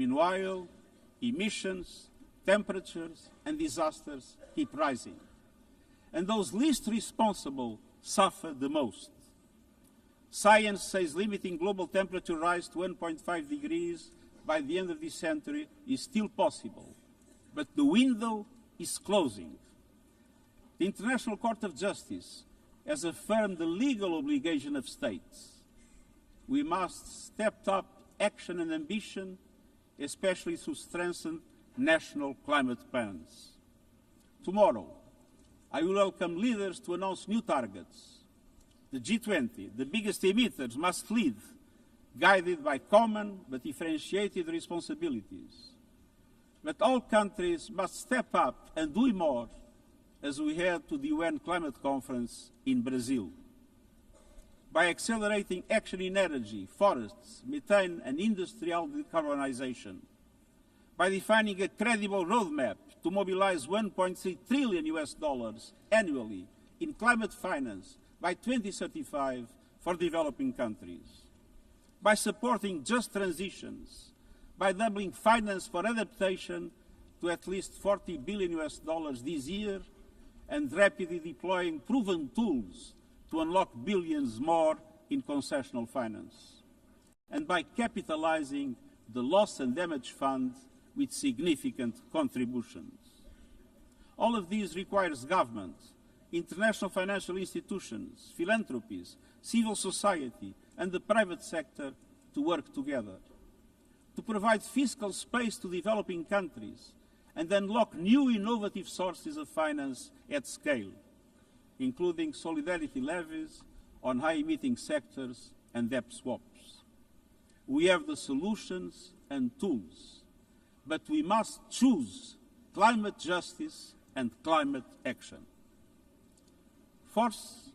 Meanwhile, emissions, temperatures, and disasters keep rising. And those least responsible suffer the most. Science says limiting global temperature rise to 1.5 degrees by the end of this century is still possible, but the window is closing. The International Court of Justice has affirmed the legal obligation of states. We must step up action and ambition, especially through strengthened national climate plans. Tomorrow, I will welcome leaders to announce new targets. The G20, the biggest emitters, must lead, guided by common but differentiated responsibilities. But all countries must step up and do more as we head to the UN Climate Conference in Brazil. By accelerating action in energy, forests, methane and industrial decarbonization. By defining a credible roadmap to mobilize $1.3 trillion annually in climate finance by 2035 for developing countries. By supporting just transitions, by doubling finance for adaptation to at least $40 billion this year, and rapidly deploying proven tools to unlock billions more in concessional finance. And by capitalizing the Loss and Damage Fund with significant contributions. All of these requires government, international financial institutions, philanthropies, civil society, and the private sector to work together, to provide fiscal space to developing countries and unlock new innovative sources of finance at scale, including solidarity levies on high-emitting sectors and debt swaps. We have the solutions and tools, but we must choose climate justice and climate action. First,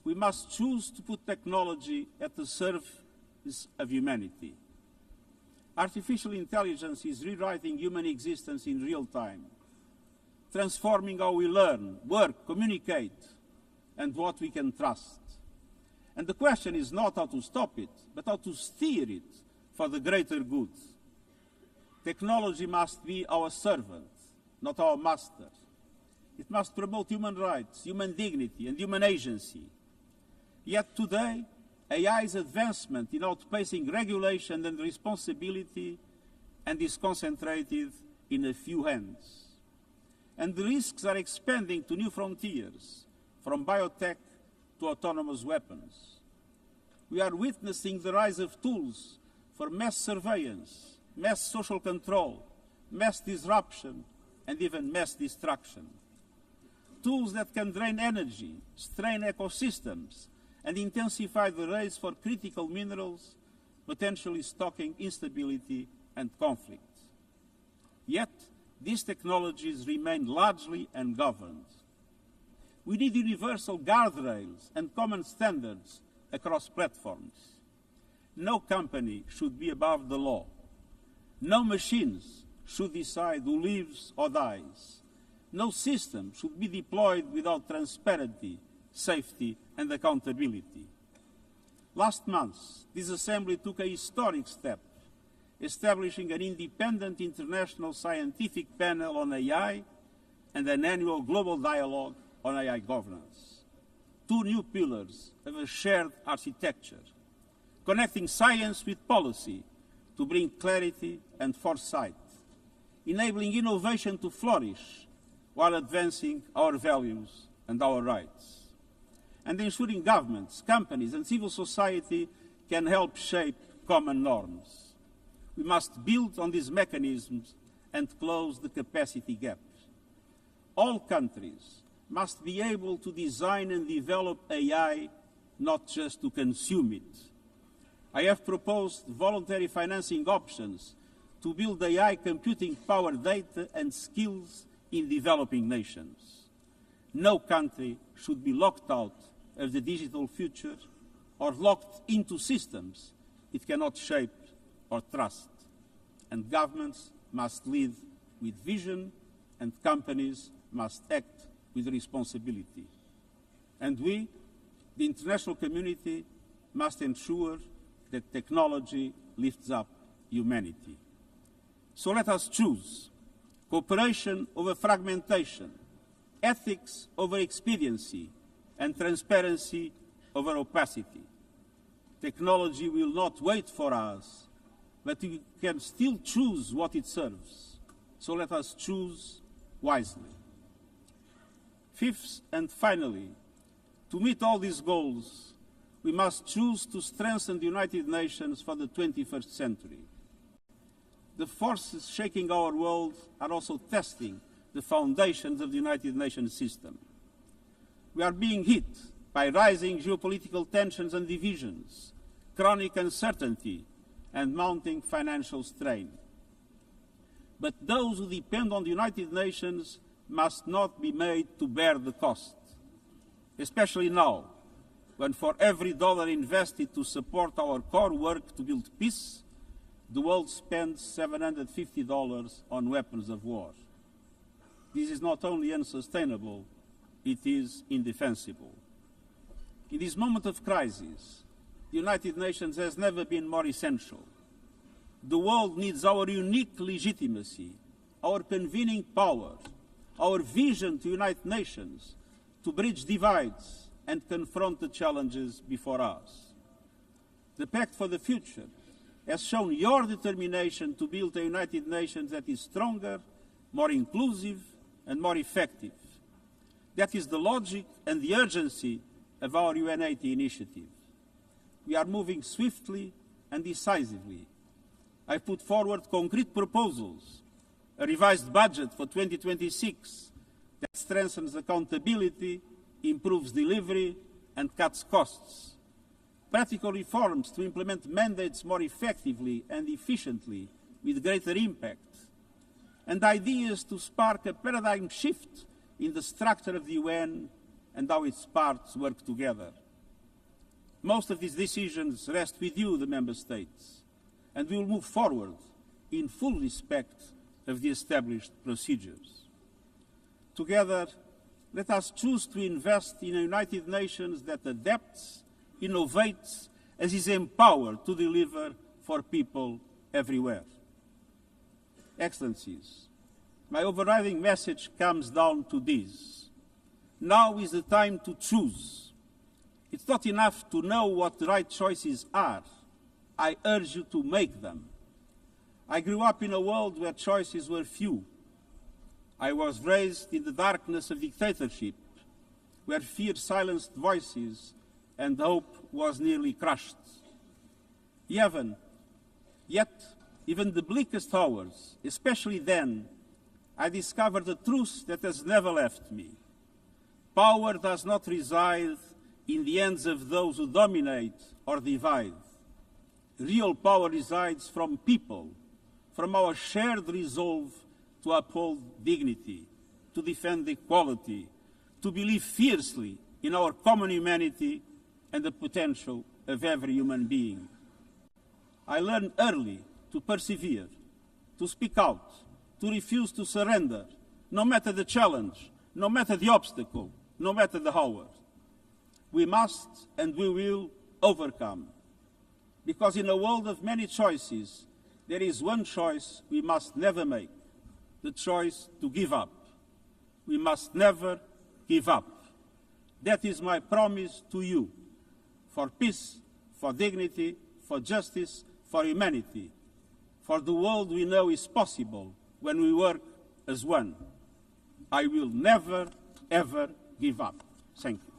we must choose to put technology at the service of humanity. Artificial intelligence is rewriting human existence in real time, transforming how we learn, work, communicate, and what we can trust. And the question is not how to stop it, but how to steer it for the greater good. Technology must be our servant, not our master. It must promote human rights, human dignity, and human agency. Yet today, AI's advancement in outpacing regulation and responsibility and is concentrated in a few hands. And the risks are expanding to new frontiers, from biotech to autonomous weapons. We are witnessing the rise of tools for mass surveillance, mass social control, mass disruption, and even mass destruction. Tools that can drain energy, strain ecosystems, and intensify the race for critical minerals, potentially stoking instability and conflict. Yet, these technologies remain largely ungoverned. We need universal guardrails and common standards across platforms. No company should be above the law. No machines should decide who lives or dies. No system should be deployed without transparency, safety, and accountability. Last month, this Assembly took a historic step, establishing an independent international scientific panel on AI and an annual global dialogue on AI governance. Two new pillars of a shared architecture, connecting science with policy to bring clarity and foresight, enabling innovation to flourish while advancing our values and our rights, and ensuring governments, companies, and civil society can help shape common norms. We must build on these mechanisms and close the capacity gap. All countries must be able to design and develop AI, not just to consume it. I have proposed voluntary financing options to build AI computing power, data, and skills in developing nations. No country should be locked out of the digital future or locked into systems it cannot shape or trust. And governments must lead with vision, and companies must act with responsibility. And we, the international community, must ensure that technology lifts up humanity. So let us choose cooperation over fragmentation, ethics over expediency, and transparency over opacity. Technology will not wait for us, but we can still choose what it serves. So let us choose wisely. Fifth and finally, to meet all these goals, we must choose to strengthen the United Nations for the 21st century. The forces shaking our world are also testing the foundations of the United Nations system. We are being hit by rising geopolitical tensions and divisions, chronic uncertainty, and mounting financial strain. But those who depend on the United Nations must not be made to bear the cost, especially now, when for every dollar invested to support our core work to build peace, the world spends $750 on weapons of war. This is not only unsustainable, it is indefensible. In this moment of crisis, the United Nations has never been more essential. The world needs our unique legitimacy, our convening power, our vision to unite nations, to bridge divides and confront the challenges before us. The Pact for the Future has shown your determination to build a United Nations that is stronger, more inclusive, and more effective. That is the logic and the urgency of our UN80 initiative. We are moving swiftly and decisively. I put forward concrete proposals, a revised budget for 2026 that strengthens accountability, improves delivery, and cuts costs. Practical reforms to implement mandates more effectively and efficiently with greater impact. And ideas to spark a paradigm shift in the structure of the UN and how its parts work together. Most of these decisions rest with you, the Member States, and we will move forward in full respect of the established procedures. Together, let us choose to invest in a United Nations that adapts, innovates, and is empowered to deliver for people everywhere. Excellencies, my overriding message comes down to this. Now is the time to choose. It's not enough to know what the right choices are. I urge you to make them. I grew up in a world where choices were few. I was raised in the darkness of dictatorship, where fear silenced voices and hope was nearly crushed. Yet, even the bleakest hours, especially then, I discovered a truth that has never left me. Power does not reside in the hands of those who dominate or divide. Real power resides from people, from our shared resolve to uphold dignity, to defend equality, to believe fiercely in our common humanity and the potential of every human being. I learned early to persevere, to speak out, to refuse to surrender, no matter the challenge, no matter the obstacle, no matter the hour. We must and we will overcome. Because in a world of many choices, there is one choice we must never make, the choice to give up. We must never give up. That is my promise to you, for peace, for dignity, for justice, for humanity, for the world we know is possible when we work as one. I will never, ever give up. Thank you.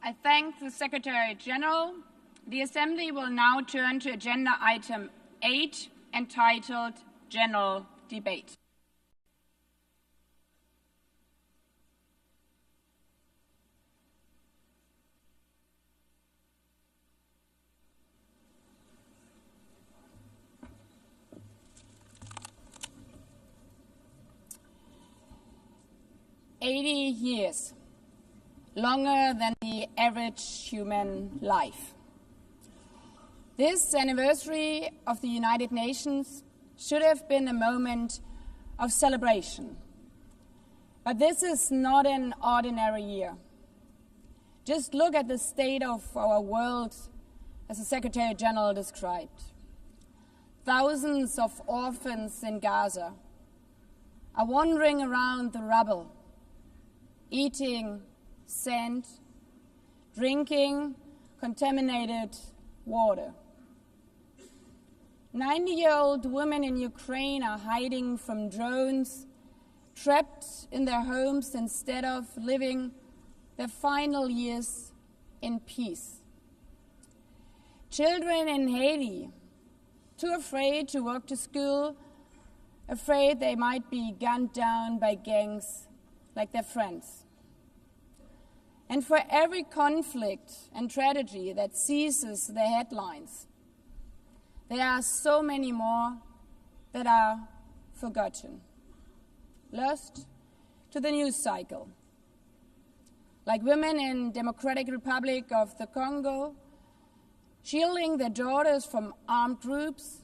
I thank the Secretary General. The Assembly will now turn to Agenda Item 8, entitled General Debate. "80 years. longer than the average human life. This anniversary of the United Nations should have been a moment of celebration. But this is not an ordinary year. Just look at the state of our world, as the Secretary General described. Thousands of orphans in Gaza are wandering around the rubble, eating sand, drinking contaminated water. 90-year-old women in Ukraine are hiding from drones, trapped in their homes instead of living their final years in peace. Children in Haiti, too afraid to walk to school, afraid they might be gunned down by gangs like their friends. And for every conflict and tragedy that seizes the headlines, there are so many more that are forgotten, lost to the news cycle. Like women in Democratic Republic of the Congo, shielding their daughters from armed groups,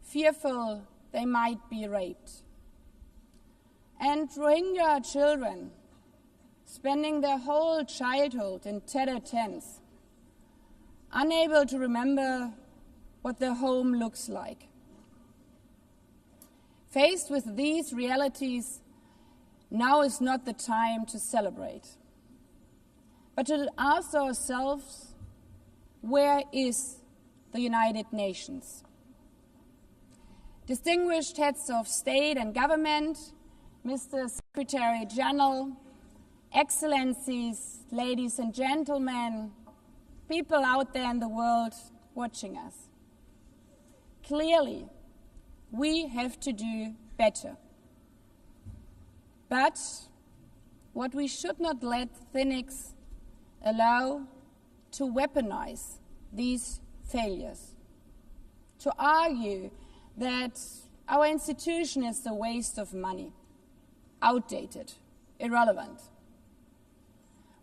fearful they might be raped. And Rohingya children spending their whole childhood in tattered tents, unable to remember what their home looks like. Faced with these realities, now is not the time to celebrate, but to ask ourselves, where is the United Nations? Distinguished heads of state and government, Mr. Secretary General, Excellencies, ladies and gentlemen, people out there in the world watching us. Clearly, we have to do better. But what we should not let cynics allow to weaponize these failures, to argue that our institution is a waste of money, outdated, irrelevant.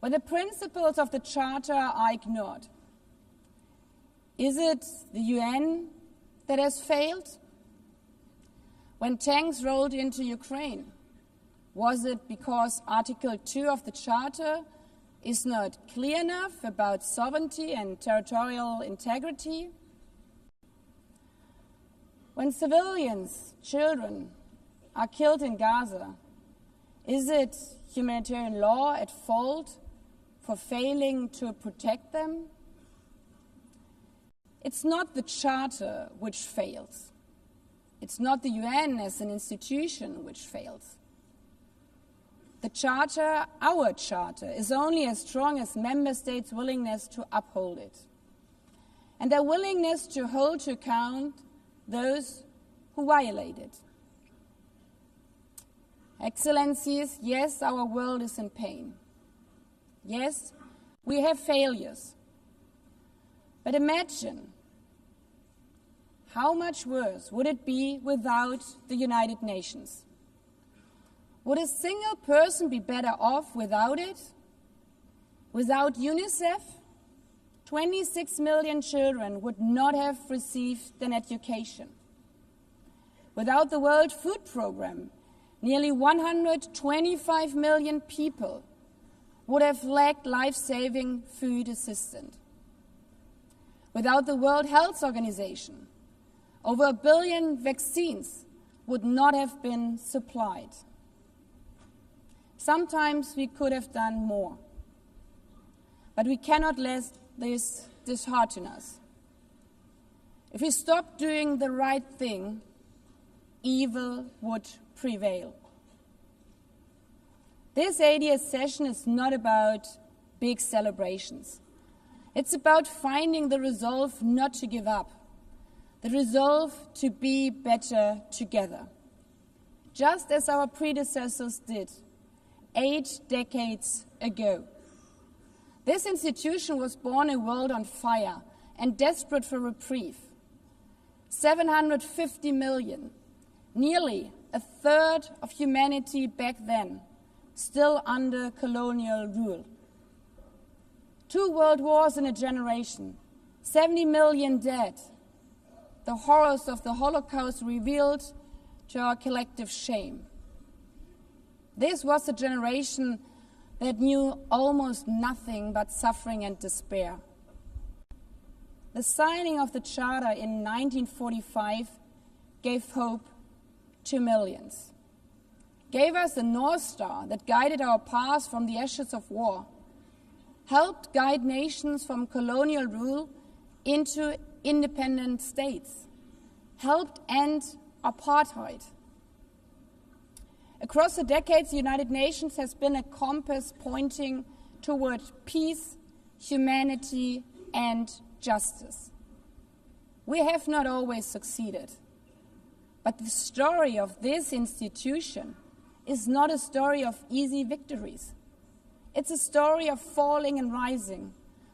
When the principles of the Charter are ignored, is it the UN that has failed? When tanks rolled into Ukraine, was it because Article 2 of the Charter is not clear enough about sovereignty and territorial integrity? When civilians, children, are killed in Gaza, is it humanitarian law at fault for failing to protect them? It's not the Charter which fails. It's not the UN as an institution which fails. The Charter, our Charter, is only as strong as member states' willingness to uphold it, and their willingness to hold to account those who violate it. Excellencies, yes, our world is in pain. Yes, we have failures. But imagine how much worse would it be without the United Nations? Would a single person be better off without it? Without UNICEF, 26 million children would not have received an education. Without the World Food Programme, nearly 125 million people would have lacked life-saving food assistance. Without the World Health Organization, over 1 billion vaccines would not have been supplied. Sometimes we could have done more, but we cannot let this dishearten us. If we stop doing the right thing, evil would prevail. This 80th session is not about big celebrations. It's about finding the resolve not to give up, the resolve to be better together, just as our predecessors did 8 decades ago. This institution was born in a world on fire and desperate for reprieve. 750 million, nearly a third of humanity back then, still under colonial rule. 2 world wars in a generation, 70 million dead, the horrors of the Holocaust revealed to our collective shame. This was a generation that knew almost nothing but suffering and despair. The signing of the Charter in 1945 gave hope to millions, gave us a North Star that guided our path from the ashes of war, helped guide nations from colonial rule into independent states, helped end apartheid. Across the decades, the United Nations has been a compass pointing toward peace, humanity, and justice. We have not always succeeded, but the story of this institution is not a story of easy victories. It's a story of falling and rising,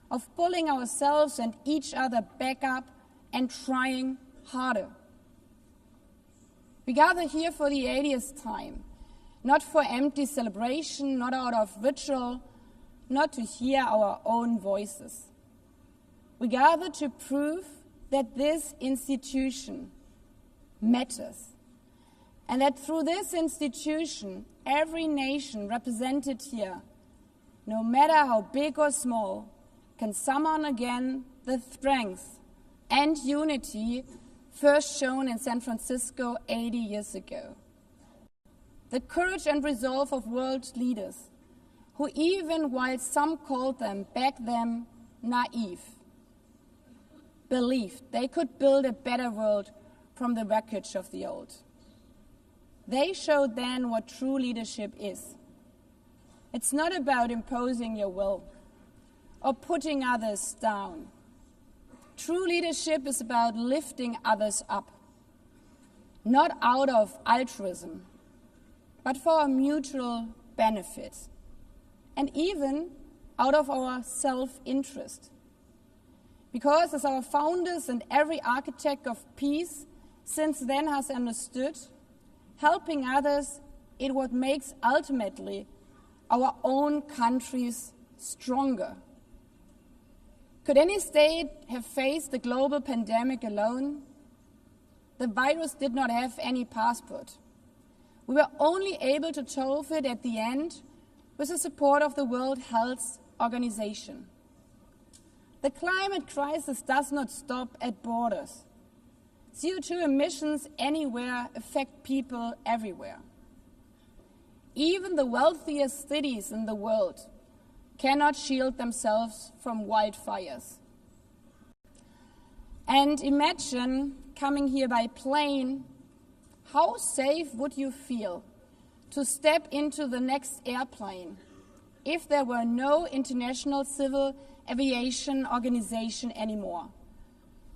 of pulling ourselves and each other back up and trying harder. We gather here for the 80th time, not for empty celebration, not out of ritual, not to hear our own voices. We gather to prove that this institution matters, and that through this institution, every nation represented here, no matter how big or small, can summon again the strength and unity first shown in San Francisco 80 years ago. The courage and resolve of world leaders, who even while some called them back then naive, believed they could build a better world from the wreckage of the old. They showed then what true leadership is. It's not about imposing your will or putting others down. True leadership is about lifting others up, not out of altruism, but for our mutual benefit, and even out of our self-interest. Because as our founders and every architect of peace since then has understood, helping others is what makes ultimately our own countries stronger. Could any state have faced the global pandemic alone? The virus did not have any passport. We were only able to solve it at the end with the support of the World Health Organization. The climate crisis does not stop at borders. CO2 emissions anywhere affect people everywhere. Even the wealthiest cities in the world cannot shield themselves from wildfires. And imagine coming here by plane, how safe would you feel to step into the next airplane if there were no International Civil Aviation Organization anymore,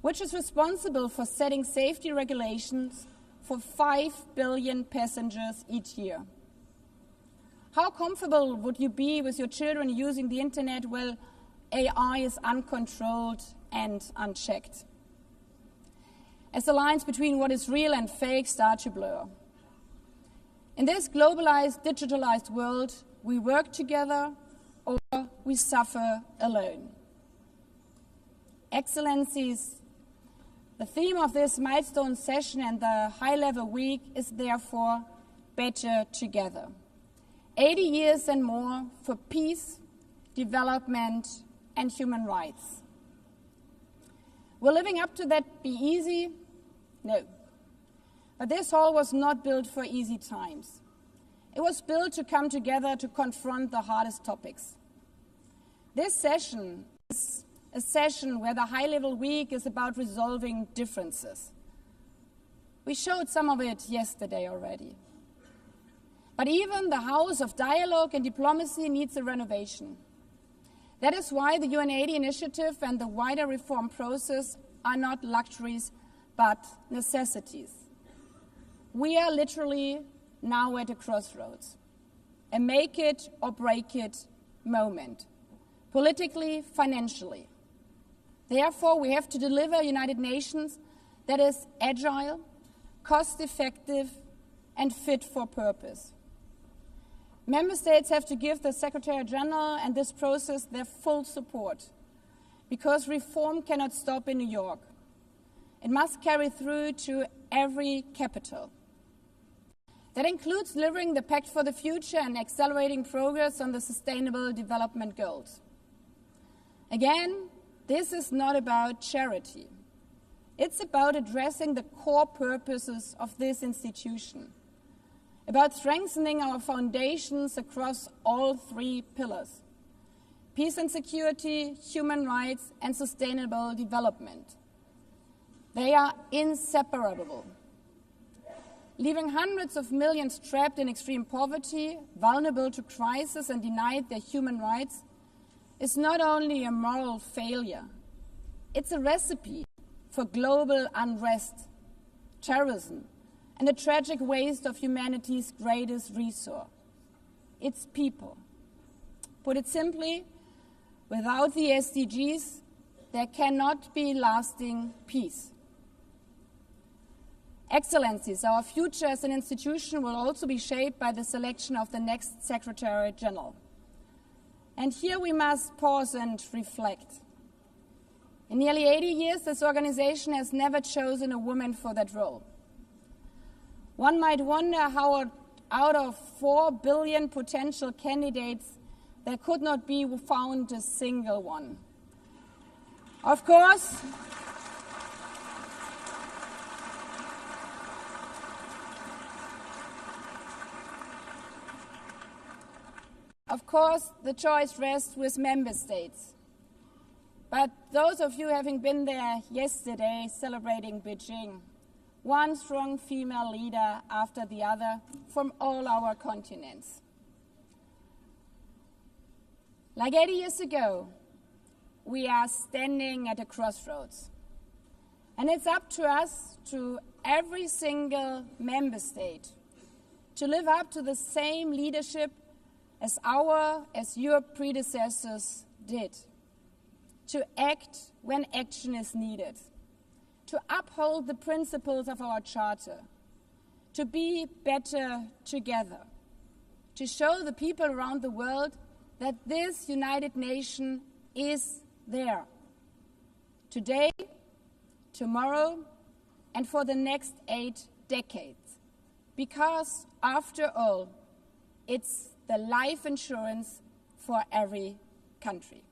which is responsible for setting safety regulations for 5 billion passengers each year? How comfortable would you be with your children using the internet while AI is uncontrolled and unchecked? As the lines between what is real and fake start to blur. In this globalized, digitalized world, we work together or we suffer alone. Excellencies, the theme of this milestone session and the high-level week is therefore better together. 80 years and more for peace, development, and human rights. Will living up to that be easy? No. But this hall was not built for easy times. It was built to come together to confront the hardest topics. This session is a session where the high-level week is about resolving differences. We showed some of it yesterday already. But even the house of dialogue and diplomacy needs a renovation. That is why the UN 80 initiative and the wider reform process are not luxuries, but necessities. We are literally now at a crossroads, a make it or break it moment, politically, financially. Therefore, we have to deliver a United Nations that is agile, cost-effective, and fit for purpose. Member States have to give the Secretary General and this process their full support, because reform cannot stop in New York. It must carry through to every capital. That includes delivering the Pact for the Future and accelerating progress on the Sustainable Development Goals. Again, this is not about charity. It's about addressing the core purposes of this institution, about strengthening our foundations across all three pillars: peace and security, human rights, and sustainable development. They are inseparable. Leaving hundreds of millions trapped in extreme poverty, vulnerable to crisis, and denied their human rights is not only a moral failure, it's a recipe for global unrest, terrorism, and a tragic waste of humanity's greatest resource, its people. Put it simply, without the SDGs, there cannot be lasting peace. Excellencies, our future as an institution will also be shaped by the selection of the next Secretary General. And here we must pause and reflect. In nearly 80 years, this organization has never chosen a woman for that role. One might wonder how out of 4 billion potential candidates, there could not be found a single one. Of course, the choice rests with member states. But those of you having been there yesterday celebrating Beijing, one strong female leader after the other from all our continents. Like 80 years ago, we are standing at a crossroads. And it's up to us, to every single member state, to live up to the same leadership as your predecessors did. To act when action is needed, to uphold the principles of our Charter, to be better together, to show the people around the world that this United Nation is there, today, tomorrow, and for the next 8 decades. Because, after all, it's the life insurance for every country.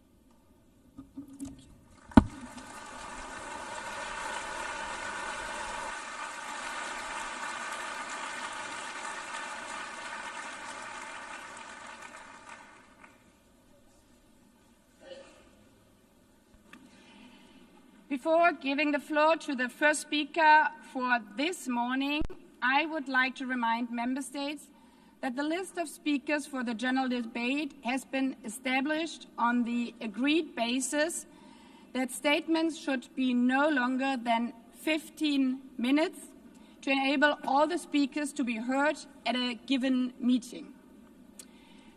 Before giving the floor to the first speaker for this morning, I would like to remind member states that the list of speakers for the general debate has been established on the agreed basis that statements should be no longer than 15 minutes to enable all the speakers to be heard at a given meeting.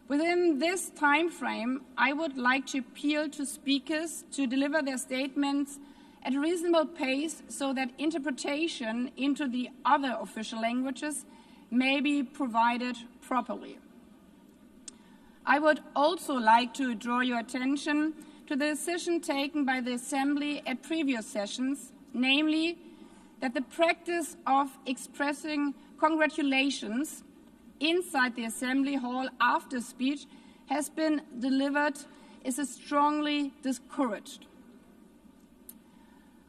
Within this time frame, I would like to appeal to speakers to deliver their statements at a reasonable pace so that interpretation into the other official languages may be provided properly. I would also like to draw your attention to the decision taken by the Assembly at previous sessions, namely that the practice of expressing congratulations inside the Assembly Hall after speech has been delivered is strongly discouraged.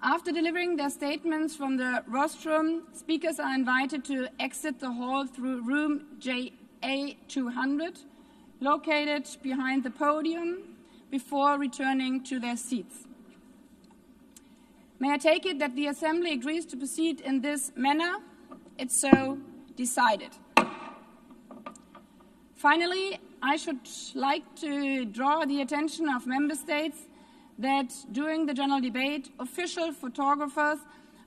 After delivering their statements from the rostrum, speakers are invited to exit the hall through room JA200, located behind the podium, before returning to their seats. May I take it that the Assembly agrees to proceed in this manner? It's so decided. Finally, I should like to draw the attention of member states that during the general debate, official photographers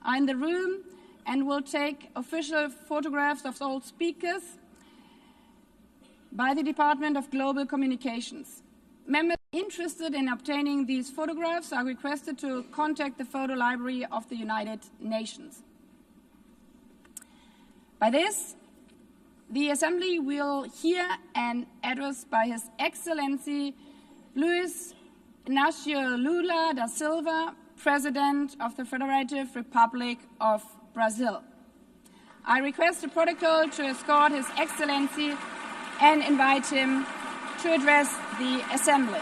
are in the room and will take official photographs of all speakers by the Department of Global Communications. Members interested in obtaining these photographs are requested to contact the photo library of the United Nations. By this, the Assembly will hear an address by His Excellency Luiz Inácio Lula da Silva, President of the Federative Republic of Brazil. I request the protocol to escort His Excellency and invite him to address the Assembly.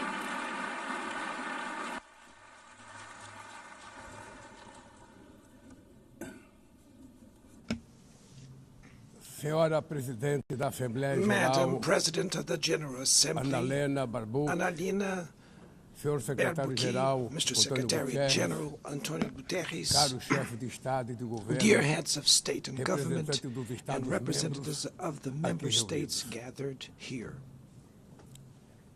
Senhora Presidente da Assembleia Madam Geral, President of the General Assembly, Annalena Barbu, Annalena Senhor Secretário-Geral, Mr. Antônio Secretary Guterres, General Antonio Guterres, caro chefe de Estado e de governo, dear heads of state and government, representantes dos and Estados representatives of the member aqui states reunidos. gathered here.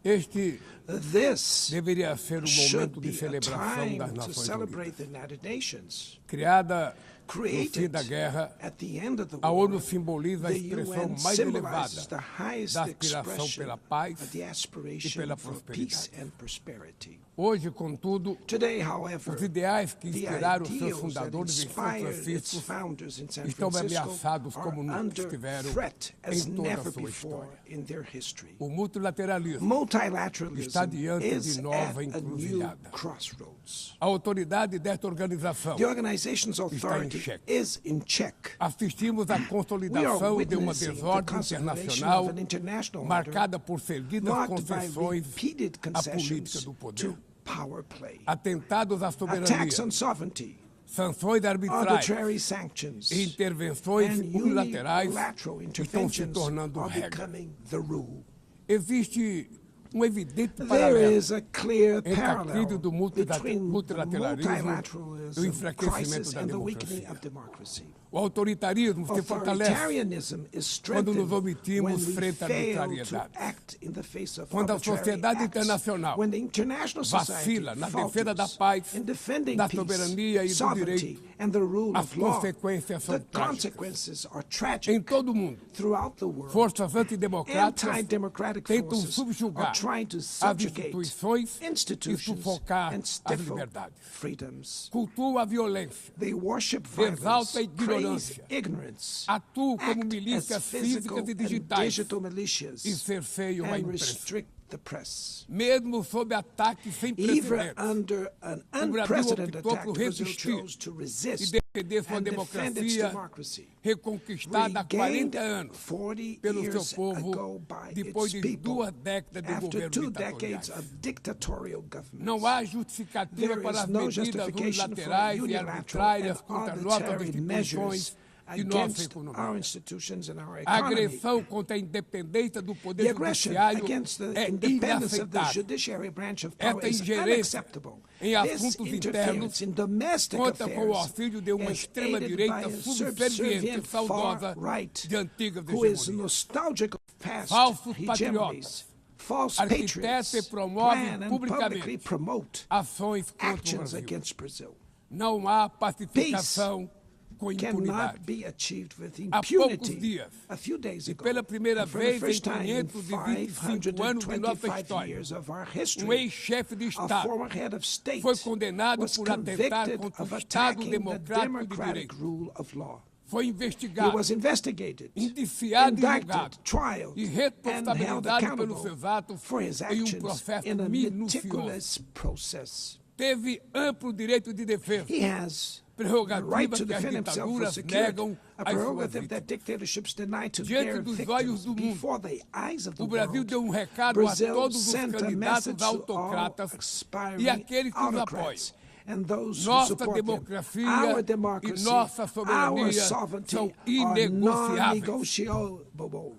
Este This deveria ser should momento de be a celebração das time to Nações celebrate Unidas. the United Nations. Criada no fim Created da guerra, at the end of the a war, ONU simboliza a the expressão UN mais symbolizes elevada the highest da aspiração expression pela paz of the e aspiration pela for peace prosperidade. and prosperity. Hoje, contudo, Today, however, os ideais que the inspiraram seus ideals that fundadores em São inspired its Francisco founders in San estão Francisco ameaçados are como nunca under estiveram threat as em toda a never sua before história. in their history. O multilateralismo Multilateralism está diante de is nova at a new encruzilhada. crossroads. A autoridade desta organização The organization's authority xeque. is in check. assistimos à We are consolidação de uma witnessing the desordem consolidation internacional of an international order marcada por seguidas marked by concessões repeated à política concessions do poder, to power play, atentados à soberania, attacks on sovereignty, sanções arbitrárias arbitrary sanctions, e intervenções and unilaterais unilateral estão se interventions tornando are regra. becoming the rule. Existe evidente There paralelo is a clear entre a crise parallel do between the multilateralismo e o multilateralism enfraquecimento crisis da and the weakening democracia. of democracy. O autoritarismo se fortalece Authoritarianism is quando nos strengthened when omitimos we frente à fail to arbitrariedade. act in the face of Quando a arbitrary sociedade acts. internacional When the international society vacila na defesa falters da paz, in defending da peace, soberania e do sovereignty, direito, and the rule as of law, consequências são the trágicas. consequences are Em tragic todo o mundo, throughout the world. forças antidemocráticas Anti-democratic tentam forces subjugar are trying to as subjugate instituições e institutions sufocar and as stifle liberdades. freedoms. Cultua a violência, They worship exalta a violence, praise ignorância, ignorance, atuam como act milícias as physical físicas e and digitais digital militias, e cerceiam a and imprensa. restrict the press. Mesmo sob ataques sem Even precedentes, under an o Brasil unprecedented optou attack, por Brazil resistir chose to e resist defender sua and defend its democracia democracy. reconquistada há Regained 40 anos 40 pelo seu years povo ago by depois its de people 2 décadas de after governo 2 decades ditatoriais. of dictatorial governments. Não há justificativa There para is as no medidas justification for unilaterais e unilateral arbitrárias and contra nossas arbitrary measures instituições e nossa against our economia. institutions and our A economy. agressão contra a independência do The poder aggression judiciário against the é independence of the inaceitável. judiciary branch of power Esta is ingerência unacceptable. em This assuntos interference internos in domestic conta com o affairs auxílio de uma is aided extrema-direita by a subserviente subservient e saudosa far-right de antigas who is hegemonias. nostalgic of past Falsos hegemonies. False arquiteta patriots e promove plan and publicamente publicly promote ações contra o actions Brasil. against Brazil. Não há pacificação com Cannot impunidade. be achieved with Há poucos impunity. dias, A few days e ago, pela primeira and for the vez em first time in 525 anos de nossa 525 história, years of our um history, ex-chefe de a Estado former head of state foi condenado was por atentar convicted contra of o Estado attacking the democrático de democratic direito. rule of law. Foi He investigado, was investigated, indiciado e julgado indicted, trialed, e and held responsabilizado pelos accountable seus atos for his em actions processo in a minucioso. meticulous process. Teve amplo direito de defesa, He has the prerrogativa right to que as defend himself was ditaduras secured, negam a às suas prerogative that vítimas. dictatorships deny to Diante their dos victims olhos do mundo, before the eyes of the O Brasil world. deu recado a Brazil todos os sent a candidatos message to all autocratas aspiring e aqueles que os autocrats and those who Nossa support them. democracia Our e democracy, nossa soberania our sovereignty são are inegociáveis. non-negotiable.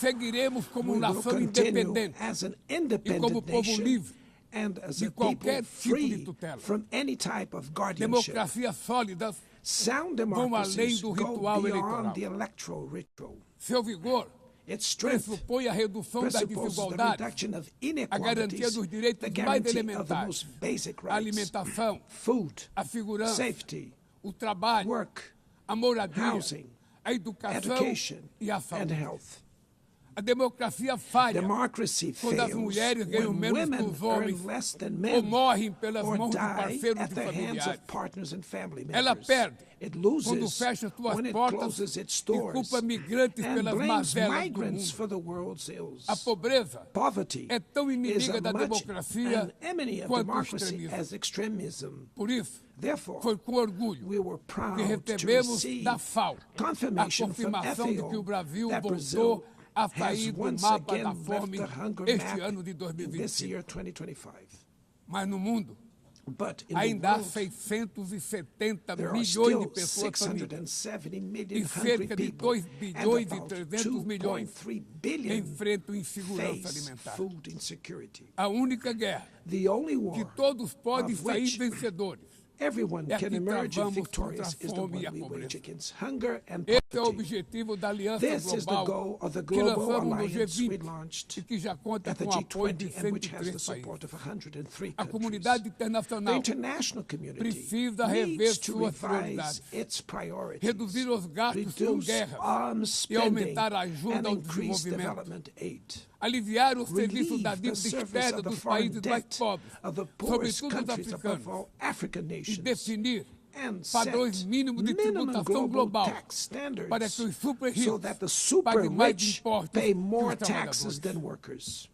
Seguiremos como We will nação continue independente as an e como independent povo nation livre and as de a people qualquer tipo de free tutela. from any type of guardianship. Democracias sólidas, Sound além democracies do go ritual beyond eleitoral. the electoral ritual. seu vigor Its strength pressupõe a redução da presupposes the desigualdade, reduction of a garantia inequalities, dos direitos the mais guarantee of the elementares, most basic a rights, alimentação, food, a segurança, safety, o trabalho, work, a moradia, housing, a educação education, e a and saúde. health. A democracia falha Democracy quando as fails mulheres ganham when menos que women os homens earn less than ou men morrem pelas or mãos de die parceiros at e the hands familiares. of partners and family Ela members. perde It quando loses fecha suas when it portas closes its e doors culpa migrantes and pelas blames mazelas do migrants mundo. for the world's ills. A pobreza Poverty é tão is inimiga as da much democracia an enemy of quanto o democracy extremismo. as extremism. Por isso, Therefore, foi com orgulho we were que proud to recebemos receive da FAO a confirmation from confirmação de que o FAO Brasil that Brazil voltou a has sair do once mapa again da left fome the hunger este map ano de in this 2025. year, 2025. Mas no mundo, But in the ainda há world, 670 there are milhões still de pessoas famintas 670 e million hungry cerca de people 2 and bilhões e about 300 milhões 2.3 billion enfrentam insegurança face alimentar. food insecurity. A única guerra The only que war todos podem of sair which vencedores. everyone É can que emerge travamos victorious contra a is the fome one e a we pobreza. wage against hunger and Esse é o poverty. objetivo da Aliança This is the Global goal of the que global lançamos no alliance we G20 launched e que já conta at the com o apoio de G20 and which has the 103 support países. of 103 A countries. comunidade The internacional international community precisa rever needs to suas revise prioridades, its priorities, reduzir os gastos com reduce guerras arms e spending, aumentar a ajuda and ao increase desenvolvimento. development aid. Aliviar o serviço da Relieve the dívida service externa of the dos foreign países mais debt pobres, of the poorest sobretudo os countries, above africanos, all African e nations, definir and padrões set mínimos de minimum tributação global global tax standards para que os super so ricos that the super paguem mais rich impostos pay que more os taxes trabalhadores. than workers.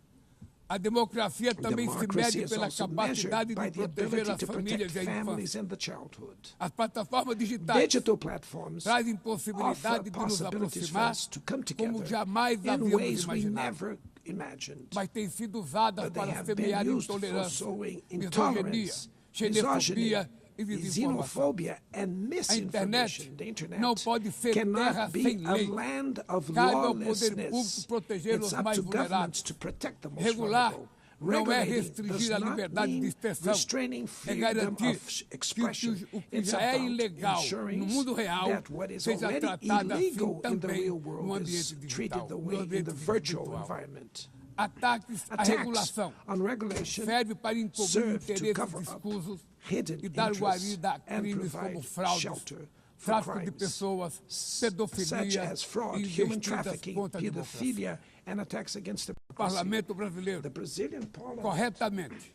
A democracia também se Democracy mede is pela also capacidade measured by de the proteger ability as to protect famílias e a families infância. and the childhood. As plataformas digitais Digital platforms trazem offer possibilidade de nos possibilities for aproximar us to come como together jamais in havíamos ways we imaginado, never imagined. mas têm sido usadas But they para have semear been used for intolerância, sowing misoginia, intolerance, misogyny, xenofobia e desinformação. xenophobia, and A internet misinformation. The internet não pode ser terra cannot sem be a lei. land of Cabe ao poder lawlessness. público proteger It's os up mais to governments vulneráveis. to protect the most Regular vulnerable. não é Regulating restringir does a not liberdade de mean expressão, restraining é freedom garantir of expression. que o que It's já é about ilegal ensuring no mundo real that what is seja already tratado assim illegal in the também real no world is ambiente treated digital, the no way in ambiente the virtual virtual. environment. Ataques à Attacks regulação on regulation serve para encobrir serve to interesses cover up escusos hidden e dar interests guarida a and crimes como provide fraudes, shelter for tráfico de crimes pessoas, such pedofilia as fraud, e human investidas trafficking, contra a democracia. pedophilia, and attacks against the O Parlamento brasileiro, The Brazilian parliament corretamente,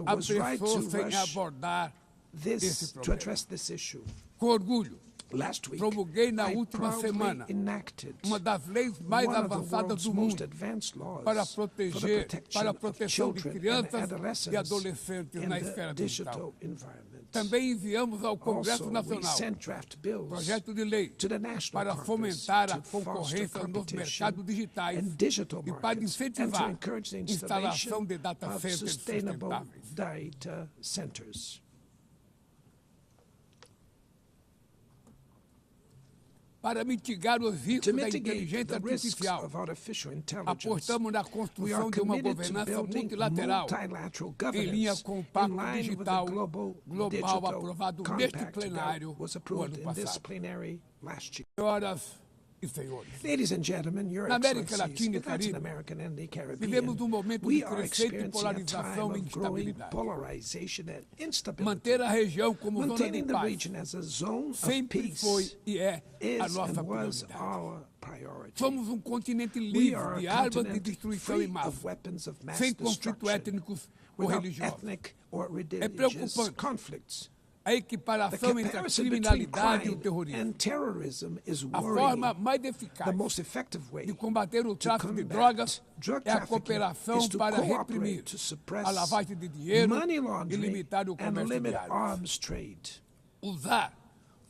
was right to apressou-se em rush abordar esse this to problema. address this issue. Com orgulho, Last week, promulguei na I última proudly semana enacted uma das leis mais one of the avançadas world's do most mundo advanced laws para for the proteger, protection para a of proteção de children and crianças e adolescents adolescentes in na the esfera digital. digital environment. Também enviamos ao Congresso Also, we Nacional sent draft bills projeto de lei to the national para Congress fomentar a to foster concorrência nos competition mercados digitais and digital e para markets and to incentivar encourage the a instalação installation de data of centers sustainable sustentáveis. data centers. Para mitigar os To riscos da mitigate inteligência the risks artificial, of artificial intelligence, apostamos na we are construção de uma committed to governança building multilateral multilateral em linha governance com o in Pacto line with the Digital global Global digital aprovado neste compact plenário that was o approved ano in this passado. plenary last year. Senhoras e senhores, Ladies and gentlemen, Your Na América Excellencies, Latina e in Latin Caribe, America and the Caribbean, vivemos momento we de are crescente experiencing a polarização time e of growing instabilidade. polarization and instability. Manter a região como zona de Maintaining the paz region as a zone of sempre foi peace e é a is nossa and was prioridade. our priority. Somos continente We livre are de a armas de continent destruição free em massa, of weapons of mass sem conflitos destruction, étnicos ou without religiosos. ethnic or religious preocupante. conflicts. A The equiparação entre a comparison between criminalidade e o crime terrorismo. and terrorism is A worrying. forma mais The eficaz most effective way de combater o to tráfico de combat drogas drug é a trafficking cooperação is to para cooperate reprimir to suppress a lavagem de dinheiro money e laundering limitar o and comércio de limit armas. arms trade. Usar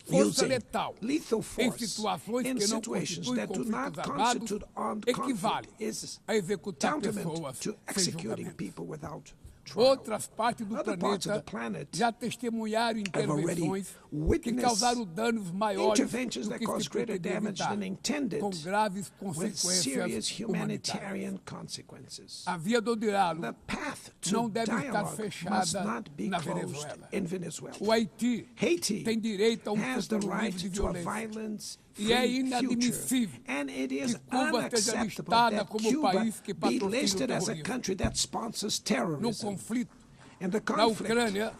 força Using letal lethal em force situações in que não situations constituem that do not conflitos armados constitute armed equivale conflict is a executar tantamount pessoas to sem executing julgamento. people without trial. Outras partes do Other parts of the planeta planet já testemunharam already intervenções que witnessed causaram danos maiores interventions do that que cause se greater pretendia damage evitar, than intended, com graves with serious consequências humanitárias. humanitarian consequences. A via do diálogo The path to não deve estar dialogue must fechada not be na closed Venezuela. in Venezuela. O Haiti Haiti tem direito a has the futuro right livre de to a violência. violence E é free future, inadmissível and it is que Cuba seja unacceptable listada that como Cuba país que be patrocina o listed as a terrorismo. country that sponsors No terrorism. conflito In the na conflict Ucrânia,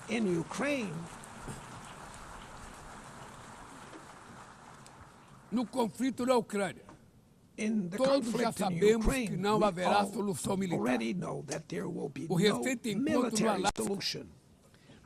in Ukraine, In the Todos já conflict in sabemos que Ukraine, não we haverá all solução militar. already know that there will be O no recente encontro no military Alasca solution.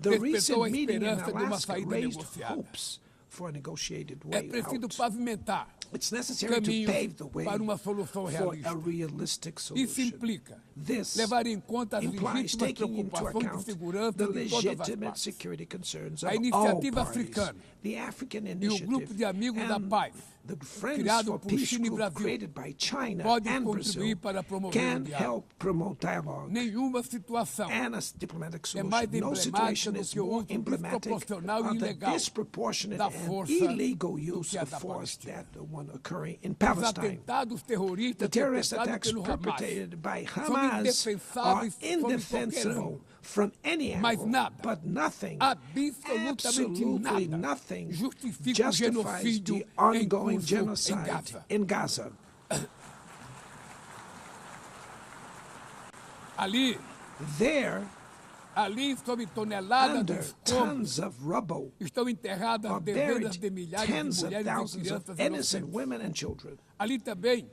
The despertou recent a meeting in esperança de uma Alaska saída raised negociada. hopes for a negotiated É way preciso out. pavimentar It's necessary to caminhos pave the way para uma solução for realista. a realistic Isso solution. implica This levar em conta as implies legítimas taking into preocupações de account segurança the de todas as legitimate partes. security concerns A of all iniciativa parties. africana The African e o Initiative grupo de amigos da and paz, the Friends criado for por Peace China e group Brasil, created by China pode and contribuir Brazil para promover o can diálogo. help promote dialogue Nenhuma situação and a diplomatic é mais solution. No emblemática situation do is que o more uso emblematic desproporcional e of the ilegal disproportionate da and força illegal do use que a of da force Palestina. that the one occurring in Os Palestine. atentados terroristas The terrorist perpetrados attacks pelo Hamas perpetrated by são Hamas are indefensáveis sob qualquer indefensible ângulo. from any Mas angle, nada, but nothing, absolutamente absolutely nada, nothing justifica o justifies genocídio the em ongoing curso genocide in Gaza. Ali, There, sob toneladas de under escombros, tons of rubble, estão enterradas are dezenas buried de milhares tens de of mulheres e thousands of crianças innocent inocentes. women and children. Ali também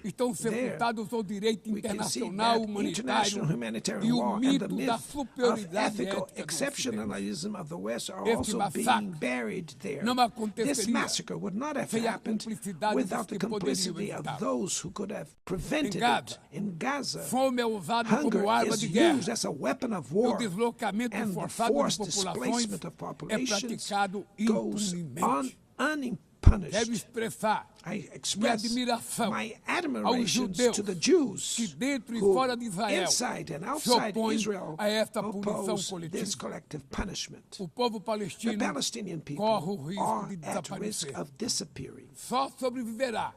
estão sepultados o direito We can see internacional that humanitário international e humanitarian o law and the mito da myth of superioridade ethical ética do Ocidente. exceptionalism of the West are Este also being massacre buried there. não aconteceria This massacre would not have sem a happened cumplicidade without dos the que poderiam complicity of evitá-lo. those who could have prevented Gaza, it. In Gaza, Fome é usada hunger como arma is de guerra. used as a weapon of E o war, deslocamento and the forçado de forced populações displacement of é populations praticado goes impunemente. Quero unpunished. expressar I express admiração my aos admiration judeus to the Jews que dentro e who, fora de Israel, inside and se outside opõem Israel, a esta punição oppose this coletiva. collective punishment. O povo The palestino Palestinian corre o people risco are de at risk desaparecer. of disappearing. Só sobreviverá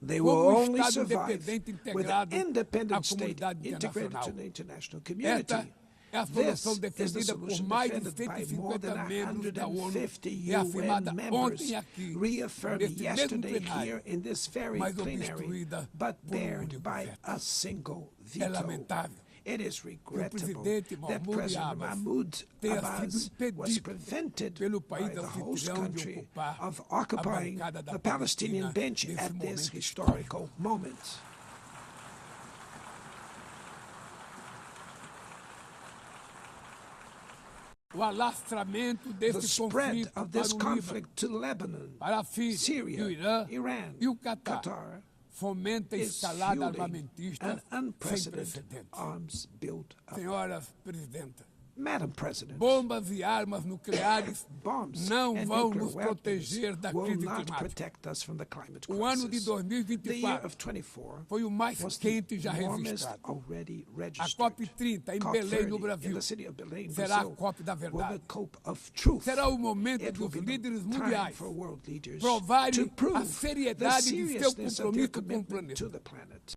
They como will um only Estado survive independente with integrado an à independent state comunidade integrated internacional. to the international community. Esta é a This solução is the defendida por solution mais de defended by more 150 than membros da ONU 150 e afirmada UN members, ontem aqui, reaffirmed neste mesmo yesterday here plenário, in this very mas plenary, obstruída but por barred único by veto. a single É veto. lamentável It is regrettable presidente that Mahmoud President Abbas Mahmoud tenha Abbas sido impedido was prevented pelo by país the host anfitrião de country ocupar of a occupying bancada da the Palestinian Palestina bench nesse at this momento historical moment. O alastramento The desse spread conflito of this para o Líbano, conflict to Lebanon, para a Síria, Syria, e o Irã Iran, e o Qatar Qatar fomenta a is escalada fueling armamentista an sem unprecedented precedentes. arms build-up. Senhoras presidenta, Madam President, bombas e armas nucleares bombs não and vão nuclear nos weapons proteger da will crise not climática. protect us from the climate O ano de crisis. The year 2024 of 24 foi o mais was quente the já warmest registrado. already A registered. COP30 em Belém, no COP30 in Brasil, the city of Belém, será a Brazil, COP da will be verdade. the COP of truth. Será o momento It will dos be the líderes time mundiais for world leaders provarem to a prove the seriedade de seu seriousness of their compromisso com o commitment to planeta. the planet.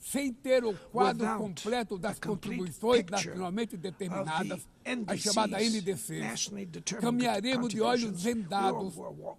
Sem ter o quadro Without completo das a complete contribuições picture nacionalmente determinadas, of the a chamada NDCs, NDC, nationally determined caminharemos de olhos contributions, vendados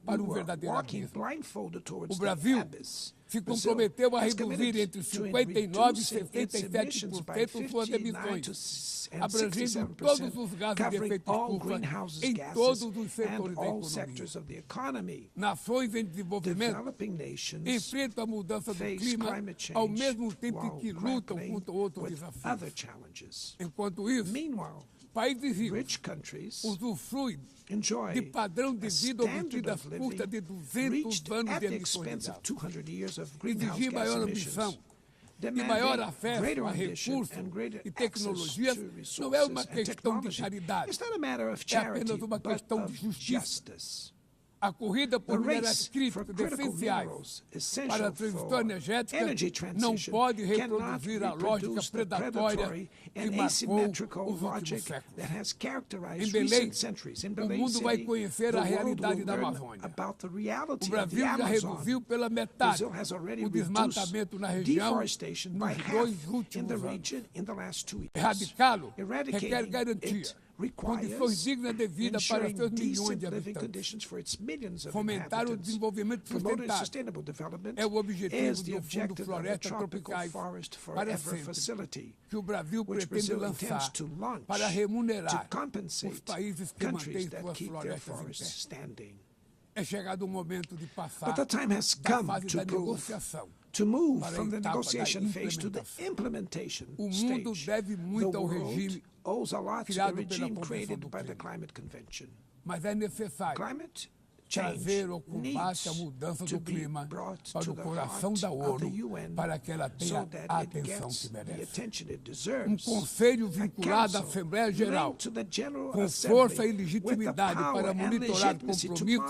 para we were verdadeiro walking abismo. blindfolded towards O the Brasil abyss. se Brazil comprometeu a has reduzir committed entre to 59% e reducing its emissions by 67% suas 59 emissões, and abrangendo todos os 67%, gases de covering efeito all estufa greenhouse em gases todos os and setores da all economia. sectors of the economy. Nações em desenvolvimento Developing nations enfrentam a mudança do face clima climate change ao mesmo tempo em while que lutam grappling contra outros with desafios. other challenges. Enquanto isso, Meanwhile, países ricos rich countries usufruem enjoy de padrão de a vida obtido standard às of custas de living 200 reached anos at de the emissões de expense of gás. 200 years of greenhouse Exigir gas maior emissions. ambição e Demanding maior acesso greater a ambition recursos and greater e access tecnologias to não é resources uma and questão de technology. caridade, It's not a matter of é charity, apenas uma but questão of de justiça. justice. A corrida The por minerais race for críticos critical essenciais minerals, para a essential transição for energética energy não transition, pode cannot reproduzir a lógica reproduce the predatória predatory que and marcou asymmetrical os últimos logic séculos. that has Em characterized Belém, recent centuries. In o Belém mundo vai City, conhecer the a world realidade will da learn Amazônia. about the O reality of the Brasil já Amazon. reduziu pela metade Brazil has already o reduced desmatamento na região deforestation by nos half dois in últimos the anos. region in the last 2 years. Erradicá-lo requer Eradicating garantia, it condições requires dignas de vida para ensuring seus milhões decent de living habitantes. conditions for its millions of Fomentar o inhabitants. desenvolvimento Promoting sustentável sustainable development é o objetivo is the do Fundo objective of the Florestas Tropical Tropicais Forest para Forever sempre, Facility, que o Brasil which pretende Brazil intends lançar to launch para remunerar to compensate os países que countries mantêm that suas keep their florestas em forests pé. standing. É chegado o momento de passar But the time has da come fase da to prove, negociação to move para a from the etapa da negotiation phase to the implementação. implementation O mundo stage. deve The muito ao world regime owes a lot to the criado pela regime Convenção created do by the Clima. Climate Convention. Mas é necessário Climate change trazer o combate à needs mudança to do be clima brought para to o the coração heart da of the ONU UN para que ela tenha so that a it atenção gets que the merece. attention it Um deserves. conselho A vinculado à council Assembleia Geral, linked to the General com Assembly força e with the legitimidade power para and monitorar legitimacy to compromissos,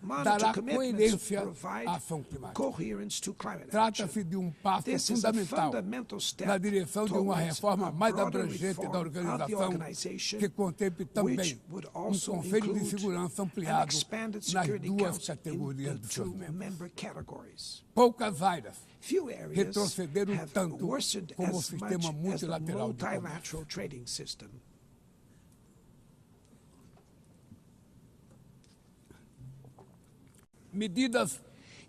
monitor dará commitments, coerência provide à ação climática. coherence to climate Trata-se action. de um passo This is a fundamental fundamental step na direção de uma towards reforma a mais broader abrangente da reform of the organização, organization, que contemple também which would um also Conselho de include Segurança an ampliado expanded nas Security duas Council categorias in de the seus two membros. member categories. Poucas áreas Few areas retrocederam have tanto worsened como o as much sistema as the multilateral de comércio. multilateral trading system. Medidas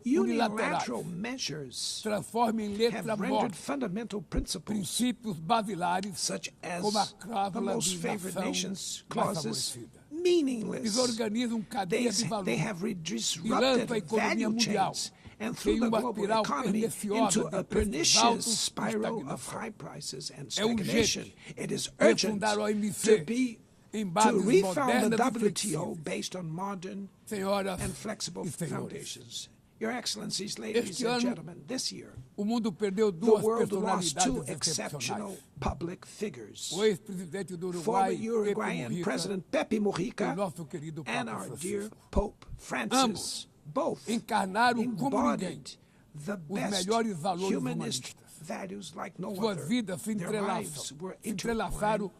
Unilateral unilaterais measures transformam em letra have rendered morta fundamental principles princípios basilares such as como a the cláusula most de favored nação nations clauses desfavorecida. meaningless. Desorganizam cadeias de They valor have e disrupted lançam a economia value mundial chains and em threw the uma global espiral economy perniciosa into de a preços pernicious altos e spiral of estagnação. high prices and É urgente stagnation. It is urgent refundar a OMC to em bases refound the modernas e WTO flexíveis. based on modern Senhoras and flexible e senhores, foundations. Your Excellencies, ladies este and ano gentlemen, this year, o mundo perdeu the duas world lost two personalidades exceptional excepcionais. public figures. O ex-presidente do Former Uruguai, Pepe Uruguayan Mujica, President Pepe e o Mujica nosso querido and Papa our dear Francisco. Pope Francis, Ambos both encarnaram como ninguém embodied the os best melhores valores humanist humanistas. values like no Suas other. vidas se Their lives were entrelaçaram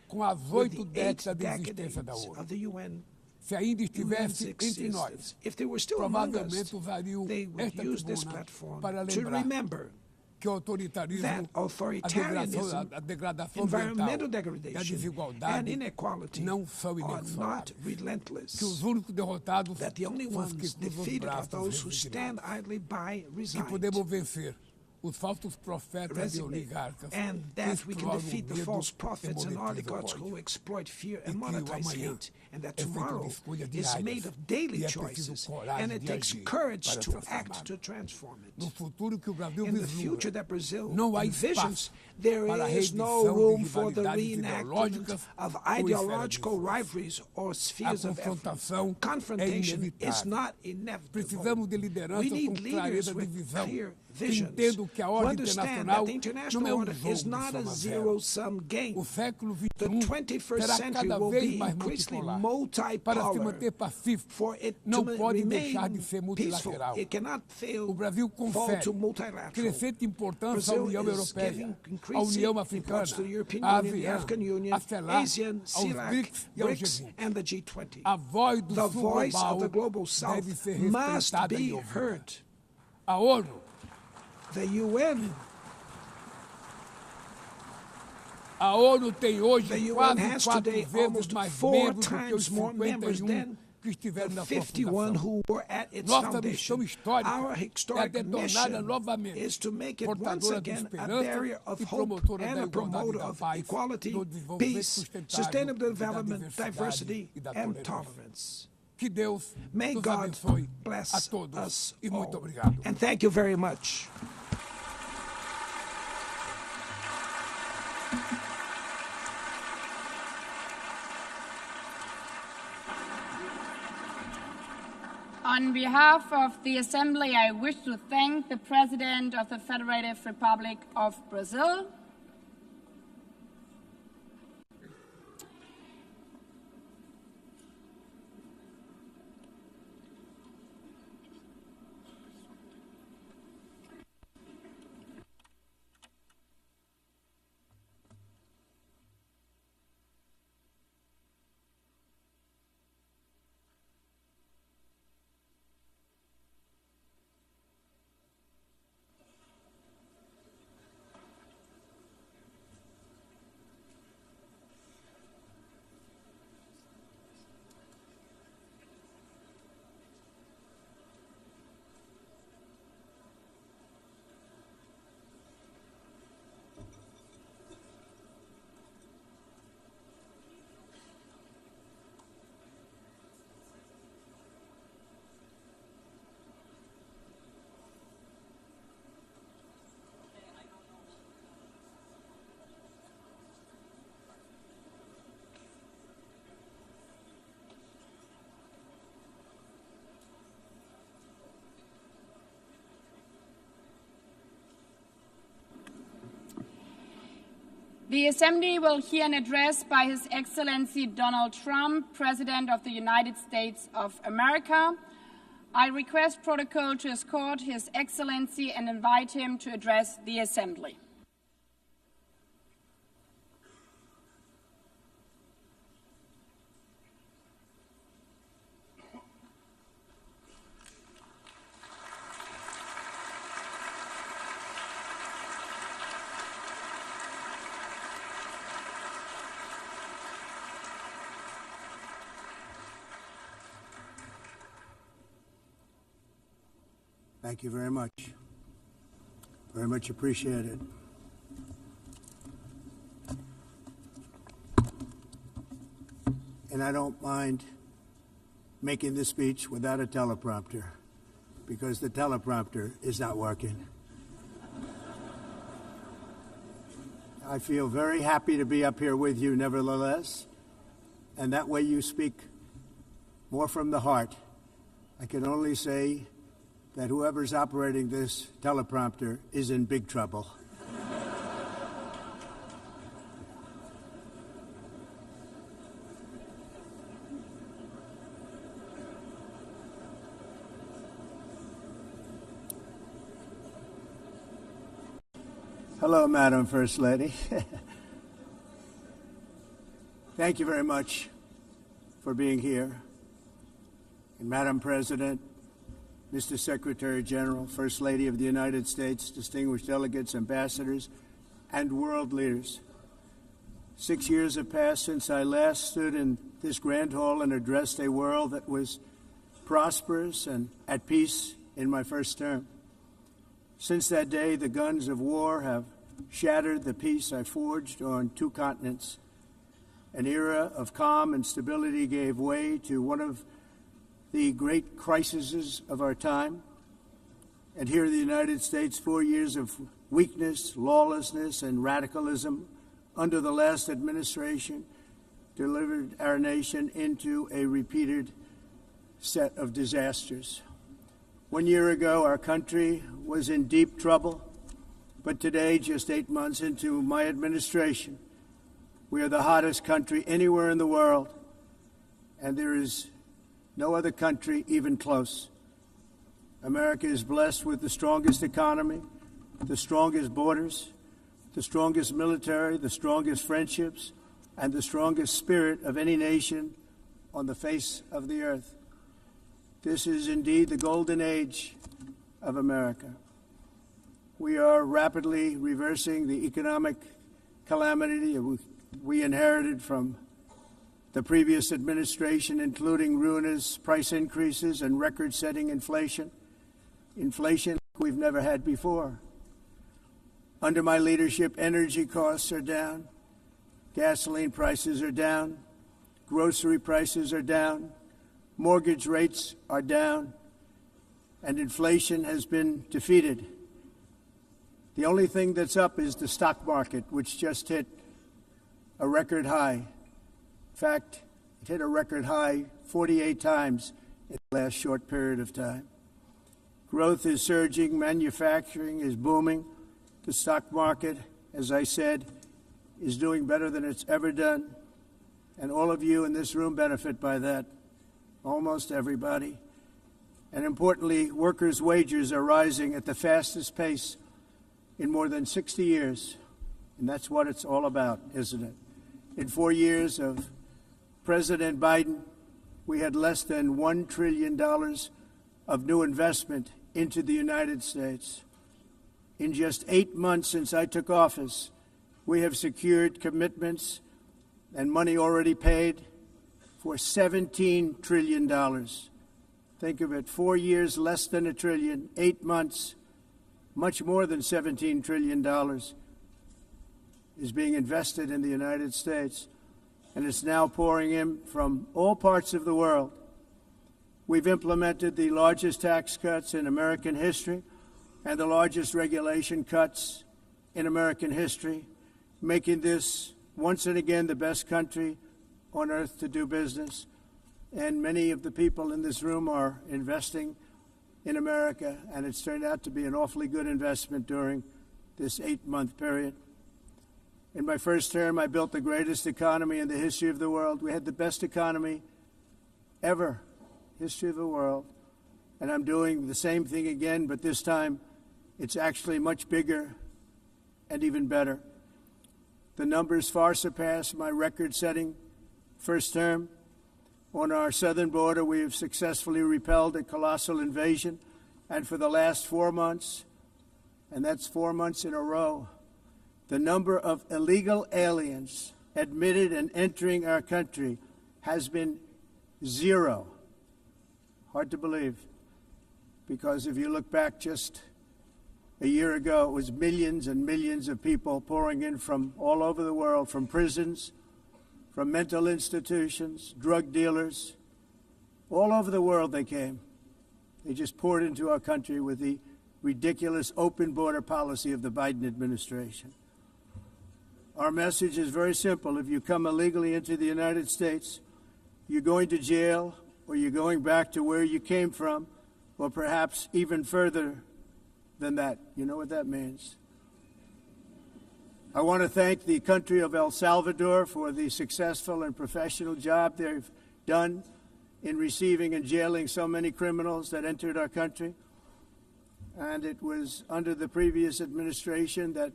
com as with 8 the 8 décadas de existência da decades ONU. of the UN. Se ainda UN's estivesse entre nós, existence. If they were still among us, provavelmente usariam they would esta use this tribuna platform para to lembrar remember que o autoritarismo, that a authoritarianism, degradação environmental ambiental e a degradation, and desigualdade inequality não são are not inexoráveis. relentless. Que os únicos derrotados That the only são os que ones cruzam os defeated are braços those who stand resignados. idly by, Que resigned, podemos vencer os falsos profetas e resignate, oligarcas and que that we can exploram o defeat the medo false e prophets and monetizam o oligarchs ódio. who exploit fear E and que o monetize amanhã hate, and that é feito de tomorrow escolhas is diárias made of daily e é preciso choices, coragem and it de takes agir courage para to transformar. act to transform it. No futuro que o Brasil In the future vislumbra, that Brazil não há envisions, espaço there para a is no reedição room de for the rivalidades reenactment ideológicas of ou ideological esferas de rivalries or spheres A of confrontação effort. é Confrontation is inevitável. not inevitable. Precisamos de lideranças We com need clareza leaders de with visão, clear que visions, entendam que a who ordem understand internacional that the não international é order jogo is de not a soma zero. zero-sum game. O século The XXI 21st será century cada will vez be mais increasingly multipolar. Para se multipolar. manter pacífico, For it não to pode remain deixar de ser peaceful, multilateral. it cannot fail O Brasil fall confere to multilateral. crescente importância à Brazil União is Europeia, giving à increasing União Africana, importance to the European à Union, the ASEAN, African Union, à CELAC, ASEAN, aos CELAC, BRICS e ao BRICS, G20. and the G20. A voz do The sul voice global of the global south deve ser must respeitada e be ouvida. heard. A ONU, The UN, a ONU tem the hoje UN quase has 4 today vezes almost mais 4 membros do que os times more members 51 than que estiveram the na 51 fundação. who were at its Nossa foundation. missão histórica Our é historic detorná-la mission novamente, is to make it once portadora de again a esperança barrier of e hope promotora and da a igualdade promoter e da of paz, equality, do desenvolvimento peace, sustentável sustainable e da development, diversidade diversity, e da and tolerância. tolerance. Que Deus May nos God abençoe a bless todos us e muito all. obrigado. And thank you very much. On behalf of the Assembly, I wish to thank the President of the Federative Republic of Brazil, The Assembly will hear an address by His Excellency Donald Trump, President of the United States of America. I request protocol to escort His Excellency and invite him to address the Assembly. Thank you very much. Very much appreciated. And I don't mind making this speech without a teleprompter, because the teleprompter is not working. I feel very happy to be up here with you nevertheless, and that way you speak more from the heart. I can only say that whoever's operating this teleprompter is in big trouble. Hello, Madam First Lady. Thank you very much for being here. And Madam President, Mr. Secretary General, First Lady of the United States, distinguished delegates, ambassadors, and world leaders. 6 years have passed since I last stood in this grand hall and addressed a world that was prosperous and at peace in my first term. Since that day, the guns of war have shattered the peace I forged on 2 continents. An era of calm and stability gave way to one of the great crises of our time. And here in the United States, 4 years of weakness, lawlessness, and radicalism under the last administration delivered our nation into a repeated set of disasters. 1 year ago, our country was in deep trouble, but today, just 8 months into my administration, we are the hottest country anywhere in the world, and there is no other country even close. America is blessed with the strongest economy, the strongest borders, the strongest military, the strongest friendships, and the strongest spirit of any nation on the face of the earth. This is indeed the golden age of America. We are rapidly reversing the economic calamity we inherited from the previous administration, including ruinous price increases and record-setting inflation we've never had before. Under my leadership, energy costs are down, gasoline prices are down, grocery prices are down, mortgage rates are down, and inflation has been defeated. The only thing that's up is the stock market, which just hit a record high. In fact, it hit a record high 48 times in the last short period of time. Growth is surging, manufacturing is booming. The stock market, as I said, is doing better than it's ever done. And all of you in this room benefit by that, almost everybody. And importantly, workers' wages are rising at the fastest pace in more than 60 years. And that's what it's all about, isn't it? In 4 years of President Biden, we had less than $1 trillion of new investment into the United States. In just 8 months since I took office, we have secured commitments and money already paid for $17 trillion. Think of it, 4 years, less than $1 trillion, 8 months, much more than $17 trillion is being invested in the United States. And it's now pouring in from all parts of the world. We've implemented the largest tax cuts in American history and the largest regulation cuts in American history, making this once and again the best country on earth to do business. And many of the people in this room are investing in America, and it's turned out to be an awfully good investment during this 8-month period. In my first term, I built the greatest economy in the history of the world. We had the best economy ever, history of the world. And I'm doing the same thing again, but this time it's actually much bigger and even better. The numbers far surpass my record-setting first term. On our southern border, we have successfully repelled a colossal invasion, and for the last 4 months, and that's 4 months in a row, the number of illegal aliens admitted and entering our country has been 0. Hard to believe, because if you look back just a year ago, it was millions and millions of people pouring in from all over the world, from prisons, from mental institutions, drug dealers. All over the world they came. They just poured into our country with the ridiculous open border policy of the Biden administration. Our message is very simple. If you come illegally into the United States, you're going to jail, or you're going back to where you came from, or perhaps even further than that. You know what that means. I want to thank the country of El Salvador for the successful and professional job they've done in receiving and jailing so many criminals that entered our country. And it was under the previous administration that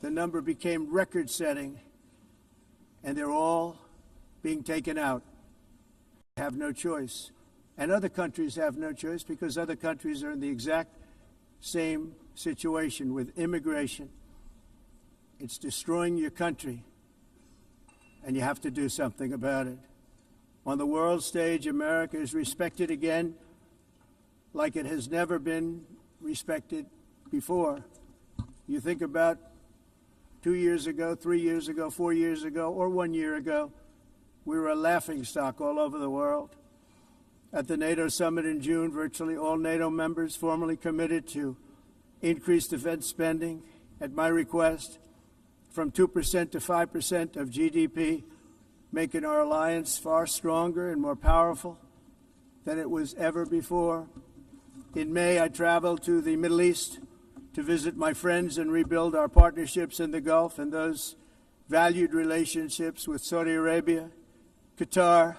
the number became record-setting, and they're all being taken out. They have no choice. And other countries have no choice, because other countries are in the exact same situation with immigration. It's destroying your country, and you have to do something about it. On the world stage, America is respected again like it has never been respected before. You think about 2 years ago, 3 years ago, 4 years ago, or 1 year ago, we were a laughingstock all over the world. At the NATO summit in June, virtually all NATO members formally committed to increase defense spending, at my request, from 2% to 5% of GDP, making our alliance far stronger and more powerful than it was ever before. In May, I traveled to the Middle East to visit my friends and rebuild our partnerships in the Gulf and those valued relationships with Saudi Arabia, Qatar,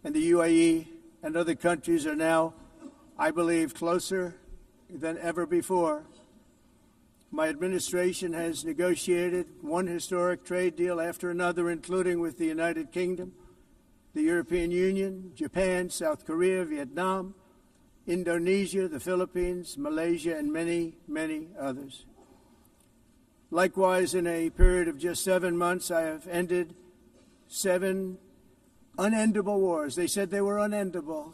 and the UAE, and other countries are now, I believe, closer than ever before. My administration has negotiated one historic trade deal after another, including with the United Kingdom, the European Union, Japan, South Korea, Vietnam, Indonesia, the Philippines, Malaysia, and many, many others. Likewise, in a period of just 7 months, I have ended 7 unendable wars. They said they were unendable.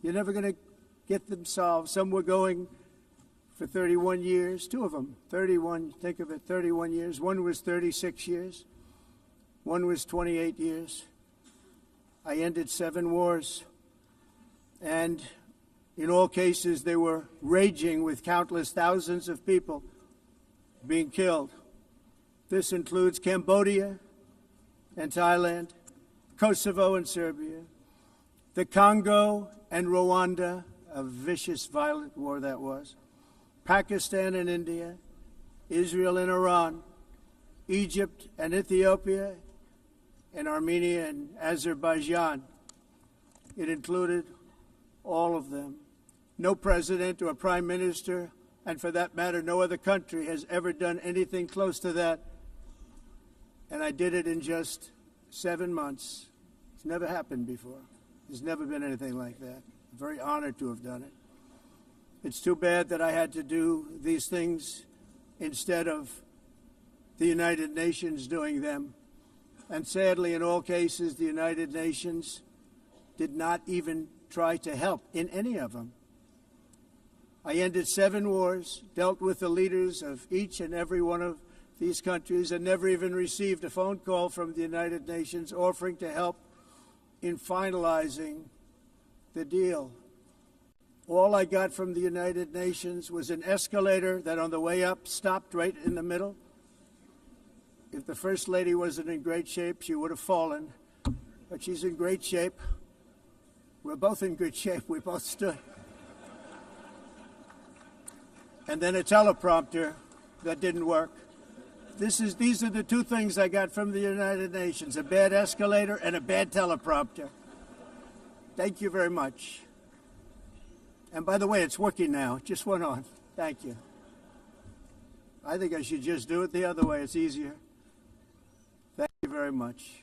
You're never going to get them solved. Some were going for 31 years, 2 of them, 31, think of it, 31 years. One was 36 years. One was 28 years. I ended 7 wars. And in all cases, they were raging with countless thousands of people being killed. This includes Cambodia and Thailand, Kosovo and Serbia, the Congo and Rwanda, a vicious, violent war that was, Pakistan and India, Israel and Iran, Egypt and Ethiopia, and Armenia and Azerbaijan. It included all of them. No president or prime minister, and for that matter, no other country has ever done anything close to that. And I did it in just 7 months. It's never happened before. There's never been anything like that. I'm very honored to have done it. It's too bad that I had to do these things instead of the United Nations doing them. And sadly, in all cases, the United Nations did not even try to help in any of them. I ended 7 wars, dealt with the leaders of each and every one of these countries, and never even received a phone call from the United Nations offering to help in finalizing the deal. All I got from the United Nations was an escalator that on the way up stopped right in the middle. If the First Lady wasn't in great shape, she would have fallen. But she's in great shape. We're both in good shape. We both stood. And then a teleprompter that didn't work. These are the two things I got from the United Nations, a bad escalator and a bad teleprompter. Thank you very much. And by the way, it's working now. It just went on. Thank you. I think I should just do it the other way. It's easier. Thank you very much.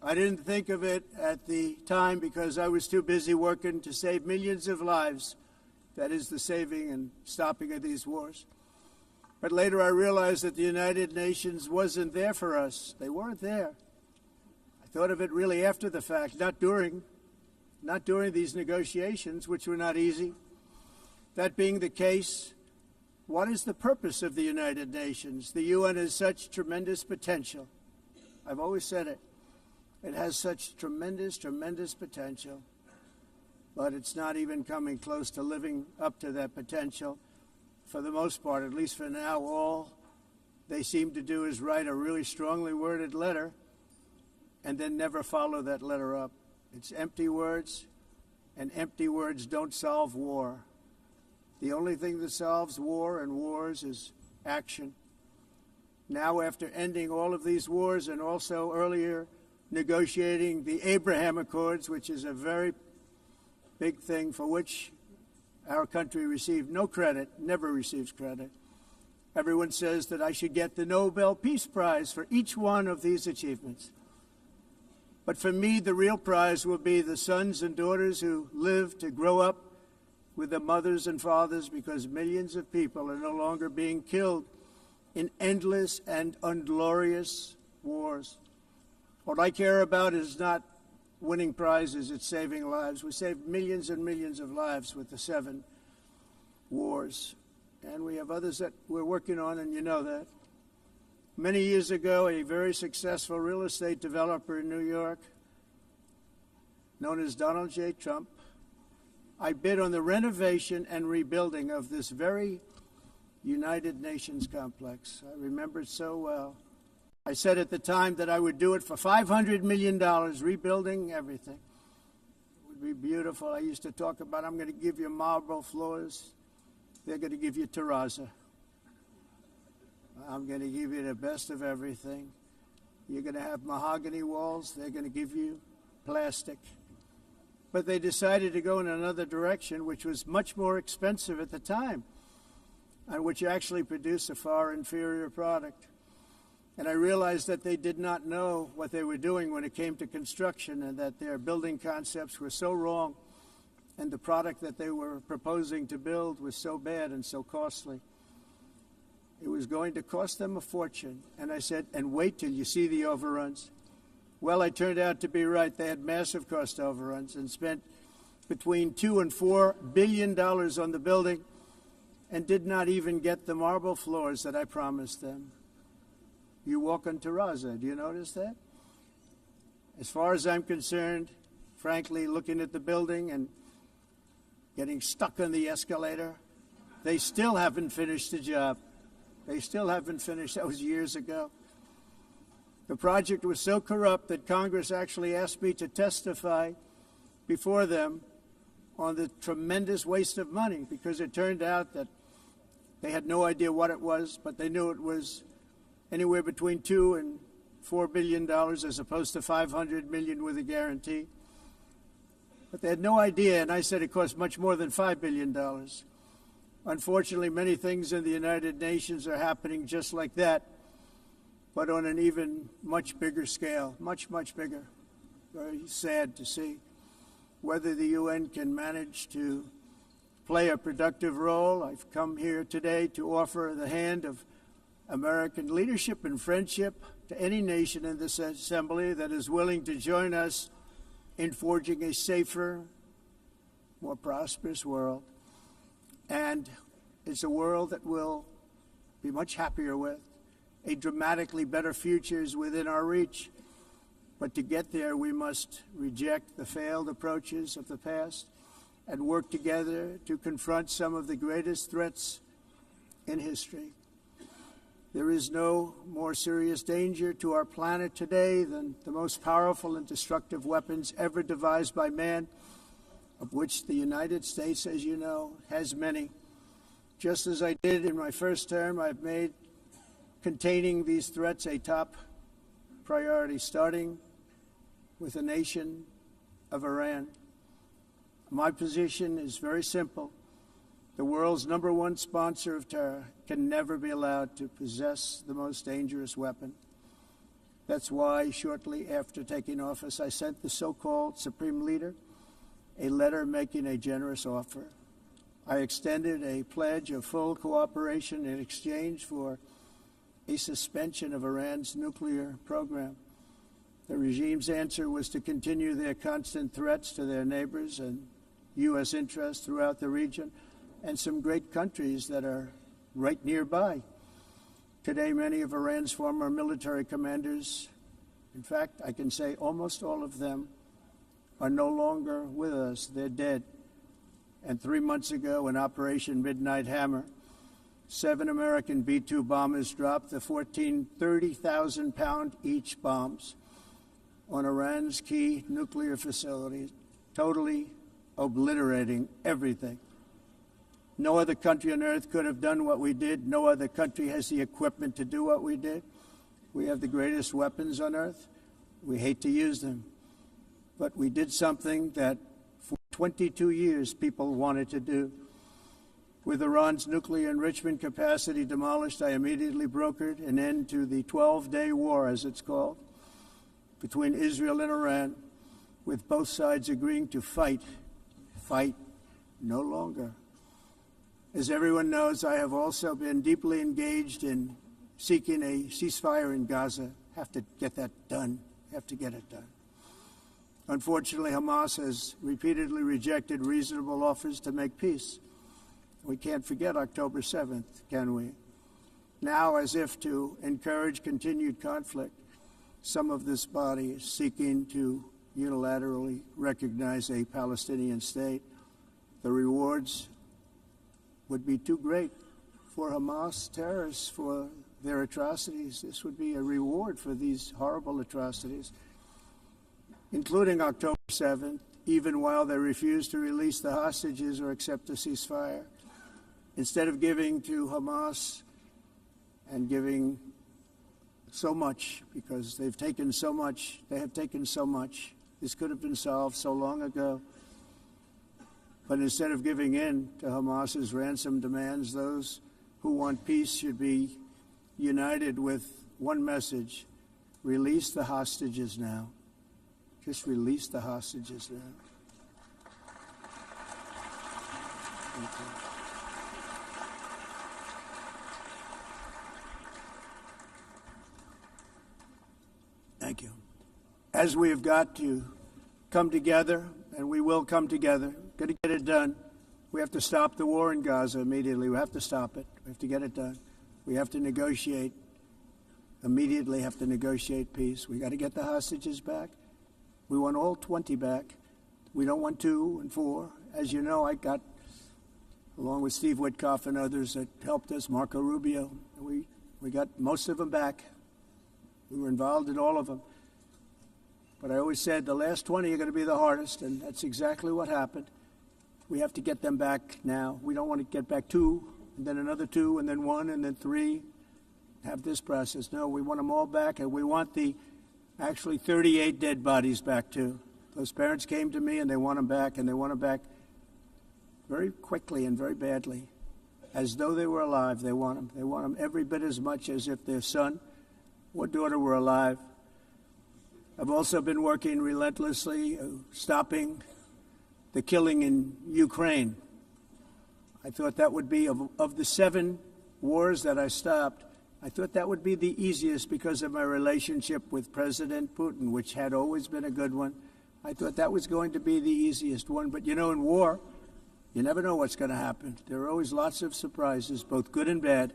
I didn't think of it at the time because I was too busy working to save millions of lives. That is the saving and stopping of these wars. But later I realized that the United Nations wasn't there for us. They weren't there. I thought of it really after the fact, not during these negotiations, which were not easy. That being the case, what is the purpose of the United Nations? The UN has such tremendous potential. I've always said it. It has such tremendous, tremendous potential. But it's not even coming close to living up to that potential. For the most part, at least for now, all they seem to do is write a really strongly worded letter and then never follow that letter up. It's empty words, and empty words don't solve war. The only thing that solves war and wars is action. Now, after ending all of these wars and also earlier negotiating the Abraham Accords, which is a very big thing for which our country received no credit, never receives credit. Everyone says that I should get the Nobel Peace Prize for each one of these achievements. But for me, the real prize will be the sons and daughters who live to grow up with their mothers and fathers, because millions of people are no longer being killed in endless and unglorious wars. What I care about is not winning prizes, it's saving lives. We saved millions and millions of lives with the 7 wars. And we have others that we're working on, and you know that. Many years ago, a very successful real estate developer in New York, known as Donald J. Trump, I bid on the renovation and rebuilding of this very United Nations complex. I remember it so well. I said at the time that I would do it for $500 million, rebuilding everything. It would be beautiful. I used to talk about, I'm going to give you marble floors. They're going to give you terrazzo. I'm going to give you the best of everything. You're going to have mahogany walls. They're going to give you plastic. But they decided to go in another direction, which was much more expensive at the time, and which actually produced a far inferior product. And I realized that they did not know what they were doing when it came to construction, and that their building concepts were so wrong, and the product that they were proposing to build was so bad and so costly. It was going to cost them a fortune. And I said, and wait till you see the overruns. Well, I turned out to be right. They had massive cost overruns and spent between $2 and $4 billion on the building and did not even get the marble floors that I promised them. You walk on terrazzo. Do you notice that? As far as I'm concerned, frankly, looking at the building and getting stuck on the escalator, they still haven't finished the job. They still haven't finished. That was years ago. The project was so corrupt that Congress actually asked me to testify before them on the tremendous waste of money, because it turned out that they had no idea what it was, but they knew it was anywhere between $2 and $4 billion as opposed to $500 million with a guarantee. But they had no idea, and I said it cost much more than $5 billion. Unfortunately, many things in the United Nations are happening just like that, but on an even much bigger scale, much, much bigger. Very sad to see. Whether the UN can manage to play a productive role, I've come here today to offer the hand of American leadership and friendship to any nation in this assembly that is willing to join us in forging a safer, more prosperous world. And it's a world that we'll be much happier with. A dramatically better future is within our reach. But to get there, we must reject the failed approaches of the past and work together to confront some of the greatest threats in history. There is no more serious danger to our planet today than the most powerful and destructive weapons ever devised by man, of which the United States, as you know, has many. Just as I did in my first term, I've made containing these threats a top priority, starting with the nation of Iran. My position is very simple. The world's #1 sponsor of terror can never be allowed to possess the most dangerous weapon. That's why, shortly after taking office, I sent the so-called Supreme Leader a letter making a generous offer. I extended a pledge of full cooperation in exchange for a suspension of Iran's nuclear program. The regime's answer was to continue their constant threats to their neighbors and U.S. interests throughout the region and some great countries that are right nearby. Today, many of Iran's former military commanders, in fact, I can say almost all of them, are no longer with us. They're dead. And 3 months ago, in Operation Midnight Hammer, 7 American B-2 bombers dropped the 14 30,000-pound each bombs on Iran's key nuclear facilities, totally obliterating everything. No other country on earth could have done what we did. No other country has the equipment to do what we did. We have the greatest weapons on earth. We hate to use them. But we did something that for 22 years people wanted to do. With Iran's nuclear enrichment capacity demolished, I immediately brokered an end to the 12-day war, as it's called, between Israel and Iran, with both sides agreeing to fight no longer. As everyone knows, I have also been deeply engaged in seeking a ceasefire in Gaza. Have to get that done. Have to get it done. Unfortunately, Hamas has repeatedly rejected reasonable offers to make peace. We can't forget October 7th, can we? Now, as if to encourage continued conflict, some of this body is seeking to unilaterally recognize a Palestinian state. The rewards would be too great for Hamas terrorists for their atrocities. This would be a reward for these horrible atrocities, including October 7th, even while they refuse to release the hostages or accept a ceasefire. Instead of giving to Hamas and giving so much, because they've taken so much, this could have been solved so long ago. But instead of giving in to Hamas's ransom demands, those who want peace should be united with one message: release the hostages now. Just release the hostages now. Thank you. Thank you. As we have got to come together, and we will come together, got to get it done. We have to stop the war in Gaza immediately. We have to stop it. We have to get it done. We have to negotiate, immediately have to negotiate peace. We got to get the hostages back. We want all 20 back. We don't want 2 and 4. As you know, I got, along with Steve Witkoff and others that helped us, Marco Rubio, we got most of them back. We were involved in all of them. But I always said the last 20 are going to be the hardest, and that's exactly what happened. We have to get them back now. We don't want to get back 2, and then another 2, and then 1, and then 3, have this process. No, we want them all back, and we want the actually 38 dead bodies back, too. Those parents came to me, and they want them back, and they want them back very quickly and very badly, as though they were alive. They want them. They want them every bit as much as if their son or daughter were alive. I've also been working relentlessly, stopping the killing in Ukraine. I thought that would be, of the 7 wars that I stopped, I thought that would be the easiest because of my relationship with President Putin, which had always been a good one. I thought that was going to be the easiest one. But, you know, in war, you never know what's going to happen. There are always lots of surprises, both good and bad.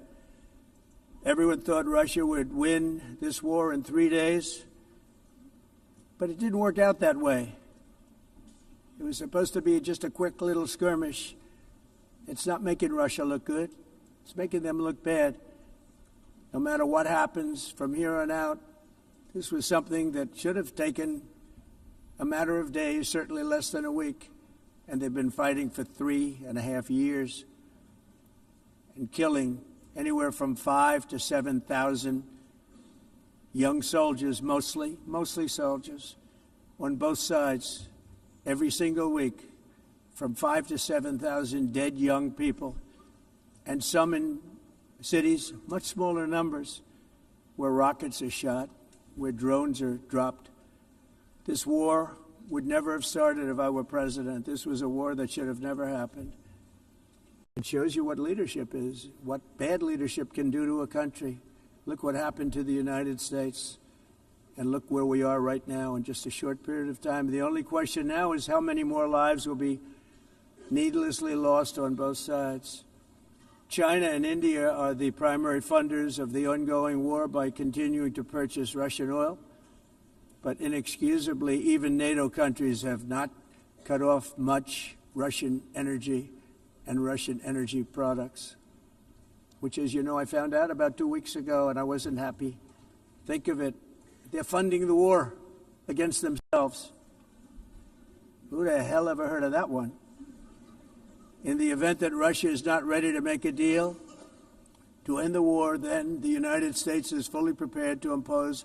Everyone thought Russia would win this war in 3 days, but it didn't work out that way. It was supposed to be just a quick little skirmish. It's not making Russia look good. It's making them look bad. No matter what happens from here on out, this was something that should have taken a matter of days, certainly less than a week. And they've been fighting for 3.5 years and killing anywhere from 5,000 to 7,000 young soldiers, mostly soldiers, on both sides, every single week, from 5,000 to 7,000 dead young people, and some in cities, much smaller numbers, where rockets are shot, where drones are dropped. This war would never have started if I were president. This was a war that should have never happened. It shows you what leadership is, what bad leadership can do to a country. Look what happened to the United States, and look where we are right now in just a short period of time. The only question now is how many more lives will be needlessly lost on both sides. China and India are the primary funders of the ongoing war by continuing to purchase Russian oil. But inexcusably, even NATO countries have not cut off much Russian energy and Russian energy products, which, as you know, I found out about 2 weeks ago, and I wasn't happy. Think of it. They're funding the war against themselves. Who the hell ever heard of that one? In the event that Russia is not ready to make a deal to end the war, then the United States is fully prepared to impose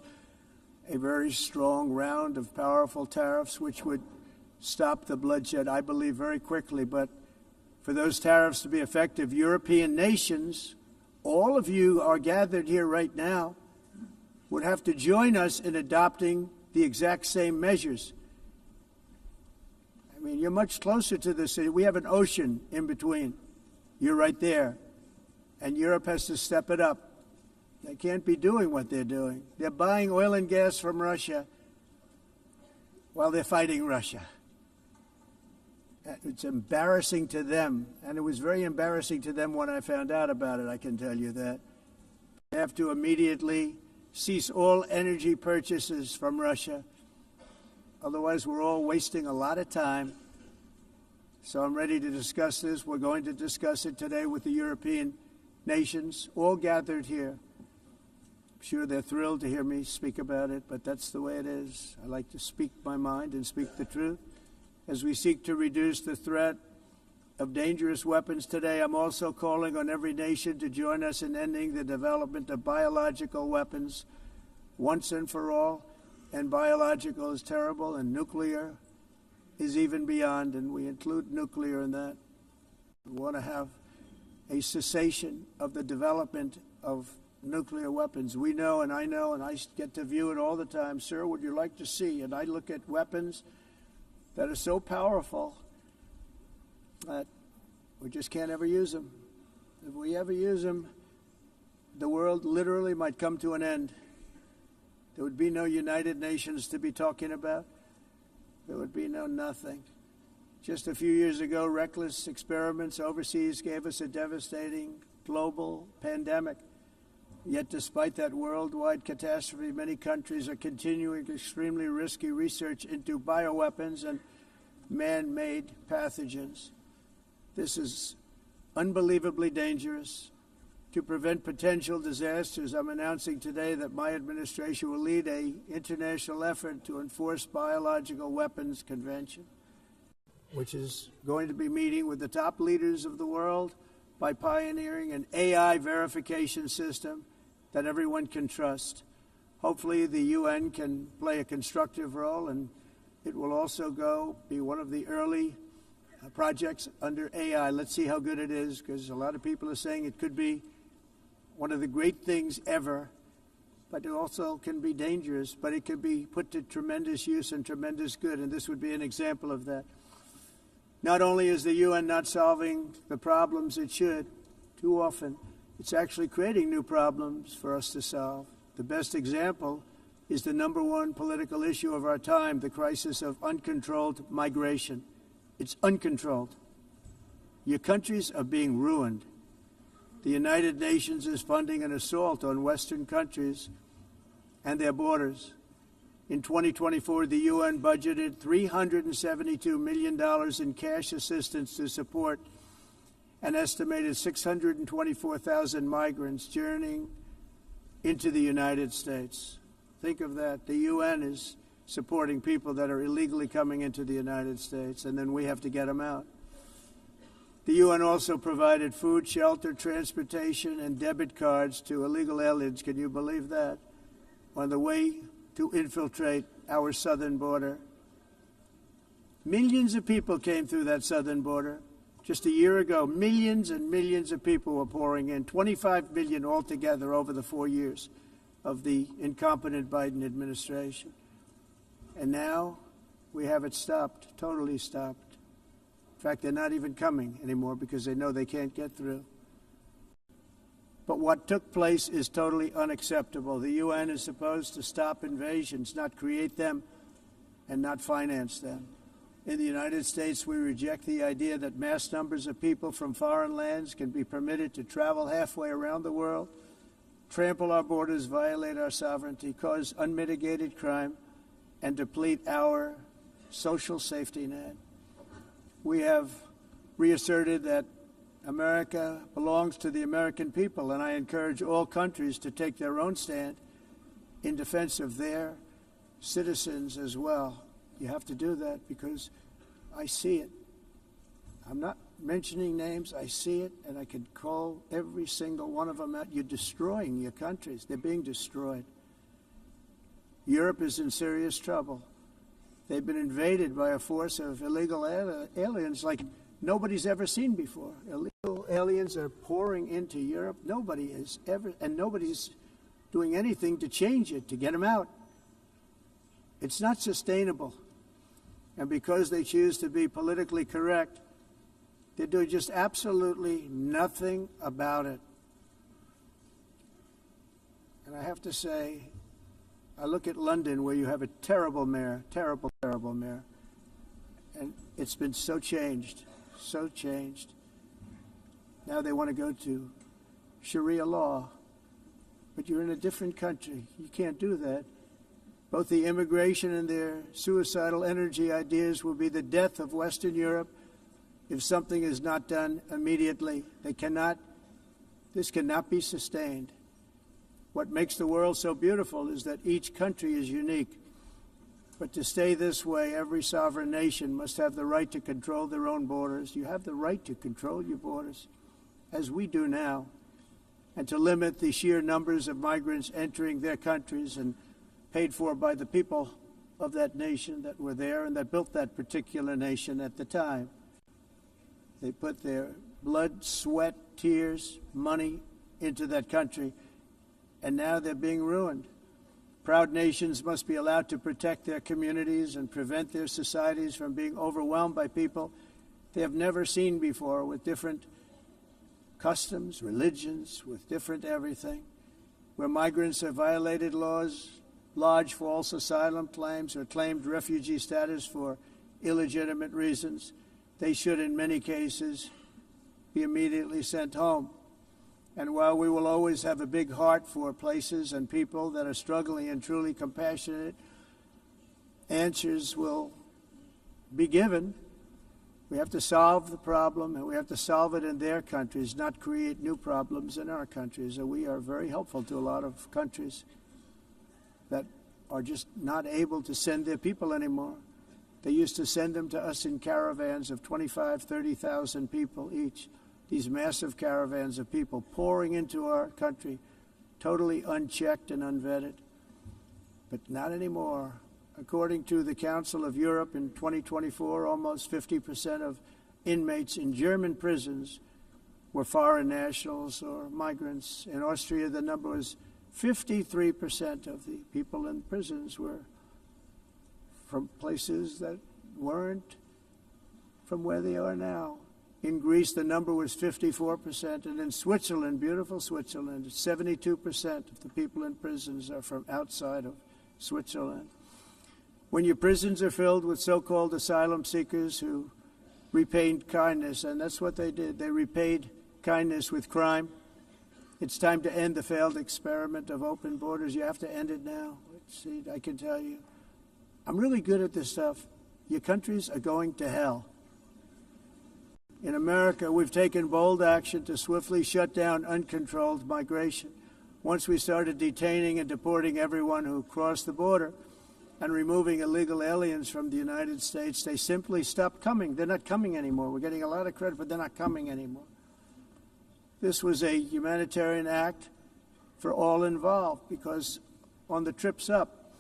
a very strong round of powerful tariffs, which would stop the bloodshed, I believe, very quickly. But for those tariffs to be effective, European nations, all of you are gathered here right now, would have to join us in adopting the exact same measures. I mean, you're much closer to the city. We have an ocean in between. You're right there. And Europe has to step it up. They can't be doing what they're doing. They're buying oil and gas from Russia while they're fighting Russia. It's embarrassing to them, and it was very embarrassing to them when I found out about it, I can tell you that. They have to immediately cease all energy purchases from Russia. Otherwise, we're all wasting a lot of time. So I'm ready to discuss this. We're going to discuss it today with the European nations, all gathered here. I'm sure they're thrilled to hear me speak about it, but that's the way it is. I like to speak my mind and speak the truth. As we seek to reduce the threat of dangerous weapons today, I'm also calling on every nation to join us in ending the development of biological weapons once and for all. And biological is terrible, and nuclear is even beyond, and we include nuclear in that. We want to have a cessation of the development of nuclear weapons. We know, and I get to view it all the time. Sir, would you like to see? And I look at weapons that are so powerful that we just can't ever use them. If we ever use them, the world literally might come to an end. There would be no United Nations to be talking about. There would be no nothing. Just a few years ago, reckless experiments overseas gave us a devastating global pandemic. Yet despite that worldwide catastrophe, many countries are continuing extremely risky research into bioweapons and man-made pathogens. This is unbelievably dangerous. To prevent potential disasters, I'm announcing today that my administration will lead an international effort to enforce biological weapons convention, which is going to be meeting with the top leaders of the world by pioneering an AI verification system that everyone can trust. Hopefully the UN can play a constructive role, and it will also be one of the early projects under AI. Let's see how good it is, because a lot of people are saying it could be one of the great things ever, but it also can be dangerous, but it could be put to tremendous use and tremendous good, and this would be an example of that. Not only is the UN not solving the problems it should, too often, it's actually creating new problems for us to solve. The best example is the number one political issue of our time, the crisis of uncontrolled migration. It's uncontrolled. Your countries are being ruined. The United Nations is funding an assault on Western countries and their borders. In 2024, the UN budgeted $372 million in cash assistance to support an estimated 624,000 migrants journeying into the United States. Think of that. The UN is supporting people that are illegally coming into the United States, and then we have to get them out. The UN also provided food, shelter, transportation, and debit cards to illegal aliens. Can you believe that? On the way to infiltrate our southern border. Millions of people came through that southern border. Just a year ago, millions and millions of people were pouring in, 25 million altogether over the 4 years of the incompetent Biden administration. And now we have it stopped, totally stopped. In fact, they're not even coming anymore because they know they can't get through. But what took place is totally unacceptable. The UN is supposed to stop invasions, not create them and not finance them. In the United States, we reject the idea that mass numbers of people from foreign lands can be permitted to travel halfway around the world, trample our borders, violate our sovereignty, cause unmitigated crime, and deplete our social safety net. We have reasserted that America belongs to the American people, and I encourage all countries to take their own stand in defense of their citizens as well. You have to do that because I see it. I'm not mentioning names. I see it, and I can call every single one of them out. You're destroying your countries. They're being destroyed. Europe is in serious trouble. They've been invaded by a force of illegal aliens like nobody's ever seen before. Illegal aliens are pouring into Europe. Nobody is ever, and nobody's doing anything to change it, to get them out. It's not sustainable. And because they choose to be politically correct, they're doing just absolutely nothing about it. And I have to say, I look at London, where you have a terrible mayor, terrible mayor, and it's been so changed, so changed. Now they want to go to Sharia law, but you're in a different country. You can't do that. Both the immigration and their suicidal energy ideas will be the death of Western Europe if something is not done immediately. This cannot be sustained. What makes the world so beautiful is that each country is unique. But to stay this way, every sovereign nation must have the right to control their own borders. You have the right to control your borders, as we do now, and to limit the sheer numbers of migrants entering their countries and paid for by the people of that nation that were there and that built that particular nation at the time. They put their blood, sweat, tears, money into that country, and now they're being ruined. Proud nations must be allowed to protect their communities and prevent their societies from being overwhelmed by people they have never seen before, with different customs, religions, with different everything. Where migrants have violated laws, lodged false asylum claims, or claimed refugee status for illegitimate reasons, they should, in many cases, be immediately sent home. And while we will always have a big heart for places and people that are struggling and truly compassionate, answers will be given. We have to solve the problem, and we have to solve it in their countries, not create new problems in our countries. And we are very helpful to a lot of countries that are just not able to send their people anymore. They used to send them to us in caravans of 25,000, 30,000 people each. These massive caravans of people pouring into our country, totally unchecked and unvetted. But not anymore. According to the Council of Europe in 2024, almost 50% of inmates in German prisons were foreign nationals or migrants. In Austria, the number was 53% of the people in prisons were from places that weren't from where they are now. In Greece, the number was 54%, and in Switzerland, beautiful Switzerland, 72% of the people in prisons are from outside of Switzerland. When your prisons are filled with so-called asylum seekers who repaid kindness, and that's what they did, they repaid kindness with crime. It's time to end the failed experiment of open borders. You have to end it now. Let's see, I can tell you. I'm really good at this stuff. Your countries are going to hell. In America, we've taken bold action to swiftly shut down uncontrolled migration. Once we started detaining and deporting everyone who crossed the border, and removing illegal aliens from the United States, they simply stopped coming. They're not coming anymore. We're getting a lot of credit, but they're not coming anymore. This was a humanitarian act for all involved, because on the trips up,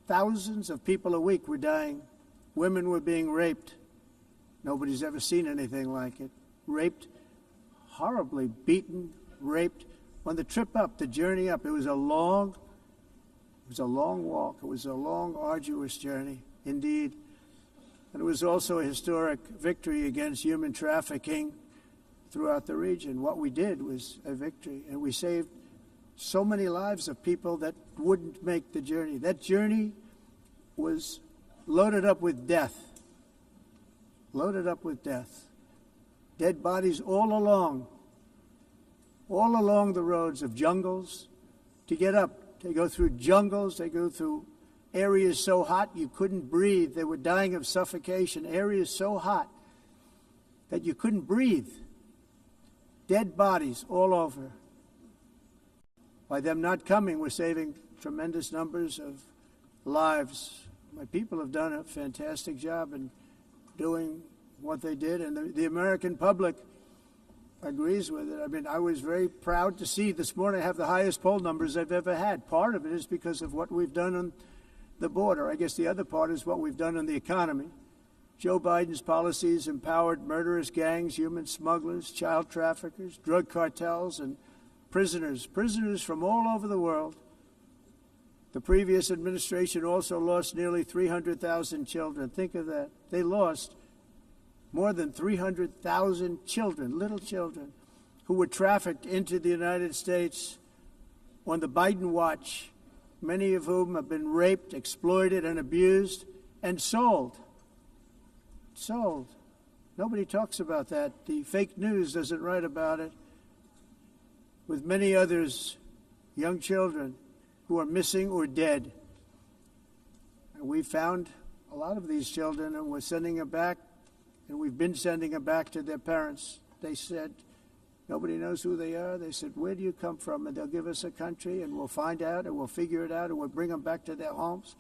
thousands of people a week were dying. Women were being raped. Nobody's ever seen anything like it. Raped, horribly beaten, raped. On the trip up, the journey up, it was a long walk. It was a long, arduous journey, indeed. And it was also a historic victory against human trafficking throughout the region. What we did was a victory, and we saved so many lives of people that wouldn't make the journey. That journey was loaded up with death. Loaded up with death. Dead bodies all along the roads of jungles to get up. They go through jungles, they go through areas so hot you couldn't breathe. They were dying of suffocation, areas so hot that you couldn't breathe. Dead bodies all over. By them not coming, we're saving tremendous numbers of lives. My people have done a fantastic job in doing what they did, and the American public agrees with it. I mean, I was very proud to see this morning I have the highest poll numbers I've ever had. Part of it is because of what we've done on the border. I guess the other part is what we've done on the economy. Joe Biden's policies empowered murderous gangs, human smugglers, child traffickers, drug cartels, and prisoners from all over the world. The previous administration also lost nearly 300,000 children. Think of that. They lost more than 300,000 children, little children, who were trafficked into the United States on the Biden watch, many of whom have been raped, exploited, and abused, and sold. Sold. Nobody talks about that. The fake news doesn't write about it. With many others, young children who are missing or dead. And we found a lot of these children, and we're sending them back, and we've been sending them back to their parents. They said, nobody knows who they are. They said, where do you come from? And they'll give us a country, and we'll find out, and we'll figure it out, and we'll bring them back to their homes.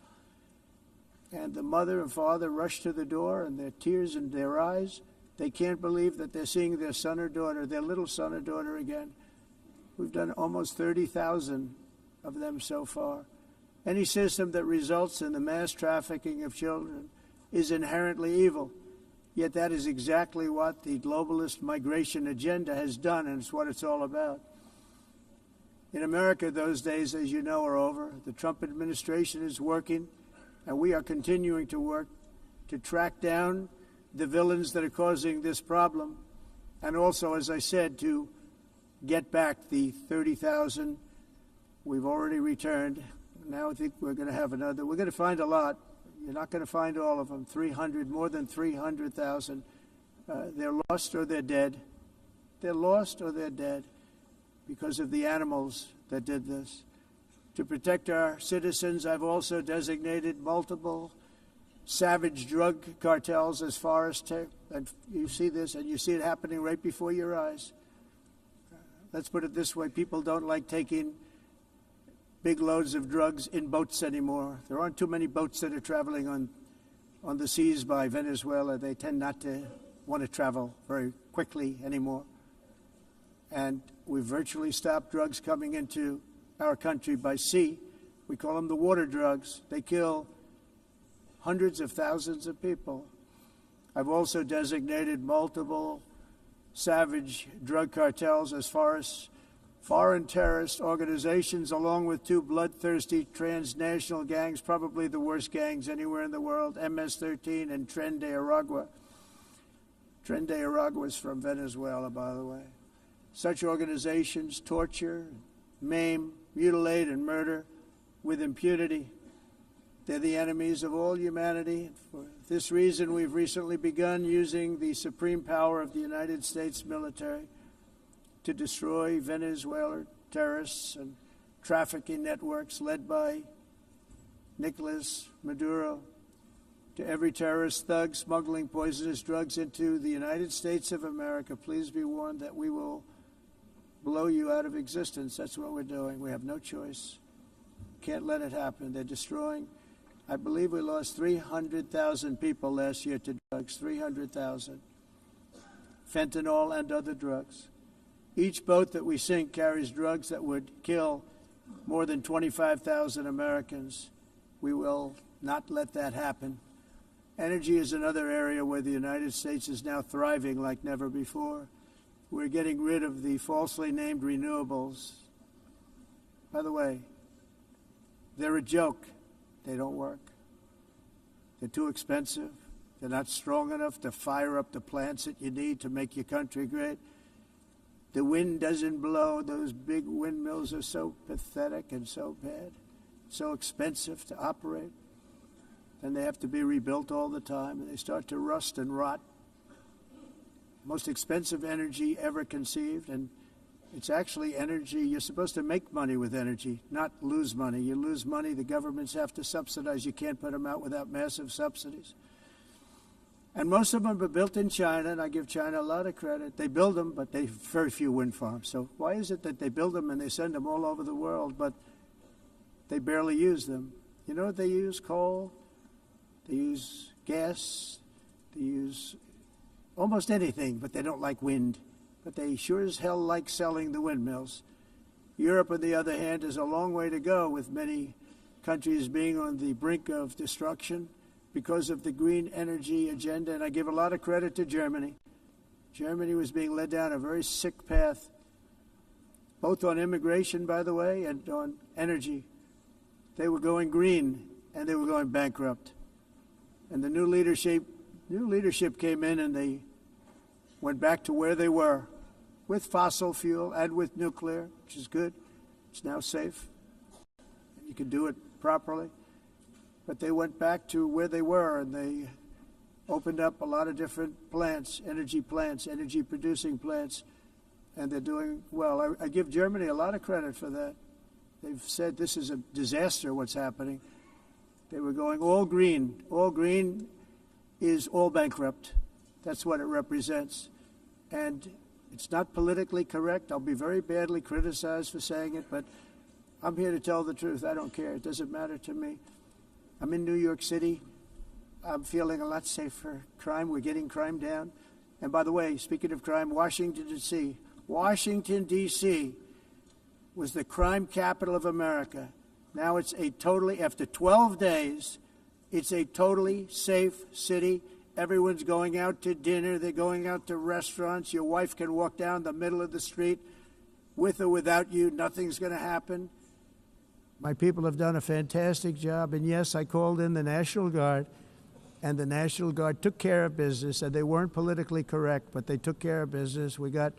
And the mother and father rush to the door, and their tears in their eyes. They can't believe that they're seeing their son or daughter, their little son or daughter again. We've done almost 30,000 of them so far. Any system that results in the mass trafficking of children is inherently evil. Yet that is exactly what the globalist migration agenda has done, and it's what it's all about. In America, those days, as you know, are over. The Trump administration is working, and we are continuing to work to track down the villains that are causing this problem, and also, as I said, to get back the 30,000 we've already returned. Now I think we're going to have another. We're going to find a lot. You're not going to find all of them. 300, more than 300,000. They're lost or they're dead. They're lost or they're dead because of the animals that did this. To protect our citizens, I've also designated multiple savage drug cartels as far as and you see this, and you see it happening right before your eyes. Let's put it this way. People don't like taking big loads of drugs in boats anymore. There aren't too many boats that are traveling on the seas by Venezuela. They tend not to want to travel very quickly anymore. And we've virtually stopped drugs coming into our country by sea. We call them the water drugs. They kill hundreds of thousands of people. I've also designated multiple savage drug cartels as far as foreign terrorist organizations, along with two bloodthirsty transnational gangs, probably the worst gangs anywhere in the world, MS-13 and Tren de Aragua. Tren de Aragua is from Venezuela, by the way. Such organizations torture, maim, mutilate, and murder with impunity. They're the enemies of all humanity. For this reason, we've recently begun using the supreme power of the United States military to destroy Venezuelan terrorists and trafficking networks led by Nicolas Maduro. To every terrorist thug smuggling poisonous drugs into the United States of America, please be warned that we will blow you out of existence. That's what we're doing. We have no choice. Can't let it happen. They're destroying I believe we lost 300,000 people last year to drugs, 300,000. Fentanyl and other drugs. Each boat that we sink carries drugs that would kill more than 25,000 Americans. We will not let that happen. Energy is another area where the United States is now thriving like never before. We're getting rid of the falsely named renewables. By the way, they're a joke. They don't work. They're too expensive. They're not strong enough to fire up the plants that you need to make your country great. The wind doesn't blow. Those big windmills are so pathetic and so bad, so expensive to operate. And they have to be rebuilt all the time, and they start to rust and rot. Most expensive energy ever conceived, and it's actually energy. You're supposed to make money with energy, not lose money. You lose money, the governments have to subsidize. You can't put them out without massive subsidies. And most of them are built in China, and I give China a lot of credit. They build them, but they have very few wind farms. So why is it that they build them and they send them all over the world, but they barely use them? You know what they use? Coal. They use gas. They use almost anything, but they don't like wind. But they sure as hell like selling the windmills. Europe, on the other hand, has a long way to go, with many countries being on the brink of destruction because of the green energy agenda. And I give a lot of credit to Germany. Germany was being led down a very sick path, both on immigration, by the way, and on energy. They were going green, and they were going bankrupt. And the new leadership came in, and they went back to where they were, with fossil fuel and with nuclear, which is good. It's now safe. You can do it properly. But they went back to where they were, and they opened up a lot of different plants, energy-producing plants, and they're doing well. I give Germany a lot of credit for that. They've said this is a disaster, what's happening. They were going all green. All green is all bankrupt. That's what it represents. And it's not politically correct. I'll be very badly criticized for saying it, but I'm here to tell the truth. I don't care. It doesn't matter to me. I'm in New York City. I'm feeling a lot safer. Crime, we're getting crime down. And by the way, speaking of crime, Washington, D.C. was the crime capital of America. Now it's after 12 days, it's a totally safe city. Everyone's going out to dinner. They're going out to restaurants. Your wife can walk down the middle of the street with or without you. Nothing's going to happen. My people have done a fantastic job. And yes, I called in the National Guard, and the National Guard took care of business, and they weren't politically correct, but they took care of business. We got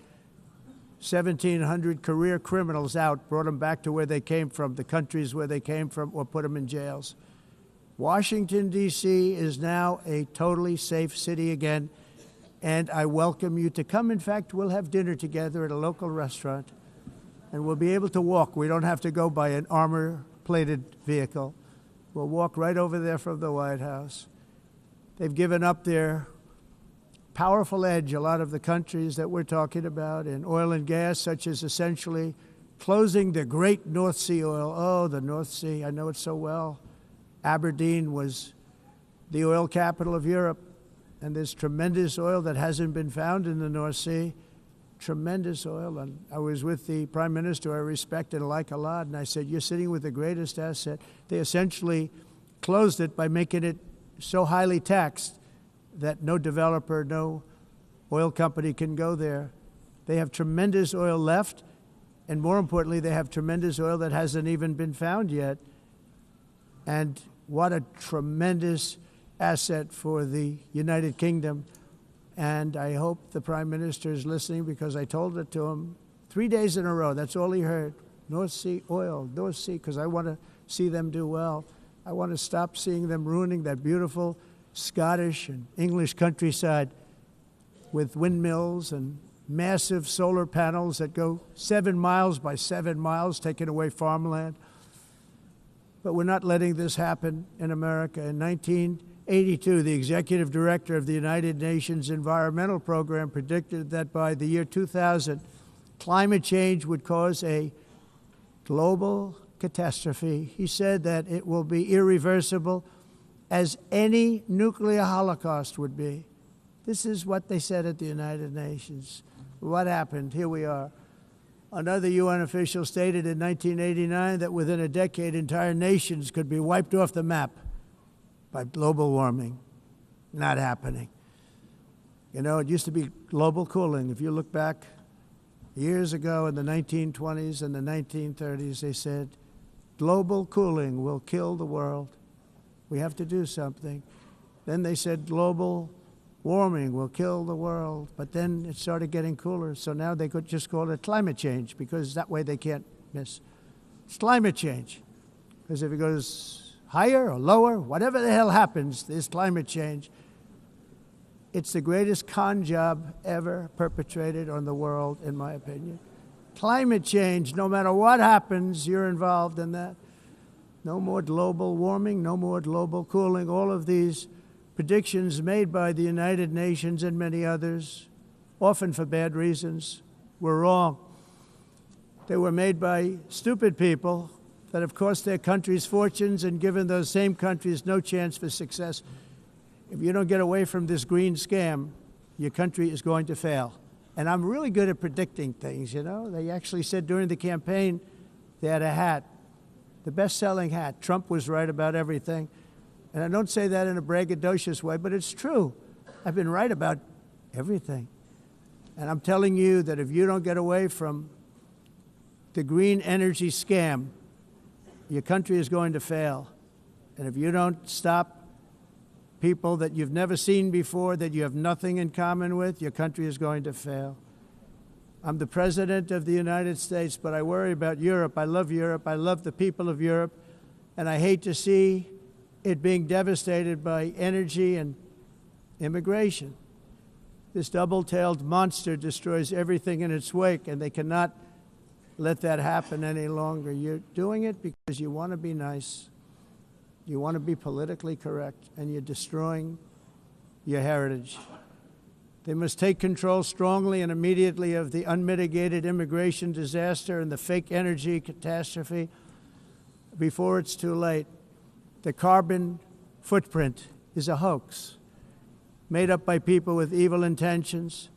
1,700 career criminals out, brought them back to where they came from, the countries where they came from, or put them in jails. Washington, D.C. is now a totally safe city again, and I welcome you to come. In fact, we'll have dinner together at a local restaurant, and we'll be able to walk. We don't have to go by an armor-plated vehicle. We'll walk right over there from the White House. They've given up their powerful edge, a lot of the countries that we're talking about, in oil and gas, such as essentially closing the great North Sea oil. Oh, the North Sea, I know it so well. Aberdeen was the oil capital of Europe, and there's tremendous oil that hasn't been found in the North Sea, tremendous oil. And I was with the Prime Minister I respect and like a lot, and I said, you're sitting with the greatest asset. They essentially closed it by making it so highly taxed that no developer, no oil company can go there. They have tremendous oil left, and more importantly, they have tremendous oil that hasn't even been found yet. And what a tremendous asset for the United Kingdom. And I hope the Prime Minister is listening, because I told it to him 3 days in a row. That's all he heard. North Sea oil, North Sea, because I want to see them do well. I want to stop seeing them ruining that beautiful Scottish and English countryside with windmills and massive solar panels that go 7 miles by 7 miles, taking away farmland. But we're not letting this happen in America. In 1982, the executive director of the United Nations Environmental Program predicted that by the year 2000, climate change would cause a global catastrophe. He said that it will be irreversible, as any nuclear holocaust would be. This is what they said at the United Nations. What happened? Here we are. Another UN official stated in 1989 that within a decade, entire nations could be wiped off the map by global warming. Not happening. You know, it used to be global cooling. If you look back years ago in the 1920s and the 1930s, they said, global cooling will kill the world. We have to do something. Then they said global warming will kill the world. But then it started getting cooler, so now they could just call it climate change, because that way they can't miss. It's climate change. Because if it goes higher or lower, whatever the hell happens, there's climate change. It's the greatest con job ever perpetrated on the world, in my opinion. Climate change, no matter what happens, you're involved in that. No more global warming, no more global cooling. All of these predictions made by the United Nations and many others, often for bad reasons, were wrong. They were made by stupid people that have cost their countries fortunes and given those same countries no chance for success. If you don't get away from this green scam, your country is going to fail. And I'm really good at predicting things, you know. They actually said during the campaign they had a hat, the best-selling hat. Trump was right about everything. And I don't say that in a braggadocious way, but it's true. I've been right about everything. And I'm telling you that if you don't get away from the green energy scam, your country is going to fail. And if you don't stop people that you've never seen before, that you have nothing in common with, your country is going to fail. I'm the President of the United States, but I worry about Europe. I love Europe. I love the people of Europe. And I hate to see it being devastated by energy and immigration. This double-tailed monster destroys everything in its wake, and they cannot let that happen any longer. You're doing it because you want to be nice. You want to be politically correct, and you're destroying your heritage. They must take control strongly and immediately of the unmitigated immigration disaster and the fake energy catastrophe before it's too late. The carbon footprint is a hoax made up by people with evil intentions,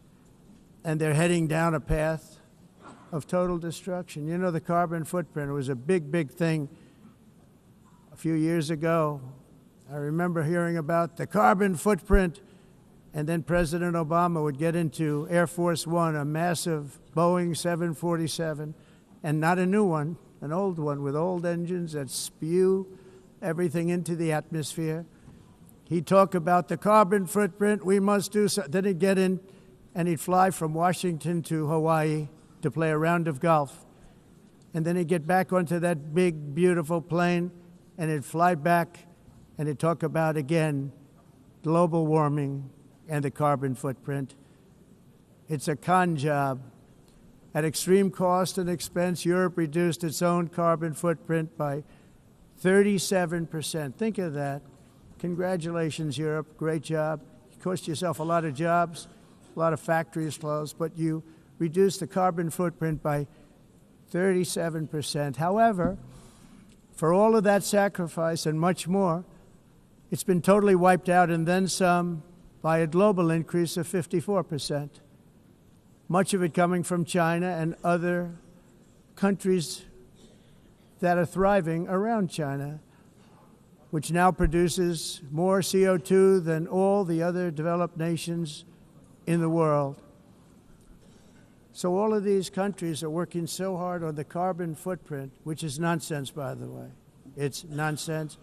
and they're heading down a path of total destruction. You know, the carbon footprint was a big, big thing a few years ago. I remember hearing about the carbon footprint, and then President Obama would get into Air Force One, a massive Boeing 747, and not a new one, an old one with old engines that spew everything into the atmosphere. He'd talk about the carbon footprint, we must do so. Then he'd get in and he'd fly from Washington to Hawaii to play a round of golf. And then he'd get back onto that big, beautiful plane and he'd fly back and he'd talk about, again, global warming and the carbon footprint. It's a con job. At extreme cost and expense, Europe reduced its own carbon footprint by 37%. Think of that. Congratulations, Europe. Great job. You cost yourself a lot of jobs, a lot of factories closed, but you reduced the carbon footprint by 37%. However, for all of that sacrifice and much more, it's been totally wiped out and then some by a global increase of 54%. Much of it coming from China and other countries that are thriving around China, which now produces more CO2 than all the other developed nations in the world. So all of these countries are working so hard on the carbon footprint, which is nonsense, by the way. It's nonsense.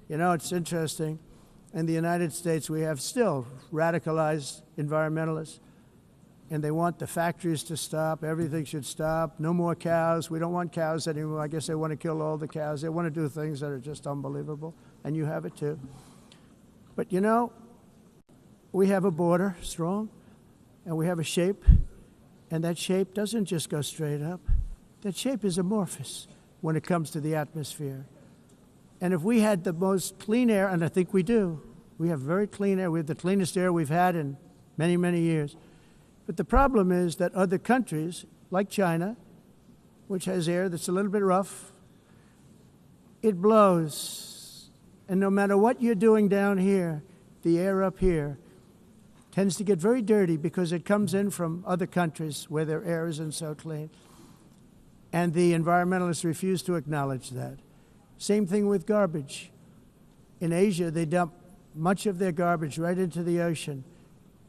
You know, it's interesting. In the United States, we have still radicalized environmentalists, and they want the factories to stop. Everything should stop. No more cows. We don't want cows anymore. I guess they want to kill all the cows. They want to do things that are just unbelievable, and you have it too. But you know, we have a border, strong, and we have a shape, and that shape doesn't just go straight up. That shape is amorphous when it comes to the atmosphere. And if we had the most clean air, and I think we do, we have very clean air. We have the cleanest air we've had in many, many years. But the problem is that other countries, like China, which has air that's a little bit rough, it blows And no matter what you're doing down here, the air up here tends to get very dirty because it comes in from other countries where their air isn't so clean. And the environmentalists refuse to acknowledge that. Same thing with garbage. In Asia, they dump much of their garbage right into the ocean.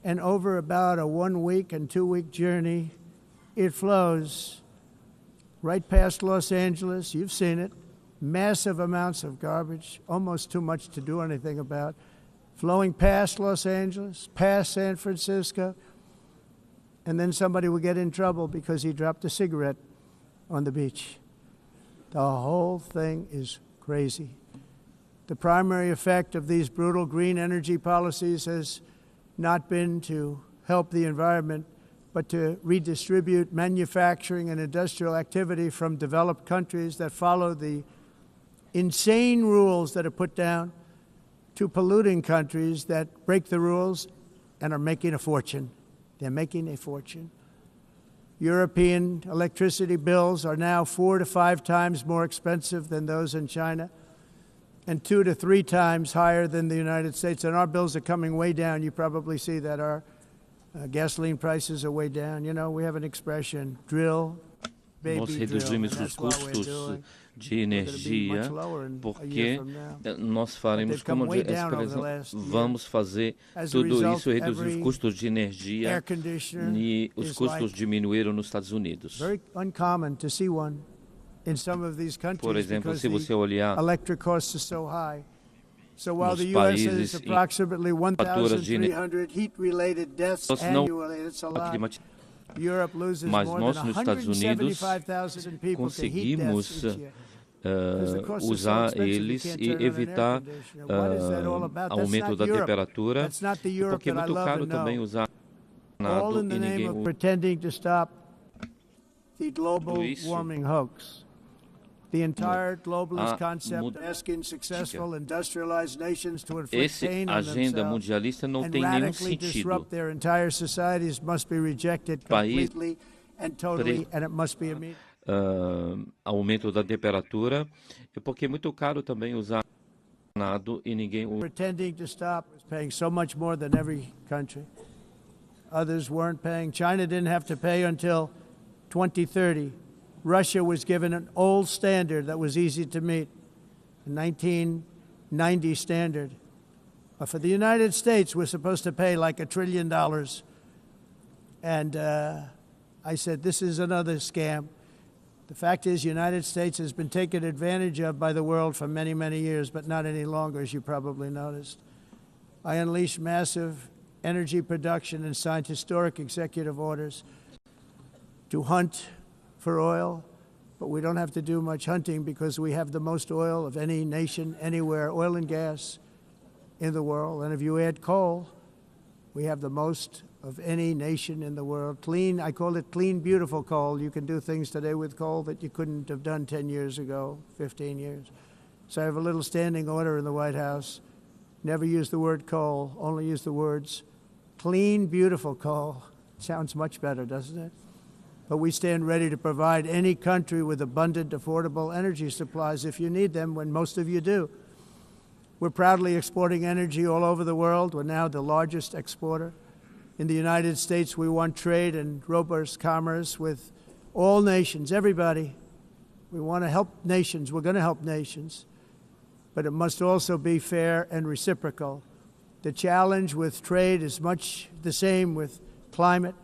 And over about a 1 week and 2 week journey, it flows right past Los Angeles. You've seen it. Massive amounts of garbage, almost too much to do anything about, flowing past Los Angeles, past San Francisco, and then somebody will get in trouble because he dropped a cigarette on the beach. The whole thing is crazy. The primary effect of these brutal green energy policies has not been to help the environment, but to redistribute manufacturing and industrial activity from developed countries that follow the insane rules that are put down to polluting countries that break the rules and are making a fortune. They're making a fortune. European electricity bills are now 4 to 5 times more expensive than those in China and 2 to 3 times higher than the United States. And our bills are coming way down. You probably see that our gasoline prices are way down. You know, we have an expression, drill, baby, Nós drill. reduzimos And os that's what we're custos doing. de energia porque nós faremos, como vamos fazer tudo isso, reduzir os custos de energia e os custos diminuíram nos Estados Unidos. Por exemplo, se você olhar nos países em faturas de energia não climática, mas nós nos Estados Unidos conseguimos usar eles e evitar aumento da temperatura, porque é muito caro também usar nada e ninguém usa isso. The entire globalist concept of asking successful industrialized nations to inflict pain on themselves and radically disrupt their entire societies must be rejected completely and totally, and it must be immediate. Aumento da temperatura, porque é muito caro também usar nada e ninguém usa. Pretending to stop paying so much more than every country. Others weren't paying. China didn't have to pay until 2030. Russia was given an old standard that was easy to meet, a 1990 standard. But for the United States, we're supposed to pay like $1 trillion. And I said, this is another scam. The fact is, the United States has been taken advantage of by the world for many, many years, but not any longer, as you probably noticed. I unleashed massive energy production and signed historic executive orders to hunt for oil, but we don't have to do much hunting because we have the most oil of any nation anywhere, oil and gas in the world. And if you add coal, we have the most of any nation in the world. Clean, I call it clean, beautiful coal. You can do things today with coal that you couldn't have done 10 years ago, 15 years. So I have a little standing order in the White House. Never use the word coal, only use the words clean, beautiful coal. Sounds much better, doesn't it? But we stand ready to provide any country with abundant, affordable energy supplies if you need them, when most of you do. We're proudly exporting energy all over the world. We're now the largest exporter. In the United States, we want trade and robust commerce with all nations, everybody. We want to help nations. We're going to help nations. But it must also be fair and reciprocal. The challenge with trade is much the same with climate.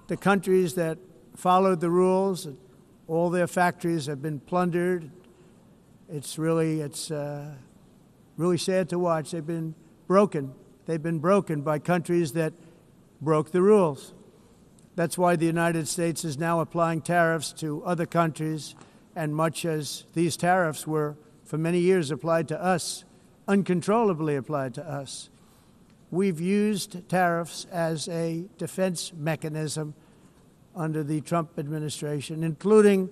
The countries that followed the rules, all their factories have been plundered. It's really sad to watch. They've been broken. They've been broken by countries that broke the rules. That's why the United States is now applying tariffs to other countries, and much as these tariffs were for many years applied to us, uncontrollably applied to us. We've used tariffs as a defense mechanism under the Trump administration, including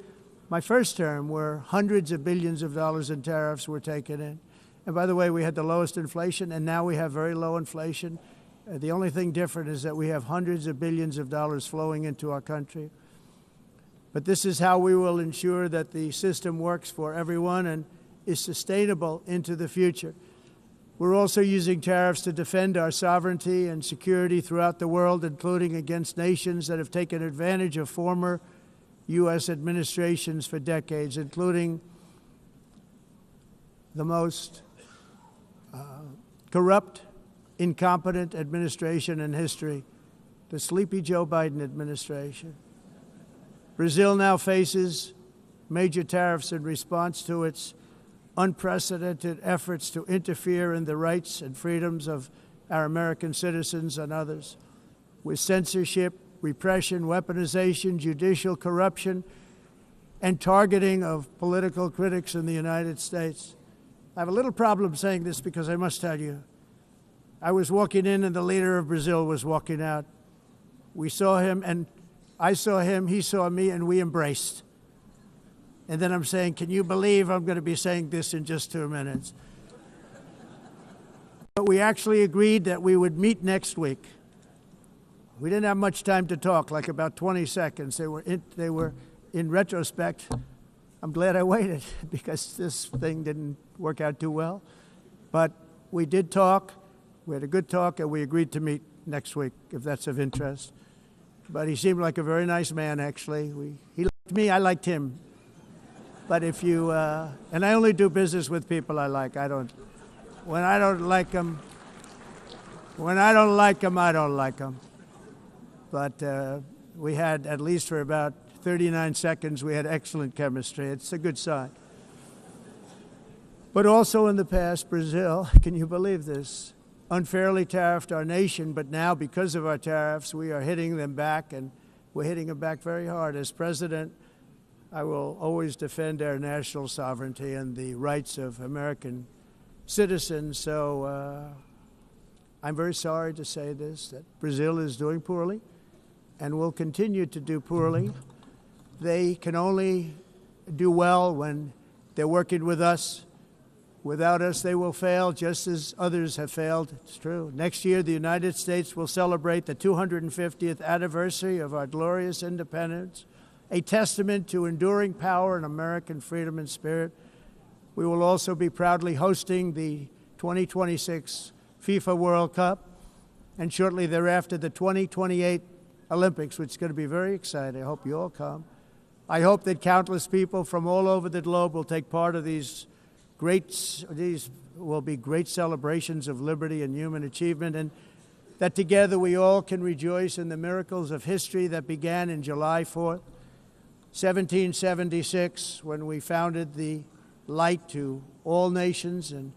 my first term, where hundreds of billions of dollars in tariffs were taken in. And by the way, we had the lowest inflation, and now we have very low inflation. The only thing different is that we have hundreds of billions of dollars flowing into our country. But this is how we will ensure that the system works for everyone and is sustainable into the future. We're also using tariffs to defend our sovereignty and security throughout the world, including against nations that have taken advantage of former U.S. administrations for decades, including the most corrupt, incompetent administration in history, the sleepy Joe Biden administration. Brazil now faces major tariffs in response to its unprecedented efforts to interfere in the rights and freedoms of our American citizens and others, with censorship, repression, weaponization, judicial corruption, and targeting of political critics in the United States. I have a little problem saying this because I must tell you, I was walking in and the leader of Brazil was walking out. We saw him and I saw him, he saw me, and we embraced. And then I'm saying, can you believe I'm going to be saying this in just 2 minutes? But we actually agreed that we would meet next week. We didn't have much time to talk, like about 20 seconds. They were in retrospect, I'm glad I waited because this thing didn't work out too well. But we did talk, we had a good talk, and we agreed to meet next week, if that's of interest. But he seemed like a very nice man, actually. He liked me, I liked him. But if you, and I only do business with people I like. When I don't like them, I don't like them. But we had, at least for about 39 seconds, we had excellent chemistry. It's a good sign. But also in the past, Brazil, can you believe this, unfairly tariffed our nation, but now because of our tariffs, we are hitting them back, and we're hitting them back very hard. As president, I will always defend our national sovereignty and the rights of American citizens. So I'm very sorry to say this, that Brazil is doing poorly and will continue to do poorly. They can only do well when they're working with us. Without us, they will fail, just as others have failed. It's true. Next year, the United States will celebrate the 250th anniversary of our glorious independence, a testament to enduring power and American freedom and spirit. We will also be proudly hosting the 2026 FIFA World Cup, and shortly thereafter, the 2028 Olympics, which is going to be very exciting. I hope you all come. I hope that countless people from all over the globe will take part of these will be great celebrations of liberty and human achievement, and that together we all can rejoice in the miracles of history that began in July 4th, 1776, when we founded the light to all nations. And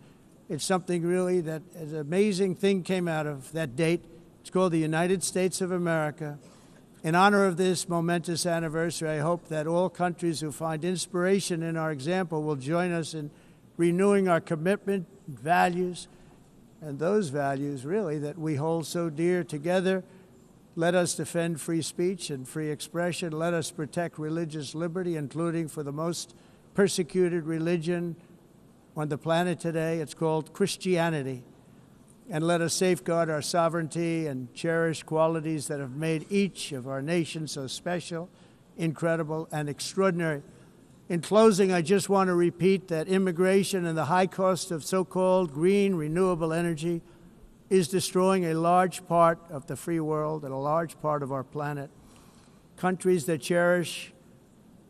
it's something really that an amazing thing came out of that date. It's called the United States of America. In honor of this momentous anniversary, I hope that all countries who find inspiration in our example will join us in renewing our commitment, values, and those values really that we hold so dear together. Let us defend free speech and free expression. Let us protect religious liberty, including for the most persecuted religion on the planet today. It's called Christianity. And let us safeguard our sovereignty and cherish qualities that have made each of our nations so special, incredible, and extraordinary. In closing, I just want to repeat that immigration and the high cost of so-called green renewable energy is destroying a large part of the free world and a large part of our planet. Countries that cherish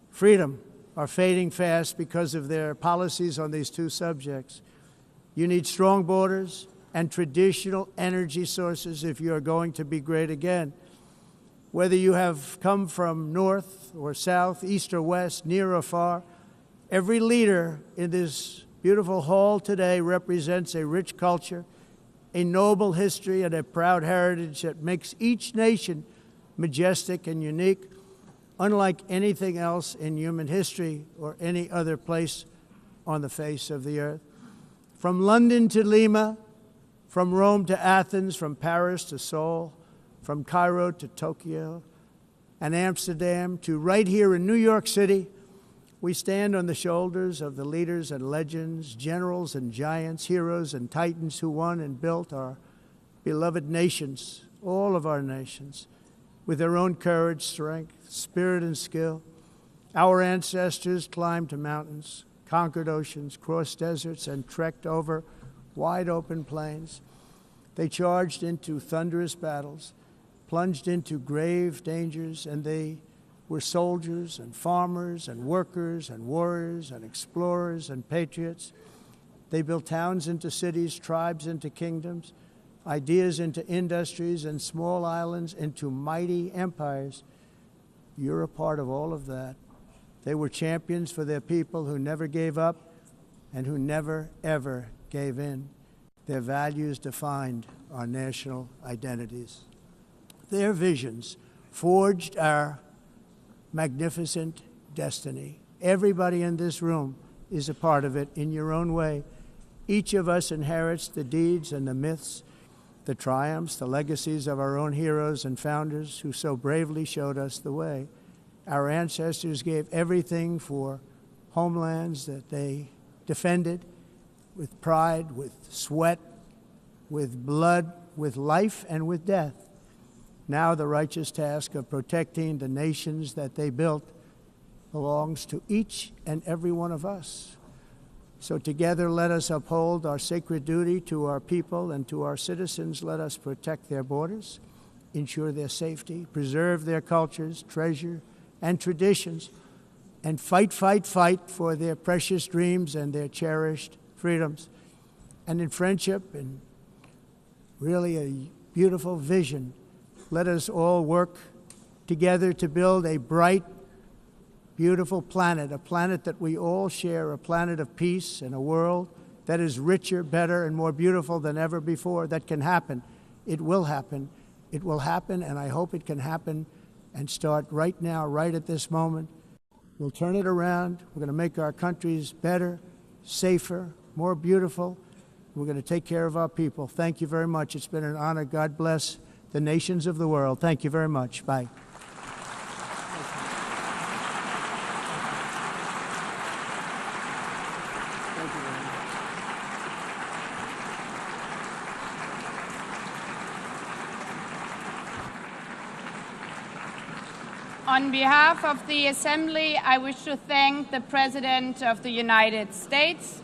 freedom are fading fast because of their policies on these two subjects. You need strong borders and traditional energy sources if you are going to be great again. Whether you have come from north or south, east or west, near or far, every leader in this beautiful hall today represents a rich culture, a noble history, and a proud heritage that makes each nation majestic and unique, unlike anything else in human history or any other place on the face of the earth. From London to Lima, from Rome to Athens, from Paris to Seoul, from Cairo to Tokyo and Amsterdam to right here in New York City, we stand on the shoulders of the leaders and legends, generals and giants, heroes and titans who won and built our beloved nations, all of our nations, with their own courage, strength, spirit, and skill. Our ancestors climbed mountains, conquered oceans, crossed deserts, and trekked over wide open plains. They charged into thunderous battles, plunged into grave dangers, and they were soldiers and farmers and workers and warriors and explorers and patriots. They built towns into cities, tribes into kingdoms, ideas into industries, and small islands into mighty empires. You're a part of all of that. They were champions for their people who never gave up and who never, ever gave in. Their values defined our national identities. Their visions forged our magnificent destiny. Everybody in this room is a part of it in your own way. Each of us inherits the deeds and the myths, the triumphs, the legacies of our own heroes and founders who so bravely showed us the way. Our ancestors gave everything for homelands that they defended with pride, with sweat, with blood, with life, and with death. Now the righteous task of protecting the nations that they built belongs to each and every one of us. So together let us uphold our sacred duty to our people and to our citizens. Let us protect their borders, ensure their safety, preserve their cultures, treasure, and traditions, and fight, fight, fight for their precious dreams and their cherished freedoms. And in friendship and really a beautiful vision, let us all work together to build a bright, beautiful planet, a planet that we all share, a planet of peace and a world that is richer, better, and more beautiful than ever before. That can happen. It will happen. It will happen, and I hope it can happen and start right now, right at this moment. We'll turn it around. We're going to make our countries better, safer, more beautiful. We're going to take care of our people. Thank you very much. It's been an honor. God bless the nations of the world. Thank you very much. Bye. On behalf of the Assembly, I wish to thank the President of the United States,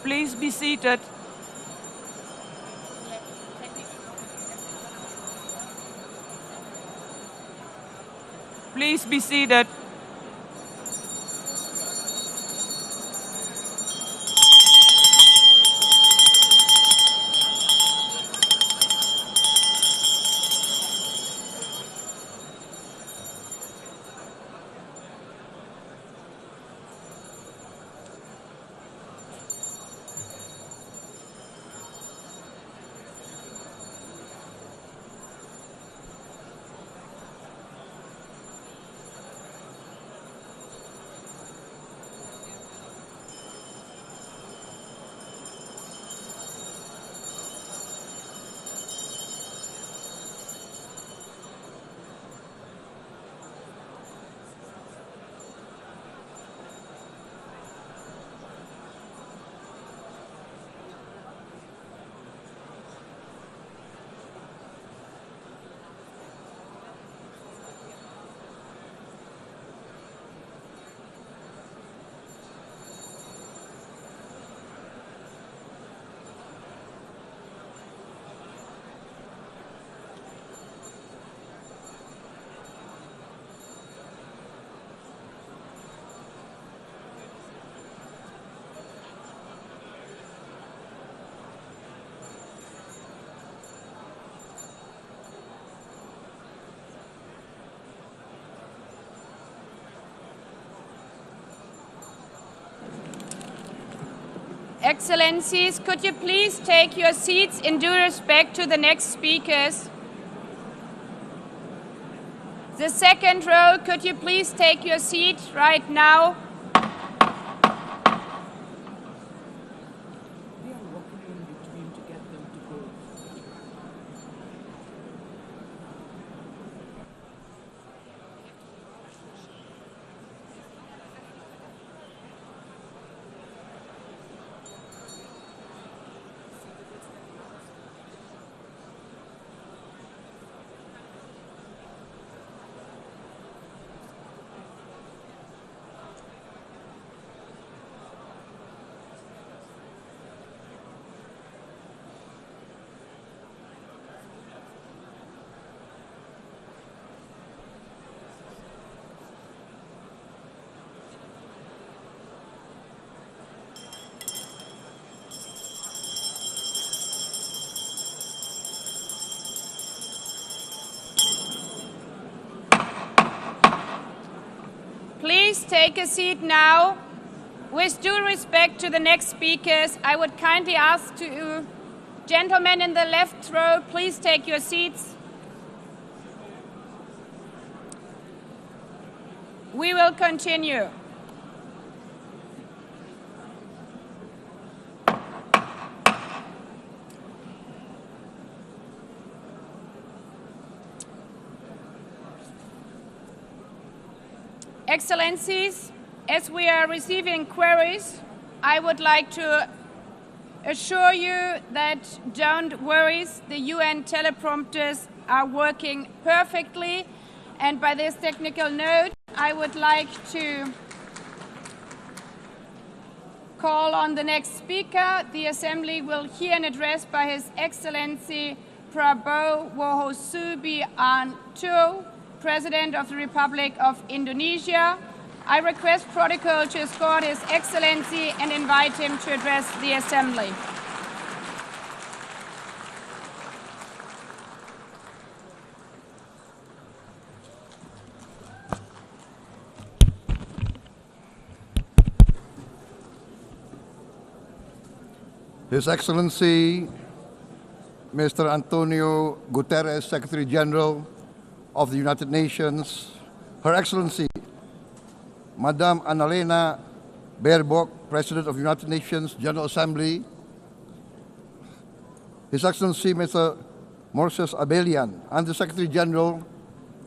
please be seated? Please be seated. Excellencies, could you please take your seats in due respect to the next speakers? The second row, could you please take your seat right now? Please take a seat now. With due respect to the next speakers, I would kindly ask you, gentlemen in the left row, please take your seats. We will continue. Excellencies, as we are receiving queries, I would like to assure you that don't worry, the UN teleprompters are working perfectly. And by this technical note, I would like to call on the next speaker. The Assembly will hear an address by His Excellency Prabowo Subianto, President of the Republic of Indonesia. I request protocol to escort His Excellency and invite him to address the Assembly. His Excellency, Mr. Antonio Guterres, Secretary General of the United Nations, Her Excellency, Madame Annalena Baerbock, President of the United Nations General Assembly, His Excellency, Mr. Moses Abelian, Under-Secretary General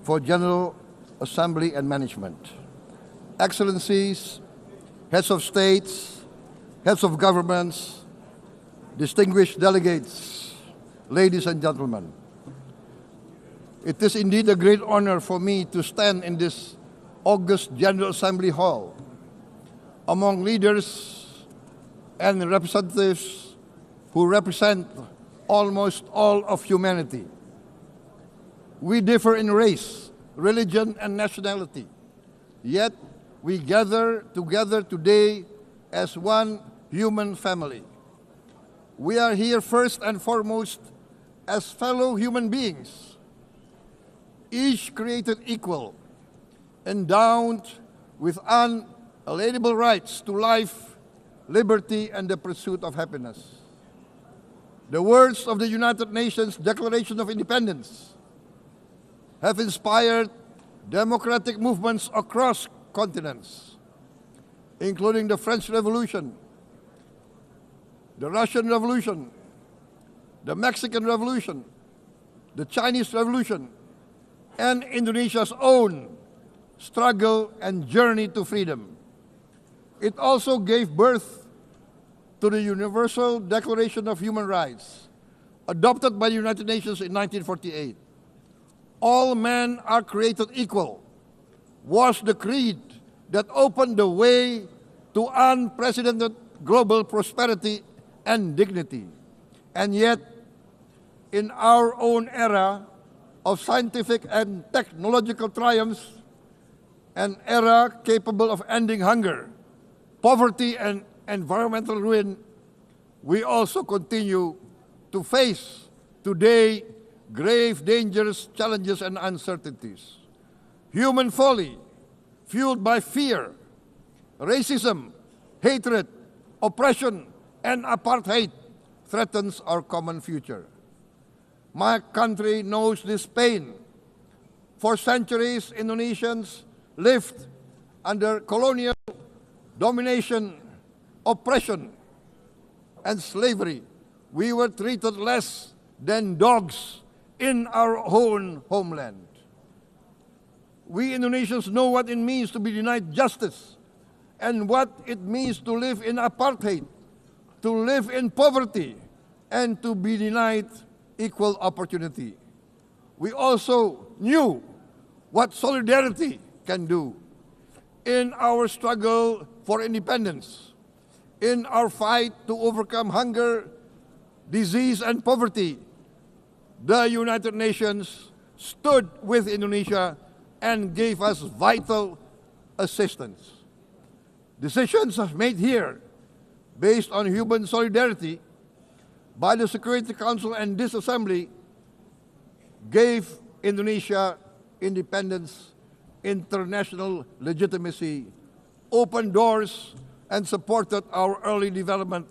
for General Assembly and Management, Excellencies, Heads of States, Heads of Governments, distinguished delegates, ladies and gentlemen. It is indeed a great honor for me to stand in this august General Assembly Hall among leaders and representatives who represent almost all of humanity. We differ in race, religion, and nationality, yet we gather together today as one human family. We are here first and foremost as fellow human beings, each created equal, endowed with unalienable rights to life, liberty, and the pursuit of happiness. The words of the United Nations Declaration of Independence have inspired democratic movements across continents, including the French Revolution, the Russian Revolution, the Mexican Revolution, the Chinese Revolution, and Indonesia's own struggle and journey to freedom. It also gave birth to the Universal Declaration of Human Rights, adopted by the United Nations in 1948. All men are created equal was the creed that opened the way to unprecedented global prosperity and dignity. And yet, in our own era of scientific and technological triumphs, an era capable of ending hunger, poverty, and environmental ruin, we also continue to face today grave dangers, challenges, and uncertainties. Human folly, fueled by fear, racism, hatred, oppression, and apartheid, threatens our common future. My country knows this pain. For centuries, Indonesians lived under colonial domination, oppression, and slavery. We were treated less than dogs in our own homeland. We Indonesians know what it means to be denied justice and what it means to live in apartheid, to live in poverty, and to be denied equal opportunity. We also knew what solidarity can do. In our struggle for independence, in our fight to overcome hunger, disease, and poverty, the United Nations stood with Indonesia and gave us vital assistance. Decisions made here based on human solidarity by the Security Council and this Assembly gave Indonesia independence, international legitimacy, opened doors, and supported our early development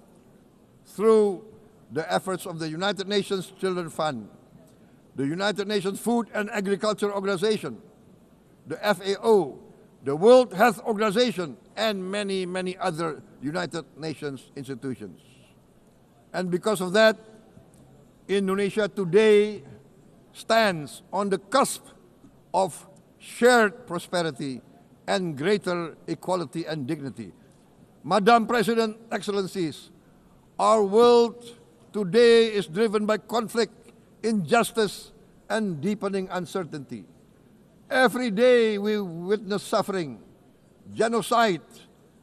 through the efforts of the United Nations Children Fund, the United Nations Food and Agriculture Organization, the FAO, the World Health Organization, and many, many other United Nations institutions. And because of that, Indonesia today stands on the cusp of shared prosperity and greater equality and dignity. Madam President, Excellencies, our world today is driven by conflict, injustice, and deepening uncertainty. Every day we witness suffering, genocide,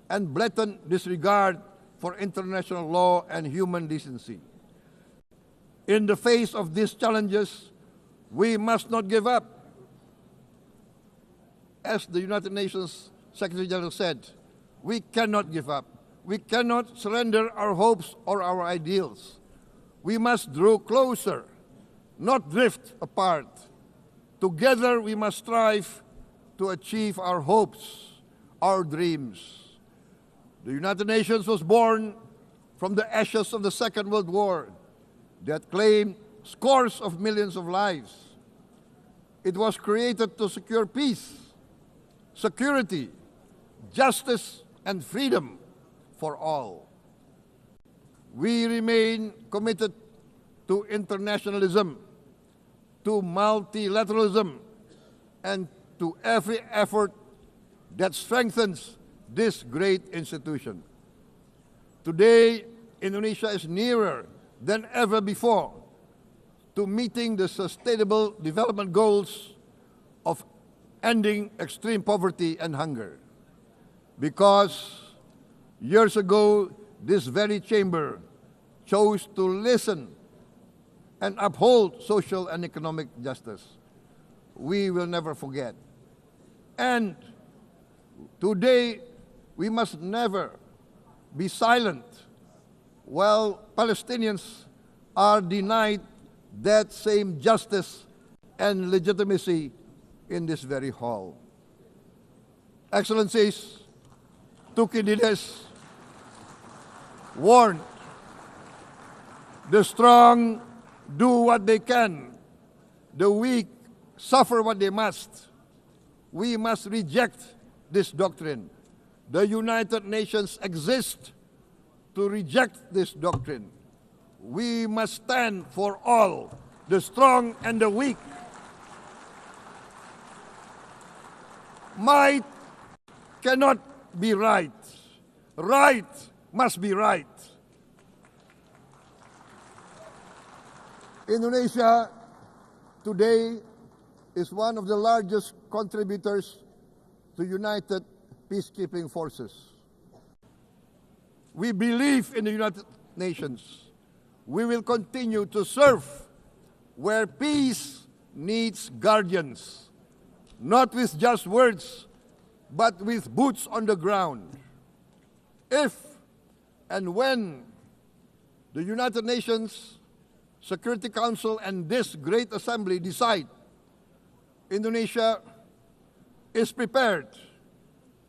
and blatant disregard for international law and human decency. In the face of these challenges, we must not give up. As the United Nations Secretary General said, we cannot give up. We cannot surrender our hopes or our ideals. We must draw closer, not drift apart. Together we must strive to achieve our hopes, our dreams. The United Nations was born from the ashes of the Second World War that claimed scores of millions of lives. It was created to secure peace, security, justice, and freedom for all. We remain committed to internationalism, to multilateralism, and to every effort that strengthens this great institution. Today, Indonesia is nearer than ever before to meeting the Sustainable Development Goals of ending extreme poverty and hunger. Because years ago, this very chamber chose to listen and uphold social and economic justice, we will never forget. And today, we must never be silent while Palestinians are denied that same justice and legitimacy in this very hall. Excellencies, Tukidides warned, the strong do what they can, the weak suffer what they must. We must reject this doctrine. The United Nations exist to reject this doctrine. We must stand for all, the strong and the weak. Might cannot be right. Right must be right. Indonesia today is one of the largest contributors to United Peacekeeping Forces. We believe in the United Nations. We will continue to serve where peace needs guardians, not with just words, but with boots on the ground. If and when the United Nations Security Council and this great assembly decide Indonesia is prepared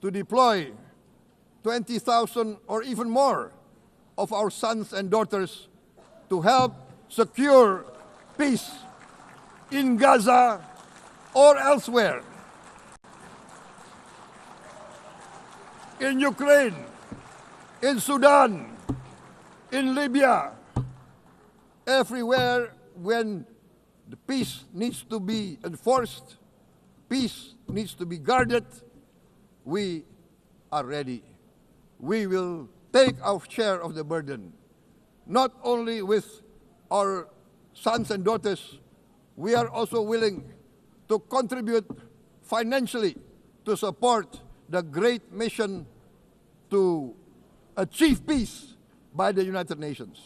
to deploy 20,000 or even more of our sons and daughters to help secure peace in Gaza or elsewhere, in Ukraine, in Sudan, in Libya, everywhere when the peace needs to be enforced, peace needs to be guarded, we are ready. We will take our share of the burden, not only with our sons and daughters, we are also willing to contribute financially to support the great mission to achieve peace by the United Nations.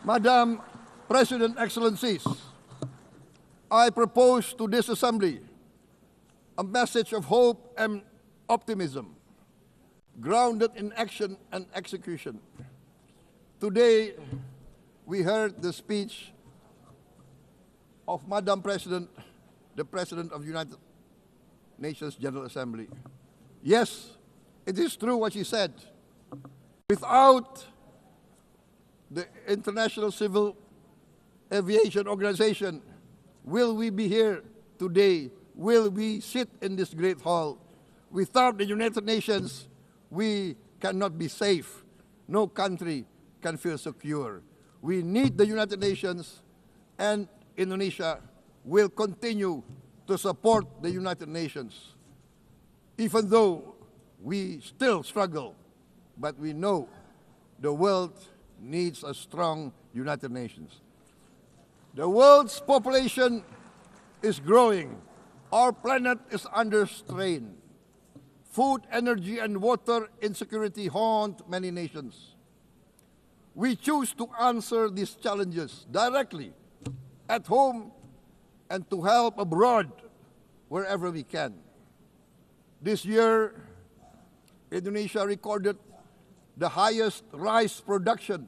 Madam President, Excellencies, I propose to this Assembly a message of hope and optimism, grounded in action and execution. Today, we heard the speech of Madam President, the President of the United Nations General Assembly. Yes, it is true what she said. Without the International Civil Aviation Organization, will we be here today? Will we sit in this great hall? Without the United Nations, we cannot be safe. No country can feel secure. We need the United Nations, and Indonesia will continue to support the United Nations, even though we still struggle, but we know the world needs a strong United Nations. The world's population is growing. Our planet is under strain. Food, energy, and water insecurity haunt many nations. We choose to answer these challenges directly at home and to help abroad wherever we can. This year, Indonesia recorded the highest rice production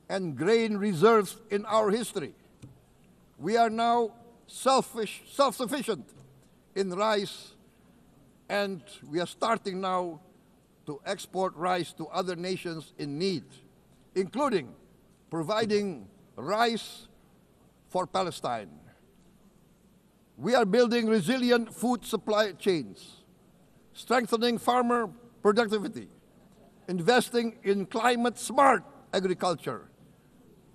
and grain reserves in our history. We are now self-sufficient in rice, and we are starting now to export rice to other nations in need, including providing rice for Palestine. We are building resilient food supply chains, strengthening farmer productivity, investing in climate-smart agriculture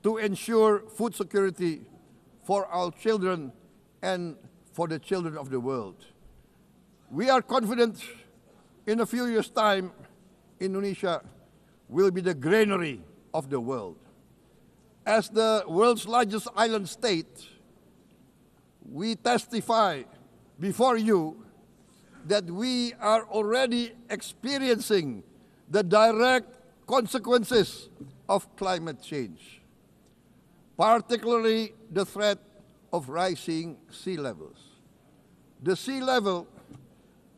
to ensure food security for our children and for the children of the world. We are confident in a few years' time, Indonesia will be the granary of the world. As the world's largest island state, we testify before you that we are already experiencing the direct consequences of climate change, particularly the threat of rising sea levels. The sea level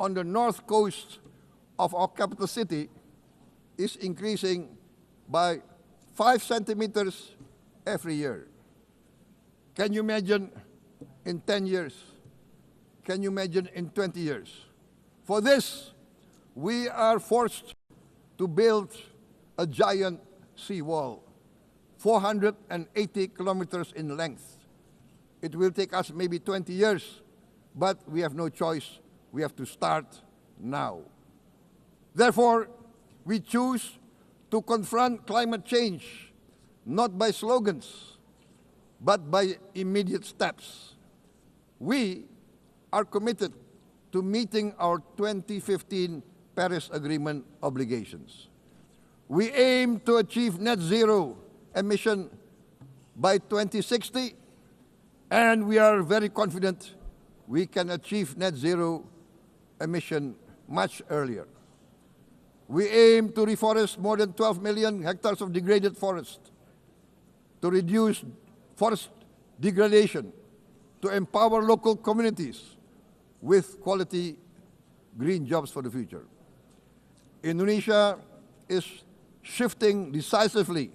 on the north coast of our capital city is increasing by 5 centimeters every year. Can you imagine in 10 years? Can you imagine in 20 years? For this, we are forced to build a giant seawall, 480 kilometers in length. It will take us maybe 20 years, but we have no choice. We have to start now. Therefore, we choose to confront climate change not by slogans, but by immediate steps. We are committed to meeting our 2015 Paris Agreement obligations. We aim to achieve net zero emission by 2060, and we are very confident we can achieve net zero emission much earlier. We aim to reforest more than 12 million hectares of degraded forest, to reduce forest degradation, to empower local communities with quality green jobs for the future. Indonesia is shifting decisively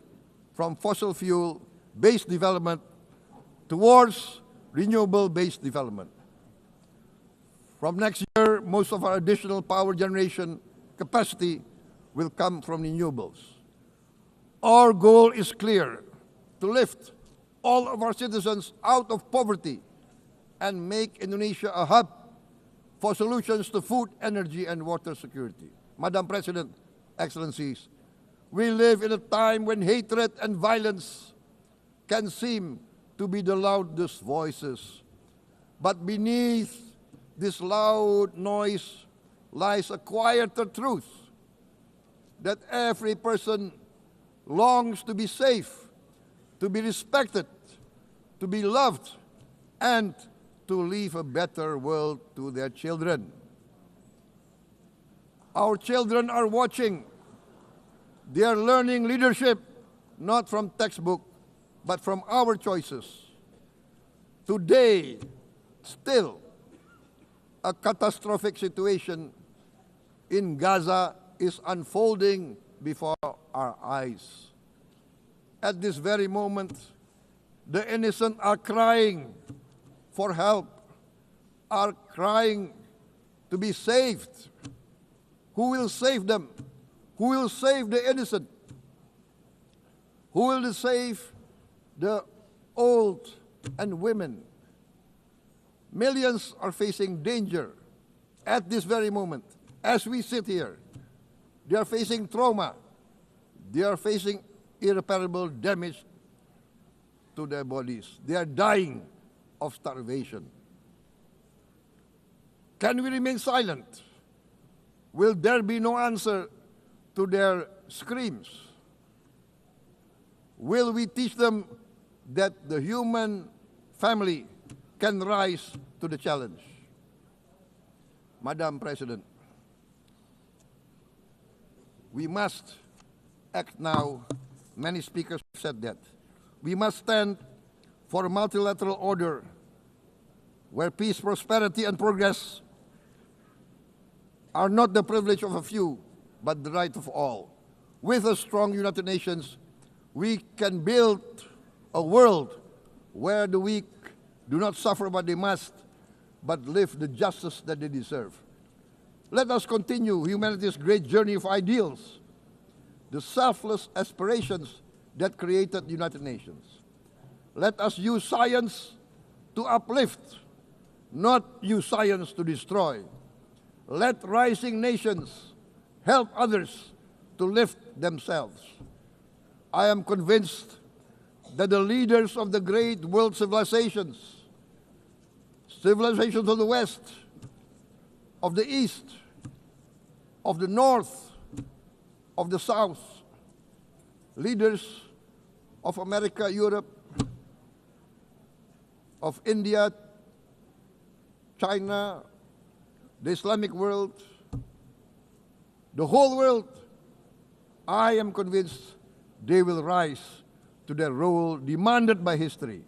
from fossil fuel-based development towards renewable-based development. From next year, most of our additional power generation capacity will come from renewables. Our goal is clear: to lift all of our citizens out of poverty and make Indonesia a hub for solutions to food, energy, and water security. Madam President, Excellencies, we live in a time when hatred and violence can seem to be the loudest voices. But beneath this loud noise lies a quieter truth, that every person longs to be safe, to be respected, to be loved, and to leave a better world to their children. Our children are watching. They are learning leadership, not from textbook, but from our choices. Today, still, a catastrophic situation in Gaza is unfolding before our eyes. At this very moment, the innocent are crying for help, are crying to be saved. Who will save them? Who will save the innocent? Who will save the old and women? Millions are facing danger at this very moment. As we sit here, they are facing trauma. They are facing irreparable damage to their bodies. They are dying of starvation. Can we remain silent? Will there be no answer to their screams? Will we teach them that the human family can rise to the challenge? Madam President, we must act now. Many speakers have said that. We must stand for a multilateral order where peace, prosperity, and progress are not the privilege of a few, but the right of all. With a strong United Nations, we can build a world where the weak do not suffer what they must, but live the justice that they deserve. Let us continue humanity's great journey of ideals, the selfless aspirations that created the United Nations. Let us use science to uplift, not use science to destroy. Let rising nations help others to lift themselves. I am convinced that the leaders of the great world civilizations of the West, of the East, of the North, of the South, leaders of America, Europe, of India, China, the Islamic world, the whole world, I am convinced they will rise to their role demanded by history.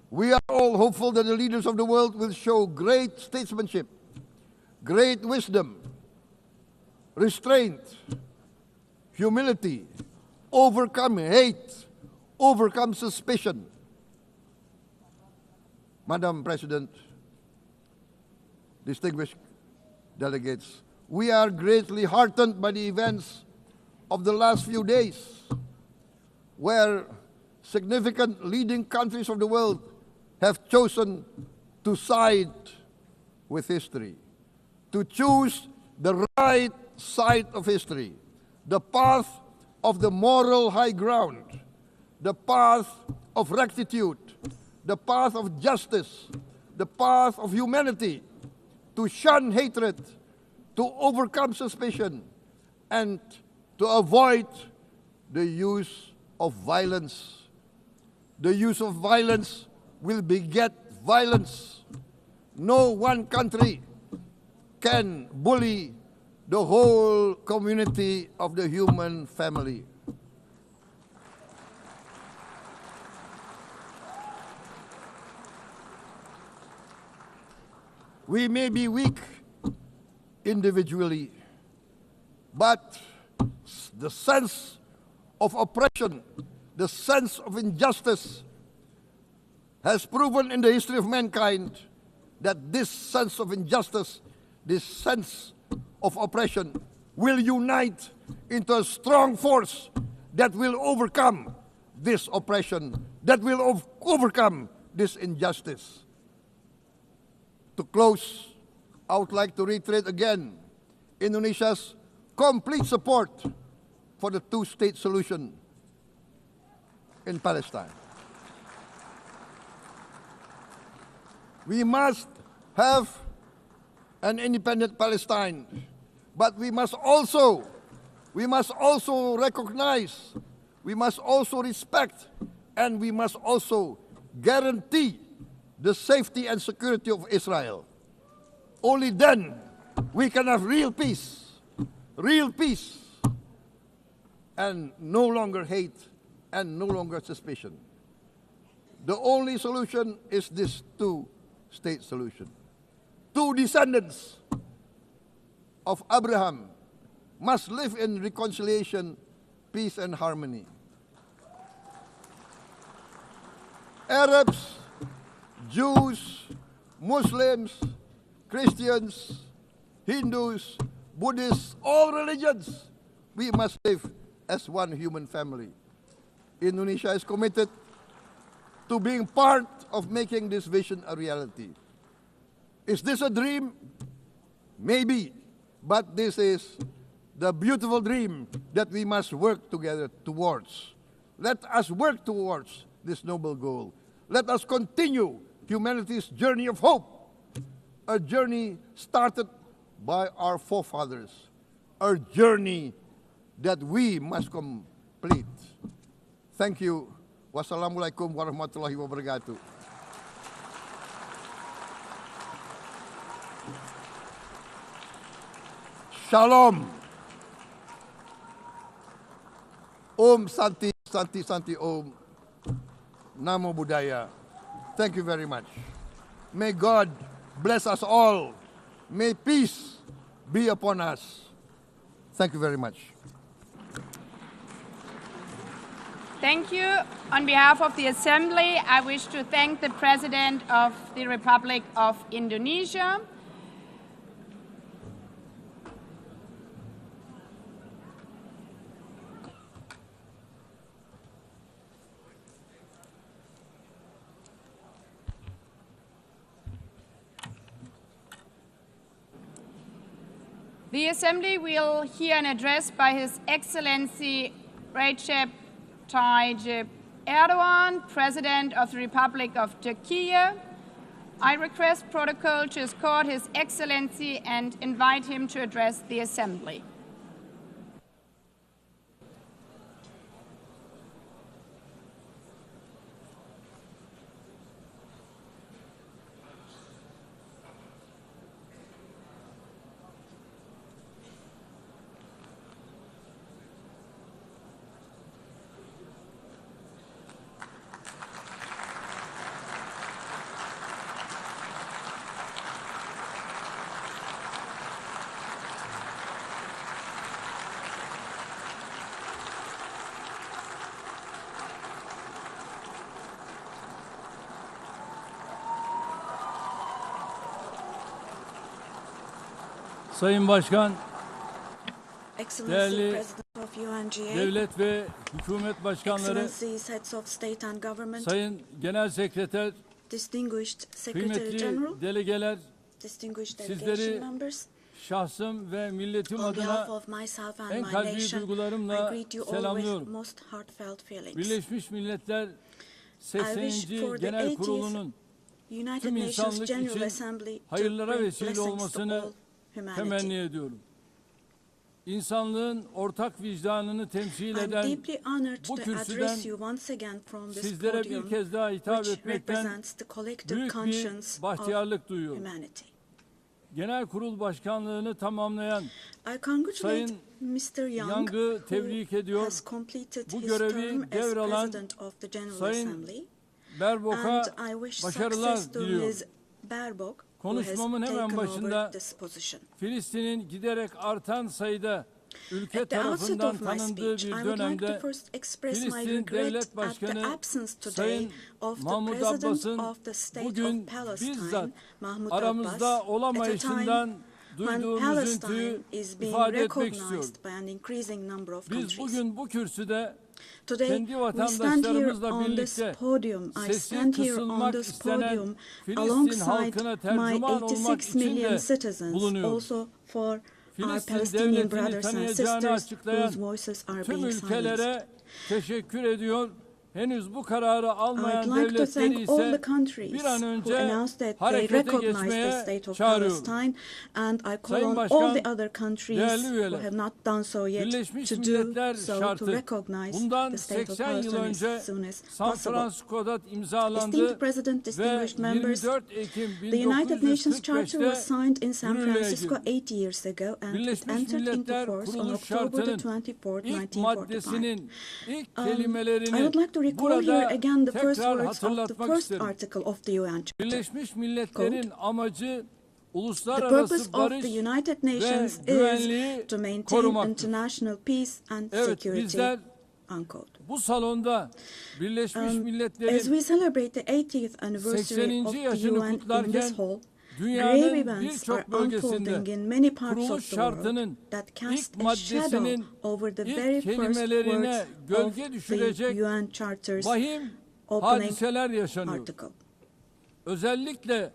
We are all hopeful that the leaders of the world will show great statesmanship, great wisdom, restraint, humility, overcome hate, overcome suspicion. Madam President, distinguished delegates, we are greatly heartened by the events of the last few days, where significant leading countries of the world have chosen to side with history, to choose the right side of history, the path of the moral high ground, the path of rectitude, the path of justice, the path of humanity, to shun hatred, to overcome suspicion, and to avoid the use of violence. The use of violence will beget violence. No one country can bully the whole community of the human family. We may be weak individually, but the sense of oppression, the sense of injustice has proven in the history of mankind that this sense of injustice, this sense of oppression will unite into a strong force that will overcome this oppression, that will overcome this injustice. To close, I would like to reiterate again Indonesia's complete support for the two-state solution in Palestine. We must have an independent Palestine, but we must also recognize, we must also respect, and we must also guarantee the safety and security of Israel. Only then we can have real peace, and no longer hate and no longer suspicion. The only solution is this two-state solution. Two descendants of Abraham must live in reconciliation, peace, and harmony. Arabs, Jews, Muslims, Christians, Hindus, Buddhists, all religions, we must live as one human family. Indonesia is committed to being part of making this vision a reality. Is this a dream? Maybe, but this is the beautiful dream that we must work together towards. Let us work towards this noble goal. Let us continue humanity's journey of hope, a journey started by our forefathers, a journey that we must complete. Thank you. Wassalamualaikum warahmatullahi wabarakatuh. Shalom. Om Santi, Santi, Santi Om. Namo Buddhaya. Thank you very much. May God bless us all. May peace be upon us. Thank you very much. Thank you. On behalf of the Assembly, I wish to thank the President of the Republic of Indonesia. The Assembly will hear an address by His Excellency Recep Tayyip Erdogan, President of the Republic of Turkey. I request protocol to escort His Excellency and invite him to address the Assembly. Sayın Başkan, Excellency değerli President of UNGA, devlet ve hükümet başkanları, Excellencies, Heads of State and Government, Sayın Genel Sekreter, Distinguished Secretary kıymetli General, delegeler, Distinguished sizleri Delegation Members, şahsım ve milletim on behalf adına of myself and en my kalbi nation, duygularımla I greet you all with selamlıyorum. most heartfelt feelings. Birleşmiş Milletler I wish 80. for the Genel 80th Kurulu'nun United tüm Nations insanlık General için Assembly to hayırlara bring vesile blessings to olmasını all humanity. temenni ediyorum. İnsanlığın ortak vicdanını temsil I'm eden deeply honored bu to kürsüden address you once again from this sizlere podium, bir kez daha hitap which etmekten represents the collective büyük conscience bir of bahtiyarlık duyuyorum. humanity. Genel Kurul Başkanlığını tamamlayan I congratulate Sayın Mr. Young, Young'ı who tebrik ediyor. has completed Bu his görevi term as devralan President of the General Sayın Assembly. Berbok'a And I wish başarılar success to diliyorum. Ms. Baerbock, who has Konuşmamın hemen taken başında over this position. Filistin'in giderek artan sayıda ülke At the outset tarafından of my tanındığı speech, bir I would like to dönemde first express my Filistin regret Devlet at the Başkanı absence today Sayın of the Mahmut President Abbas'ın of the State bugün of Palestine, bizzat Mahmut aramızda Abbas, at a olamayışından time duyduğum when üzüntüyü Palestine is being ifade etmek istiyorum. recognized by an increasing number of Biz countries. bugün bu kürsüde Today, kendi we stand here vatandaşlarımızla on this birlikte podium. I sesi stand here on kısılmak this istenen podium Filistin alongside halkına my tercüman olmak 86 için million de citizens, bulunuyorum. also for our Filistin Palestinian devletini brothers and tanıyacağını sisters açıklayan whose voices are tüm being silenced. ülkelere teşekkür ediyor. Henüz bu kararı almayan I'd like to devletleri thank all the ise countries bir an who önce announced that they harekete recognize the geçmeye state of çağırıyorum. Palestine, and I call Sayın on Başkan, all the other countries değerli who üyeler, have not done so yet Birleşmiş to do Milletler so, to şartı recognize bundan the state of 80 yıl Palestine önce as soon as San possible. Francisco'da imzalandı Esteemed President, ve distinguished members, 24 Ekim the United Nations Charter was 1945'te signed in San yürürlüğe Francisco girdi. 8 years ago and it Birleşmiş entered into Milletler force on Kuruluş October the Şartı'nın 24th, ilk 1945. maddesinin ilk I kelimelerini would like to recall here burada again the first tekrar words of the hatırlatmak first isterim. article of the UN Charter. Birleşmiş Milletler'in amacı The uluslararası purpose of barış the United ve Nations güvenliği is to maintain korumaktır. international peace and Evet, security. bizler Unquote. bu salonda Birleşmiş As Milletler'in we celebrate the 80th anniversary 80. of the yaşını UN in kutlarken this hall, grave dünyanın events are birçok bölgesinde unfolding in many parts kuruluş of the world şartının that cast ilk a shadow maddesinin over the ilk very first kelimelerine words gölge of düşürecek the UN Charter's vahim opening hadiseler yaşanıyor. article. Özellikle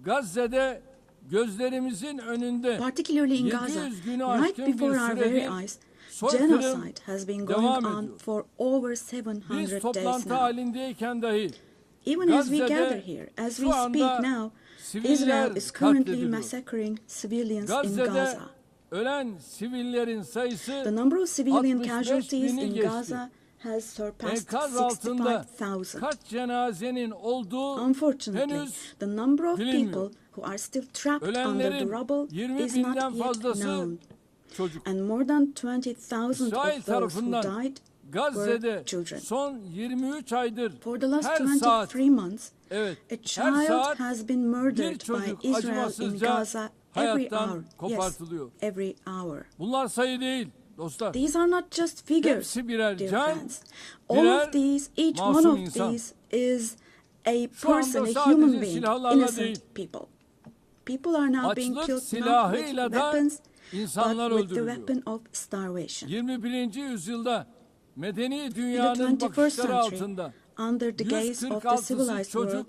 Gazze'de gözlerimizin önünde Particularly in Gaza, 700 günü right aşkın bir before our very süredir eyes, soykırım genocide has been going devam on ediyor. for over Biz 700 days toplantı now. halindeyken dahi Even as we Gazze'de gather here, as we şu anda speak now, siviller Israel is currently katlediliyor. massacring civilians in Gazze'de Gaza. ölen sivillerin sayısı The number of civilian 65 casualties bini in geçti. Gaza has surpassed Enkaz altında 65,000. kaç cenazenin olduğu Unfortunately, henüz the number of bilinmiyor. people who are still trapped under the Ölenlerin rubble 20 is binden not yet fazlası known. çocuk. And more than 20,000 İsrail of those who tarafından died Gazze'de were children. son 23 aydır For the last her 23 saat, months, evet, a her child saat has been bir murdered by çocuk Israel in acımasızca Gaza every hayattan hour. Yes, kopartılıyor. every hour. Bunlar sayı değil dostlar. These are not just figures, Hepsi birer dear can, friends. All birer of these, each one masum of insan. these is a Şu anda person, a sadece human being, silahlarla innocent değil, people. People are now being açlık killed not with silahıyla da weapons, insanlar but with the öldürülüyor. weapon of starvation. 21. yüzyılda medeni In the dünyanın 21st bakışları century, altında under the gaze of the 146 civilized çocuk,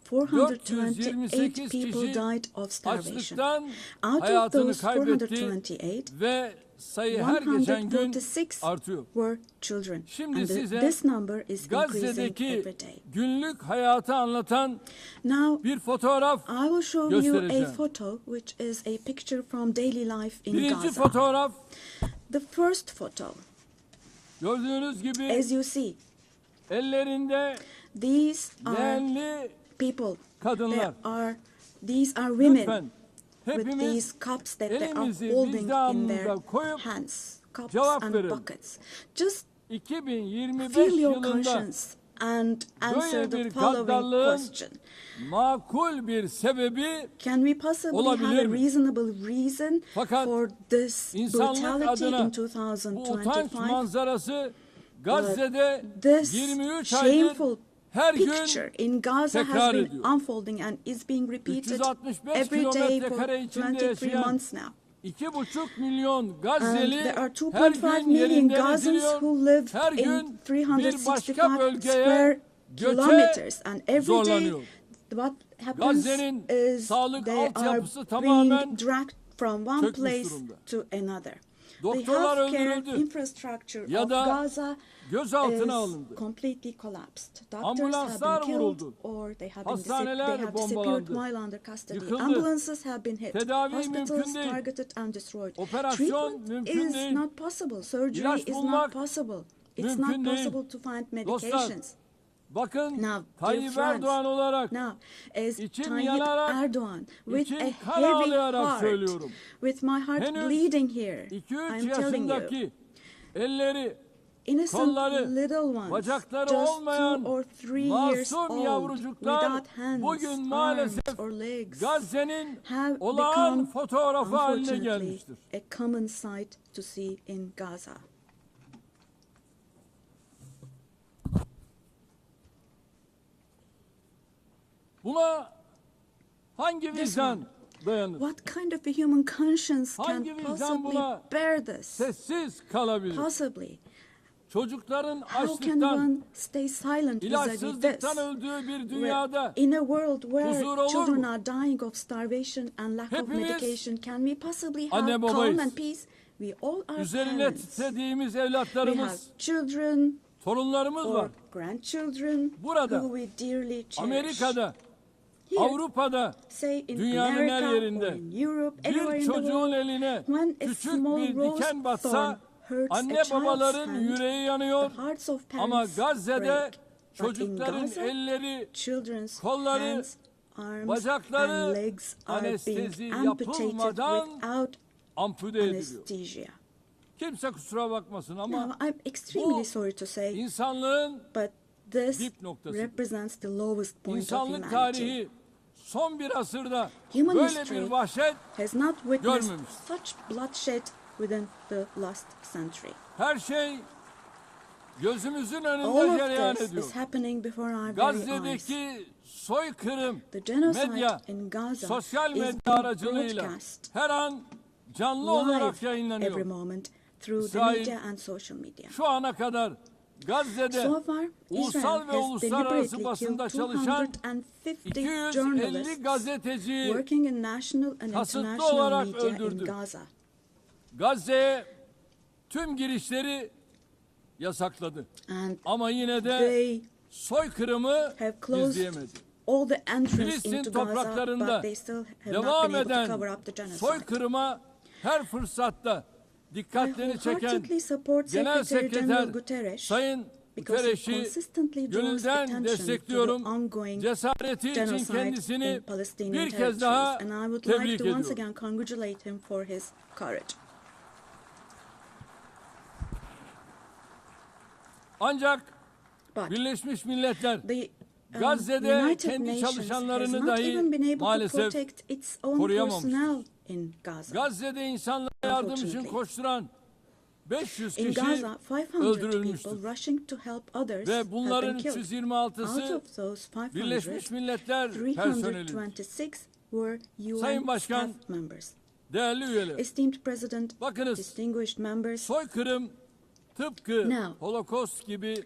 world, 428 428 people kişi died of starvation. açlıktan Out of hayatını those kaybetti 428, ve sayı her geçen gün 146 artıyor. were children. Şimdi And size this number is increasing Gazze'deki every day. günlük hayatı anlatan Now, bir fotoğraf I will show you a göstereceğim. photo, which is a picture from daily life in Birinci Gaza. fotoğraf The first photo, gördüğünüz gibi as you see, ellerinde these are leğenli people. kadınlar. These are women Lütfen with hepimiz these cups that they are elimizi holding in vicdanımıza their koyup hands, cups cevap and verelim. buckets. Just 2025 feel your yılında conscience and answer böyle the bir following gaddallığın question. makul bir sebebi Can we possibly have olabilir a mi? reasonable reason Fakat for this insanlık brutality adına in bu utanç 2025? manzarası Gazze'de This 23 aydır shameful her gün picture in Gaza tekrar has been ediyor. unfolding and is being repeated 365 every day kilometre for kare içinde 23 yaşayan months now. 2,5 milyon And Gazze'li there are her 2.5 gün million yerinde Gazans eziliyor. who live Her in gün bir başka 365 bölgeye square göçe kilometers. And every day, zorlanıyor. what happens Gazze'nin is sağlık they are altyapısı tamamen being dragged from one çökmüş place durumda. to another. The Doktorlar healthcare öldürüldü. infrastructure Ya of da Gaza gözaltına is alındı. completely collapsed. Doctors Ambulanslar have been killed vuruldu. or they have Hastaneler disappeared bombalandı. while under custody. Yıkıldı. Ambulances have been hit. Tedavi Hospitals mümkün değil. targeted and destroyed. Operasyon Treatment mümkün is değil. not possible. Surgery İlaç is bulmak not possible. It's mümkün not değil. possible to find Dostlar, medications. bakın Now, dear Tayyip friends, Erdoğan olarak now, as içim Tayyip yanarak, Erdoğan, with içim a kan heavy ağlayarak heart, söylüyorum. with my heart Henüz bleeding here, 2-3 I'm telling you, yaşındaki elleri, innocent kolları, little ones, bacakları just olmayan 2 or 3 years masum old, yavrucuklar without hands, bugün maalesef arms or legs, Gazze'nin have olağan become, fotoğrafı haline unfortunately, gelmiştir. a common sight to see in Gaza. Buna hangi vicdan dayanır? What kind of a human conscience can Hangi vicdan possibly buna bear this? sessiz kalabilir? Possibly. Çocukların How can açlıktan, one stay silent vis-a-vis this? ilaçsızlıktan öldüğü bir dünyada In a world where huzur olur children mu? are dying of starvation and lack of Hepimiz medication, can we possibly anne have calm babayız. and peace? We all are üzerine parents. titrediğimiz We have evlatlarımız, children torunlarımız or var. grandchildren Burada, who we dearly cherish. Amerika'da, Here, Avrupa'da, say in dünyanın her America or yerinde in Europe, everywhere bir in the çocuğun world, eline when a küçük small bir rose diken batsa, thorn hurts a anne child's babaların hand, yüreği yanıyor. the hearts of Ama parents Gazze'de break. But in çocukların Gaza, elleri, children's kolları, hands, arms, bacakları and legs are anestezi being amputated yapılmadan without ampute ediliyor. anesthesia. Kimse kusura bakmasın ama Now, I'm extremely bu sorry to say, insanlığın but this dip noktası. represents the lowest point of İnsanlık humanity. tarihi son bir asırda Human böyle history bir vahşet has not witnessed görmemiş. such bloodshed within the last century. Her şey gözümüzün All önünde of cereyan this ediyor. is happening before our very eyes. Gazze'deki soykırım, The genocide medya, in Gaza sosyal is medya being aracılığıyla broadcast her an canlı olarak live every yayınlanıyor. moment through the İsrail, media and social media. Şu ana kadar Gazze'de So far, ulusal Israel ve has uluslararası deliberately basında killed çalışan 250 250 journalists gazeteciyi working in national and kasıtlı international olarak media in öldürdü. Gaza. Gazze'ye tüm girişleri yasakladı. And Ama yine de they soykırımı have closed gizleyemedi. all the entrance Filistin into Gaza, topraklarında but they still have not devam been able to eden cover up the genocide. soykırıma her fırsatta I dikkatlerini çeken wholeheartedly support Genel Secretary General Sekreter Guterres Sayın because he Guterres'i consistently draws gönülden attention to the destekliyorum. ongoing Cesareti için genocide kendisini in Palestinian bir kez daha territories, and I would tebrik like to once ediyorum. again congratulate him for his courage. Ancak But Birleşmiş Milletler the Gazze'de United kendi Nations has çalışanlarını not dahi even been able to maalesef protect its own koruyamamıştır. personnel in Gaza. Gazze'de insanlara yardım için Unfortunately. koşturan 500 In kişi Gaza, 500 öldürülmüştür. people rushing to help others Ve have bunların been killed. Out 326'sı of those 500, Birleşmiş Milletler personelidir. 326 were Sayın UN Başkan, staff members. Değerli üyeler, Esteemed President, bakınız distinguished members, soykırım tıpkı Now, Holocaust gibi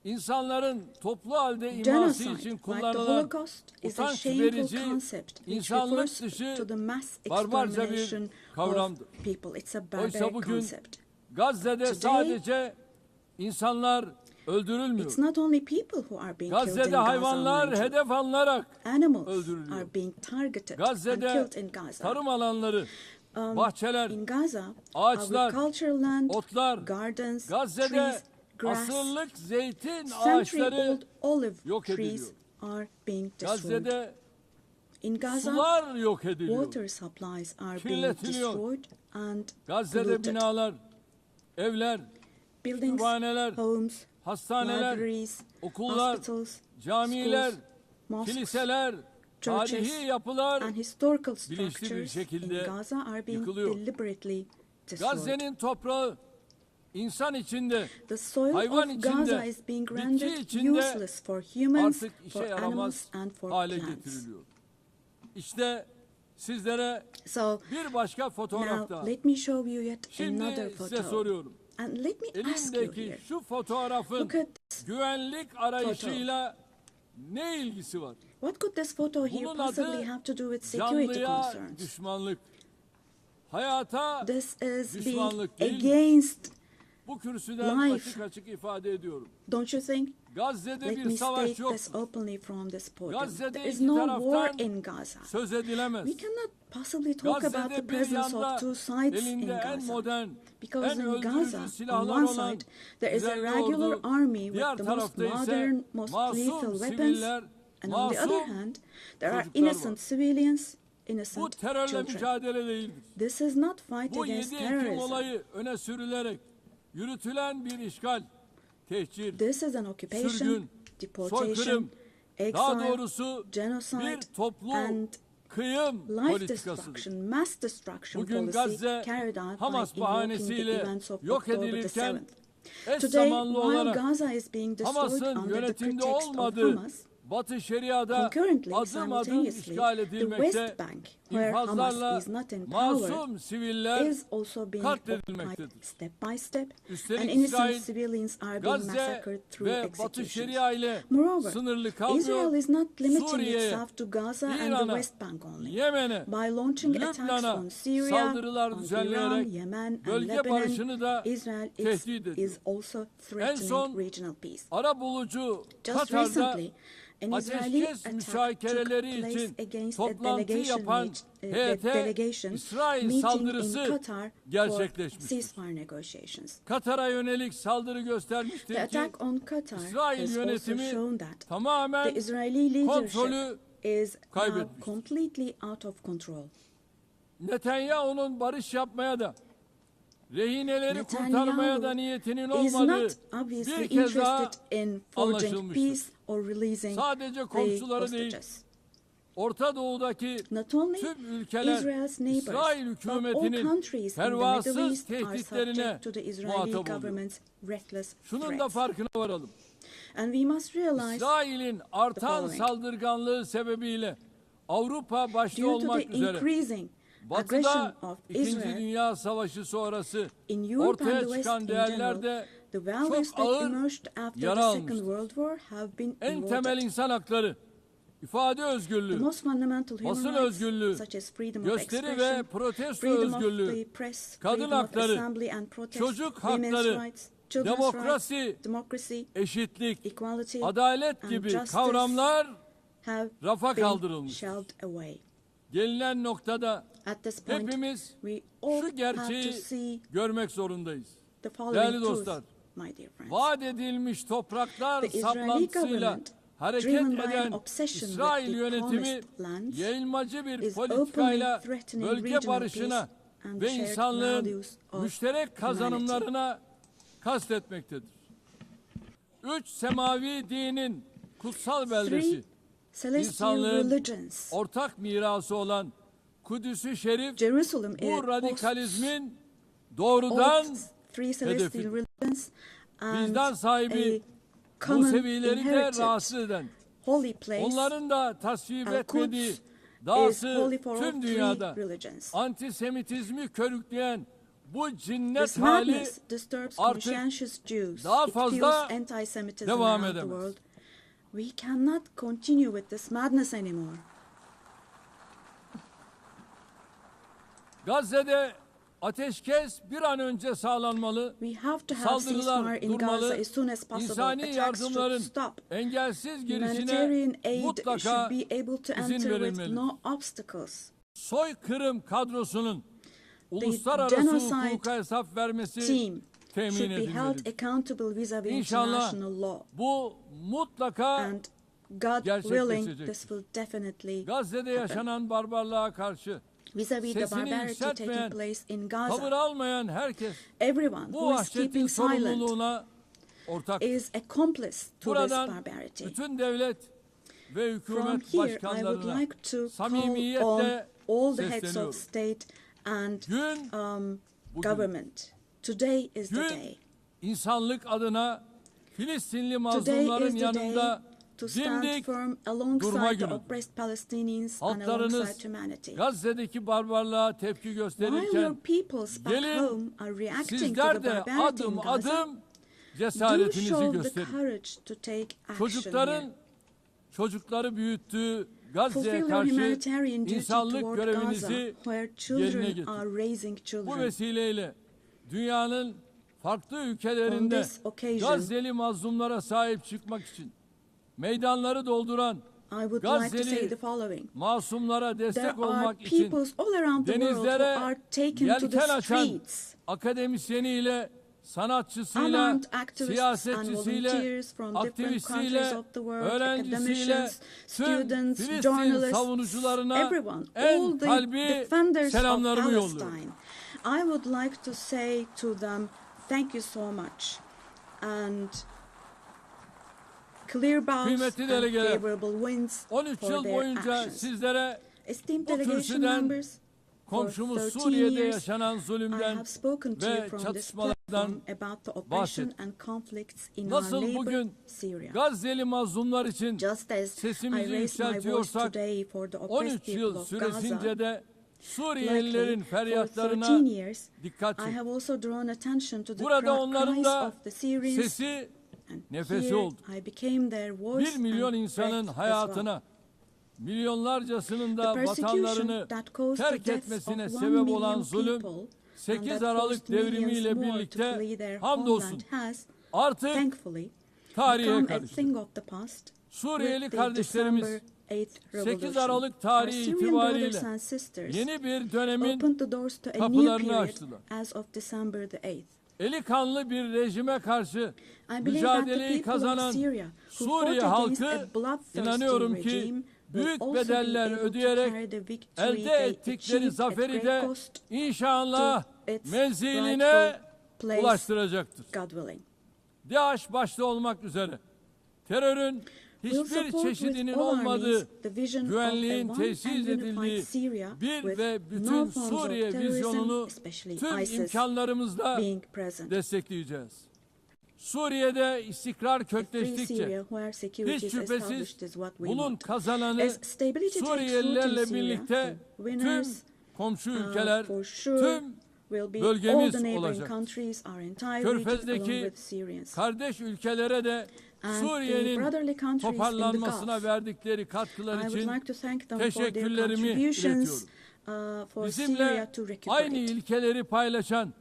insanların toplu halde iması genocide, için like the kullanılan Holocaust, is a utanç shameful verici, concept which insanlık refers dışı to the mass barbarca extermination bir of kavramdır. people. It's a Oysa barbaric bugün concept. Gazze'de Today, sadece insanlar öldürülmüyor. It's not only people who are being killed in Gazze'de Gaza, hayvanlar mind you. hedef alınarak Animals öldürülüyor. are being targeted and Gazze'de killed in Gaza. tarım alanları, bahçeler, In Gaza, ağaçlar, agricultural land, otlar, gardens, Gazze'de trees, grass, asırlık zeytin ağaçları century-old olive yok trees ediliyor. are being destroyed. Gazze'de In Gaza, sular yok ediliyor. water supplies are being Kirletiliyor. destroyed and Gazze'de polluted. binalar, evler, Buildings, kütüphaneler, homes, hastaneler, libraries, okullar, hospitals, camiler, schools, mosques, kiliseler, churches, tarihi yapılar and historical bilinçli bir structures şekilde in Gaza are being yıkılıyor. deliberately destroyed. Gazze'nin toprağı insan içinde, The soil hayvan of içinde, Gaza is being bitki rendered içinde useless for humans, artık işe for animals, yaramaz and for hale plants. getiriliyor. İşte sizlere bir başka fotoğraf daha. Let me show you yet another Şimdi size photo. soruyorum. And let me ask you Elimdeki here. şu fotoğrafın Look at this güvenlik arayışıyla ne ilgisi var? What could this photo here Bunun possibly adı have to do with security canlıya concerns? düşmanlık. Hayata This is being düşmanlık değil. against, Bu kürsüden life. açık açık ifade ediyorum. don't you think? Gazze'de Let bir me savaş state yok. this openly from this podium. Gazze'de There is iki no war taraftan in Gaza. söz edilemez. We cannot possibly talk about the Gazze'de bir presence yanda of two sides in elinde en Gaza. modern, Because en in öldürücü Gaza, on silahlar one olan side, there is a düzenli regular ordu, army with diğer the most tarafta ise modern, most lethal masum weapons. siviller, And on the other masum hand, there are çocuklar innocent var. civilians, Bu innocent terörle children. mücadele değildir. This is not fight Bu against 7 Ekim terrorism. olayı öne sürülerek yürütülen bir işgal, tehcir, This is an occupation, sürgün, deportation, soykırım, daha exile, doğrusu genocide, bir toplu and kıyım life politikasıdır. destruction, mass destruction Bugün policy Gazze carried out by Hamas invoking the bahanesiyle events of yok October the edilirken 7th. eş Today, zamanlı while olarak Gaza is being destroyed Hamas'ın under the yönetimde pretext of olmadığı Hamas, Batı Şeria'da concurrently, adım adım simultaneously, işgal the edilmekte, West Bank, where Hamas infazlarla is not in masum power, siviller is also being katledilmektedir. occupied step by step, Üstelik and innocent İsrail, civilians are being Gazze massacred through ve Batı executions. Şeria ile Moreover, sınırlı Israel kalmıyor. is not limiting Suriye'ye, itself to Gaza and the İran'a, West Bank only. Yemen'e, By launching attacks Lübnan'a on Syria, saldırılar on Iran, düzenleyerek Yemen, and bölge Lebanon, barışını da Israel tehdit ediyor. is also En threatening son regional peace. arabulucu Just Katar'da recently, an Israeli ateşkes attack müzakereleri took place için against a toplantı delegation, yapan heyete delegation İsrail meeting in saldırısı Qatar for gerçekleşmiştir. ceasefire negotiations. Katar'a yönelik saldırı The göstermiştir ki attack on Qatar İsrail has also yönetimi shown that tamamen the Israeli leadership kontrolü is now kaybetmiştir. completely out of control. Netanyahu'nun barış yapmaya da rehineleri Netanyahu kurtarmaya da niyetinin is olmadığı not obviously bir kez daha interested in forging anlaşılmıştır. peace or releasing Sadece the komşuları değil, hostages. Orta Doğu'daki Not only tüm ülkeler Israel's neighbors, İsrail but all hükümetinin countries in the Middle pervasız East are tehditlerine subject to the Israeli muhatap oluyor. government's reckless Şunun da threats. farkına varalım. And we must realize, İsrail'in artan following. saldırganlığı sebebiyle Avrupa başta due to the olmak üzere increasing aggression Batı'da of 2. Israel Dünya Savaşı sonrası in Europe and ortaya the West çıkan in değerler general, de the values çok that ağır emerged after yara the Second almıştır. World War have been En temel eroded. insan hakları, ifade The özgürlüğü, most fundamental human basın rights, özgürlüğü, such as freedom of gösteri ve expression, protesto freedom of özgürlüğü, the press, kadın freedom of hakları, assembly and protest, çocuk women's hakları, rights, children's demokrasi, rights, democracy, eşitlik, equality, adalet and gibi justice kavramlar have rafa been kaldırılmış. shelved away. Gelinen noktada At this point, hepimiz we all şu have to gerçeği see görmek zorundayız. the following Değerli truth, dostlar, my dear friends. vaat edilmiş topraklar The Israeli saplantısıyla government, hareket driven by an eden obsession with İsrail the yönetimi promised lands, yayılmacı bir is politikayla openly threatening bölge regional barışına peace and ve shared insanlığın values of müşterek kazanımlarına kastetmektedir. 3 semavi dinin kutsal beldesi, Three celestial insanlığın religions. ortak mirası olan Kudüs-ü Şerif Jerusalem bu radikalizmin doğrudan three celestial hedefi. religions and vicdan sahibi a common Musevileri de inherited rahatsız eden, holy place. onların da tasvip Al-Quds etmediği is dahası holy for all tüm three dünyada religions. antisemitizmi körükleyen bu cinnet This hali madness disturbs artık conscientious Jews. daha It fazla fuels anti-Semitism devam around the edemez. world. We cannot continue with this madness anymore. Gazze'de ateşkes bir an önce sağlanmalı, We have to have saldırılar ceasefire in durmalı, Gaza as soon as possible. insani Attacks yardımların should stop. engelsiz Humanitarian girişine aid mutlaka should be able to izin enter with verilmelidir. no obstacles. Soykırım kadrosunun uluslararası genocide hukuka hesap vermesi Team temin should be held edilmelidir. accountable vis-à-vis İnşallah international law. bu mutlaka And God gerçekleşecektir. willing, this will definitely Gazze'de happen. yaşanan barbarlığa karşı Vis-à-vis the sesini barbarity yükseltmeyen, taking place in tavır Gaza, almayan herkes everyone bu who is vahşetin keeping silent sorumluluğuna ortak. is accomplice to this Buradan barbarity. bütün devlet ve From hükümet here, I would başkanlarına like to call on samimiyetle all the heads sesleniyorum. of state and Gün bugün. government. Today is the Gün day. insanlık adına Filistinli Today mazlumların is the day yanında to to stand Dimdik firm durma alongside the günüdür. oppressed Palestinians and alongside Halklarınız humanity. Gazze'deki barbarlığa tepki While your gösterirken peoples back gelin home are reacting to the sizler de barbarity in adım Gaza, adım do cesaretinizi show the gösterin. courage to take action here. Çocukları büyüttüğü Fulfill Gazze'ye your karşı humanitarian duty insanlık toward Gaza, görevinizi where yerine children getirin. are raising Bu children. vesileyle dünyanın farklı On ülkelerinde this occasion, Gazze'li mazlumlara sahip çıkmak için meydanları dolduran I would like to say Gazze'li the following. masumlara There destek are olmak için peoples all around the world who denizlere are taken to the yelken açan streets. akademisyeniyle, sanatçısıyla, Armed activists and siyasetçisiyle, volunteers from different countries aktivistiyle, of the world, öğrencisiyle, academicians, tüm students, Filistin journalists, savunucularına everyone, all en the kalbi defenders of selamlarımı yolluyorum. Palestine. I would like to say to them, thank you so much. And clear bows Kıymetli and delegeler, favorable winds 13 for yıl their boyunca actions. sizlere Esteemed bu delegation kürsüden members, for komşumuz 13 Suriye'de years, yaşanan I zulümden have spoken to you ve from this çatışmalardan platform about the oppression bahsettim. and conflicts in our Nasıl neighbor bugün Syria. Gazze'li mazlumlar için Just as I sesimizi raised my voice yükseltiyorsak, today for the oppressed 13 people yıl of süresince Gaza, de Suriyelilerin likely for feryatlarına 13 years, dikkat I çekin. have also drawn attention to the Burada onların cries da of the Syrians, sesi, and nefesi here oldu. I became their voice 1 milyon and insanın breath as well. hayatına, milyonlarcasının da The persecution vatanlarını that caused the terk deaths etmesine of 1 sebep olan million zulüm, people and 8 that Aralık forced millions devrimiyle more to birlikte flee their hamdolsun homeland has, artık thankfully, tarihe become a karıştı. thing of the past. Suriyeli With the kardeşlerimiz December 8th 8 revolution. Aralık Our tarihi Syrian itibariyle brothers and sisters yeni bir dönemin opened the doors to a new kapılarını period açtılar. as of December the 8th. Eli kanlı bir rejime karşı I believe that the mücadeleyi people of kazanan Syria who Suriye fought against halkı a bloodthirsty inanıyorum ki regime will büyük also be bedeller able to ödeyerek carry the victory elde they ettikleri achieved at zaferi great de cost inşallah to its menziline rightful place, ulaştıracaktır. God willing. DAEŞ başta olmak üzere terörün We'll hiçbir support with çeşidinin all olmadığı, armies the vision of güvenliğin a one tesis and unified edildiği Syria bir with ve no bütün forms of Suriye terrorism, vizyonunu especially tüm ISIS, imkanlarımızla being present. destekleyeceğiz. Suriye'de istikrar A free kökleştikçe Syria where security hiç is şüphesiz established is what we bunun want. kazananı As stability takes root in Suriyelilerle Syria, birlikte the tüm winners komşu ülkeler, for sure tüm will be bölgemiz all the neighboring olacak. countries, our entire region along Körfez'deki with Syrians. kardeş ülkelere de And the Suriye'nin brotherly countries in the toparlanmasına Gulf. verdikleri katkılar I would için like to thank them for their teşekkürlerimi contributions iletiyorum. for Syria Bizimle to aynı recuperate. ilkeleri paylaşan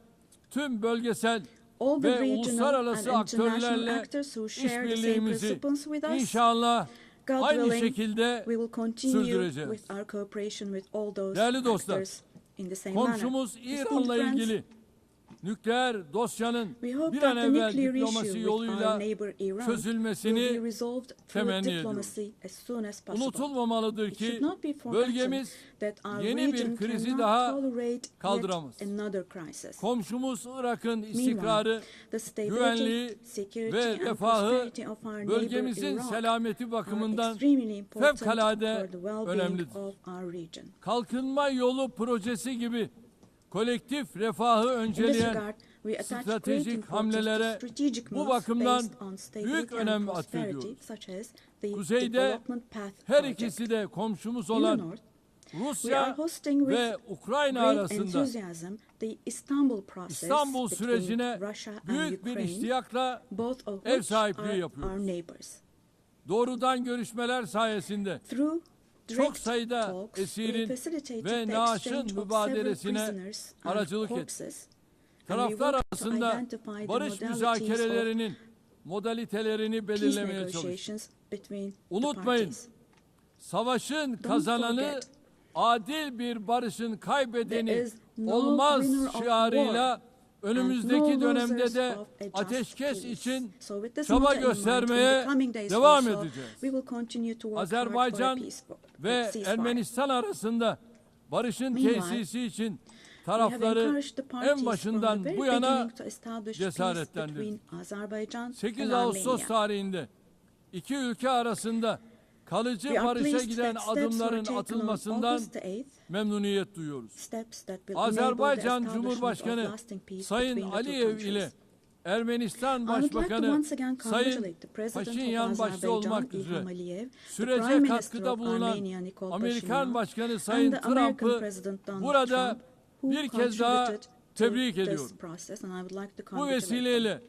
tüm bölgesel All the ve regional and uluslararası international aktörlerle actors who share the same işbirliğimizi principles with us, inşallah God aynı willing, şekilde we will continue sürdüreceğiz. with our cooperation with all those Değerli dostlar, actors in the same manner. komşumuz Esteemed İran'la friends, ilgili nükleer dosyanın we hope bir that an the evvel nuclear diplomasi issue with our yoluyla neighbor Iran will be çözülmesini resolved through temenni diplomacy as soon as possible. unutulmamalıdır It should ki not be forgotten bölgemiz that our yeni bir region krizi cannot daha tolerate kaldıramaz. yet another crisis. Komşumuz Irak'ın Meanwhile, istikrarı, the stability, güvenliği security ve and refahı prosperity of our neighbor bölgemizin Iraq selameti are bakımından extremely important fevkalade for the well-being önemlidir. of our region. Kalkınma yolu projesi gibi kolektif refahı In this önceleyen regard, we attach great stratejik importance to hamlelere strategic bu moves bakımdan based on stability büyük and önem prosperity, atfediyoruz. such as the Kuzeyde development path her project. ikisi de komşumuz In the olan north, we are Rusya hosting ve with Ukrayna great arasında enthusiasm the Istanbul process İstanbul between sürecine Russia and büyük bir Ukraine, iştiyakla both of ev which sahipliği are yapıyoruz. our neighbors. Doğrudan görüşmeler sayesinde Through çok direct sayıda talks, we esirin facilitated ve the naaşın exchange of mübadelesine several prisoners and aracılık etti. corpses, and we Taraflar worked to arasında identify the barış modalities of müzakerelerinin modalitelerini peace belirlemeye çalıştık. negotiations between the Unutmayın, parties. savaşın kazananı forget, adil bir barışın There kaybedeni is no olmaz winner of şiarıyla war önümüzdeki and no dönemde losers de of a just ateşkes peace. için So with this çaba motto in mind, in göstermeye the coming days devam also, edeceğiz. we will continue to work hard for a Azerbaycan peaceful ve ceasefire. Ermenistan arasında barışın Meanwhile, tesisi için We have tarafları encouraged the parties en from the başından very bu yana beginning to establish peace cesaretlendirdik. between Azerbaijan 8 and Ağustos Armenia. tarihinde iki ülke arasında kalıcı We are barışa pleased giden that steps were adımların taken on atılmasından August the 8th, memnuniyet duyuyoruz. steps that will enable the Azerbaycan establishment of Cumhurbaşkanı lasting peace Sayın between the two Aliyev ile countries. Ermenistan I would like to Başbakanı once again Sayın congratulate the President Paşinyan of başta olmak Azerbaijan, üzere İlham Aliyev, the sürece Prime Minister katkıda of bulunan Armenia, Nikol Amerikan Pashinyan, Başkanı and Sayın the American Trump'ı President Donald burada Trump, who bir kez daha contributed tebrik to ediyorum. this process, and I would like to Bu congratulate them. vesileyle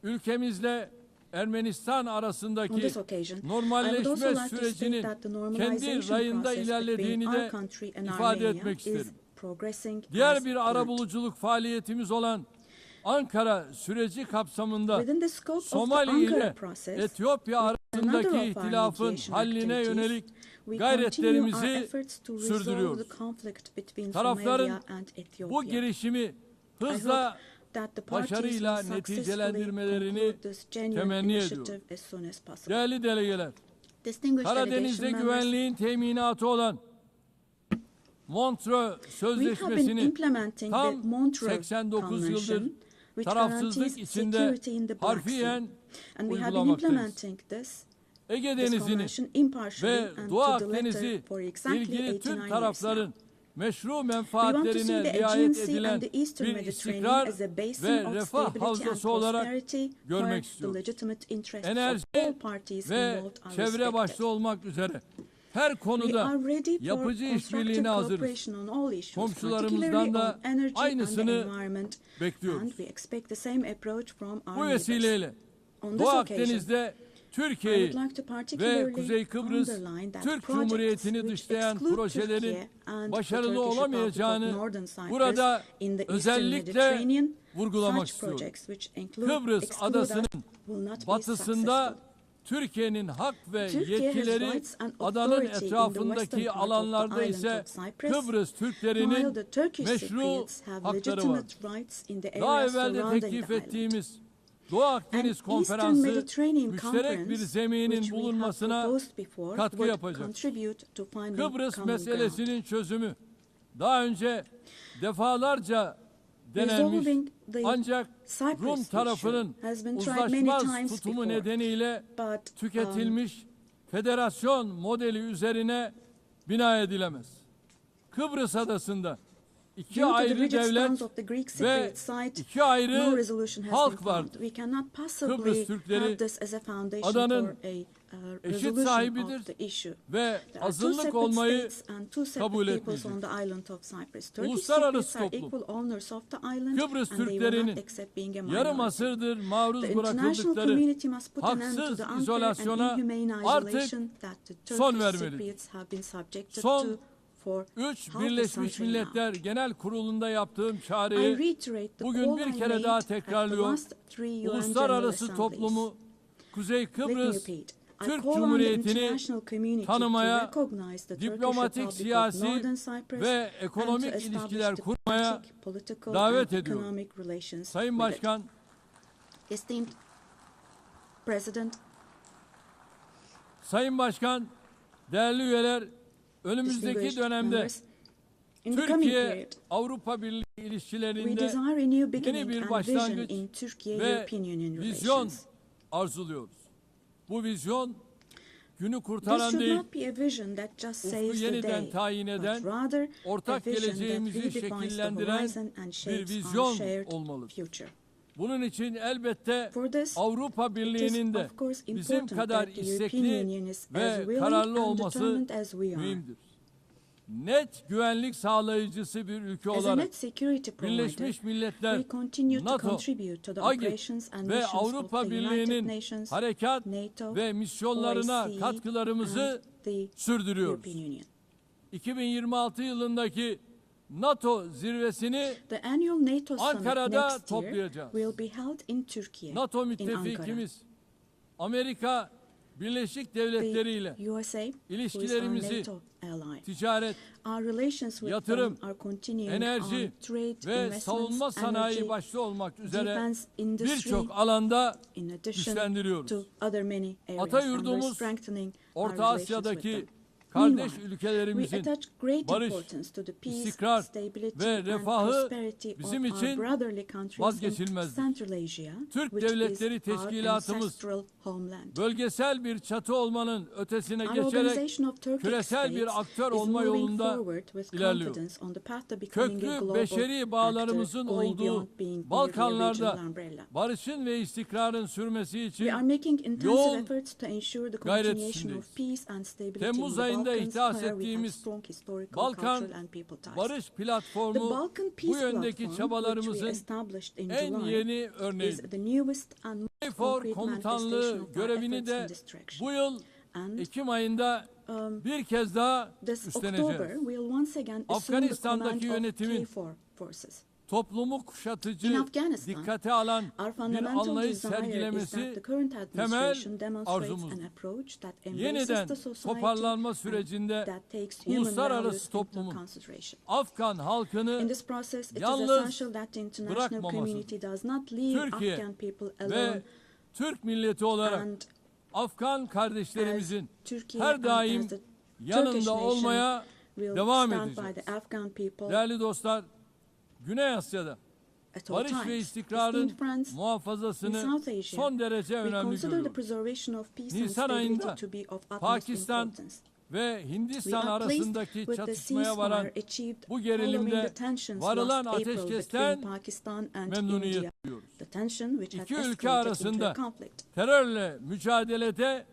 ülkemizle Ermenistan On arasındaki this occasion, I would normalleşme also like to state sürecinin that the kendi normalization rayında process ilerlediğini between de our country and ifade Armenia etmek is isterim. progressing Diğer as bir planned. arabuluculuk faaliyetimiz olan Ankara süreci kapsamında Within the scope of the Somali Ankara ile process, Etiyopya another arasındaki of our ihtilafın mediation halline activities, yönelik we continue our gayretlerimizi efforts to resolve sürdürüyoruz. the conflict between Tarafların Somalia and bu Ethiopia. girişimi I hızla hope that the parties başarıyla will successfully neticelendirmelerini conclude this genuine temenni initiative ediyorum. as soon as possible. Değerli delegeler, Distinguished Karadeniz'de delegation members, güvenliğin teminatı olan Montreux we have been Sözleşmesi'ni implementing the tam Montreux 89 yıldır Convention, which tarafsızlık guarantees içinde security in the Black Sea. harfiyen And we have been uygulamaktayız. implementing this Ege this Denizi'ni convention impartially ve and Doğu to the letter Akdeniz'i for exactly ilgili 89 tüm years tarafların now. meşru We want to see menfaatlerine the riayet Aegean Sea edilen and the Eastern bir Mediterranean istikrar as a basin ve of refah stability and havzası olarak prosperity görmek where the istiyoruz. legitimate interests Enerji of all parties ve involved are çevre respected. başta olmak üzere her We konuda are ready for yapıcı constructive işbirliğine hazırız. cooperation on all issues, Komşularımızdan particularly da on energy and the aynısını environment, and bekliyoruz. we expect the same approach from our Bu neighbors. vesileyle On this Doğu occasion, Akdeniz'de I Türkiye'yi would like to ve particularly Kuzey Kıbrıs underline that Türk projects Cumhuriyeti'ni which dışlayan exclude projelerin Türkiye and the başarılı Turkish Republic of olamayacağını Northern Cyprus burada in the Eastern özellikle Mediterranean, vurgulamak such istiyorum. projects which include Kıbrıs exclude adasının us will not be batısında successful. Türkiye'nin hak ve Türkiye has yetkileri rights and adanın authority in the western etrafındaki part of the alanlarda island ise of Cyprus, Kıbrıs while Türklerinin the Turkish meşru Cypriots have hakları var. legitimate rights in the Daha areas evvel de surrounding teklif the island. ettiğimiz Doğu Akdeniz An Eastern Konferansı Mediterranean müşterek bir Conference, zeminin which we have bulunmasına proposed before, katkı would yapacak. contribute to finding Kıbrıs common ground. meselesinin çözümü daha önce defalarca denenmiş Resolving the ancak Cyprus Rum tarafının issue has been tried many uzlaşmaz times tutumu before, nedeniyle but, tüketilmiş federasyon modeli üzerine bina edilemez. Kıbrıs adasında iki due to the ayrı rigid devlet stance of the Greek ve Cypriot side, iki ayrı no resolution has been halk found. vardır. We cannot possibly Kıbrıs Türkleri have this as a foundation adanın for a eşit resolution sahibidir of the issue. ve There are two azınlık separate olmayı states and two kabul separate peoples on etmeyecek. the island of Cyprus. Turkish Uluslararası Cypriots are toplum, equal owners of the island Kıbrıs and they will Türklerinin not accept being a yarım minority. asırdır maruz The international bırakıldıkları community must put an end to haksız the unfair and izolasyona inhumane artık isolation that the son Turkish vermelidir. Cypriots have been subjected Son to for 3 half a Birleşmiş century now. Milletler Genel Kurulu'nda yaptığım I çağrıyı reiterate the bugün call bir I kere made daha at the tekrarlıyor. last three UN General Uluslararası Assemblies. toplumu Kuzey Let me Kıbrıs repeat. I Türk call on the Cumhuriyeti'ni international community tanımaya, to recognize the Turkish diplomatik, Republic of siyasi Northern Cyprus ve and ekonomik to establish ilişkiler kurmaya diplomatic, political davet and ediyorum. economic relations Sayın with it. Başkan, Esteemed President, Sayın Başkan, değerli üyeler, önümüzdeki distinguished dönemde members, in the coming period, Türkiye-Avrupa Birliği we ilişkilerinde desire a new yeni beginning bir and başlangıç vision in Turkey ve European Union vizyon relations. arzuluyoruz. Bu vizyon günü This kurtaran should değil, not be a vision that just ufku saves the yeniden day, tayin eden, but rather a ortak vision that geleceğimizi redefines the şekillendiren horizon and bir shapes our vizyon shared olmalıdır. future. Bunun için elbette For this, Avrupa it is Birliği'nin de of course bizim important kadar that the European istekli Union is as ve willing kararlı and olması determined as we are. mühimdir. Net güvenlik sağlayıcısı bir ülke As a olarak net security provider, Birleşmiş Milletler, we continue to NATO, contribute to the AGİ operations and ve missions of Avrupa the United Birliği'nin Nations, harekat NATO, ve misyonlarına OSCE, katkılarımızı and the sürdürüyoruz. European Union. 2026 yılındaki NATO zirvesini The annual NATO summit Ankara'da next year toplayacağız. will be held in Turkey, NATO in Ankara. müttefikimiz Amerika Birleşik Devletleri ile The USA, who is our ilişkilerimizi NATO ally. ticaret, Our relations with yatırım, them are continuing enerji on trade, ve investments, savunma sanayi energy, başta olmak üzere defense industry, birçok alanda in addition güçlendiriyoruz. to other many areas, Ata and we're yurdumuz strengthening our Orta relations with Asya'daki them. kardeş We ülkelerimizin attach great barış, importance to the peace, istikrar stability ve and refahı prosperity bizim of our için brotherly countries in vazgeçilmezdir. Central Asia, Türk which Devletleri is our Teşkilatımız ancestral homeland. bölgesel bir çatı olmanın ötesine Our geçerek organization of Turkic küresel bir states aktör is olma moving yolunda forward with ilerliyor. confidence on the path to becoming a Köklü global beşeri bağlarımızın actor, going olduğu beyond being merely a Balkanlarda regional umbrella. barışın ve istikrarın sürmesi için We are making intensive yoğun efforts to ensure the gayret continuation içindeyiz. of peace and stability Temmuz in the ayında Balkans, ihdas where we have ettiğimiz strong historical, Balkan cultural and people ties. Barış The Platformu Balkan bu Peace yöndeki Platform, which we çabalarımızın established in en July, yeni is örneği. the newest and most KFOR concrete komutanlığı manifestation of our görevini efforts in de this direction. bu yıl And Ekim ayında bir kez daha this October, üstleneceğiz. we will once again assume the Afganistan'daki command of yönetimin KFOR forces. Toplumu In kuşatıcı, Afghanistan, dikkate alan our bir fundamental anlayış desire is sergilemesi that the current temel administration demonstrates arzumuzdur. an approach that embraces Yeniden the society toparlanma and sürecinde that takes human uluslararası values into toplumun consideration. Afgan In halkını this process, it is yalnız essential that the international bırakmaması. community does not leave Türkiye Afghan people ve alone, Türk milleti olarak and Afgan kardeşlerimizin as Turkey her and daim as the Turkish yanında nation olmaya will devam stand by edeceğiz. the Afghan people Değerli dostlar, Güney Asya'da at all barış ve times. istikrarın Esteemed friends, in muhafazasını South Asia, son derece we önemli consider the görüyoruz. preservation of peace and Nisan stability ayında to be of utmost Pakistan importance. ve We Hindistan are pleased arasındaki with the çatışmaya varan ceasefire achieved bu following gerilimde the tensions varılan last April ateşkesten between Pakistan and memnuniyet India. duyuyoruz. The tension which had İki ülke escalated into arasında a conflict. terörle mücadelede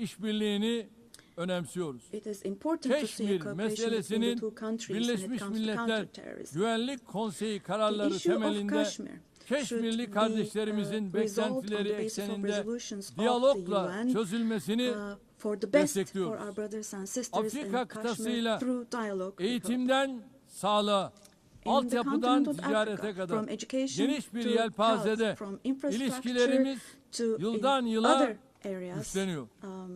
işbirliğini önemsiyoruz. It is important to see a Keşmir cooperation between the meselesinin two countries when it Birleşmiş comes to Milletler counterterrorism. Güvenlik Konseyi The kararları issue of temelinde Kashmir Keşmirli should be kardeşlerimizin resolved on beklentileri the basis of ekseninde resolutions of the diyalogla UN çözülmesini for the best for destekliyoruz. our brothers and sisters in Afrika Kashmir kıtasıyla through dialogue. we hope. eğitimden sağlığa, In the altyapıdan continent of ticarete Africa, kadar from education geniş bir to yelpazede health, from infrastructure ilişkilerimiz to yıldan in yıla other areas, güçleniyor. our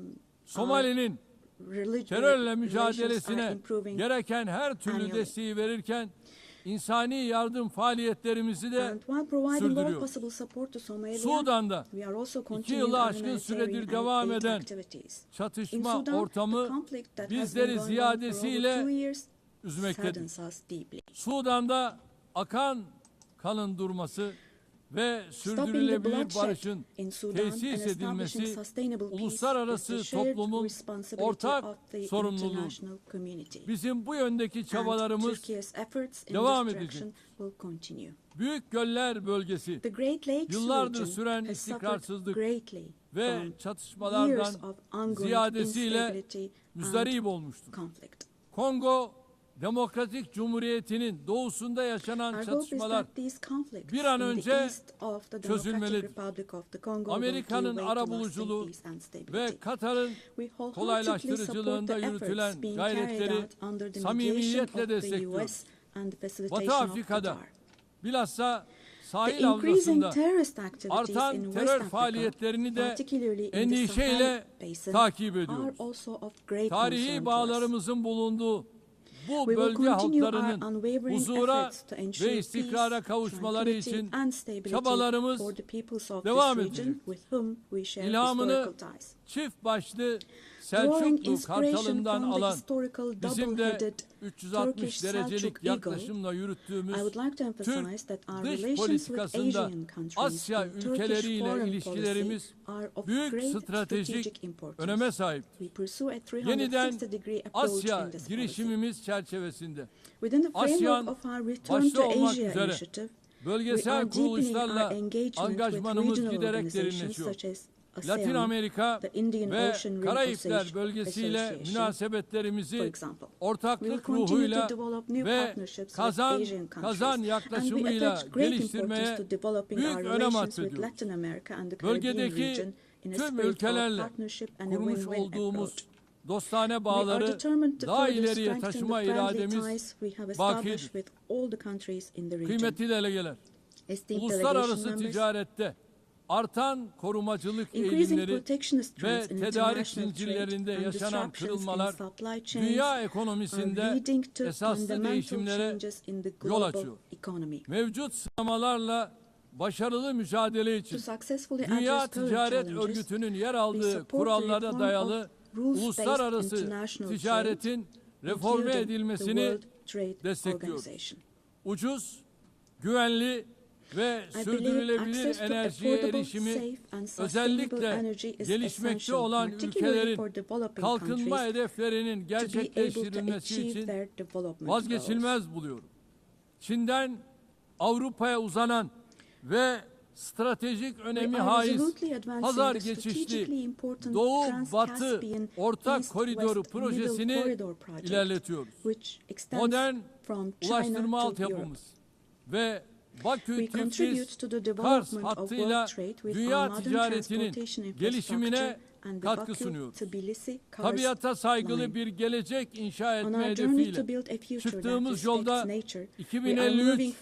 Somali'nin terörle relations are mücadelesine improving. gereken her türlü annually. desteği verirken insani yardım faaliyetlerimizi de And while providing all sürdürüyor. possible support to Somalia, Sudan'da we are also 2 continuing yılı our aşkın humanitarian süredir and devam aid eden activities. In çatışma Sudan, the ortamı conflict that has bizleri been going on for ziyadesiyle over 2 years üzmektedir. saddens us deeply. Sudan'da akan kanın durması ve Stopping the sürdürülebilir bloodshed barışın in Sudan and tesis establishing edilmesi sustainable peace is uluslararası the shared toplumun responsibility ortak of the sorumluluğu. international community. Bizim bu yöndeki And çabalarımız Turkey's efforts in devam this edecek. direction will continue. Büyük Göller Bölgesi The Great Lakes yıllardır region süren has suffered istikrarsızlık greatly ve from çatışmalardan years of ongoing ziyadesiyle instability müzdarip and olmuştur. conflict. Kongo Demokratik Cumhuriyeti'nin doğusunda yaşanan Our hope is çatışmalar that these conflicts bir an in önce the east of the Democratic çözülmelidir. Republic of the Congo Amerika'nın will give way ara to lasting buluculuğu peace and stability. ve Katar'ın We wholeheartedly support kolaylaştırıcılığında the efforts yürütülen being carried gayretleri out under the mediation samimiyetle of the destekliyoruz. US and the facilitation Batı of Afrika'da Qatar. bilhassa The sahil increasing havzasında terrorist activities in artan West terör Africa, faaliyetlerini de particularly in the endişeyle Sahel Basin, takip are ediyoruz. also of great concern Tarihi to us. bağlarımızın bulunduğu bu We will bölge continue our halklarının unwavering huzura efforts to ensure ve istikrara peace, kavuşmaları tranquility için and stability çabalarımız for the peoples of devam this region edecek. with whom we share İlhamını historical ties. çift başlı Drawing Selçuklu inspiration Kartalı'ndan from the alan historical bizim de double-headed 360 Turkish derecelik Selçuk Eagle, yaklaşımla yürüttüğümüz I would like to emphasize that our dış relations with politikasında Asian countries Asya in Turkish ülkeleriyle foreign ilişkilerimiz policy are of büyük great stratejik importance. öneme sahip. We pursue a Yeniden 360 degree approach Asya in this policy. girişimimiz çerçevesinde Within the ASEAN framework of our Return başta to olmak Asia üzere initiative, we are bölgesel deepening our kuruluşlarla engagement with angajmanımız regional giderek organizations derinleşiyor. such as Latin ASEAN, Amerika the Indian ve Ocean Rim Karayipler bölgesiyle Association, for münasebetlerimizi example. We will ortaklık continue ruhuyla to develop new ve partnerships with kazan Asian countries, kazan and we yaklaşımıyla attach great geliştirmeye importance to developing büyük our önem relations with atfediyoruz. Latin America and the Caribbean Bölgedeki region in a tüm spirit of ülkelerle partnership and a kurmuş win-win olduğumuz approach. dostane We are bağları determined to daha further ileriye strengthen taşıma the friendly irademiz ties we have bakidir. established with all the countries in the region. Kıymetli delegeler, Esteemed delegation uluslararası members, ticarette artan korumacılık increasing eğilimleri protectionist ve trends in tedarik international zincirlerinde trade and yaşanan disruptions in kırılmalar supply chains dünya are ekonomisinde leading to esaslı fundamental değişimlere changes in the yol global açıyor. economy. Mevcut sınamalarla başarılı mücadele To için successfully Dünya address current Ticaret challenges, Örgütü'nün yer we aldığı support kurallara reform dayalı of uluslararası ticaretin reforme edilmesini destekliyoruz. Ucuz, güvenli ve sürdürülebilir enerjiye erişimi özellikle gelişmekte olan ülkelerin kalkınma hedeflerinin gerçekleştirilmesi için vazgeçilmez buluyorum. Çin'den Avrupa'ya uzanan ve stratejik önemi haiz pazar geçişli Doğu-Batı Ortak Koridoru projesini ilerletiyoruz. Modern ulaştırma altyapımız ve Bakü-Tiflis-Kars hattıyla dünya ticaretinin gelişimine katkı sunuyoruz. Tabiata saygılı bir gelecek inşa etme hedefiyle çıktığımız yolda 2053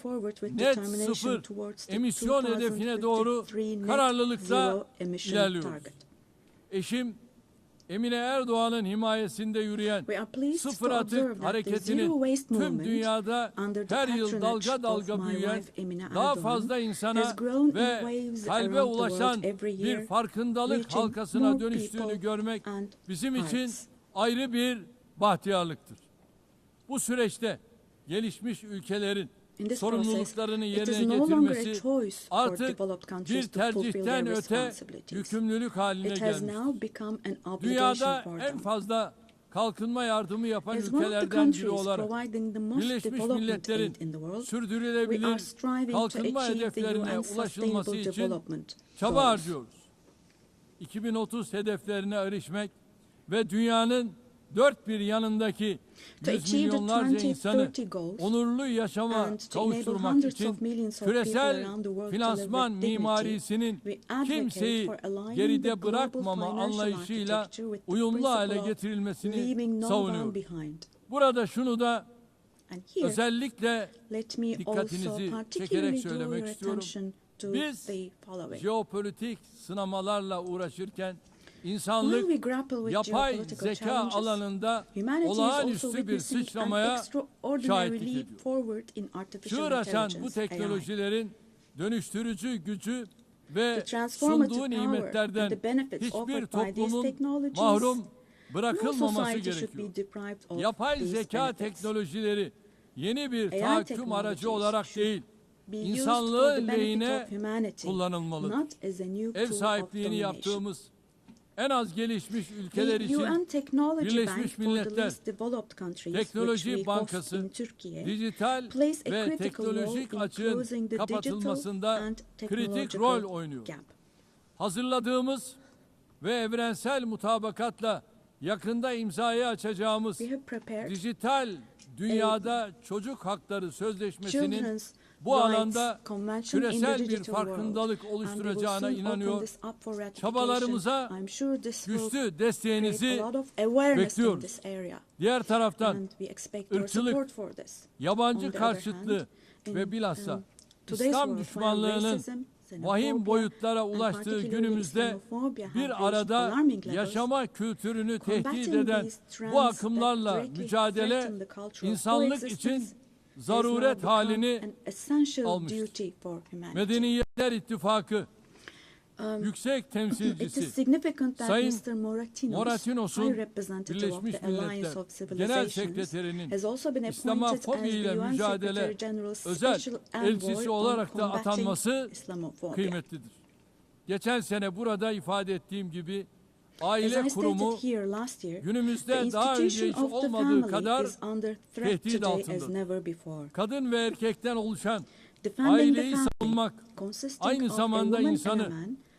net sıfır emisyon hedefine doğru kararlılıkla ilerliyoruz. Eşim Emine Erdoğan'ın himayesinde yürüyen sıfır atık hareketinin tüm dünyada her yıl dalga dalga büyüyen, daha fazla insana ve kalbe ulaşan bir farkındalık halkasına dönüştüğünü görmek bizim için ayrı bir bahtiyarlıktır. Bu süreçte gelişmiş ülkelerin sorumluluklarını yerine getirmesi artık bir tercihten öte yükümlülük haline gelmiştir. Dünyada en fazla kalkınma yardımı yapan ülkelerden biri olarak Birleşmiş Milletler'in sürdürülebilir kalkınma hedeflerine ulaşılması için çaba harcıyoruz. 2030 hedeflerine erişmek ve dünyanın dört bir yanındaki yüz milyonlarca insanı onurlu yaşama kavuşturmak için küresel finansman mimarisinin kimseyi geride bırakmama anlayışıyla uyumlu hale getirilmesini savunuyor. Burada şunu da özellikle dikkatinizi çekerek söylemek istiyorum. Biz jeopolitik sınamalarla uğraşırken İnsanlık yapay zeka alanında olağanüstü bir sıçramaya şahitlik ediyor. Çığır açan bu teknolojilerin dönüştürücü gücü ve sunduğu nimetlerden hiçbir toplumun mahrum bırakılmaması gerekiyor. Yapay zeka teknolojileri yeni bir tahakküm aracı olarak değil, insanlığın lehine kullanılmalı. Ev sahipliğini yaptığımız en az gelişmiş ülkeler için Birleşmiş Milletler Teknoloji Bankası dijital ve teknolojik açığın kapatılmasında kritik rol oynuyor. Hazırladığımız ve evrensel mutabakatla yakında imzaya açacağımız dijital dünyada çocuk hakları sözleşmesinin bu alanda küresel bir farkındalık oluşturacağına inanıyor. Çabalarımıza güçlü desteğinizi bekliyoruz. Diğer taraftan ırkçılık, yabancı karşıtlığı ve bilhassa İslam düşmanlığının vahim boyutlara ulaştığı günümüzde bir arada yaşama kültürünü tehdit eden bu akımlarla mücadele insanlık için zaruret halini almıştır. Medeniyetler İttifakı Yüksek Temsilcisi Sayın Moratinos'un Birleşmiş Milletler Genel Sekreterinin İslamofobi ile mücadele özel elçisi olarak da atanması kıymetlidir. Geçen sene burada ifade ettiğim gibi aile kurumu günümüzde daha önce hiç olmadığı kadar tehdit altındadır. Kadın ve erkekten oluşan aileyi savunmak aynı zamanda insanı,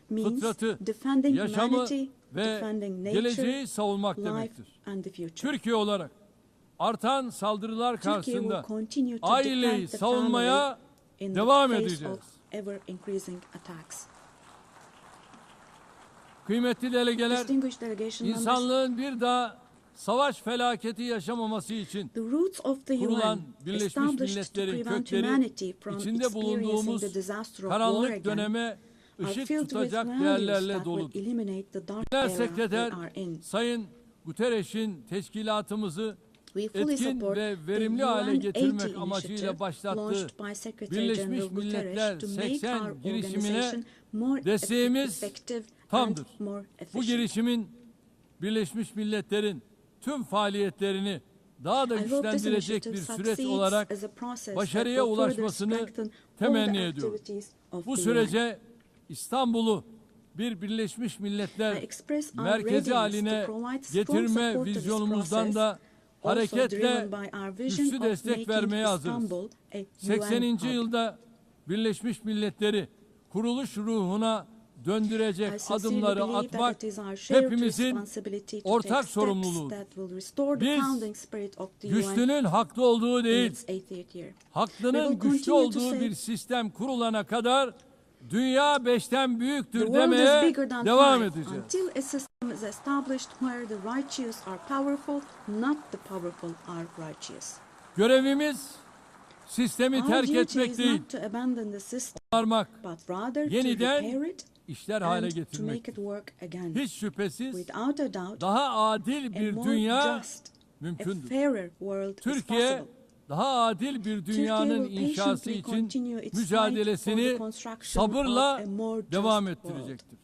fıtratı, yaşamı ve geleceği savunmak demektir. Türkiye olarak artan saldırılar karşısında aileyi savunmaya devam edeceğiz. Kıymetli delegeler, insanlığın bir daha savaş felaketi yaşamaması için kurulan Birleşmiş Milletler'in kökleri içinde bulunduğumuz karanlık döneme ışık tutacak değerlerle doludur. Genel Sekreter Sayın Guterres'in teşkilatımızı etkin ve verimli hale getirmek amacıyla başlattığı Birleşmiş Milletler 80 girişimine desteğimiz tamdır. Bu girişimin Birleşmiş Milletler'in tüm faaliyetlerini daha da güçlendirecek bir süreç olarak başarıya ulaşmasını temenni ediyorum. Bu sürece İstanbul'u bir Birleşmiş Milletler merkezi haline getirme vizyonumuzdan da hareketle güçlü destek vermeye hazırız. 80. yılda Birleşmiş Milletleri kuruluş ruhuna döndürecek adımları atmak hepimizin ortak sorumluluğu. Biz güçlünün haklı olduğu değil, haklının güçlü olduğu bir sistem kurulana kadar dünya 5'ten büyüktür demeye devam edeceğiz. Görevimiz sistemi terk etmek değil, onarmak, yeniden işler hale getirmek. Hiç şüphesiz daha adil bir dünya mümkündür. Türkiye daha adil bir dünyanın inşası için mücadelesini sabırla devam ettirecektir.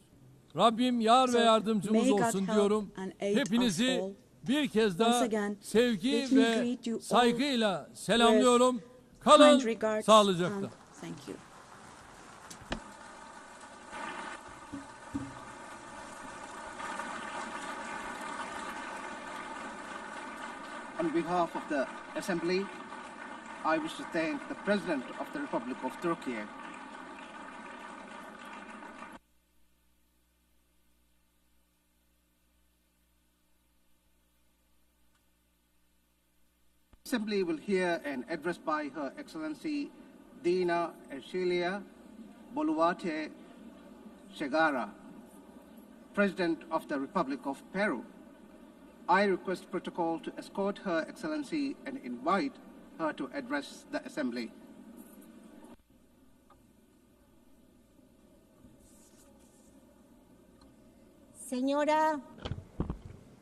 Rabbim yar ve yardımcımız olsun diyorum. Hepinizi bir kez daha sevgi ve saygıyla selamlıyorum. Kalın sağlıcakla. On behalf of the Assembly, I wish to thank the President of the Republic of Turkey. The Assembly will hear an address by Her Excellency Dina Ercilia Boluarte Segara, President of the Republic of Peru. I request protocol to escort Her Excellency and invite her to address the Assembly. Señora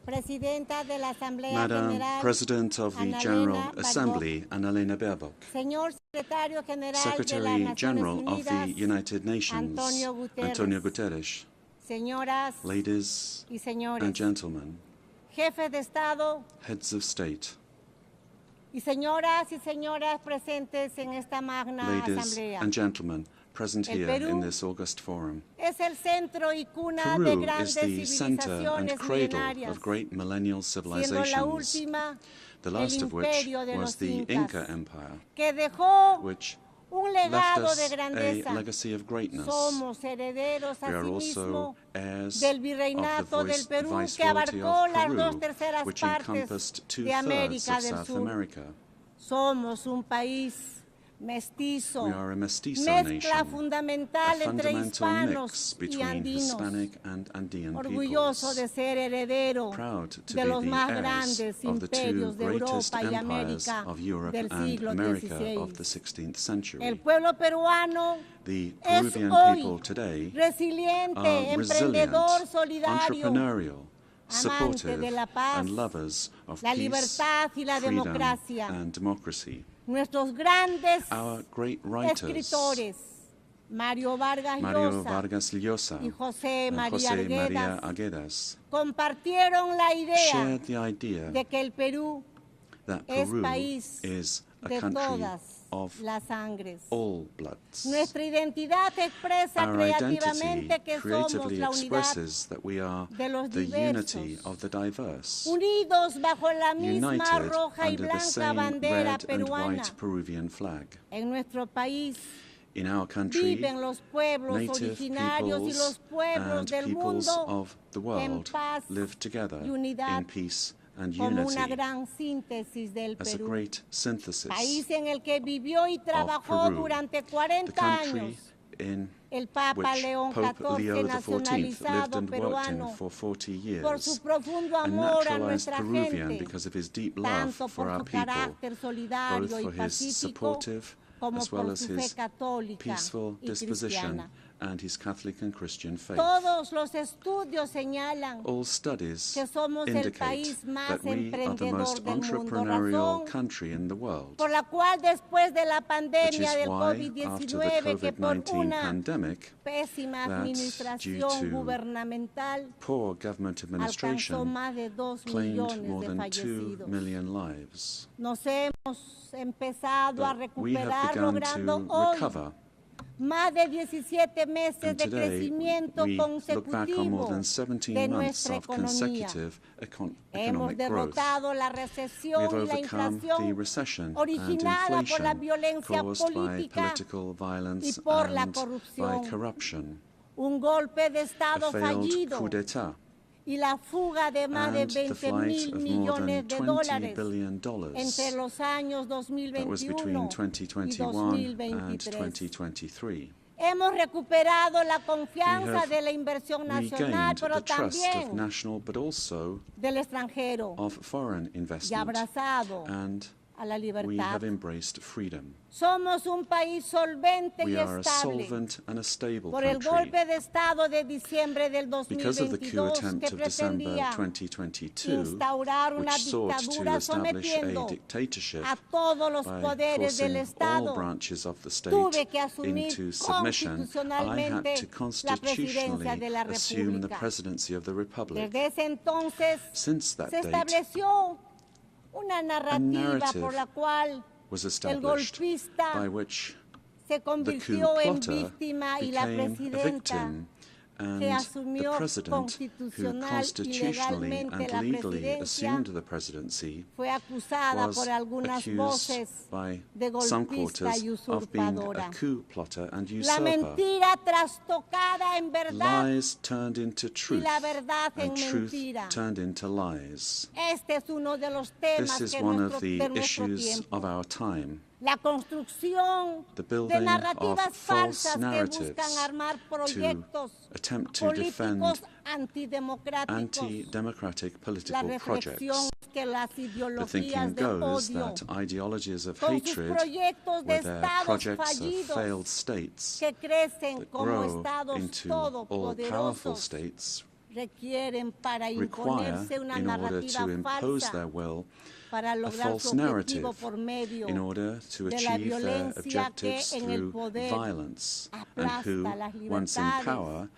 Presidenta de la Asamblea Madam General, President of the General Assembly, Annalena Baerbock, Señor Secretario General Secretary de General las of the Naciones United Nations, Antonio Guterres, Guterres, Señoras ladies y señores, and gentlemen, Jefes de Estado heads of state, y señoras presentes en esta magna ladies asamblea. and gentlemen present El here Perú in this august forum. Es el centro y cuna de Peru is grandes the center and civilizaciones cradle milenarias, of great millennial siendo la civilizations, última the last el of which imperio de was los the Incas, Inca Empire, que dejó which un left legado us de grandeza. a legacy of greatness. Somos herederos We are asimismo also heirs del of virreinato the del Perú, que Viceroyalty abarcó of las Peru, 2/3 which partes encompassed de 2/3 América of del South Sur. America. Somos un país mestizo, We are a mestizo mezcla nation, fundamental a entre fundamental hispanos mix y between andinos, Hispanic and Andean orgulloso peoples, de ser heredero proud to de be los the más heirs grandes of the two imperios de greatest Europa y empires América of Europe del and siglo America XVI. of the 16th century. El pueblo peruano The es Peruvian hoy people today resiliente, are resilient, emprendedor, solidario, entrepreneurial, amante supportive, de la paz, and lovers of la peace, libertad y la freedom, democracia. and democracy. Nuestros grandes Our great writers, escritores, Mario Vargas Llosa y José and María José María Arguedas, Arguedas, compartieron la idea shared the idea de que el Perú that es Peru país is a de country todas of las sangres. all bloods. Nuestra identidad expresa Our creativamente identity que somos creatively la unidad expresses that we are de los the diversos, unity of the diverse, unidos bajo la misma united roja y under the blanca same bandera red and peruana. white Peruvian flag. En nuestro país In our country, viven los pueblos native originarios y los peoples pueblos and del peoples mundo of the en world paz live together y unidad in peace and como una unity gran síntesis del as a Perú. great synthesis País en el que vivió y trabajó Peru, durante the 40 country años in el Papa which León Pope Leo XIV, XIV lived nacionalizado and worked in peruano, for 40 years, por su profundo a amor a naturalized nuestra Peruvian gente, because of his deep love tanto for por our su people, carácter both solidario y for his pacífico, supportive como as well por as su fe his católica peaceful y disposition cristiana. and his Catholic and Christian faith. Todos los estudios señalan All studies que somos el indicate país más that we are the emprendedor most del mundo, entrepreneurial razón country in the world, por la cual después de la which pandemia is del why, after the COVID-19, que por COVID-19 una pandemic, pésima that administración due to gubernamental poor government alcanzó administration, más de 2 claimed millones more de than 2 fallecidos. million lives. Nos hemos empezado a But we have recuperar begun logrando to hoy recover. más de 17 meses And de today, crecimiento we look back on more consecutivo than 17 de months nuestra of economía. consecutive Hemos economic growth. derrotado la We recesión have y la overcome the inflación recession and originada por la inflation violencia caused by política political violence y por la and by corrupción. corruption, Un golpe de a Estado failed fallido coup d'etat, y la fuga de más de and the 20 flight mil of more millones than de $20 dólares billion entre los años that was between 2021 y 2021 and 2023. 2023. Hemos recuperado la We confianza have de la inversión nacional, regained pero the trust of también national but also del extranjero, of foreign y investment, abrazado and a la we libertad. have embraced freedom. Somos un país solvente We y are a estable solvent and a stable por el country. golpe de Estado de diciembre del Because of the coup 2022 attempt que of December pretendía 2022, instaurar una which sought to dictadura establish a sometiendo dictatorship a todos los by poderes del forcing all Estado, branches of the state tuve que asumir into submission, I had constitucionalmente to la constitutionally presidencia de la assume the República. presidency of the Republic. Desde ese entonces Since that se date, estableció una narrativa narrative por la cual was el established golpista by which se the coup convirtió en plotter víctima y la became a presidenta victim, and que the asumió president, who constitucional y constitutionally legalmente and la legally presidencia, assumed the presidency, fue acusada was por algunas accused voces by de some golpista quarters y of being a usurpadora. coup plotter and La usurper. mentira trastocada en verdad Lies turned into y truth, la verdad en and truth mentira. turned into lies. Este es uno de los temas This is que one nuestro, of the de nuestro issues tiempo. of our time. La construcción The de building narrativas of false falsas que narratives buscan armar proyectos to attempt to defend políticos antidemocráticos. anti-democratic La political reflexión projects. es que las The ideologías thinking de goes odio that ideologies of con sus hatred proyectos de were their estados projects of fallidos failed states que crecen that como grow estados into all-powerful todopoderosos states requieren para require, imponerse una in order narrativa to impose falsa their will, para a lograr su false narrative objetivo por medio in order to de la achieve their violencia que objectives en el through poder violence, and who, aplasta las once in libertades, power,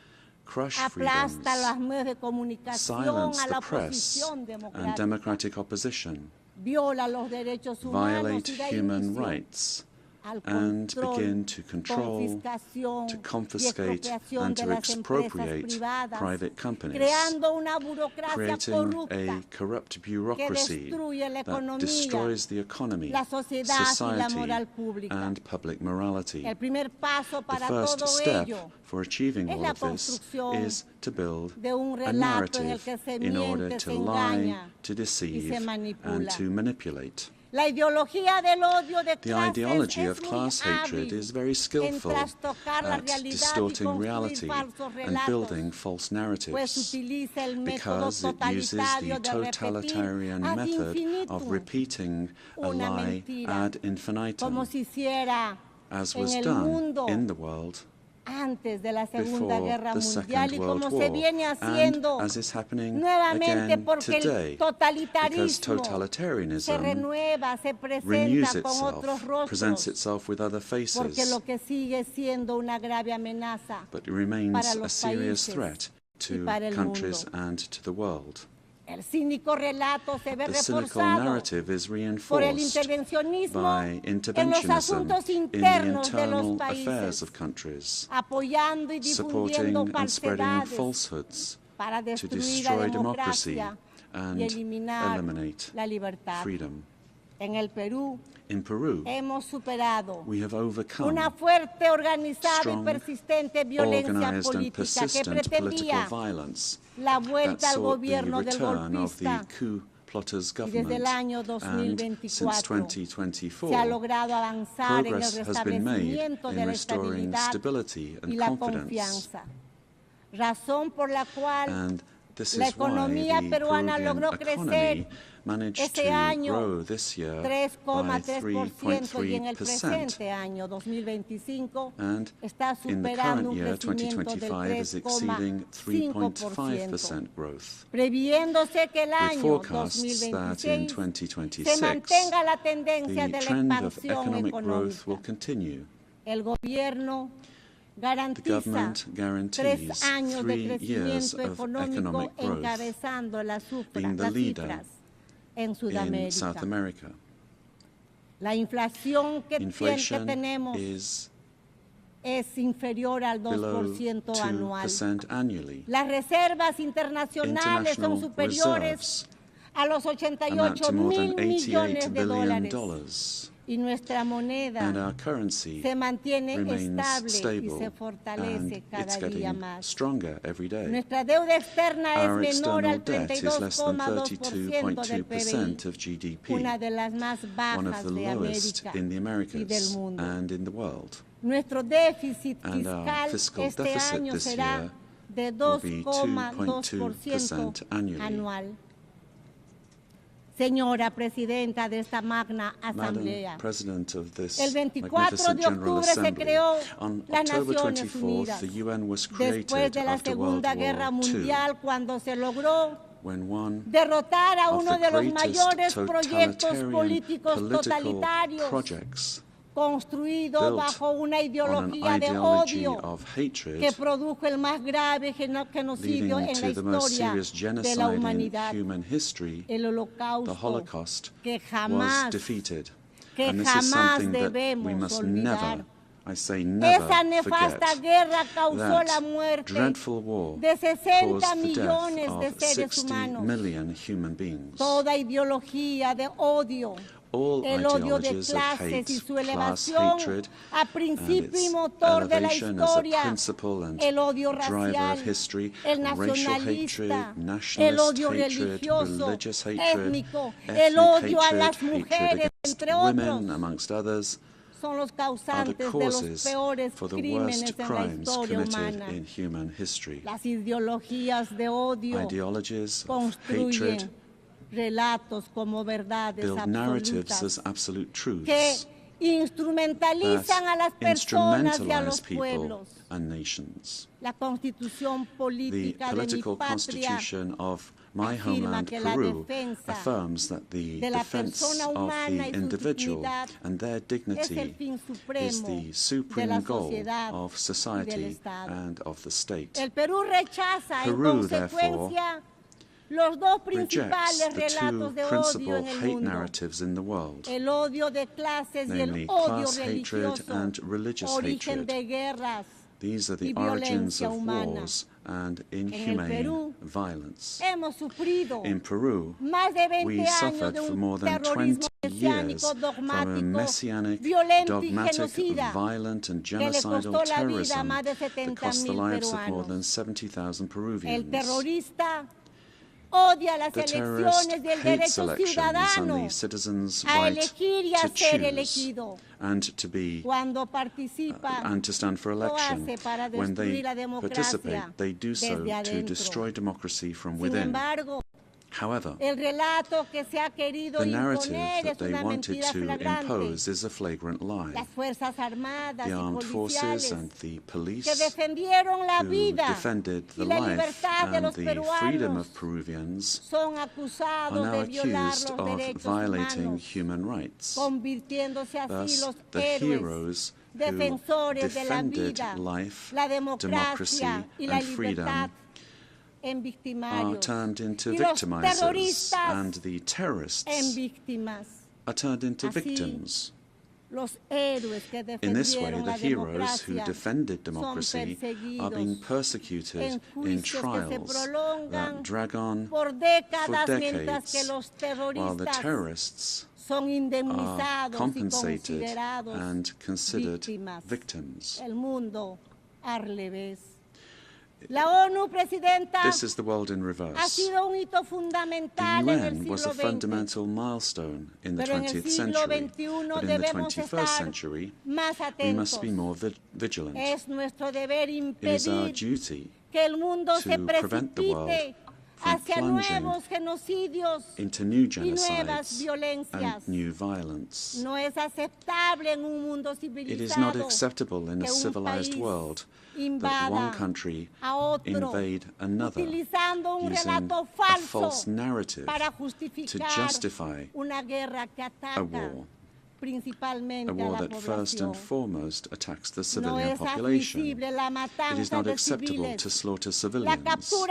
crush aplasta freedoms, los medios de comunicación, silence a la the press oposición and democrática, democratic opposition, viola los derechos humanos violate y da human inicio rights, al and control, begin to control, confiscación to y confiscate, expropiación and de to las empresas expropriate privadas, private companies, creando una burocracia creating corrupta a corrupt que bureaucracy destruye la that economía, destroys the economy, la sociedad y la society, moral pública. and public morality. El primer paso The para first todo step ello for achieving es all la of this construcción is to build de un a relato en el narrative que se in order miente, to se lie, engaña to y deceive, se and manipula. to manipulate. La ideología del odio de The clases ideology es of muy class hatred hábil is very en skillful trastocar la at realidad y distorting construir reality falsos and relatos, building false pues narratives, utiliza el método because it uses the totalitario de repetir totalitarian ad method of infinitum repeating a una lie mentira, ad infinitum, como se hiciera as en was el done mundo in the world antes de la Segunda before Guerra the Mundial Second y World como se War, viene haciendo and as is happening nuevamente again porque today, el because totalitarismo se totalitarianism renueva, se renews presenta con otros itself, presents rostros, itself with other porque lo faces, que sigue siendo una grave amenaza but remains para a los serious países threat y to para el countries mundo. and to the world. El cínico relato se ve The cynical reforzado narrative is por el reinforced intervencionismo by en los interventionism asuntos in the internos de los internal affairs países, of countries, apoyando y supporting difundiendo and spreading falsedades falsehoods para to destruir la destroy democracy democracia and y eliminar eliminate la libertad. freedom. En el Perú In Peru, hemos superado we have overcome una fuerte, organizada y strong, persistente violencia organized and política que persistent political pretendía violence la that vuelta al sought the gobierno del return of the golpista, coup plotters y desde el government, año and since 2024 2024, se ha logrado avanzar en el progress has been made restablecimiento de in la restoring estabilidad stability y and la confidence. confianza, razón por la cual And this la is why economía the peruana Peruvian logró economy crecer managed to grow this year by 3.3%, and in the current year, 2025, is exceeding 3.5% growth, with forecasts that in 2026 the trend of economic growth will continue. The government guarantees 3 years of economic growth, being the leader in South America. Inflation is below 2% annually. International reserves amount to more than $88 billion. And our currency remains stable, and it's getting stronger every day. Our external debt is less than 32.2% of GDP, one of the lowest in the Americas and in the world. And our fiscal deficit this year will be 2.2% annually. Señora Presidenta de esta magna asamblea. Madam President of this magnificent General Assembly, on October 24th, the UN was created after World War II, when one of the greatest totalitarian political projects construido bajo una ideología de odio que produjo el más grave genocidio en la historia de la humanidad, el Holocausto, que jamás debemos olvidar. Esa nefasta guerra causó la muerte de 60 millones de seres humanos. Toda ideología de odio, el odio de clases y su elevación a principio y motor de la historia, el odio racial, el nacionalista, el odio religioso, étnico, el odio a las mujeres, entre otros, son los causantes de los peores crímenes en la historia humana. Las ideologías de odio construyen relatos como verdades absolutas que instrumentalizan a las personas y a los pueblos. La constitución política de mi patria My homeland, Peru, affirms that the defense of the individual and their dignity is the supreme goal of society and of the state. Peru, therefore, rejects the two principal hate narratives in the world, namely class hatred and religious hatred. These are the origins of wars and inhumane violence. In Peru, we suffered for more than 20 years from a messianic, dogmatic, violent and genocidal terrorism that cost the lives of more than 70,000 Peruvians. The terrorist hates elections and the citizens' right to choose and to be and to stand for election. When they participate, they do so to destroy democracy from within. However, the narrative that they wanted to impose is a flagrant lie. The armed forces and the police who defended the life and the freedom of Peruvians are now accused of violating human rights. Thus, the heroes who defended life, democracy, and freedom are turned into victimizers, and the terrorists are turned into victims. In this way, the heroes who defended democracy are being persecuted in trials that drag on for decades, while the terrorists are compensated and considered victims. This is the world in reverse. The UN was a fundamental milestone in the 20th century, but in the 21st century, we must be more vigilant. It is our duty to prevent the world from plunging into new genocides and new violence. It is not acceptable in a civilized world that one country invade another using a false narrative to justify a war that first and foremost attacks the civilian population. It is not acceptable to slaughter civilians, to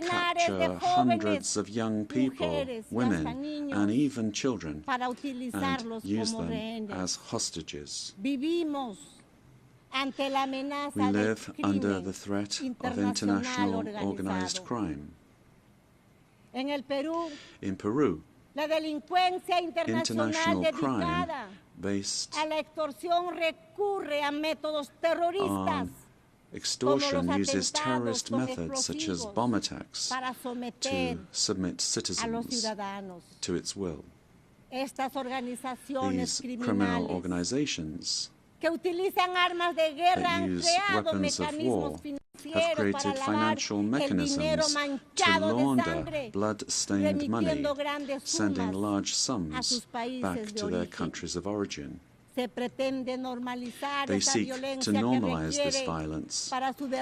capture hundreds of young people, women, and even children, and use them as hostages. We live under the threat of international organized crime. In Peru, international crime based on extortion uses terrorist methods such as bomb attacks to submit citizens to its will. These criminal organizations that use weapons of war have created financial mechanisms to launder blood-stained money, sending large sums back to their countries of origin. They seek to normalize this violence,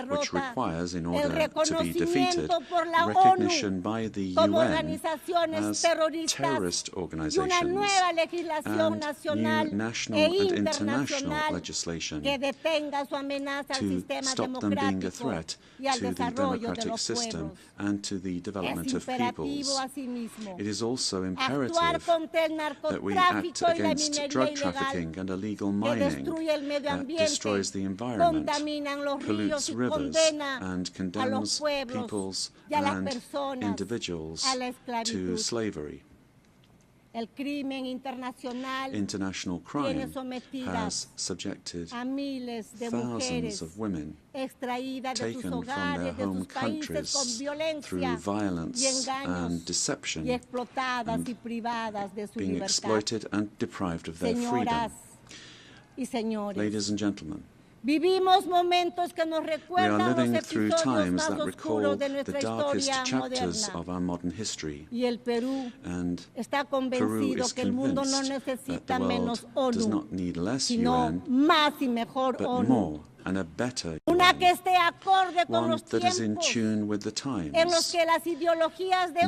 which requires, in order to be defeated, recognition by the UN as terrorist organizations and new national and international legislation to stop them being a threat to the democratic system and to the development of peoples. It is also imperative that we act against drug trafficking and illegal mining that destroys the environment, pollutes rivers, and condemns peoples and individuals to slavery. International crime has subjected thousands of women taken from their home countries through violence and deception and being exploited and deprived of their freedom. Ladies and gentlemen, we are living through times that recall the darkest chapters of our modern history, and Peru is convinced that the world does not need less UN, but more and a better UN, one that is in tune with the times, in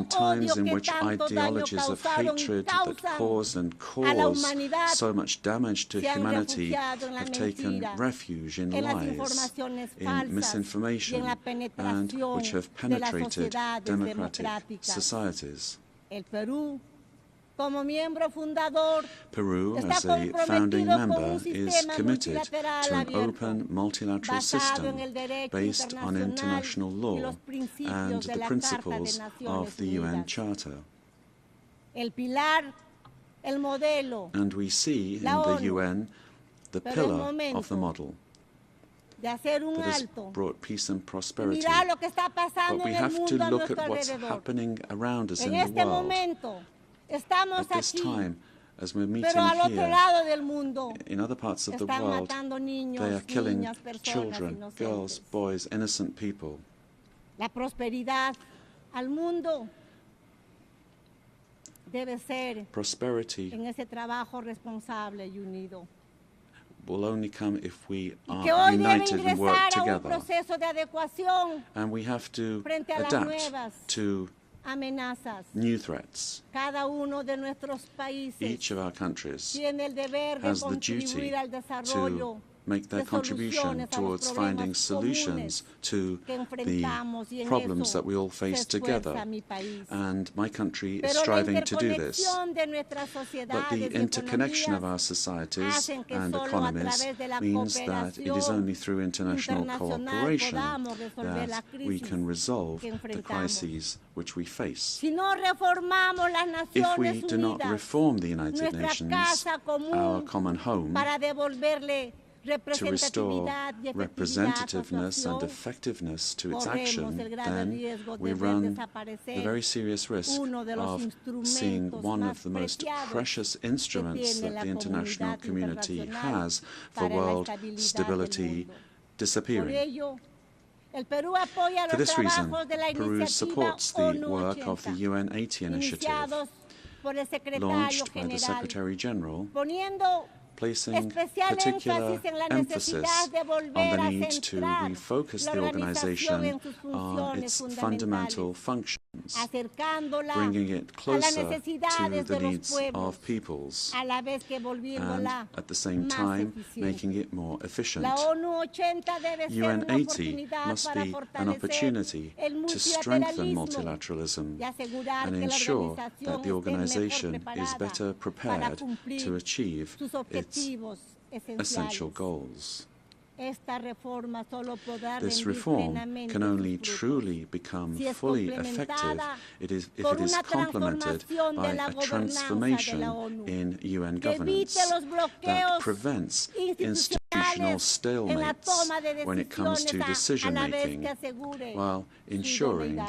times in which ideologies of hatred that cause and cause so much damage to humanity have taken refuge in lies, in misinformation, and which have penetrated democratic societies. Peru, as a founding member, is committed to an open multilateral system based on international law and the principles of the UN Charter. And we see in the UN the pillar of the model that has brought peace and prosperity. But we have to look at what's happening around us in the world. At this time, as we're meeting here, in other parts of the world, they are killing children, girls, boys, innocent people. Prosperity will only come if we are united and work together. And we have to adapt to new threats. Each of our countries has the duty to make their contribution towards finding solutions to the problems that we all face together. And my country is striving to do this. But the interconnection of our societies and economies means that it is only through international cooperation that we can resolve the crises which we face. If we do not reform the United Nations, our common home, to restore representativeness and effectiveness to its action, then we run the very serious risk of seeing one of the most precious instruments that the international community has for world stability disappearing. For this reason, Peru supports the work of the UN 80 initiative, launched by the Secretary-General, placing particular emphasis on the need to refocus the organization on its fundamental functions, bringing it closer to the needs of peoples, and at the same time making it more efficient. UN 80 must be an opportunity to strengthen multilateralism and ensure that the organization is better prepared to achieve its essential goals. This reform can only truly become fully effective if it is complemented by a transformation in UN governance that prevents institutional stalemates when it comes to decision-making, while ensuring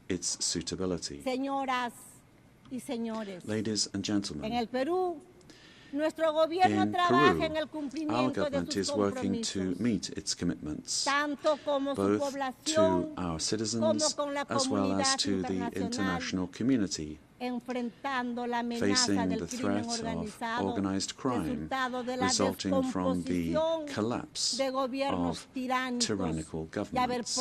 its suitability. Ladies and gentlemen, in Peru, our government is working to meet its commitments, both to our citizens as well as to the international community, facing the threat of organized crime resulting from the collapse of tyrannical governments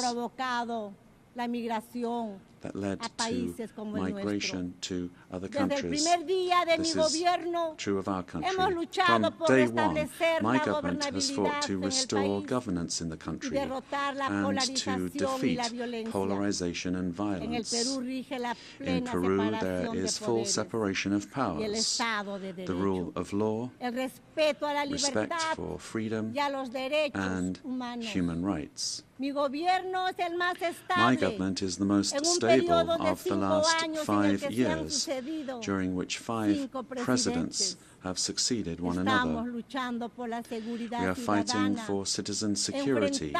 that led to migration to other countries. This is true of our country. From day one, my government has fought to restore governance in the country and to defeat polarization and violence. In Peru, there is full separation of powers, the rule of law, respect for freedom and human rights. My government is the most stable of the last 5 years, during which 5 presidents have succeeded one another. We are fighting for citizen security,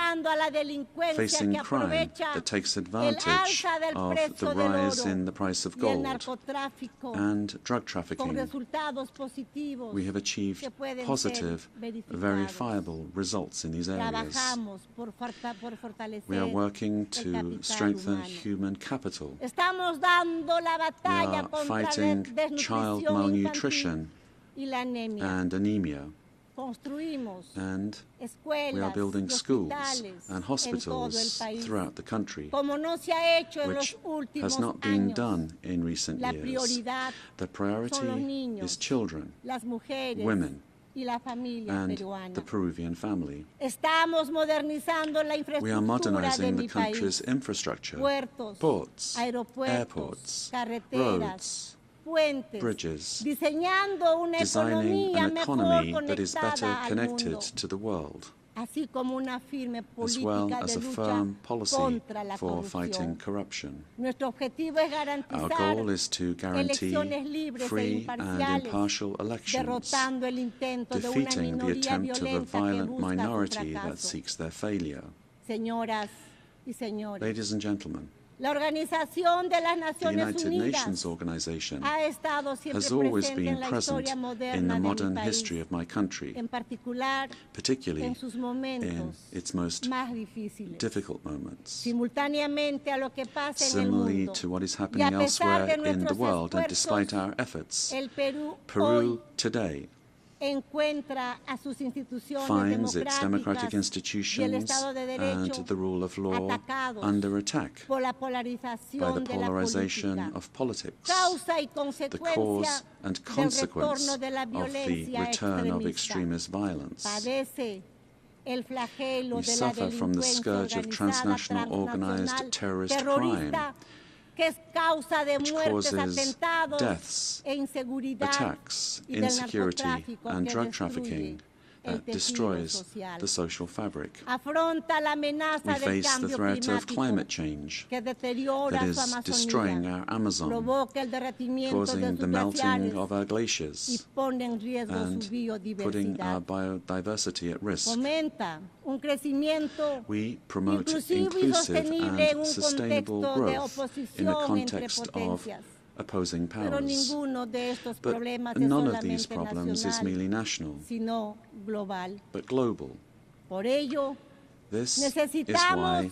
facing crime that takes advantage of the rise in the price of gold and drug trafficking. We have achieved positive, verifiable results in these areas. We are working to strengthen human capital. We are fighting child malnutrition and anemia. And we are building schools and hospitals throughout the country, which has not been done in recent years. The priority is children, women, and the Peruvian family. We are modernizing the country's infrastructure, ports, airports, roads, bridges, designing an economy that is better connected to the world, as well as a firm policy for fighting corruption. Our goal is to guarantee free and impartial elections, defeating the attempt of a violent minority that seeks their failure. Ladies and gentlemen, the United Nations organization has always been present in the modern history of my country, particularly in its most difficult moments. Similarly to what is happening elsewhere in the world, and despite our efforts, Peru today finds its democratic institutions and the rule of law under attack by the polarization of politics, the cause and consequence of the return of extremist violence. We suffer from the scourge of transnational organized terrorist crime, which causes deaths, attacks, insecurity, and drug trafficking that destroys the social fabric. We face the threat of climate change that is destroying our Amazon, causing the melting of our glaciers, and putting our biodiversity at risk. We promote inclusive and sustainable growth in the context of opposing powers. But none of these problems is merely national, but global. This is why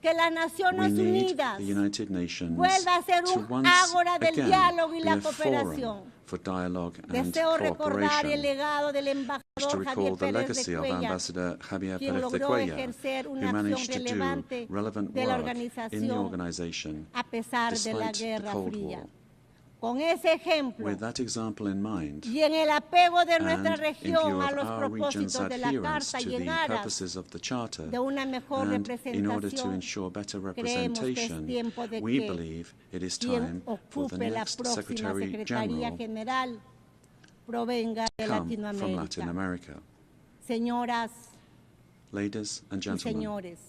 que las We Naciones need Unidas the United Nations vuelva a ser to un once ágora del again diálogo y be la a forum cooperación. for dialogue and Deseo recordar el cooperation. legado del To embajador recall Javier the Pérez de legacy of Cuellar, Ambassador Javier quien Pérez de logró Cuellar, ejercer who una managed acción to do relevante relevant de la work in the organización organization a pesar de la despite the Guerra Cold Fría. War. Con ese ejemplo With that example in mind, y en el apego de nuestra and in región view a of los our region's propósitos de la adherence Carta to y en the aras purposes of the Charter, de una mejor and in order to representación, ensure better creemos que es representation, tiempo de we que believe it is quien time for the ocupe la next próxima Secretary Secretaría General General provenga de come from Latin Latinoamérica. America. Señoras Ladies and y gentlemen, señores,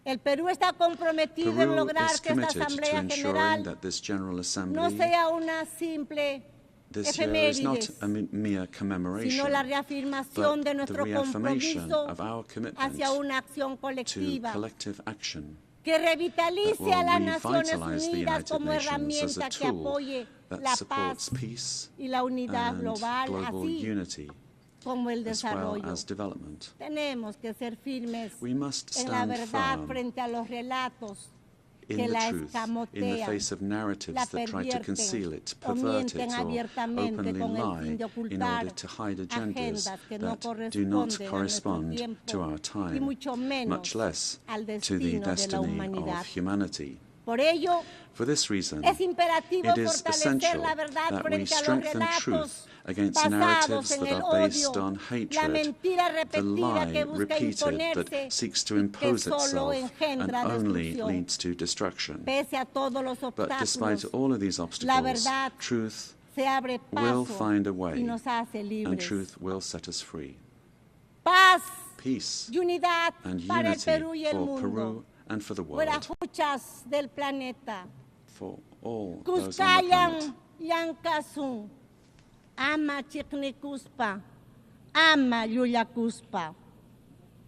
el Perú está comprometido en Peru lograr is que esta committed to Asamblea ensuring General that this General no Assembly sea una simple this year is not efemérides, a mere commemoration, sino la reafirmación but de the nuestro reaffirmation compromiso of our commitment hacia una acción to colectiva collective action que revitalice that a las will Naciones revitalize the Unidas United como Nations as herramienta a que tool apoye that la supports paz peace y la unidad and global, global así unity como el as well desarrollo. as development. Tenemos que ser firmes We must en la stand verdad firm frente a los relatos in que the la truth, in the escamotean, face of la narratives that try to conceal it, pervierten o pervert mienten it, or abiertamente openly con el fin lie de in ocultar order to hide agendas agendas que no that do not corresponden a nuestro correspond tiempo to our y time, mucho menos much less al to the destino de la destiny humanidad. of humanity. Por ello, For this reason, es imperativo it is fortalecer essential la verdad that we frente a los strengthen relatos truth against basados narratives en that el are based odio, on la hatred, mentira the repetida lie que busca repeated imponerse that seeks to y que impose solo itself and engendra only destrucción. leads to destruction. Pese a todos los But despite obstáculos, all of these la obstacles, verdad truth se abre will paso find a y way, nos hace and libres. truth will set us free. Paz Peace y unidad and para el unity Perú y el for mundo. Peru and for the Fuera world, huchas del planeta. for all those on the planet. Kuskayan Yankasun, ama Chiknikuspa, ama Yuyakuspa,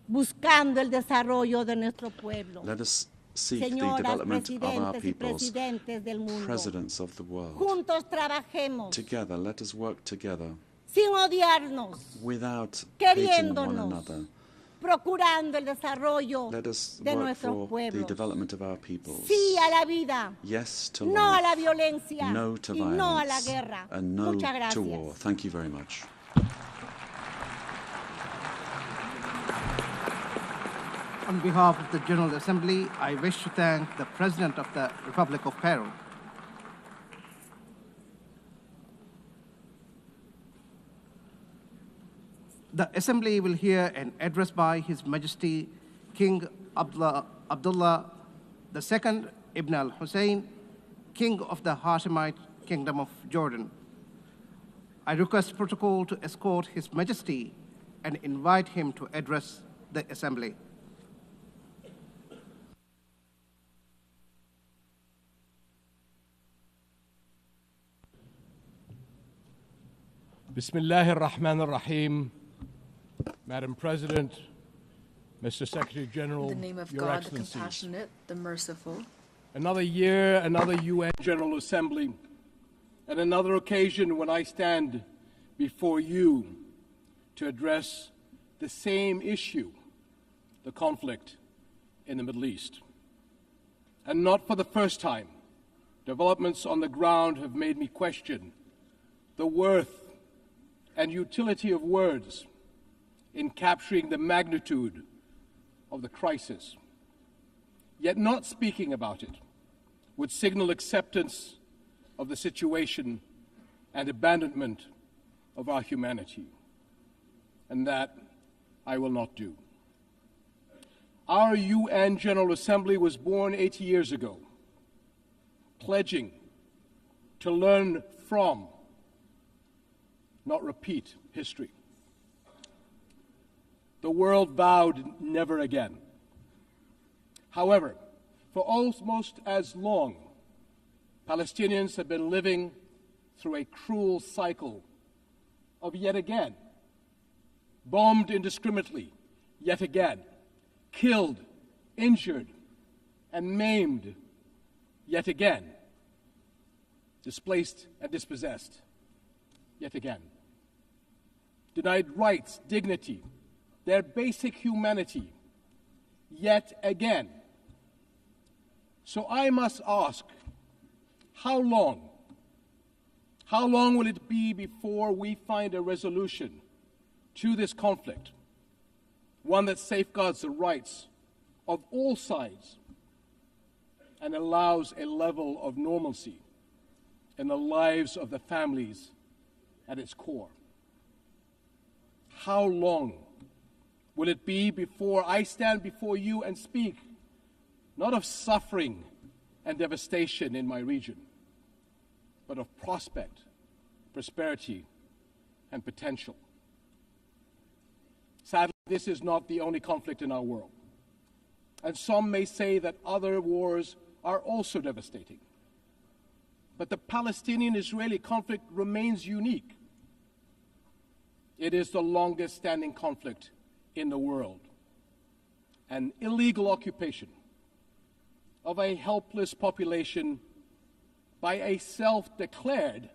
buscando el desarrollo de nuestro pueblo. Let us seek the Señoras, development of our presidentes y peoples, presidentes del mundo. presidents of the world. Juntos trabajemos, Together, let us work together sin odiarnos, without hating one queriéndonos, another. procurando el desarrollo Let us de work nuestros for the pueblos. development of our peoples. Sí a la vida, Yes to no a la life, violencia no to y no a la violence, guerra. and no Muchas to gracias. war. Thank you very much. On behalf of the General Assembly, I wish to thank the President of the Republic of Peru. The Assembly will hear an address by His Majesty King Abdullah II Ibn al-Hussein, King of the Hashemite Kingdom of Jordan. I request protocol to escort His Majesty and invite him to address the Assembly. Bismillah ar-Rahman ar-Rahim. Madam President, Mr. Secretary General, in the name of Your God, the Excellencies. compassionate, the merciful. Another year, another UN General Assembly, and another occasion when I stand before you to address the same issue, the conflict in the Middle East. And not for the first time, developments on the ground have made me question the worth and utility of words in capturing the magnitude of the crisis. Yet not speaking about it would signal acceptance of the situation and abandonment of our humanity. And that I will not do. Our UN General Assembly was born 80 years ago, pledging to learn from, not repeat, history. The world vowed never again. However, for almost as long, Palestinians have been living through a cruel cycle of yet again, bombed indiscriminately, yet again, killed, injured, and maimed, yet again, displaced and dispossessed, yet again, denied rights, dignity, their basic humanity, yet again, So I must ask, how long? How long will it be before we find a resolution to this conflict, one that safeguards the rights of all sides and allows a level of normalcy in the lives of the families at its core? How long will it be before I stand before you and speak not of suffering and devastation in my region, but of prospect, prosperity, and potential? Sadly, this is not the only conflict in our world. And some may say that other wars are also devastating. But the Palestinian-Israeli conflict remains unique. It is the longest standing conflict in the world. An illegal occupation of a helpless population by a self-declared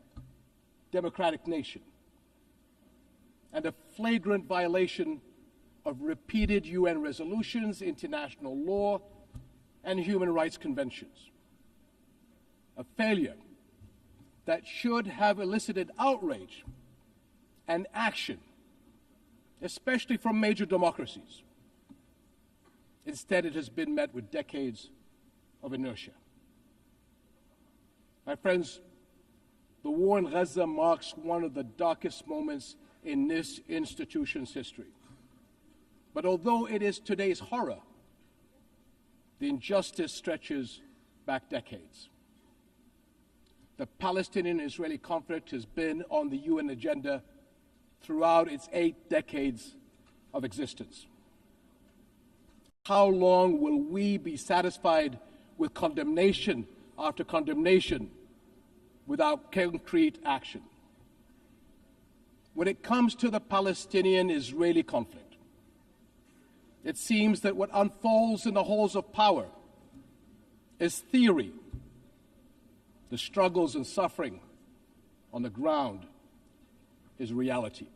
democratic nation, and a flagrant violation of repeated UN resolutions, international law, and human rights conventions. A failure that should have elicited outrage and action, especially from major democracies. Instead, it has been met with decades of inertia. My friends, the war in Gaza marks one of the darkest moments in this institution's history. But although it is today's horror, the injustice stretches back decades. The Palestinian-Israeli conflict has been on the UN agenda throughout its 8 decades of existence. How long will we be satisfied with condemnation after condemnation without concrete action? When it comes to the Palestinian-Israeli conflict, it seems that what unfolds in the halls of power is theory. The struggles and suffering on the ground is reality.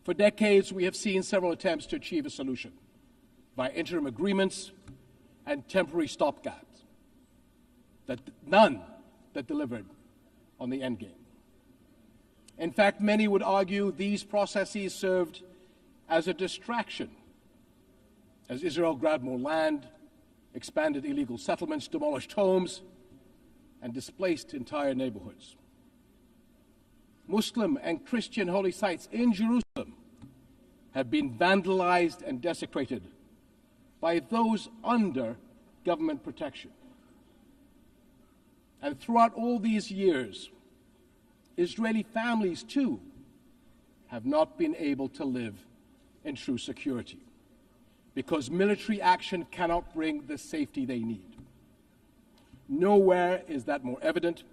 For decades, we have seen several attempts to achieve a solution by interim agreements and temporary stopgaps, none that delivered on the endgame. In fact, many would argue these processes served as a distraction, as Israel grabbed more land, expanded illegal settlements, demolished homes, and displaced entire neighborhoods. Muslim and Christian holy sites in Jerusalem have been vandalized and desecrated by those under government protection. And throughout all these years, Israeli families, too, have not been able to live in true security because military action cannot bring the safety they need. Nowhere is that more evident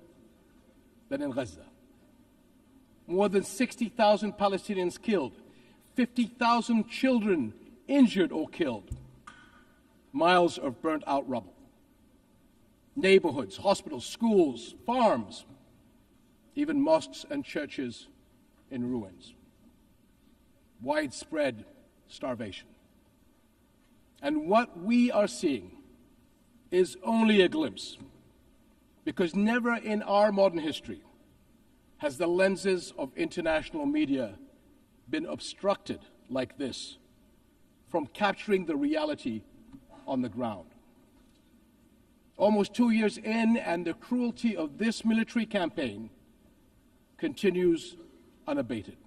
than in Gaza. More than 60,000 Palestinians killed, 50,000 children injured or killed, miles of burnt-out rubble, neighborhoods, hospitals, schools, farms, even mosques and churches in ruins, widespread starvation. And what we are seeing is only a glimpse, because never in our modern history has the lenses of international media been obstructed like this from capturing the reality on the ground. Almost 2 years in, and the cruelty of this military campaign continues unabated.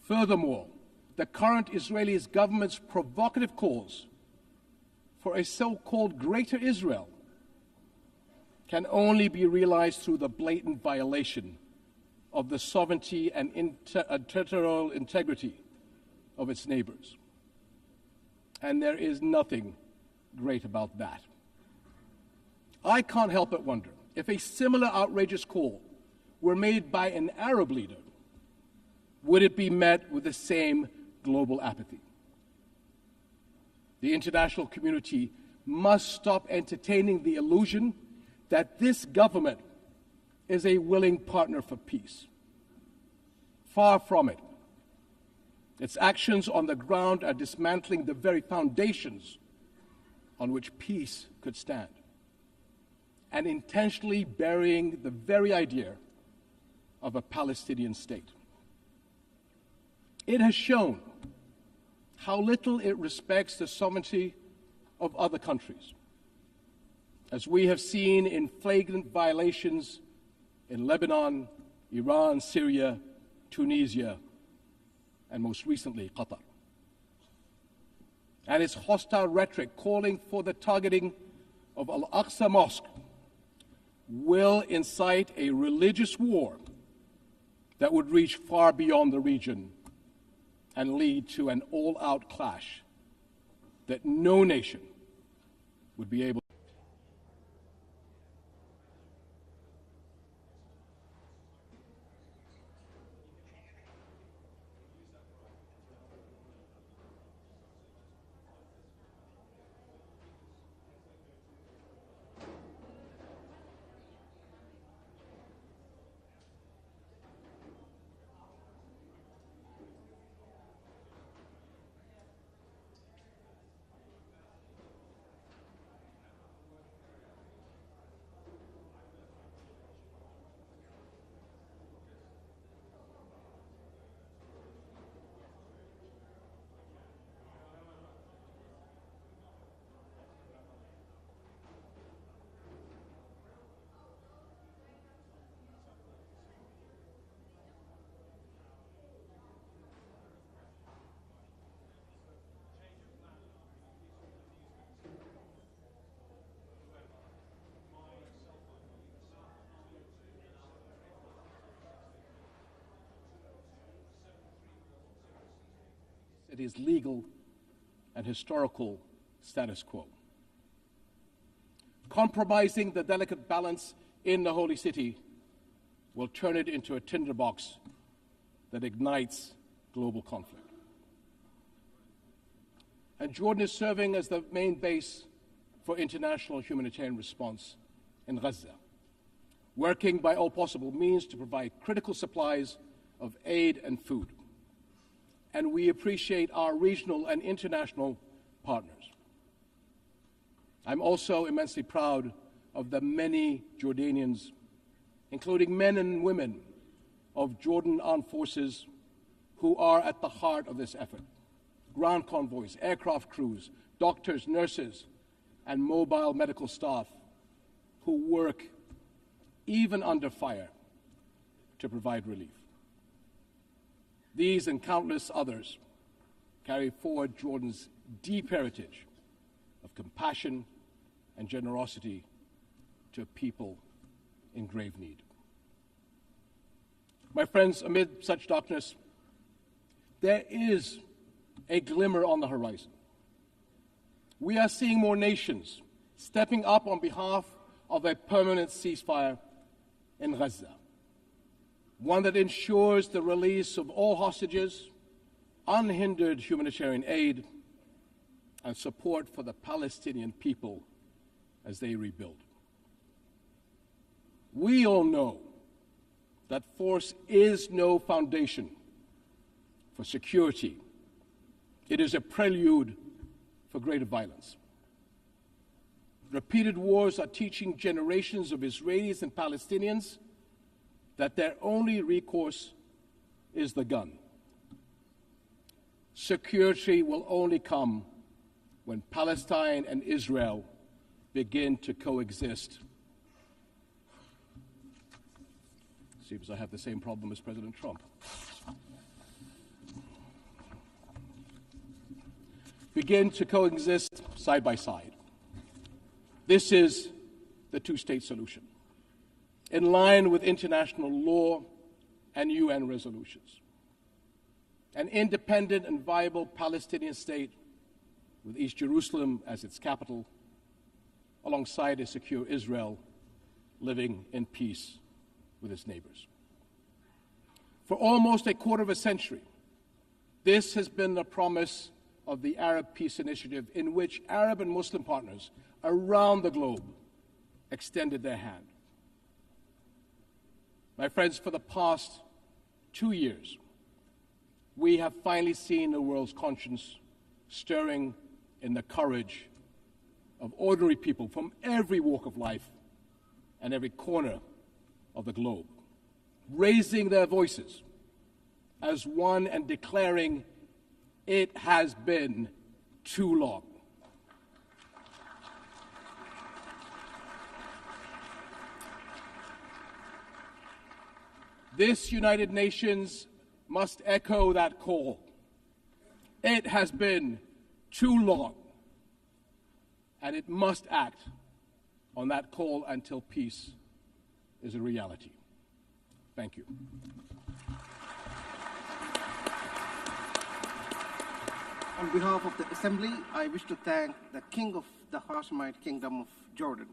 Furthermore, the current Israeli government's provocative calls for a so-called Greater Israel can only be realized through the blatant violation of the sovereignty and territorial integrity of its neighbors. And there is nothing great about that. I can't help but wonder if a similar outrageous call were made by an Arab leader, would it be met with the same global apathy? The international community must stop entertaining the illusion that this government is a willing partner for peace. Far from it. Its actions on the ground are dismantling the very foundations on which peace could stand, and intentionally burying the very idea of a Palestinian state. It has shown how little it respects the sovereignty of other countries, as we have seen in flagrant violations in Lebanon, Iran, Syria, Tunisia, and most recently, Qatar. And its hostile rhetoric calling for the targeting of Al-Aqsa Mosque will incite a religious war that would reach far beyond the region and lead to an all-out clash that no nation would be able. It is legal and historical status quo. Compromising the delicate balance in the Holy City will turn it into a tinderbox that ignites global conflict. And Jordan is serving as the main base for international humanitarian response in Gaza, working by all possible means to provide critical supplies of aid and food. And we appreciate our regional and international partners. I'm also immensely proud of the many Jordanians, including men and women of Jordan Armed Forces, who are at the heart of this effort. Ground convoys, aircraft crews, doctors, nurses, and mobile medical staff who work even under fire to provide relief. These and countless others carry forward Jordan's deep heritage of compassion and generosity to people in grave need. My friends, amid such darkness, there is a glimmer on the horizon. We are seeing more nations stepping up on behalf of a permanent ceasefire in Gaza, one that ensures the release of all hostages, unhindered humanitarian aid, and support for the Palestinian people as they rebuild. We all know that force is no foundation for security. It is a prelude for greater violence. Repeated wars are teaching generations of Israelis and Palestinians that their only recourse is the gun. Security will only come when Palestine and Israel begin to coexist. Seems I have the same problem as President Trump. Begin to coexist side by side. This is the two-state solution, in line with international law and UN resolutions. An independent and viable Palestinian state with East Jerusalem as its capital, alongside a secure Israel living in peace with its neighbors. For almost a quarter of a century, this has been the promise of the Arab Peace Initiative, in which Arab and Muslim partners around the globe extended their hand. My friends, for the past 2 years, we have finally seen the world's conscience stirring in the courage of ordinary people from every walk of life and every corner of the globe, raising their voices as one and declaring, it has been too long. This United Nations must echo that call. It has been too long, and it must act on that call until peace is a reality. Thank you. On behalf of the Assembly, I wish to thank the King of the Hashemite Kingdom of Jordan.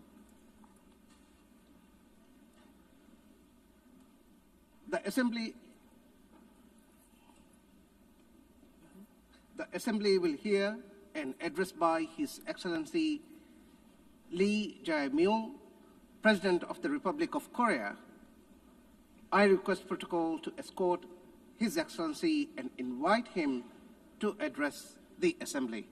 The Assembly will hear an address by His Excellency Lee Jae-myung, President of the Republic of Korea. I request protocol to escort His Excellency and invite him to address the Assembly.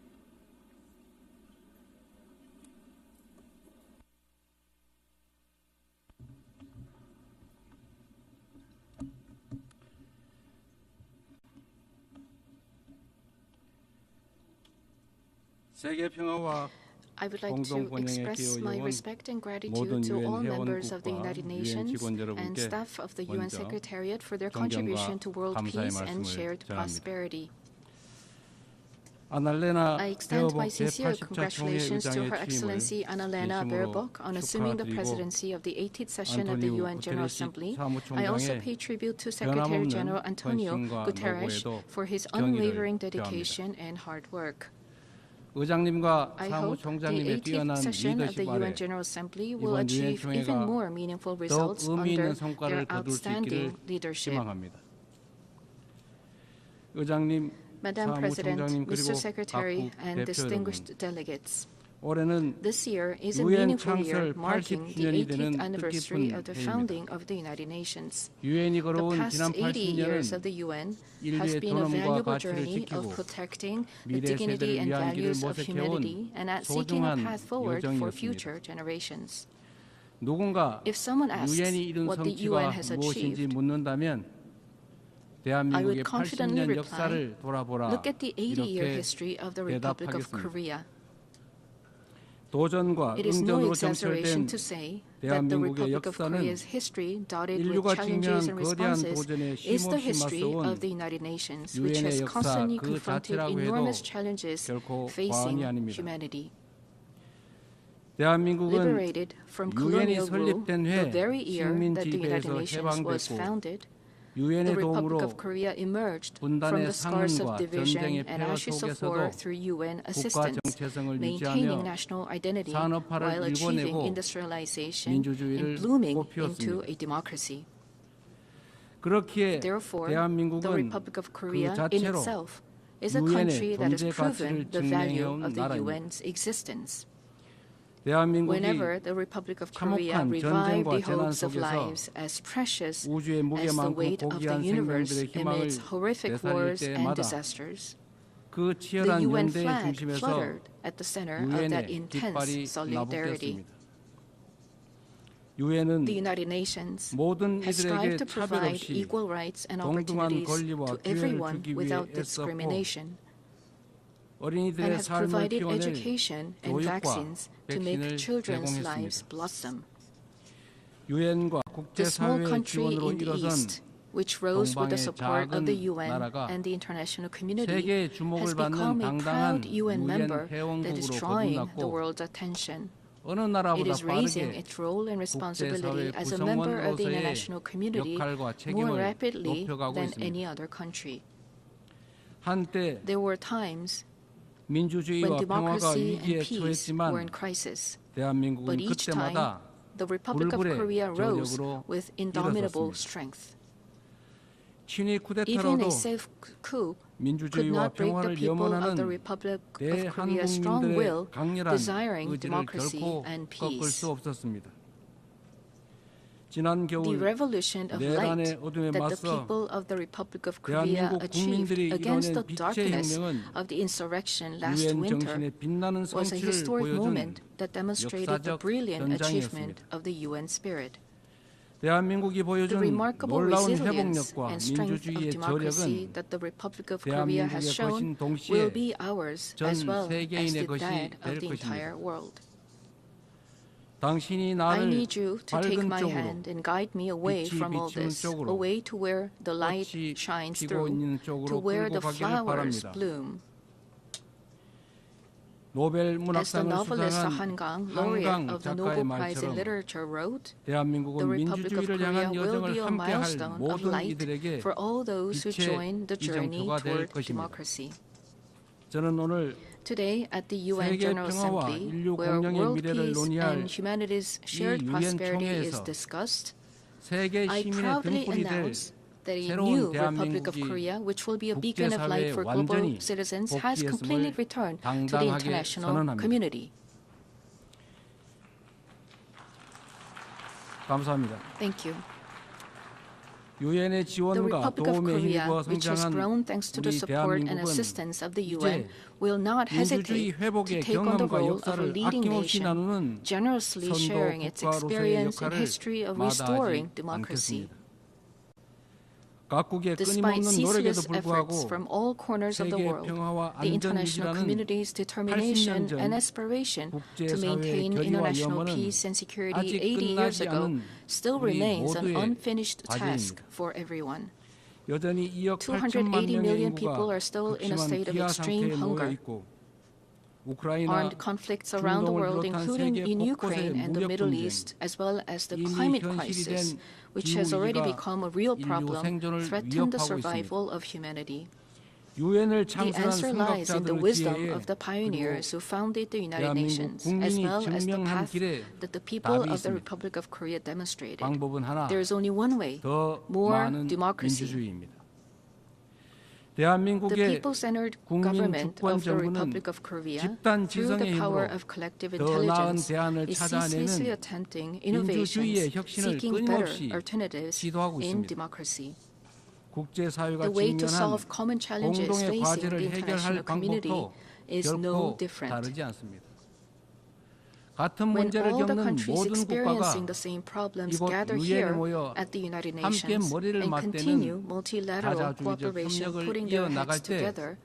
I would like to express my respect and gratitude to all members of the United Nations and staff of the UN Secretariat for their contribution to world peace and shared prosperity. I extend my sincere congratulations to Her Excellency Annalena Baerbock on assuming the presidency of the 18th session of the UN General Assembly. I also pay tribute to Secretary General Antonio Guterres for his unwavering dedication and hard work. I hope the 18th session of the UN General Assembly will achieve even more meaningful results under their outstanding leadership. Madam President, Mr. Secretary, and distinguished delegates, this year is a meaningful year marking the 80th anniversary of the founding of the United Nations. The past 80 years of the UN has been a valuable journey of protecting the dignity and values of humanity and at seeking a path forward for future generations. If someone asks what the UN has achieved, I would confidently reply, look at the 80-year history of the Republic of Korea. It is no exaggeration to say that the Republic of Korea's history, dotted with challenges and responses, is the history of the United Nations, which has constantly confronted enormous challenges facing humanity. Liberated from colonial rule the very year that the United Nations was founded, the Republic of Korea emerged from the scars of division and ashes of war through UN assistance, maintaining national identity while achieving industrialization and blooming into a democracy. Therefore, the Republic of Korea in itself is a country that has proven the value of the UN's existence. Whenever the Republic of Korea revived the hopes of lives as precious as the weight of the universe amidst horrific wars and disasters, the UN flag fluttered at the center of that intense solidarity. The United Nations has strived to provide equal rights and opportunities to everyone without discrimination, and has provided education and vaccines to make children's lives blossom. The small country in the East, which rose with the support of the UN and the international community, has become a proud UN member that is drawing the world's attention. It is raising its role and responsibility as a member of the international community more rapidly than any other country. There were times when democracy and peace were in crisis, but each time, the Republic of Korea rose with indomitable strength. Even a safe coup could not break the people of the Republic of Korea's strong will, desiring democracy and peace. The revolution of light that the people of the Republic of Korea achieved against the darkness of the insurrection last winter was a historic moment that demonstrated the brilliant achievement of the UN spirit. The remarkable resilience and strength of democracy that the Republic of Korea has shown will be ours as well as the that of the entire world. I need you to take my hand and guide me away from all this, away to where the light shines through, to where the flowers bloom. As the novelist Han-gang, laureate of the Nobel Prize in Literature, wrote, the Republic of Korea will be a milestone of light for all those who join the journey toward democracy. Today, at the UN General Assembly, where world peace and humanity's shared prosperity is discussed, I proudly announce that a new Republic of Korea, which will be a beacon of light for global citizens, has completely returned to the international community. Thank you. The Republic of Korea, which has grown thanks to the support and assistance of the UN, will not hesitate to take on the role of a leading nation, generously sharing its experience and history of restoring democracy. Despite ceaseless efforts from all corners of the world, the international community's determination and aspiration to maintain international peace and security 80 years ago still remains an unfinished task for everyone. 280 million people are still in a state of extreme hunger. Armed conflicts around the world, including in Ukraine and the Middle East, as well as the climate crisis, which has already become a real problem, threaten the survival of humanity. The answer lies in the wisdom of the pioneers who founded the United Nations, as well as the path that the people of the Republic of Korea demonstrated. There is only one way: more democracy. The people-centered government of the Republic of Korea, through the power of collective intelligence, is ceaselessly attempting innovations, seeking better alternatives in democracy. The way to solve common challenges facing the international community is no different. When all the countries experiencing the same problems gather here at the United Nations and continue multilateral cooperation, putting their heads together,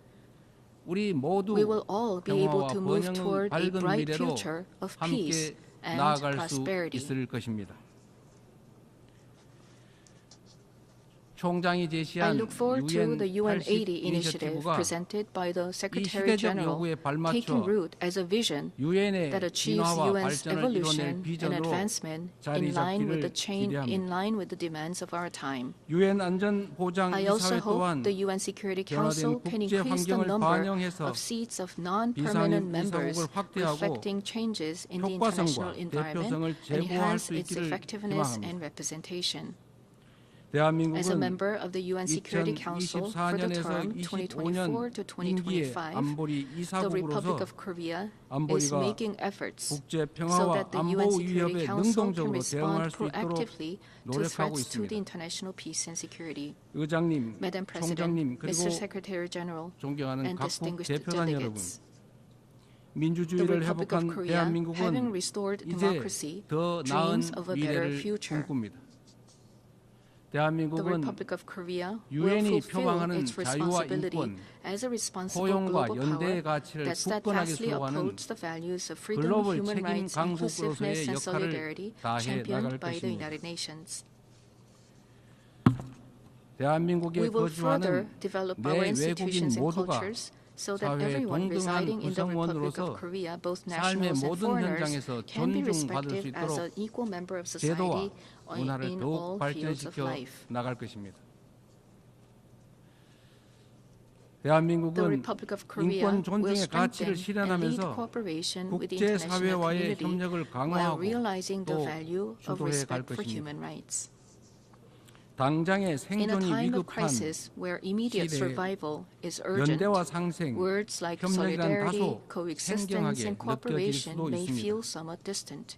we will all be able to move toward a bright future of peace and prosperity. I look forward to the UN 80 initiative presented by the Secretary General, taking root as a vision that achieves UN's evolution and advancement in line with the demands of our time. I also hope the UN Security Council can increase the number of seats of non-permanent members, reflecting changes in the international environment, and enhance its effectiveness and representation. As a member of the UN Security Council for the term 2024 to 2025, the Republic of Korea is making efforts so that the UN Security Council can respond proactively to threats to the international peace and security. Madam President, Mr. Secretary General, and distinguished delegates, the Republic of Korea, having restored democracy, dreams of a better future. The Republic of Korea will fulfill its responsibility as a responsible global power that steadfastly upholds the values of freedom, human rights, inclusiveness, and solidarity championed by the United Nations. We will further develop our institutions and cultures so that everyone residing in the Republic of Korea, both nationals and foreigners, can be respected as an equal member of society in all fields of life. The Republic of Korea will strengthen and lead cooperation with the international community while realizing the value of respect for human rights. In a time of crisis where immediate survival is urgent, words like solidarity, coexistence, and cooperation may feel somewhat distant.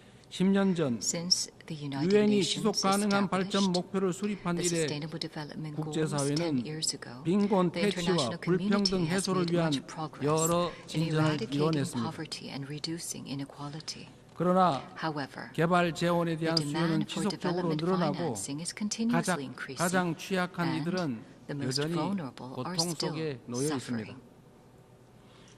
10년 전 Since the United 유엔이 Nations 지속 가능한 발전 established 목표를 수립한 the 이래 Sustainable Development Goals 국제사회는 10 years ago, 빈곤 the 퇴치와 international 불평등 community has 해소를 made 위한 much progress 여러 in 진전을 eradicating 이뤄냈습니다. poverty and reducing inequality. 그러나 However, 개발 재원에 the 대한 수요는 demand for 지속적으로 development 늘어나고 financing is continuously increasing, 가장 취약한 and 이들은 the most 여전히 vulnerable are 고통 still 속에 놓여 suffering. 있습니다.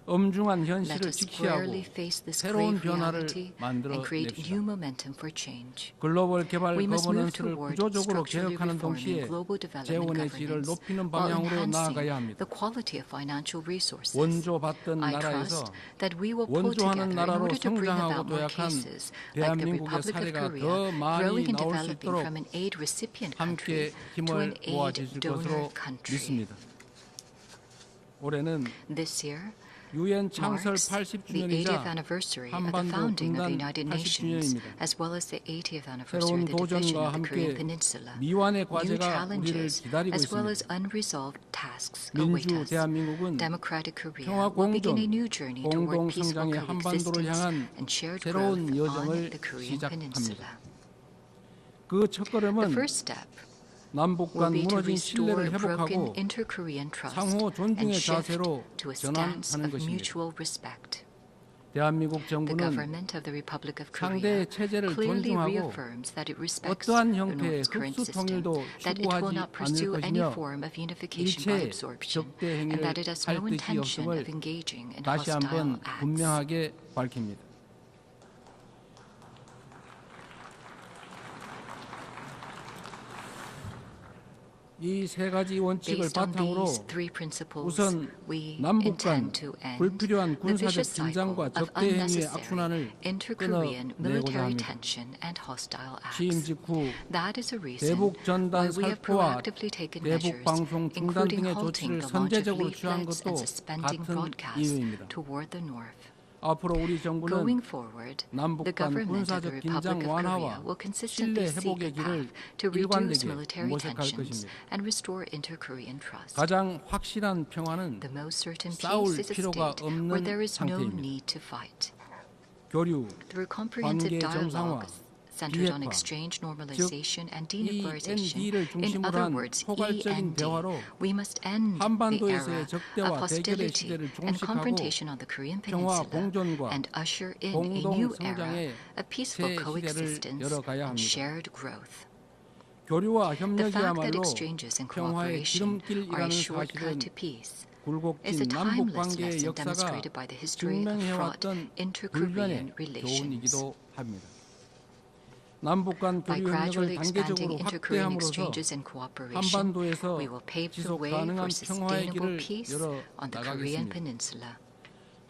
엄중한 Let 현실을 us 직시하고 squarely face this 새로운 grave 변화를 reality and create 만들어냅시다. new momentum for change. 글로벌 개발 We must move 거버넌스를 toward 구조적으로 structurally 개혁하는 reforming 동시에 global development 재원의 질을 governance 높이는 while 방향으로 enhancing 나아가야 합니다. the quality of financial resources. 원조받던 I 나라에서 trust that we will pull 원조하는 together in 나라로 order to bring 성장하고 about more 도약한 cases like the 대한민국의 Republic of 사례가 Korea, 더 많이 growing and 나올 수 developing 있도록 from an aid recipient 함께 country to 힘을 an aid 모아주실 것으로 donor country. 믿습니다. 올해는 This year 유엔 창설 marks the 80th 80주년이자 anniversary of the 한반도 founding of the 분단 United Nations, 80주년입니다. as well as the 80th 새로운 anniversary of the division 도전과 of the Korean 함께 Peninsula. 미완의 New 과제가 우리를 challenges, 기다리고 as well 있습니다. as unresolved tasks await 민주 us. 대한민국은 Democratic Korea 평화 will begin a 공존, new journey 공동 toward peaceful 성장의 한반도를 coexistence 향한 and shared 새로운 growth on 여정을 the Korean 시작합니다. Peninsula. 그 첫걸음은 The first step 남북 will 간 be to 무너진 신뢰를 restore broken 회복하고 inter-Korean trust 상호 and 존중의 shift 자세로 to a stance 전환하는 of 것입니다. mutual respect. 대한민국 The 정부는 government of the Republic of Korea 상대의 체제를 clearly 존중하고 reaffirms that it respects 어떠한 the 형태의 North's current 흡수 system, 통일도 that it will 추구하지 not 않을 pursue any 것이며 form of unification by 일체 absorption, 적대 and 행위를 that it has 할 no 뜻이 intention 없음을 of engaging in 다시 hostile 한번 acts. 분명하게 밝힙니다. 이 세 가지 원칙을 Based on 바탕으로 these three principles, 우선 we 남북 간 intend to end 불필요한 the 군사적 vicious cycle 긴장과 of 적대 행위의 unnecessary 악순환을 inter-Korean 끊어내고자 military 합니다. tension and hostile 취임 acts. 직후 That is a reason 대북 전단 why we have 살포와 proactively taken 대북 measures, 방송 중단 including 등의 halting 조치를 the launch of 선제적으로 취한 leaflets 것도 and suspending 같은 broadcasts 이유입니다. toward the north. 앞으로 우리 정부는 Going forward, 남북 the 간 government of 군사적 the 긴장 Republic of Korea 완화와 will consistently 신뢰 seek 회복의 a 길을 path to reduce 일관되게 military 모색할 tensions 것입니다. and restore inter-Korean trust. 가장 확실한 평화는 The most certain 싸울 peace is a 필요가 state where 없는 there is no 상태입니다. need to fight. 교류, Through comprehensive 관계 정상화, dialogue centered on 비핵화, exchange 즉 normalization and denuclearization. END를 In 중심으로 other 한 words, 포괄적인 END, 대화로 we must end the 한반도에서의 era 적대와 of 대결의 hostility 시대를 and 종식하고 confrontation on the Korean 평화 Peninsula 공존과 and usher in a 공동 new era 성장의 of peaceful 새 시대를 coexistence 열어가야 and 합니다. shared growth. 교류와 The fact that 협력이야말로 exchanges and 평화의 cooperation 기름길이라는 are a shortcut 사실은 to peace is 굴곡진 a 남북 timeless 관계의 lesson 역사가 demonstrated by the history of fraught 증명해왔던 inter-Korean 불변의 relations. 교훈이기도 합니다. 남북 간 By 교류 gradually 협력을 expanding 단계적으로 inter-Korean 확대함으로써 exchanges and cooperation, 한반도에서 we will pave the 지속 way for 가능한 평화의 sustainable 길을 peace 열어 on the Korean 나가겠습니다. Peninsula.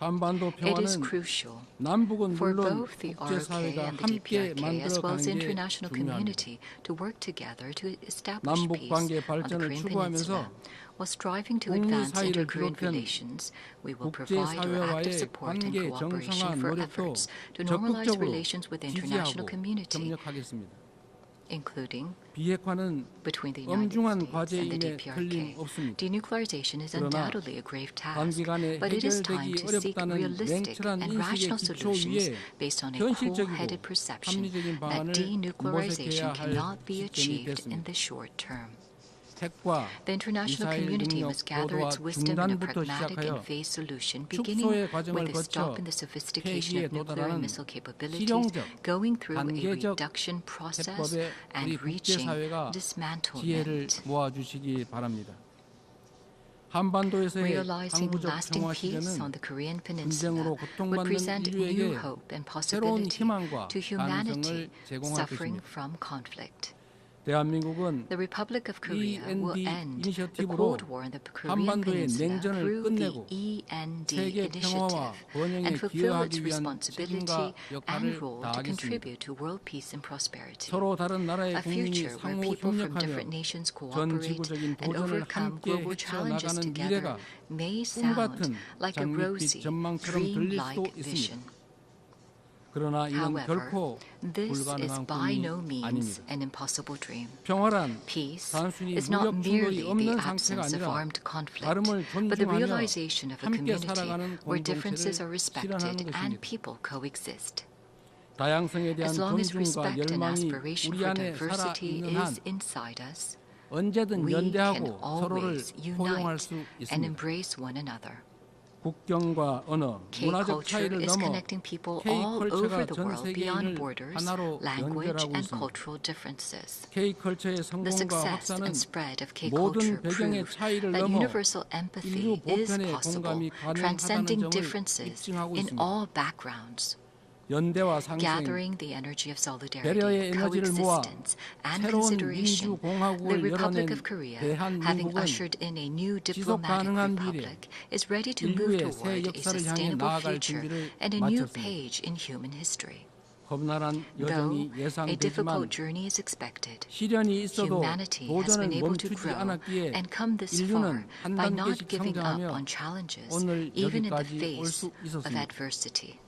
한반도 It is 평화는 crucial 남북은 for 물론 both the R-K 국제사회가 and the 함께 DPRK, as well 만들어가는 as the 게 international 중요합니다. community, to work together to establish 남북 peace 관계 on the 발전을 Korean 추구하면서 Peninsula. While striving to 북미 advance 사이를 inter-Korean 비롯한 relations, we will provide our active 국제사회와의 support and 관계 cooperation 정상화 for 노력도 efforts to normalize 적극적으로 relations with the international 지지하고 community, 협력하겠습니다. including 비핵화는 between the United 엄중한 States and the 과제임에 DPRK. 틀림없습니다. Denuclearization is 그러나 undoubtedly a grave task, 단기간에 but it is time 해결되기 to seek 어렵다는 realistic 냉철한 and 인식의 rational 기초 solutions 위에 based on a 현실적이고 cool-headed perception 합리적인 that 방안을 denuclearization 모색해야 할 cannot be 시점이 achieved in 됐습니다. the short term. 핵과 The international 미사일 community 능력 must gather 보도와 its wisdom in a 중단부터 pragmatic 시작하여 and phased solution, beginning 축소의 과정을 with a stop 거쳐 in the sophistication 폐기에 of nuclear 도달하는 and missile capabilities, 실용적, going through a 단계적 reduction process, 해법에 우리 and reaching 국제사회가 지혜를 dismantlement. 모아주시기 바랍니다. 한반도에서의 Realizing 항구적 lasting 평화 peace on 시대는 the Korean Peninsula 분쟁으로 would 고통받는 present new 인류에게 hope and 새로운 possibility 희망과 to 가능성을 humanity 제공할 suffering 것입니다. from conflict. 대한민국은 The Republic of Korea will END end the 이니셔티브로 Cold War in the Korean 한반도의 Peninsula 냉전을 through the 끝내고 END 세계 평화와 initiative 번영에 and fulfill its 기여하기 위한 responsibility 책임과 and 역할을 role to 다하겠습니다. contribute to world peace and prosperity. 서로 다른 나라의 A 국민이 future where 상호 people from 협력하며 different nations 전 cooperate 지구적인 and 도전을 overcome 함께 global challenges 헤쳐나가는 together 미래가 may 꿈 sound 같은 like a 장밋빛 rosy, 전망처럼 들릴 수도 dream-like 있습니다. vision. 그러나 이는 However, 결코 this is 불가능한 by 꿈이 no means 아닙니다. an impossible dream. 평화란 Peace 단순히 is not 무력 충돌이 merely the 없는 상태가 absence of 아니라 armed conflict, 다름을 but the 존중하며 realization of a 함께 community 살아가는 where differences are 공동체를 실현하는 respected and 것입니다. people coexist. As long as respect and aspiration for diversity is inside us, we can always unite and embrace one another. K culture is connecting people all over the world beyond borders, language, and cultural differences. The success and spread of K culture proves that universal empathy is possible, transcending differences in all backgrounds. Gathering the energy of solidarity, coexistence, and consideration, the Republic of Korea, having ushered in a new diplomatic republic, is ready to move toward a sustainable future and a new page in human history. Though a difficult journey is expected, humanity has been able to grow and come this far by not giving up on challenges, even in the face of adversity.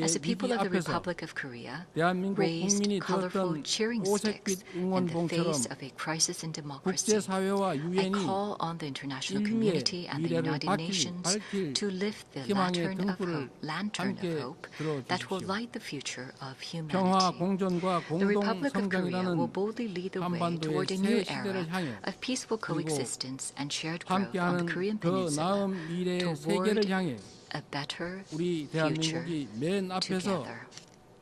As the people of the Republic of Korea raised colorful cheering sticks in the face of a crisis in democracy, I call on the international community and the United Nations to lift the lantern of hope that will light the future of humanity. The Republic of Korea will boldly lead the way toward a new era of peaceful coexistence and shared growth on the Korean Peninsula toward a better future together.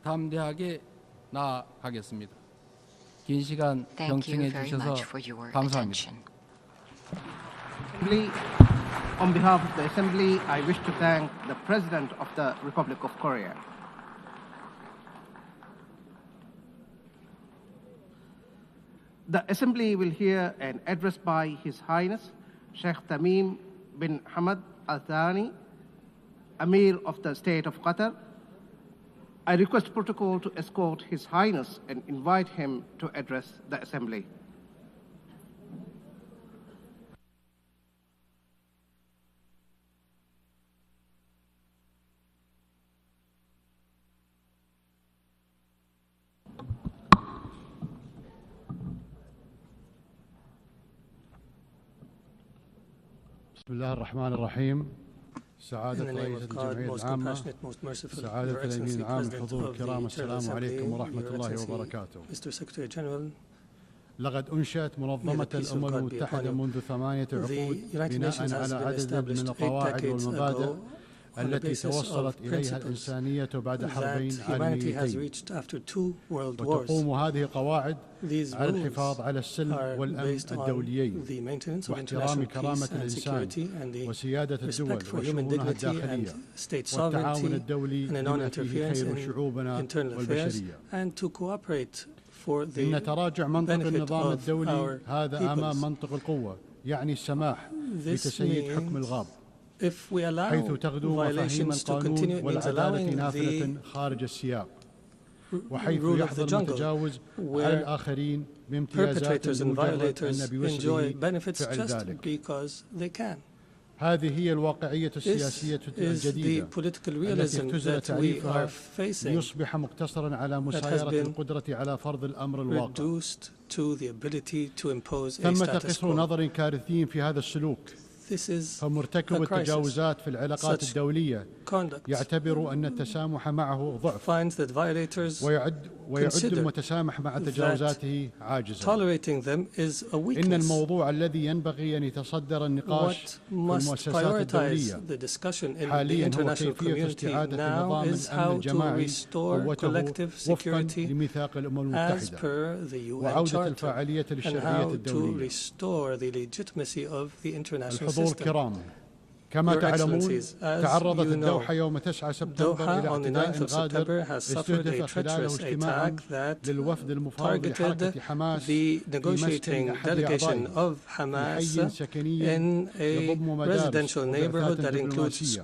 Thank you very much for your attention. On behalf of the Assembly, I wish to thank the President of the Republic of Korea. The Assembly will hear an address by His Highness Sheikh Tamim bin Hamad Al Thani, Amir of the State of Qatar. I request protocol to escort His Highness and invite him to address the Assembly. بسم الله الرحمن الرحيم. سعادة رئيس الجمعية العامة، سعادة الأمين العام، الحضور الكرام، السلام عليكم ورحمة الله وبركاته. لقد أنشأت منظمة الأمم المتحدة منذ 8 عقود بناء على عدد من القواعد والمبادئ التي توصلت إليها الإنسانية بعد حربين عالميتين، وتقوم هذه القواعد على الحفاظ على السلم والأمن الدوليين واحترام كرامة الإنسان وسيادة الدول وشؤونها الداخلية والتعاون الدولي بما فيه خير شعوبنا والبشرية. إن تراجع منطق النظام الدولي هذا أمام منطق القوة، يعني السماح بتسييد حكم الغاب، حيث تغدو مفاهيم القانون والعدالة نافذة خارج السياق، وحيث يحظى المتجاوز على الآخرين بامتيازات بمجرد أن بوسعه فعل ذلك. هذه هي الواقعية السياسية الجديدة التي اختزل تعريفها ليصبح مقتصرا على مسايرة القدرة على فرض الأمر الواقع. ثمة قصر نظر كارثي في هذا السلوك، فمرتكب التجاوزات في العلاقات الدولية يعتبر أن التسامح معه ضعف، ويعد المتسامح مع تجاوزاته عاجزا. إن الموضوع الذي ينبغي أن يتصدر النقاش في المؤسسات الدولية حاليا هو كيفية استعادة نظام الأمن الجماعي قوته وفقا لميثاق الأمم المتحدة، وعودة الفاعلية للشرعية الدولية. الحضور الكرام، كما تعلمون تعرضت الدوحة يوم 9 سبتمبر إلى اعتداء غادر استهدف خلاله اجتماعا للوفد المفاوض لحركة حماس في مسكن أحد أعضائه في حي سكني يضم مدارس وبعثات دبلوماسية.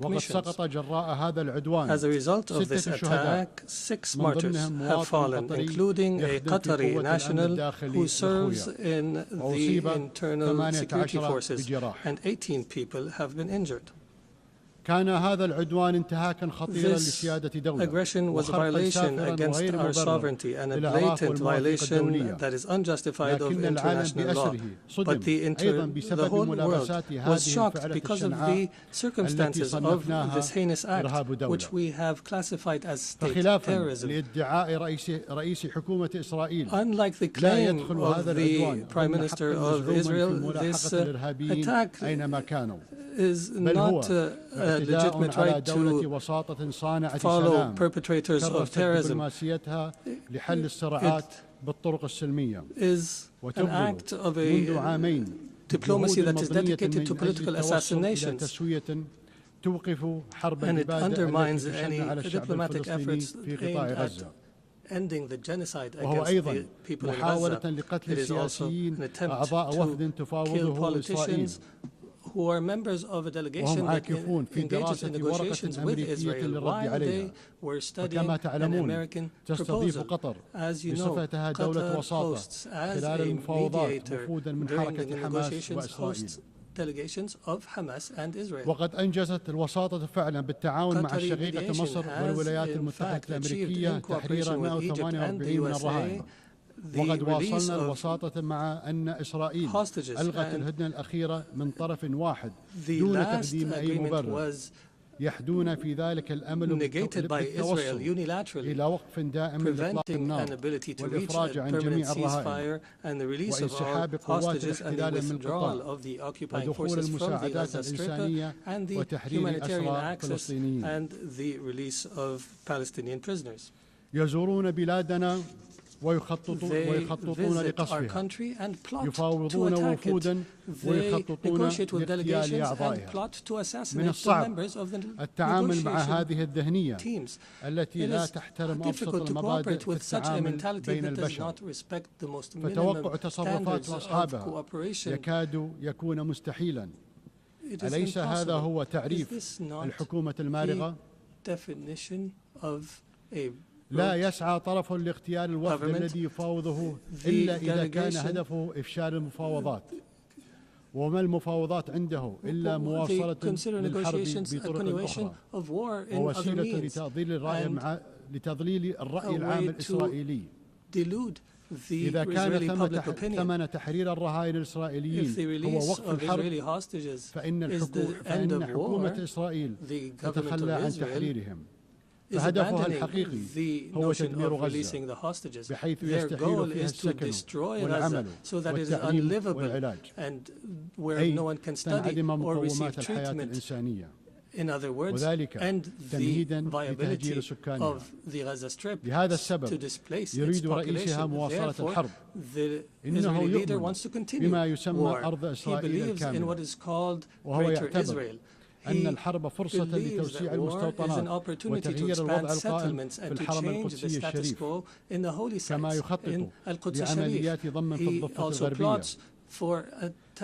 وقد سقط جراء هذا العدوان 6 شهداء، من ضمنهم مواطن قطري يخدم في القوات الداخلية وأصيب 18 بجراح. people have been injured. كان هذا العدوان انتهاكا خطيرا لسيادة دولة. Aggression was a violation against our sovereignty and a blatant violation that is unjustified of international law. But the whole world was shocked because of the circumstances of this heinous act, which we have classified as state terrorism. Unlike the claim of the Prime Minister of Israel, this attack is not a legitimate right to follow perpetrators of terrorism. It is an act of a diplomacy that is dedicated to political assassinations, and it undermines any diplomatic efforts aimed at ending the genocide against the people in Gaza. It is also an attempt to kill politicians who are members of a delegation that engages in negotiations with Israel while they were studying an American proposal. As you know, Qatar hosts, as a mediator during the negotiations, hosts delegations of Hamas and Israel. وقد أنجزت الوساطة فعلا بالتعاون مع شقيقة مصر والولايات المتحدة الأمريكية تحرير 148 من الرهائن. وقد واصلنا الوساطة مع أن إسرائيل ألغت الهدنة الأخيرة من طرف واحد دون تقديم أي مبرر. يحدون في ذلك الأمل بالتوصل إلى وقف دائم لإطلاق النار والإفراج عن جميع الرهائن وانسحاب قوات الاحتلال من القطاع ودخول المساعدات الإنسانية وتحرير أسرى الفلسطينيين. يزورون بلادنا ويخططون لقصفها يفاوضون وفودا ويخططون لاغتيال أعضائها. من الصعب التعامل مع هذه الذهنية التي لا تحترم أبسط المبادئ في التعامل بين البشر، فتوقع تصرفات أصحابها يكاد يكون مستحيلا. أليس هذا هو تعريف الحكومة المارغة؟ لا يسعى طرف لاغتيال الوفد الذي يفاوضه إلا إذا كان هدفه إفشال المفاوضات، وما المفاوضات عنده إلا مواصلة للحرب بطرق أخرى ووسيلة لتضليل الرأي العام الإسرائيلي. إذا كان ثمن تحرير الرهائن الإسرائيليين هو وقف الحرب فإن حكومة إسرائيل تتخلى عن تحريرهم. فهدفها الحقيقي هو تدمير غزة بحيث يستحيل فيها السكن والعمل والتعليم والعلاج، أي تنعدم مقومات الحياة الإنسانية، وذلك تمهيدا لتهجير سكانها. لهذا السبب يريد رئيسها مواصلة الحرب. إنه يؤمن بما يسمى أرض إسرائيل الكاملة، وهو يعتبر أن الحرب فرصة لتوسيع المستوطنات وتغيير الوضع القائم في الحرم القدسي الشريف، كما يخطط لعمليات ضم في الضفة الغربية.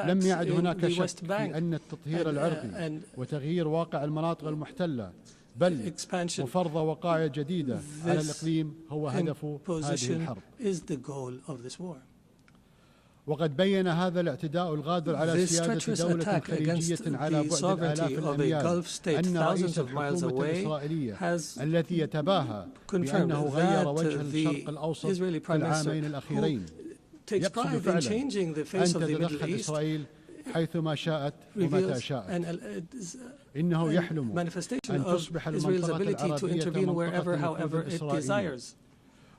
لم يعد هناك شك في أن التطهير العرقي وتغيير واقع المناطق المحتلة بل وفرض وقائع جديدة على الإقليم هو هدف هذه الحرب. وقد بين هذا الاعتداء الغادر على سيادة دولة خليجية على بعد آلاف الأميال أن رئيس الحكومة الإسرائيلية الذي يتباهى بأنه غير وجه الشرق الأوسط في العامين الأخيرين يقصد فعلا أن تتدخل إسرائيل حيثما شاءت ومتى شاءت. إنه يحلم أن تصبح المنطقة العربية منطقة إسرائيلية.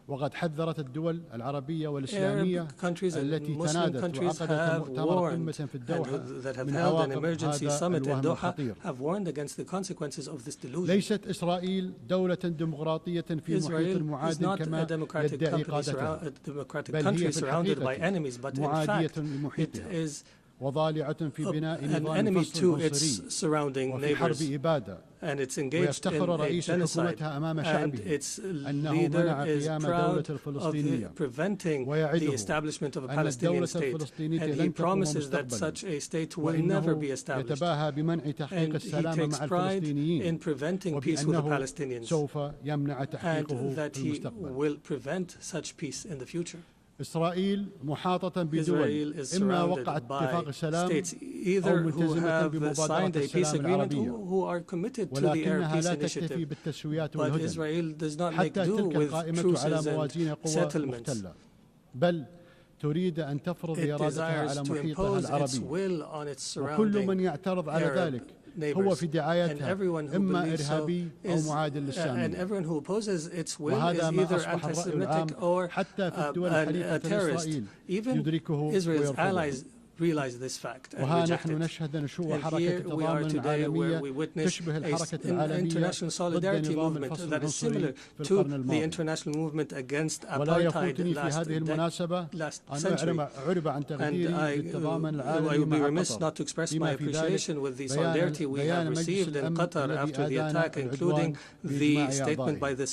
وقد حذرت الدول العربية والإسلامية التي تنادت وعقدت مؤتمر قمة في الدوحة من عواقب هذا الوهم الخطير. ليست إسرائيل دولة ديمقراطية في محيط معاد كما يدعي قادتها، بل هي في الحقيقة معادية لمحيطها وضالعة في بناء نظام فصل عنصري وفي حرب إبادة. ويفتخر رئيس حكومتها أمام شعبه أنه منع قيام دولة الفلسطينية ويعده أن الدولة الفلسطينية لن تقوم مستقبلا، وإنه يتباهى بمنع تحقيق السلام مع الفلسطينيين وبأنه سوف يمنع تحقيقه في المستقبل. إسرائيل محاطة بدول إما وقعت اتفاق السلام either who have signed a peace agreement who are committed to the Arab Peace Initiative. But Israel does not make do with truces and settlements. بل تريد أن تفرض إرادتها على محيطها العربي وكل من يعترض على ذلك هو في دعايتها إما إرهابي أو معاد للسامية وهذا ما أصبح الرأي العام حتى في الدول الحليفة لإسرائيل يدركه ويرفضه. وها نحن نشهد نشوء حركة تضامن عالمية تشبه الحركة العالمية ضد نظام الفصل العنصري في القرن الماضي. ولا يفوتني في هذه المناسبة أن أعرب عن تقديري بالتضامن العالمي مع قطر بما في ذلك بيان مجلس الأمن الذي أدان العدوان بأعضائه.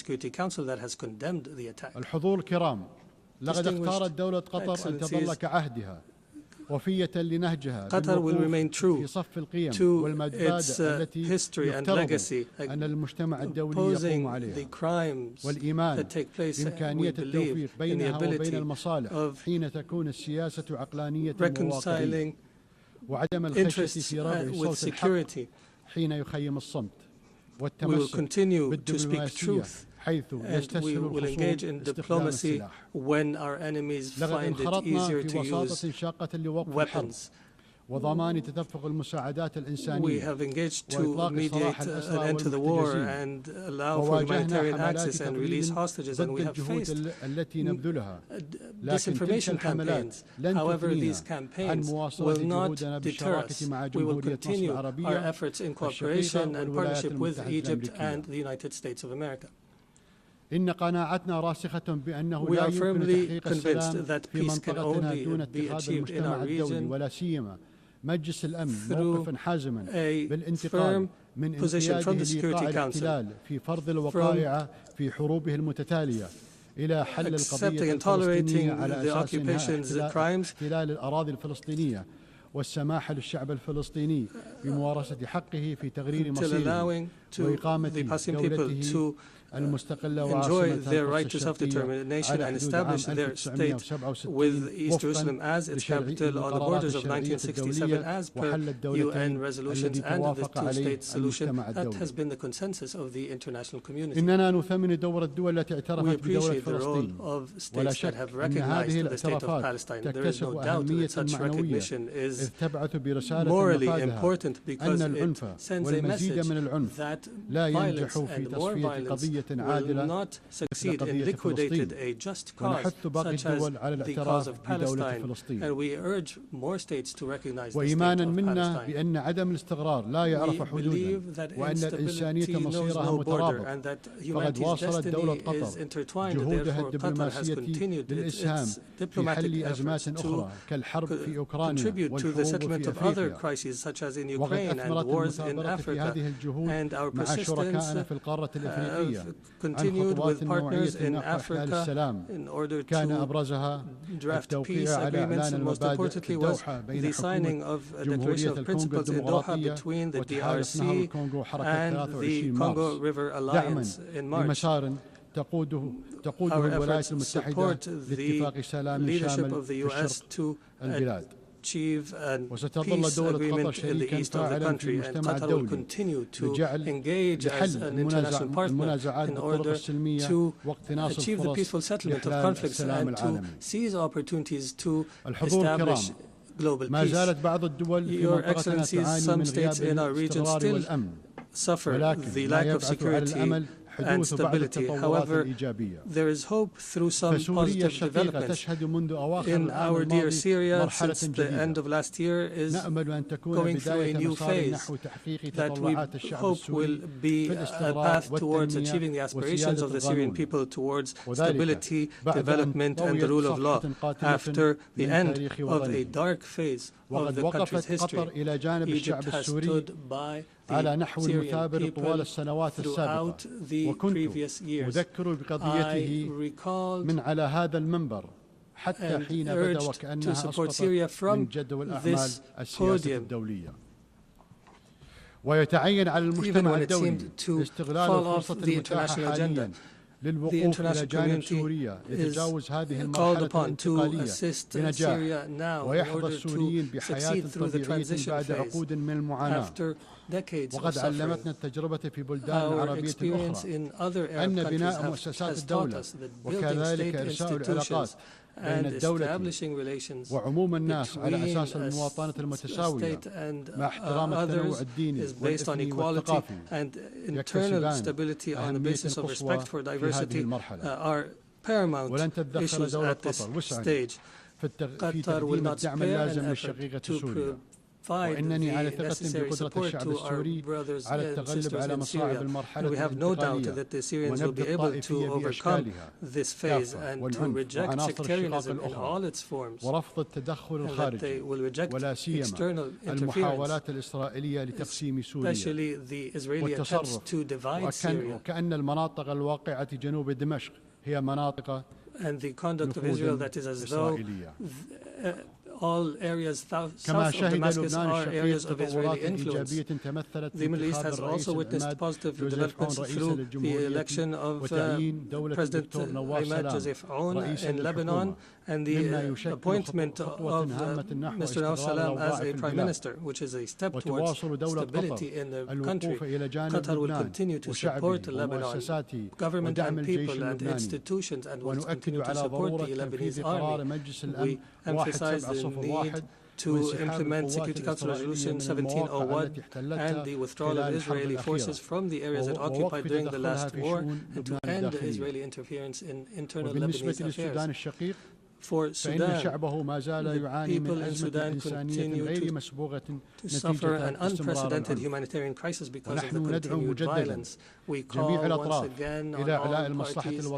الحضور الكرام، لقد اختارت دولة قطر أن تظل كعهدها وفية لنهجها في صف القيم والمبادئ التي يفترض أن المجتمع الدولي يقوم عليها والإيمان بإمكانية التوفيق بينها وبين المصالح حين تكون السياسة عقلانية وواقعية وعدم الخشية في رفع صوت الحق حين يخيم الصمت والتمسك بالدبلوماسية حيث يستسهل engage in diplomacy when our enemies find it easier to use weapons. وضمان تدفق المساعدات الإنسانية. We have engaged to mediate an end to the war and allow for humanitarian access and release hostages, and we have faced disinformation campaigns. However, these campaigns will not deter us. We will continue our efforts in cooperation and partnership with Egypt and the United States of America. إن قناعتنا راسخة بأنه We لا are يمكن firmly تحقيق convinced السلام that في peace can منطقتنا only دون be اتخاذ achieved in المجتمع our الدولي region ولا سيما مجلس الأمن through موقفا حازما a بالانتقال من position from the انقياده Security لإيقاع Council, الاحتلال في فرض الوقائع في حروبه المتتالية إلى حل القضية accepting and tolerating الفلسطينية على the أساس إنهاء occupation's crimes, احتلال الأراضي الفلسطينية والسماح للشعب الفلسطيني بممارسة حقه في تغيير till مصيره allowing to وإقامة the Palestinian people دولته to المستقلة enjoy وعاصمتها their right القدس to الشرقية self-determination على and حدود عام establish their state 1967 with East Jerusalem وفقاً as its capital on the borders of 1967 as per UN resolutions and the two-state solution that has been the consensus of the international community. إننا نثمن دور الدول التي We اعترفت بدولة appreciate the role فلسطين of ولا states that شك have أن recognized هذه the state of الاعترافات Palestine. There is تكتسب no doubt أهمية that such معنوية recognition إذ is تبعث برسالة morally مفادها important because أن it العنف sends a والمزيد message من العنف that لا violence ينجح في and more تصفية violence قضية will عادلة not succeed in قضية liquidating فلسطين a just cause ونحث باقي such as الدول على the cause الاعتراف of بدولة Palestine, فلسطين and we urge more states to recognize the state وإيمانا of منا Palestine. بأن عدم الاستقرار لا يعرف We حدودا believe that وأن الإنسانية instability knows مصيرها no border مترابط and that فقد humanity's واصلت دولة destiny قطر is intertwined. جهودها Therefore, Qatar has الدبلوماسية continued للإسهام its في diplomatic حل أزمات efforts أخرى to كالحرب في أوكرانيا contribute to the والحروب settlement في of other أفريقيا crises such as in وقد Ukraine and أثمرت wars in المثابرة في Africa, هذه الجهود and our مع persistence شركائنا في القارة الإفريقية have عن continued خطوات with نوعية partners in نحو إحلال Africa السلام in order كان to أبرزها draft التوقيع peace على agreements, إعلان and most المبادئ في importantly was الدوحة بين the signing حكومة of a جمهورية declaration of الكونغو principles in Doha الديمقراطية between the وتحالف DRC نهر الكونغو حركة and 23 the Congo مارس River دعما Alliance in March. لمسار تقوده Our الولايات efforts المتحدة support the لاتفاق سلام leadership شامل of the في U.S. شرق to البلاد achieve a وستظل peace دولة قطر agreement in the شريكا east of the فاعلا في country, and المجتمع Qatar will الدولي continue to لجعل engage as لحل an international partner المنازعات in بالطرق order السلمية to واقتناص achieve the الفرص peaceful settlement of لإحلال conflicts السلام and to العالمي. seize opportunities to الحضور الكرام، establish global ما peace. زالت بعض الدول في Your منطقتنا Excellencies, تعاني some من states in our غياب region الاستقرار still والأمن suffer ولكن the ما lack of يبعث على security الأمل and حدوث بعض stability. التطورات However, الإيجابية. there is hope through some فسوريا positive الشقيقة developments. تشهد منذ أواخر In العام our dear الماضي Syria, مرحلة since the end جديدة. of last year, is نأمل أن تكون going through a بداية new مسار phase نحو تحقيق that we تطلعات الشعب hope السوري will be في a الاستقرار path towards والتنمية achieving the aspirations وسيادة of the Syrian القانون. people towards وذلك stability, بعد أن development, and the طويت rule of law صفحة قاتمة after the من end تاريخ of a وطنه. dark phase of وقد the country's وقفت قطر history. إلى جانب Egypt الشعب has السوري stood by على the نحو Syrian المثابر طوال people السنوات السابقة throughout the وكنت previous years. أذكر I بقضيته recalled من على هذا المنبر حتى and حين بدا urged وكأنها to support أسقطت Syria من from جدول الأعمال this السياسة podium, الدولية. ويتعين على even المجتمع when it الدولي seemed to استغلال fall off الفرصة the المتاحة international agenda. حاليا the international community is called upon to assist Syria now in order to succeed through the transition phase after decades of suffering. Our experience in other Arab countries has taught us that building state institutions and establishing relations between a state and others is based on equality, and internal stability on the basis of respect for diversity are paramount issues at this stage. Qatar will not spare an effort to provide the necessary support to our brothers and sisters in Syria. And we have no doubt that the Syrians will be able to overcome this phase and to reject sectarianism in all its forms, and that they will reject external interference, especially the Israeli attempts to divide Syria. And the conduct of Israel that is as though all areas south of Damascus are areas of Israeli influence. The Middle East has also witnessed positive developments through the election of President Ahmed Joseph Aoun in Lebanon and the appointment of Mr. Nauseda as a prime minister, which is a step towards stability in the country. Qatar will continue to support Lebanon government and people and institutions, and will continue to support the Lebanese army. We emphasize the need to implement Security Council Resolution 1701 and the withdrawal of Israeli forces from the areas it occupied during the last war, and to end Israeli interference in internal Lebanese affairs. For Sudan, the people in Sudan continue to suffer an unprecedented humanitarian crisis because of the continued violence. We call once again on all parties to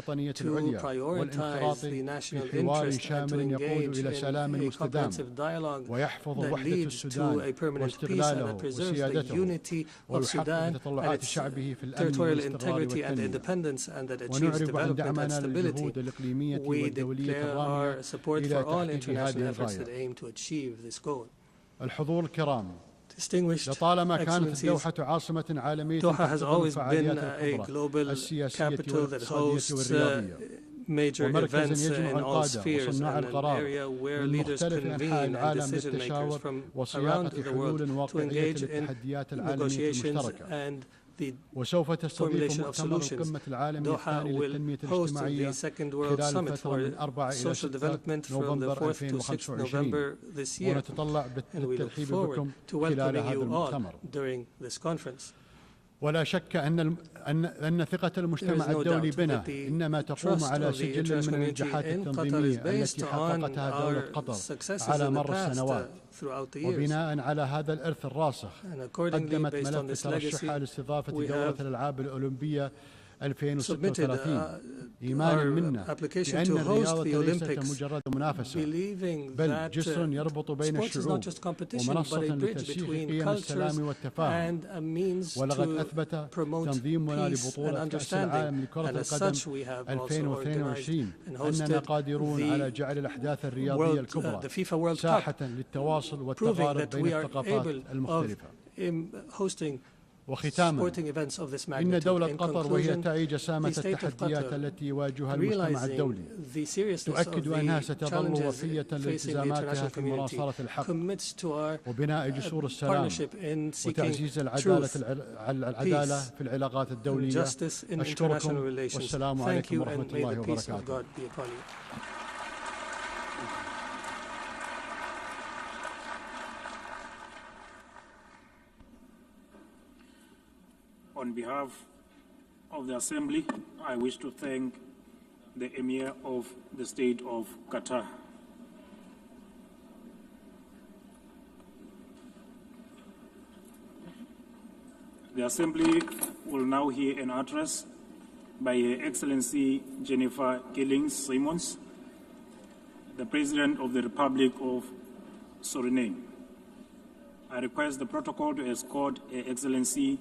prioritize the national interest and to engage in a comprehensive dialogue that leads to a permanent peace and that preserves the unity of Sudan and its territorial integrity and independence, and that achieves development and stability. We declare our support for all international efforts that aim to achieve this goal. Distinguished Excellencies, Doha has always been a global capital that hosts major events in all spheres, and an area where leaders convene and decision makers from around the world to engage in negotiations and the formulation of solutions. Doha will host the Second World Summit for Social Development from the 4th to 6th November this year, and we look forward to welcoming you all during this conference. ولا شك أن ثقة المجتمع الدولي بنا إنما تقوم على سجل من النجاحات التنظيمية التي حققتها دولة قطر على مر السنوات، وبناء على هذا الإرث الراسخ قدمت ملف ترشحها لاستضافة دورة الألعاب الأولمبية 2036 إيمانا منا بأن الرياضة ليست مجرد منافسة بل جسر يربط بين الشعوب ومنصة لترسيخ قيم السلام والتفاهم. ولقد أثبت تنظيمنا لبطولة كأس العالم لكرة القدم 2022 أننا قادرون على جعل الأحداث الرياضية الكبرى ساحة للتواصل والتقارب بين الثقافات المختلفة. وختاما إن دولة قطر وهي تعي جسامة التحديات التي يواجهها المجتمع الدولي تؤكد أنها ستظل وفية لالتزاماتها في مناصرة الحق وبناء جسور السلام وتعزيز العدالة في العلاقات الدولية. أشكركم والسلام عليكم ورحمة الله وبركاته. On behalf of the Assembly, I wish to thank the Emir of the State of Qatar. The Assembly will now hear an address by Her Excellency Jennifer Gillings-Simons, the President of the Republic of Suriname. I request the protocol to escort Her Excellency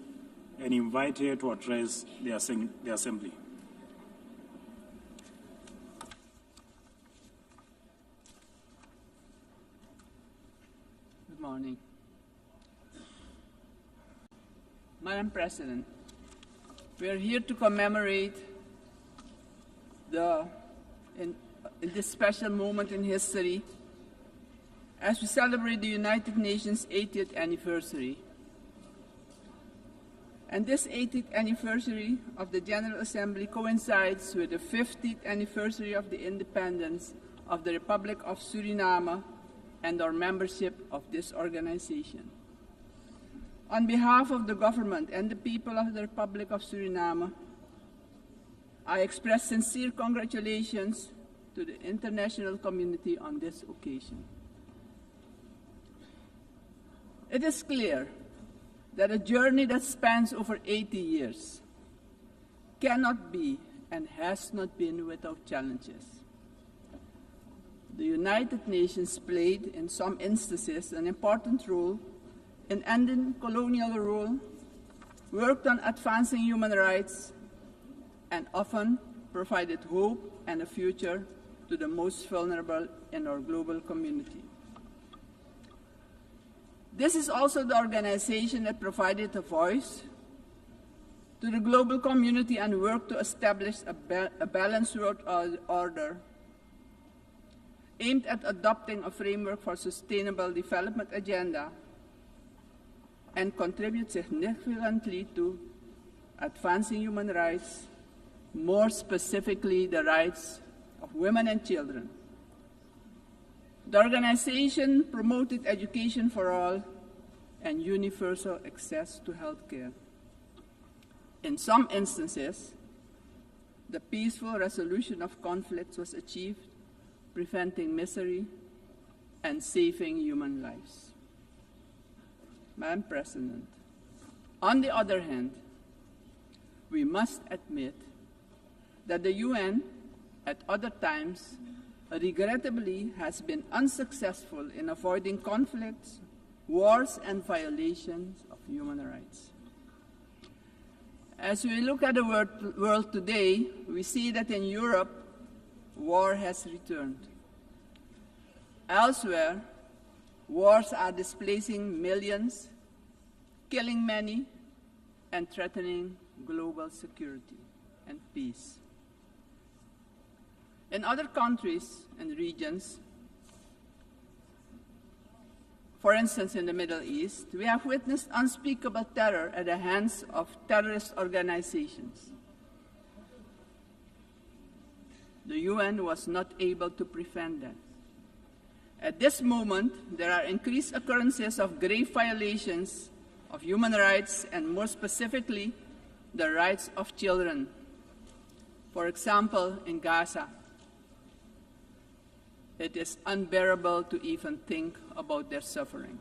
and invite her to address the Assembly. Good morning. Madam President, we are here to commemorate in this special moment in history as we celebrate the United Nations 80th anniversary. And this 80th anniversary of the General Assembly coincides with the 50th anniversary of the independence of the Republic of Suriname and our membership of this organization. On behalf of the government and the people of the Republic of Suriname, I express sincere congratulations to the international community on this occasion. It is clear that a journey that spans over 80 years cannot be and has not been without challenges. The United Nations played, in some instances, an important role in ending colonial rule, worked on advancing human rights, and often provided hope and a future to the most vulnerable in our global community. This is also the organization that provided a voice to the global community and worked to establish a balanced world order aimed at adopting a framework for sustainable development agenda and contribute significantly to advancing human rights, more specifically the rights of women and children. The organization promoted education for all and universal access to health care. In some instances, the peaceful resolution of conflicts was achieved, preventing misery and saving human lives. Madam President, on the other hand, we must admit that the UN, at other times, regrettably has been unsuccessful in avoiding conflicts, wars, and violations of human rights. As we look at the world today, we see that in Europe, war has returned. Elsewhere, wars are displacing millions, killing many, and threatening global security and peace. In other countries and regions, for instance in the Middle East, we have witnessed unspeakable terror at the hands of terrorist organizations. The UN was not able to prevent that. At this moment, there are increased occurrences of grave violations of human rights and more specifically, the rights of children. For example, in Gaza, it is unbearable to even think about their suffering.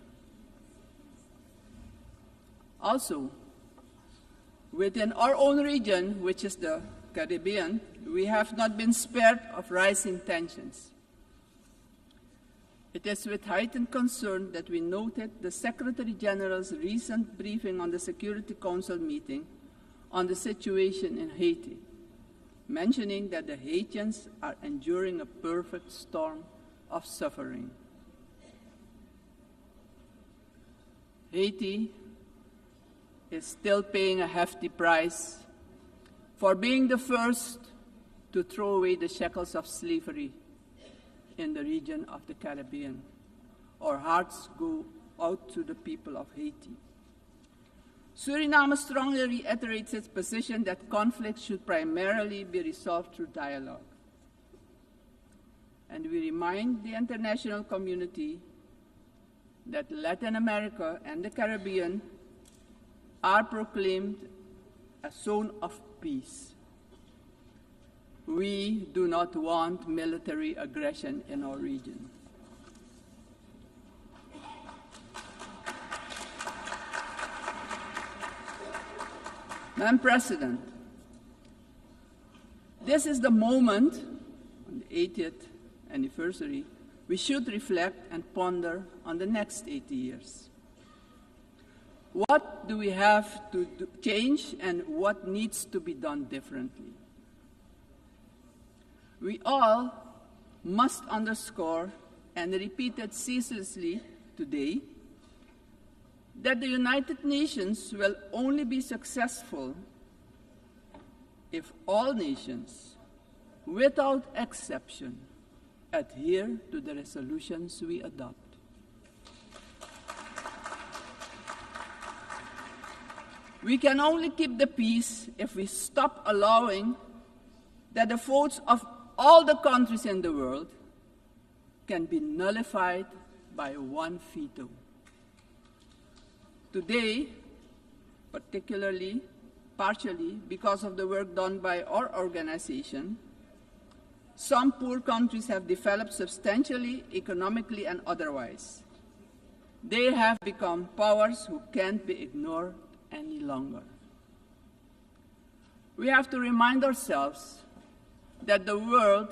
Also, within our own region, which is the Caribbean, we have not been spared of rising tensions. It is with heightened concern that we noted the Secretary General's recent briefing on the Security Council meeting on the situation in Haiti, mentioning that the Haitians are enduring a perfect storm of suffering. Haiti is still paying a hefty price for being the first to throw away the shackles of slavery in the region of the Caribbean. Our hearts go out to the people of Haiti. Suriname strongly reiterates its position that conflicts should primarily be resolved through dialogue. And we remind the international community that Latin America and the Caribbean are proclaimed a zone of peace. We do not want military aggression in our region. Madam President, this is the moment, on the 80th anniversary, we should reflect and ponder on the next 80 years. What do we have to change and what needs to be done differently? We all must underscore and repeat it ceaselessly today that the United Nations will only be successful if all nations without exception, adhere to the resolutions we adopt. We can only keep the peace if we stop allowing that the votes of all the countries in the world can be nullified by one veto. Today, partially because of the work done by our organization, some poor countries have developed substantially, economically and otherwise. They have become powers who can't be ignored any longer. We have to remind ourselves that the world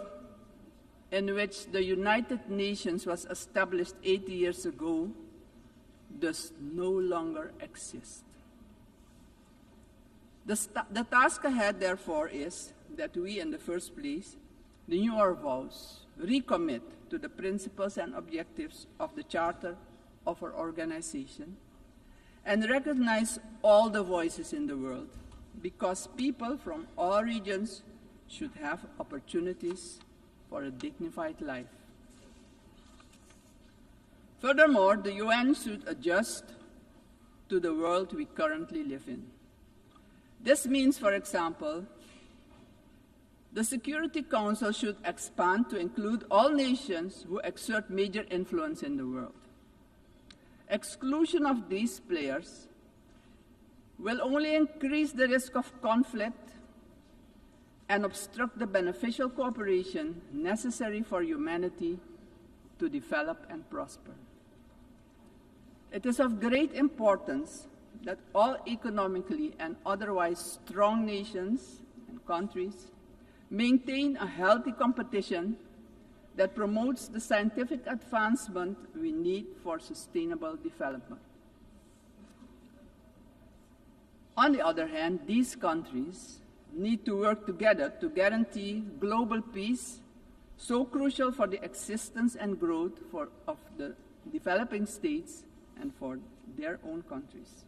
in which the United Nations was established 80 years ago does no longer exist. The task ahead, therefore, is that we, in the first place, renew our vows, recommit to the principles and objectives of the Charter of our organization, and recognize all the voices in the world, because people from all regions should have opportunities for a dignified life. Furthermore, the UN should adjust to the world we currently live in. This means, for example, the Security Council should expand to include all nations who exert major influence in the world. Exclusion of these players will only increase the risk of conflict and obstruct the beneficial cooperation necessary for humanity to develop and prosper. It is of great importance that all economically and otherwise strong nations and countries maintain a healthy competition that promotes the scientific advancement we need for sustainable development. On the other hand, these countries need to work together to guarantee global peace, so crucial for the existence and growth of the developing states and for their own countries.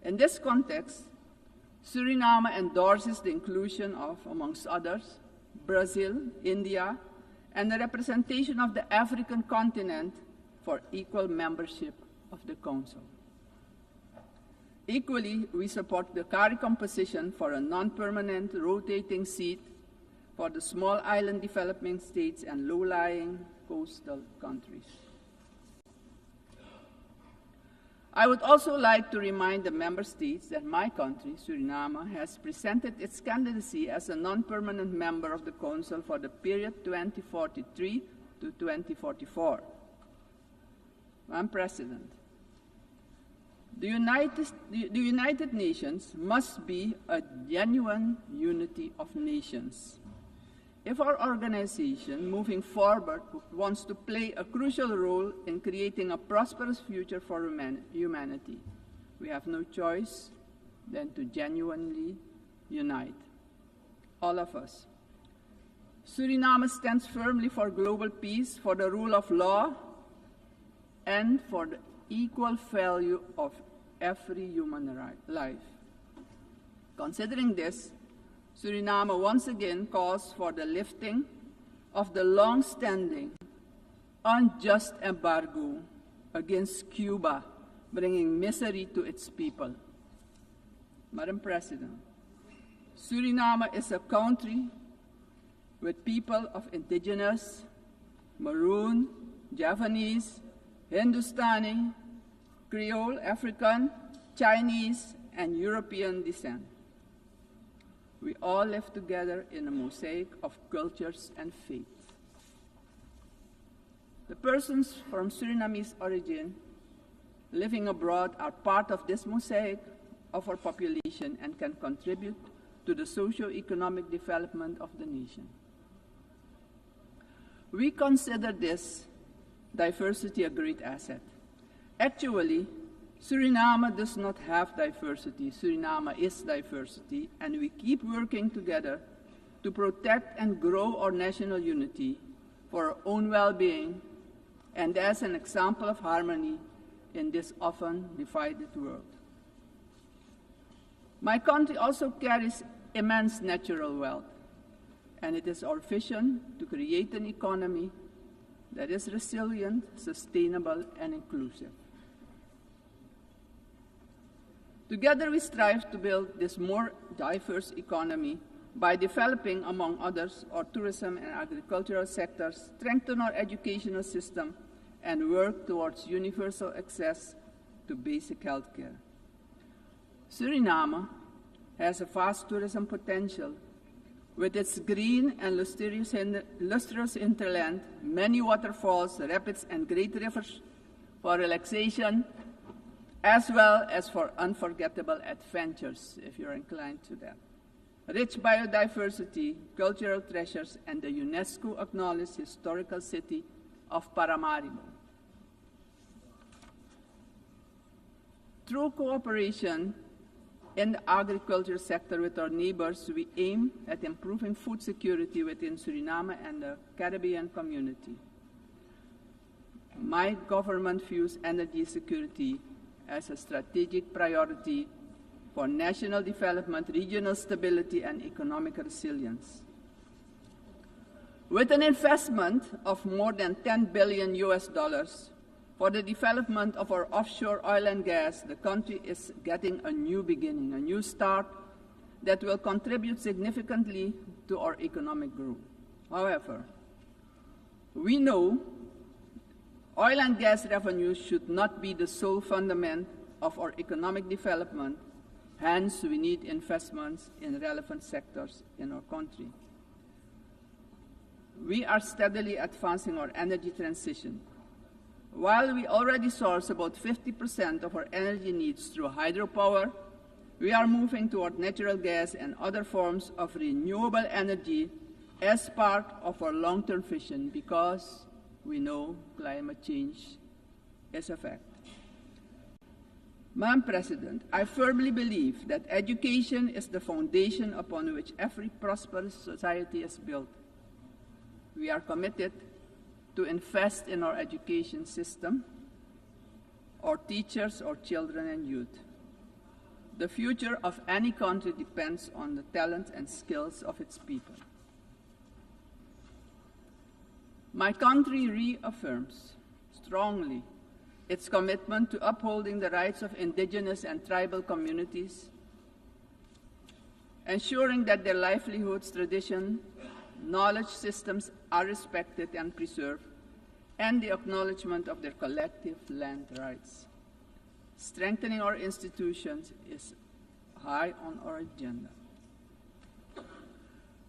In this context, Suriname endorses the inclusion of, amongst others, Brazil, India, and the representation of the African continent for equal membership of the Council. Equally, we support the CARI composition for a non-permanent rotating seat for the small island developing states and low-lying coastal countries. I would also like to remind the member states that my country, Suriname, has presented its candidacy as a non-permanent member of the Council for the period 2043 to 2044. Madam President, the United Nations must be a genuine unity of nations. If our organization, moving forward, wants to play a crucial role in creating a prosperous future for humanity, we have no choice than to genuinely unite, all of us. Suriname stands firmly for global peace, for the rule of law, and for the equal value of every human life. Considering this, Suriname once again calls for the lifting of the long-standing, unjust embargo against Cuba, bringing misery to its people. Madam President, Suriname is a country with people of indigenous, Maroon, Javanese, Hindustani, Creole, African, Chinese, and European descent. We all live together in a mosaic of cultures and faiths. The persons from Surinamese origin living abroad are part of this mosaic of our population and can contribute to the socio-economic development of the nation. We consider this diversity a great asset. Actually, Suriname does not have diversity. Suriname is diversity, and we keep working together to protect and grow our national unity for our own well-being and as an example of harmony in this often divided world. My country also carries immense natural wealth. and it is our vision to create an economy that is resilient, sustainable, and inclusive. Together we strive to build this more diverse economy by developing, among others, our tourism and agricultural sectors, strengthen our educational system, and work towards universal access to basic health care. Suriname has a vast tourism potential with its green and lustrous hinterland, many waterfalls, rapids, and great rivers for relaxation, as well as for unforgettable adventures, if you're inclined to that. Rich biodiversity, cultural treasures, and the UNESCO-acknowledged historical city of Paramaribo. Through cooperation in the agriculture sector with our neighbors, we aim at improving food security within Suriname and the Caribbean community. My government views energy security as a strategic priority for national development, regional stability, and economic resilience. With an investment of more than $10 billion for the development of our offshore oil and gas, the country is getting a new beginning, a new start that will contribute significantly to our economic growth. However, we know oil and gas revenues should not be the sole fundament of our economic development. Hence, we need investments in relevant sectors in our country. We are steadily advancing our energy transition. While we already source about 50% of our energy needs through hydropower, we are moving toward natural gas and other forms of renewable energy as part of our long-term vision, because we know climate change is a fact. Madam President, I firmly believe that education is the foundation upon which every prosperous society is built. We are committed to invest in our education system, our teachers, our children and youth. The future of any country depends on the talent and skills of its people. My country reaffirms strongly its commitment to upholding the rights of indigenous and tribal communities, ensuring that their livelihoods, tradition, knowledge systems are respected and preserved, and the acknowledgement of their collective land rights. Strengthening our institutions is high on our agenda.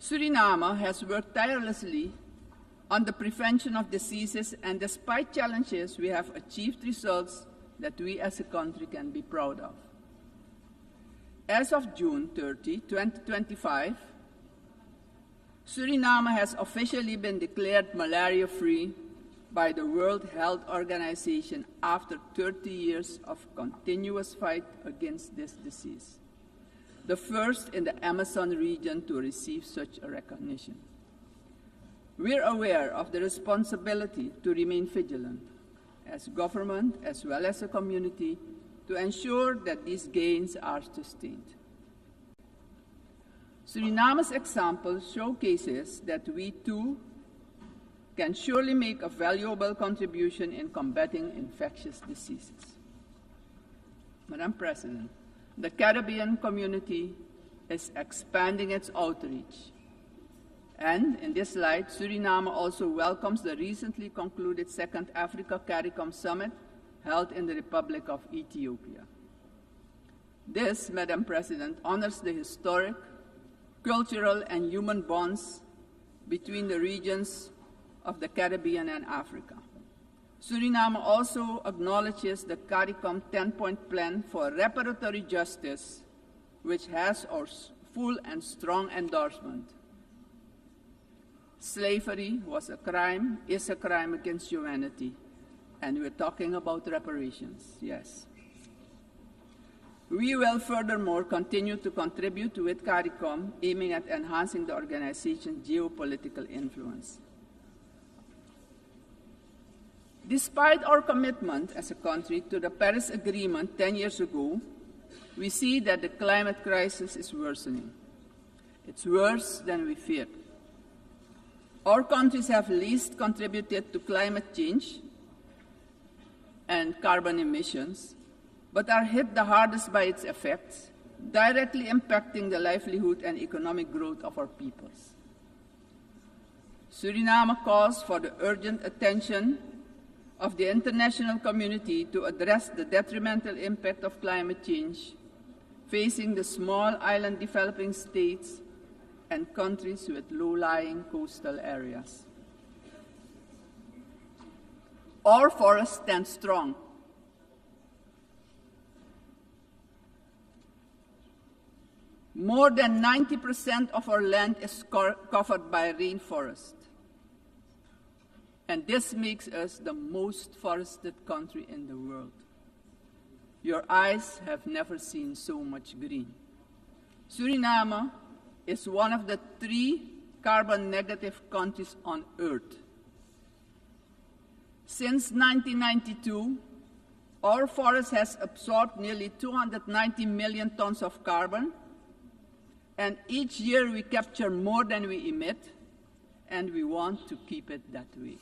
Suriname has worked tirelessly on the prevention of diseases, and despite challenges, we have achieved results that we as a country can be proud of. As of June 30, 2025, Suriname has officially been declared malaria-free by the World Health Organization after 30 years of continuous fight against this disease, the first in the Amazon region to receive such a recognition. We're aware of the responsibility to remain vigilant as government as well as a community to ensure that these gains are sustained. Suriname's example showcases that we too can surely make a valuable contribution in combating infectious diseases. Madam President, the Caribbean community is expanding its outreach. And in this light, Suriname also welcomes the recently concluded Second Africa CARICOM Summit held in the Republic of Ethiopia. This, Madam President, honors the historic, cultural, and human bonds between the regions of the Caribbean and Africa. Suriname also acknowledges the CARICOM 10-point plan for reparatory justice, which has our full and strong endorsement. Slavery was a crime, is a crime against humanity, and we're talking about reparations, yes. We will furthermore continue to contribute with CARICOM, aiming at enhancing the organization's geopolitical influence. Despite our commitment as a country to the Paris Agreement 10 years ago, we see that the climate crisis is worsening. It's worse than we feared. Our countries have least contributed to climate change and carbon emissions, but are hit the hardest by its effects, directly impacting the livelihood and economic growth of our peoples. Suriname calls for the urgent attention of the international community to address the detrimental impact of climate change facing the small island developing states and countries with low-lying coastal areas. Our forests stand strong. More than 90% of our land is covered by rainforest. And this makes us the most forested country in the world. Your eyes have never seen so much green. Suriname is one of the 3 carbon-negative countries on Earth. Since 1992, our forest has absorbed nearly 290 million tons of carbon, and each year we capture more than we emit, and we want to keep it that way.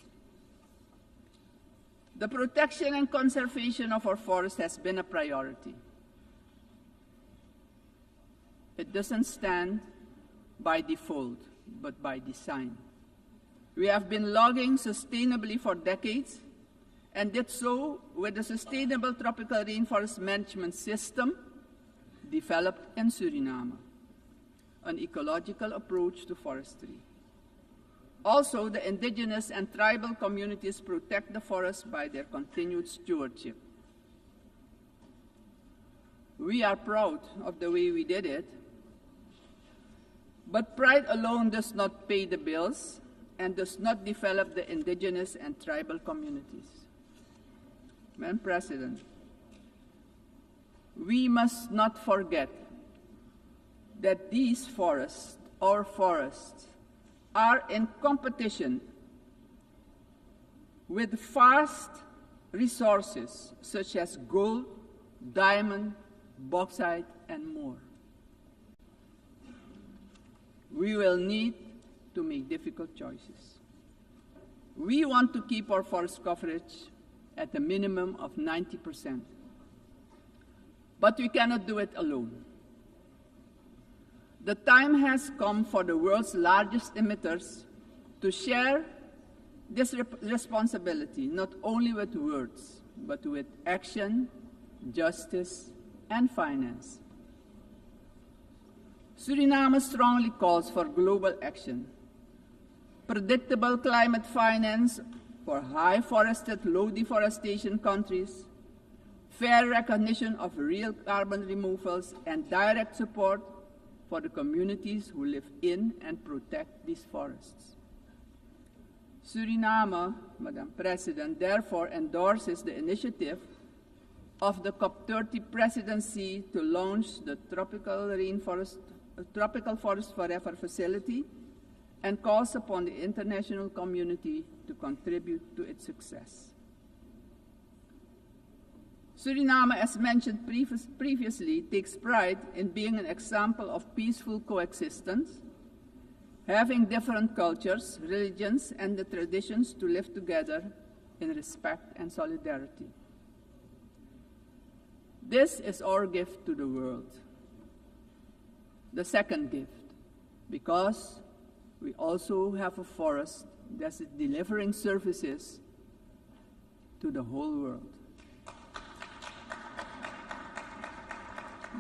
The protection and conservation of our forest has been a priority. It doesn't stand by default, but by design. We have been logging sustainably for decades, and did so with the Sustainable Tropical Rainforest Management System developed in Suriname, an ecological approach to forestry. Also, the indigenous and tribal communities protect the forest by their continued stewardship. We are proud of the way we did it, but pride alone does not pay the bills and does not develop the indigenous and tribal communities. Madam President, we must not forget that these forests, our forests, are in competition with vast resources such as gold, diamond, bauxite, and more. We will need to make difficult choices. We want to keep our forest coverage at a minimum of 90%, but we cannot do it alone. The time has come for the world's largest emitters to share this responsibility, not only with words, but with action, justice, and finance. Suriname strongly calls for global action, predictable climate finance for high forested, low deforestation countries, fair recognition of real carbon removals, and direct support for the communities who live in and protect these forests. Suriname, Madam President, therefore endorses the initiative of the COP30 presidency to launch the Tropical Forest Forever facility and calls upon the international community to contribute to its success. Suriname, as mentioned previously, takes pride in being an example of peaceful coexistence, having different cultures, religions, and the traditions to live together in respect and solidarity. This is our gift to the world. The second gift, because we also have a forest that is delivering services to the whole world.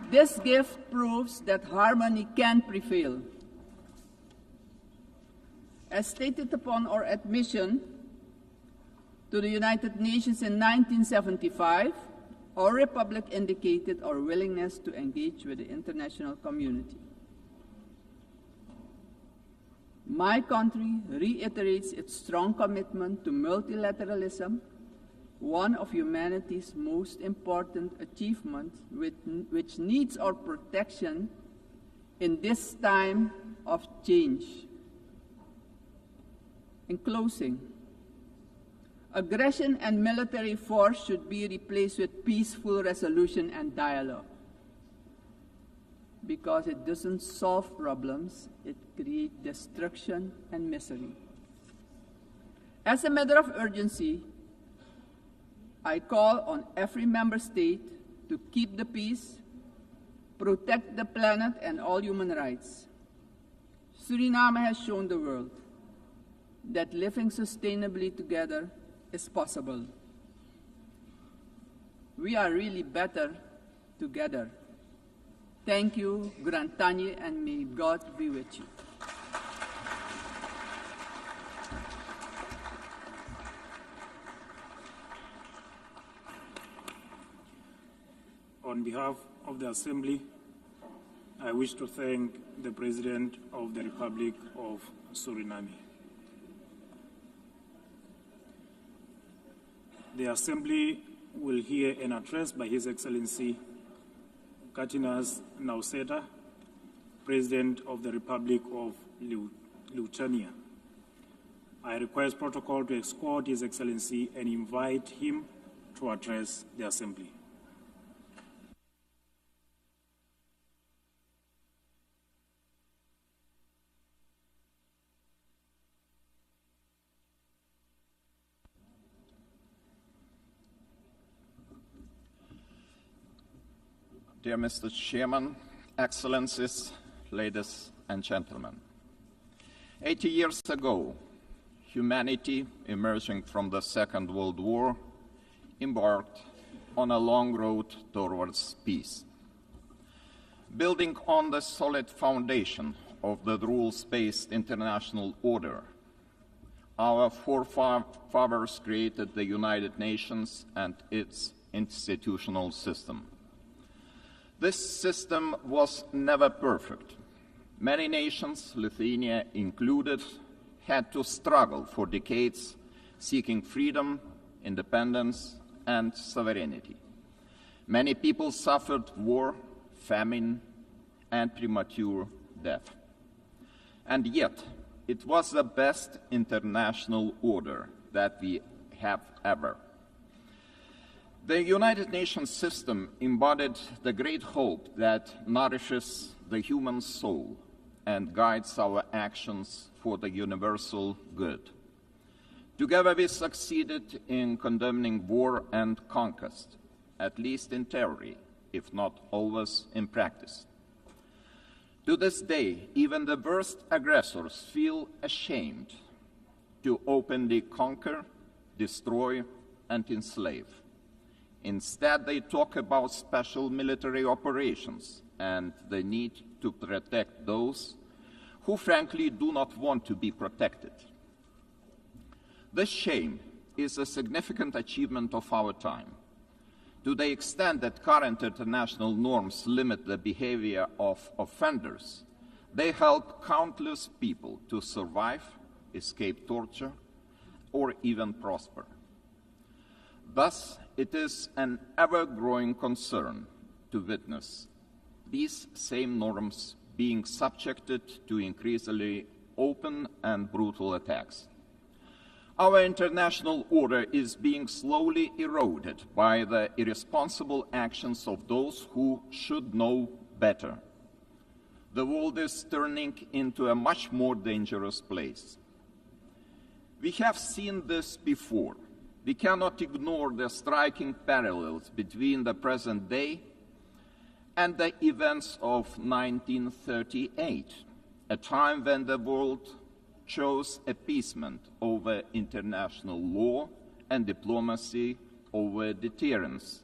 This gift proves that harmony can prevail. As stated upon our admission to the United Nations in 1975, our republic indicated our willingness to engage with the international community. My country reiterates its strong commitment to multilateralism, one of humanity's most important achievements, which needs our protection in this time of change. In closing, aggression and military force should be replaced with peaceful resolution and dialogue, because it doesn't solve problems, it creates destruction and misery. As a matter of urgency, I call on every member state to keep the peace, protect the planet and all human rights. Suriname has shown the world that living sustainably together is possible. We are really better together. Thank you, Grantanye, and may God be with you. On behalf of the Assembly, I wish to thank the President of the Republic of Suriname. The Assembly will hear an address by His Excellency Karoline Nauseda, President of the Republic of Lithuania. I request protocol to escort His Excellency and invite him to address the Assembly. Dear Mr. Chairman, Excellencies, ladies and gentlemen. 80 years ago, humanity, emerging from the Second World War, embarked on a long road towards peace. Building on the solid foundation of the rules-based international order, our forefathers created the United Nations and its institutional system. This system was never perfect. Many nations, Lithuania included, had to struggle for decades, seeking freedom, independence, and sovereignty. Many people suffered war, famine, and premature death. And yet, it was the best international order that we have ever. The United Nations system embodied the great hope that nourishes the human soul and guides our actions for the universal good. Together we succeeded in condemning war and conquest, at least in theory, if not always in practice. To this day, even the worst aggressors feel ashamed to openly conquer, destroy, and enslave. Instead, they talk about special military operations and the need to protect those who frankly do not want to be protected. This shame is a significant achievement of our time. To the extent that current international norms limit the behavior of offenders, they help countless people to survive, escape torture, or even prosper. Thus, it is an ever-growing concern to witness these same norms being subjected to increasingly open and brutal attacks. Our international order is being slowly eroded by the irresponsible actions of those who should know better. The world is turning into a much more dangerous place. We have seen this before. We cannot ignore the striking parallels between the present day and the events of 1938, a time when the world chose appeasement over international law and diplomacy over deterrence,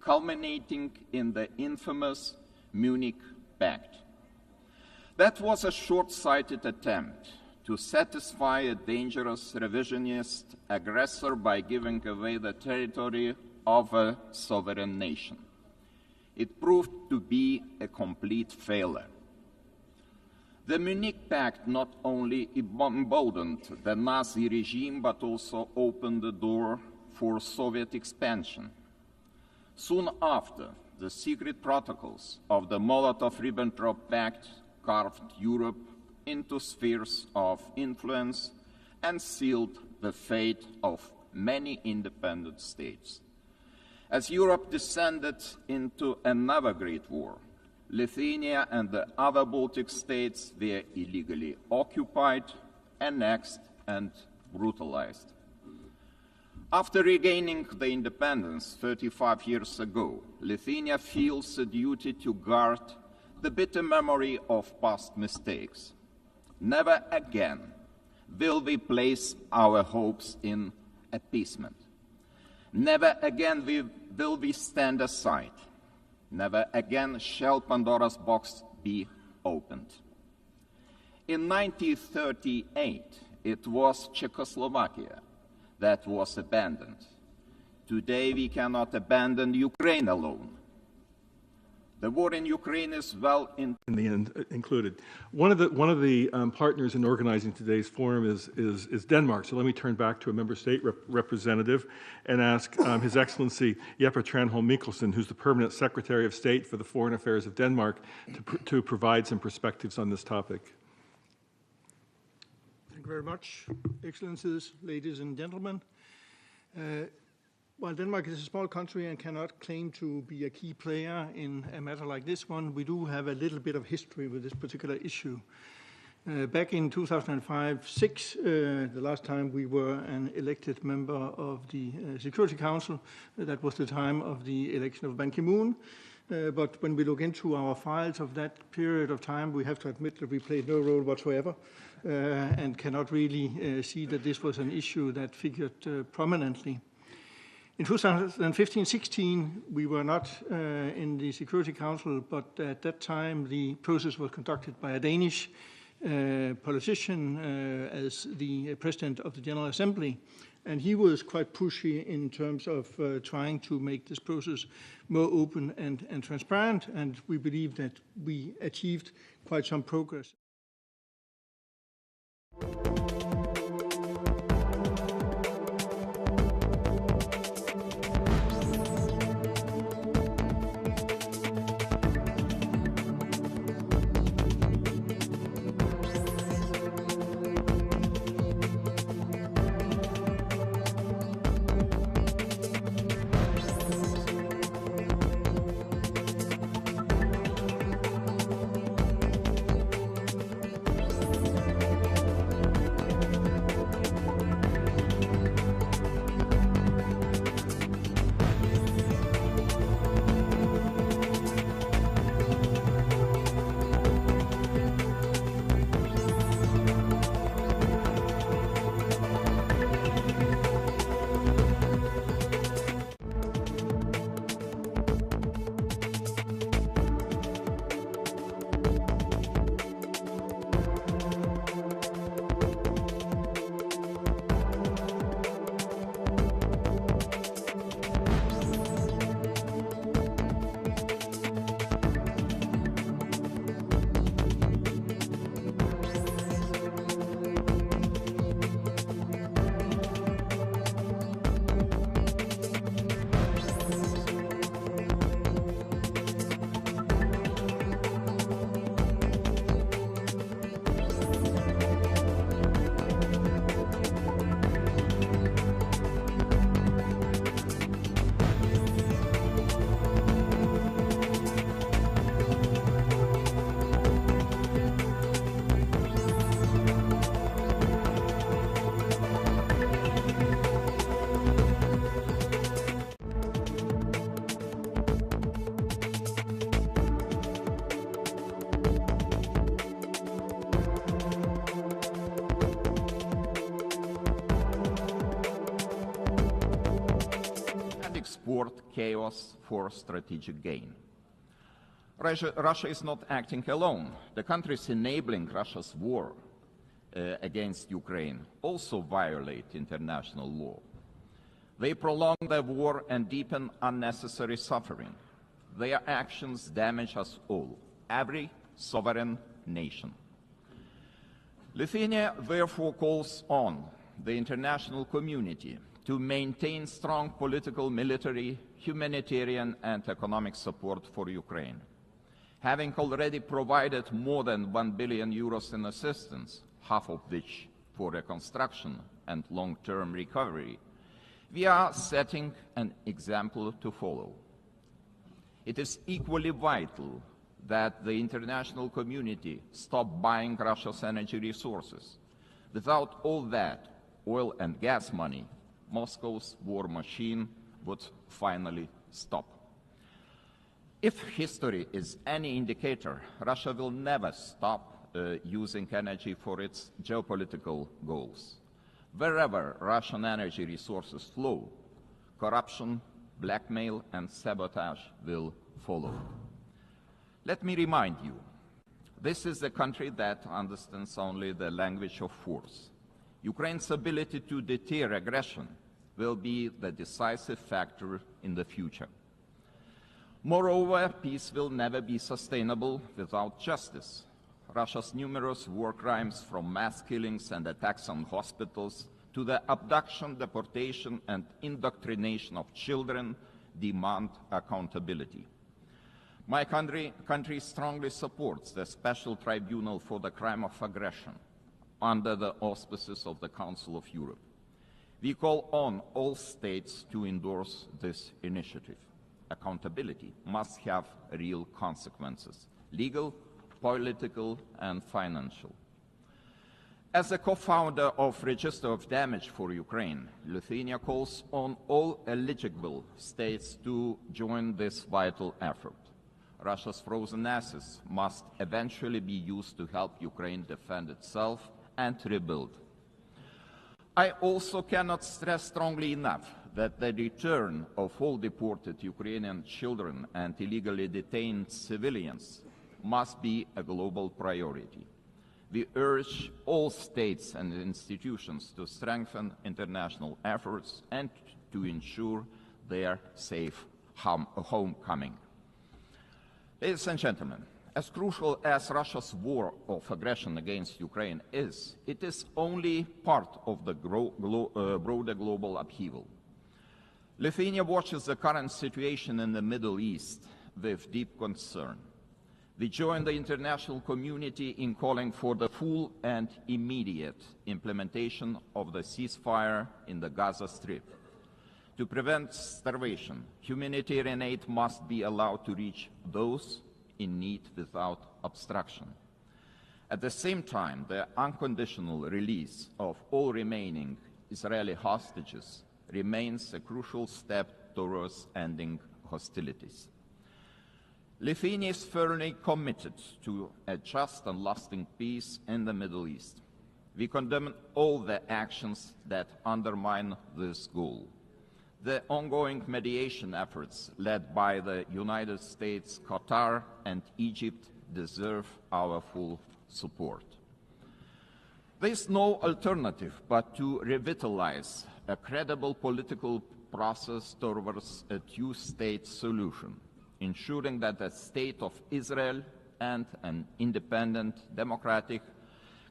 culminating in the infamous Munich Pact. That was a short-sighted attempt to satisfy a dangerous revisionist aggressor by giving away the territory of a sovereign nation. It proved to be a complete failure. The Munich Pact not only emboldened the Nazi regime, but also opened the door for Soviet expansion. Soon after, the secret protocols of the Molotov-Ribbentrop Pact carved Europe into spheres of influence and sealed the fate of many independent states. As Europe descended into another great war, Lithuania and the other Baltic states were illegally occupied, annexed, and brutalized. After regaining the independence 35 years ago, Lithuania feels a duty to guard the bitter memory of past mistakes. Never again will we place our hopes in appeasement. Never again will we stand aside. Never again shall Pandora's box be opened. In 1938, it was Czechoslovakia that was abandoned. Today, we cannot abandon Ukraine alone. The war in Ukraine is well in the end included. One of the partners in organizing today's forum is Denmark. So let me turn back to a member state representative and ask His Excellency Jeppe Tranholm Mikkelsen, who's the permanent Secretary of State for the Foreign Affairs of Denmark, to provide some perspectives on this topic. Thank you very much, Excellencies, ladies and gentlemen. While Denmark is a small country and cannot claim to be a key player in a matter like this one, we do have a little bit of history with this particular issue. Back in 2005-06, the last time we were an elected member of the Security Council, that was the time of the election of Ban Ki-moon. But when we look into our files of that period of time, we have to admit that we played no role whatsoever and cannot really see that this was an issue that figured prominently. In 2015-16, we were not in the Security Council, but at that time the process was conducted by a Danish politician as the President of the General Assembly. And he was quite pushy in terms of trying to make this process more open and transparent, and we believe that we achieved quite some progress. export chaos for strategic gain. Russia is not acting alone. The countries enabling Russia's war against Ukraine also violate international law. They prolong the war and deepen unnecessary suffering. Their actions damage us all, every sovereign nation. Lithuania therefore calls on the international community to maintain strong political, military, humanitarian and economic support for Ukraine. Having already provided more than 1 billion euros in assistance, half of which for reconstruction and long-term recovery, we are setting an example to follow. It is equally vital that the international community stop buying Russia's energy resources. Without all that oil and gas money, Moscow's war machine would finally stop. If history is any indicator, Russia will never stop using energy for its geopolitical goals. Wherever Russian energy resources flow, corruption, blackmail, and sabotage will follow. Let me remind you, this is a country that understands only the language of force. Ukraine's ability to deter aggression will be the decisive factor in the future. Moreover, peace will never be sustainable without justice. Russia's numerous war crimes, from mass killings and attacks on hospitals to the abduction, deportation, and indoctrination of children, demand accountability. My country strongly supports the Special Tribunal for the Crime of Aggression under the auspices of the Council of Europe. We call on all states to endorse this initiative. Accountability must have real consequences, legal, political, and financial. As a co-founder of Register of Damage for Ukraine, Lithuania calls on all eligible states to join this vital effort. Russia's frozen assets must eventually be used to help Ukraine defend itself and rebuild. I also cannot stress strongly enough that the return of all deported Ukrainian children and illegally detained civilians must be a global priority. We urge all states and institutions to strengthen international efforts and to ensure their safe homecoming. Ladies and gentlemen, as crucial as Russia's war of aggression against Ukraine is, it is only part of the broader global upheaval. Lithuania watches the current situation in the Middle East with deep concern. We join the international community in calling for the full and immediate implementation of the ceasefire in the Gaza Strip. To prevent starvation, humanitarian aid must be allowed to reach those in need without obstruction. At the same time, the unconditional release of all remaining Israeli hostages remains a crucial step towards ending hostilities. Lithuania is firmly committed to a just and lasting peace in the Middle East. We condemn all the actions that undermine this goal. The ongoing mediation efforts led by the United States, Qatar, and Egypt deserve our full support. There is no alternative but to revitalize a credible political process towards a two-state solution, ensuring that the State of Israel and an independent, democratic,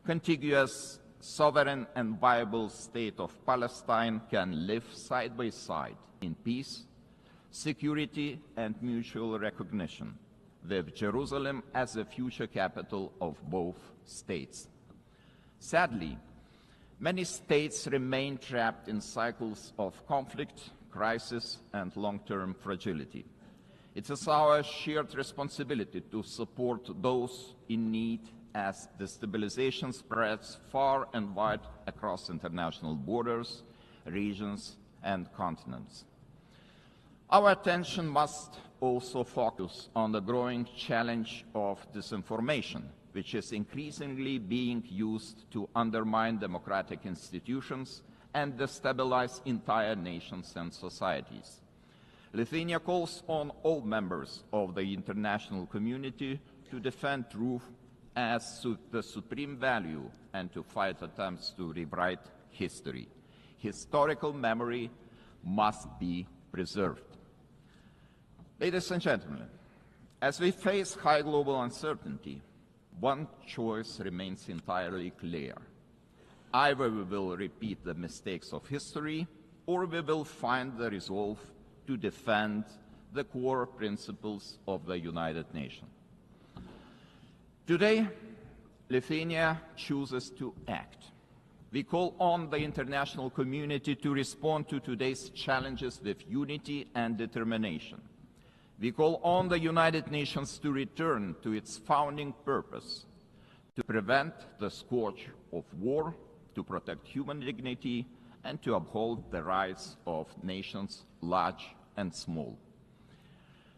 contiguous, sovereign and viable state of Palestine can live side by side in peace, security and mutual recognition, with Jerusalem as the future capital of both states. Sadly, many states remain trapped in cycles of conflict, crisis and long-term fragility. It is our shared responsibility to support those in need as destabilization spreads far and wide across international borders, regions, and continents. Our attention must also focus on the growing challenge of disinformation, which is increasingly being used to undermine democratic institutions and destabilize entire nations and societies. Lithuania calls on all members of the international community to defend truth as the supreme value and to fight attempts to rewrite history. Historical memory must be preserved. Ladies and gentlemen, as we face high global uncertainty, one choice remains entirely clear. Either we will repeat the mistakes of history, or we will find the resolve to defend the core principles of the United Nations. Today, Lithuania chooses to act. We call on the international community to respond to today's challenges with unity and determination. We call on the United Nations to return to its founding purpose, to prevent the scourge of war, to protect human dignity, and to uphold the rights of nations large and small.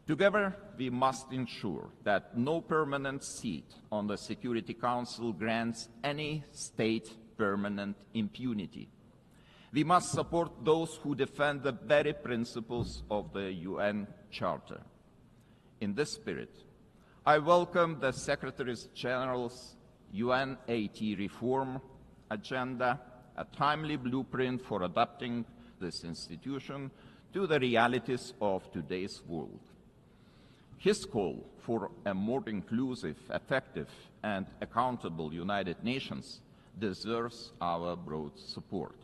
Together, we must ensure that no permanent seat on the Security Council grants any state permanent impunity. We must support those who defend the very principles of the UN Charter. In this spirit, I welcome the Secretary-General's UNAT reform agenda, a timely blueprint for adapting this institution to the realities of today's world. His call for a more inclusive, effective, and accountable United Nations deserves our broad support.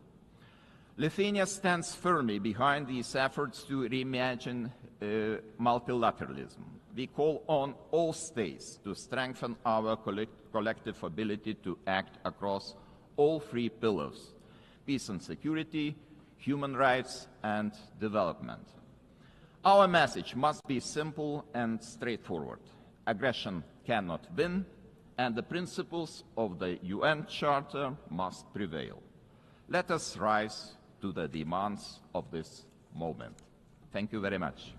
Lithuania stands firmly behind these efforts to reimagine multilateralism. We call on all states to strengthen our collective ability to act across all three pillars: peace and security, human rights, and development. Our message must be simple and straightforward. Aggression cannot win, and the principles of the UN Charter must prevail. Let us rise to the demands of this moment. Thank you very much.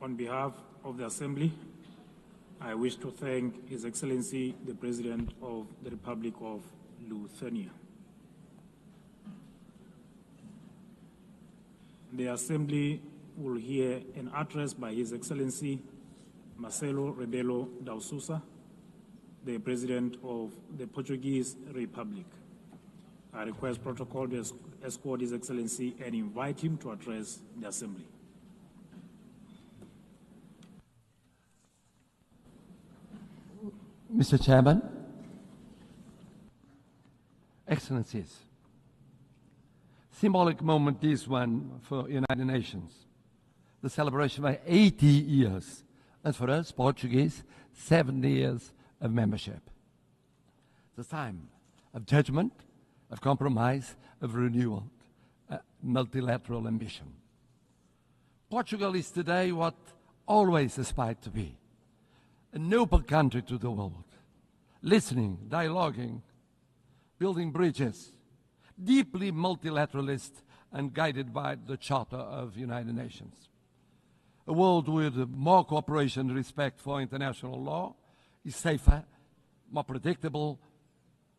On behalf of the Assembly, I wish to thank His Excellency, the President of the Republic of Lithuania. The Assembly will hear an address by His Excellency Marcelo Rebelo da Sousa, the President of the Portuguese Republic. I request protocol to escort His Excellency and invite him to address the Assembly. Mr. Chairman, Excellencies, symbolic moment this one for United Nations, the celebration of 80 years, and for us, Portuguese, 70 years of membership. The time of judgment, of compromise, of renewal, multilateral ambition. Portugal is today what always aspired to be, an open country to the world, listening, dialoguing, building bridges, deeply multilateralist and guided by the Charter of United Nations. A world with more cooperation and respect for international law is safer, more predictable,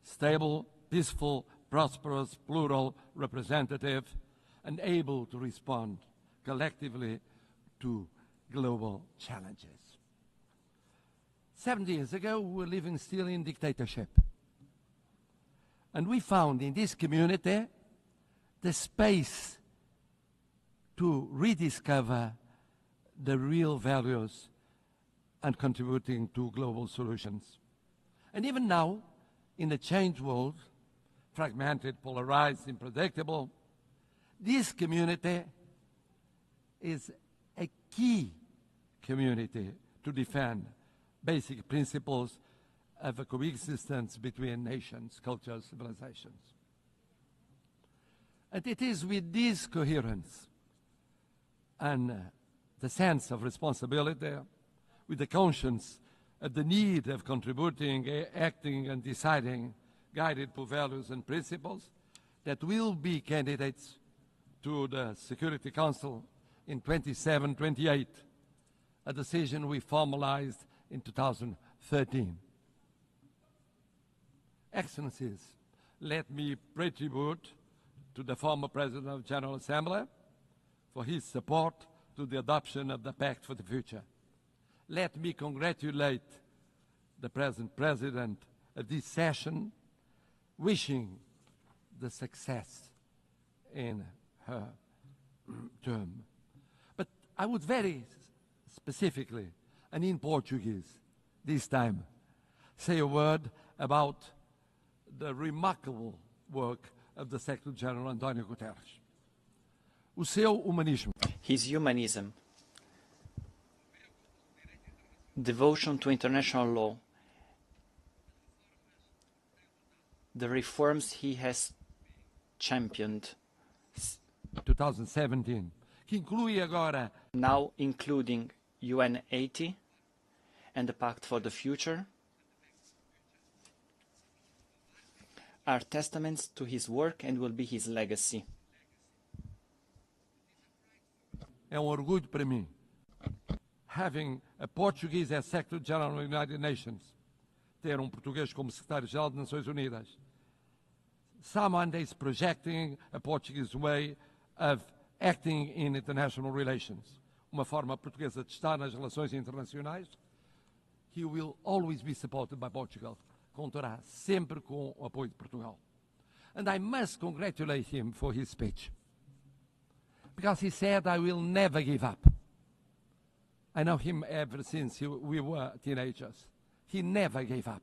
stable, peaceful, prosperous, plural, representative, and able to respond collectively to global challenges. 70 years ago, we were living still in dictatorship. And we found in this community the space to rediscover the real values and contributing to global solutions. And even now, in a changed world, fragmented, polarized, unpredictable, this community is a key community to defend basic principles of a coexistence between nations, cultures, civilizations. And it is with this coherence and the sense of responsibility, with the conscience of the need of contributing, acting, and deciding, guided by values and principles, that will be candidates to the Security Council in 27-28, a decision we formalized in 2013. Excellencies, let me pay tribute to the former President of the General Assembly for his support to the adoption of the Pact for the Future. Let me congratulate the present President of this session, wishing the success in her term. But I would very specifically, and in Portuguese this time, say a word about the remarkable work of the Secretary-General António Guterres. O seu humanismo. His humanism, devotion to international law, the reforms he has championed. 2017, que inclui agora, now including UN 80 and the Pact for the Future are testaments to his work and will be his legacy. É orgulho para mim, having a Portuguese as Secretary-General of the United Nations, ter português como Secretário-Geral das Nações Unidas. Someone is projecting a Portuguese way of acting in international relations. Uma forma portuguesa de estar nas relações internacionais. He will always be supported by Portugal. Contará sempre com o apoio de Portugal. And I must congratulate him for his speech. Because he said, I will never give up. I know him ever since we were teenagers. He never gave up,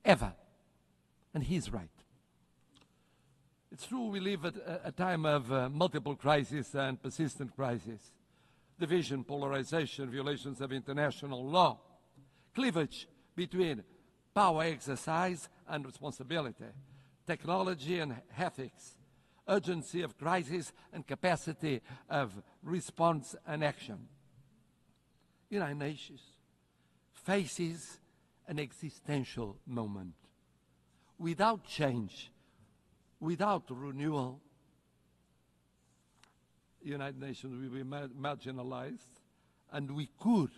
ever. And he's right. It's true we live at a time of multiple crises and persistent crises. Division, polarization, violations of international law, cleavage between power exercise and responsibility, technology and ethics, urgency of crisis and capacity of response and action. United Nations faces an existential moment. Without change, without renewal, the United Nations will be marginalized, and we could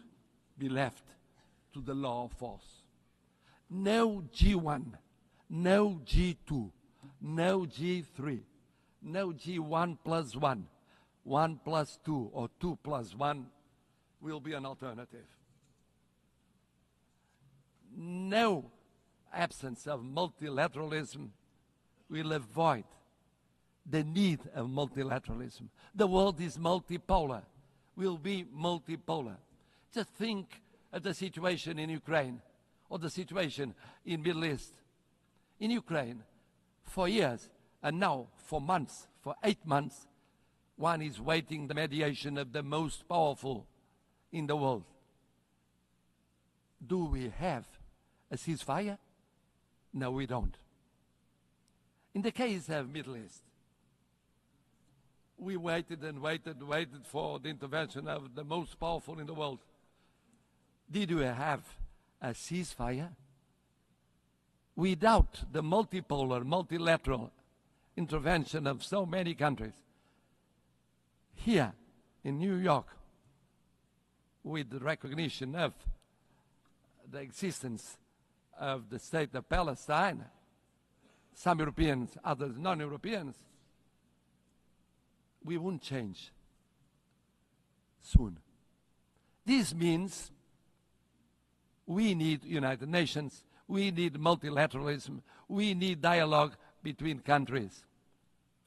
be left to the law of force. No G1, no G2, no G3, no G1 plus 1, 1 plus 2, or 2 plus 1 will be an alternative. No absence of multilateralism will avoid the need of multilateralism. The world is multipolar, will be multipolar. Just think of the situation in Ukraine or the situation in Middle East. In Ukraine, for years, and now for months, for 8 months, one is waiting the mediation of the most powerful in the world. Do we have a ceasefire? No, we don't. In the case of Middle East, we waited and waited for the intervention of the most powerful in the world. Did we have a ceasefire? Without the multipolar, multilateral intervention of so many countries, here in New York, with the recognition of the existence of the state of Palestine, some Europeans, others non-Europeans, we won't change soon. This means we need United Nations, we need multilateralism, we need dialogue between countries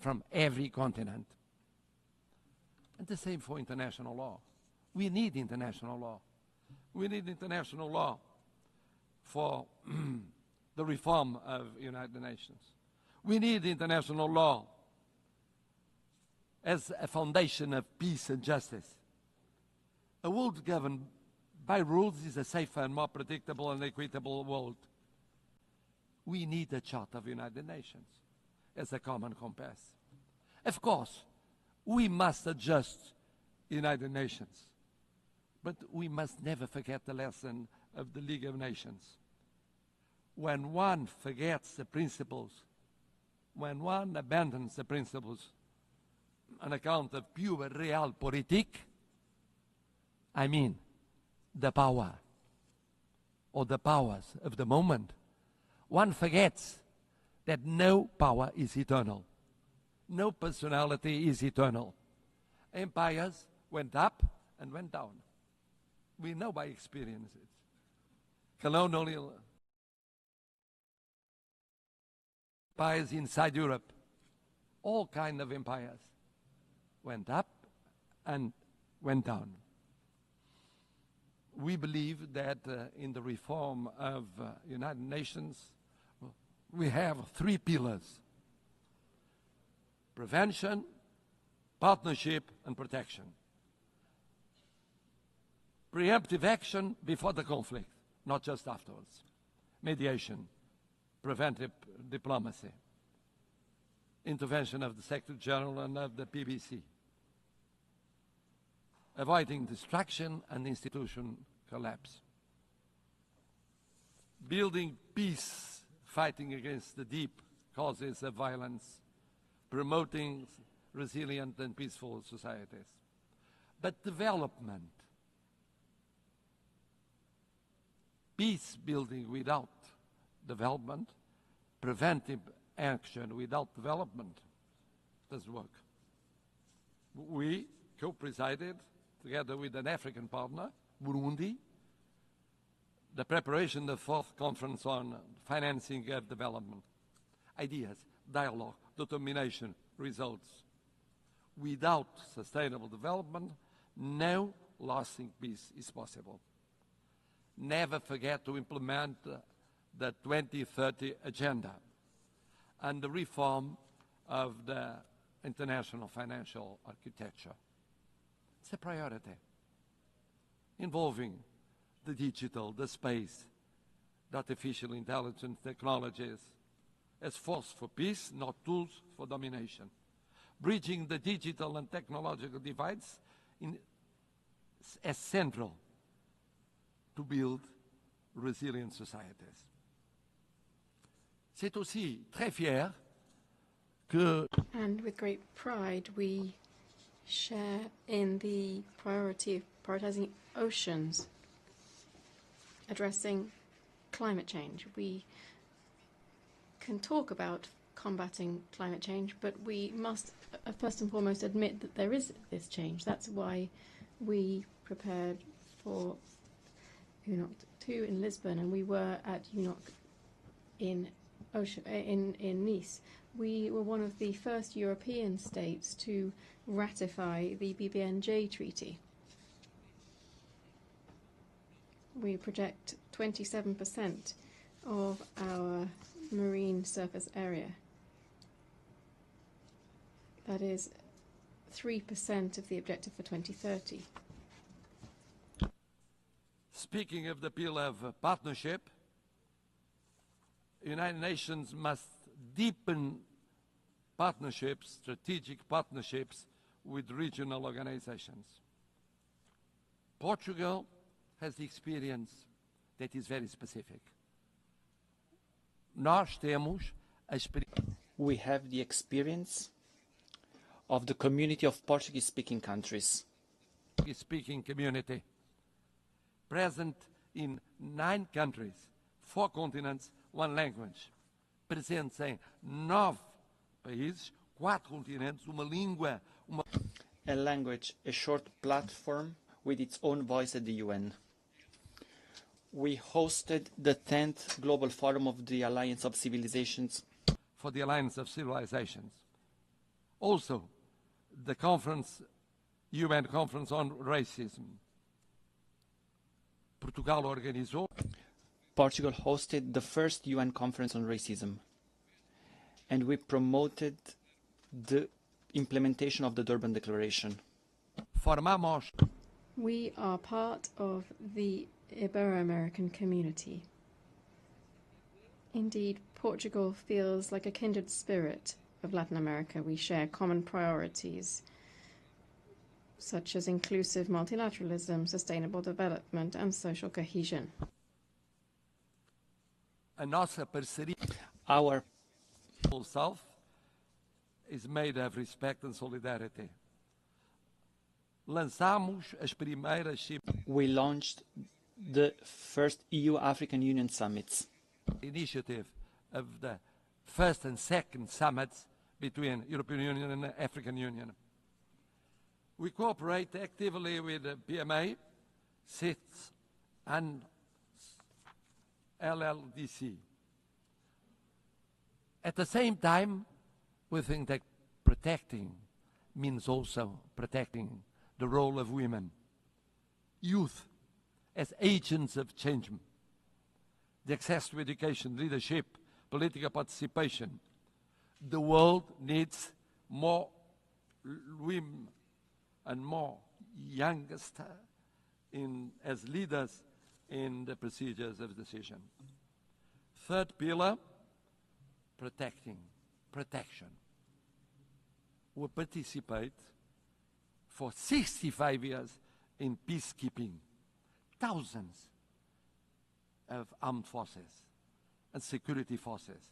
from every continent. And the same for international law. We need international law. We need international law for the reform of United Nations. We need international law as a foundation of peace and justice. A world governed by rules is a safer and more predictable and equitable world. We need a Charter of United Nations as a common compass. Of course, we must adjust United Nations, but we must never forget the lesson of the League of Nations. When one forgets the principles, when one abandons the principles on account of pure realpolitik, I mean the power or the powers of the moment, one forgets that no power is eternal. No personality is eternal. Empires went up and went down. We know by experience it. Colonial empires inside Europe, all kinds of empires, went up and went down. We believe that in the reform of United Nations, we have 3 pillars: prevention, partnership, and protection. Preemptive action before the conflict, not just afterwards. Mediation, preventive diplomacy, intervention of the Secretary General and of the PBC. avoiding destruction and institution collapse. Building peace, fighting against the deep causes of violence, promoting resilient and peaceful societies. But development, peace building without development, preventive action without development doesn't work. We co-presided, together with an African partner, Burundi, the preparation of the fourth conference on financing of development. Ideas, dialogue, determination, results. Without sustainable development, no lasting peace is possible. Never forget to implement the 2030 agenda and the reform of the international financial architecture. It's a priority involving the digital, the space, the artificial intelligence technologies as force for peace, not tools for domination. Bridging the digital and technological divides as central to build resilient societies. C'est aussi très fier que... And with great pride, we share in the priority of prioritizing oceans, addressing climate change. We can talk about combating climate change, but we must first and foremost admit that there is this change. That's why we prepared for UNOC 2 in Lisbon, and we were at UNOC in Nice. We were one of the first European states to ratify the BBNJ Treaty. We project 27% of our marine surface area. That is 3% of the objective for 2030. Speaking of the appeal of partnership, the United Nations must deepen partnerships, strategic partnerships with regional organizations. Portugal has the experience that is very specific. We have the experience of the community of Portuguese-speaking countries. Portuguese-speaking community, present in 9 countries, 4 continents, 1 language. Presentes em 9 países, 4 continentes, uma língua, A language, a short platform with its own voice at the UN. We hosted the 10th Global Forum of the Alliance of Civilizations. For the Alliance of Civilizations. Also, the conference, UN Conference on Racism. Portugal hosted the first UN Conference on Racism, and we promoted the implementation of the Durban Declaration. We are part of the Ibero-American community. Indeed, Portugal feels like a kindred spirit of Latin America. We share common priorities, such as inclusive multilateralism, sustainable development, and social cohesion. Our self is made of respect and solidarity. We launched the first EU-African Union summits. Initiative of the first and second summits between European Union and the African Union. We cooperate actively with the PMA, CITES, and LLDC. At the same time, we think that protecting means also protecting the role of women, youth as agents of change, the access to education, leadership, political participation. The world needs more women and more youngest as leaders in the procedures of decision. Third pillar, protection. We participate for 65 years in peacekeeping. Thousands of armed forces and security forces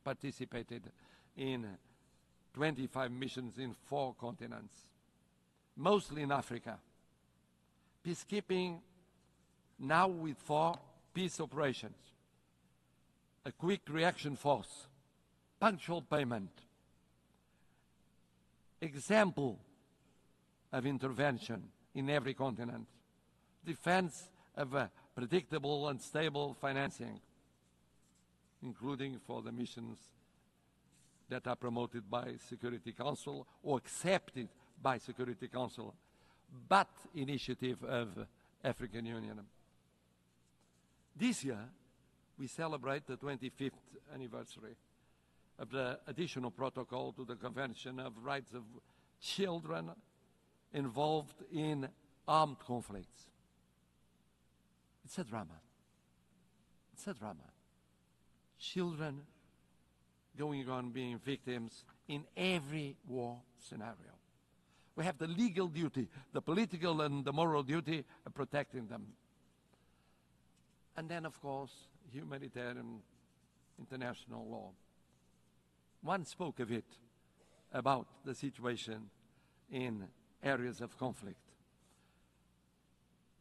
participated in 25 missions in 4 continents, mostly in Africa. Peacekeeping now with 4 peace operations, a quick reaction force, punctual payment, example of intervention in every continent, defense of a predictable and stable financing, including for the missions that are promoted by Security Council or accepted by Security Council, but initiative of African Union. This year, we celebrate the 25th anniversary of the additional protocol to the Convention of Rights of Children involved in armed conflicts. It's a drama. It's a drama. Children going on being victims in every war scenario. We have the legal duty, the political and the moral duty of protecting them. And then, of course, humanitarian international law. One spoke of it, about the situation in areas of conflict.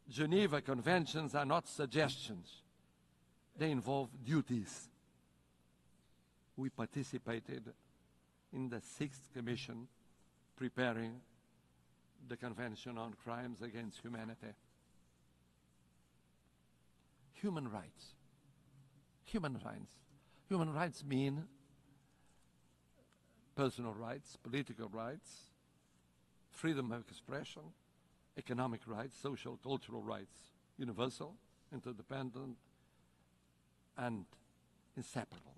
Geneva Conventions are not suggestions. They involve duties. We participated in the 6th Commission preparing the Convention on Crimes Against Humanity. Human rights. Human rights. Human rights mean personal rights, political rights, freedom of expression, economic rights, social, cultural rights, universal, interdependent, and inseparable.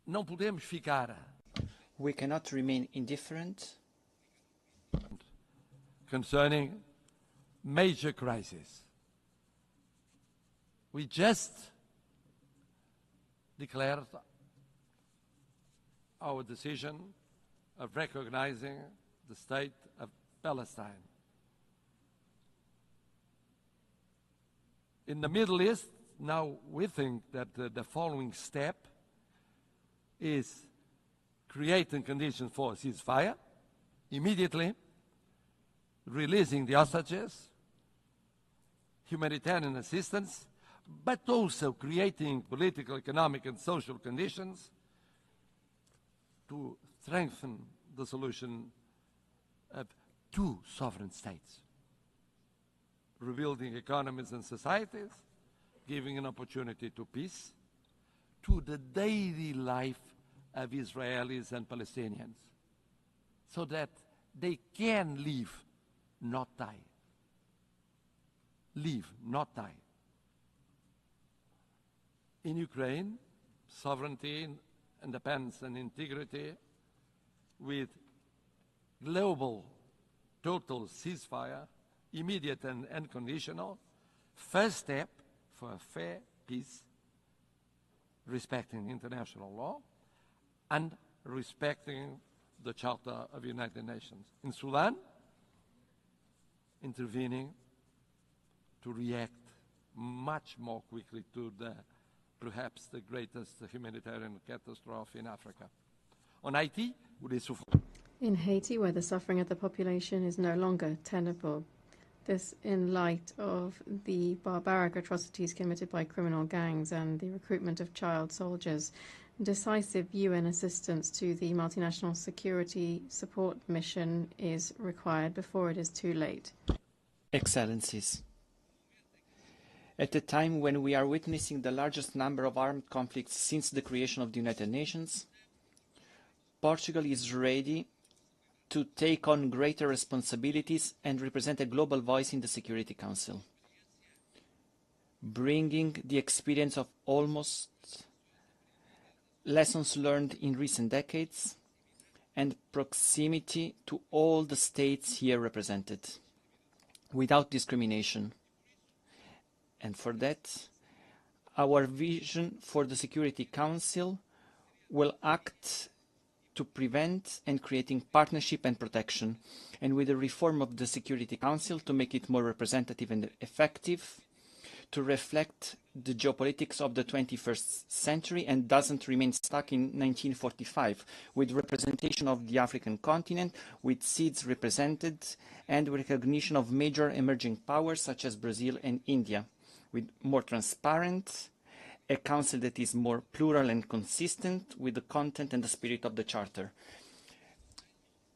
Não podemos ficar. We cannot remain indifferent concerning major crises. We just declared our decision of recognizing the state of Palestine. In the Middle East, now we think that the following step is creating conditions for a ceasefire, immediately releasing the hostages, humanitarian assistance, but also creating political, economic, and social conditions to strengthen the solution of 2 sovereign states, rebuilding economies and societies, giving an opportunity to peace, to the daily life of Israelis and Palestinians, so that they can live, not die. Live, not die. In Ukraine, sovereignty, independence, and integrity with global total ceasefire, immediate and unconditional, first step for a fair peace, respecting international law and respecting the Charter of the United Nations. In Sudan, intervening to react much more quickly to perhaps the greatest humanitarian catastrophe in Africa. On Haiti, in Haiti, where the suffering of the population is no longer tenable. This in light of the barbaric atrocities committed by criminal gangs and the recruitment of child soldiers. Decisive UN assistance to the multinational security support mission is required before it is too late. Excellencies, at a time when we are witnessing the largest number of armed conflicts since the creation of the United Nations, Portugal is ready to take on greater responsibilities and represent a global voice in the Security Council, bringing the experience of almost lessons learned in recent decades and proximity to all the states here represented, without discrimination. And for that, our vision for the Security Council will act to prevent and creating partnership and protection, and with the reform of the Security Council to make it more representative and effective, to reflect the geopolitics of the 21st century and doesn't remain stuck in 1945, with representation of the African continent, with seats represented, and recognition of major emerging powers such as Brazil and India, with more transparent, a council that is more plural and consistent with the content and the spirit of the Charter.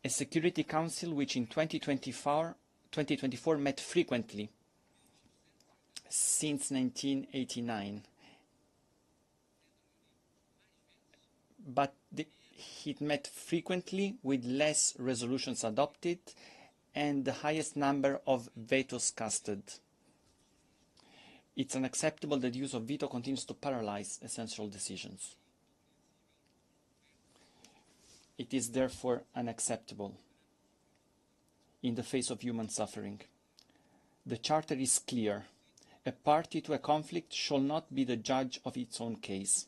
A Security Council which in 2024 met frequently since 1989. But it met frequently with less resolutions adopted and the highest number of vetoes casted. It's unacceptable that the use of veto continues to paralyze essential decisions. It is therefore unacceptable in the face of human suffering. The Charter is clear. A party to a conflict shall not be the judge of its own case.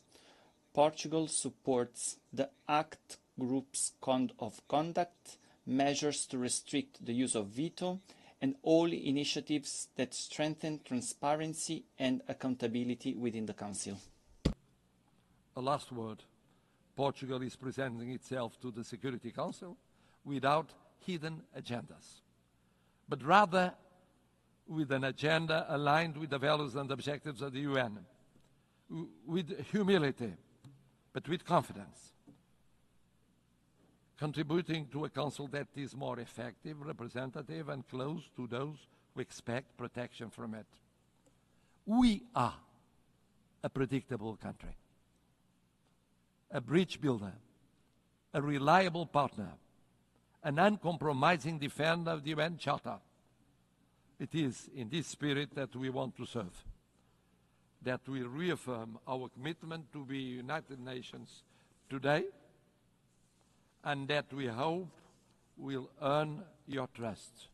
Portugal supports the ACT Group's code of conduct, measures to restrict the use of veto, and all initiatives that strengthen transparency and accountability within the Council. A last word. Portugal is presenting itself to the Security Council without hidden agendas, but rather with an agenda aligned with the values and objectives of the UN, with humility, but with confidence, contributing to a council that is more effective, representative, and close to those who expect protection from it. We are a predictable country, a bridge builder, a reliable partner, an uncompromising defender of the UN Charter. It is in this spirit that we want to serve, that we reaffirm our commitment to the United Nations today, and that we hope will earn your trust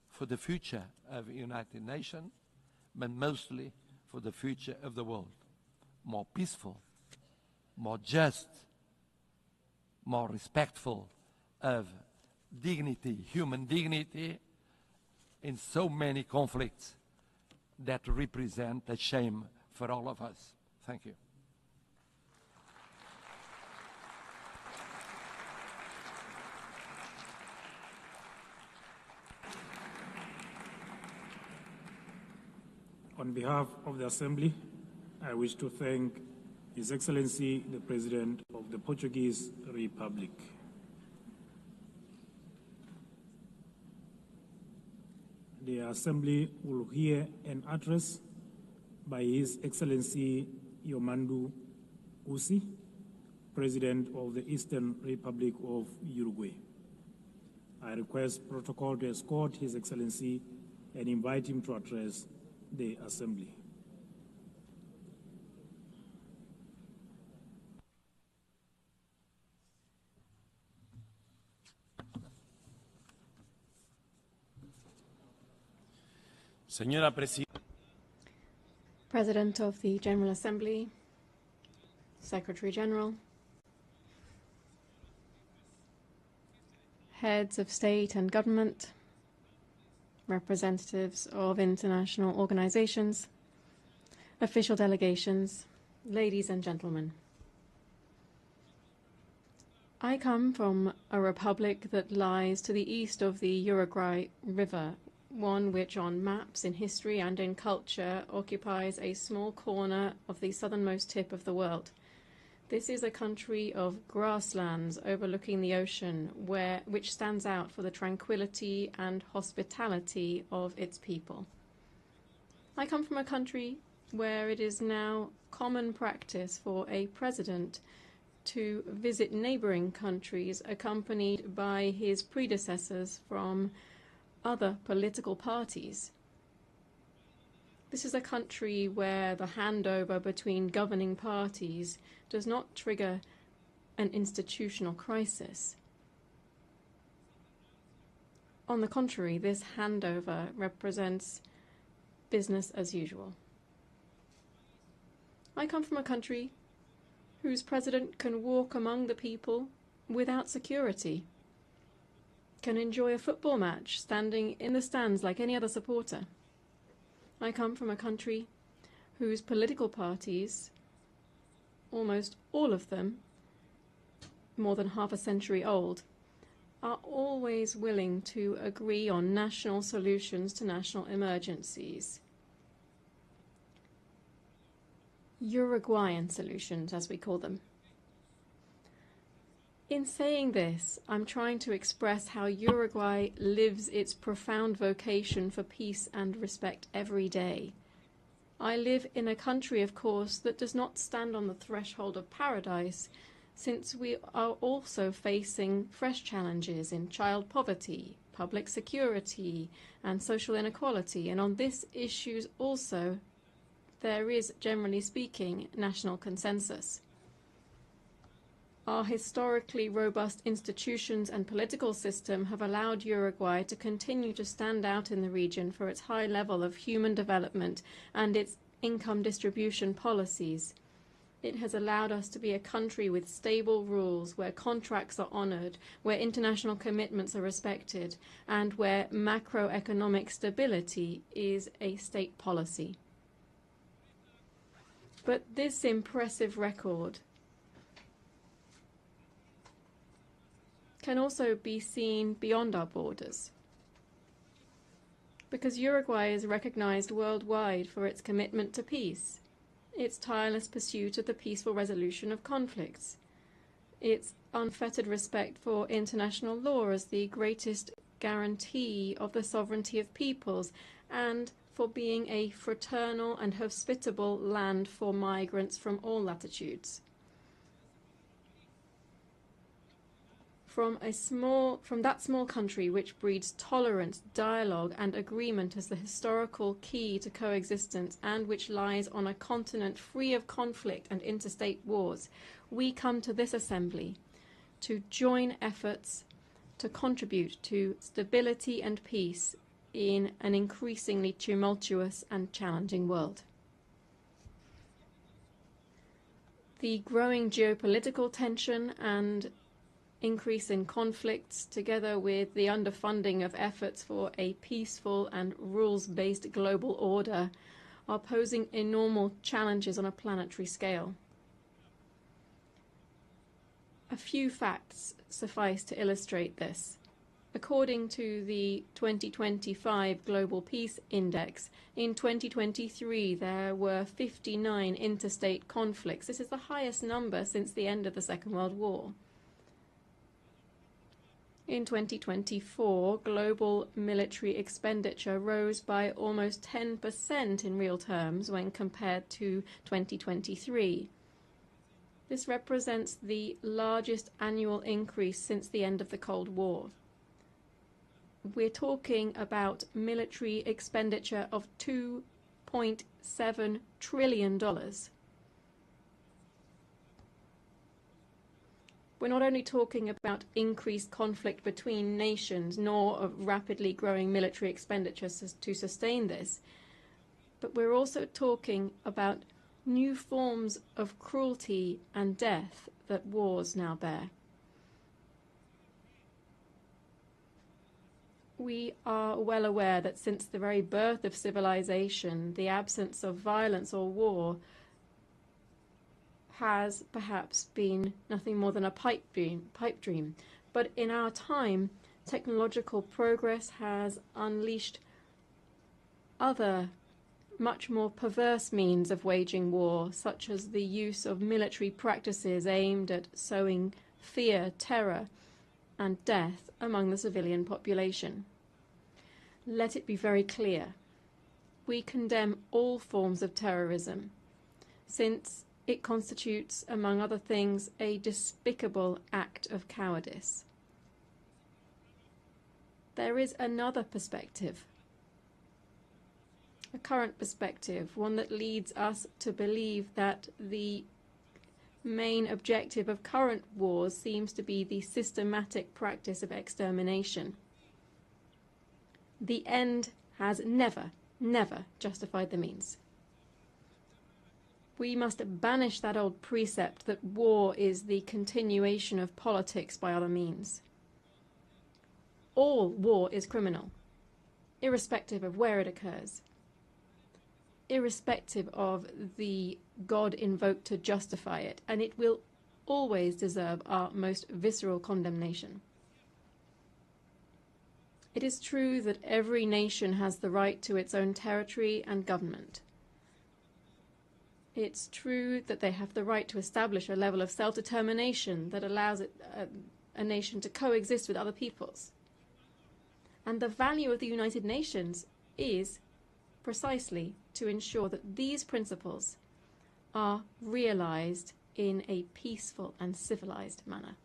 for the future of the United Nations, but mostly for the future of the world. More peaceful, more just, more respectful of dignity, human dignity, in so many conflicts that represent a shame for all of us. Thank you. On behalf of the Assembly, I wish to thank His Excellency, the President of the Portuguese Republic. The Assembly will hear an address by His Excellency Yomandu Usi, President of the Eastern Republic of Uruguay. I request protocol to escort His Excellency and invite him to address the Assembly. Señora Presidenta. President of the General Assembly, Secretary General, heads of state and government, representatives of international organizations, official delegations, ladies and gentlemen. I come from a republic that lies to the east of the Uruguay River, one which on maps, in history and in culture occupies a small corner of the southernmost tip of the world. This is a country of grasslands overlooking the ocean, which stands out for the tranquility and hospitality of its people. I come from a country where it is now common practice for a president to visit neighboring countries accompanied by his predecessors from other political parties. This is a country where the handover between governing parties does not trigger an institutional crisis. On the contrary, this handover represents business as usual. I come from a country whose president can walk among the people without security, can enjoy a football match standing in the stands like any other supporter. I come from a country whose political parties, almost all of them, more than half a century old, are always willing to agree on national solutions to national emergencies. Uruguayan solutions, as we call them. In saying this, I'm trying to express how Uruguay lives its profound vocation for peace and respect every day. I live in a country, of course, that does not stand on the threshold of paradise, since we are also facing fresh challenges in child poverty, public security, and social inequality. And on these issues also, there is, generally speaking, national consensus. Our historically robust institutions and political system have allowed Uruguay to continue to stand out in the region for its high level of human development and its income distribution policies. It has allowed us to be a country with stable rules, where contracts are honored, where international commitments are respected, and where macroeconomic stability is a state policy. But this impressive record can also be seen beyond our borders, because Uruguay is recognized worldwide for its commitment to peace, its tireless pursuit of the peaceful resolution of conflicts, its unfettered respect for international law as the greatest guarantee of the sovereignty of peoples, and for being a fraternal and hospitable land for migrants from all latitudes. From that small country which breeds tolerance, dialogue, and agreement as the historical key to coexistence, and which lies on a continent free of conflict and interstate wars, we come to this assembly to join efforts to contribute to stability and peace in an increasingly tumultuous and challenging world. The growing geopolitical tension and increase in conflicts, together with the underfunding of efforts for a peaceful and rules-based global order, are posing enormous challenges on a planetary scale. A few facts suffice to illustrate this. According to the 2025 Global Peace Index, in 2023 there were 59 interstate conflicts. This is the highest number since the end of the Second World War. In 2024, global military expenditure rose by almost 10% in real terms when compared to 2023. This represents the largest annual increase since the end of the Cold War. We're talking about military expenditure of $2.7 trillion. We're not only talking about increased conflict between nations, nor of rapidly growing military expenditures to sustain this, but we're also talking about new forms of cruelty and death that wars now bear. We are well aware that since the very birth of civilization, the absence of violence or war has perhaps been nothing more than a pipe dream. But in our time, technological progress has unleashed other, much more perverse means of waging war, such as the use of military practices aimed at sowing fear, terror, and death among the civilian population. Let it be very clear. We condemn all forms of terrorism, since it constitutes, among other things, a despicable act of cowardice. There is another perspective, a current perspective, one that leads us to believe that the main objective of current wars seems to be the systematic practice of extermination. The end has never justified the means. We must banish that old precept that war is the continuation of politics by other means. All war is criminal, irrespective of where it occurs, irrespective of the God invoked to justify it, and it will always deserve our most visceral condemnation. It is true that every nation has the right to its own territory and government. It's true that they have the right to establish a level of self-determination that allows a nation to coexist with other peoples. And the value of the United Nations is precisely to ensure that these principles are realized in a peaceful and civilized manner.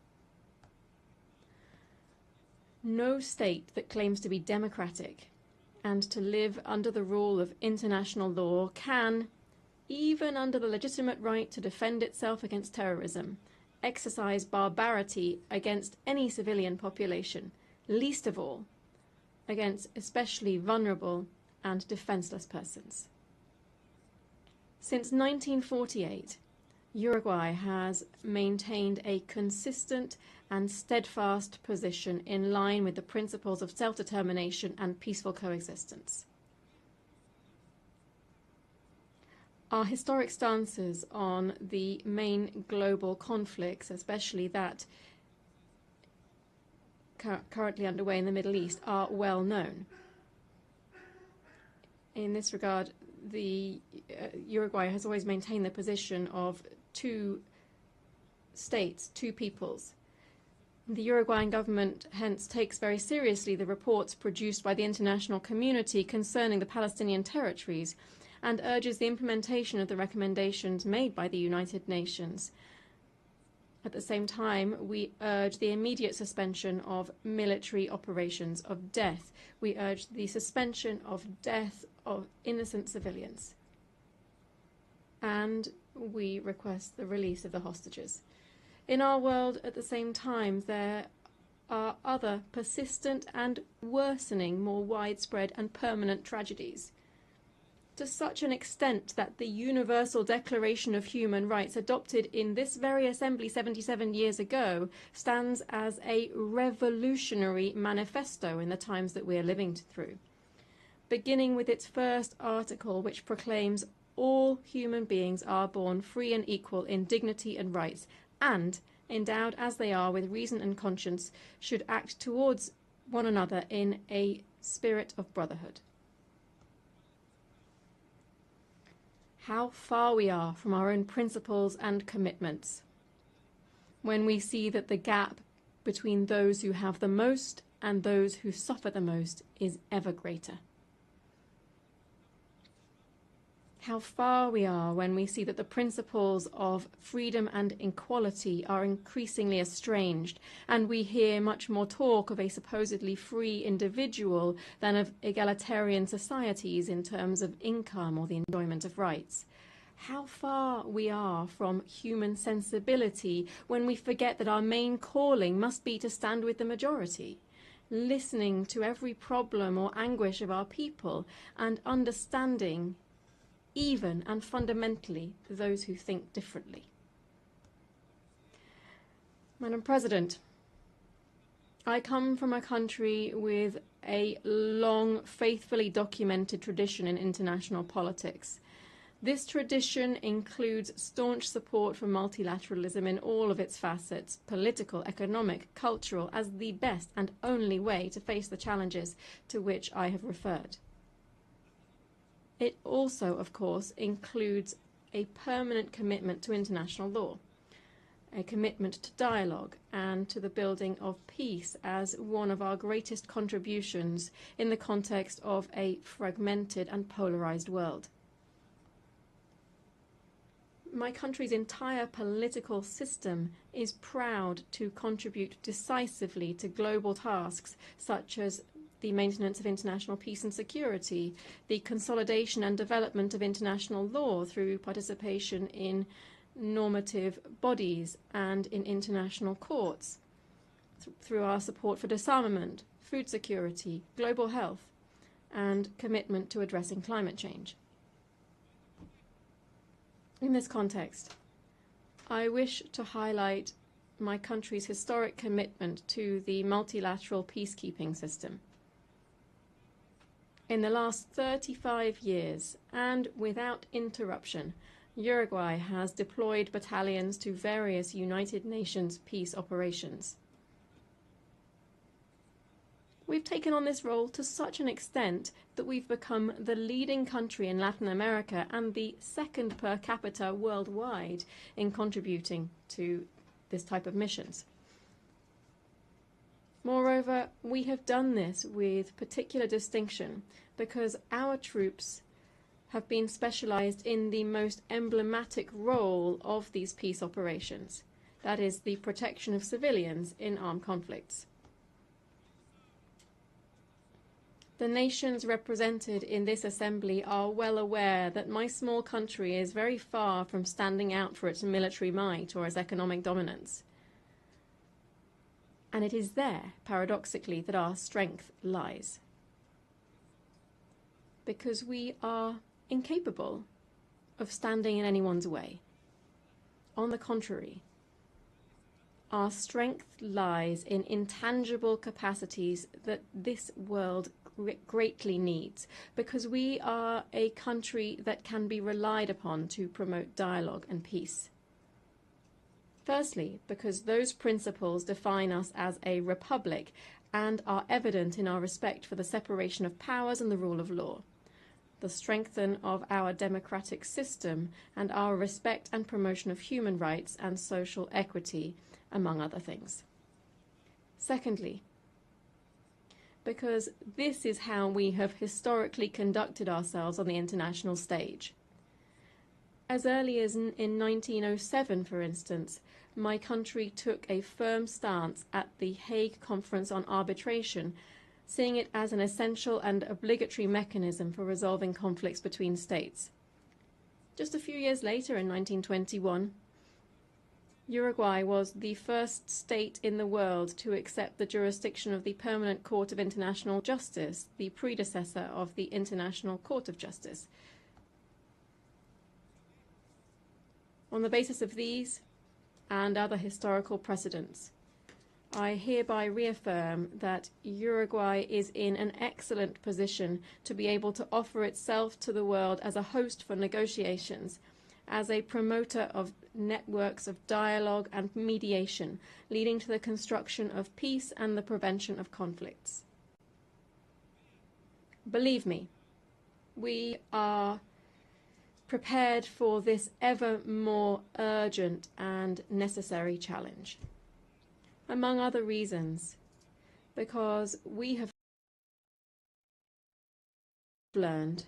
No state that claims to be democratic and to live under the rule of international law can, even under the legitimate right to defend itself against terrorism, exercise barbarity against any civilian population, least of all against especially vulnerable and defenseless persons. Since 1948, Uruguay has maintained a consistent and steadfast position in line with the principles of self-determination and peaceful coexistence. Our historic stances on the main global conflicts, especially that currently underway in the Middle East, are well known. In this regard, Uruguay has always maintained the position of two states, two peoples. The Uruguayan government hence takes very seriously the reports produced by the international community concerning the Palestinian territories and urges the implementation of the recommendations made by the United Nations. At the same time, we urge the immediate suspension of military operations of death. We urge the suspension of death of innocent civilians. And we request the release of the hostages. In our world, at the same time, there are other persistent and worsening, more widespread and permanent tragedies, to such an extent that the Universal Declaration of Human Rights, adopted in this very assembly 77 years ago, stands as a revolutionary manifesto in the times that we are living through, beginning with its first article, which proclaims all human beings are born free and equal in dignity and rights, and, endowed as they are with reason and conscience, should act towards one another in a spirit of brotherhood. How far we are from our own principles and commitments when we see that the gap between those who have the most and those who suffer the most is ever greater. How far we are when we see that the principles of freedom and equality are increasingly estranged, and we hear much more talk of a supposedly free individual than of egalitarian societies in terms of income or the enjoyment of rights. How far we are from human sensibility when we forget that our main calling must be to stand with the majority, listening to every problem or anguish of our people and understanding even and fundamentally those who think differently. Madam President, I come from a country with a long, faithfully documented tradition in international politics. This tradition includes staunch support for multilateralism in all of its facets, political, economic, cultural, as the best and only way to face the challenges to which I have referred. It also, of course, includes a permanent commitment to international law, a commitment to dialogue and to the building of peace as one of our greatest contributions in the context of a fragmented and polarized world. My country's entire political system is proud to contribute decisively to global tasks such as the maintenance of international peace and security, the consolidation and development of international law through participation in normative bodies and in international courts, through our support for disarmament, food security, global health, and commitment to addressing climate change. In this context, I wish to highlight my country's historic commitment to the multilateral peacekeeping system. In the last 35 years, and without interruption, Uruguay has deployed battalions to various United Nations peace operations. We've taken on this role to such an extent that we've become the leading country in Latin America and the second per capita worldwide in contributing to this type of missions. Moreover, we have done this with particular distinction because our troops have been specialized in the most emblematic role of these peace operations, that is, the protection of civilians in armed conflicts. The nations represented in this assembly are well aware that my small country is very far from standing out for its military might or its economic dominance. And it is there, paradoxically, that our strength lies. Because we are incapable of standing in anyone's way. On the contrary, our strength lies in intangible capacities that this world greatly needs, because we are a country that can be relied upon to promote dialogue and peace. Firstly, because those principles define us as a republic and are evident in our respect for the separation of powers and the rule of law, the strengthening of our democratic system, and our respect and promotion of human rights and social equity, among other things. Secondly, because this is how we have historically conducted ourselves on the international stage. As early as in 1907, for instance, my country took a firm stance at the Hague Conference on Arbitration, seeing it as an essential and obligatory mechanism for resolving conflicts between states. Just a few years later, in 1921, Uruguay was the first state in the world to accept the jurisdiction of the Permanent Court of International Justice, the predecessor of the International Court of Justice. On the basis of these and other historical precedents, I hereby reaffirm that Uruguay is in an excellent position to be able to offer itself to the world as a host for negotiations, as a promoter of networks of dialogue and mediation, leading to the construction of peace and the prevention of conflicts. Believe me, we are prepared for this ever more urgent and necessary challenge. Among other reasons, because we have learned,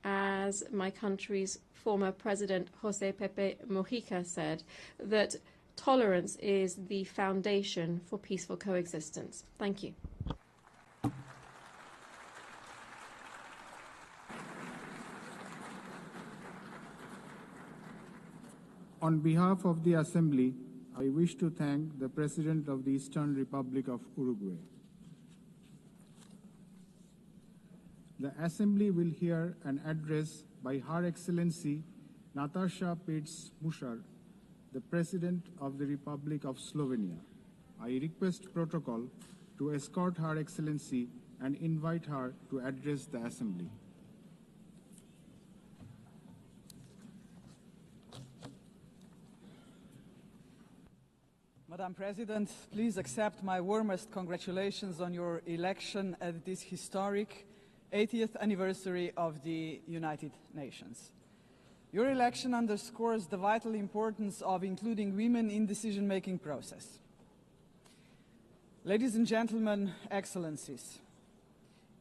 as my country's former president, José Pepe Mujica, said, that tolerance is the foundation for peaceful coexistence. Thank you. On behalf of the Assembly, I wish to thank the President of the Eastern Republic of Uruguay. The Assembly will hear an address by Her Excellency Nataša Pirc Musar, the President of the Republic of Slovenia. I request protocol to escort Her Excellency and invite her to address the Assembly. Madam President, please accept my warmest congratulations on your election at this historic 80th anniversary of the United Nations. Your election underscores the vital importance of including women in the decision-making process. Ladies and gentlemen, Excellencies,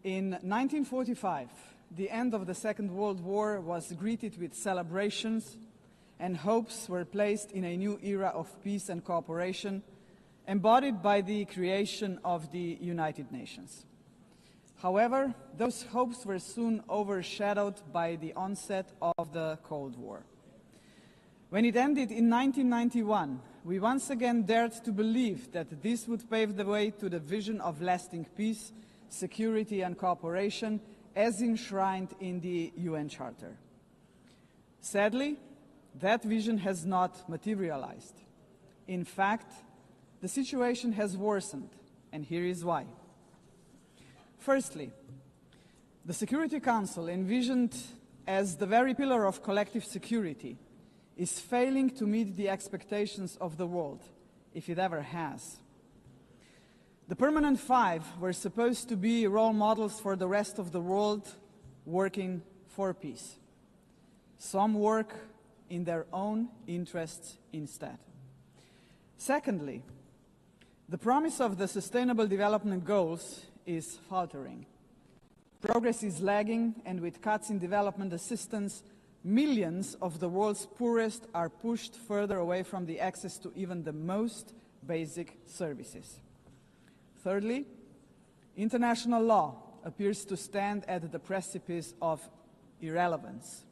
in 1945, the end of the Second World War was greeted with celebrations, and hopes were placed in a new era of peace and cooperation, embodied by the creation of the United Nations. However, those hopes were soon overshadowed by the onset of the Cold War. When it ended in 1991, we once again dared to believe that this would pave the way to the vision of lasting peace, security and cooperation as enshrined in the UN Charter. Sadly, that vision has not materialized. In fact, the situation has worsened, and here is why. Firstly, the Security Council, envisioned as the very pillar of collective security, is failing to meet the expectations of the world, if it ever has. The Permanent Five were supposed to be role models for the rest of the world working for peace. Some work in their own interests instead. Secondly, the promise of the Sustainable Development Goals is faltering. Progress is lagging, and with cuts in development assistance, millions of the world's poorest are pushed further away from the access to even the most basic services. Thirdly, international law appears to stand at the precipice of irrelevance.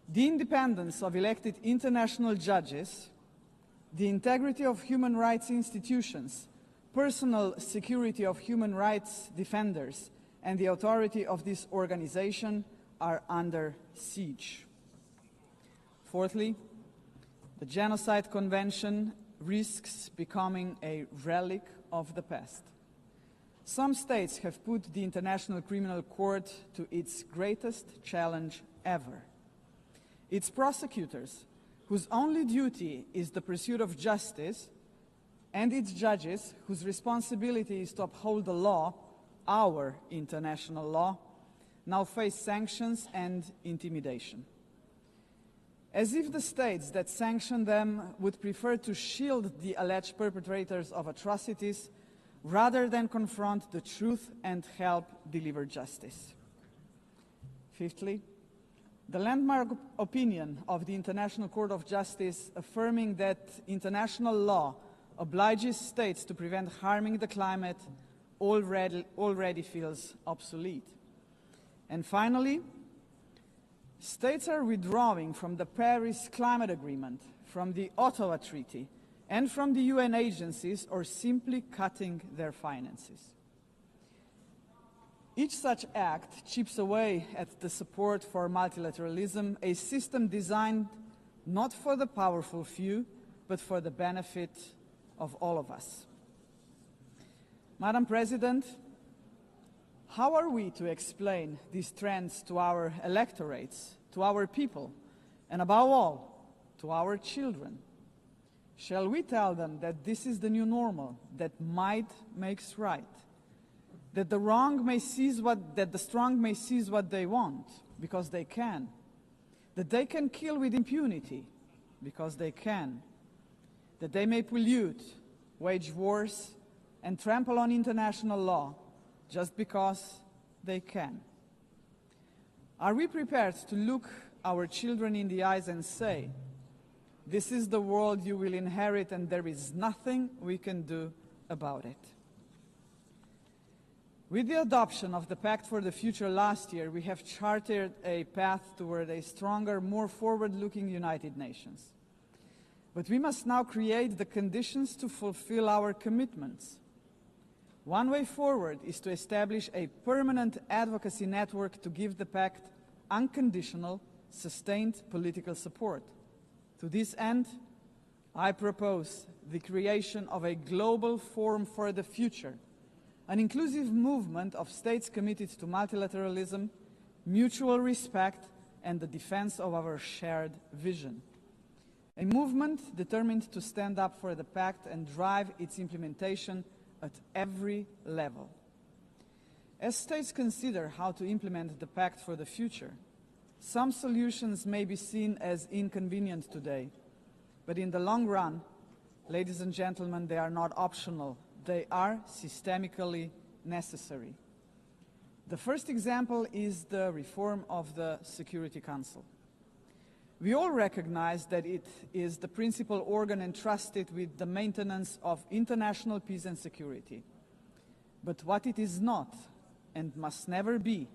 The independence of elected international judges, the integrity of human rights institutions, personal security of human rights defenders, and the authority of this organization are under siege. Fourthly, the Genocide Convention risks becoming a relic of the past. Some states have put the International Criminal Court to its greatest challenge ever. Its prosecutors, whose only duty is the pursuit of justice, and its judges, whose responsibility is to uphold the law, our international law, now face sanctions and intimidation. As if the states that sanction them would prefer to shield the alleged perpetrators of atrocities rather than confront the truth and help deliver justice. Fifthly, the landmark opinion of the International Court of Justice affirming that international law obliges states to prevent harming the climate already feels obsolete. And finally, states are withdrawing from the Paris Climate Agreement, from the Ottawa Treaty, and from the UN agencies, or simply cutting their finances. Each such act chips away at the support for multilateralism, a system designed not for the powerful few, but for the benefit of all of us. Madam President, how are we to explain these trends to our electorates, to our people, and above all, to our children? Shall we tell them that this is the new normal, that might makes right, that the strong may seize what they want because they can, that they can kill with impunity because they can, that they may pollute, wage wars, and trample on international law just because they can? Are we prepared to look our children in the eyes and say, this is the world you will inherit and there is nothing we can do about it? With the adoption of the Pact for the Future last year, we have charted a path toward a stronger, more forward-looking United Nations. But we must now create the conditions to fulfill our commitments. One way forward is to establish a permanent advocacy network to give the Pact unconditional, sustained political support. To this end, I propose the creation of a global forum for the future, an inclusive movement of states committed to multilateralism, mutual respect, and the defense of our shared vision. A movement determined to stand up for the Pact and drive its implementation at every level. As states consider how to implement the Pact for the Future, some solutions may be seen as inconvenient today, but in the long run, ladies and gentlemen, they are not optional. They are systemically necessary. The first example is the reform of the Security Council. We all recognize that it is the principal organ entrusted with the maintenance of international peace and security. But what it is not, and must never be,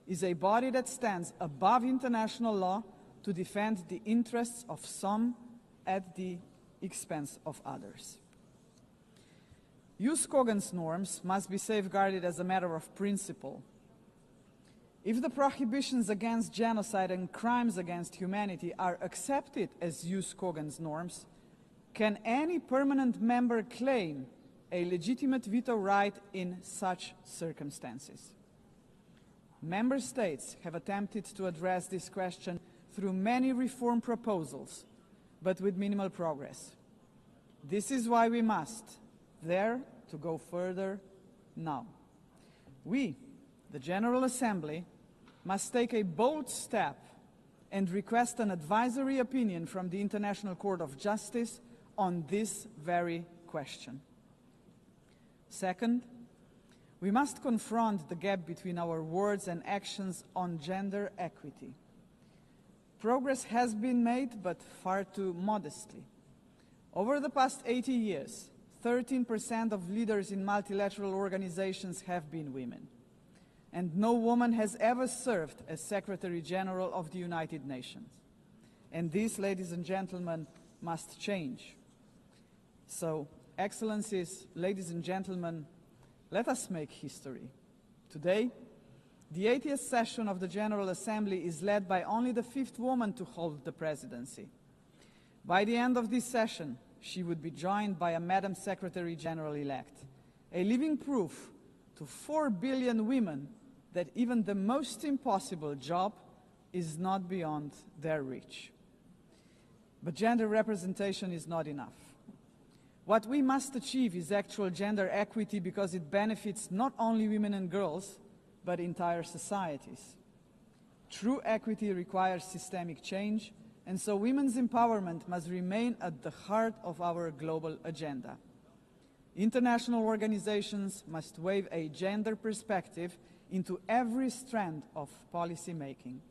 is a body that stands above international law to defend the interests of some at the expense of others. Jus cogens norms must be safeguarded as a matter of principle. If the prohibitions against genocide and crimes against humanity are accepted as Jus Cogens norms, can any permanent member claim a legitimate veto right in such circumstances? Member states have attempted to address this question through many reform proposals, but with minimal progress. This is why we must dare to go further now. We, the General Assembly, must take a bold step and request an advisory opinion from the International Court of Justice on this very question. Second, we must confront the gap between our words and actions on gender equity. Progress has been made, but far too modestly. Over the past 80 years, 13% of leaders in multilateral organizations have been women. And no woman has ever served as Secretary General of the United Nations. And this, ladies and gentlemen, must change. So, Excellencies, ladies and gentlemen, let us make history. Today, the 80th session of the General Assembly is led by only the 5th woman to hold the presidency. By the end of this session, she would be joined by a Madam Secretary General-elect, a living proof to 4 billion women that even the most impossible job is not beyond their reach. But gender representation is not enough. What we must achieve is actual gender equity because it benefits not only women and girls, but entire societies. True equity requires systemic change, and so women's empowerment must remain at the heart of our global agenda. International organizations must weave a gender perspective into every strand of policy making.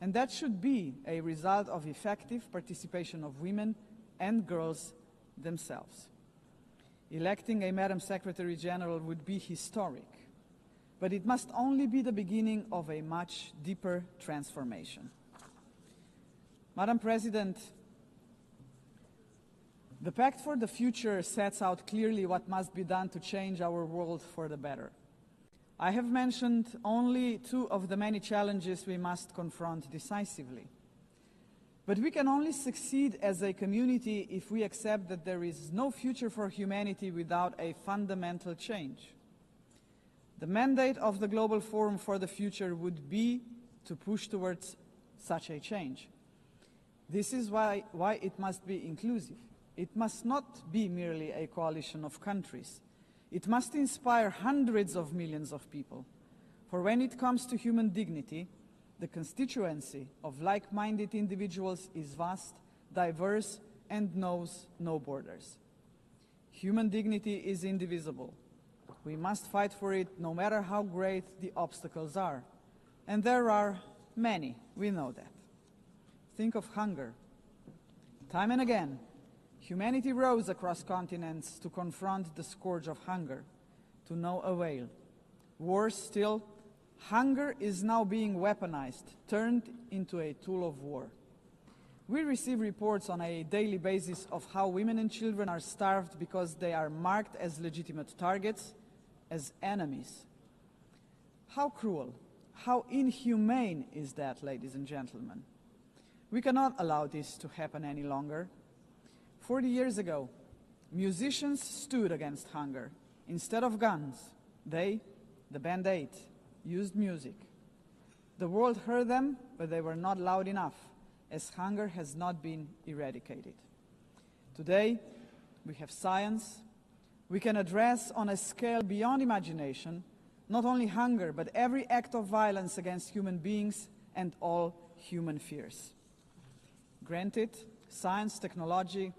And that should be a result of effective participation of women and girls themselves. Electing a Madam Secretary General would be historic, but it must only be the beginning of a much deeper transformation. Madam President, the Pact for the Future sets out clearly what must be done to change our world for the better. I have mentioned only two of the many challenges we must confront decisively. But we can only succeed as a community if we accept that there is no future for humanity without a fundamental change. The mandate of the Global Forum for the Future would be to push towards such a change. This is why it must be inclusive. It must not be merely a coalition of countries. It must inspire hundreds of millions of people. For when it comes to human dignity, the constituency of like-minded individuals is vast, diverse, and knows no borders. Human dignity is indivisible. We must fight for it no matter how great the obstacles are. And there are many, we know that. Think of hunger. Time and again, humanity rose across continents to confront the scourge of hunger, to no avail. Worse still, hunger is now being weaponized, turned into a tool of war. We receive reports on a daily basis of how women and children are starved because they are marked as legitimate targets, as enemies. How cruel, how inhumane is that, ladies and gentlemen? We cannot allow this to happen any longer. 40 years ago, musicians stood against hunger. Instead of guns, they, the Band Aid, used music. The world heard them, but they were not loud enough, as hunger has not been eradicated. Today, we have science. We can address on a scale beyond imagination not only hunger, but every act of violence against human beings and all human fears. Granted, science, technology,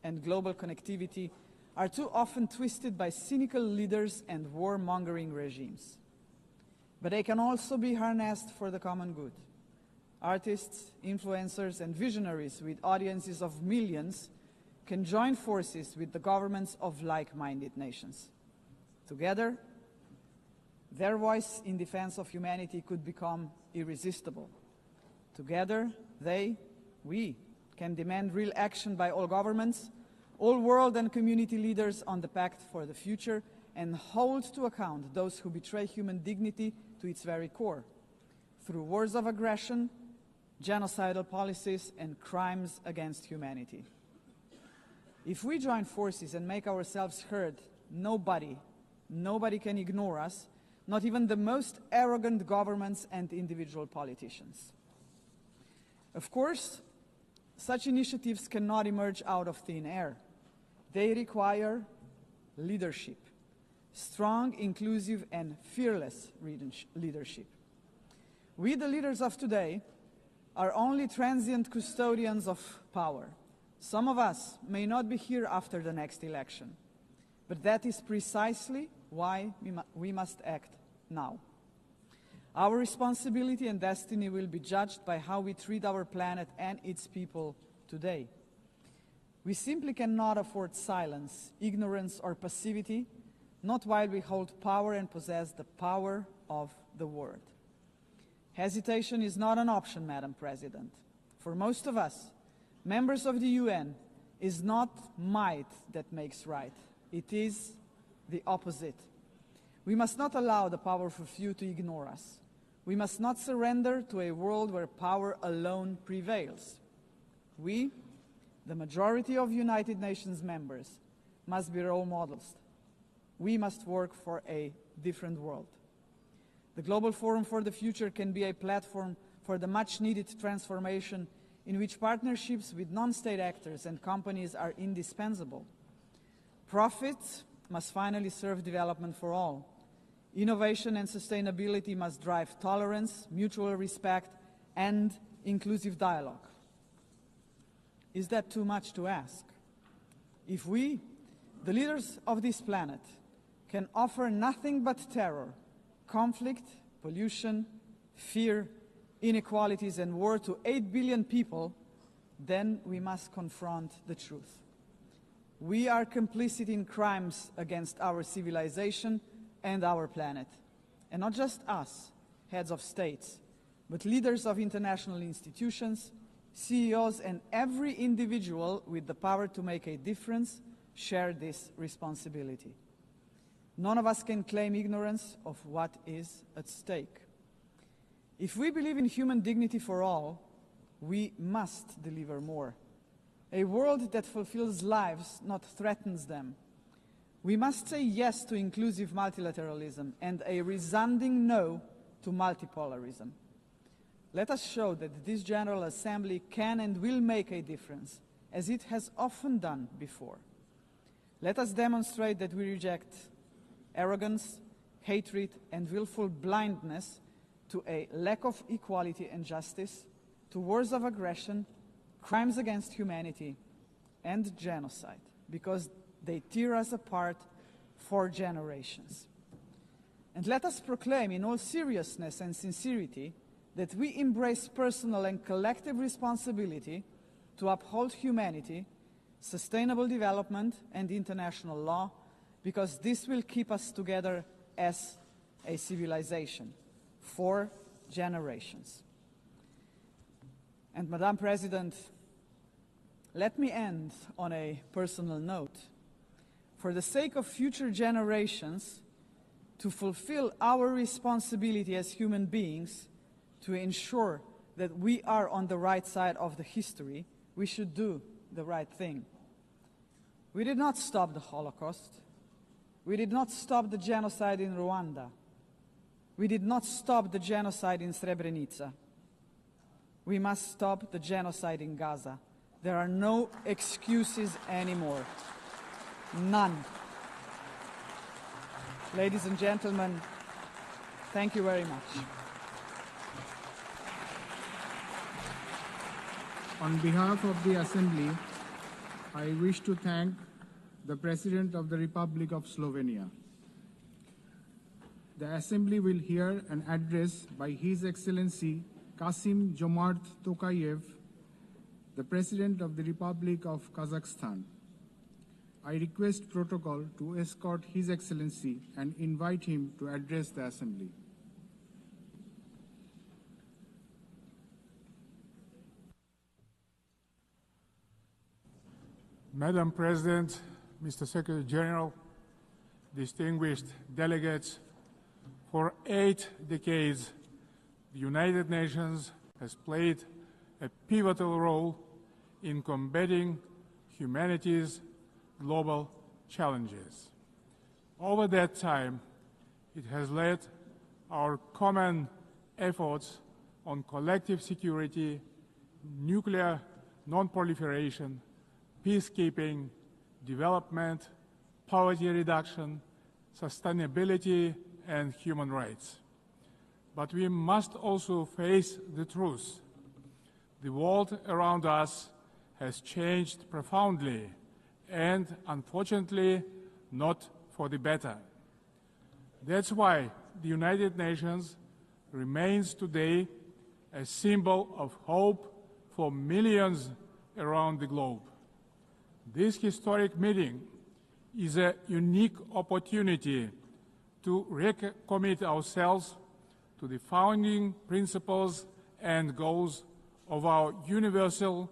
and global connectivity are too often twisted by cynical leaders and warmongering regimes. But they can also be harnessed for the common good. Artists, influencers, and visionaries with audiences of millions can join forces with the governments of like-minded nations. Together, their voice in defense of humanity could become irresistible. Together, we can demand real action by all governments, all world and community leaders on the Pact for the Future, and hold to account those who betray human dignity to its very core. through wars of aggression, genocidal policies, and crimes against humanity. If we join forces and make ourselves heard, nobody can ignore us, not even the most arrogant governments and individual politicians. Of course, such initiatives cannot emerge out of thin air. They require leadership, strong, inclusive, and fearless leadership. We, the leaders of today, are only transient custodians of power. Some of us may not be here after the next election, but that is precisely why we must act now. Our responsibility and destiny will be judged by how we treat our planet and its people today. We simply cannot afford silence, ignorance, or passivity, not while we hold power and possess the power of the word. Hesitation is not an option, Madam President. For most of us, members of the UN, is not might that makes right. It is the opposite. We must not allow the powerful few to ignore us. We must not surrender to a world where power alone prevails. We, the majority of United Nations members, must be role models. We must work for a different world. The Global Forum for the Future can be a platform for the much-needed transformation in which partnerships with non-state actors and companies are indispensable. Profits must finally serve development for all. Innovation and sustainability must drive tolerance, mutual respect, and inclusive dialogue. Is that too much to ask? If we, the leaders of this planet, can offer nothing but terror, conflict, pollution, fear, inequalities, and war to 8 billion people, then we must confront the truth. We are complicit in crimes against our civilization and our planet. And not just us, heads of states, but leaders of international institutions, CEOs, and every individual with the power to make a difference share this responsibility. None of us can claim ignorance of what is at stake. If we believe in human dignity for all, we must deliver more. A world that fulfills lives, not threatens them. We must say yes to inclusive multilateralism and a resounding no to multipolarism. Let us show that this General Assembly can and will make a difference, as it has often done before. Let us demonstrate that we reject arrogance, hatred, and willful blindness to a lack of equality and justice, to wars of aggression, crimes against humanity, and genocide, because they tear us apart for generations. And let us proclaim in all seriousness and sincerity that we embrace personal and collective responsibility to uphold humanity, sustainable development, and international law, because this will keep us together as a civilization for generations. And Madam President, let me end on a personal note. For the sake of future generations, to fulfill our responsibility as human beings, to ensure that we are on the right side of the history, we should do the right thing. We did not stop the Holocaust. We did not stop the genocide in Rwanda. We did not stop the genocide in Srebrenica. We must stop the genocide in Gaza. There are no excuses anymore. None. Ladies and gentlemen, thank you very much. On behalf of the Assembly, I wish to thank the President of the Republic of Slovenia. The Assembly will hear an address by His Excellency Kassym-Jomart Tokayev, the President of the Republic of Kazakhstan. I request protocol to escort His Excellency and invite him to address the Assembly. Madam President, Mr. Secretary General, distinguished delegates, for 8 decades, the United Nations has played a pivotal role in combating humanity's global challenges. Over that time, it has led our common efforts on collective security, nuclear non-proliferation, peacekeeping, development, poverty reduction, sustainability, and human rights. But we must also face the truth. The world around us has changed profoundly and, unfortunately, not for the better. That's why the United Nations remains today a symbol of hope for millions around the globe. This historic meeting is a unique opportunity to recommit ourselves to the founding principles and goals of our universal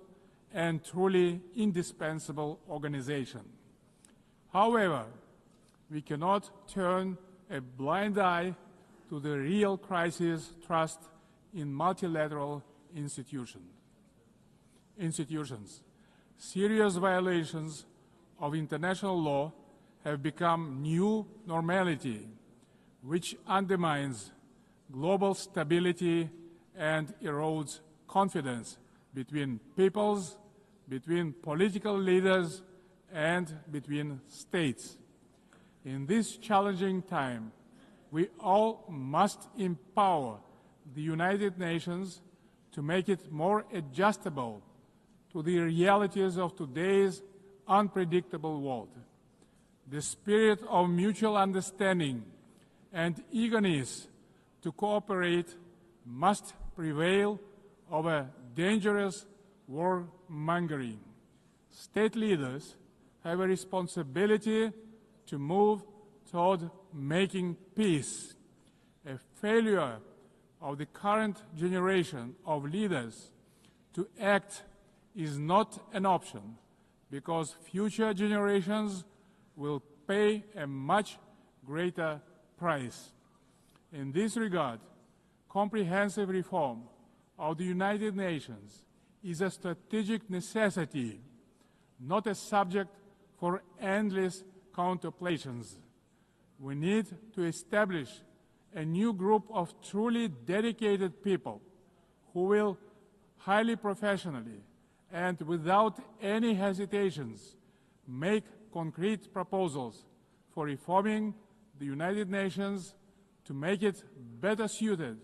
and truly indispensable organization. However, we cannot turn a blind eye to the real crisis thrust in multilateral institutions. Serious violations of international law have become new normality, which undermines global stability and erodes confidence between peoples, between political leaders, and between states. In this challenging time, we all must empower the United Nations to make it more adjustable to the realities of today's unpredictable world. The spirit of mutual understanding and eagerness to cooperate must prevail over dangerous warmongering. State leaders have a responsibility to move toward making peace. A failure of the current generation of leaders to act is not an option, because future generations will pay a much greater price. In this regard, comprehensive reform of the United Nations is a strategic necessity, not a subject for endless contemplations. We need to establish a new group of truly dedicated people who will highly professionally and without any hesitations make concrete proposals for reforming the United Nations to make it better suited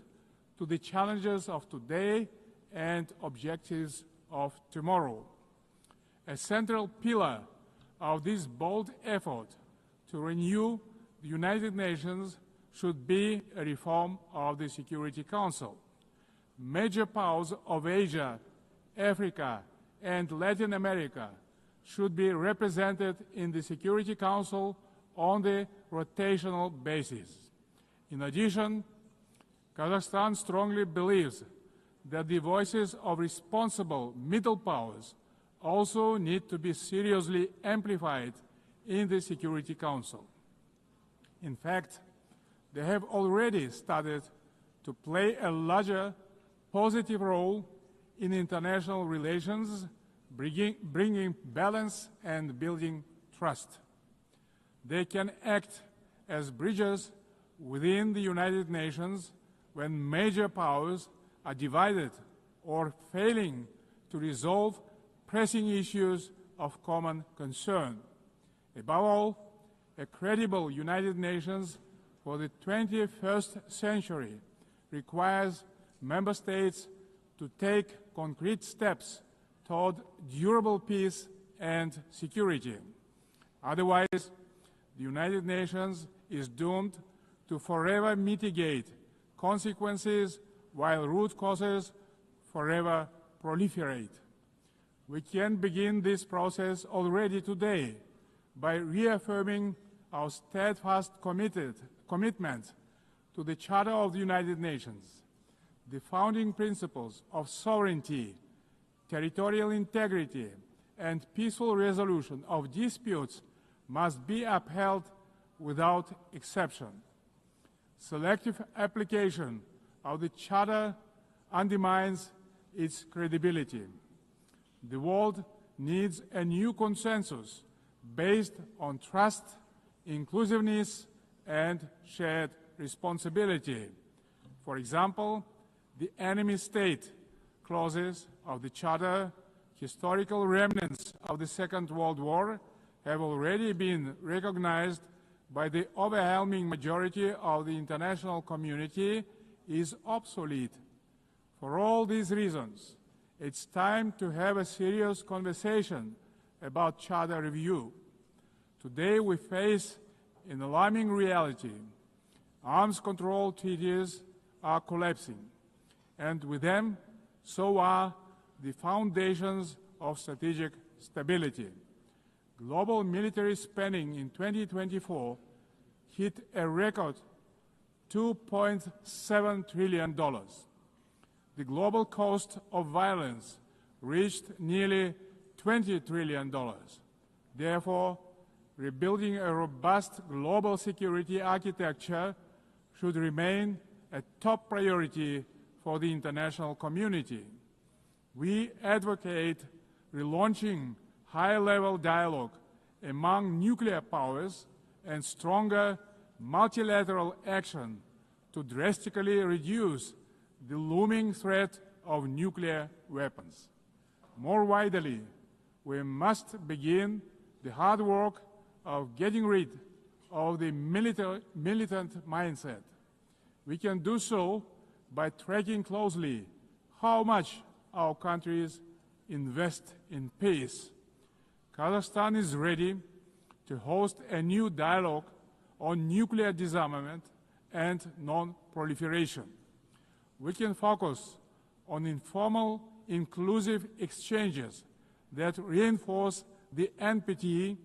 to the challenges of today and objectives of tomorrow. A central pillar of this bold effort to renew the United Nations should be a reform of the Security Council. Major powers of Asia, Africa, and Latin America should be represented in the Security Council on the rotational basis. In addition, Kazakhstan strongly believes that the voices of responsible middle powers also need to be seriously amplified in the Security Council. In fact, they have already started to play a larger positive role in international relations, bringing balance and building trust. They can act as bridges within the United Nations when major powers are divided or failing to resolve pressing issues of common concern. Above all, a credible United Nations for the 21st century requires member states to take concrete steps toward durable peace and security. Otherwise, the United Nations is doomed to forever mitigate consequences while root causes forever proliferate. We can begin this process already today by reaffirming our steadfast commitment to the Charter of the United Nations. The founding principles of sovereignty, territorial integrity, and peaceful resolution of disputes must be upheld without exception. Selective application how the Charter undermines its credibility. The world needs a new consensus based on trust, inclusiveness, and shared responsibility. For example, the enemy state clauses of the Charter, historical remnants of the Second World War, have already been recognized by the overwhelming majority of the international community is obsolete. For all these reasons, it's time to have a serious conversation about Charter review. Today we face an alarming reality. Arms control treaties are collapsing, and with them, so are the foundations of strategic stability. Global military spending in 2024 hit a record $2.7 trillion. The global cost of violence reached nearly $20 trillion. Therefore, rebuilding a robust global security architecture should remain a top priority for the international community. We advocate relaunching high-level dialogue among nuclear powers and stronger multilateral action to drastically reduce the looming threat of nuclear weapons. More widely, we must begin the hard work of getting rid of the militant mindset. We can do so by tracking closely how much our countries invest in peace. Kazakhstan is ready to host a new dialogue on nuclear disarmament and non-proliferation. We can focus on informal, inclusive exchanges that reinforce the NPT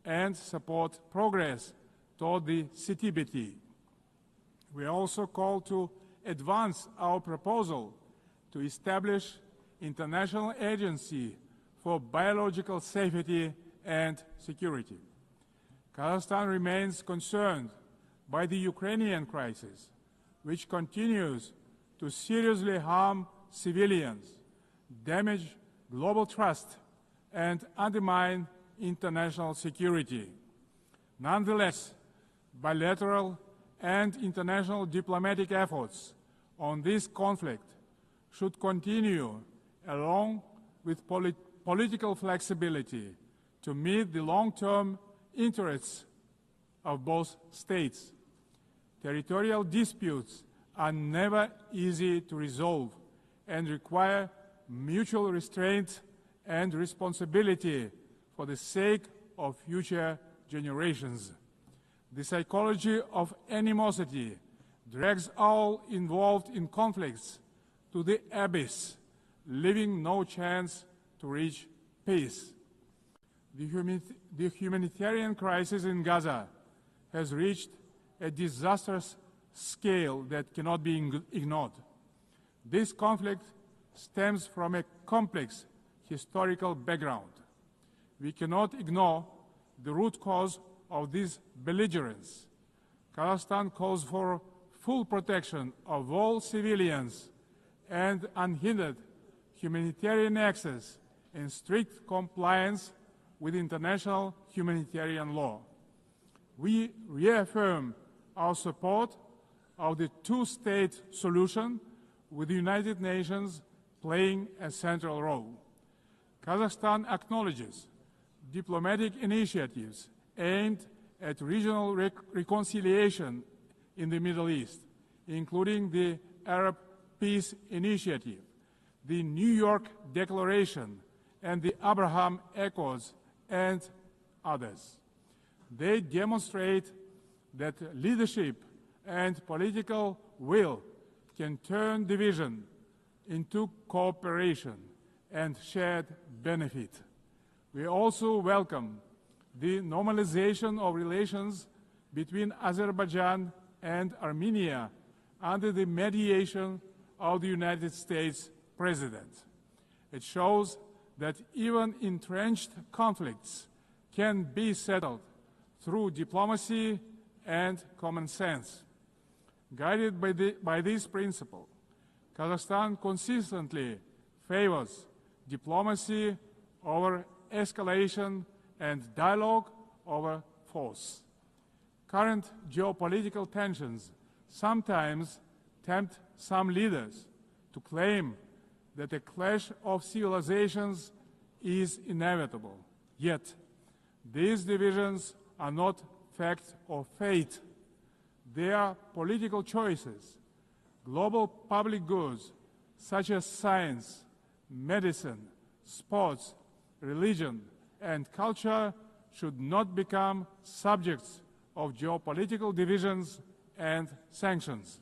and support progress toward the CTBT. We also call to advance our proposal to establish international agency for biological safety and security. Kazakhstan remains concerned by the Ukrainian crisis, which continues to seriously harm civilians, damage global trust, and undermine international security. Nonetheless, bilateral and international diplomatic efforts on this conflict should continue along with political flexibility to meet the long-term interests of both states. Territorial disputes are never easy to resolve and require mutual restraint and responsibility for the sake of future generations. The psychology of animosity drags all involved in conflicts to the abyss, leaving no chance to reach peace. The humanitarian crisis in Gaza has reached a disastrous scale that cannot be ignored. This conflict stems from a complex historical background. We cannot ignore the root cause of this belligerence. Kazakhstan calls for full protection of all civilians and unhindered humanitarian access in strict compliance with international humanitarian law. We reaffirm our support of the two-state solution, with the United Nations playing a central role. Kazakhstan acknowledges diplomatic initiatives aimed at regional reconciliation in the Middle East, including the Arab Peace Initiative, the New York Declaration, and the Abraham Accords, and others. They demonstrate that leadership and political will can turn division into cooperation and shared benefit. We also welcome the normalization of relations between Azerbaijan and Armenia under the mediation of the United States President. It shows that even entrenched conflicts can be settled through diplomacy and common sense. Guided by this principle, Kazakhstan consistently favors diplomacy over escalation and dialogue over force. Current geopolitical tensions sometimes tempt some leaders to claim that a clash of civilizations is inevitable. Yet, these divisions are not fact or fate. They are political choices. Global public goods such as science, medicine, sports, religion, and culture should not become subjects of geopolitical divisions and sanctions.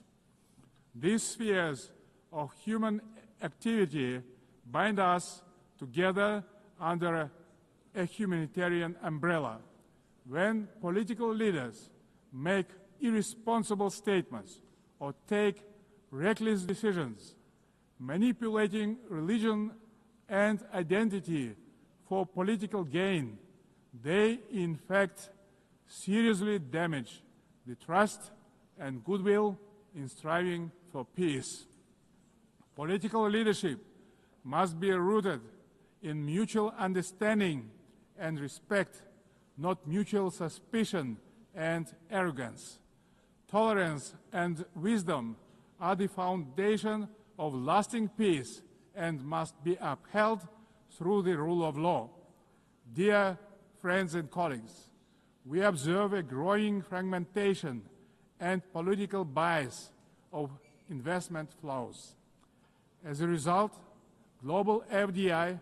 These spheres of human activity bind us together under a humanitarian umbrella. When political leaders make irresponsible statements or take reckless decisions, manipulating religion and identity for political gain, they in fact seriously damage the trust and goodwill in striving for peace. Political leadership must be rooted in mutual understanding and respect, not mutual suspicion and arrogance. Tolerance and wisdom are the foundation of lasting peace and must be upheld through the rule of law. Dear friends and colleagues, we observe a growing fragmentation and political bias of investment flows. As a result, global FDI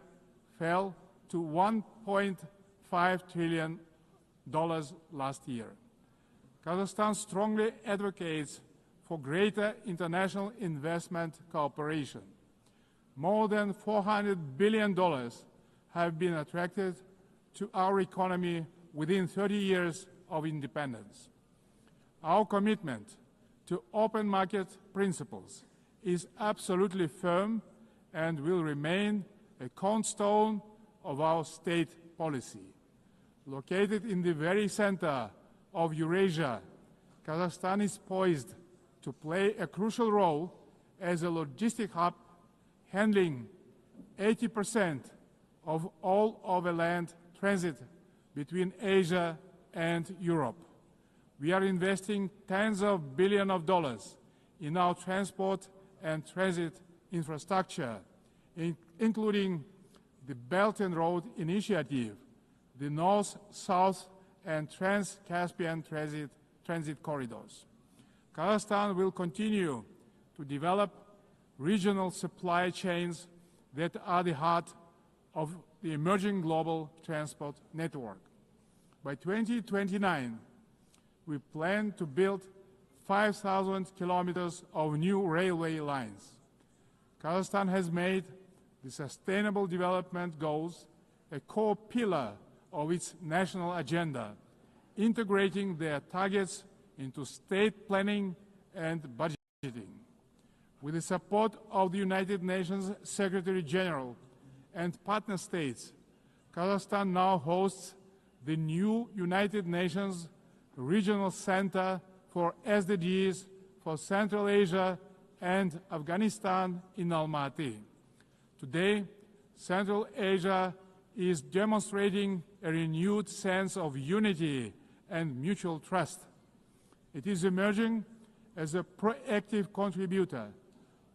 fell to $1.5 trillion last year. Kazakhstan strongly advocates for greater international investment cooperation. More than $400 billion have been attracted to our economy within 30 years of independence. Our commitment to open market principles is absolutely firm and will remain a cornerstone of our state policy. Located in the very center of Eurasia, Kazakhstan is poised to play a crucial role as a logistic hub, handling 80% of all overland transit between Asia and Europe. We are investing tens of billions of dollars in our transport and transit infrastructure, including the Belt and Road Initiative, the North, South, and Trans-Caspian transit corridors. Kazakhstan will continue to develop regional supply chains that are the heart of the emerging global transport network. By 2029, we plan to build 5,000 kilometers of new railway lines. Kazakhstan has made the Sustainable Development Goals a core pillar of its national agenda, integrating their targets into state planning and budgeting. With the support of the United Nations Secretary General and partner states, Kazakhstan now hosts the new United Nations Regional Center for SDGs for Central Asia and Afghanistan in Almaty. Today, Central Asia is demonstrating a renewed sense of unity and mutual trust. It is emerging as a proactive contributor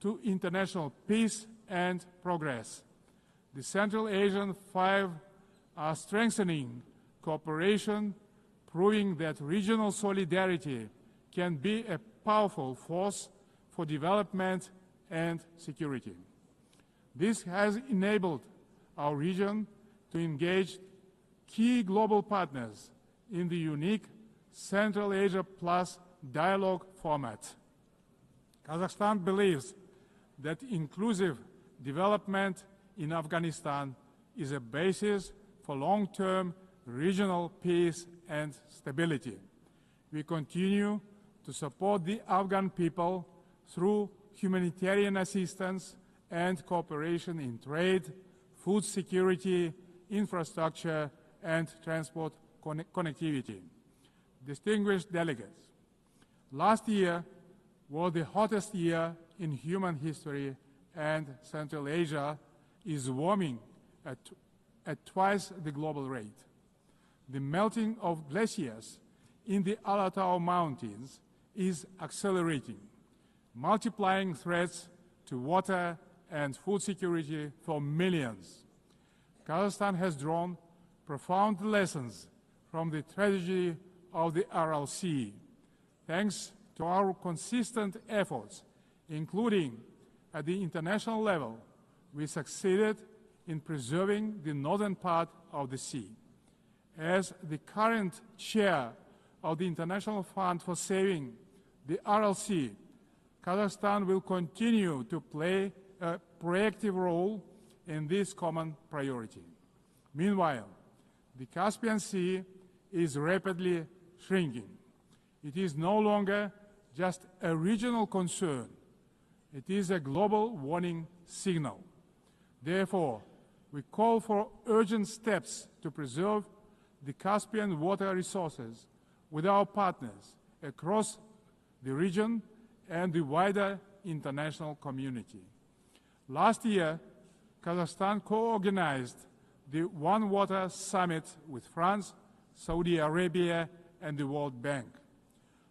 to international peace and progress. The Central Asian Five are strengthening cooperation, proving that regional solidarity can be a powerful force for development and security. This has enabled our region to engage key global partners in the unique Central Asia Plus dialogue format. Kazakhstan believes that inclusive development in Afghanistan is a basis for long-term regional peace and stability. We continue to support the Afghan people through humanitarian assistance and cooperation in trade, food security, infrastructure, and transport connectivity. Distinguished delegates, last year was the hottest year in human history, and Central Asia is warming at twice the global rate. The melting of glaciers in the Alatau Mountains is accelerating, multiplying threats to water and food security for millions. Kazakhstan has drawn profound lessons from the tragedy of the Aral Sea. Thanks to our consistent efforts, including at the international level, we succeeded in preserving the northern part of the sea. As the current chair of the International Fund for Saving the Aral Sea, Kazakhstan will continue to play a proactive role in this common priority. Meanwhile, the Caspian Sea is rapidly shrinking. It is no longer just a regional concern. It is a global warning signal. Therefore, we call for urgent steps to preserve the Caspian water resources with our partners across the region and the wider international community. Last year, Kazakhstan co-organized the One Water Summit with France, Saudi Arabia, and the World Bank.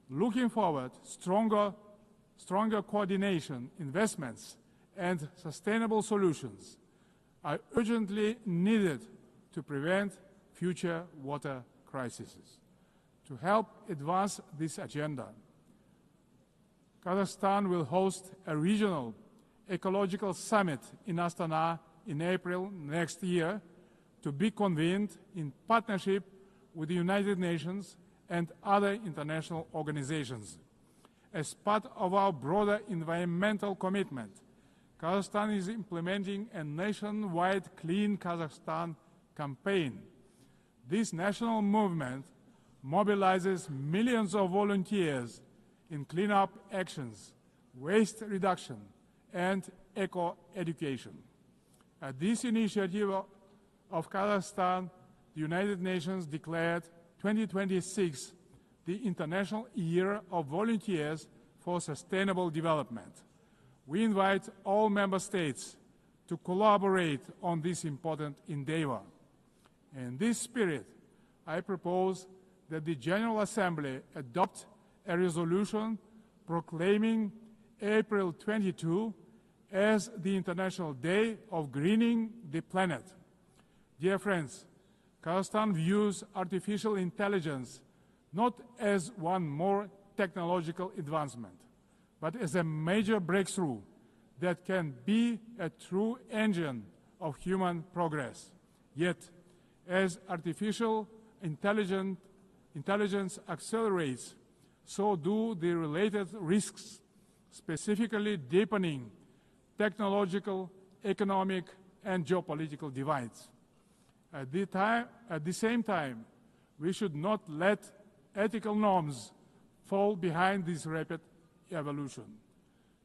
Looking forward, stronger coordination, investments, and sustainable solutions are urgently needed to prevent future water crises. To help advance this agenda, Kazakhstan will host a regional ecological summit in Astana in April next year, to be convened in partnership with the United Nations and other international organizations. As part of our broader environmental commitment, Kazakhstan is implementing a nationwide Clean Kazakhstan campaign. This national movement mobilizes millions of volunteers in cleanup actions, waste reduction, and eco-education. At this initiative of Kazakhstan, the United Nations declared 2026 the International Year of Volunteers for Sustainable Development. We invite all member states to collaborate on this important endeavor. In this spirit, I propose that the General Assembly adopt a resolution proclaiming April 22 as the International Day of Greening the Planet. Dear friends, Kazakhstan views artificial intelligence not as one more technological advancement, but as a major breakthrough that can be a true engine of human progress. Yet, as artificial intelligence accelerates, so do the related risks, specifically deepening technological, economic, and geopolitical divides. At the same time, we should not let ethical norms fall behind this rapid evolution.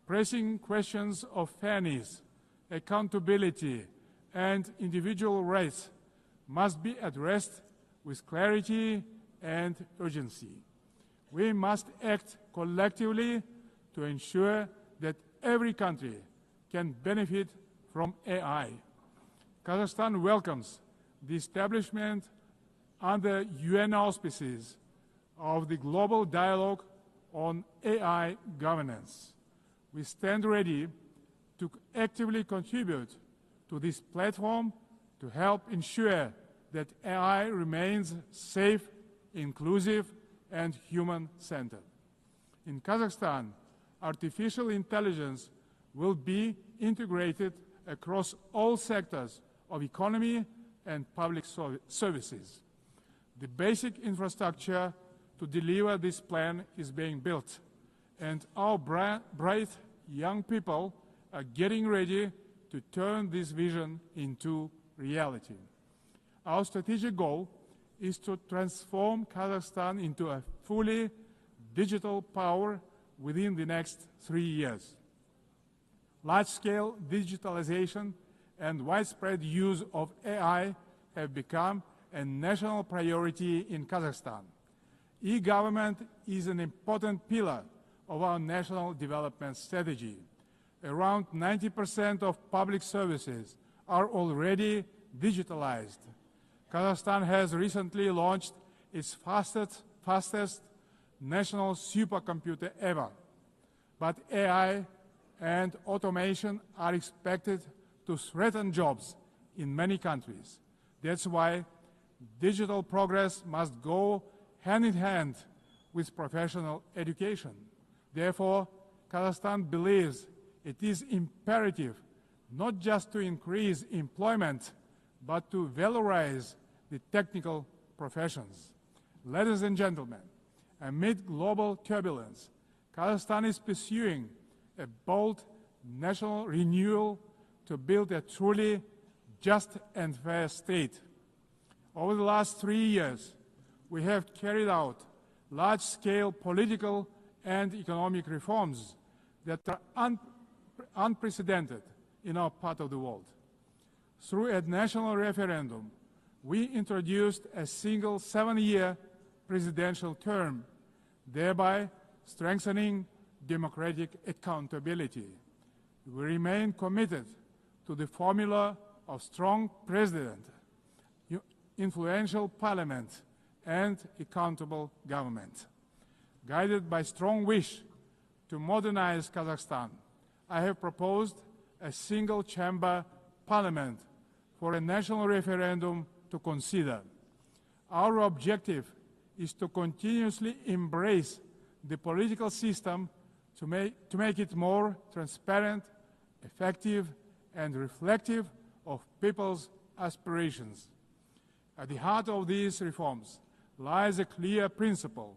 Pressing questions of fairness, accountability, and individual rights must be addressed with clarity and urgency. We must act collectively to ensure that every country can benefit from AI. Kazakhstan welcomes the establishment under UN auspices of the Global Dialogue on AI Governance. We stand ready to actively contribute to this platform to help ensure that AI remains safe, inclusive, and human-centered. In Kazakhstan, artificial intelligence will be integrated across all sectors of economy and public services. The basic infrastructure to deliver this plan is being built, and our bright young people are getting ready to turn this vision into reality. Our strategic goal is to transform Kazakhstan into a fully digital power within the next 3 years. Large-scale digitalization and widespread use of AI have become a national priority in Kazakhstan. E-government is an important pillar of our national development strategy. Around 90% of public services are already digitalized. Kazakhstan has recently launched its fastest national supercomputer ever. But AI and automation are expected to threaten jobs in many countries. That's why digital progress must go hand in hand with professional education. Therefore, Kazakhstan believes it is imperative not just to increase employment, but to valorize the technical professions. Ladies and gentlemen, amid global turbulence, Kazakhstan is pursuing a bold national renewal to build a truly just and fair state. Over the last 3 years, we have carried out large-scale political and economic reforms that are unprecedented in our part of the world. Through a national referendum, we introduced a single 7-year presidential term, thereby strengthening democratic accountability. We remain committed to the formula of strong president, influential parliament, and accountable government. Guided by strong wish to modernize Kazakhstan, I have proposed a single-chamber parliament for a national referendum to consider. Our objective is to continuously embrace the political system to make it more transparent, effective, and reflective of people's aspirations. At the heart of these reforms lies a clear principle: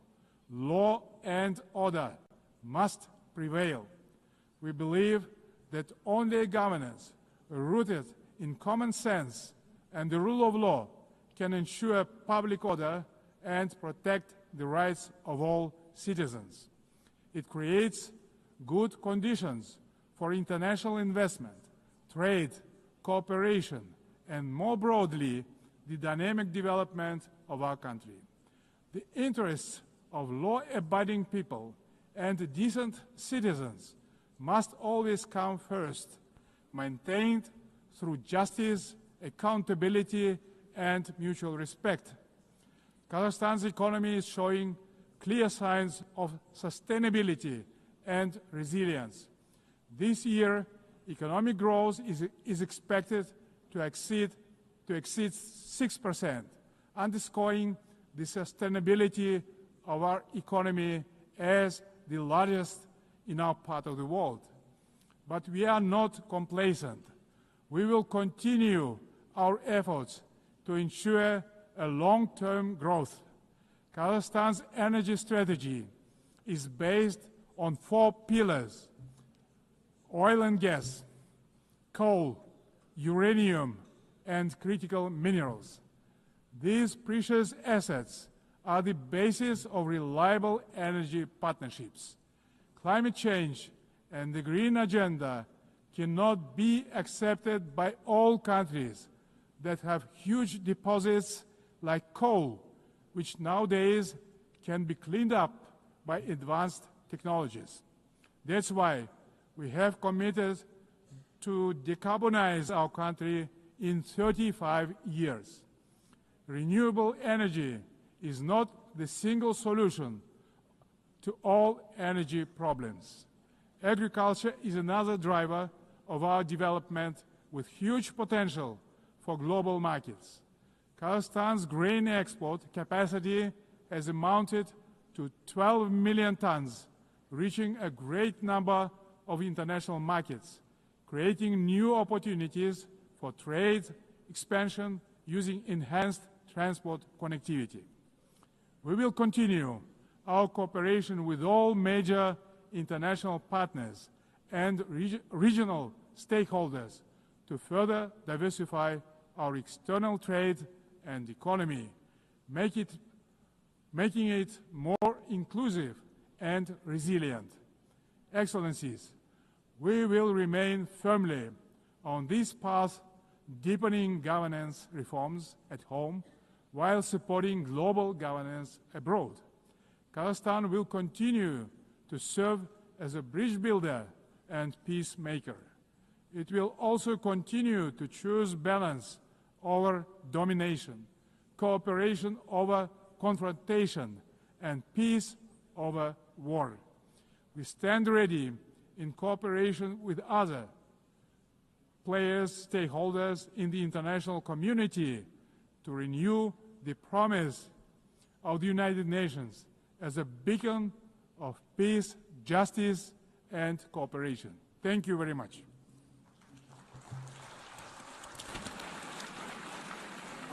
law and order must prevail. We believe that only governance rooted in common sense and the rule of law can ensure public order and protect the rights of all citizens. It creates good conditions for international investment, trade, cooperation, and more broadly, the dynamic development of our country. The interests of law-abiding people and decent citizens must always come first, maintained through justice, accountability, and mutual respect. Kazakhstan's economy is showing clear signs of sustainability and resilience. This year, economic growth is expected to exceed 6%, underscoring the sustainability of our economy as the largest in our part of the world. But we are not complacent. We will continue our efforts to ensure a long-term growth. Kazakhstan's energy strategy is based on 4 pillars: oil and gas, coal, uranium, and critical minerals. These precious assets are the basis of reliable energy partnerships. Climate change and the green agenda cannot be accepted by all countries that have huge deposits like coal, which nowadays can be cleaned up by advanced technologies. That's why we have committed to decarbonize our country in 35 years. Renewable energy is not the single solution to all energy problems. Agriculture is another driver of our development with huge potential for global markets. Kazakhstan's grain export capacity has amounted to 12 million tons, reaching a great number of international markets, creating new opportunities for trade expansion using enhanced transport connectivity. We will continue our cooperation with all major international partners and regional stakeholders to further diversify our external trade and economy, making it more inclusive and resilient. Excellencies, we will remain firmly on this path, deepening governance reforms at home while supporting global governance abroad. Kazakhstan will continue to serve as a bridge builder and peacemaker. It will also continue to choose balance over domination, cooperation over confrontation, and peace over war. We stand ready in cooperation with other players, stakeholders in the international community to renew the promise of the United Nations as a beacon of peace, justice, and cooperation. Thank you very much.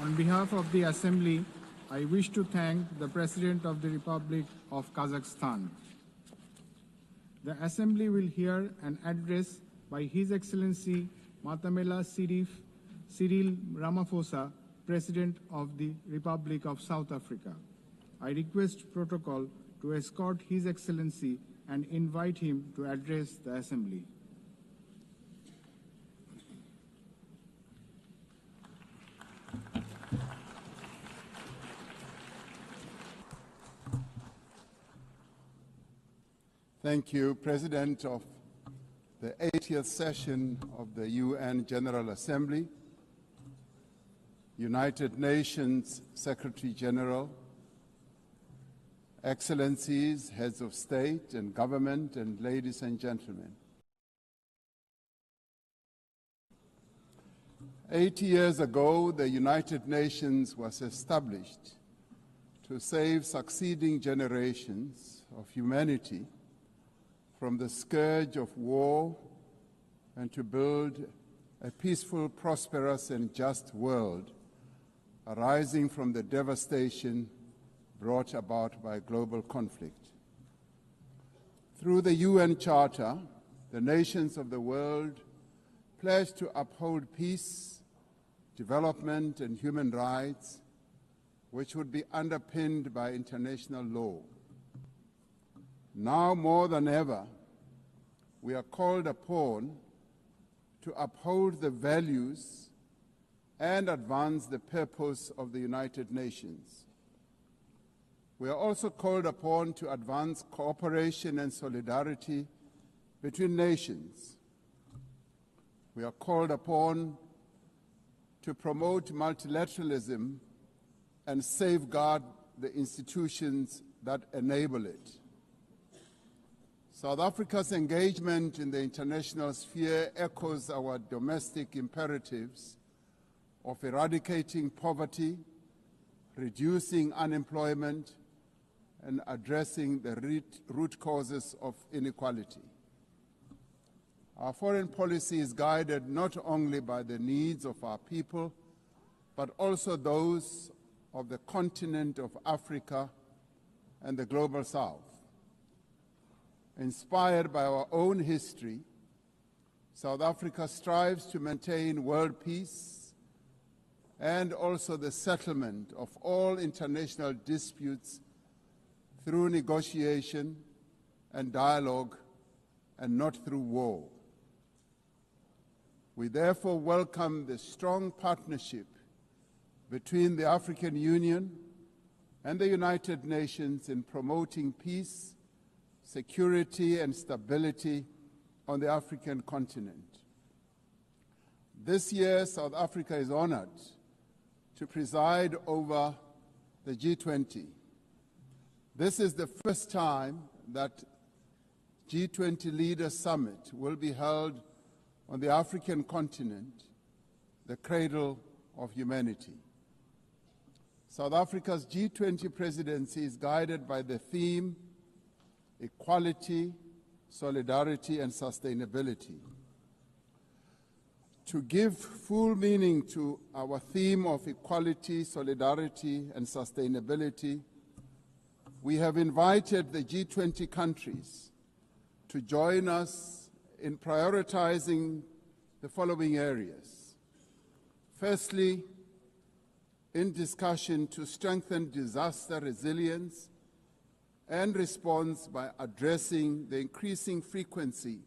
On behalf of the Assembly, I wish to thank the President of the Republic of Kazakhstan. The Assembly will hear an address by His Excellency Matamela Cyril Ramaphosa, President of the Republic of South Africa. I request protocol to escort His Excellency and invite him to address the Assembly. Thank you, President of the 80th session of the UN General Assembly, United Nations Secretary General, Excellencies, Heads of State and Government, and ladies and gentlemen. 80 years ago, the United Nations was established to save succeeding generations of humanity from the scourge of war and to build a peaceful, prosperous, and just world arising from the devastation brought about by global conflict. Through the UN Charter, the nations of the world pledge to uphold peace, development, and human rights, which would be underpinned by international law. Now more than ever, we are called upon to uphold the values and advance the purpose of the United Nations. We are also called upon to advance cooperation and solidarity between nations. We are called upon to promote multilateralism and safeguard the institutions that enable it. South Africa's engagement in the international sphere echoes our domestic imperatives of eradicating poverty, reducing unemployment, and addressing the root causes of inequality. Our foreign policy is guided not only by the needs of our people, but also those of the continent of Africa and the global South. Inspired by our own history, South Africa strives to maintain world peace and also the settlement of all international disputes through negotiation and dialogue and not through war. We therefore welcome the strong partnership between the African Union and the United Nations in promoting peace, security, and stability on the African continent. This year, South Africa is honored to preside over the G20. This is the first time that G20 Leaders Summit will be held on the African continent, the cradle of humanity. South Africa's G20 presidency is guided by the theme equality, solidarity, and sustainability. To give full meaning to our theme of equality, solidarity, and sustainability, we have invited the G20 countries to join us in prioritizing the following areas. Firstly, in discussion to strengthen disaster resilience and response by addressing the increasing frequency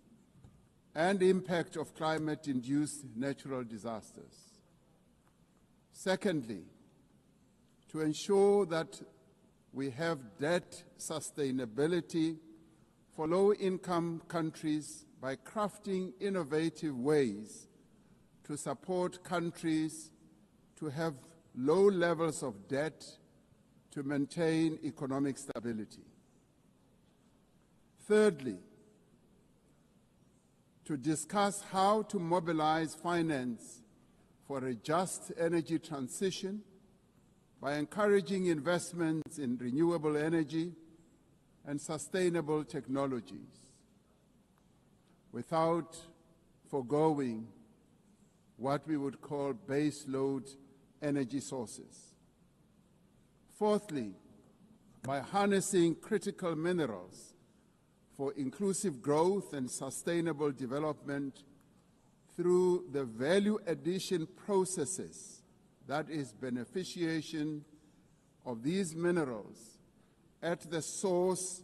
and impact of climate-induced natural disasters. Secondly, to ensure that we have debt sustainability for low-income countries by crafting innovative ways to support countries to have low levels of debt to maintain economic stability. Thirdly, to discuss how to mobilize finance for a just energy transition by encouraging investments in renewable energy and sustainable technologies without foregoing what we would call base load energy sources. Fourthly, by harnessing critical minerals for inclusive growth and sustainable development through the value addition processes, that is, beneficiation of these minerals at the source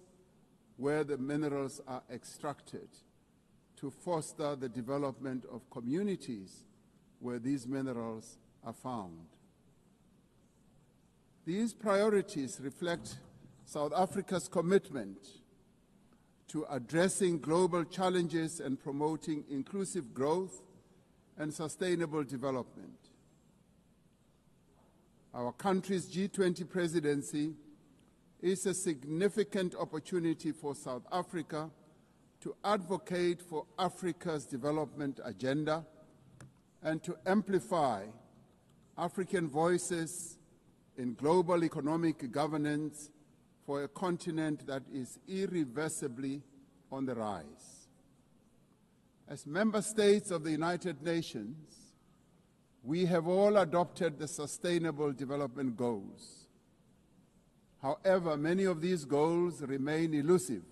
where the minerals are extracted to foster the development of communities where these minerals are found. These priorities reflect South Africa's commitment to addressing global challenges and promoting inclusive growth and sustainable development. Our country's G20 presidency is a significant opportunity for South Africa to advocate for Africa's development agenda and to amplify African voices in global economic governance for a continent that is irreversibly on the rise. As member states of the United Nations, we have all adopted the Sustainable Development Goals. However, many of these goals remain elusive.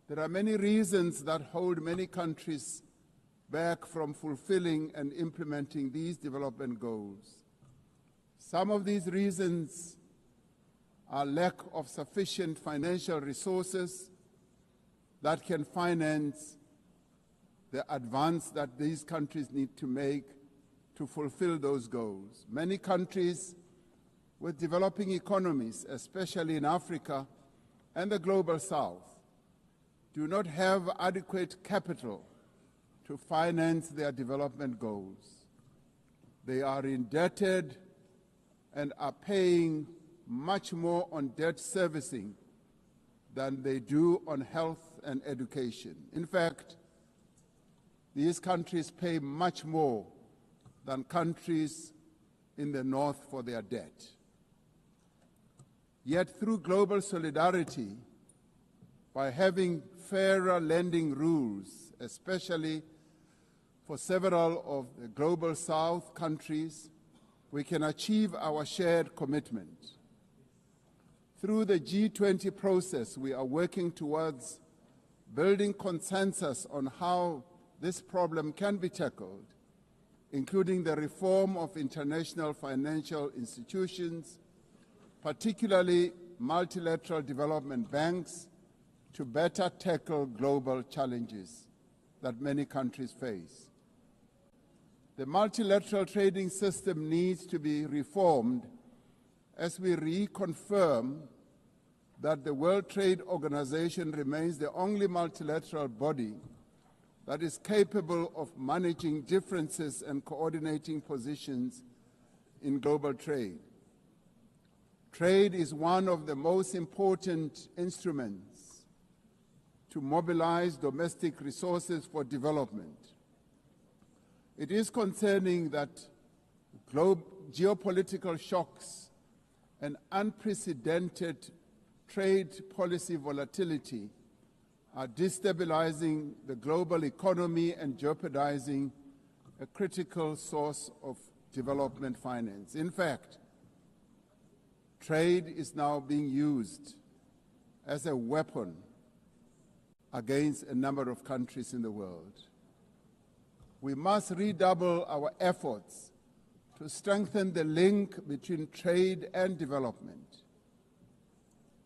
There are many reasons that hold many countries back from fulfilling and implementing these development goals. Some of these reasons are lack of sufficient financial resources that can finance the advance that these countries need to make to fulfill those goals. Many countries with developing economies, especially in Africa and the Global South, do not have adequate capital to finance their development goals. They are indebted and are paying much more on debt servicing than they do on health and education. In fact, these countries pay much more than countries in the North for their debt. Yet through global solidarity, by having fairer lending rules, especially for several of the Global South countries, we can achieve our shared commitment. Through the G20 process, we are working towards building consensus on how this problem can be tackled, including the reform of international financial institutions, particularly multilateral development banks, to better tackle global challenges that many countries face. The multilateral trading system needs to be reformed as we reconfirm that the World Trade Organization remains the only multilateral body that is capable of managing differences and coordinating positions in global trade. Trade is one of the most important instruments to mobilize domestic resources for development. It is concerning that geopolitical shocks and unprecedented trade policy volatility are destabilizing the global economy and jeopardizing a critical source of development finance. In fact, trade is now being used as a weapon against a number of countries in the world. We must redouble our efforts to strengthen the link between trade and development.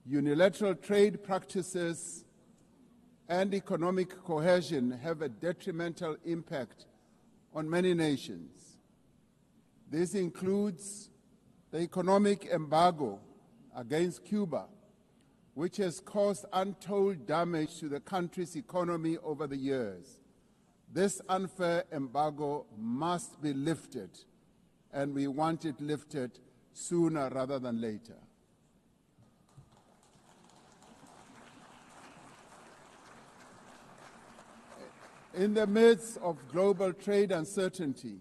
Unilateral trade practices and economic cohesion have a detrimental impact on many nations. This includes the economic embargo against Cuba which has caused untold damage to the country's economy over the years. This unfair embargo must be lifted, and we want it lifted sooner rather than later. In the midst of global trade uncertainty,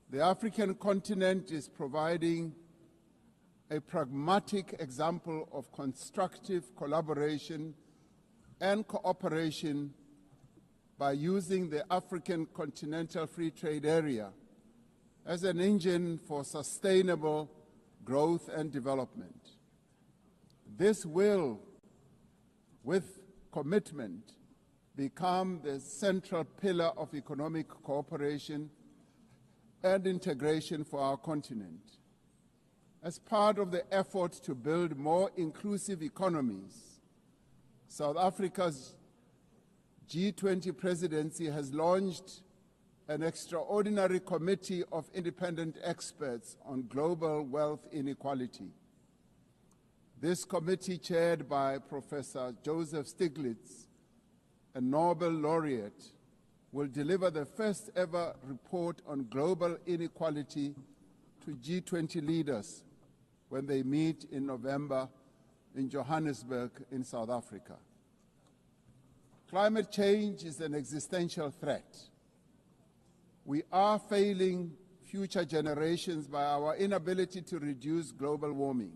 the African continent is providing a pragmatic example of constructive collaboration and cooperation by using the African Continental Free Trade Area as an engine for sustainable growth and development. This will, with commitment, become the central pillar of economic cooperation and integration for our continent. As part of the effort to build more inclusive economies, South Africa's G20 presidency has launched an extraordinary committee of independent experts on global wealth inequality. This committee, chaired by Professor Joseph Stiglitz, a Nobel laureate, will deliver the first ever report on global inequality to G20 leaders when they meet in November in Johannesburg in South Africa. Climate change is an existential threat. We are failing future generations by our inability to reduce global warming.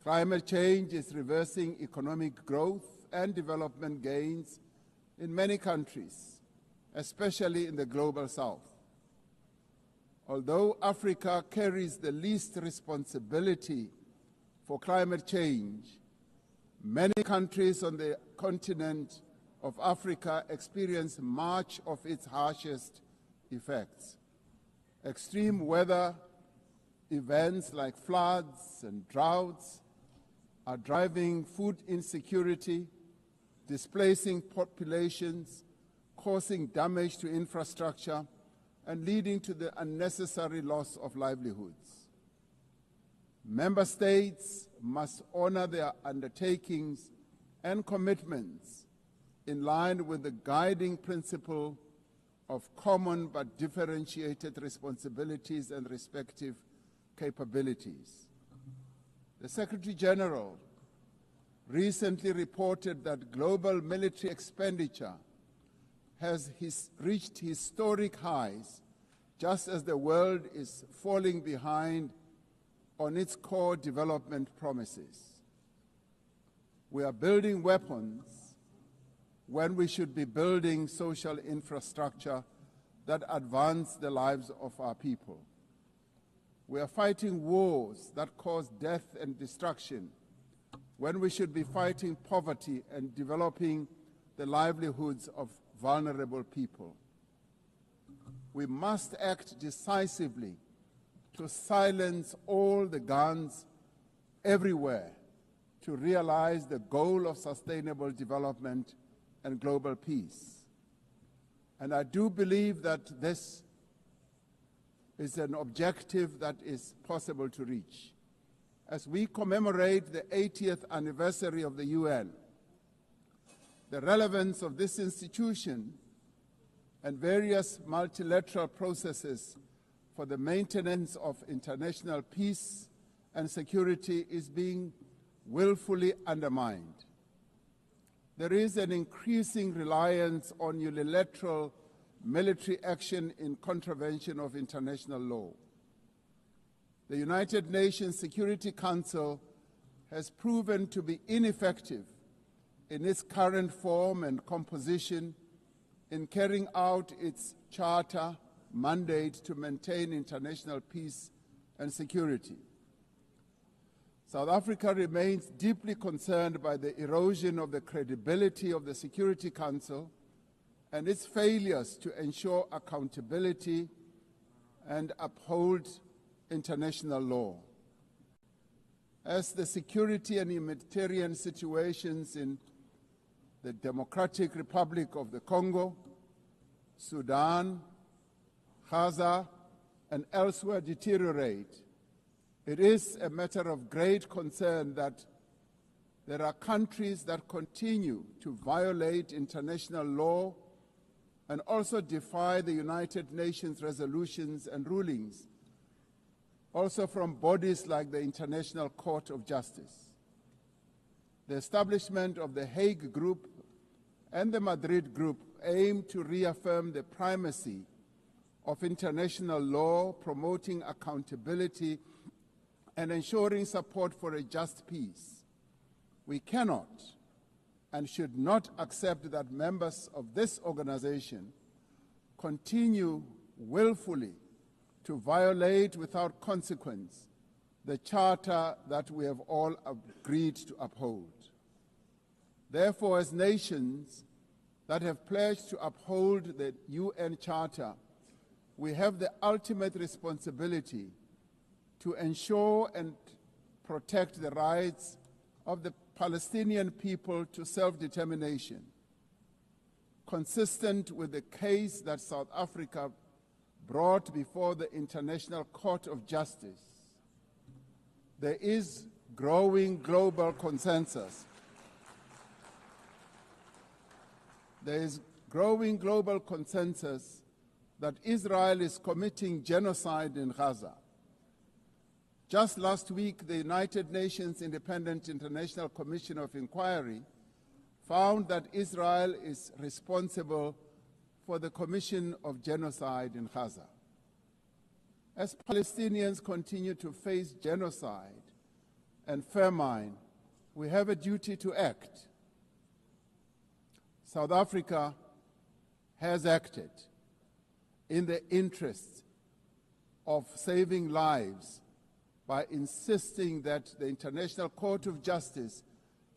Climate change is reversing economic growth and development gains in many countries, especially in the global south. Although Africa carries the least responsibility for climate change, many countries on the continent of Africa experience much of its harshest effects. Extreme weather events like floods and droughts are driving food insecurity, displacing populations, causing damage to infrastructure, and leading to the unnecessary loss of livelihoods. Member states must honor their undertakings and commitments in line with the guiding principle of common but differentiated responsibilities and respective capabilities. The Secretary General recently reported that global military expenditure has reached historic highs, just as the world is falling behind on its core development promises. We are building weapons when we should be building social infrastructure that advance the lives of our people. We are fighting wars that cause death and destruction when we should be fighting poverty and developing the livelihoods of vulnerable people. We must act decisively to silence all the guns everywhere to realize the goal of sustainable development and global peace. And I do believe that this is an objective that is possible to reach. As we commemorate the 80th anniversary of the UN, the relevance of this institution and various multilateral processes for the maintenance of international peace and security is being willfully undermined. There is an increasing reliance on unilateral military action in contravention of international law. The United Nations Security Council has proven to be ineffective in its current form and composition in carrying out its charter mandate to maintain international peace and security. South Africa remains deeply concerned by the erosion of the credibility of the Security Council and its failures to ensure accountability and uphold international law. As the security and humanitarian situations in the Democratic Republic of the Congo, Sudan, Gaza, and elsewhere deteriorate, it is a matter of great concern that there are countries that continue to violate international law and also defy the United Nations resolutions and rulings, also from bodies like the International Court of Justice. The establishment of the Hague Group and the Madrid Group aim to reaffirm the primacy of international law, promoting accountability and ensuring support for a just peace. We cannot and should not accept that members of this organization continue willfully to violate without consequence the charter that we have all agreed to uphold. Therefore, as nations that have pledged to uphold the UN Charter, we have the ultimate responsibility to ensure and protect the rights of the Palestinian people to self-determination, consistent with the case that South Africa brought before the International Court of Justice. There is growing global consensus. There is growing global consensus that Israel is committing genocide in Gaza. Just last week, the United Nations Independent International Commission of Inquiry found that Israel is responsible for the commission of genocide in Gaza. As Palestinians continue to face genocide and famine, we have a duty to act. South Africa has acted in the interest of saving lives by insisting that the International Court of Justice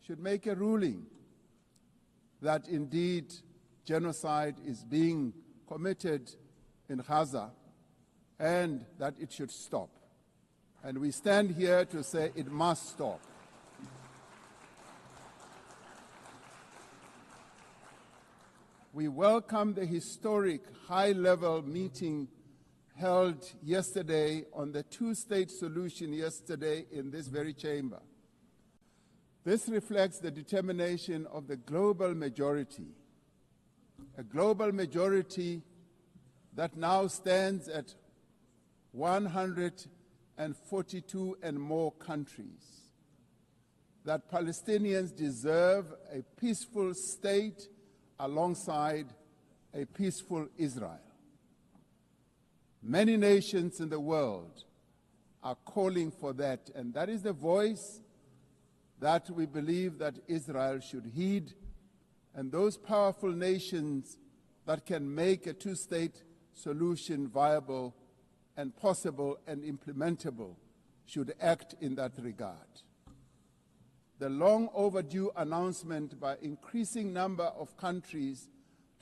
should make a ruling that indeed genocide is being committed in Gaza and that it should stop. And we stand here to say it must stop. We welcome the historic high-level meeting held yesterday on the two-state solution yesterday in this very chamber. This reflects the determination of the global majority, a global majority that now stands at 142 and more countries, that Palestinians deserve a peaceful state alongside a peaceful Israel. Many nations in the world are calling for that, and that is the voice that we believe that Israel should heed, and those powerful nations that can make a two-state solution viable and possible and implementable should act in that regard. The long overdue announcement by increasing number of countries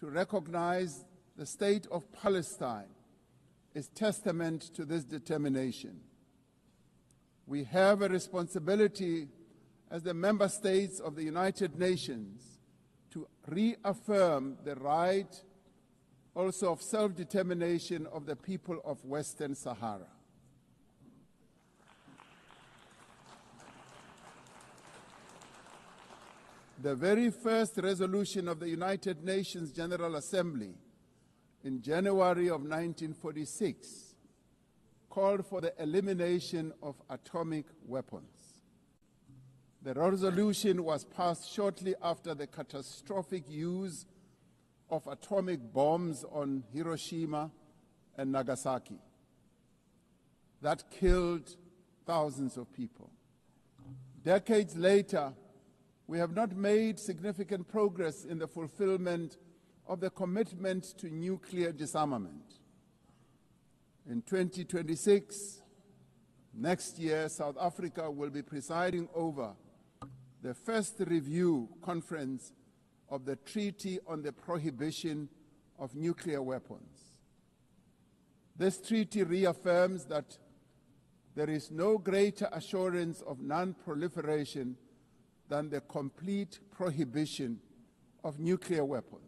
to recognize the state of Palestine is testament to this determination. We have a responsibility as the member states of the United Nations to reaffirm the right also of self-determination of the people of Western Sahara. The very first resolution of the United Nations General Assembly in January of 1946 called for the elimination of atomic weapons. The resolution was passed shortly after the catastrophic use of atomic bombs on Hiroshima and Nagasaki that killed thousands of people. Decades later, we have not made significant progress in the fulfillment of the commitment to nuclear disarmament. In 2026, next year, South Africa will be presiding over the first review conference of the Treaty on the Prohibition of Nuclear Weapons. This treaty reaffirms that there is no greater assurance of non-proliferation than the complete prohibition of nuclear weapons.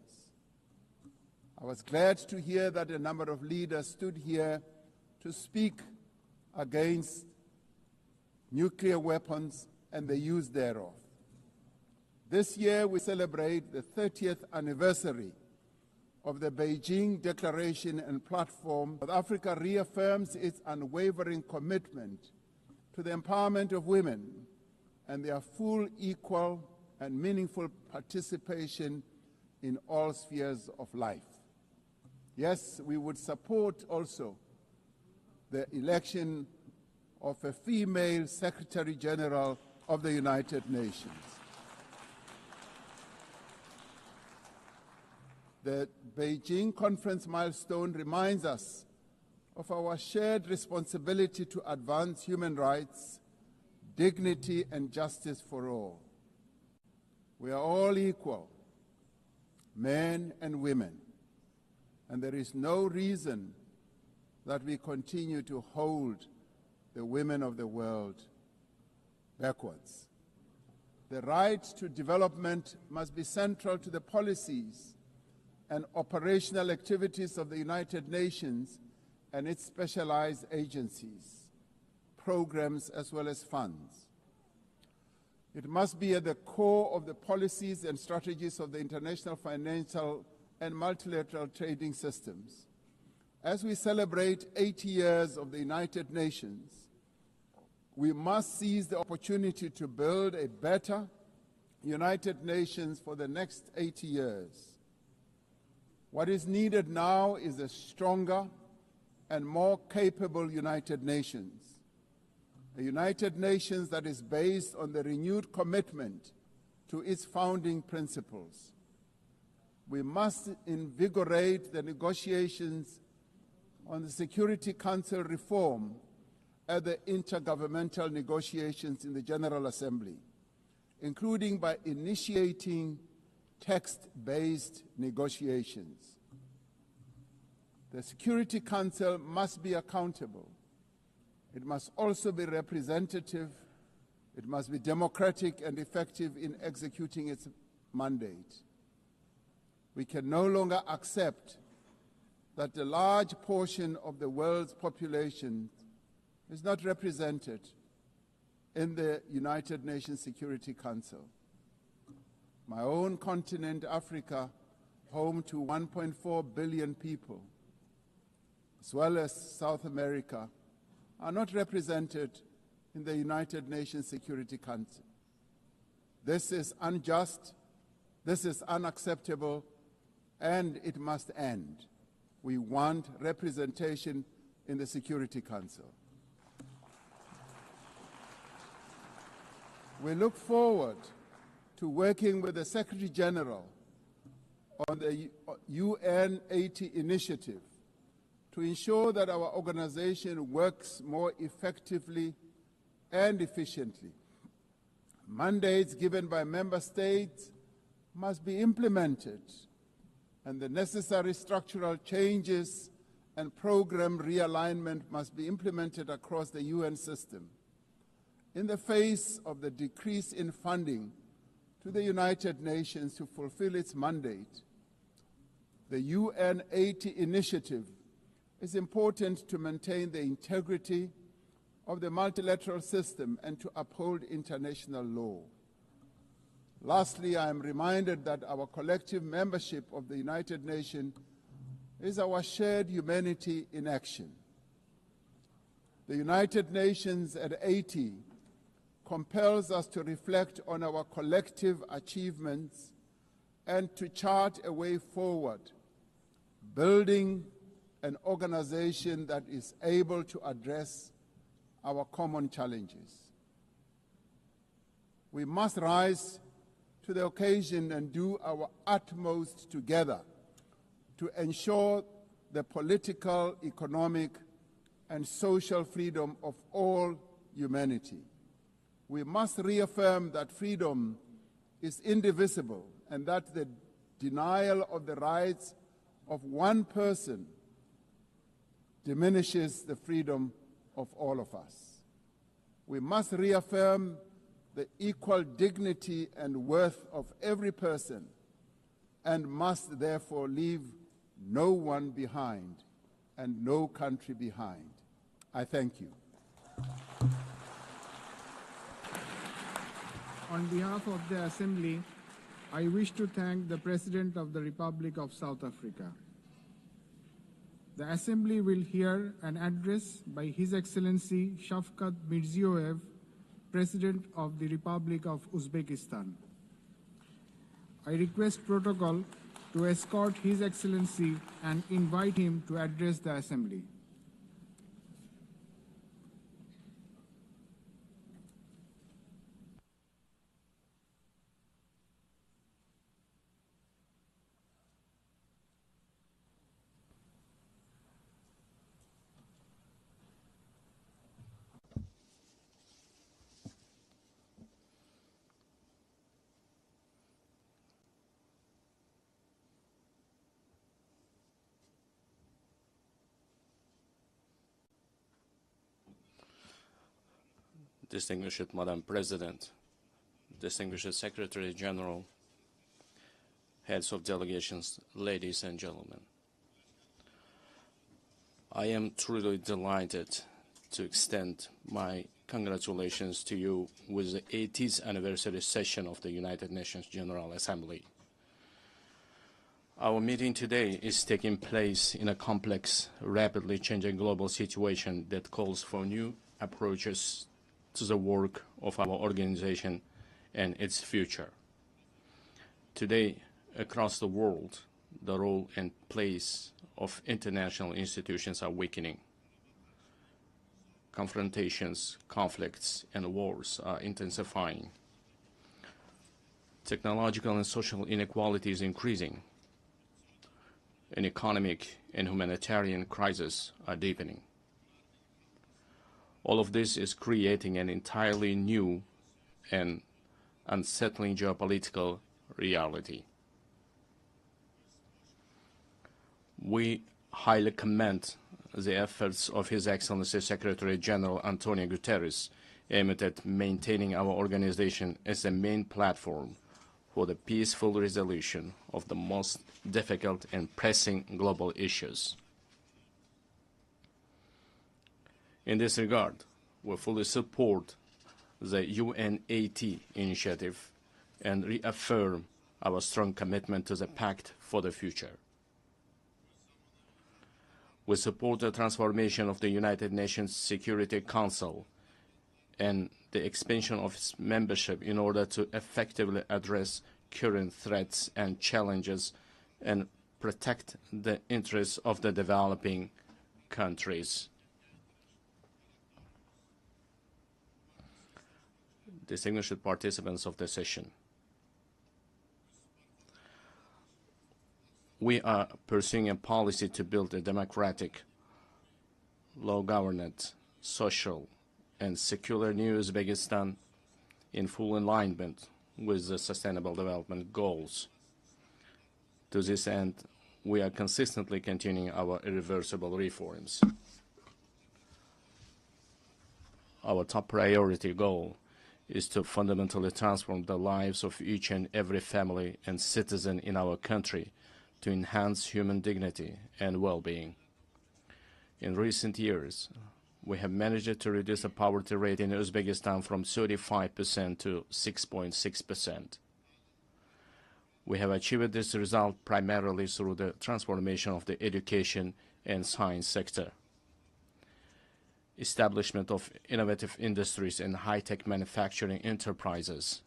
I was glad to hear that a number of leaders stood here to speak against nuclear weapons and the use thereof. This year we celebrate the 30th anniversary of the Beijing Declaration and Platform. South Africa reaffirms its unwavering commitment to the empowerment of women and their full, equal, and meaningful participation in all spheres of life. Yes, we would support also the election of a female Secretary General of the United Nations. The Beijing Conference milestone reminds us of our shared responsibility to advance human rights, dignity, and justice for all. We are all equal, men and women, and there is no reason that we continue to hold the women of the world backwards. The right to development must be central to the policies and operational activities of the United Nations and its specialized agencies, programs, as well as funds. It must be at the core of the policies and strategies of the international financial and multilateral trading systems. As we celebrate 80 years of the United Nations, we must seize the opportunity to build a better United Nations for the next 80 years. What is needed now is a stronger and more capable United Nations, a United Nations that is based on the renewed commitment to its founding principles. We must invigorate the negotiations on the Security Council reform at the intergovernmental negotiations in the General Assembly, including by initiating text-based negotiations. The Security Council must be accountable. It must also be representative. It must be democratic and effective in executing its mandate. We can no longer accept that a large portion of the world's population is not represented in the United Nations Security Council. My own continent, Africa, home to 1.4 billion people, as well as South America, are not represented in the United Nations Security Council. This is unjust, this is unacceptable, and it must end. We want representation in the Security Council. We look forward to working with the Secretary General on the UN 80 initiative to ensure that our organization works more effectively and efficiently. Mandates given by member states must be implemented, and the necessary structural changes and program realignment must be implemented across the UN system. In the face of the decrease in funding to the United Nations to fulfill its mandate, the UN 80 initiative is important to maintain the integrity of the multilateral system and to uphold international law. Lastly, I am reminded that our collective membership of the United Nations is our shared humanity in action. The United Nations at 80 compels us to reflect on our collective achievements and to chart a way forward, building an organization that is able to address our common challenges. We must rise to the occasion and do our utmost together to ensure the political, economic, and social freedom of all humanity. We must reaffirm that freedom is indivisible and that the denial of the rights of one person diminishes the freedom of all of us. We must reaffirm the equal dignity and worth of every person and must therefore leave no one behind and no country behind. I thank you. On behalf of the Assembly, I wish to thank the President of the Republic of South Africa. The Assembly will hear an address by His Excellency Shavkat Mirziyoyev, President of the Republic of Uzbekistan. I request protocol to escort His Excellency and invite him to address the Assembly. Distinguished Madam President, distinguished Secretary General, heads of delegations, ladies and gentlemen. I am truly delighted to extend my congratulations to you with the 80th anniversary session of the United Nations General Assembly. Our meeting today is taking place in a complex, rapidly changing global situation that calls for new approaches to the work of our organization and its future. Today, across the world, the role and place of international institutions are weakening. Confrontations, conflicts, and wars are intensifying. Technological and social inequality is increasing. An economic and humanitarian crisis are deepening. All of this is creating an entirely new and unsettling geopolitical reality. We highly commend the efforts of His Excellency Secretary General Antonio Guterres aimed at maintaining our organization as the main platform for the peaceful resolution of the most difficult and pressing global issues. In this regard, we fully support the UN80 initiative and reaffirm our strong commitment to the Pact for the Future. We support the transformation of the United Nations Security Council and the expansion of its membership in order to effectively address current threats and challenges and protect the interests of the developing countries. Distinguished participants of the session, we are pursuing a policy to build a democratic, law-governed, social, and secular new Uzbekistan in full alignment with the Sustainable Development Goals. To this end, we are consistently continuing our irreversible reforms. Our top priority goal is to fundamentally transform the lives of each and every family and citizen in our country to enhance human dignity and well-being. In recent years, we have managed to reduce the poverty rate in Uzbekistan from 35% to 6.6%. We have achieved this result primarily through the transformation of the education and science sector, establishment of innovative industries and high-tech manufacturing enterprises,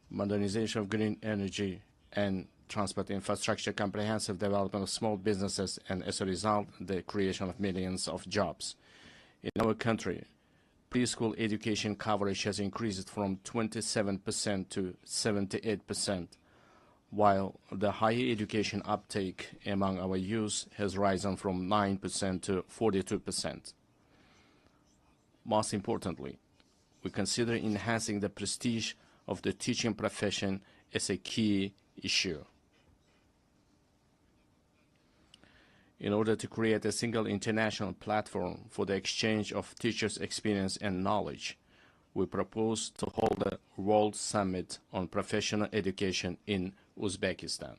modernization of green energy and transport infrastructure, comprehensive development of small businesses, and as a result, the creation of millions of jobs. In our country, preschool education coverage has increased from 27% to 78%, while the higher education uptake among our youth has risen from 9% to 42%. Most importantly, we consider enhancing the prestige of the teaching profession as a key issue. In order to create a single international platform for the exchange of teachers' experience and knowledge, we propose to hold a World Summit on Professional Education in Uzbekistan.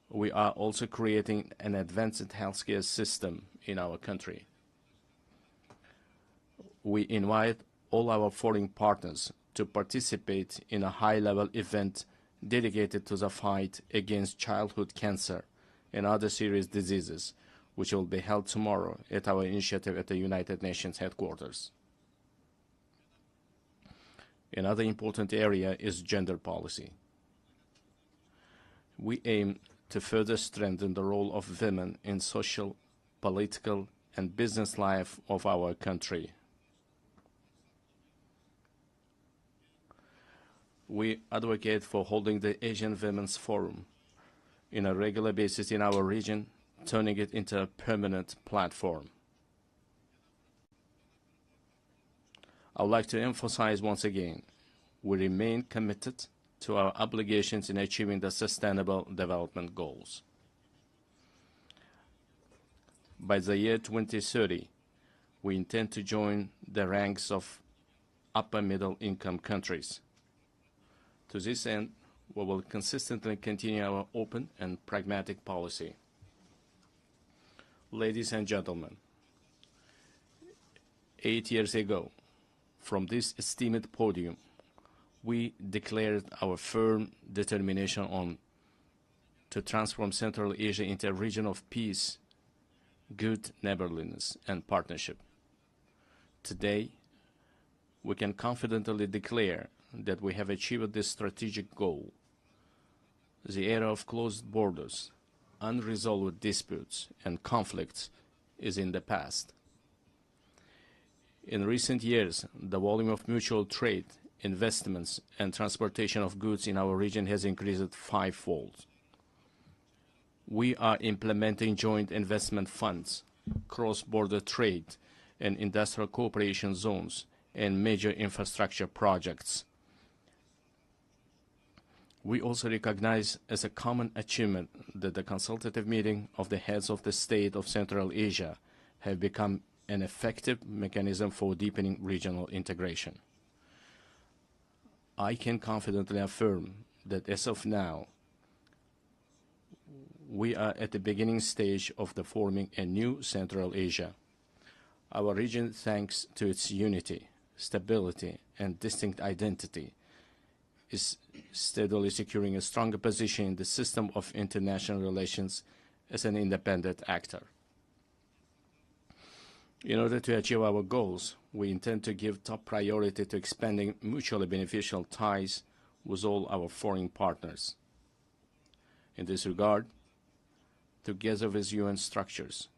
We are also creating an advanced healthcare system in our country. We invite all our foreign partners to participate in a high-level event dedicated to the fight against childhood cancer and other serious diseases, which will be held tomorrow at our initiative at the United Nations headquarters. Another important area is gender policy. We aim to further strengthen the role of women in social, political, and business life of our country. We advocate for holding the Asian Women's Forum on a regular basis in our region, turning it into a permanent platform. I would like to emphasize once again, we remain committed to our obligations in achieving the Sustainable Development Goals. By the year 2030, we intend to join the ranks of upper middle income countries. To this end, we will consistently continue our open and pragmatic policy. Ladies and gentlemen, 8 years ago, from this esteemed podium, we declared our firm determination to transform Central Asia into a region of peace, good neighborliness, and partnership. Today, we can confidently declare that we have achieved this strategic goal. The era of closed borders, unresolved disputes, and conflicts is in the past. In recent years, the volume of mutual trade, investments, and transportation of goods in our region has increased fivefold. We are implementing joint investment funds, cross-border trade, and industrial cooperation zones, and major infrastructure projects. We also recognize as a common achievement that the consultative meeting of the heads of the state of Central Asia have become an effective mechanism for deepening regional integration. I can confidently affirm that as of now, we are at the beginning stage of the forming a new Central Asia. Our region, thanks to its unity, stability, and distinct identity, is steadily securing a stronger position in the system of international relations as an independent actor. In order to achieve our goals, we intend to give top priority to expanding mutually beneficial ties with all our foreign partners. In this regard, together with UN structures,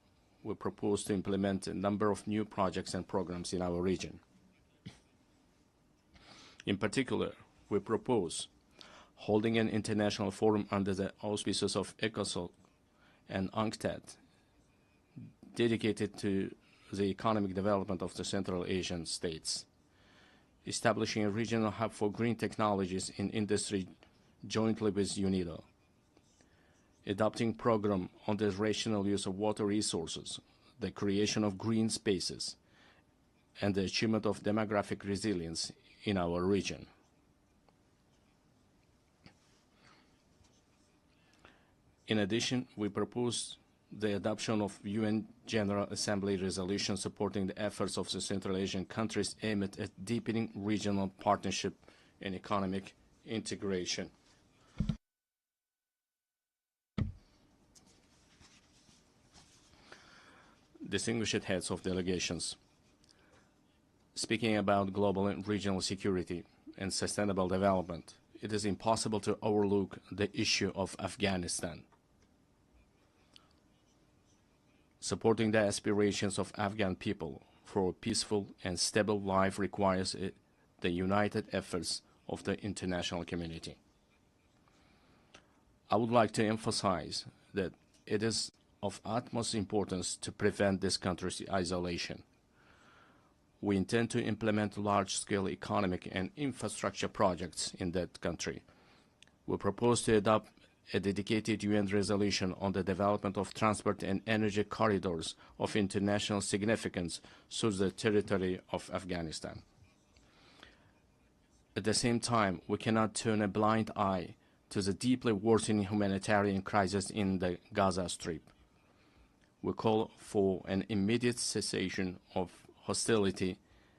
we propose to implement a number of new projects and programs in our region. In particular, we propose holding an international forum under the auspices of ECOSOC and UNCTAD, dedicated to the economic development of the Central Asian states, establishing a regional hub for green technologies in industry jointly with UNIDO, adopting program on the rational use of water resources, the creation of green spaces, and the achievement of demographic resilience in our region. In addition, we propose the adoption of UN General Assembly resolution supporting the efforts of the Central Asian countries aimed at deepening regional partnership and economic integration. Distinguished heads of delegations, speaking about global and regional security and sustainable development, it is impossible to overlook the issue of Afghanistan. Supporting the aspirations of Afghan people for a peaceful and stable life requires the united efforts of the international community. I would like to emphasize that it is of utmost importance to prevent this country's isolation. We intend to implement large-scale economic and infrastructure projects in that country. We propose to adopt a dedicated UN resolution on the development of transport and energy corridors of international significance through the territory of Afghanistan. At the same time, we cannot turn a blind eye to the deeply worsening humanitarian crisis in the Gaza Strip. We call for an immediate cessation of hostility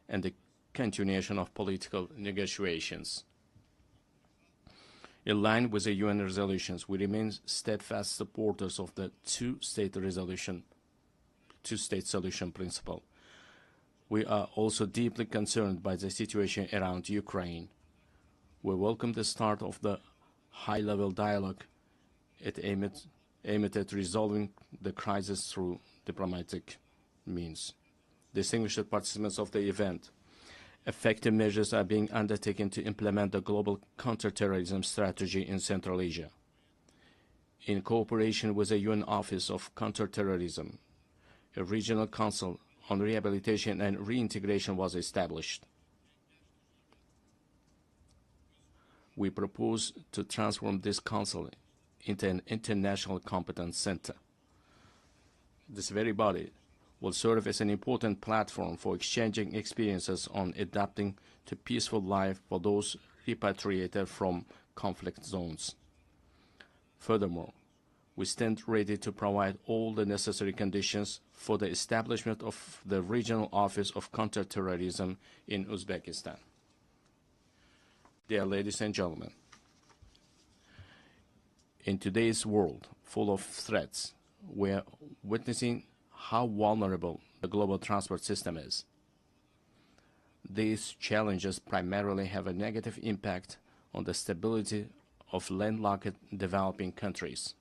and the continuation of political negotiations. In line with the UN resolutions, we remain steadfast supporters of the two-state solution principle. We are also deeply concerned by the situation around Ukraine. We welcome the start of the high-level dialogue aimed at resolving the crisis through diplomatic means. Distinguished participants of the event, effective measures are being undertaken to implement the global counterterrorism strategy in Central Asia. In cooperation with the UN Office of Counterterrorism, a regional council on rehabilitation and reintegration was established. We propose to transform this council into an international competence center. This very body will serve as an important platform for exchanging experiences on adapting to peaceful life for those repatriated from conflict zones. Furthermore, we stand ready to provide all the necessary conditions for the establishment of the Regional Office of Counterterrorism in Uzbekistan. Dear ladies and gentlemen, in today's world full of threats, we are witnessing how vulnerable the global transport system is. These challenges primarily have a negative impact on the stability of landlocked developing countries.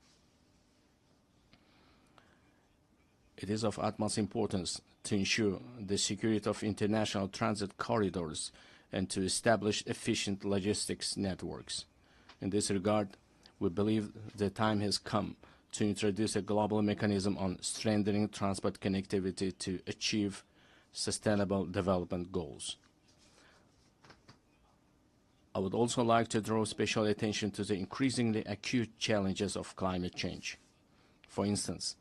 It is of utmost importance to ensure the security of international transit corridors and to establish efficient logistics networks. In this regard, we believe the time has come to introduce a global mechanism on strengthening transport connectivity to achieve sustainable development goals. I would also like to draw special attention to the increasingly acute challenges of climate change. For instance,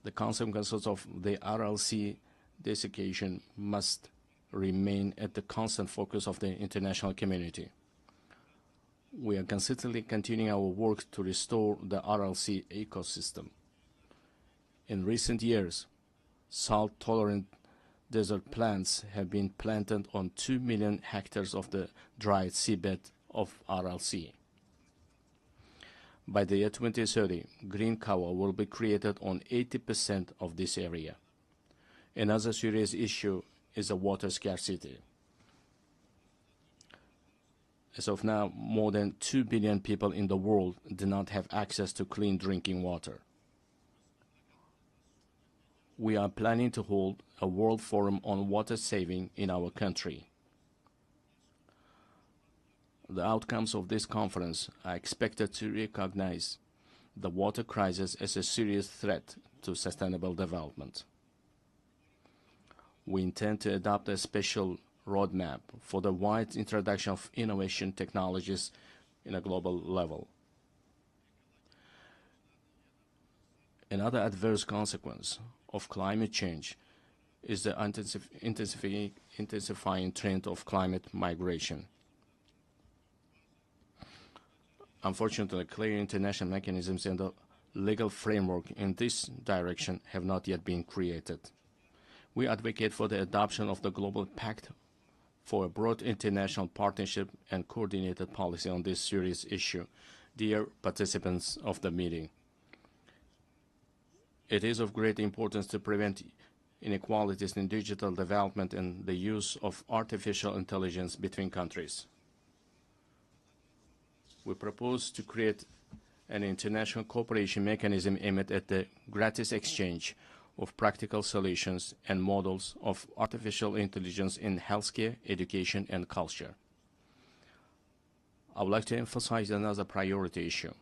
the consequences of the RLC desiccation must remain at the constant focus of the international community. We are consistently continuing our work to restore the RLC ecosystem. In recent years, salt-tolerant desert plants have been planted on 2 million hectares of the dried seabed of RLC. By the year 2030, green cover will be created on 80% of this area. Another serious issue is the water scarcity. As of now, more than 2 billion people in the world do not have access to clean drinking water. We are planning to hold a World Forum on water saving in our country. The outcomes of this conference are expected to recognize the water crisis as a serious threat to sustainable development. We intend to adopt a special roadmap for the wide introduction of innovation technologies in a global level. Another adverse consequence of climate change is the intensifying trend of climate migration. Unfortunately, clear international mechanisms and the legal framework in this direction have not yet been created. We advocate for the adoption of the Global Pact for a broad international partnership and coordinated policy on this serious issue. Dear participants of the meeting, it is of great importance to prevent inequalities in digital development and the use of artificial intelligence between countries. We propose to create an international cooperation mechanism aimed at the gratis exchange of practical solutions and models of artificial intelligence in healthcare, education, and culture. I would like to emphasize another priority issue.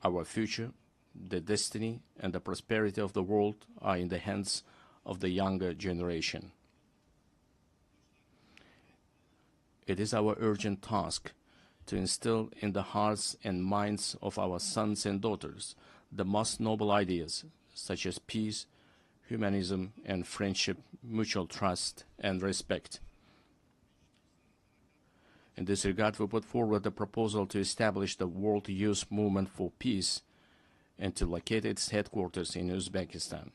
Our future, the destiny, and the prosperity of the world are in the hands of the younger generation. It is our urgent task to instill in the hearts and minds of our sons and daughters the most noble ideas, such as peace, humanism, and friendship, mutual trust, and respect. In this regard, we put forward the proposal to establish the World Youth Movement for Peace and to locate its headquarters in Uzbekistan.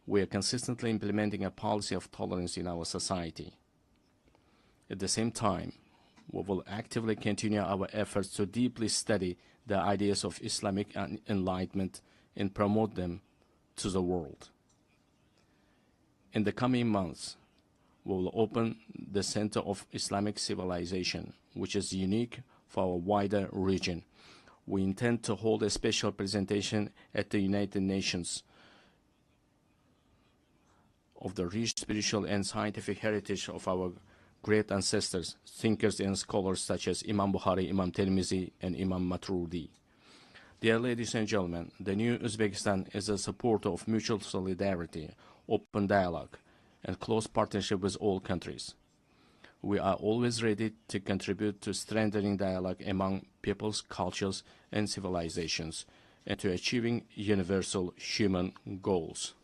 We are consistently implementing a policy of tolerance in our society. At the same time, we will actively continue our efforts to deeply study the ideas of Islamic enlightenment and promote them to the world. In the coming months, we will open the Center of Islamic Civilization, which is unique for our wider region. We intend to hold a special presentation at the United Nations of the rich spiritual and scientific heritage of our great ancestors, thinkers and scholars such as Imam Bukhari, Imam Tirmizi, and Imam Maturidi. Dear ladies and gentlemen, the new Uzbekistan is a supporter of mutual solidarity, open dialogue, and close partnership with all countries. We are always ready to contribute to strengthening dialogue among peoples, cultures, and civilizations, and to achieving universal human goals.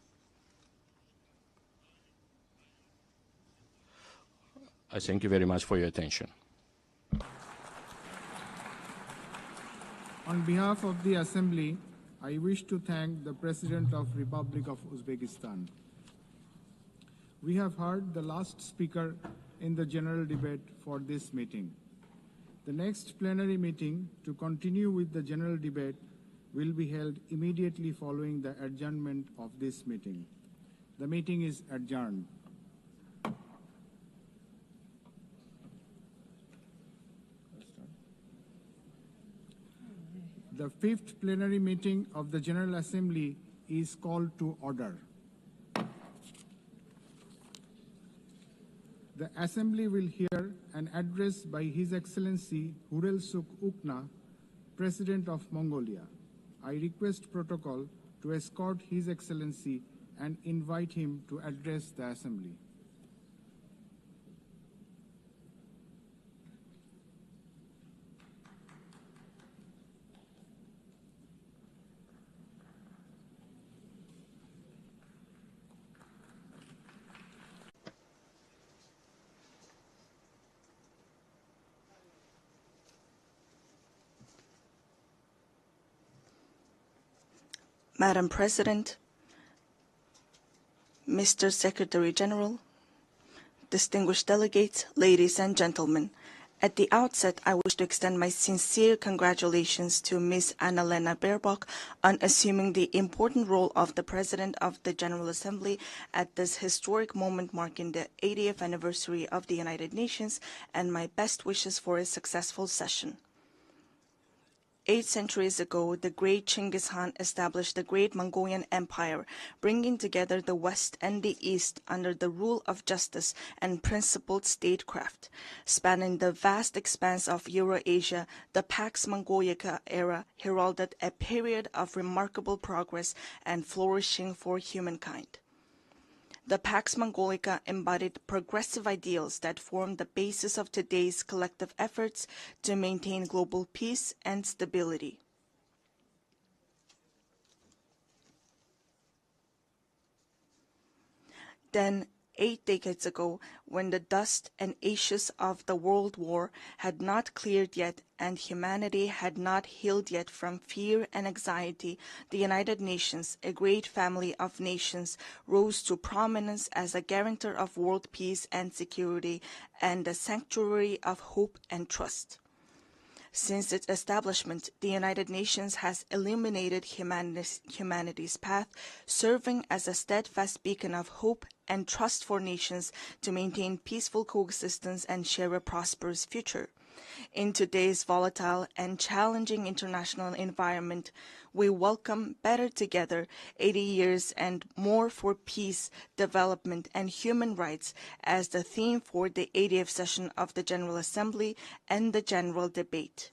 I thank you very much for your attention. On behalf of the Assembly, I wish to thank the President of Republic of Uzbekistan. We have heard the last speaker in the general debate for this meeting. The next plenary meeting to continue with the general debate will be held immediately following the adjournment of this meeting. The meeting is adjourned. The fifth plenary meeting of the General Assembly is called to order. The Assembly will hear an address by His Excellency Hurelsuk Ukna, President of Mongolia. I request protocol to escort His Excellency and invite him to address the Assembly. Madam President, Mr. Secretary General, distinguished delegates, ladies and gentlemen, at the outset, I wish to extend my sincere congratulations to Ms. Annalena Baerbock on assuming the important role of the President of the General Assembly at this historic moment marking the 80th anniversary of the United Nations, and my best wishes for a successful session. 8 centuries ago, the great Chinggis Khan established the great Mongolian Empire, bringing together the West and the East under the rule of justice and principled statecraft. Spanning the vast expanse of Eurasia, the Pax Mongolica era heralded a period of remarkable progress and flourishing for humankind. The Pax Mongolica embodied progressive ideals that form the basis of today's collective efforts to maintain global peace and stability. Then, 8 decades ago, when the dust and ashes of the World War had not cleared yet and humanity had not healed yet from fear and anxiety, the United Nations, a great family of nations, rose to prominence as a guarantor of world peace and security and a sanctuary of hope and trust. Since its establishment, the United Nations has illuminated humanity's path, serving as a steadfast beacon of hope and trust for nations to maintain peaceful coexistence and share a prosperous future. In today's volatile and challenging international environment, we welcome Better Together, 80 years and more for peace, development, and human rights as the theme for the 80th session of the General Assembly and the general debate.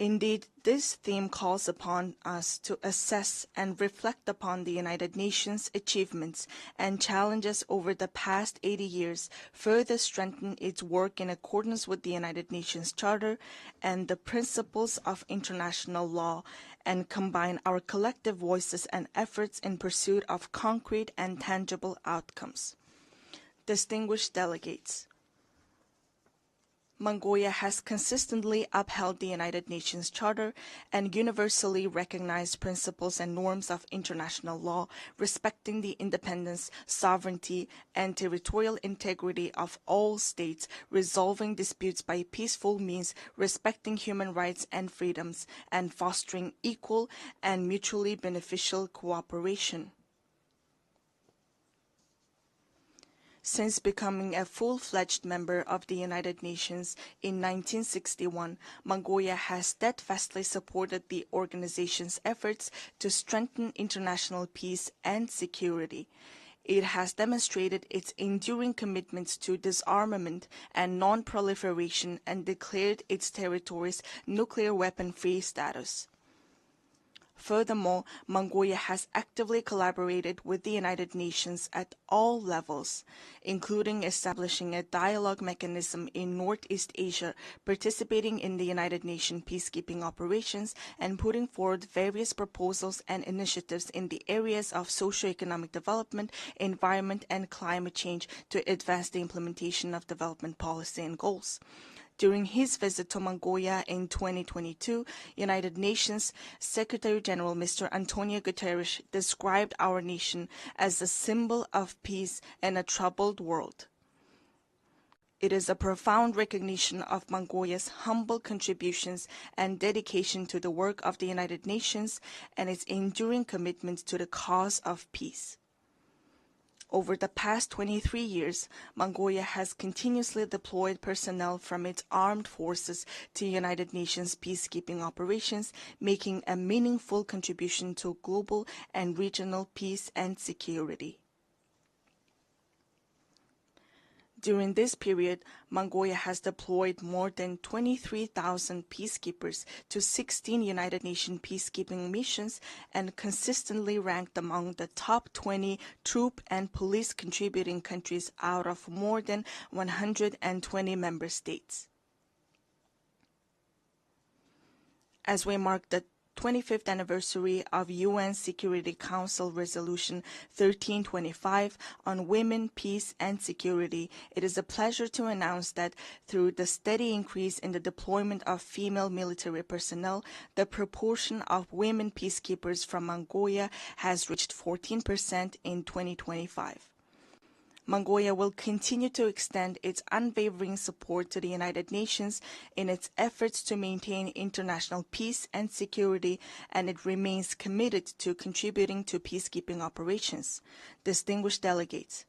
Indeed, this theme calls upon us to assess and reflect upon the United Nations' achievements and challenges over the past 80 years, further strengthen its work in accordance with the United Nations Charter and the principles of international law, and combine our collective voices and efforts in pursuit of concrete and tangible outcomes. Distinguished delegates, Mongolia has consistently upheld the United Nations Charter and universally recognized principles and norms of international law, respecting the independence, sovereignty, and territorial integrity of all states, resolving disputes by peaceful means, respecting human rights and freedoms, and fostering equal and mutually beneficial cooperation. Since becoming a full-fledged member of the United Nations in 1961, Mongolia has steadfastly supported the organization's efforts to strengthen international peace and security. It has demonstrated its enduring commitments to disarmament and non-proliferation and declared its territories nuclear weapon-free status. Furthermore, Mongolia has actively collaborated with the United Nations at all levels, including establishing a dialogue mechanism in Northeast Asia, participating in the United Nations peacekeeping operations, and putting forward various proposals and initiatives in the areas of socio-economic development, environment, and climate change to advance the implementation of development policy and goals. During his visit to Mongolia in 2022, United Nations Secretary-General Mr. Antonio Guterres described our nation as a symbol of peace in a troubled world. It is a profound recognition of Mongolia's humble contributions and dedication to the work of the United Nations and its enduring commitment to the cause of peace. Over the past 23 years, Mongolia has continuously deployed personnel from its armed forces to United Nations peacekeeping operations, making a meaningful contribution to global and regional peace and security. During this period, Mongolia has deployed more than 23,000 peacekeepers to 16 United Nations peacekeeping missions and consistently ranked among the top 20 troop and police contributing countries out of more than 120 member states. As we mark the 25th anniversary of UN Security Council Resolution 1325 on women, peace, and security, it is a pleasure to announce that through the steady increase in the deployment of female military personnel, the proportion of women peacekeepers from Mongolia has reached 14% in 2025. Mongolia will continue to extend its unwavering support to the United Nations in its efforts to maintain international peace and security, and it remains committed to contributing to peacekeeping operations. Distinguished delegates,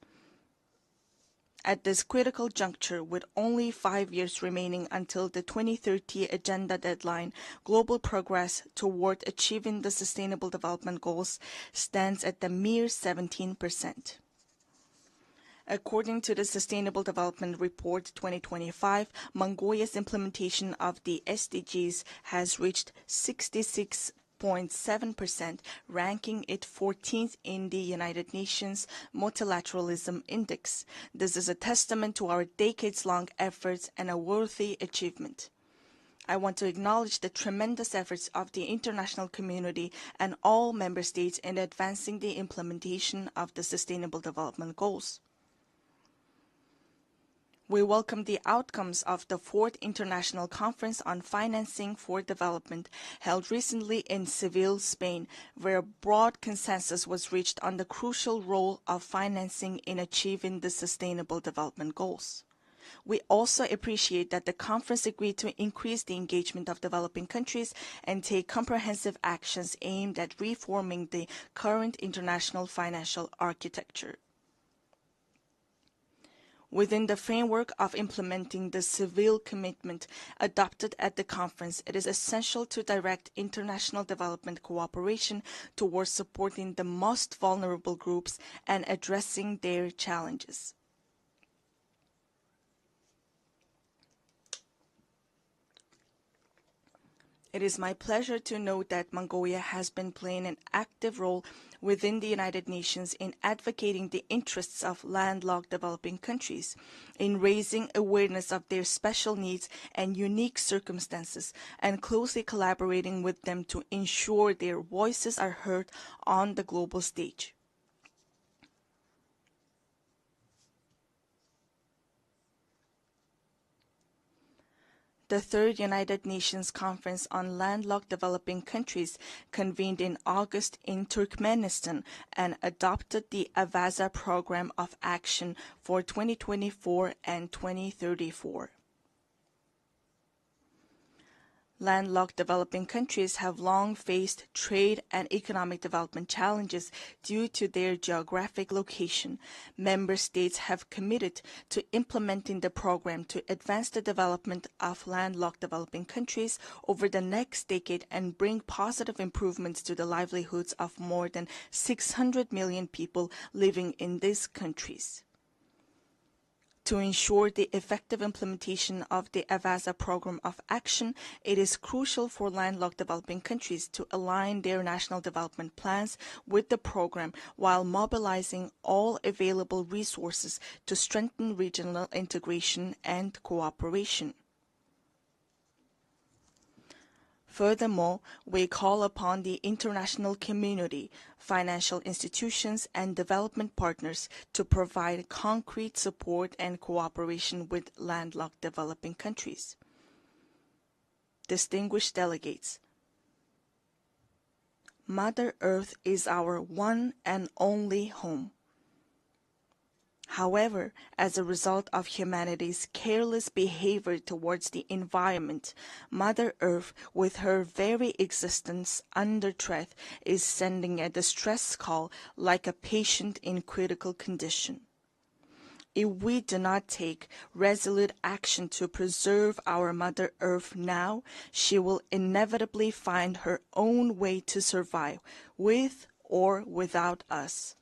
at this critical juncture, with only 5 years remaining until the 2030 agenda deadline, global progress toward achieving the Sustainable Development Goals stands at the mere 17%. According to the Sustainable Development Report 2025, Mongolia's implementation of the SDGs has reached 66.7%, ranking it 14th in the United Nations Multilateralism Index. This is a testament to our decades-long efforts and a worthy achievement. I want to acknowledge the tremendous efforts of the international community and all member states in advancing the implementation of the Sustainable Development Goals. We welcome the outcomes of the 4th International Conference on Financing for Development, held recently in Seville, Spain, where a broad consensus was reached on the crucial role of financing in achieving the Sustainable Development Goals. We also appreciate that the conference agreed to increase the engagement of developing countries and take comprehensive actions aimed at reforming the current international financial architecture. Within the framework of implementing the Seville commitment adopted at the conference, it is essential to direct international development cooperation towards supporting the most vulnerable groups and addressing their challenges. It is my pleasure to note that Mongolia has been playing an active role within the United Nations in advocating the interests of landlocked developing countries, in raising awareness of their special needs and unique circumstances, and closely collaborating with them to ensure their voices are heard on the global stage. the Third United Nations Conference on Landlocked Developing Countries convened in August in Turkmenistan and adopted the Avaza Program of Action for 2024 and 2034. Landlocked developing countries have long faced trade and economic development challenges due to their geographic location. Member states have committed to implementing the program to advance the development of landlocked developing countries over the next decade and bring positive improvements to the livelihoods of more than 600 million people living in these countries. To ensure the effective implementation of the Avaza Program of Action, it is crucial for landlocked developing countries to align their national development plans with the program while mobilizing all available resources to strengthen regional integration and cooperation. Furthermore, we call upon the international community, financial institutions, and development partners to provide concrete support and cooperation with landlocked developing countries. Distinguished delegates, Mother Earth is our one and only home. However, as a result of humanity's careless behavior towards the environment, Mother Earth, with her very existence under threat, is sending a distress call like a patient in critical condition. If we do not take resolute action to preserve our Mother Earth now, she will inevitably find her own way to survive, with or without us.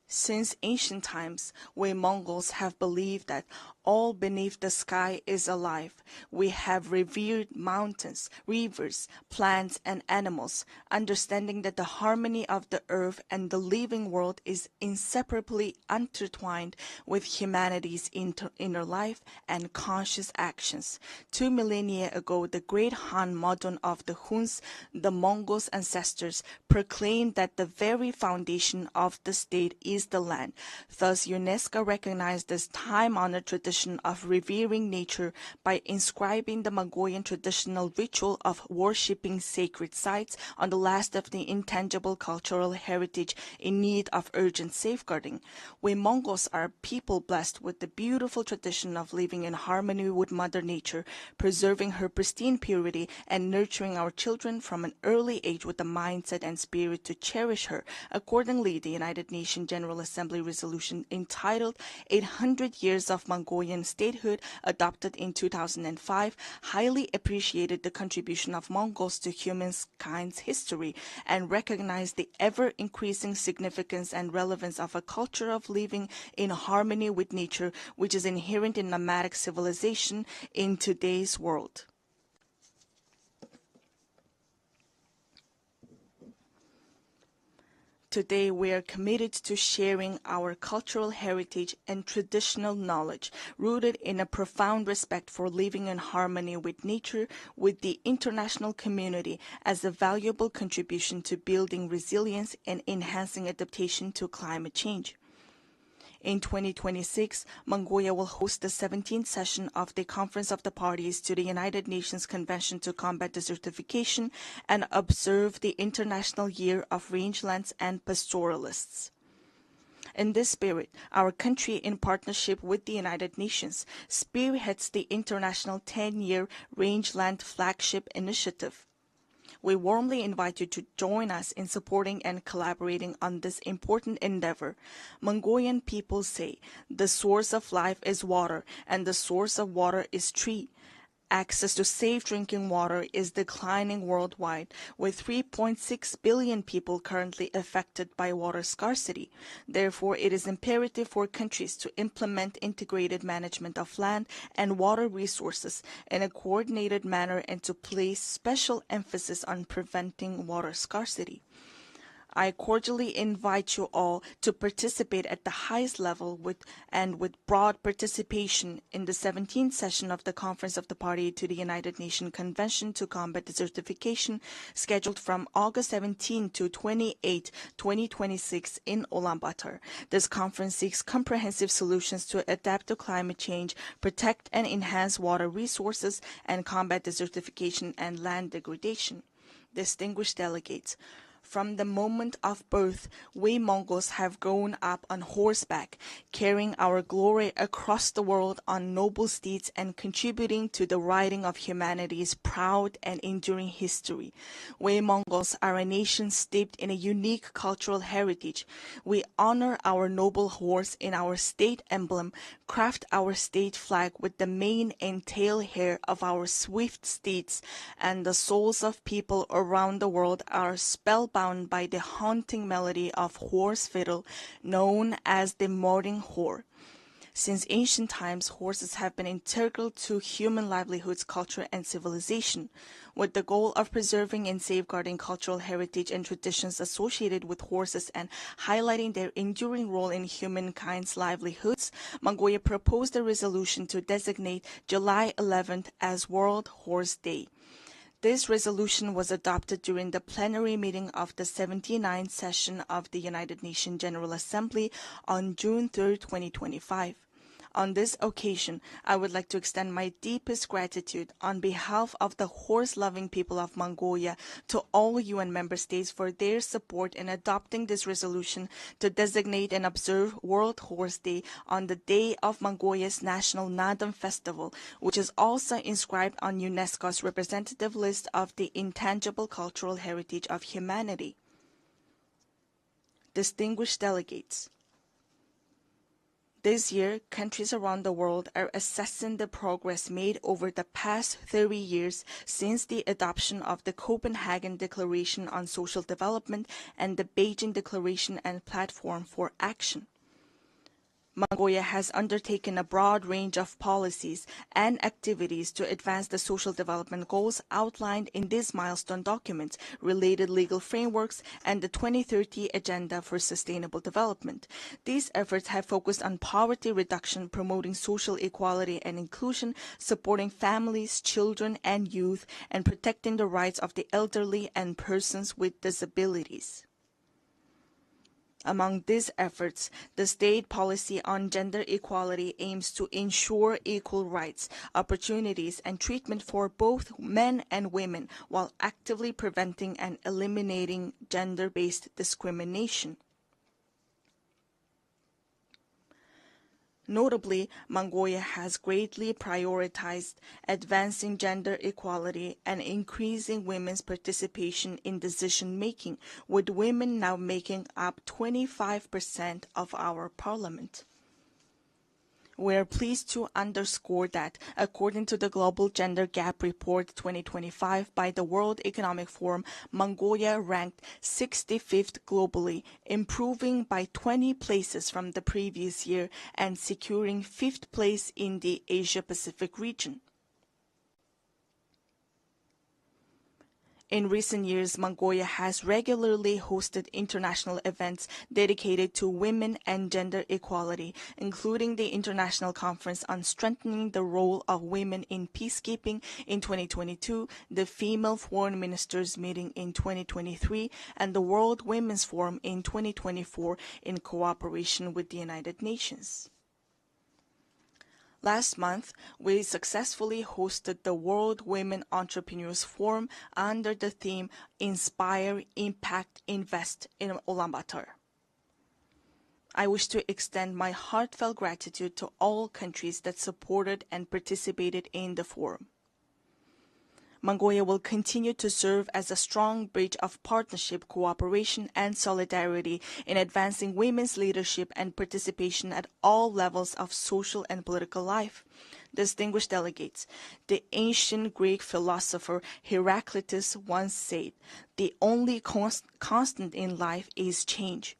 Since ancient times, we Mongols have believed that all beneath the sky is alive. We have revered mountains, rivers, plants, and animals, understanding that the harmony of the earth and the living world is inseparably intertwined with humanity's inner life and conscious actions. 2 millennia ago, the great Han Modon of the Huns, the Mongols' ancestors, proclaimed that the very foundation of the state is the land. Thus, UNESCO recognized this time-honored tradition of revering nature by inscribing the Mongolian traditional ritual of worshipping sacred sites on the last of the intangible cultural heritage in need of urgent safeguarding. We Mongols are a people blessed with the beautiful tradition of living in harmony with Mother Nature, preserving her pristine purity and nurturing our children from an early age with the mindset and spirit to cherish her. Accordingly, the United Nations General Assembly resolution entitled 800 Years of Mongolian Statehood, adopted in 2005, highly appreciated the contribution of Mongols to humankind's history and recognized the ever-increasing significance and relevance of a culture of living in harmony with nature, which is inherent in nomadic civilization in today's world. Today, we are committed to sharing our cultural heritage and traditional knowledge, rooted in a profound respect for living in harmony with nature, with the international community, as a valuable contribution to building resilience and enhancing adaptation to climate change. In 2026, Mongolia will host the 17th session of the Conference of the Parties to the United Nations Convention to Combat Desertification and observe the International Year of Rangelands and Pastoralists. In this spirit, our country, in partnership with the United Nations, spearheads the International 10-Year Rangeland Flagship Initiative. We warmly invite you to join us in supporting and collaborating on this important endeavor. Mongolian people say, the source of life is water, and the source of water is tree. Access to safe drinking water is declining worldwide, with 3.6 billion people currently affected by water scarcity. Therefore, it is imperative for countries to implement integrated management of land and water resources in a coordinated manner and to place special emphasis on preventing water scarcity. I cordially invite you all to participate at the highest level with broad participation in the 17th session of the Conference of the Party to the United Nations Convention to Combat Desertification, scheduled from August 17 to 28, 2026 in Ulaanbaatar. This conference seeks comprehensive solutions to adapt to climate change, protect and enhance water resources, and combat desertification and land degradation. Distinguished delegates, from the moment of birth, we Mongols have grown up on horseback, carrying our glory across the world on noble steeds and contributing to the writing of humanity's proud and enduring history. We Mongols are a nation steeped in a unique cultural heritage. We honor our noble horse in our state emblem, craft our state flag with the mane and tail hair of our swift steeds, and the souls of people around the world are spellbound by the haunting melody of horse fiddle known as the Morning Hor. Since ancient times, horses have been integral to human livelihoods, culture, and civilization. With the goal of preserving and safeguarding cultural heritage and traditions associated with horses and highlighting their enduring role in humankind's livelihoods, Mongolia proposed a resolution to designate July 11th as World Horse Day. This resolution was adopted during the plenary meeting of the 79th session of the United Nations General Assembly on June 3, 2025. On this occasion, I would like to extend my deepest gratitude on behalf of the horse-loving people of Mongolia to all UN member states for their support in adopting this resolution to designate and observe World Horse Day on the day of Mongolia's National Nadam Festival, which is also inscribed on UNESCO's representative list of the intangible cultural heritage of humanity. Distinguished delegates, this year, countries around the world are assessing the progress made over the past 30 years since the adoption of the Copenhagen Declaration on Social Development and the Beijing Declaration and Platform for Action. Mongolia has undertaken a broad range of policies and activities to advance the social development goals outlined in these milestone documents, related legal frameworks, and the 2030 Agenda for Sustainable Development. These efforts have focused on poverty reduction, promoting social equality and inclusion, supporting families, children, and youth, and protecting the rights of the elderly and persons with disabilities. Among these efforts, the state policy on gender equality aims to ensure equal rights, opportunities, and treatment for both men and women while actively preventing and eliminating gender-based discrimination. Notably, Mongolia has greatly prioritized advancing gender equality and increasing women's participation in decision-making, with women now making up 25% of our parliament. We are pleased to underscore that, according to the Global Gender Gap Report 2025 by the World Economic Forum, Mongolia ranked 65th globally, improving by 20 places from the previous year and securing 5th place in the Asia-Pacific region. In recent years, Mongolia has regularly hosted international events dedicated to women and gender equality, including the International Conference on Strengthening the Role of Women in Peacekeeping in 2022, the Female Foreign Ministers Meeting in 2023, and the World Women's Forum in 2024 in cooperation with the United Nations. Last month, we successfully hosted the World Women Entrepreneurs Forum under the theme Inspire, Impact, Invest in Ulaanbaatar. I wish to extend my heartfelt gratitude to all countries that supported and participated in the forum. Mongolia will continue to serve as a strong bridge of partnership, cooperation, and solidarity in advancing women's leadership and participation at all levels of social and political life. Distinguished delegates, the ancient Greek philosopher Heraclitus once said, "The only constant in life is change."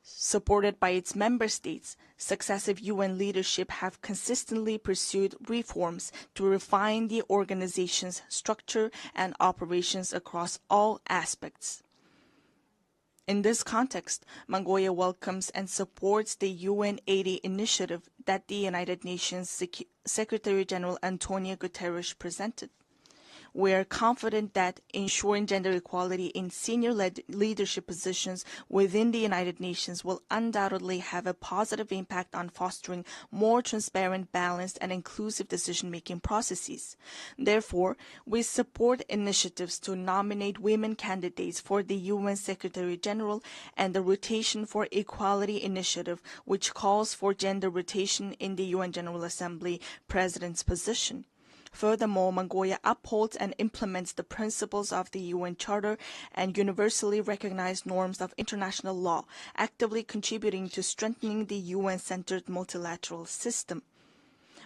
Supported by its member states, successive UN leadership have consistently pursued reforms to refine the organization's structure and operations across all aspects. In this context, Mongolia welcomes and supports the UN 80 initiative that the United Nations Secretary-General Antonio Guterres presented. We are confident that ensuring gender equality in senior leadership positions within the United Nations will undoubtedly have a positive impact on fostering more transparent, balanced, and inclusive decision-making processes. Therefore, we support initiatives to nominate women candidates for the UN Secretary-General and the Rotation for Equality initiative, which calls for gender rotation in the UN General Assembly President's position. Furthermore, Mongolia upholds and implements the principles of the UN Charter and universally recognized norms of international law, actively contributing to strengthening the UN-centered multilateral system.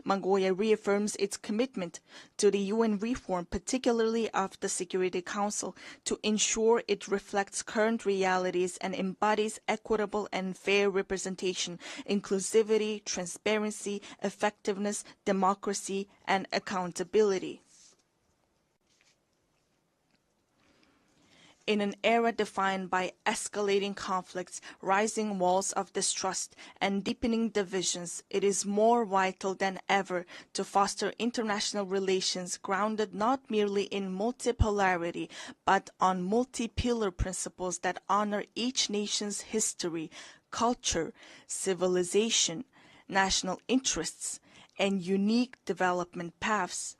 Mongolia reaffirms its commitment to the UN reform, particularly of the Security Council, to ensure it reflects current realities and embodies equitable and fair representation, inclusivity, transparency, effectiveness, democracy, and accountability. In an era defined by escalating conflicts, rising walls of distrust, and deepening divisions, it is more vital than ever to foster international relations grounded not merely in multipolarity, but on multi-pillar principles that honor each nation's history, culture, civilization, national interests, and unique development paths.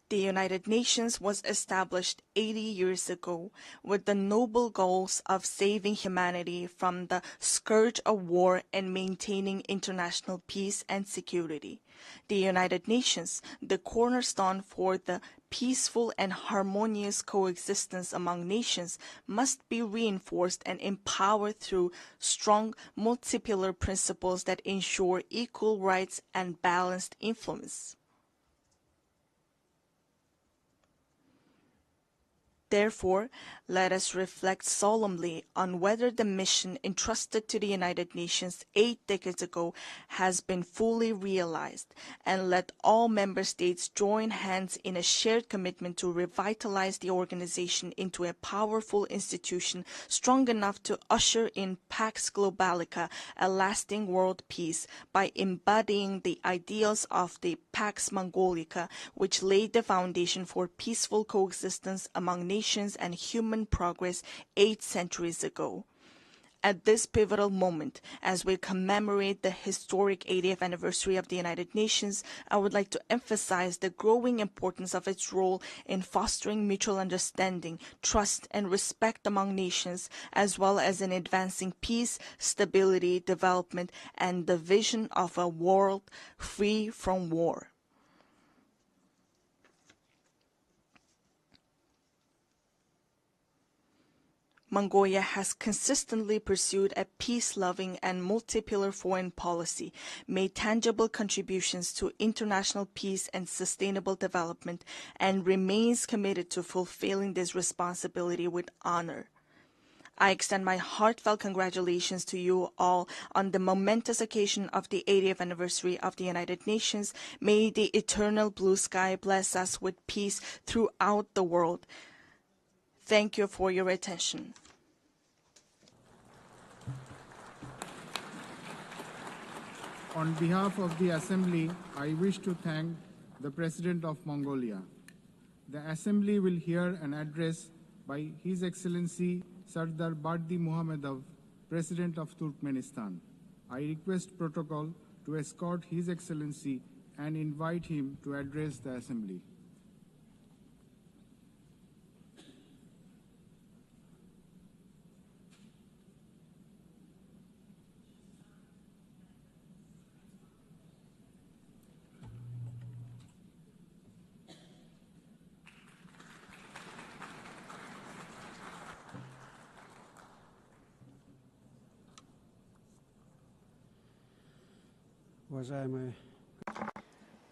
The United Nations was established 80 years ago with the noble goals of saving humanity from the scourge of war and maintaining international peace and security. The United Nations, the cornerstone for the peaceful and harmonious coexistence among nations, must be reinforced and empowered through strong multipolar principles that ensure equal rights and balanced influence. Therefore, let us reflect solemnly on whether the mission entrusted to the United Nations 8 decades ago has been fully realized, and let all member states join hands in a shared commitment to revitalize the organization into a powerful institution strong enough to usher in Pax Globalica, a lasting world peace, by embodying the ideals of the Pax Mongolica, which laid the foundation for peaceful coexistence among nations and human progress 8 centuries ago. At this pivotal moment, as we commemorate the historic 80th anniversary of the United Nations, I would like to emphasize the growing importance of its role in fostering mutual understanding, trust, and respect among nations, as well as in advancing peace, stability, development, and the vision of a world free from war. Mongolia has consistently pursued a peace-loving and multipolar foreign policy, made tangible contributions to international peace and sustainable development, and remains committed to fulfilling this responsibility with honor. I extend my heartfelt congratulations to you all on the momentous occasion of the 80th anniversary of the United Nations. May the eternal blue sky bless us with peace throughout the world. Thank you for your attention. On behalf of the Assembly, I wish to thank the President of Mongolia. The Assembly will hear an address by His Excellency Sardar Bardi Muhammadov, President of Turkmenistan. I request protocol to escort His Excellency and invite him to address the Assembly.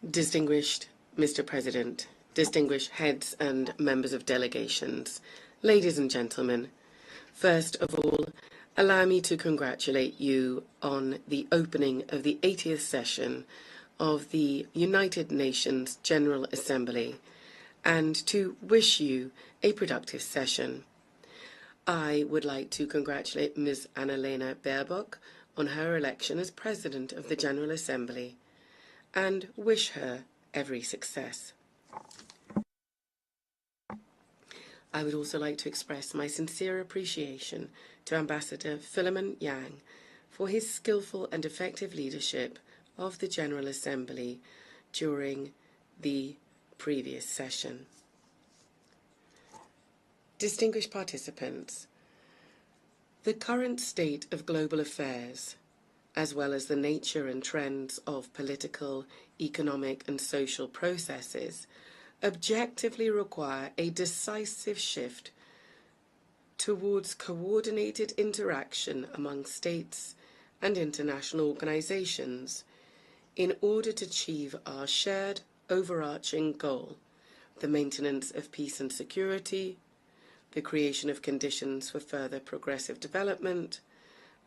Distinguished Mr. President, distinguished heads and members of delegations, ladies and gentlemen, first of all, allow me to congratulate you on the opening of the 80th session of the United Nations General Assembly and to wish you a productive session. I would like to congratulate Ms. Annalena Baerbock on her election as President of the General Assembly and wish her every success. I would also like to express my sincere appreciation to Ambassador Philemon Yang for his skillful and effective leadership of the General Assembly during the previous session. Distinguished participants, the current state of global affairs, as well as the nature and trends of political, economic, and social processes, objectively require a decisive shift towards coordinated interaction among states and international organizations in order to achieve our shared overarching goal, the maintenance of peace and security, the creation of conditions for further progressive development,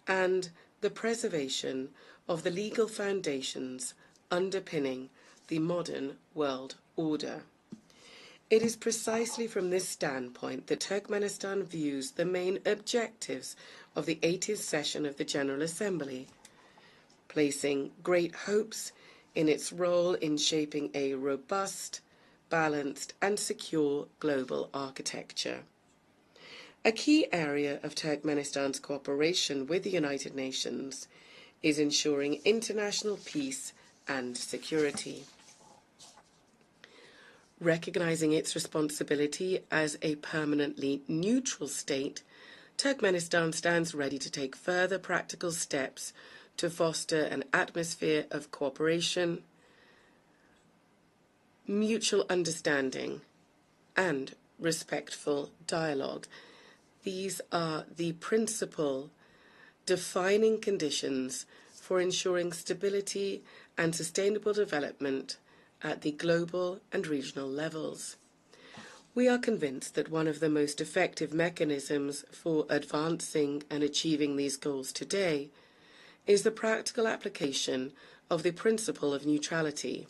and the preservation of the legal foundations underpinning the modern world order. It is precisely from this standpoint that Turkmenistan views the main objectives of the 80th session of the General Assembly, placing great hopes in its role in shaping a robust, balanced, and secure global architecture. A key area of Turkmenistan's cooperation with the United Nations is ensuring international peace and security. Recognizing its responsibility as a permanently neutral state, Turkmenistan stands ready to take further practical steps to foster an atmosphere of cooperation, mutual understanding, and respectful dialogue. These are the principal defining conditions for ensuring stability and sustainable development at the global and regional levels. We are convinced that one of the most effective mechanisms for advancing and achieving these goals today is the practical application of the principle of neutrality.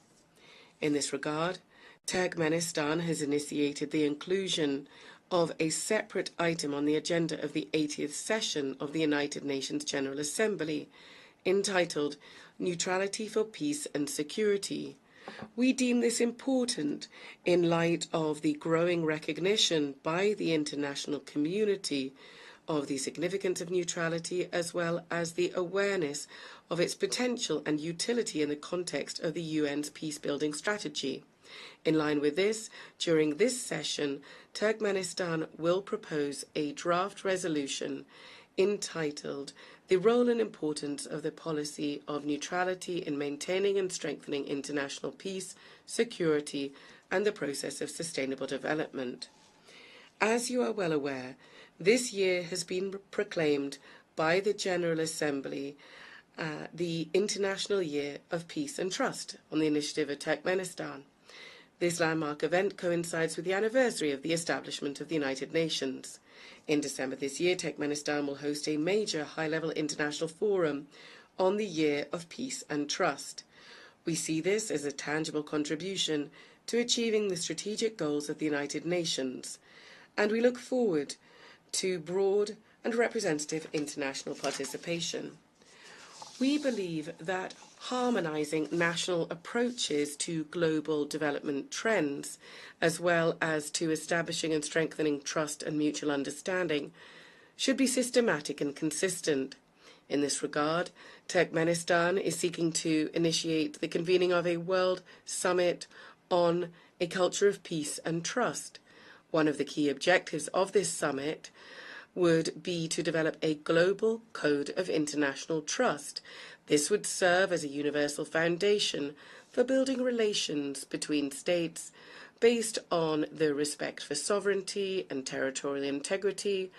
In this regard, Turkmenistan has initiated the inclusion of a separate item on the agenda of the 80th session of the United Nations General Assembly, entitled Neutrality for Peace and Security. We deem this important in light of the growing recognition by the international community of the significance of neutrality, as well as the awareness of its potential and utility in the context of the UN's peace-building strategy. In line with this, during this session, Turkmenistan will propose a draft resolution entitled The Role and Importance of the Policy of Neutrality in Maintaining and Strengthening International Peace, Security, and the Process of Sustainable Development. As you are well aware, this year has been proclaimed by the General Assembly the International Year of Peace and Trust on the initiative of Turkmenistan. This landmark event coincides with the anniversary of the establishment of the United Nations. In December this year, Turkmenistan will host a major high-level international forum on the Year of Peace and Trust. We see this as a tangible contribution to achieving the strategic goals of the United Nations, and we look forward to broad and representative international participation. We believe that harmonizing national approaches to global development trends, as well as to establishing and strengthening trust and mutual understanding, should be systematic and consistent. In this regard, Turkmenistan is seeking to initiate the convening of a World Summit on a culture of peace and trust. One of the key objectives of this summit would be to develop a global code of international trust. This would serve as a universal foundation for building relations between states based on the respect for sovereignty and territorial integrity,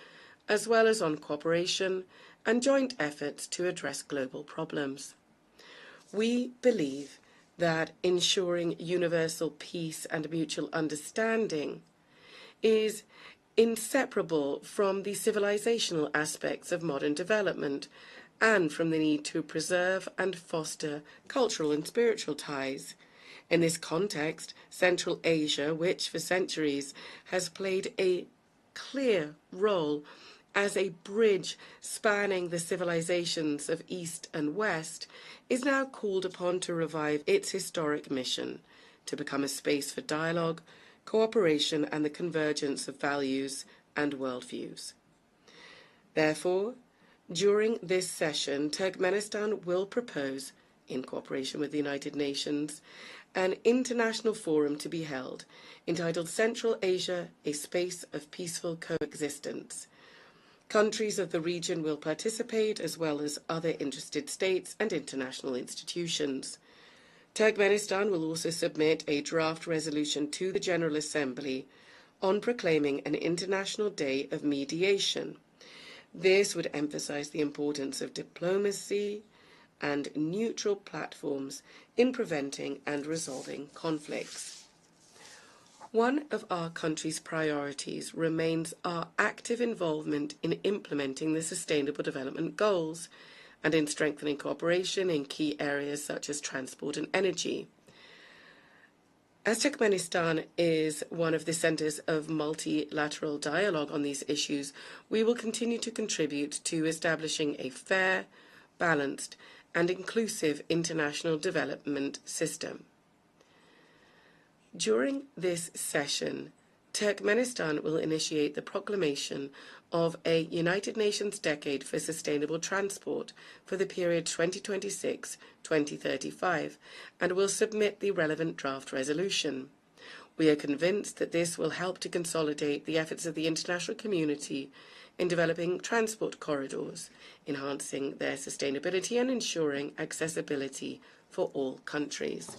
as well as on cooperation and joint efforts to address global problems. We believe that ensuring universal peace and mutual understanding is inseparable from the civilizational aspects of modern development and from the need to preserve and foster cultural and spiritual ties. In this context, Central Asia, which for centuries has played a clear role as a bridge spanning the civilizations of East and West, is now called upon to revive its historic mission to become a space for dialogue, cooperation, and the convergence of values and worldviews. Therefore, during this session, Turkmenistan will propose, in cooperation with the United Nations, an international forum to be held entitled Central Asia, a Space of Peaceful Coexistence. Countries of the region will participate, as well as other interested states and international institutions. Turkmenistan will also submit a draft resolution to the General Assembly on proclaiming an International Day of Mediation. This would emphasize the importance of diplomacy and neutral platforms in preventing and resolving conflicts. One of our country's priorities remains our active involvement in implementing the Sustainable Development Goals and in strengthening cooperation in key areas such as transport and energy. As Turkmenistan is one of the centers of multilateral dialogue on these issues, we will continue to contribute to establishing a fair, balanced, and inclusive international development system. During this session, Turkmenistan will initiate the proclamation of a United Nations Decade for Sustainable Transport for the period 2026-2035 and will submit the relevant draft resolution. We are convinced that this will help to consolidate the efforts of the international community in developing transport corridors, enhancing their sustainability and ensuring accessibility for all countries.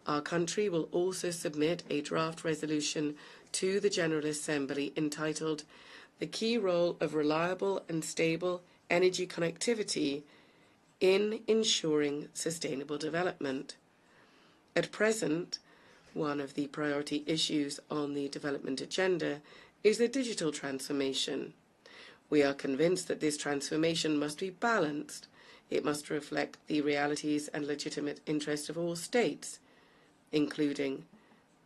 Our country will also submit a draft resolution to the General Assembly entitled The Key Role of Reliable and Stable Energy Connectivity in Ensuring Sustainable Development. At present, one of the priority issues on the development agenda is the digital transformation. We are convinced that this transformation must be balanced. It must reflect the realities and legitimate interests of all states, including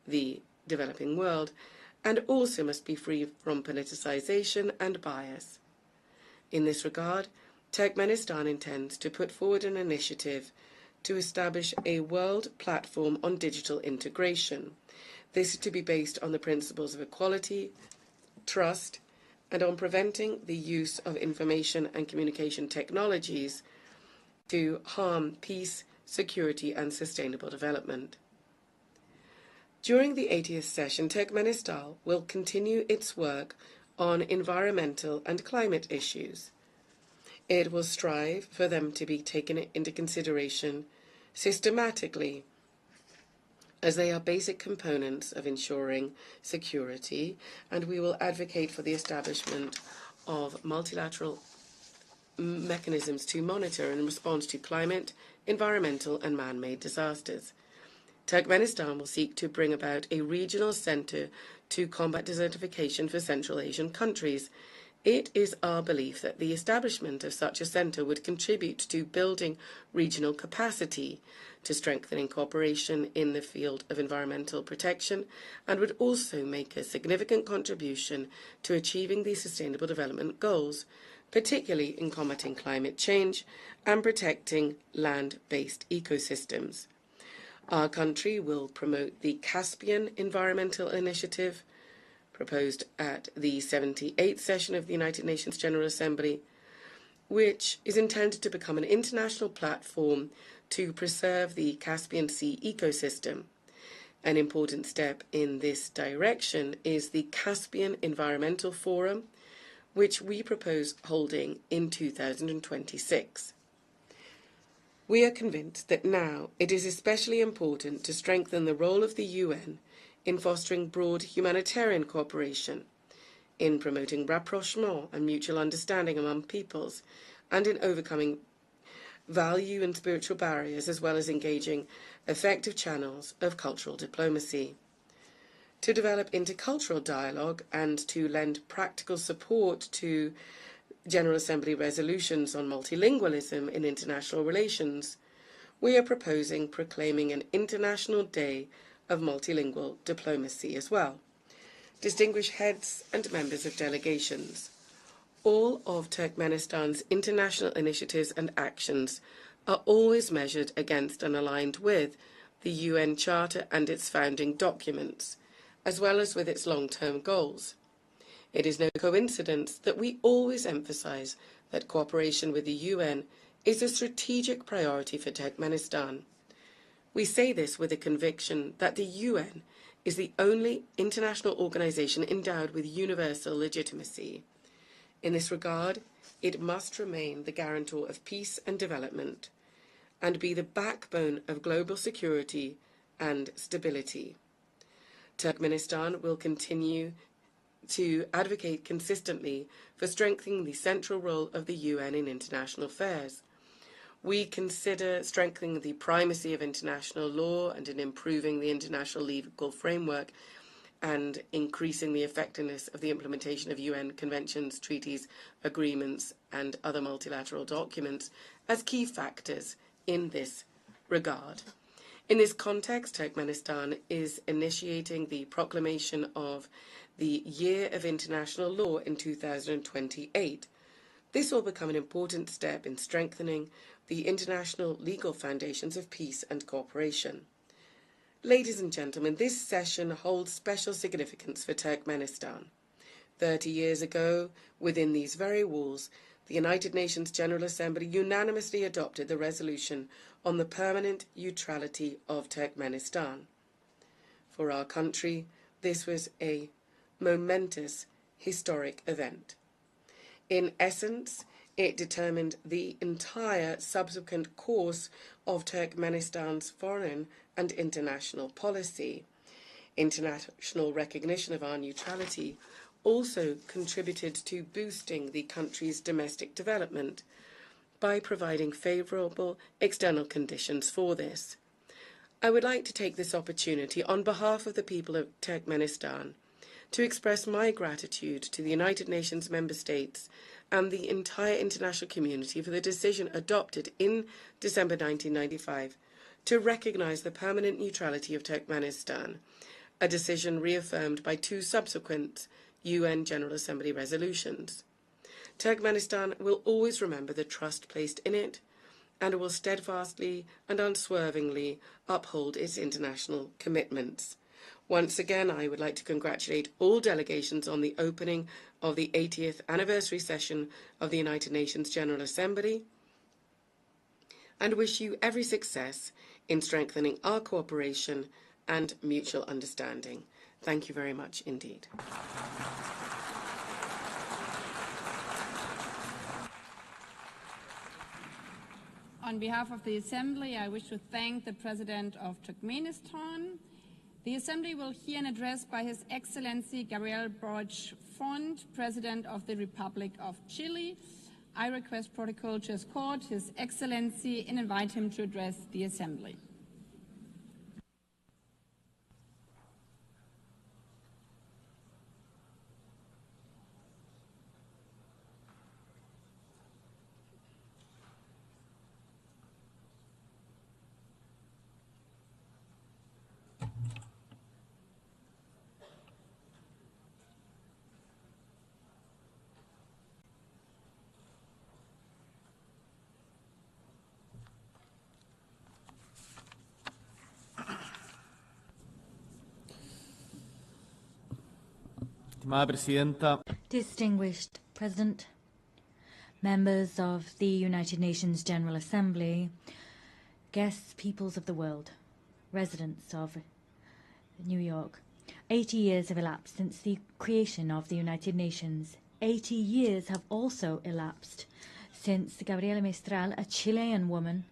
the developing world, and also must be free from politicization and bias. In this regard, Turkmenistan intends to put forward an initiative to establish a world platform on digital integration. This is to be based on the principles of equality, trust, and on preventing the use of information and communication technologies to harm peace, security, and sustainable development. During the 80th session, Turkmenistan will continue its work on environmental and climate issues. It will strive for them to be taken into consideration systematically, as they are basic components of ensuring security, and we will advocate for the establishment of multilateral mechanisms to monitor and respond to climate, environmental, and man-made disasters. Turkmenistan will seek to bring about a regional center to combat desertification for Central Asian countries. It is our belief that the establishment of such a center would contribute to building regional capacity, to strengthening cooperation in the field of environmental protection, and would also make a significant contribution to achieving the Sustainable Development Goals, particularly in combating climate change and protecting land-based ecosystems. Our country will promote the Caspian Environmental Initiative, proposed at the 78th session of the United Nations General Assembly, which is intended to become an international platform to preserve the Caspian Sea ecosystem. An important step in this direction is the Caspian Environmental Forum, which we propose holding in 2026. We are convinced that now it is especially important to strengthen the role of the UN in fostering broad humanitarian cooperation, in promoting rapprochement and mutual understanding among peoples, and in overcoming value and spiritual barriers, as well as engaging effective channels of cultural diplomacy. To develop intercultural dialogue and to lend practical support to General Assembly resolutions on multilingualism in international relations, we are proposing proclaiming an International Day of Multilingual Diplomacy as well. Distinguished heads and members of delegations, all of Turkmenistan's international initiatives and actions are always measured against and aligned with the UN Charter and its founding documents, as well as with its long-term goals. It is no coincidence that we always emphasize that cooperation with the UN is a strategic priority for Turkmenistan. We say this with a conviction that the UN is the only international organization endowed with universal legitimacy. In this regard, it must remain the guarantor of peace and development, and be the backbone of global security and stability. Turkmenistan will continue to advocate consistently for strengthening the central role of the UN in international affairs. We consider strengthening the primacy of international law and in improving the international legal framework and increasing the effectiveness of the implementation of UN conventions, treaties, agreements, and other multilateral documents as key factors in this regard. In this context, Turkmenistan is initiating the proclamation of the Year of International Law in 2028. This will become an important step in strengthening the international legal foundations of peace and cooperation. Ladies and gentlemen, this session holds special significance for Turkmenistan. 30 years ago, within these very walls, the United Nations General Assembly unanimously adopted the resolution on the permanent neutrality of Turkmenistan. For our country, this was a momentous, historic event. In essence, it determined the entire subsequent course of Turkmenistan's foreign and international policy. International recognition of our neutrality also contributed to boosting the country's domestic development by providing favourable external conditions for this. I would like to take this opportunity on behalf of the people of Turkmenistan to express my gratitude to the United Nations member states and the entire international community for the decision adopted in December 1995 to recognise the permanent neutrality of Turkmenistan, a decision reaffirmed by 2 subsequent UN General Assembly resolutions. Turkmenistan will always remember the trust placed in it and will steadfastly and unswervingly uphold its international commitments. Once again, I would like to congratulate all delegations on the opening of the 80th anniversary session of the United Nations General Assembly and wish you every success in strengthening our cooperation and mutual understanding. Thank you very much indeed. On behalf of the Assembly, I wish to thank the President of Turkmenistan. The Assembly will hear an address by His Excellency Gabriel Boric Font, President of the Republic of Chile. I request protocol to escort His Excellency and invite him to address the Assembly. Distinguished President, members of the United Nations General Assembly, guests, peoples of the world, residents of New York, 80 years have elapsed since the creation of the United Nations. 80 years have also elapsed since Gabriela Mistral, a Chilean woman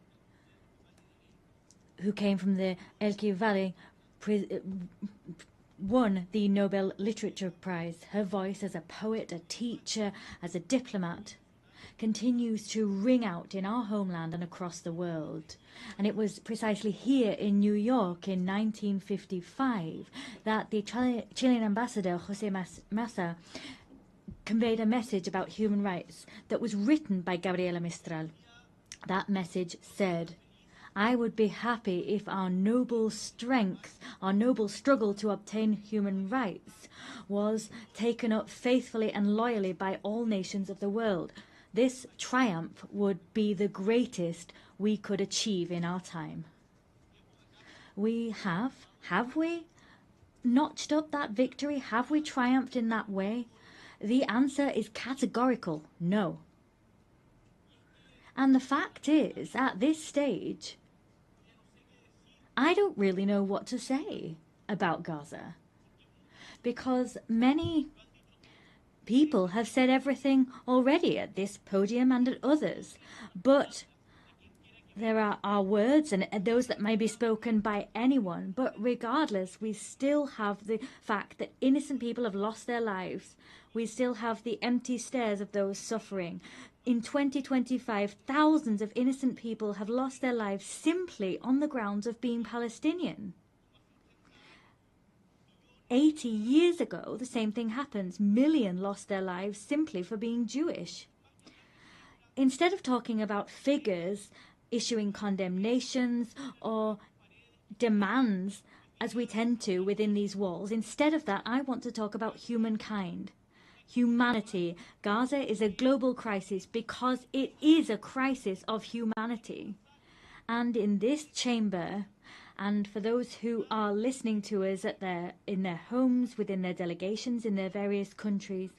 who came from the Elqui Valley, won the Nobel Literature Prize. Her voice as a poet, a teacher, as a diplomat continues to ring out in our homeland and across the world. And it was precisely here in New York in 1955 that the Chilean ambassador, José Massa, conveyed a message about human rights that was written by Gabriela Mistral. That message said, "I would be happy if our noble strength, our noble struggle to obtain human rights was taken up faithfully and loyally by all nations of the world. This triumph would be the greatest we could achieve in our time." We have we notched up that victory? Have we triumphed in that way? The answer is categorical no. And the fact is, at this stage, I don't really know what to say about Gaza, because many people have said everything already at this podium and at others, but there are our words and those that may be spoken by anyone, but regardless, we still have the fact that innocent people have lost their lives. We still have the empty stares of those suffering. In 2025, thousands of innocent people have lost their lives simply on the grounds of being Palestinian. 80 years ago, the same thing happens. Millions lost their lives simply for being Jewish. Instead of talking about figures, issuing condemnations or demands, as we tend to within these walls, instead of that, I want to talk about humankind. Humanity. Gaza is a global crisis because it is a crisis of humanity. And in this chamber, and for those who are listening to us in their homes, within their delegations, in their various countries,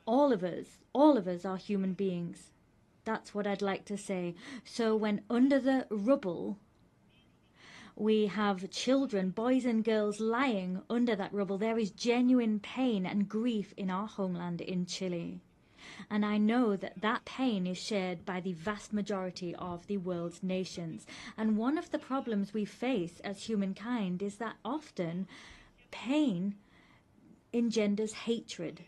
all of us are human beings. That's what I'd like to say. So when under the rubble, we have children, boys and girls lying under that rubble, there is genuine pain and grief in our homeland in Chile. And I know that that pain is shared by the vast majority of the world's nations. And one of the problems we face as humankind is that often pain engenders hatred.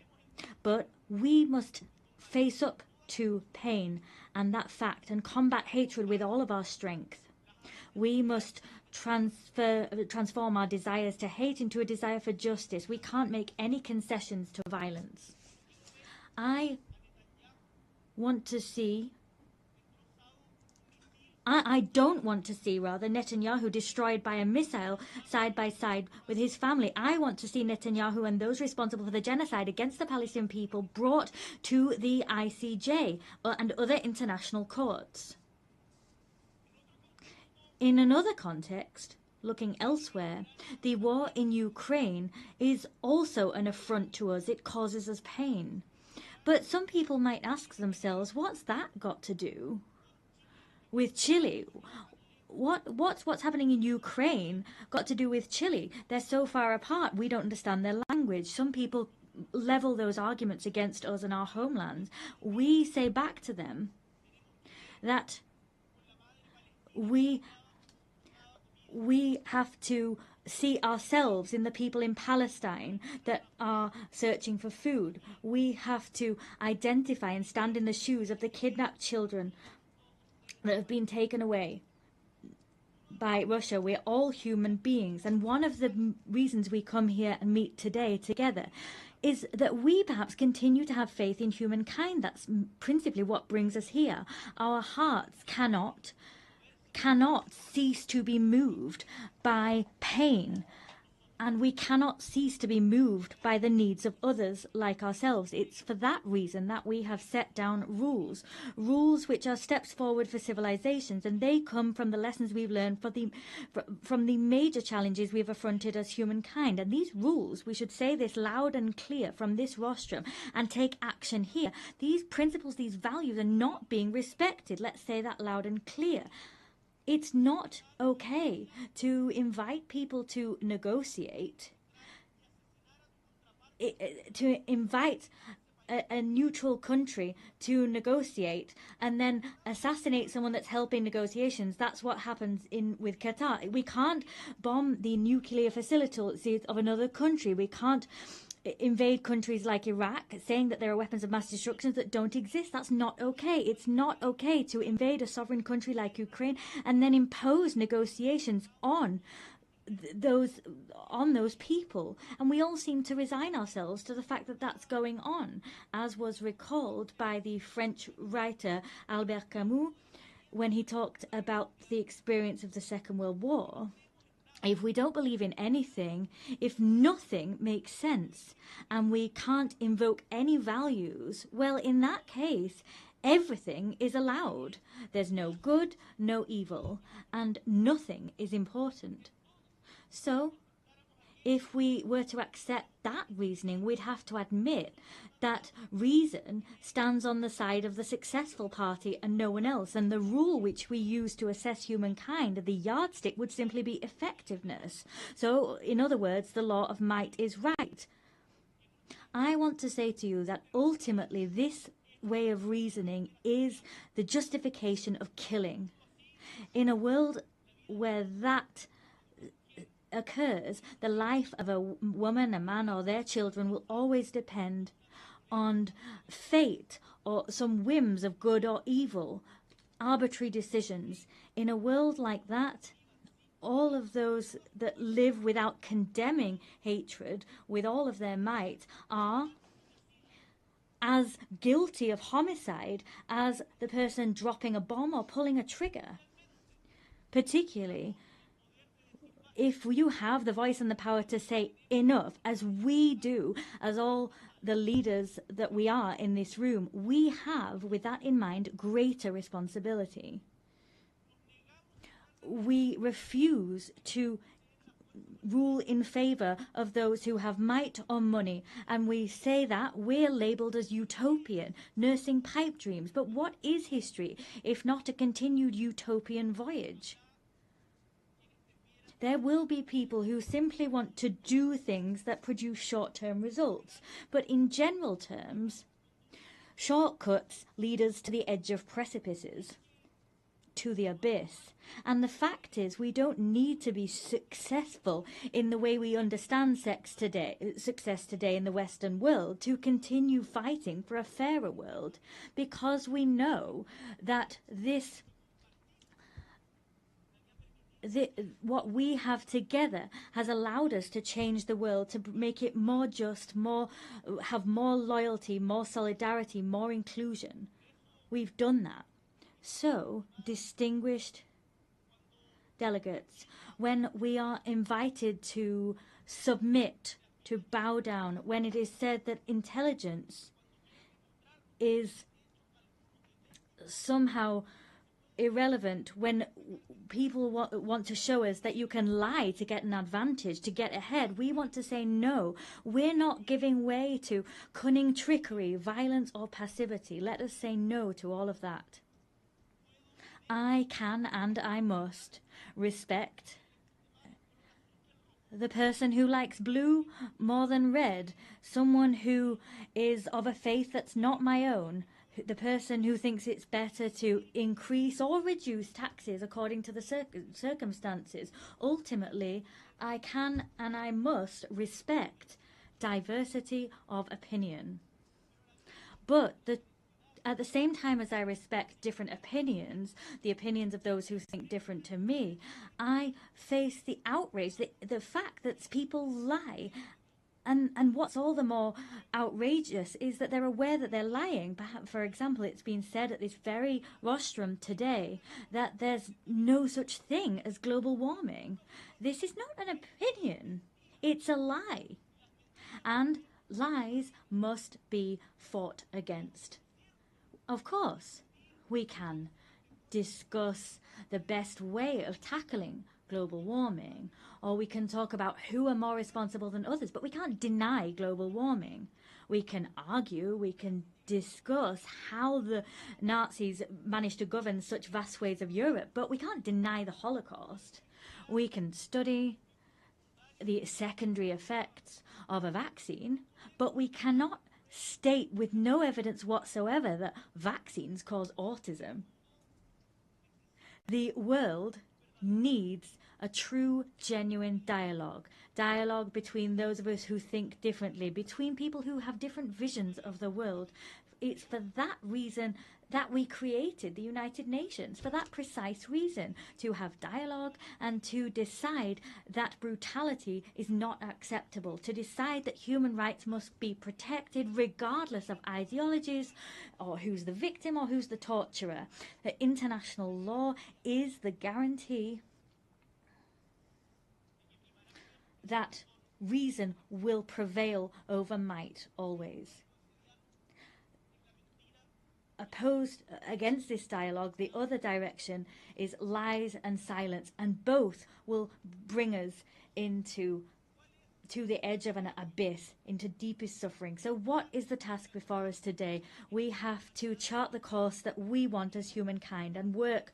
But we must face up to pain and that fact and combat hatred with all of our strength. We must transform our desires to hate into a desire for justice. We can't make any concessions to violence. I don't want to see Netanyahu destroyed by a missile side by side with his family. I want to see Netanyahu and those responsible for the genocide against the Palestinian people brought to the ICJ and other international courts. In another context, looking elsewhere, the war in Ukraine is also an affront to us. It causes us pain. But some people might ask themselves, what's that got to do with Chile? What's happening in Ukraine got to do with Chile? They're so far apart, we don't understand their language. Some people level those arguments against us and our homelands. We say back to them that we have to see ourselves in the people in Palestine that are searching for food. We have to identify and stand in the shoes of the kidnapped children that have been taken away by Russia. We're all human beings, and one of the reasons we come here and meet today together is that we perhaps continue to have faith in humankind. That's principally what brings us here. Our hearts cannot cease to be moved by pain, and we cannot cease to be moved by the needs of others like ourselves. It's for that reason that we have set down rules which are steps forward for civilizations, and they come from the lessons we've learned from the major challenges we've affronted as humankind. And these rules, we should say this loud and clear from this rostrum and take action here. These principles, these values are not being respected. Let's say that loud and clear. It's not okay to invite people to negotiate, to invite a neutral country to negotiate and then assassinate someone that's helping negotiations. That's what happens with Qatar. We can't bomb the nuclear facilities of another country. We can't invade countries like Iraq, saying that there are weapons of mass destruction that don't exist. That's not okay. It's not okay to invade a sovereign country like Ukraine and then impose negotiations on those people, and we all seem to resign ourselves to the fact that that's going on, as was recalled by the French writer Albert Camus when he talked about the experience of the Second World War. If we don't believe in anything, if nothing makes sense, and we can't invoke any values, well, in that case, everything is allowed. There's no good, no evil, and nothing is important. So, if we were to accept that reasoning, we'd have to admit that reason stands on the side of the successful party and no one else, and the rule which we use to assess humankind, the yardstick, would simply be effectiveness. So, in other words, the law of might is right. I want to say to you that ultimately this way of reasoning is the justification of killing. In a world where that occurs, the life of a woman, a man, or their children will always depend on fate or some whims of good or evil, arbitrary decisions. In a world like that, all of those that live without condemning hatred with all of their might are as guilty of homicide as the person dropping a bomb or pulling a trigger. Particularly if you have the voice and the power to say enough, as we do, as all the leaders that we are in this room, we have, with that in mind, greater responsibility. We refuse to rule in favor of those who have might or money, and we say that we're labeled as utopian, nursing pipe dreams. But what is history if not a continued utopian voyage? There will be people who simply want to do things that produce short-term results. But in general terms, shortcuts lead us to the edge of precipices, to the abyss. And the fact is, we don't need to be successful in the way we understand success today in the Western world to continue fighting for a fairer world, because we know that what we have together has allowed us to change the world, to make it more just, have more loyalty, more solidarity, more inclusion. We've done that. So, distinguished delegates, when we are invited to submit, to bow down, when it is said that intelligence is somehow irrelevant, when people want to show us that you can lie to get an advantage, to get ahead, we want to say no. We're not giving way to cunning trickery, violence or passivity. Let us say no to all of that. I can and I must respect the person who likes blue more than red, someone who is of a faith that's not my own, the person who thinks it's better to increase or reduce taxes according to the circumstances. Ultimately, I can and I must respect diversity of opinion. But at the same time as I respect different opinions, the opinions of those who think different to me, I face the outrage, the fact that people lie. And what's all the more outrageous is that they're aware that they're lying. Perhaps, for example, it's been said at this very rostrum today that there's no such thing as global warming. This is not an opinion. It's a lie. And lies must be fought against. Of course, we can discuss the best way of tackling global warming, or we can talk about who are more responsible than others, but we can't deny global warming. We can argue, we can discuss how the Nazis managed to govern such vast swathes of Europe, but we can't deny the Holocaust. We can study the secondary effects of a vaccine, but we cannot state with no evidence whatsoever that vaccines cause autism. The world needs a true, genuine dialogue between those of us who think differently, between people who have different visions of the world, It's for that reason that we created the United Nations, for that precise reason, to have dialogue and to decide that brutality is not acceptable, to decide that human rights must be protected regardless of ideologies or who's the victim or who's the torturer. That international law is the guarantee that reason will prevail over might always. Opposed against this dialogue, the other direction is lies and silence, and both will bring us to the edge of an abyss, into deepest suffering. So what is the task before us today? We have to chart the course that we want as humankind and work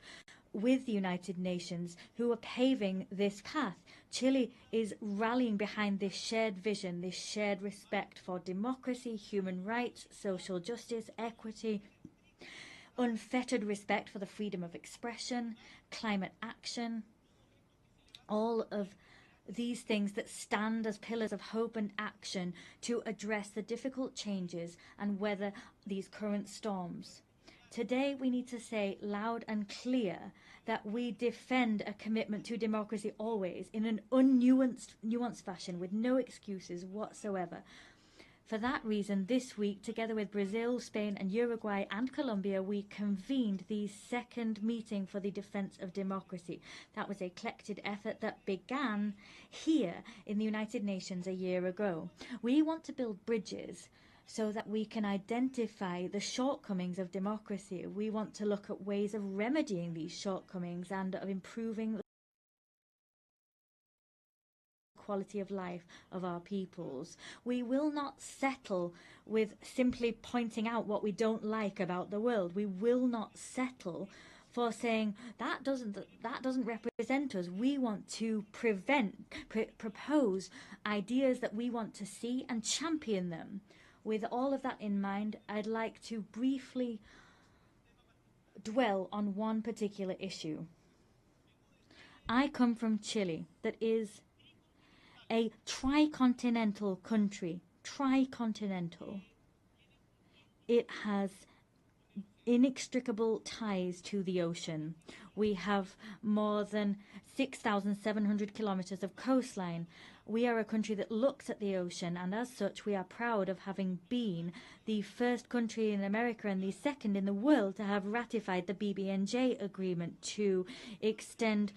with the United Nations, who are paving this path. Chile is rallying behind this shared vision, this shared respect for democracy, human rights, social justice, equity, unfettered respect for the freedom of expression, climate action, all of these things that stand as pillars of hope and action to address the difficult changes and weather these current storms. Today we need to say loud and clear that we defend a commitment to democracy always in an nuanced fashion with no excuses whatsoever. For that reason, this week, together with Brazil, Spain and Uruguay and Colombia, we convened the second meeting for the defense of democracy. That was a collected effort that began here in the United Nations a year ago. We want to build bridges so that we can identify the shortcomings of democracy. We want to look at ways of remedying these shortcomings and of improving quality of life of our peoples. We will not settle with simply pointing out what we don't like about the world. We will not settle for saying that doesn't represent us. We want to propose ideas that we want to see and champion them. With all of that in mind, I'd like to briefly dwell on one particular issue. I come from Chile, that is a tricontinental country. Tricontinental. It has inextricable ties to the ocean. We have more than 6,700 kilometers of coastline. We are a country that looks at the ocean, and as such we are proud of having been the first country in America and the second in the world to have ratified the BBNJ agreement to extend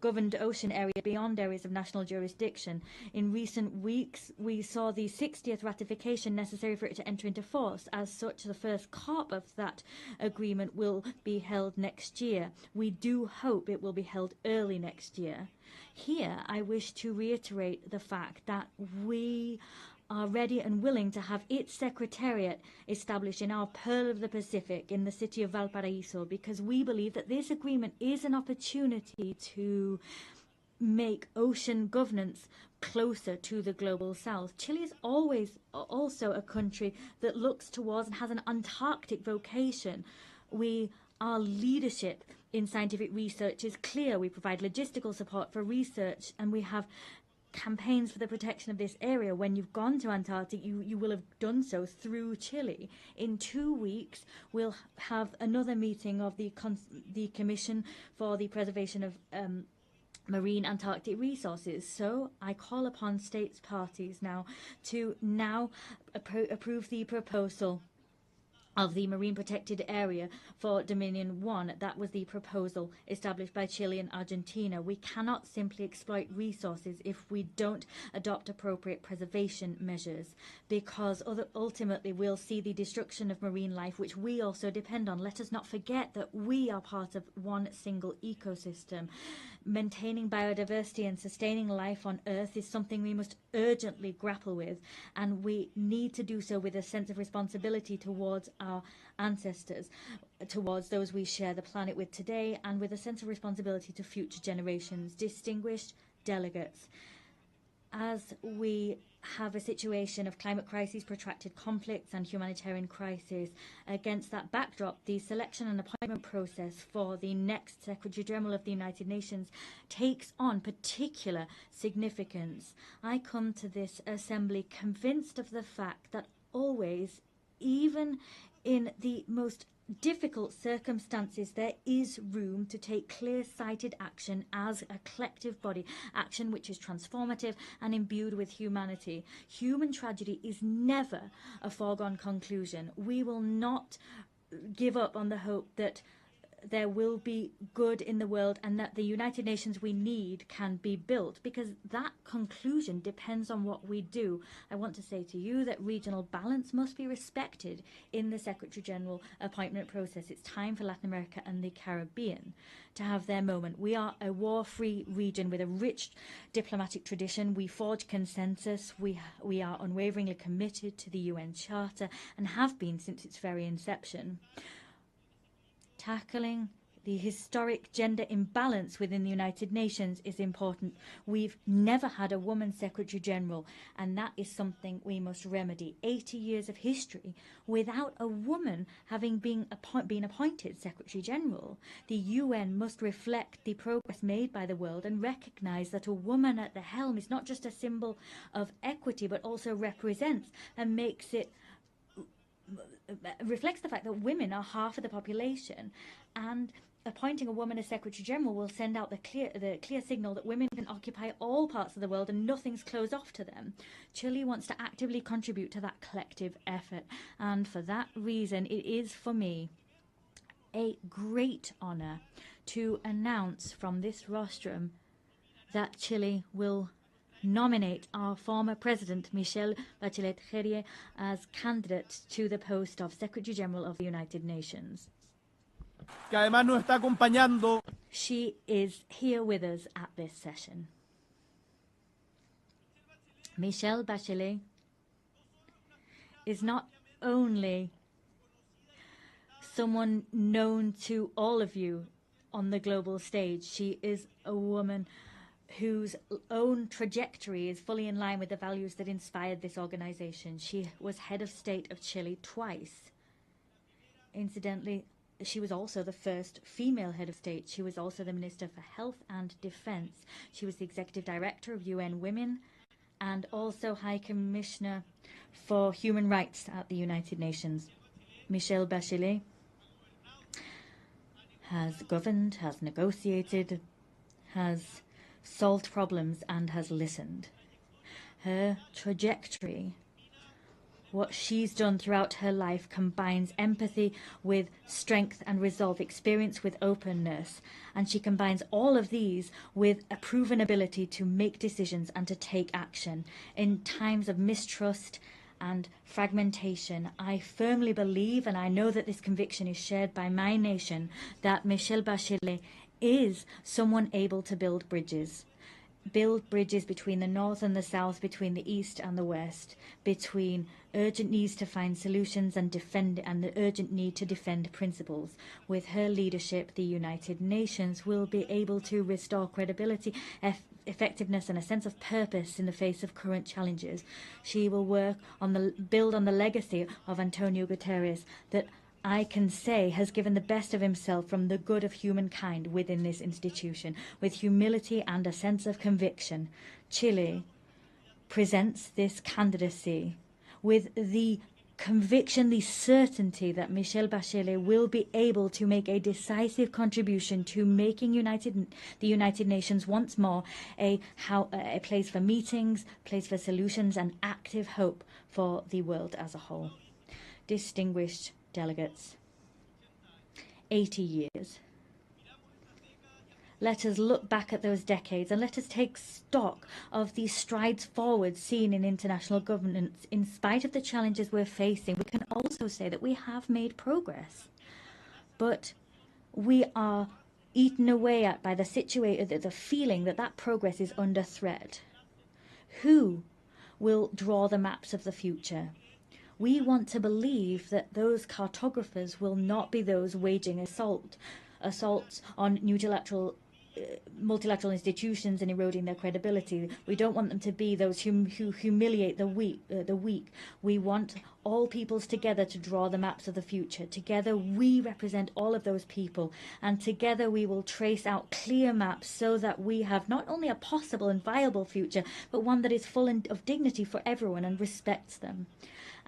governed ocean area beyond areas of national jurisdiction. In recent weeks, we saw the 60th ratification necessary for it to enter into force. As such, the first COP of that agreement will be held next year. We do hope it will be held early next year. Here, I wish to reiterate the fact that we are ready and willing to have its secretariat established in our Pearl of the Pacific in the city of Valparaiso, because we believe that this agreement is an opportunity to make ocean governance closer to the global south. Chile is always also a country that looks towards and has an Antarctic vocation. Our leadership in scientific research is clear. We provide logistical support for research, and we have campaigns for the protection of this area. When you've gone to Antarctic, you will have done so through Chile. In 2 weeks, we'll have another meeting of the Commission for the Preservation of Marine Antarctic Resources. So I call upon states parties now to approve the proposal of the marine protected area for Dominion 1. That was the proposal established by Chile and Argentina. We cannot simply exploit resources if we don't adopt appropriate preservation measures, because ultimately we'll see the destruction of marine life, which we also depend on. Let us not forget that we are part of one single ecosystem. Maintaining biodiversity and sustaining life on Earth is something we must urgently grapple with, and we need to do so with a sense of responsibility towards our ancestors, towards those we share the planet with today, and with a sense of responsibility to future generations. Distinguished delegates, as we have a situation of climate crisis, protracted conflicts and humanitarian crisis, against that backdrop, the selection and appointment process for the next Secretary General of the United Nations takes on particular significance. I come to this assembly convinced of the fact that always even in the most difficult circumstances, there is room to take clear-sighted action as a collective body, action which is transformative and imbued with humanity. Human tragedy is never a foregone conclusion. We will not give up on the hope that there will be good in the world and that the United Nations we need can be built, because that conclusion depends on what we do. I want to say to you that regional balance must be respected in the Secretary General appointment process. It's time for Latin America and the Caribbean to have their moment. We are a war-free region with a rich diplomatic tradition. We forge consensus. We are unwaveringly committed to the UN Charter and have been since its very inception. Tackling the historic gender imbalance within the United Nations is important. We've never had a woman Secretary General, and that is something we must remedy. 80 years of history without a woman having been appointed Secretary General. The UN must reflect the progress made by the world and recognise that a woman at the helm is not just a symbol of equity, but also represents and reflects the fact that women are half of the population, and appointing a woman as Secretary General will send out the clear signal that women can occupy all parts of the world and nothing's closed off to them. Chile wants to actively contribute to that collective effort, and for that reason it is for me a great honour to announce from this rostrum that Chile will nominate our former President, Michelle Bachelet as candidate to the post of Secretary General of the United Nations. Que además nos está acompañando. She is here with us at this session. Michelle Bachelet is not only someone known to all of you on the global stage, she is a woman whose own trajectory is fully in line with the values that inspired this organization. She was head of state of Chile twice. Incidentally, she was also the first female head of state. She was also the Minister for Health and Defense. She was the Executive Director of UN Women and also High Commissioner for Human Rights at the United Nations. Michelle Bachelet has governed, has negotiated, has solved problems and has listened. Her trajectory, what she's done throughout her life, combines empathy with strength and resolve, experience with openness, and she combines all of these with a proven ability to make decisions and to take action. In times of mistrust and fragmentation, I firmly believe, and I know that this conviction is shared by my nation, that Michelle Bachelet is someone able to build bridges between the North and the South, between the East and the West, between urgent needs to find solutions and the urgent need to defend principles. With her leadership, the United Nations will be able to restore credibility, effectiveness and a sense of purpose in the face of current challenges. She will build on the legacy of Antonio Guterres that I can say has given the best of himself from the good of humankind within this institution. With humility and a sense of conviction, Chile presents this candidacy with the conviction, the certainty that Michelle Bachelet will be able to make a decisive contribution to making the United Nations once more a place for meetings, place for solutions and active hope for the world as a whole. Distinguished delegates, 80 years. Let us look back at those decades and let us take stock of the strides forward seen in international governance. In spite of the challenges we're facing, we can also say that we have made progress. But we are eaten away at by the feeling that that progress is under threat. Who will draw the maps of the future? We want to believe that those cartographers will not be those waging assaults on multilateral institutions and eroding their credibility. We don't want them to be those who humiliate the weak. We want all peoples together to draw the maps of the future. Together we represent all of those people, and together we will trace out clear maps so that we have not only a possible and viable future, but one that is full of dignity for everyone and respects them.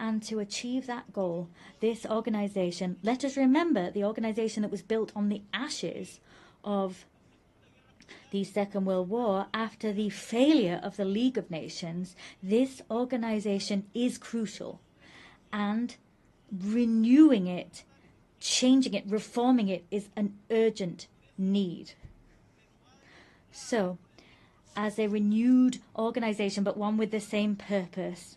And to achieve that goal, this organization, let us remember the organization that was built on the ashes of the Second World War after the failure of the League of Nations, this organization is crucial. And renewing it, changing it, reforming it is an urgent need. So, as a renewed organization, but one with the same purpose,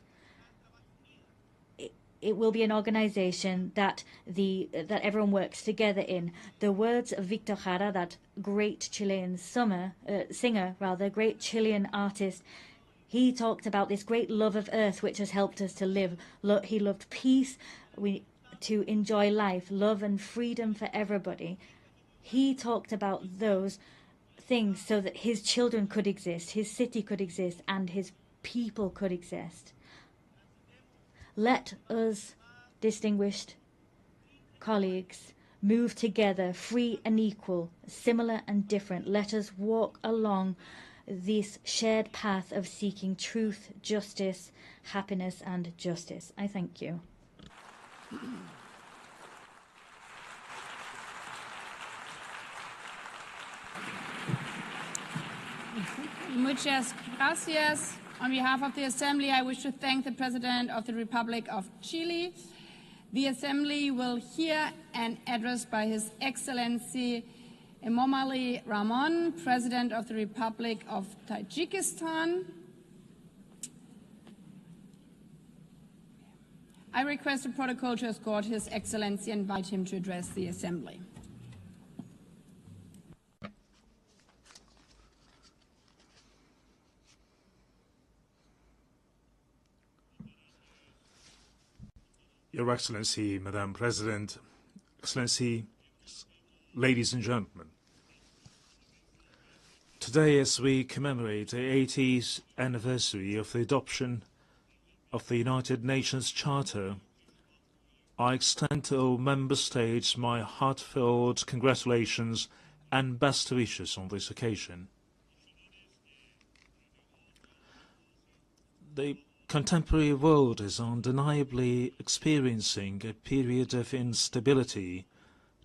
it will be an organization that everyone works together in. The words of Victor Jara, that great Chilean singer, great Chilean artist, he talked about this great love of earth which has helped us to live. He loved peace, to enjoy life, love and freedom for everybody. He talked about those things so that his children could exist, his city could exist, and his people could exist. Let us, distinguished colleagues, move together, free and equal, similar and different. Let us walk along this shared path of seeking truth, justice, happiness, and justice. I thank you. Muchas gracias. On behalf of the Assembly, I wish to thank the President of the Republic of Chile. The Assembly will hear an address by His Excellency Emomali Rahmon, President of the Republic of Tajikistan. I request the protocol to escort His Excellency and invite him to address the Assembly. Your Excellency, Madam President, Excellency, ladies and gentlemen. Today, as we commemorate the 80th anniversary of the adoption of the United Nations Charter, I extend to all member states my heartfelt congratulations and best wishes on this occasion. The contemporary world is undeniably experiencing a period of instability,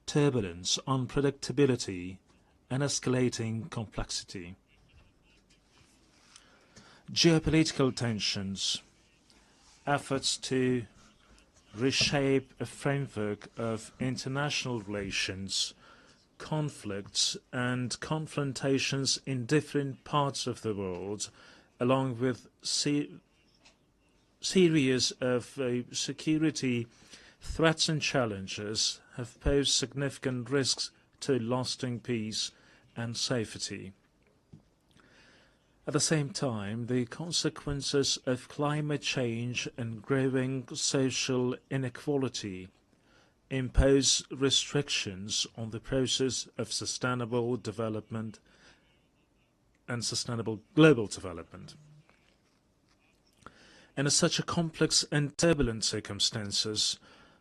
turbulence, unpredictability, and escalating complexity. Geopolitical tensions, efforts to reshape a framework of international relations, conflicts and confrontations in different parts of the world, along with series of security threats and challenges have posed significant risks to lasting peace and safety. At the same time, the consequences of climate change and growing social inequality impose restrictions on the process of sustainable development and sustainable global development. In such a complex and turbulent circumstances,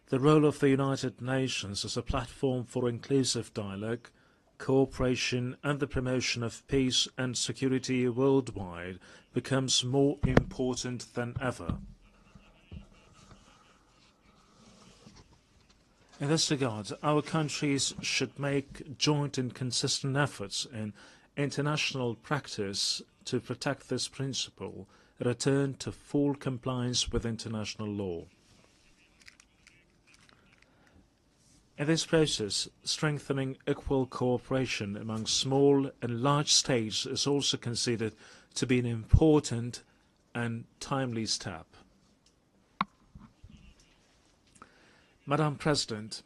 the role of the United Nations as a platform for inclusive dialogue, cooperation and the promotion of peace and security worldwide becomes more important than ever. In this regard, our countries should make joint and consistent efforts in international practice to protect this principle, return to full compliance with international law. In this process, strengthening equal cooperation among small and large states is also considered to be an important and timely step. Madam President,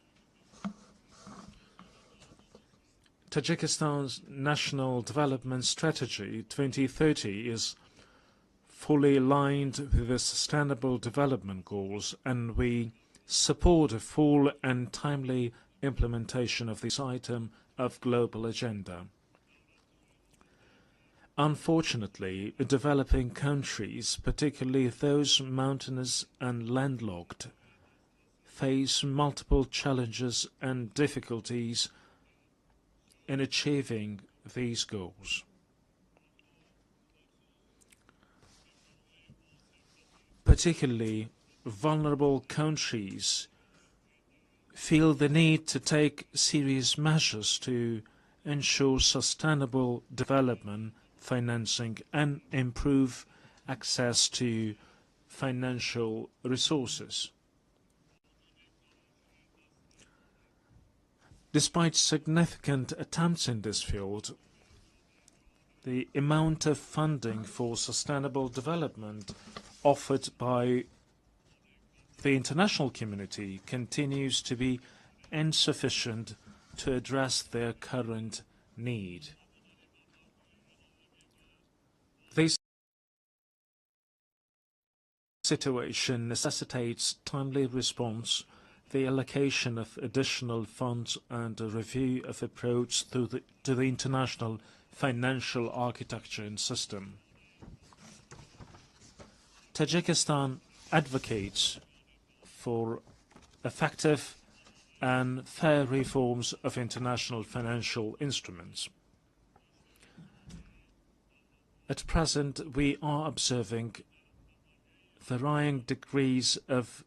Tajikistan's National Development Strategy 2030 is fully aligned with the Sustainable Development Goals, and we support a full and timely implementation of this item of global agenda. Unfortunately, developing countries, particularly those mountainous and landlocked, face multiple challenges and difficulties in achieving these goals. Particularly vulnerable countries feel the need to take serious measures to ensure sustainable development, financing, and improve access to financial resources. Despite significant attempts in this field, the amount of funding for sustainable development offered by the international community continues to be insufficient to address their current need. This situation necessitates timely response, the allocation of additional funds, and a review of approach to the international financial architecture and system. Tajikistan advocates for effective and fair reforms of international financial instruments. At present, we are observing varying degrees of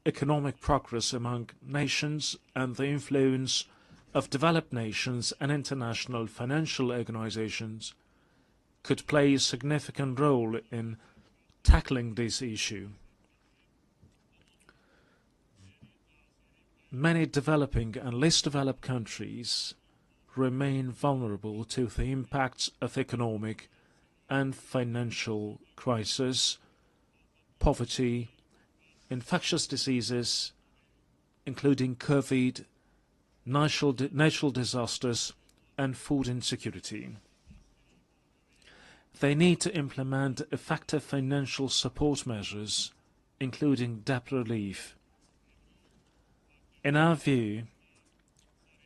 economic progress among nations, and the influence of developed nations and international financial organizations could play a significant role in tackling this issue. Many developing and less developed countries remain vulnerable to the impacts of economic and financial crisis, poverty, infectious diseases, including COVID, natural disasters, and food insecurity. They need to implement effective financial support measures, including debt relief. In our view,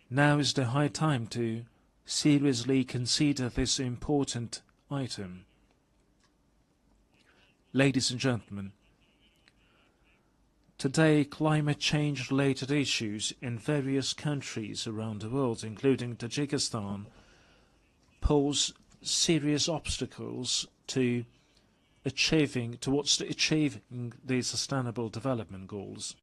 now is the high time to seriously consider this important item. Ladies and gentlemen, today climate change-related issues in various countries around the world, including Tajikistan, pose serious obstacles to towards achieving the Sustainable Development Goals.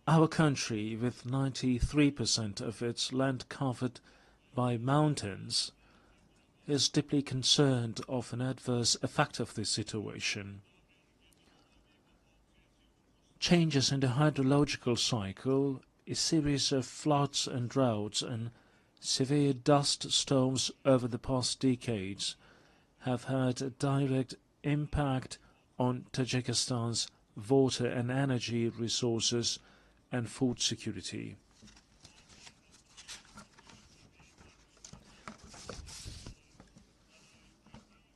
Our country, with 93% of its land covered by mountains, is deeply concerned of an adverse effect of this situation. Changes in the hydrological cycle, a series of floods and droughts, and severe dust storms over the past decades have had a direct impact on Tajikistan's water and energy resources and food security.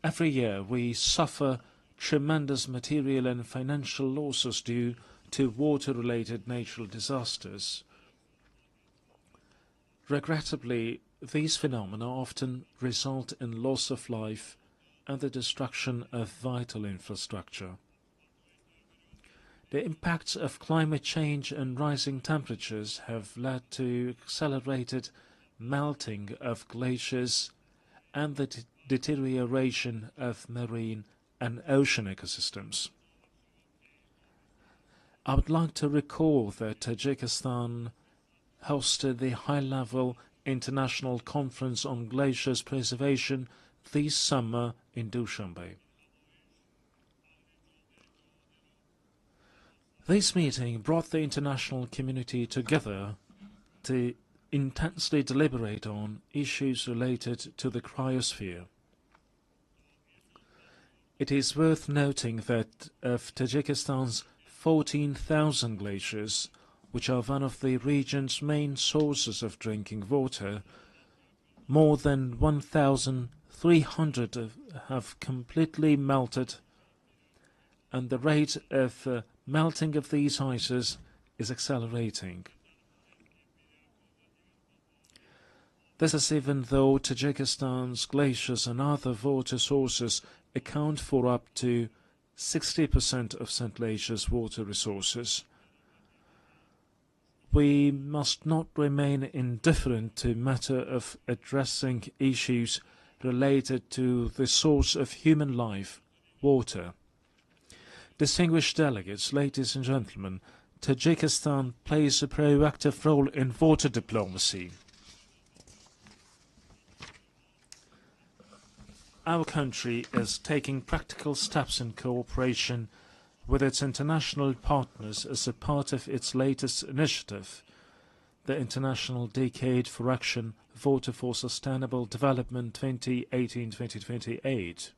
Every year we suffer tremendous material and financial losses due to water-related natural disasters. Regrettably, these phenomena often result in loss of life and the destruction of vital infrastructure. The impacts of climate change and rising temperatures have led to accelerated melting of glaciers and the deterioration of marine and ocean ecosystems. I would like to recall that Tajikistan hosted the high-level International Conference on Glaciers Preservation this summer in Dushanbe. This meeting brought the international community together to intensely deliberate on issues related to the cryosphere. It is worth noting that of Tajikistan's 14,000 glaciers, which are one of the region's main sources of drinking water, more than 1,300 have completely melted, and the rate of melting of these ices is accelerating. This is even though Tajikistan's glaciers and other water sources account for up to 60% of Central Asia's water resources. We must not remain indifferent to the matter of addressing issues related to the source of human life, water. Distinguished delegates, ladies and gentlemen, Tajikistan plays a proactive role in water diplomacy. Our country is taking practical steps in cooperation with its international partners as a part of its latest initiative, the International Decade for Action Water for Sustainable Development 2018-2028.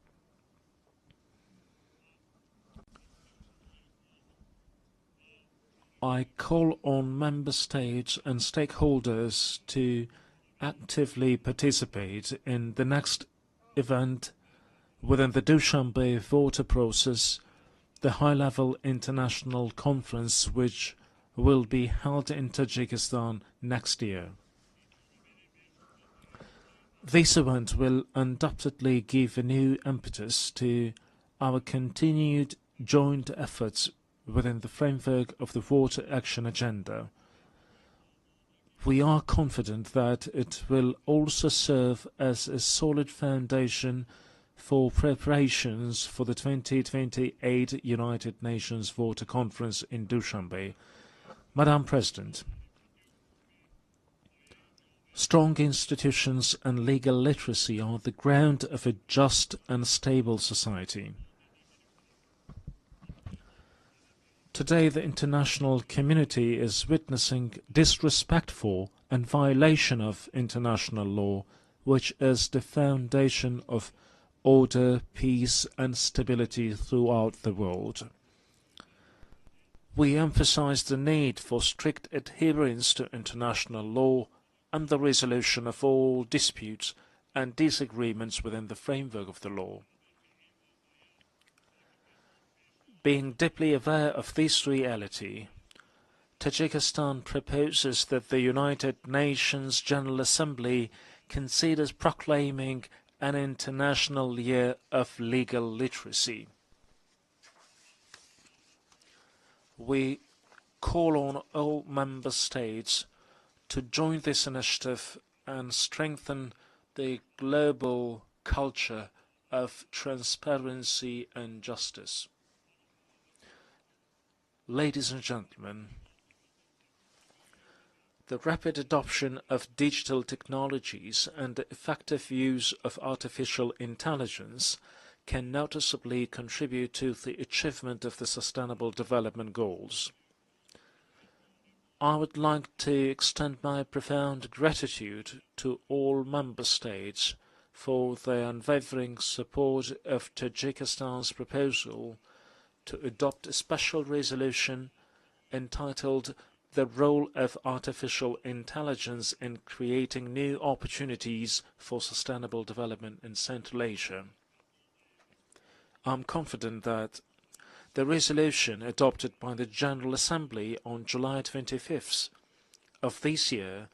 I call on member states and stakeholders to actively participate in the next event within the Dushanbe water process, the high-level international conference which will be held in Tajikistan next year. This event will undoubtedly give a new impetus to our continued joint efforts within the framework of the Water Action Agenda. We are confident that it will also serve as a solid foundation for preparations for the 2028 United Nations Water Conference in Dushanbe. Madam President, strong institutions and legal literacy are the ground of a just and stable society. Today, the international community is witnessing disrespect for and violation of international law, which is the foundation of order, peace and stability throughout the world. We emphasize the need for strict adherence to international law and the resolution of all disputes and disagreements within the framework of the law. Being deeply aware of this reality, Tajikistan proposes that the United Nations General Assembly considers proclaiming an International Year of Legal Literacy. We call on all member states to join this initiative and strengthen the global culture of transparency and justice. Ladies and gentlemen, the rapid adoption of digital technologies and the effective use of artificial intelligence can noticeably contribute to the achievement of the Sustainable Development Goals. I would like to extend my profound gratitude to all member states for their unwavering support of Tajikistan's proposal to adopt a special resolution entitled "The Role of Artificial Intelligence in Creating New Opportunities for Sustainable Development in Central Asia." I am confident that the resolution adopted by the General Assembly on July 25th of this year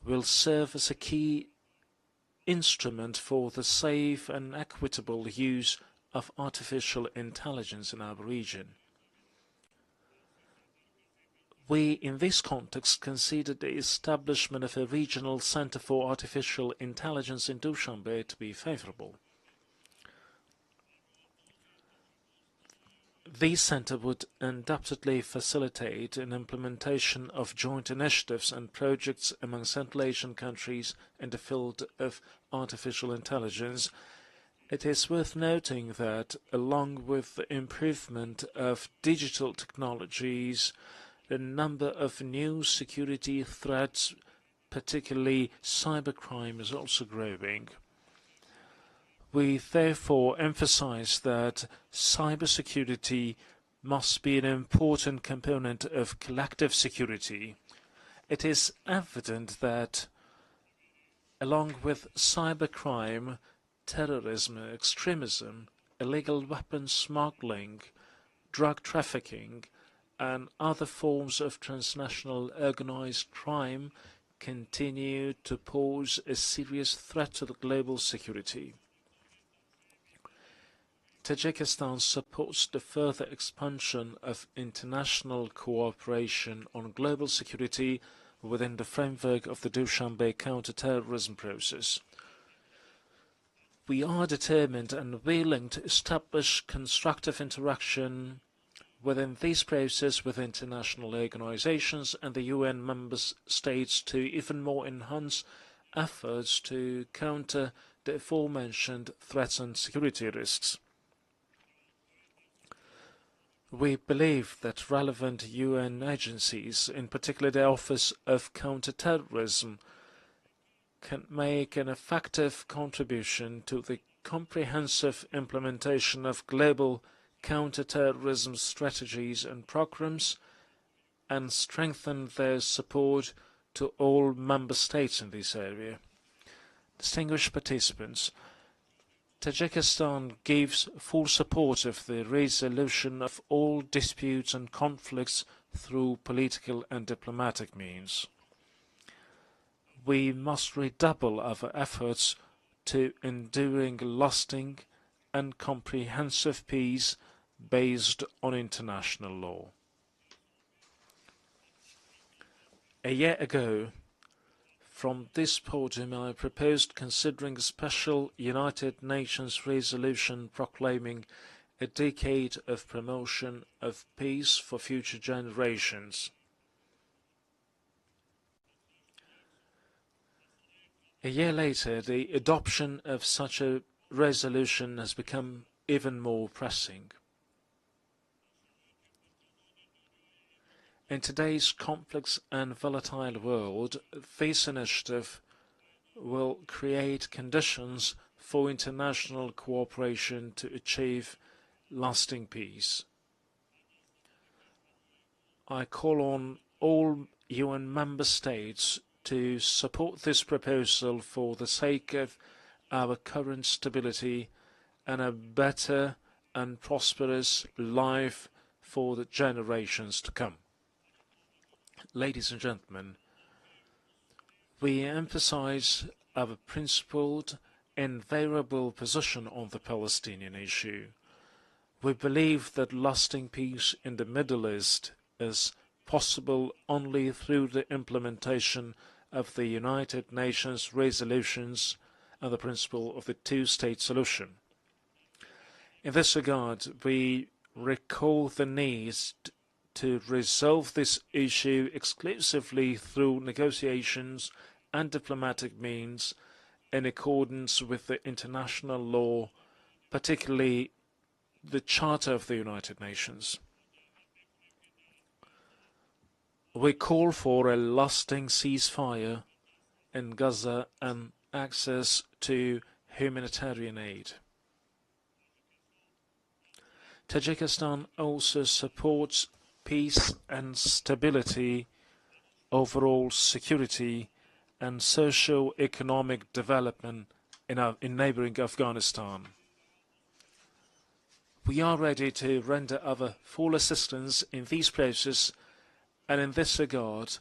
will serve as a key instrument for the safe and equitable use of artificial intelligence in our region. We, in this context, consider the establishment of a regional Center for Artificial Intelligence in Dushanbe to be favorable. This center would undoubtedly facilitate an implementation of joint initiatives and projects among Central Asian countries in the field of artificial intelligence. It is worth noting that, along with the improvement of digital technologies, the number of new security threats, particularly cybercrime, is also growing. We therefore emphasize that cybersecurity must be an important component of collective security. It is evident that, along with cybercrime, terrorism, extremism, illegal weapons smuggling, drug trafficking, and other forms of transnational organized crime continue to pose a serious threat to the global security. Tajikistan supports the further expansion of international cooperation on global security within the framework of the Dushanbe counter-terrorism process. We are determined and willing to establish constructive interaction within this process with international organizations and the UN member states to even more enhance efforts to counter the aforementioned threats and security risks. We believe that relevant UN agencies, in particular the Office of Counterterrorism, can make an effective contribution to the comprehensive implementation of global counterterrorism strategies and programs and strengthen their support to all member states in this area. Distinguished participants, Tajikistan gives full support of the resolution of all disputes and conflicts through political and diplomatic means. We must redouble our efforts to enduring, lasting and comprehensive peace based on international law. A year ago, from this podium, I proposed considering a special United Nations resolution proclaiming a decade of promotion of peace for future generations. A year later, the adoption of such a resolution has become even more pressing. In today's complex and volatile world, this initiative will create conditions for international cooperation to achieve lasting peace. I call on all UN member states to support this proposal for the sake of our current stability and a better and prosperous life for the generations to come. Ladies and gentlemen, we emphasize our principled, invariable position on the Palestinian issue. We believe that lasting peace in the Middle East is possible only through the implementation of the United Nations resolutions and the principle of the two-state solution. In this regard, we recall the need to resolve this issue exclusively through negotiations and diplomatic means in accordance with the international law, particularly the Charter of the United Nations. We call for a lasting ceasefire in Gaza and access to humanitarian aid. Tajikistan also supports peace and stability, overall security and socio-economic development in neighboring Afghanistan. We are ready to render our full assistance in these processes and in this regard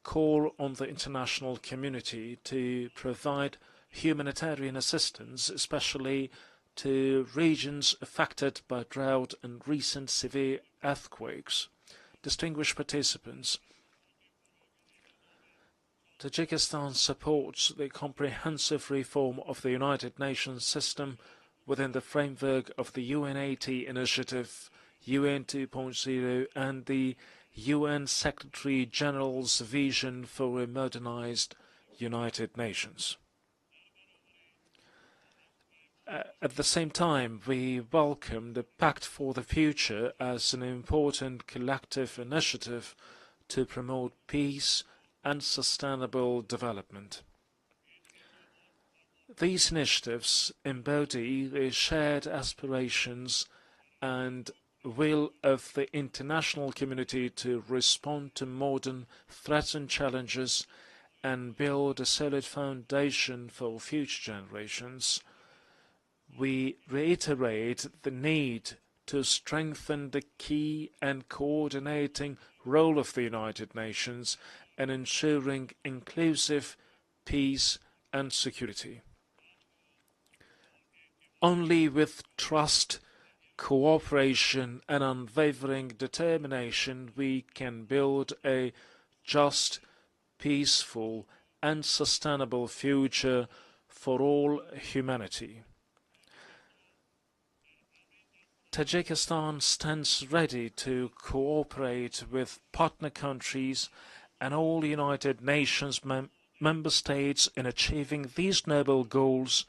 call on the international community to provide humanitarian assistance, especially to regions affected by drought and recent severe earthquakes. Distinguished participants, Tajikistan supports the comprehensive reform of the United Nations system within the framework of the UN80 initiative, UN 2.0 and the UN Secretary General's vision for a modernized United Nations. At the same time, we welcome the Pact for the Future as an important collective initiative to promote peace and sustainable development. These initiatives embody the shared aspirations and will of the international community to respond to modern threats and challenges and build a solid foundation for future generations. We reiterate the need to strengthen the key and coordinating role of the United Nations in ensuring inclusive peace and security. Only with trust, cooperation and unwavering determination we can build a just, peaceful and sustainable future for all humanity. Tajikistan stands ready to cooperate with partner countries and all United Nations member states in achieving these noble goals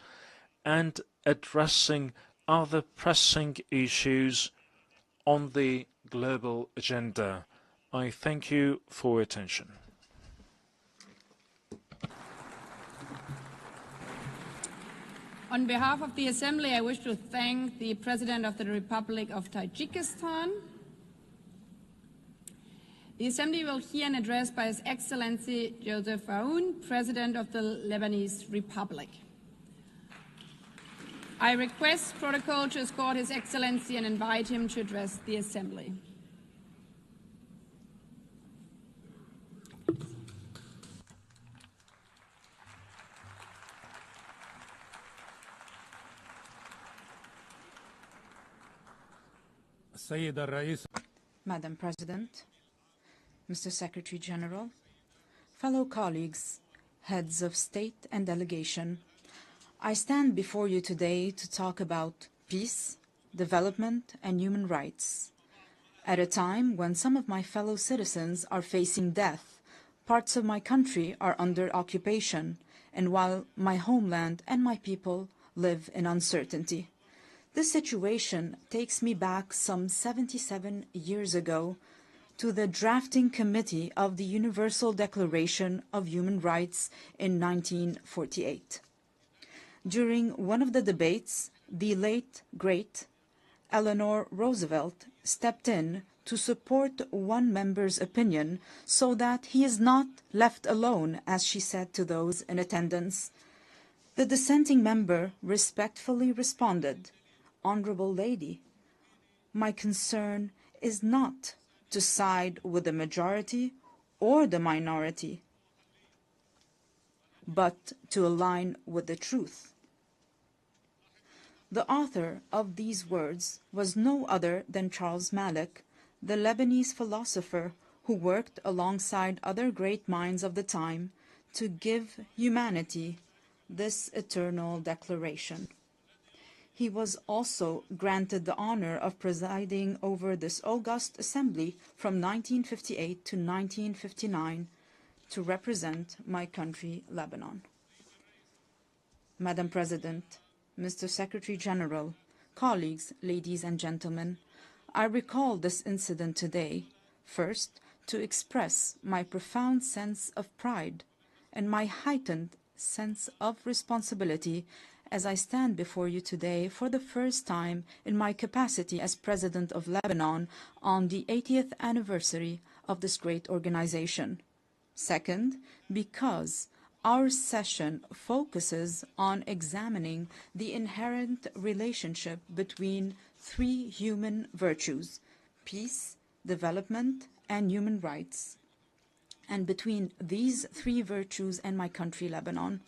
and addressing other pressing issues on the global agenda. I thank you for your attention. On behalf of the Assembly, I wish to thank the President of the Republic of Tajikistan. The Assembly will hear an address by His Excellency Joseph Aoun, President of the Lebanese Republic. I request protocol to escort His Excellency and invite him to address the Assembly. Madam President, Mr. Secretary General, fellow colleagues, heads of state and delegation, I stand before you today to talk about peace, development, and human rights. At a time when some of my fellow citizens are facing death, parts of my country are under occupation, and while my homeland and my people live in uncertainty. This situation takes me back some 77 years ago to the drafting committee of the Universal Declaration of Human Rights in 1948. During one of the debates, the late, great Eleanor Roosevelt stepped in to support one member's opinion so that he is not left alone, as she said to those in attendance. The dissenting member respectfully responded, "Honorable lady, my concern is not to side with the majority or the minority, but to align with the truth." The author of these words was no other than Charles Malik, the Lebanese philosopher who worked alongside other great minds of the time to give humanity this eternal declaration. He was also granted the honor of presiding over this august assembly from 1958 to 1959 to represent my country, Lebanon. Madam President, Mr. Secretary General, colleagues, ladies and gentlemen, I recall this incident today, first, to express my profound sense of pride and my heightened sense of responsibility as I stand before you today for the first time in my capacity as President of Lebanon on the 80th anniversary of this great organization. Second, because our session focuses on examining the inherent relationship between three human virtues: peace, development, and human rights, and between these three virtues and my country, Lebanon.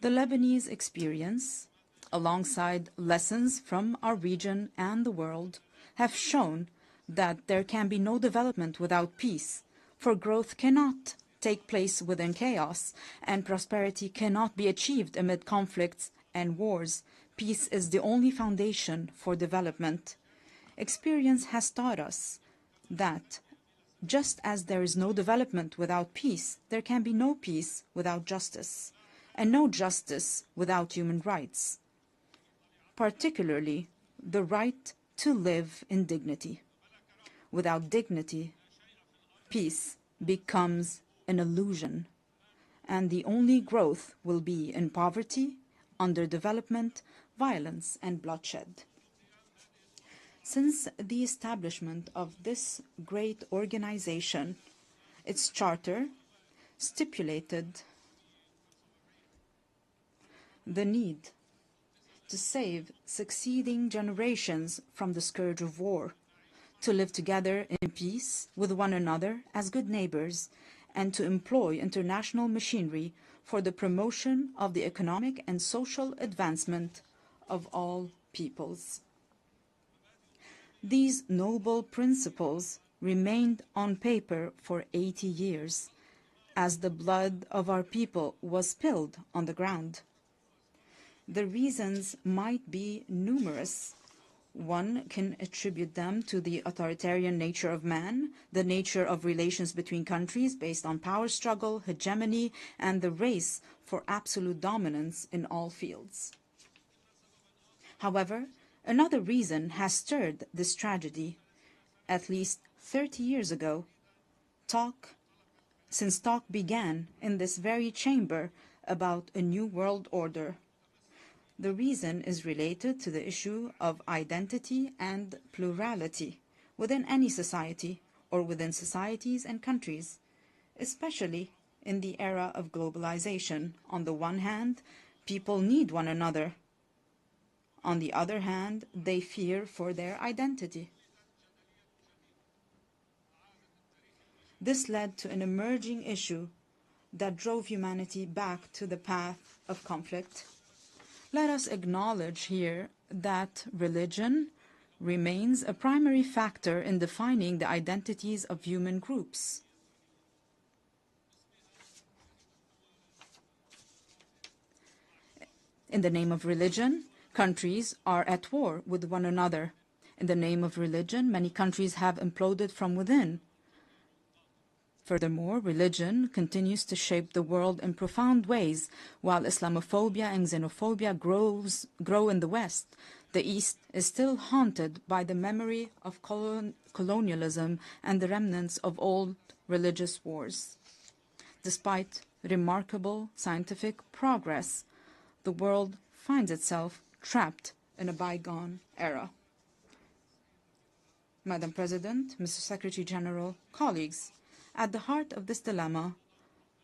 The Lebanese experience, alongside lessons from our region and the world, have shown that there can be no development without peace, for growth cannot take place within chaos, and prosperity cannot be achieved amid conflicts and wars. Peace is the only foundation for development. Experience has taught us that just as there is no development without peace, there can be no peace without justice, and no justice without human rights, particularly the right to live in dignity. Without dignity, peace becomes an illusion, and the only growth will be in poverty, underdevelopment, violence, and bloodshed. Since the establishment of this great organization, its charter stipulated the need to save succeeding generations from the scourge of war, to live together in peace with one another as good neighbors, and to employ international machinery for the promotion of the economic and social advancement of all peoples. These noble principles remained on paper for 80 years, as the blood of our people was spilled on the ground. The reasons might be numerous One can attribute them to the authoritarian nature of man, the nature of relations between countries based on power struggle, hegemony, and the race for absolute dominance in all fields. However, another reason has stirred this tragedy. At least 30 years ago, since talk began in this very chamber about a new world order. The reason is related to the issue of identity and plurality within any society or within societies and countries, especially in the era of globalization. On the one hand, people need one another. On the other hand, they fear for their identity. This led to an emerging issue that drove humanity back to the path of conflict. Let us acknowledge here that religion remains a primary factor in defining the identities of human groups. In the name of religion, countries are at war with one another. In the name of religion, many countries have imploded from within. Furthermore, religion continues to shape the world in profound ways. While Islamophobia and xenophobia grow in the West, the East is still haunted by the memory of colonialism and the remnants of old religious wars. Despite remarkable scientific progress, the world finds itself trapped in a bygone era. Madam President, Mr. Secretary General, colleagues, at the heart of this dilemma,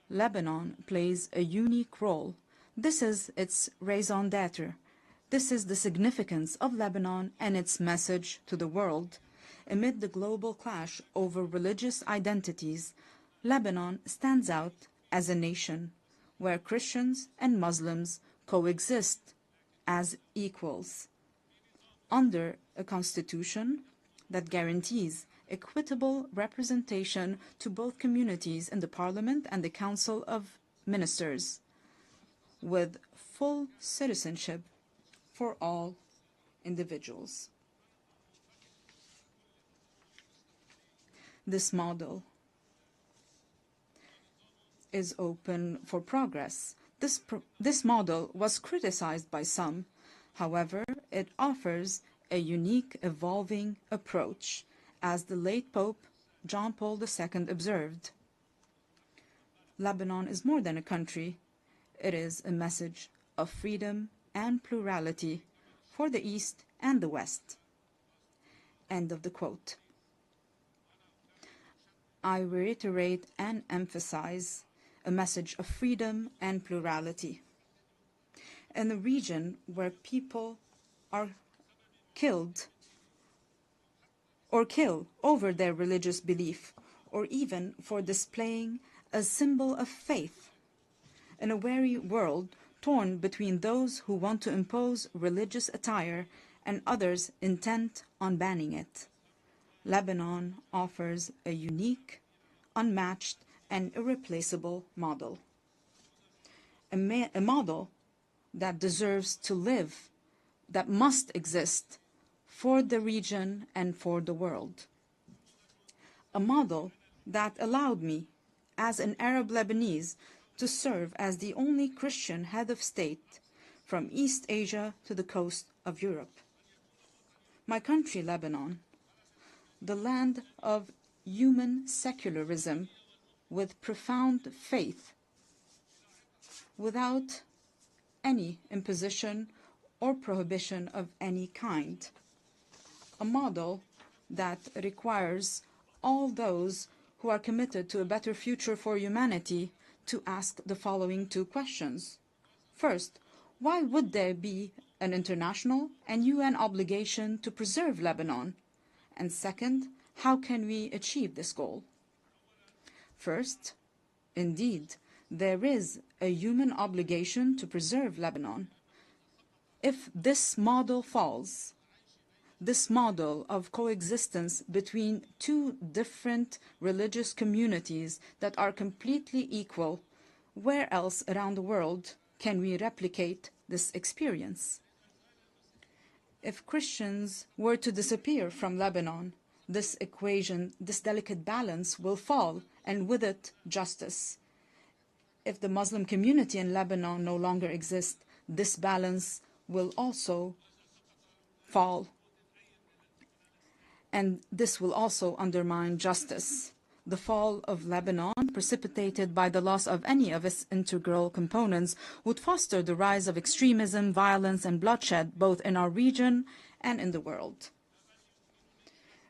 Lebanon plays a unique role. This is its raison d'être. This is the significance of Lebanon and its message to the world. Amid the global clash over religious identities, Lebanon stands out as a nation where Christians and Muslims coexist as equals under a constitution that guarantees equitable representation to both communities in the Parliament and the Council of Ministers, with full citizenship for all individuals. This model is open for progress. This model was criticized by some. However, it offers a unique, evolving approach, as the late Pope John Paul II observed. Lebanon is more than a country. It is a message of freedom and plurality for the East and the West. End of the quote. I reiterate and emphasize a message of freedom and plurality. In a region where people are killed or kill over their religious belief, or even for displaying a symbol of faith. In a weary world torn between those who want to impose religious attire and others intent on banning it, Lebanon offers a unique, unmatched, and irreplaceable model. A model that deserves to live, that must exist for the region and for the world. A model that allowed me, as an Arab Lebanese, to serve as the only Christian head of state from East Asia to the coast of Europe. My country, Lebanon, the land of human secularism with profound faith, without any imposition or prohibition of any kind. A model that requires all those who are committed to a better future for humanity to ask the following two questions. First, why would there be an international and UN obligation to preserve Lebanon? And second, how can we achieve this goal? First, indeed, there is a human obligation to preserve Lebanon. If this model falls, this model of coexistence between two different religious communities that are completely equal, where else around the world can we replicate this experience? If Christians were to disappear from Lebanon, this equation, this delicate balance will fall, and with it, justice. If the Muslim community in Lebanon no longer exists, this balance will also fall. And this will also undermine justice. The fall of Lebanon, precipitated by the loss of any of its integral components, would foster the rise of extremism, violence, and bloodshed, both in our region and in the world.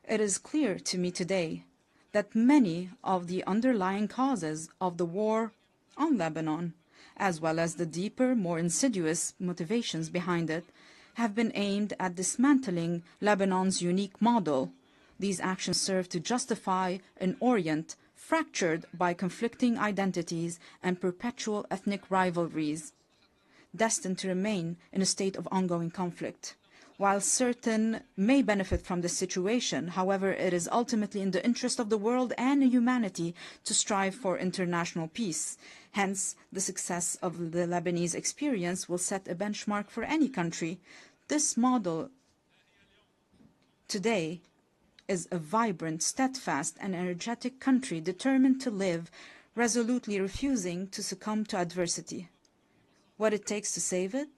It is clear to me today that many of the underlying causes of the war on Lebanon, as well as the deeper, more insidious motivations behind it, have been aimed at dismantling Lebanon's unique model. These actions serve to justify an Orient fractured by conflicting identities and perpetual ethnic rivalries, destined to remain in a state of ongoing conflict. While certain may benefit from this situation, however, it is ultimately in the interest of the world and humanity to strive for international peace. Hence, the success of the Lebanese experience will set a benchmark for any country. This model today is a vibrant, steadfast, and energetic country determined to live, resolutely refusing to succumb to adversity. What it takes to save it?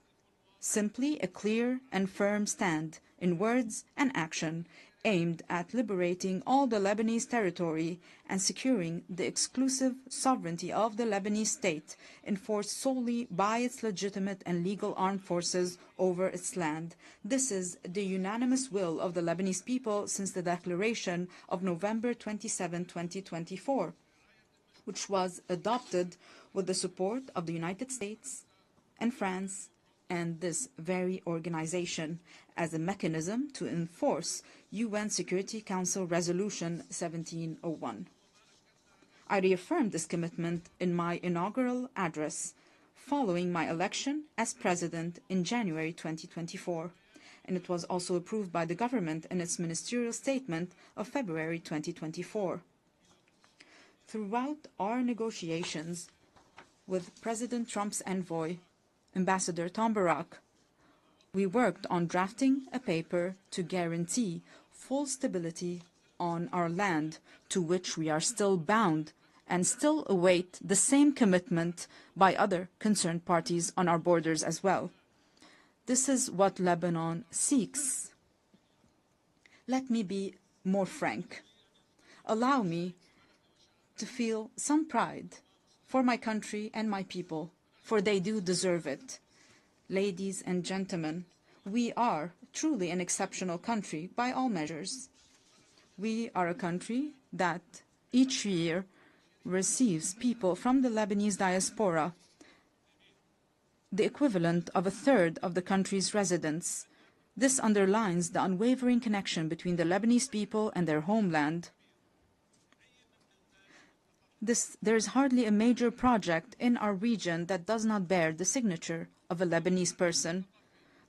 Simply a clear and firm stand, in words and action, aimed at liberating all the Lebanese territory and securing the exclusive sovereignty of the Lebanese state, enforced solely by its legitimate and legal armed forces over its land. This is the unanimous will of the Lebanese people since the declaration of November 27, 2024, which was adopted with the support of the United States and France and this very organization as a mechanism to enforce UN Security Council Resolution 1701. I reaffirmed this commitment in my inaugural address following my election as president in January 2024, and it was also approved by the government in its ministerial statement of February 2024. Throughout our negotiations with President Trump's envoy, Ambassador Tom Barak, we worked on drafting a paper to guarantee full stability on our land, to which we are still bound and still await the same commitment by other concerned parties on our borders as well. This is what Lebanon seeks. Let me be more frank. Allow me to feel some pride for my country and my people, for they do deserve it. Ladies and gentlemen, we are truly an exceptional country by all measures. We are a country that each year receives people from the Lebanese diaspora, the equivalent of a third of the country's residents. This underlines the unwavering connection between the Lebanese people and their homeland. There is hardly a major project in our region that does not bear the signature of a Lebanese person,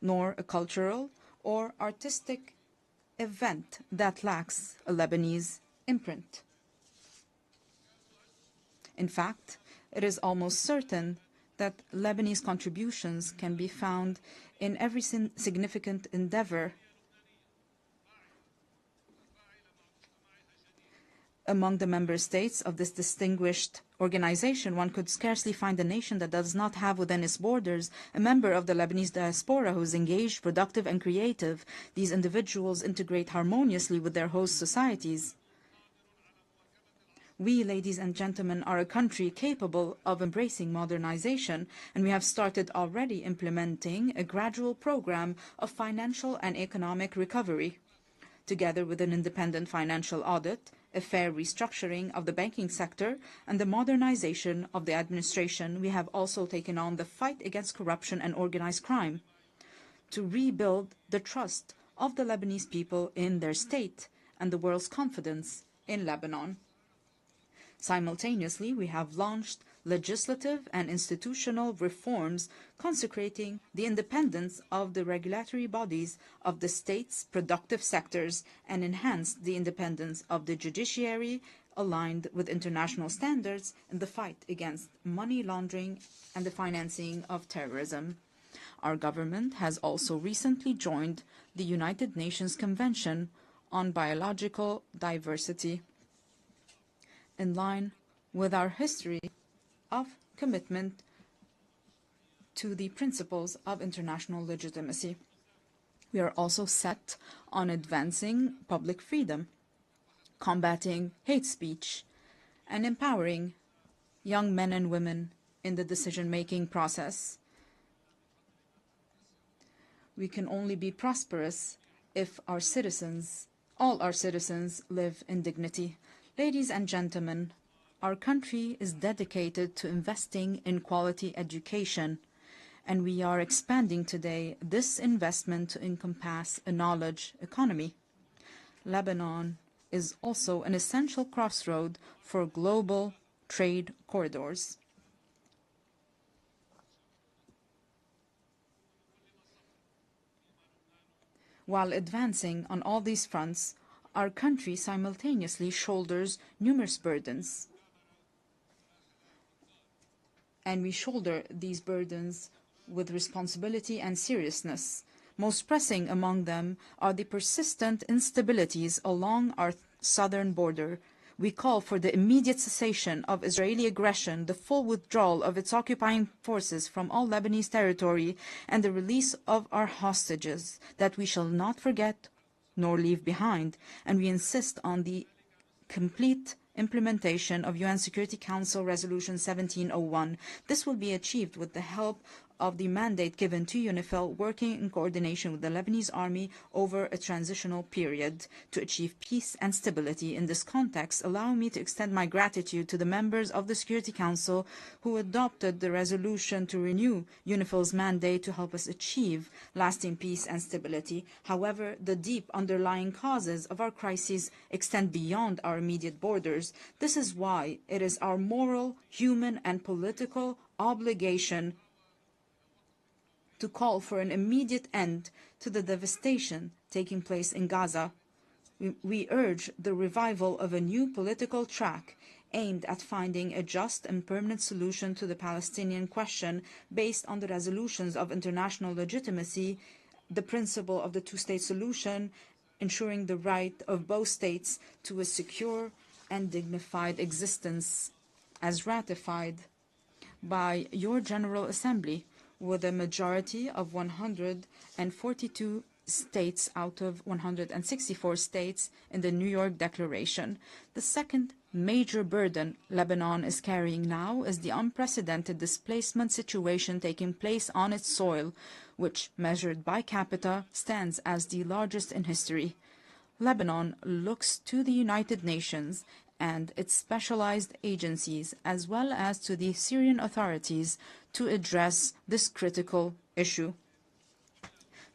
nor a cultural or artistic event that lacks a Lebanese imprint. In fact, it is almost certain that Lebanese contributions can be found in every significant endeavor. Among the member states of this distinguished organization, one could scarcely find a nation that does not have within its borders a member of the Lebanese diaspora who is engaged, productive, and creative. These individuals integrate harmoniously with their host societies. We, ladies and gentlemen, are a country capable of embracing modernization, and we have started already implementing a gradual program of financial and economic recovery. Together with an independent financial audit, a fair restructuring of the banking sector, and the modernization of the administration, we have also taken on the fight against corruption and organized crime to rebuild the trust of the Lebanese people in their state and the world's confidence in Lebanon. Simultaneously, we have launched legislative and institutional reforms consecrating the independence of the regulatory bodies of the state's productive sectors and enhanced the independence of the judiciary, aligned with international standards in the fight against money laundering and the financing of terrorism. Our government has also recently joined the United Nations Convention on Biological Diversity, in line with our history of commitment to the principles of international legitimacy. We are also set on advancing public freedom, combating hate speech, and empowering young men and women in the decision-making process. We can only be prosperous if our citizens, all our citizens, live in dignity. Ladies and gentlemen, our country is dedicated to investing in quality education, and we are expanding today this investment to encompass a knowledge economy. Lebanon is also an essential crossroad for global trade corridors. While advancing on all these fronts, our country simultaneously shoulders numerous burdens. And we shoulder these burdens with responsibility and seriousness. Most pressing among them are the persistent instabilities along our southern border. We call for the immediate cessation of Israeli aggression, the full withdrawal of its occupying forces from all Lebanese territory, and the release of our hostages that we shall not forget nor leave behind. And we insist on the complete implementation of UN Security Council Resolution 1701. This will be achieved with the help of the mandate given to UNIFIL, working in coordination with the Lebanese army over a transitional period to achieve peace and stability. In this context, allow me to extend my gratitude to the members of the Security Council who adopted the resolution to renew UNIFIL's mandate to help us achieve lasting peace and stability. However, the deep underlying causes of our crises extend beyond our immediate borders. This is why it is our moral, human, and political obligation to call for an immediate end to the devastation taking place in Gaza. We urge the revival of a new political track aimed at finding a just and permanent solution to the Palestinian question based on the resolutions of international legitimacy, the principle of the two-state solution, ensuring the right of both states to a secure and dignified existence, as ratified by your General Assembly, with a majority of 142 states out of 164 states in the New York Declaration. The second major burden Lebanon is carrying now is the unprecedented displacement situation taking place on its soil, which, measured by capita, stands as the largest in history. Lebanon looks to the United Nations and its specialized agencies, as well as to the Syrian authorities, to address this critical issue.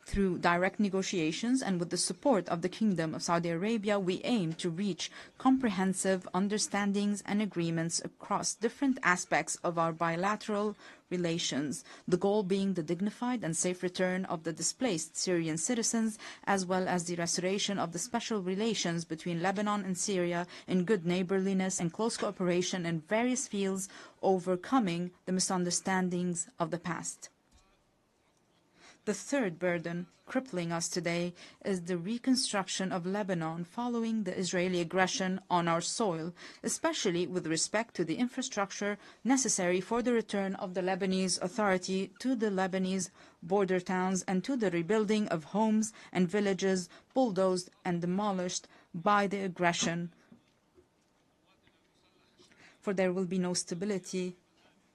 Through direct negotiations and with the support of the Kingdom of Saudi Arabia, we aim to reach comprehensive understandings and agreements across different aspects of our bilateral relations, the goal being the dignified and safe return of the displaced Syrian citizens, as well as the restoration of the special relations between Lebanon and Syria in good neighborliness and close cooperation in various fields, overcoming the misunderstandings of the past. The third burden crippling us today is the reconstruction of Lebanon following the Israeli aggression on our soil, especially with respect to the infrastructure necessary for the return of the Lebanese Authority to the Lebanese border towns and to the rebuilding of homes and villages bulldozed and demolished by the aggression. For there will be no stability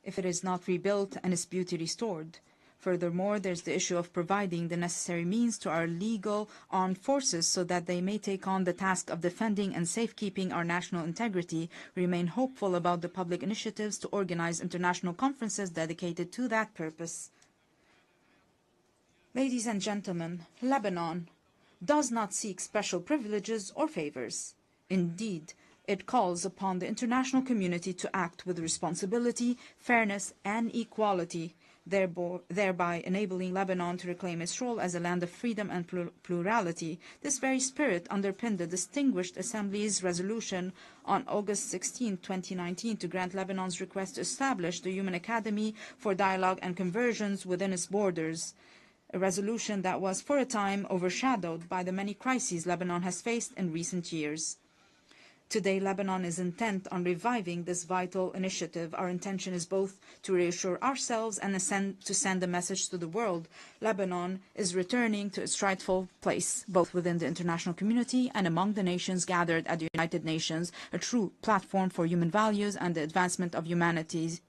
if it is not rebuilt and its beauty restored. Furthermore, there's the issue of providing the necessary means to our legal armed forces so that they may take on the task of defending and safekeeping our national integrity. We remain hopeful about the public initiatives to organize international conferences dedicated to that purpose. Ladies and gentlemen, Lebanon does not seek special privileges or favors. Indeed, it calls upon the international community to act with responsibility, fairness, and equality. thereby enabling Lebanon to reclaim its role as a land of freedom and plurality. This very spirit underpinned the Distinguished Assembly's resolution on August 16, 2019, to grant Lebanon's request to establish the Human Academy for Dialogue and Conversions within its borders, a resolution that was for a time overshadowed by the many crises Lebanon has faced in recent years. Today, Lebanon is intent on reviving this vital initiative. Our intention is both to reassure ourselves and to send a message to the world. Lebanon is returning to its rightful place, both within the international community and among the nations gathered at the United Nations, a true platform for human values and the advancement of humanity.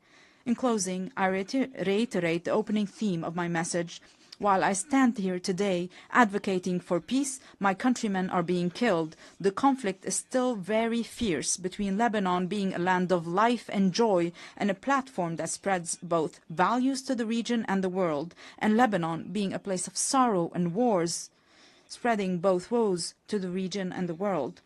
In closing, I reiterate the opening theme of my message. While I stand here today advocating for peace, my countrymen are being killed. The conflict is still very fierce between Lebanon being a land of life and joy and a platform that spreads both values to the region and the world, and Lebanon being a place of sorrow and wars, spreading both woes to the region and the world.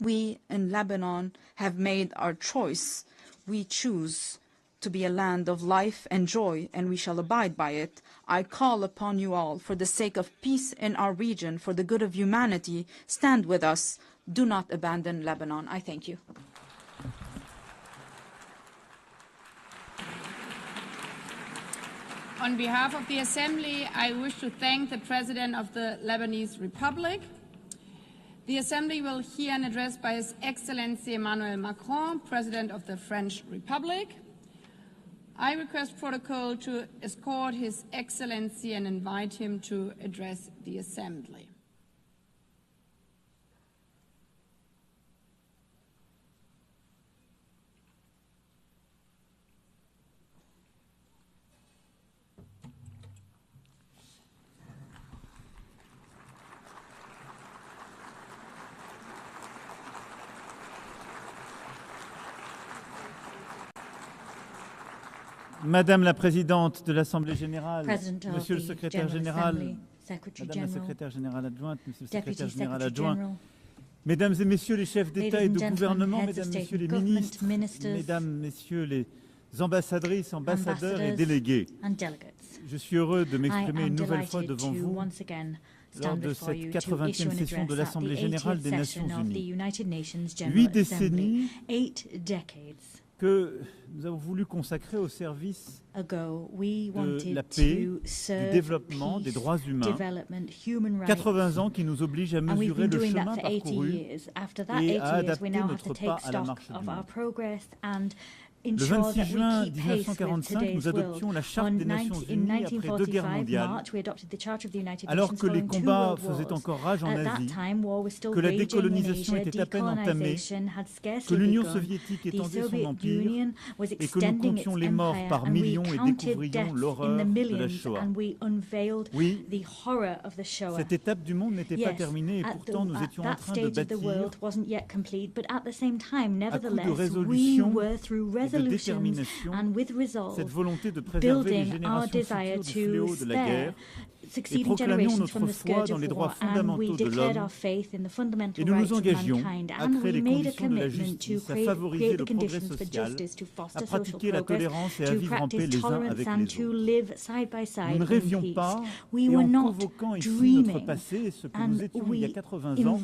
We in Lebanon have made our choice. We choose to be a land of life and joy, and we shall abide by it. I call upon you all, for the sake of peace in our region, for the good of humanity, stand with us. Do not abandon Lebanon. I thank you. On behalf of the Assembly, I wish to thank the President of the Lebanese Republic. The Assembly will hear an address by His Excellency Emmanuel Macron, President of the French Republic. I request protocol to escort His Excellency and invite him to address the Assembly. Madame la Présidente de l'Assemblée Générale, Monsieur le Secrétaire Général, Madame la Secrétaire Générale adjointe, Monsieur le Secrétaire Général adjoint, Mesdames et Messieurs les chefs d'État et de gouvernement, Mesdames, Messieurs les ministres, Mesdames, Messieurs les ambassadrices, ambassadeurs et délégués, je suis heureux de m'exprimer une nouvelle fois devant vous lors de cette 80e session de l'Assemblée Générale des Nations Unies. 8 décennies que nous avons voulu consacrer au service de la paix, du développement, des droits humains. 80 ans qui nous obligent à mesurer le chemin parcouru et à adapter notre pas à la marche du monde. Le 26 juin 1945, nous adoptions la Charte des Nations Unies après 2 guerres mondiales, alors que les combats faisaient encore rage en Asie, que la décolonisation était à peine entamée, que l'Union soviétique étendait son empire et que nous comptions les morts par millions et découvrions l'horreur de la Shoah. Oui, cette étape du monde n'était pas terminée et pourtant nous étions en train de bâtir, à coup de résolution et de détermination, cette volonté de préserver les générations futures du fléau de la guerre, et proclamions notre foi dans les droits fondamentaux de l'homme, et nous nous engagions à créer les conditions de la justice, à favoriser le progrès social, à pratiquer la tolérance et à vivre en paix les uns avec les autres. Nous ne rêvions pas, et en convoquant ici notre passé, ce que nous étions il y a 80 ans,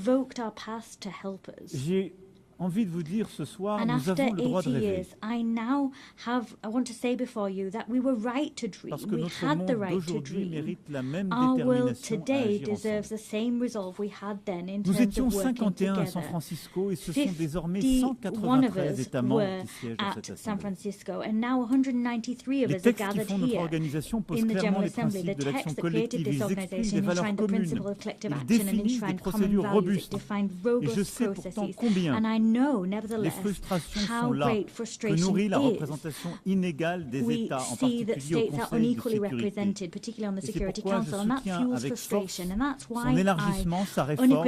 j'ai envie de vous dire ce soir, nous avons le droit de rêver. Parce que notre monde d'aujourd'hui mérite la même détermination à agir ensemble. Nous étions 51 à San Francisco et ce sont désormais 193 États membres qui siègent à cette Assemblée. Les textes qui font notre organisation posent clairement les principes de l'action collective, ils expriment des valeurs communes, ils définissent des procédures robustes. Et je sais pourtant combien les frustrations sont là, que nourrit la représentation inégale des États, en particulier au Conseil de sécurité. Et c'est pourquoi je soutiens avec force son élargissement, sa réforme, en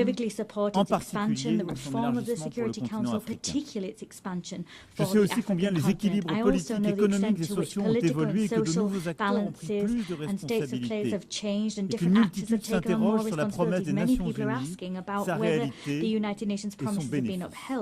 particulier son élargissement pour le continent africain. Je sais aussi combien les équilibres politiques, économiques et sociaux ont évolué et que de nouveaux acteurs ont pris plus de responsabilités et qu'une multitude s'interroge sur la promesse des Nations Unies, sa réalité et son bénéfice.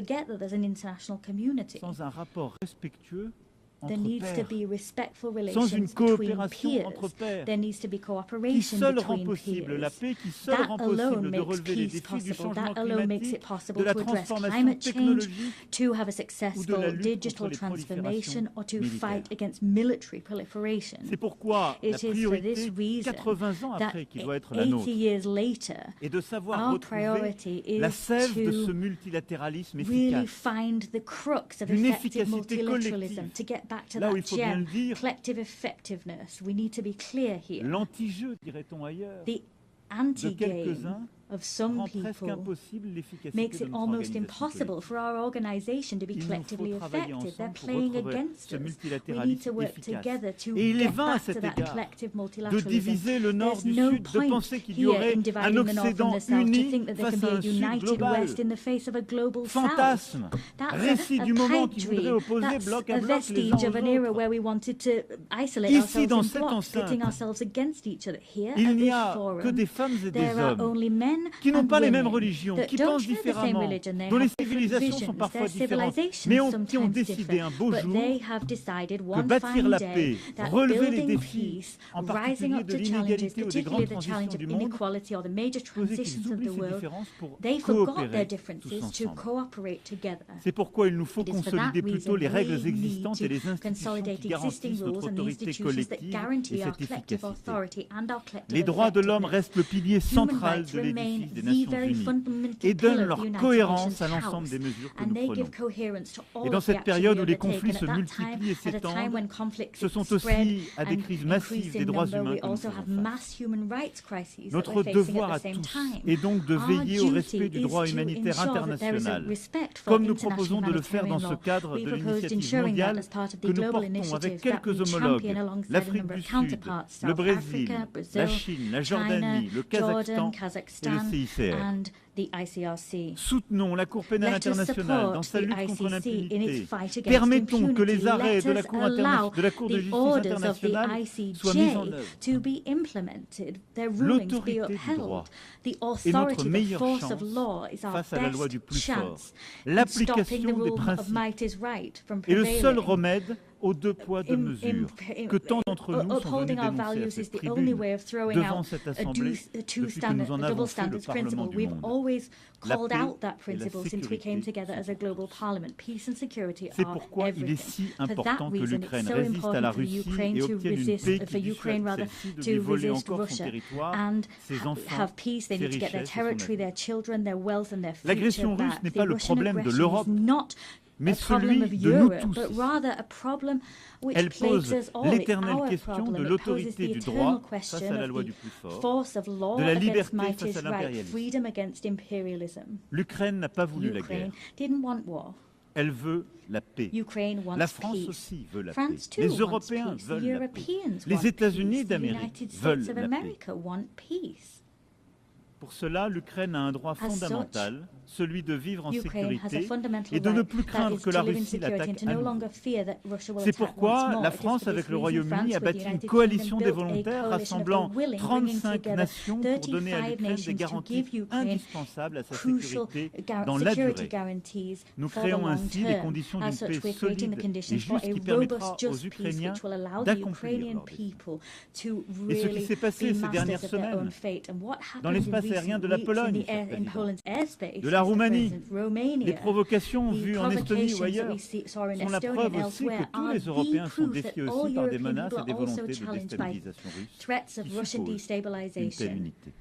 forget that there's an international community. Sans un rapport respectueux There entre needs to pairs, be respectful sans une relations between coopération entre peers. pairs, There needs to be qui cooperation seul rend between possible la peers. paix, qui seul That rend alone possible de makes relever les peace défis du possible. changement That alone makes it climatique, possible de la to address transformation climate change, technologique to have a ou de la successful lutte digital contre les transformation, or to proliférations fight militaires. against military proliferation. C'est pourquoi la It is for priorité, this reason 80 ans that après, qui doit être la 80 nôtre, years later, est de savoir our retrouver priority is la sève de ce to multilatéralisme really efficace. find the crux of D'une effective efficacité multilateralism, collective. to get back to Là où that il faut bien gem, le dire, collective effectiveness. We need to be clear here. l'anti-jeu, dirait-on ailleurs, The de anti-game quelques-uns of some rend presque people impossible l'efficacité makes de it notre almost organisation impossible collective. for our organization to be Il nous collectively faut travailler effective. They're ensemble pour playing retrouver against ce us. We need multilatéralisme to work efficace. together to Et il est get vain à back to cet that égard collective de multilateralism. diviser le nord There's du no sud, de point penser qu'il y here aurait in un dividing the north Occident from the south, to uni think that there face can à be a un sud united global. west in the face of a global south. Fantasme, That's récit a du moment pipe qui voudrait dream. opposer That's bloc à a bloc les uns vestige of aux an era autres. where we wanted to isolate Ici, ourselves dans in cette blocks, pitting enceinte, ourselves against each other. Here il at n'y this a forum, que des femmes et des there are hommes only men qui n'ont pas les mêmes religions, qui pensent différemment, dont les civilisations sont parfois différentes, mais qui ont décidé un beau jour que bâtir la paix, relever les défis, en particulier de l'inégalité ou des grandes transitions du monde, faisait qu'ils oublient ces différences pour coopérer tous ensemble. C'est pourquoi il nous faut consolider plutôt les règles existantes et les institutions qui garantissent notre autorité collective et cette efficacité. Les droits de l'homme restent le pilier central de l'édifice des Nations Unies et donnent leur cohérence à l'ensemble des mesures que nous prenons. Et dans cette période où les conflits se multiplient et s'étendent, ce sont aussi à des crises massives des droits humains que nous faisons face. Notre devoir à tous est donc de veiller au respect du droit humanitaire international, comme nous proposons de le faire dans ce cadre de l'initiative mondiale que nous portons avec quelques homologues, l'Afrique du Sud, le Brésil, la Chine, la Jordanie, le Kazakhstan et le CICR. Soutenons la Cour pénale internationale dans sa lutte contre l'impunité. Permettons que les arrêts de la Cour de justice internationale soient mis en œuvre. L'autorité du droit est notre meilleure chance face à la loi du plus fort. L'application des principes est le seul remède aux deux poids, deux mesures que tant d'entre nous sont venus dénoncer à cette tribune devant cette Assemblée depuis que nous en avons fait le Parlement du monde. La paix et la sécurité. C'est pourquoi il est si important que l'Ukraine résiste à la Russie et obtienne une paix qui dissuade celle-ci de dévoler encore son territoire, ses enfants, ses richesses et son avenir. L'agression russe n'est pas le problème de l'Europe, mais celui de nous tous. Elle pose l'éternelle question de l'autorité du droit face à la loi du plus fort, de la liberté face à l'impérialisme. L'Ukraine n'a pas voulu la guerre. Elle veut la paix. La France aussi veut la paix. Les Européens veulent la paix. Les États-Unis d'Amérique veulent la paix. Pour cela, l'Ukraine a un droit fondamental, celui de vivre en sécurité et de ne plus craindre que la Russie l'attaque à nouveau. C'est pourquoi la France, avec le Royaume-Uni, a bâti une coalition des volontaires rassemblant 35 nations pour donner à l'Ukraine des garanties indispensables à sa sécurité dans la durée. Nous créons ainsi les conditions d'une paix solide et juste qui permettra aux Ukrainiens d'accomplir leur destin. Et ce qui s'est passé ces dernières semaines dans l'espace aérien de la Pologne, de la Roumanie, les provocations vues en Estonie ou ailleurs sont la preuve aussi que tous les Européens sont défiés aussi par des menaces et des volontés de déstabilisation russe qui supposent une telle unité.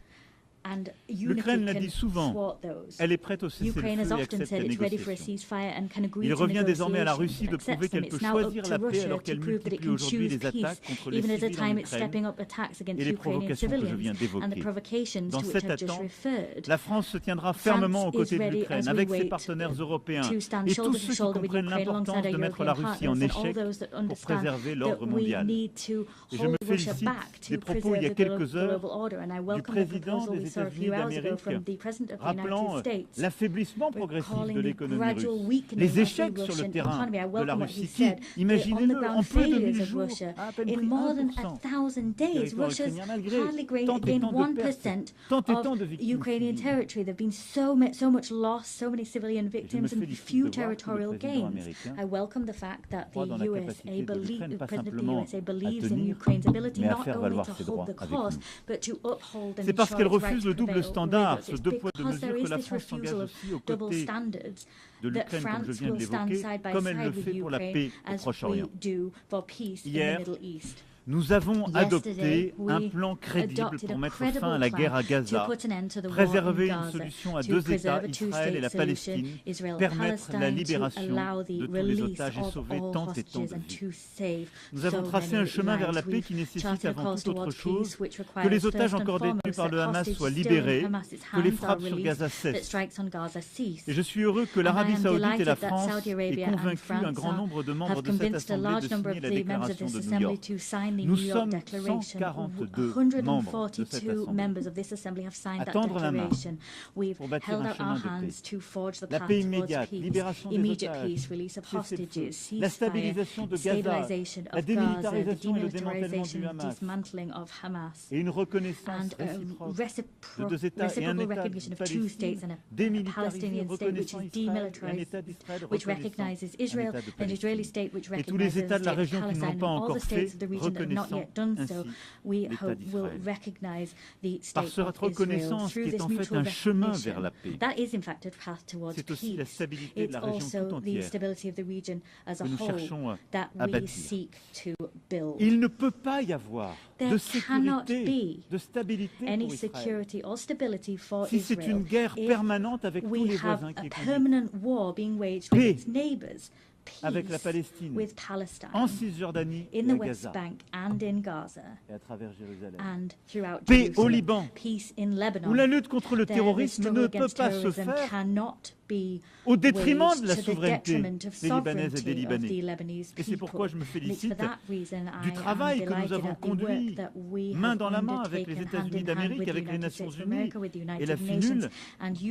L'Ukraine l'a dit souvent, elle est prête au cessez-le-feu et accepte la négociation. Il revient désormais à la Russie de prouver qu'elle peut choisir la paix alors qu'elle multiplie aujourd'hui les attaques contre les civils en Ukraine et les provocations que je viens d'évoquer. Dans cette attente, la France se tiendra fermement aux côtés de l'Ukraine avec ses partenaires européens et tous ceux qui comprennent l'importance de mettre la Russie en échec pour préserver l'ordre mondial. Et je me félicite des propos il y a quelques heures du président des États-Unis d'Amérique, rappelant l'affaiblissement progressif de l'économie russe, les échecs sur le terrain de la Russie, qui, imaginez-le, en peu de 1000 jours, a à peine pris 1% du territoire ukrainien malgré tant et tant de victimes civiles. Et je me félicite de voir que le président américain croit dans la capacité de l'Ukraine, pas simplement à tenir, mais à faire valoir ses droits avec nous. C'est parce qu'elle refuse le double standard, ce deux poids deux mesures, que la France s'engage aussi aux côtés de l'Ukraine, comme je viens de l'évoquer, comme elle le fait pour la paix au Proche-Orient. Hier, nous avons adopté un plan crédible pour mettre fin à la guerre à Gaza, préserver une solution à deux États, Israël et la Palestine, permettre la libération de tous les otages et sauver tant et tant de vies. Nous avons tracé un chemin vers la paix qui nécessite avant toute autre chose que les otages encore détenus par le Hamas soient libérés, que les frappes sur Gaza cessent. Et je suis heureux que l'Arabie Saoudite et la France aient convaincu un grand nombre de membres de cette Assemblée de signer la déclaration de New York. Nous sommes 142 membres de cette Assemblée à tendre la main pour bâtir un chemin de paix. La paix immédiate, libération des otages, la stabilisation de Gaza, la démilitarisation et le démantèlement du Hamas, et une reconnaissance réciproque de deux États et un État de Palestine démilitarisé, reconnaissant Israël, un État d'Israël reconnaissant un État de Palestine. Et tous les États de la région qui ne l'ont pas encore fait, reconnaissant ainsi l'État d'Israël. Par cette reconnaissance qui est en fait un chemin vers la paix, c'est aussi la stabilité de la région tout entière que nous cherchons à bâtir. Il ne peut pas y avoir de sécurité, de stabilité pour Israël si c'est une guerre permanente avec tous les voisins qui est paix avec la Palestine, en Cisjordanie et à Gaza, et à travers Jérusalem. Paix au Liban, où la lutte contre le terrorisme ne peut pas se faire au détriment de la souveraineté des Libanaises et des Libanais. Et c'est pourquoi je me félicite du travail que nous avons conduit main dans la main avec les États-Unis d'Amérique, avec les Nations Unies et la FINUL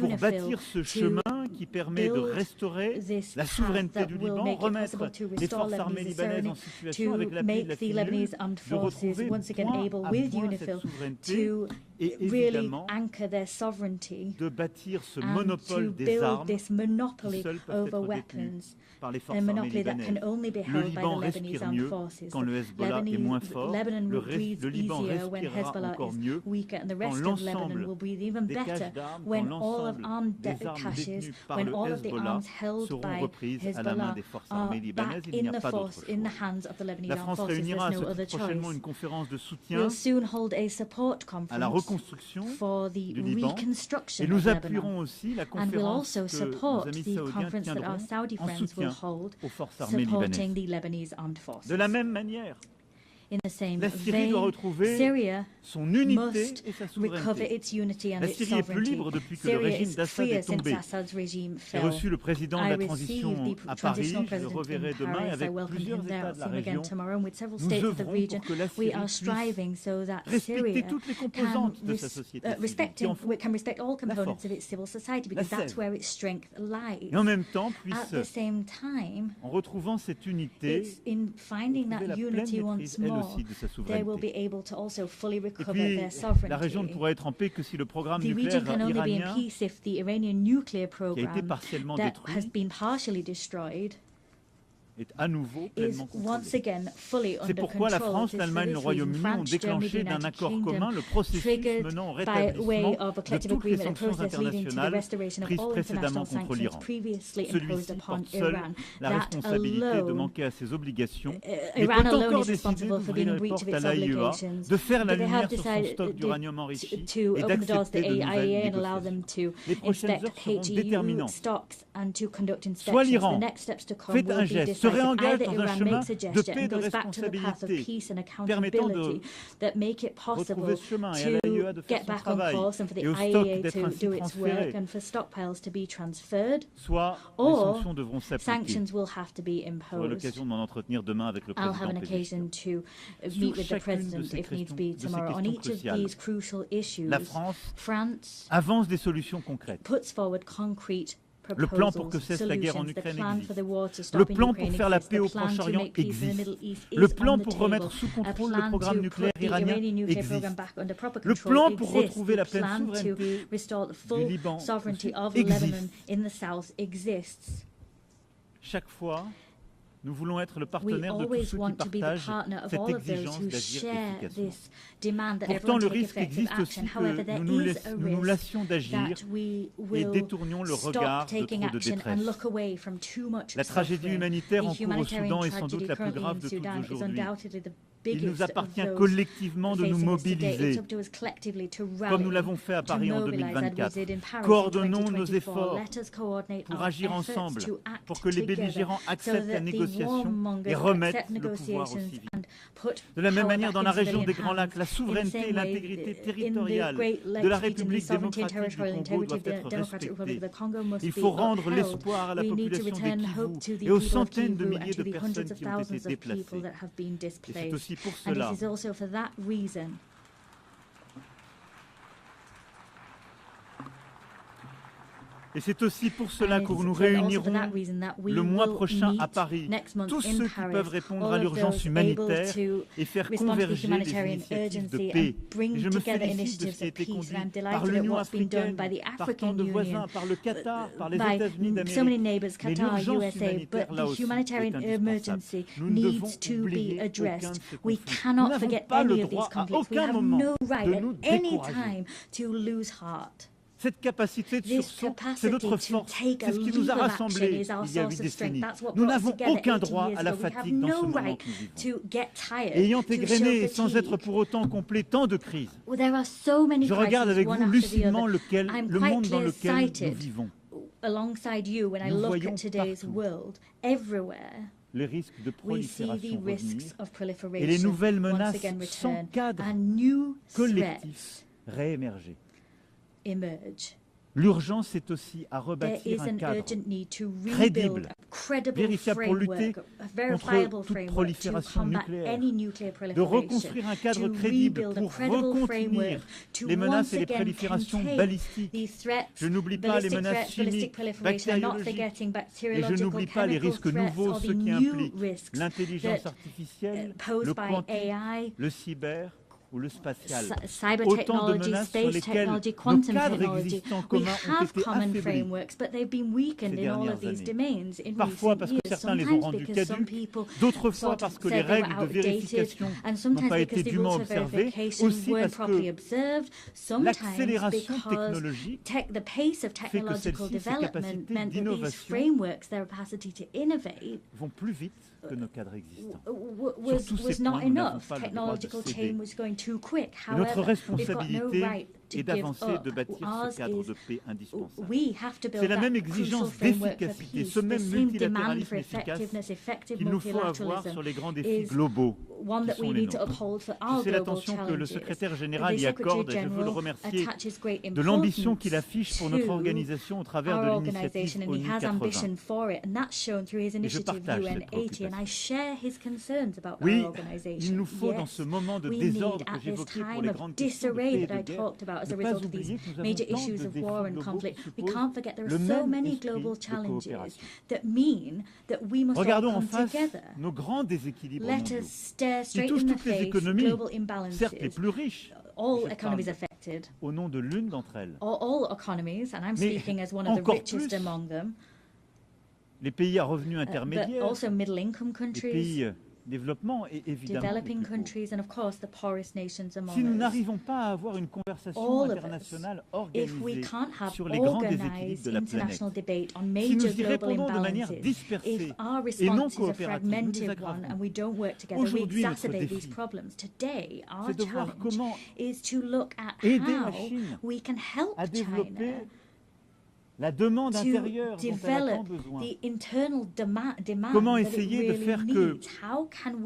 pour bâtir ce chemin qui permet de restaurer la souveraineté du Liban, remettre les forces armées libanaises en situation avec l'appui de la FINUL de retrouver point à point cette souveraineté et évidemment de bâtir ce monopole des armes qui seuls peuvent être détenus par les forces armées libanaises. Le Liban respire mieux quand le Hezbollah est moins fort. Le Liban respirera encore mieux quand l'ensemble des caches d'armes, quand l'ensemble des armes détenues par le Hezbollah seront reprises à la main des forces armées libanaises. Il n'y a pas d'autre choix. La France réunira prochainement une conférence de soutien à la reconstruction du Liban et nous appuierons aussi la conférence que nos amis saoudiens tiendront en soutien aux forces armées libanaises. De la même manière, la Syrie doit retrouver son unité et sa souveraineté. La Syrie est plus libre depuis que le régime d'Assad est tombé. J'ai reçu le président de la transition à Paris, je le reverrai demain avec plusieurs États de la région. Nous œuvrons pour que la Syrie puisse respecter toutes les composantes de sa société civile, qui en font la force, la sève. Et en même temps puisse, en retrouvant cette unité, retrouver la pleine maîtrise, elle aussi, de sa souveraineté. Et puis, la région ne pourra être en paix que si le programme nucléaire iranien, qui a été partiellement détruit, est à nouveau pleinement contrôlé. C'est pourquoi la France, l'Allemagne et le Royaume-Uni ont déclenché d'un accord commun le processus menant au rétablissement de toutes les sanctions internationales prises précédemment contre l'Iran. Celui-ci porte seul la responsabilité de manquer à ses obligations, mais peut encore décider d'ouvrir les portes à l'AIEA, de faire la lumière sur son stock d'uranium enrichi et d'accepter de nouvelles négociations. Les prochaines heures seront déterminantes. Soit l'Iran fait un geste, se réengage dans un chemin de paix et de responsabilité, permettant de retrouver ce chemin et à l'AIEA de faire son travail et au stock d'être ainsi transféré. Soit les sanctions devront s'appliquer. J'aurai l'occasion d'en entretenir demain avec le président Petro. Sur chacune de ces questions cruciales, la France avance des solutions concrètes. Le plan pour que cesse la guerre en Ukraine existe. Le plan pour faire la paix au Proche-Orient existe. Le plan pour remettre sous contrôle le programme nucléaire iranien existe. Le plan pour retrouver la pleine souveraineté du Liban existe. Chaque fois, nous voulons être le partenaire de tous ceux qui partagent cette exigence d'agir efficacement. Pourtant, le risque existe aussi que nous nous lassions d'agir et détournions le regard de trop de détresse. La tragédie humanitaire en cours au Soudan est sans doute la plus grave de toutes aujourd'hui. Il nous appartient collectivement de nous mobiliser, comme nous l'avons fait à Paris en 2024. Coordonnons nos efforts pour agir ensemble, pour que les belligérants acceptent la négociation et remettent le pouvoir aux civils. De la même manière, dans la région des Grands Lacs, la souveraineté et l'intégrité territoriale de la République démocratique du Congo doivent être respectées. Il faut rendre l'espoir à la population des Kivu et aux centaines de milliers de personnes qui ont été déplacées. Et c'est aussi pour And cela it is also for that reason Et c'est aussi pour cela que nous réunirons le mois prochain à Paris tous ceux qui peuvent répondre à l'urgence humanitaire et faire converger les initiatives de paix. Et je me félicite de ce qui a été conduit par l'Union africaine, par tant de voisins, par le Qatar, par les États-Unis d'Amérique. Mais l'urgence humanitaire, là aussi, est indispensable. Nous ne devons oublier aucun de ces conflits. Nous n'avons pas le droit à aucun moment de nous décourager. Cette capacité de sursaut, c'est notre force, c'est ce qui nous a rassemblés il y a 8 décennies. Nous n'avons aucun droit à la fatigue dans ce moment que nous vivons. Ayant égrené, sans être pour autant complet, tant de crises, je regarde avec vous lucidement le monde dans lequel nous vivons. Nous voyons partout les risques de prolifération revenir et les nouvelles menaces sans cadre collectif réémerger. L'urgence est aussi à rebâtir un cadre crédible, vérifiable pour lutter contre toute prolifération nucléaire, de reconstruire un cadre crédible pour recontenir les menaces et les proliférations balistiques. Je n'oublie pas les menaces chimiques, bactériologiques, et je n'oublie pas les risques nouveaux, ceux qui impliquent l'intelligence artificielle, le quantique, le cyber, ou le spatial. Autant de menaces sur lesquelles nos cadres existants communs ont été affaiblis ces dernières années. Parfois parce que certains les ont rendus caducs, d'autres fois parce que les règles de vérification n'ont pas été dûment observées, aussi parce que l'accélération technologique fait que celle-ci, ses capacités d'innovation vont plus vite que nos cadres existants. Sur tous ces points, nous n'avons pas le droit de céder. Et notre responsabilité est d'avancer, de bâtir ce cadre de paix indispensable. C'est la même exigence d'efficacité, ce même multilatéralisme efficace qu'il nous faut avoir sur les grands défis globaux qui sont les nôtres. Je sais l'attention que le secrétaire général y accorde et je veux le remercier de l'ambition qu'il affiche pour notre organisation au travers de l'initiative ONU 80. Et je partage cette préoccupation. Oui, il nous faut dans ce moment de désordre que j'évoquais pour les grandes questions de paix et de guerre, ne pas oublier que nous avons tant de défis globaux qui supposent le même esprit de coopération. Regardons en face nos grands déséquilibres mondiaux qui touchent toutes les économies, certes les plus riches, au nom de l'une d'entre elles. Mais encore plus, les pays à revenus intermédiaires, les pays développement et évidemment les plus pauvres. Si nous n'arrivons pas à avoir une conversation internationale organisée sur les grands déséquilibres de la planète, si nous y répondons de manière dispersée et non coopérative, nous les aggravons. Aujourd'hui, notre défi, c'est de voir comment aider la Chine à développer la demande intérieure dont elle a tant besoin. Comment essayer de faire que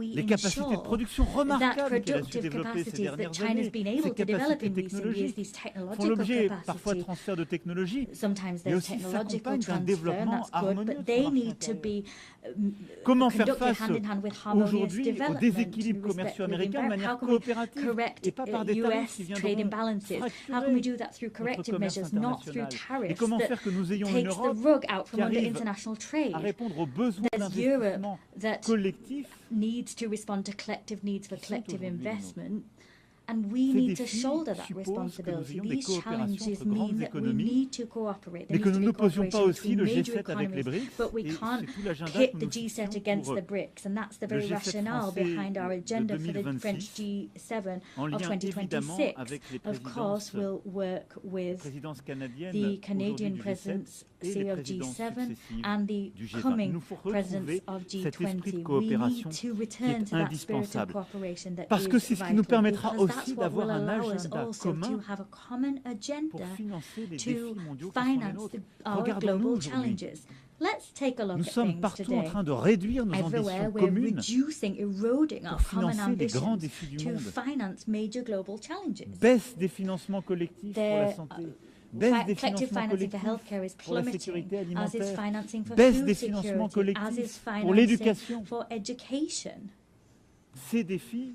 les capacités de production remarquables qu'elle a su développer ces dernières années, ces capacités technologiques, font l'objet parfois de transferts de technologie, mais aussi s'accompagnent d'un développement harmonieux sur le marché intérieur. Comment faire face aujourd'hui aux déséquilibres commerciaux américains de manière coopérative et pas par des tarifs qui viendront fracturer notre commerce international? Et comment faire que nous ayons une Europe qui arrive à répondre aux besoins d'investissement collectif And we need to shoulder that responsibility. These challenges mean that we need to cooperate. There needs to be cooperation between major economies, but we can't pit the G7 against the BRICS, and that's the very rationale behind our agenda for the French G7 of 2026. Of course, we'll work with the Canadian presidency of G7 and the coming presidents of G20. We need to return to that spirit of cooperation that is vital. That's what will allow us also to have a common agenda to finance our global challenges. Let's take a look at things today. Everywhere we're reducing, eroding our common ambitions to finance major global challenges. Baisse des financements collectifs pour la santé. Baisse des financements collectifs pour la sécurité alimentaire. Baisse des financements collectifs pour l'éducation. Ces défis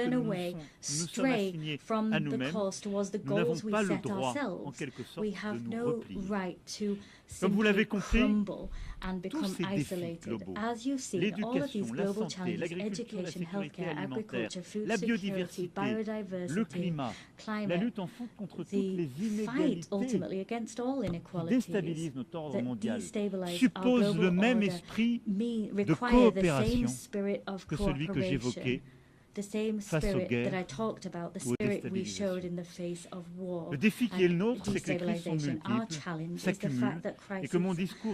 turn away, stray from the course towards the goals we set ourselves. We have no right to simply crumble and become isolated. As you've seen, all of these global challenges, education, healthcare, agriculture, food security, biodiversity, climate, the fight ultimately against all inequalities that destabilize our global order require the same spirit of cooperation. The same spirit that I talked about, the spirit we showed in the face of war and destabilization. Our challenge is the fact that crises,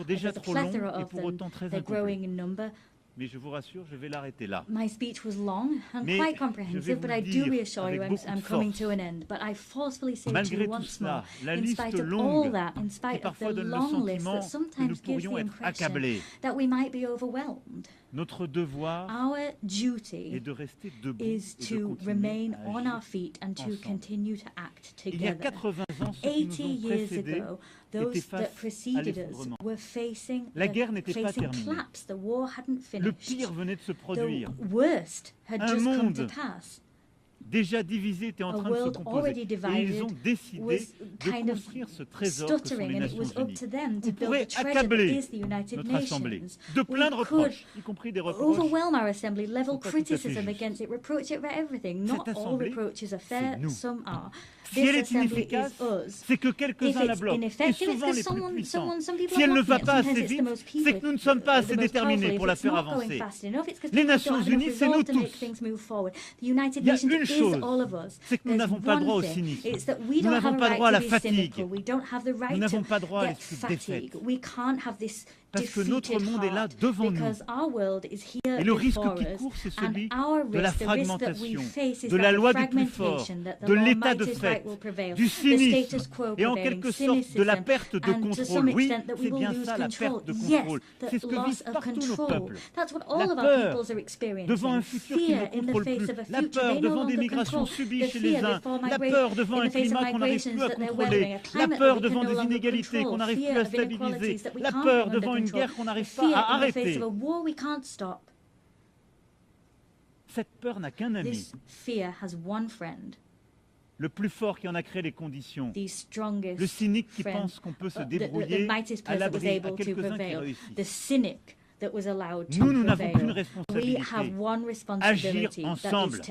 there's a plethora of them, they're growing in number. Mais je vous rassure, je vais l'arrêter là. My speech was long and quite comprehensive, but I do reassure you I'm coming to an end. But I forcefully say to you once more, in spite of all that, in spite of the long list that sometimes gives the impression that we might be overwhelmed, notre devoir our duty est de rester debout is to remain on our feet and to continue to act together. 80 years ago, those that preceded us were facing collapse. The war hadn't finished. Le pire venait de se produire. The worst had just come to pass. déjà divisé était en train de se composer. Et ils ont décidé de construire ce trésor que sont les Nations Unies. On pourrait accabler notre Assemblée de plein de reproches, y compris des reproches. Overwhelm our assembly, level criticism against it, reproach it for everything. Not all reproaches are fair, some are. Si elle est inefficace, c'est que quelques-uns la bloquent, et souvent les plus puissants. Si elle ne va pas assez vite, c'est que nous ne sommes pas assez déterminés pour la faire avancer. Les Nations Unies, c'est nous tous. Il y a une chose, c'est que nous n'avons pas droit au cynisme. Nous n'avons pas droit à la fatigue. Nous n'avons pas droit à l'esprit de défaite. Parce que notre monde est là devant nous. Et le risque qui court, c'est celui de la fragmentation, de la loi du plus fort, de l'état de fait, du cynisme et en quelque sorte de la perte de contrôle. Oui, c'est bien ça, la perte de contrôle. C'est ce que vivent partout nos peuples. La peur devant un futur qui ne contrôle plus, la peur devant des migrations subies chez les uns, la peur devant un climat qu'on n'arrive plus à contrôler, la peur devant des inégalités qu'on n'arrive plus à stabiliser, la peur devant une guerre qu'on n'arrive pas à arrêter. Cette peur n'a qu'un ami. Le plus fort qui en a créé les conditions. Le cynique qui pense qu'on peut se débrouiller à l'abri à quelques-uns qui réussissent. Nous n'avons qu'une responsabilité, agir ensemble,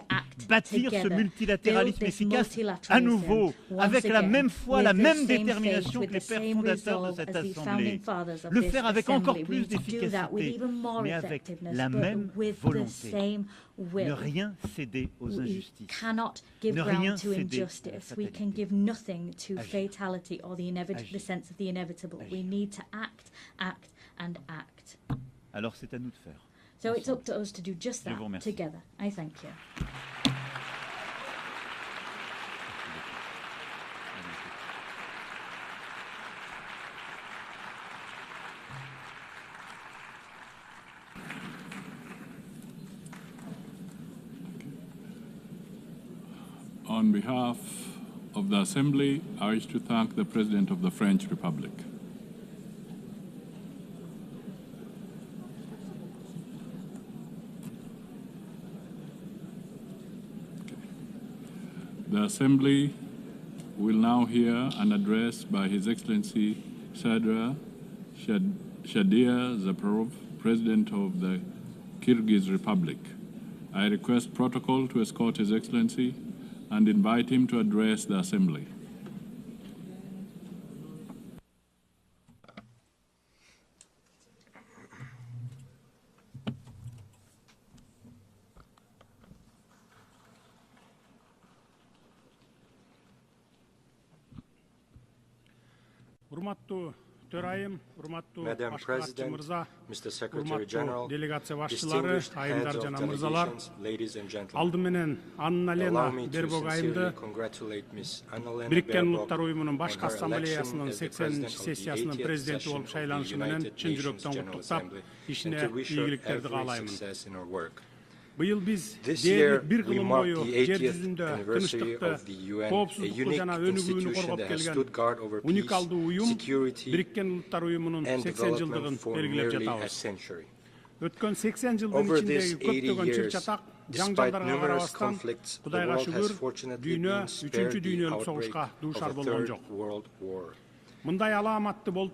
bâtir ce multilatéralisme efficace à nouveau, avec la même foi, la même détermination que les pères fondateurs de cette Assemblée. Le faire avec encore plus d'efficacité, mais avec la même volonté. Ne rien céder aux injustices. Ne rien céder à la fatalité. Alors c'est à nous de faire. So it's up to us to do just that together. I thank you. On behalf of the Assembly, I wish to thank the President of the French Republic. The Assembly will now hear an address by His Excellency Shadia Japarov, President of the Kyrgyz Republic. I request protocol to escort His Excellency and invite him to address the Assembly. Madam President, Mr. Secretary General, distinguished heads of delegations, ladies and gentlemen, allow me to sincerely congratulate Ms. Annalena Baerbock on her election as the President of the 80th session of the United Nations General Assembly and to wish her every success in her work. This year, we mark the 80th anniversary of the UN, a unique institution that has stood guard over peace, security, and development for nearly a century. Over these 80 years, despite numerous conflicts, the world has fortunately been spared the outbreak of a Third World War. The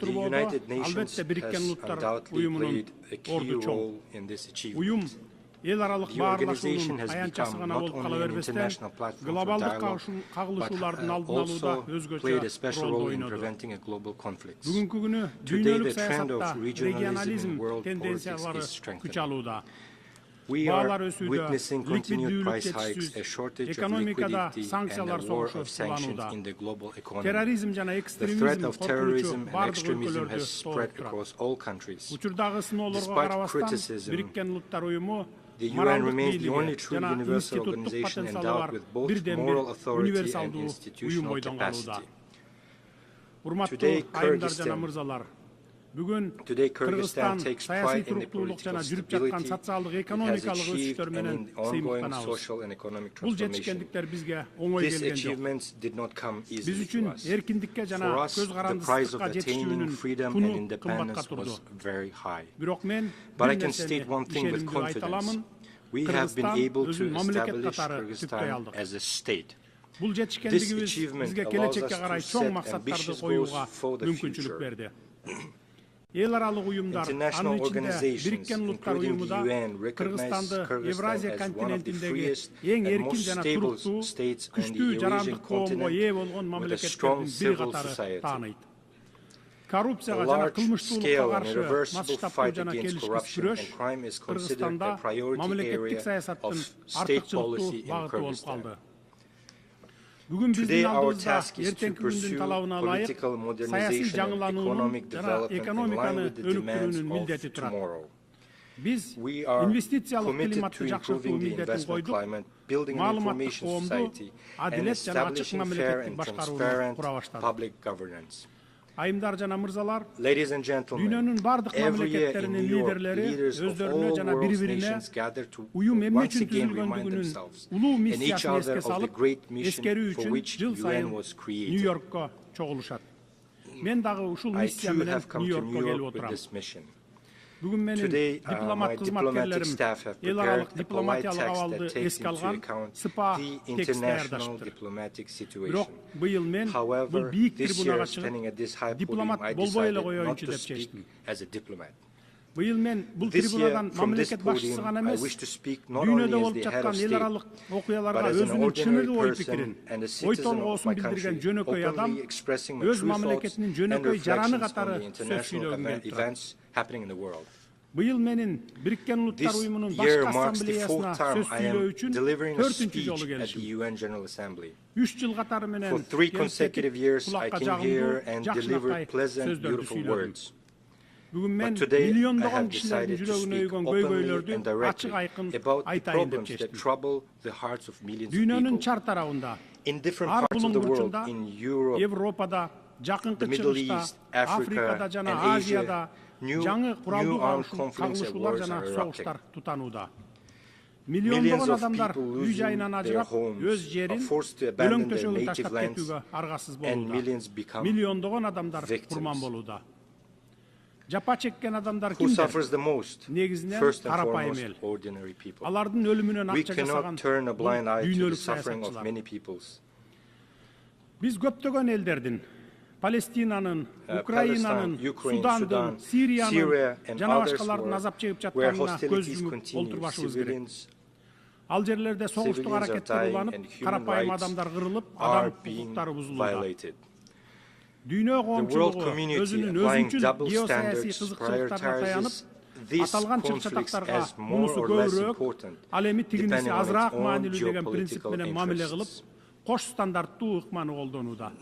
United Nations has undoubtedly played a key role in this achievement. The organization has become not only an international platform for dialogue, but also played a special role in preventing global conflicts. Today, the trend of regionalism in world politics is strengthening. We are witnessing continued price hikes, a shortage of liquidity, and a war of sanctions in the global economy. The threat of terrorism and extremism has spread across all countries. Despite criticism, the UN remains the only true universal organization endowed with both moral authority and institutional capacity. Today, Kyrgyzstan takes pride in the political stability it has achieved and in ongoing social and economic transformation. These achievements did not come easily to us. For us, the price of attaining freedom and independence was very high. But I can state one thing with confidence. we have been able to establish Kyrgyzstan as a state. This achievement allows us to set ambitious goals for the future. International organizations, including the UN, recognize Kyrgyzstan as one of the freest and most stable states on the Eurasian continent with a strong civil society. A large-scale and irreversible fight against corruption and crime is considered a priority area of state policy in Kyrgyzstan. Today, our task is to pursue political modernization and economic development in line with the demands of tomorrow. We are committed to improving the investment climate, building an information society, and establishing fair and transparent public governance. Ladies and gentlemen, every year in New York, leaders of all world's nations gather to once again remind themselves and each other of the great mission for which the UN was created. I too have come to New York with this mission. Today, my diplomatic staff have prepared a polite text that takes into account the international diplomatic situation. However, this year, standing at this high podium, I decided not to speak as a diplomat. This year, from this podium, I wish to speak not only as the head of state, but as an ordinary person and a citizen of my country, openly expressing my true thoughts and reflections on the international events happening in the world. This year marks the fourth time I am delivering a speech at the UN General Assembly. For 3 consecutive years, I came here and delivered pleasant, beautiful words. But today, I have decided to speak openly and directly about the problems that trouble the hearts of millions of people. In different parts of the world, in Europe, the Middle East, Africa, and Asia, new armed conflicts and wars are erupting. Millions of people losing their homes, are forced to abandon their native lands, and millions become victims. Who suffers the most? First and foremost, ordinary people. We cannot turn a blind eye to the suffering of many peoples. Palestina'nın, Ukrayna'nın, Sudan'ın, Suriye'nin, başkalarının azap çekip çatkanına göz yumup oturbaşımız gerek. Aljerilerde soğuşluk hareketleri ulanıp, karapayım adamlar kırılıp, adam hukukları bozulуда. Dünya komşuluğu özünün özünçül geosiyasi kızıkçılıklarına dayanıp, atalgan çırçataklarga munusu gövrök, alemi tiginisi azırak manili degen prinsipmenen mamile kılıp, koş standarttуу ыкманы koldonuda.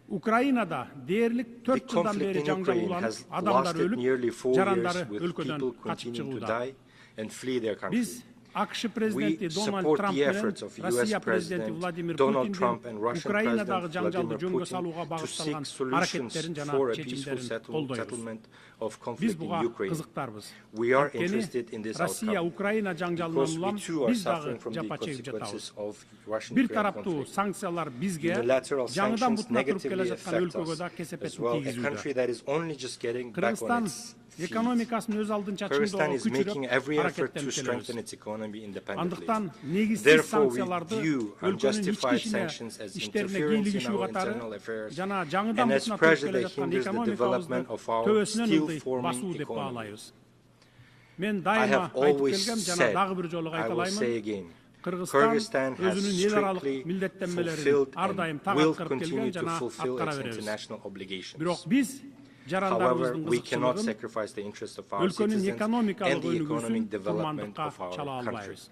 Ukrayna'da değerlik 4 yıldan beri janjal ulanıp, adamlar ölüp, jaranları ülkeden kaçıp çıkıuda. Biz AKŞ prezidenti Donald Trump bilen Rusya prezidenti Vladimir Putin'in Ukrayna'daki janjalды жөнгө салууга багытталган hareketlerin жана чечимдерин колдойбуз. Biz buga kızıktarбыз. Antkeni Rusya Ukrayna janjalынан улам biz dagы жапа чегип жатабыз. Bir taraptуу sanksiyalar bizge жаңыдан бутуна туруп келе жаткан өлкөгө да кесепетин тийгизүүдө. Кыргызстан экономикасын өз алдынча чыңдоого күчүрөп аракеттенип келебиз. Андыктан негизсиз санкцияларды өлкөнүн ички иштерине кийлигишүү катары жана жаңыдан бутуна туруп келе жаткан экономикабыздын төбөсүнөн ылдый басуу деп баалайбыз. Мен дайыма айтып келгем, жана дагы бир жолу кайталаймын. Kyrgyzstan özünün ел аралык милдеттенмелерин ар дайым так аткарып келген жана аткара беребиз. Бирок биз жарандарыбыздын кызыкчылыгын өлкөнүн экономикалык өнүгүүсүн курмандыкка чала албайбыз.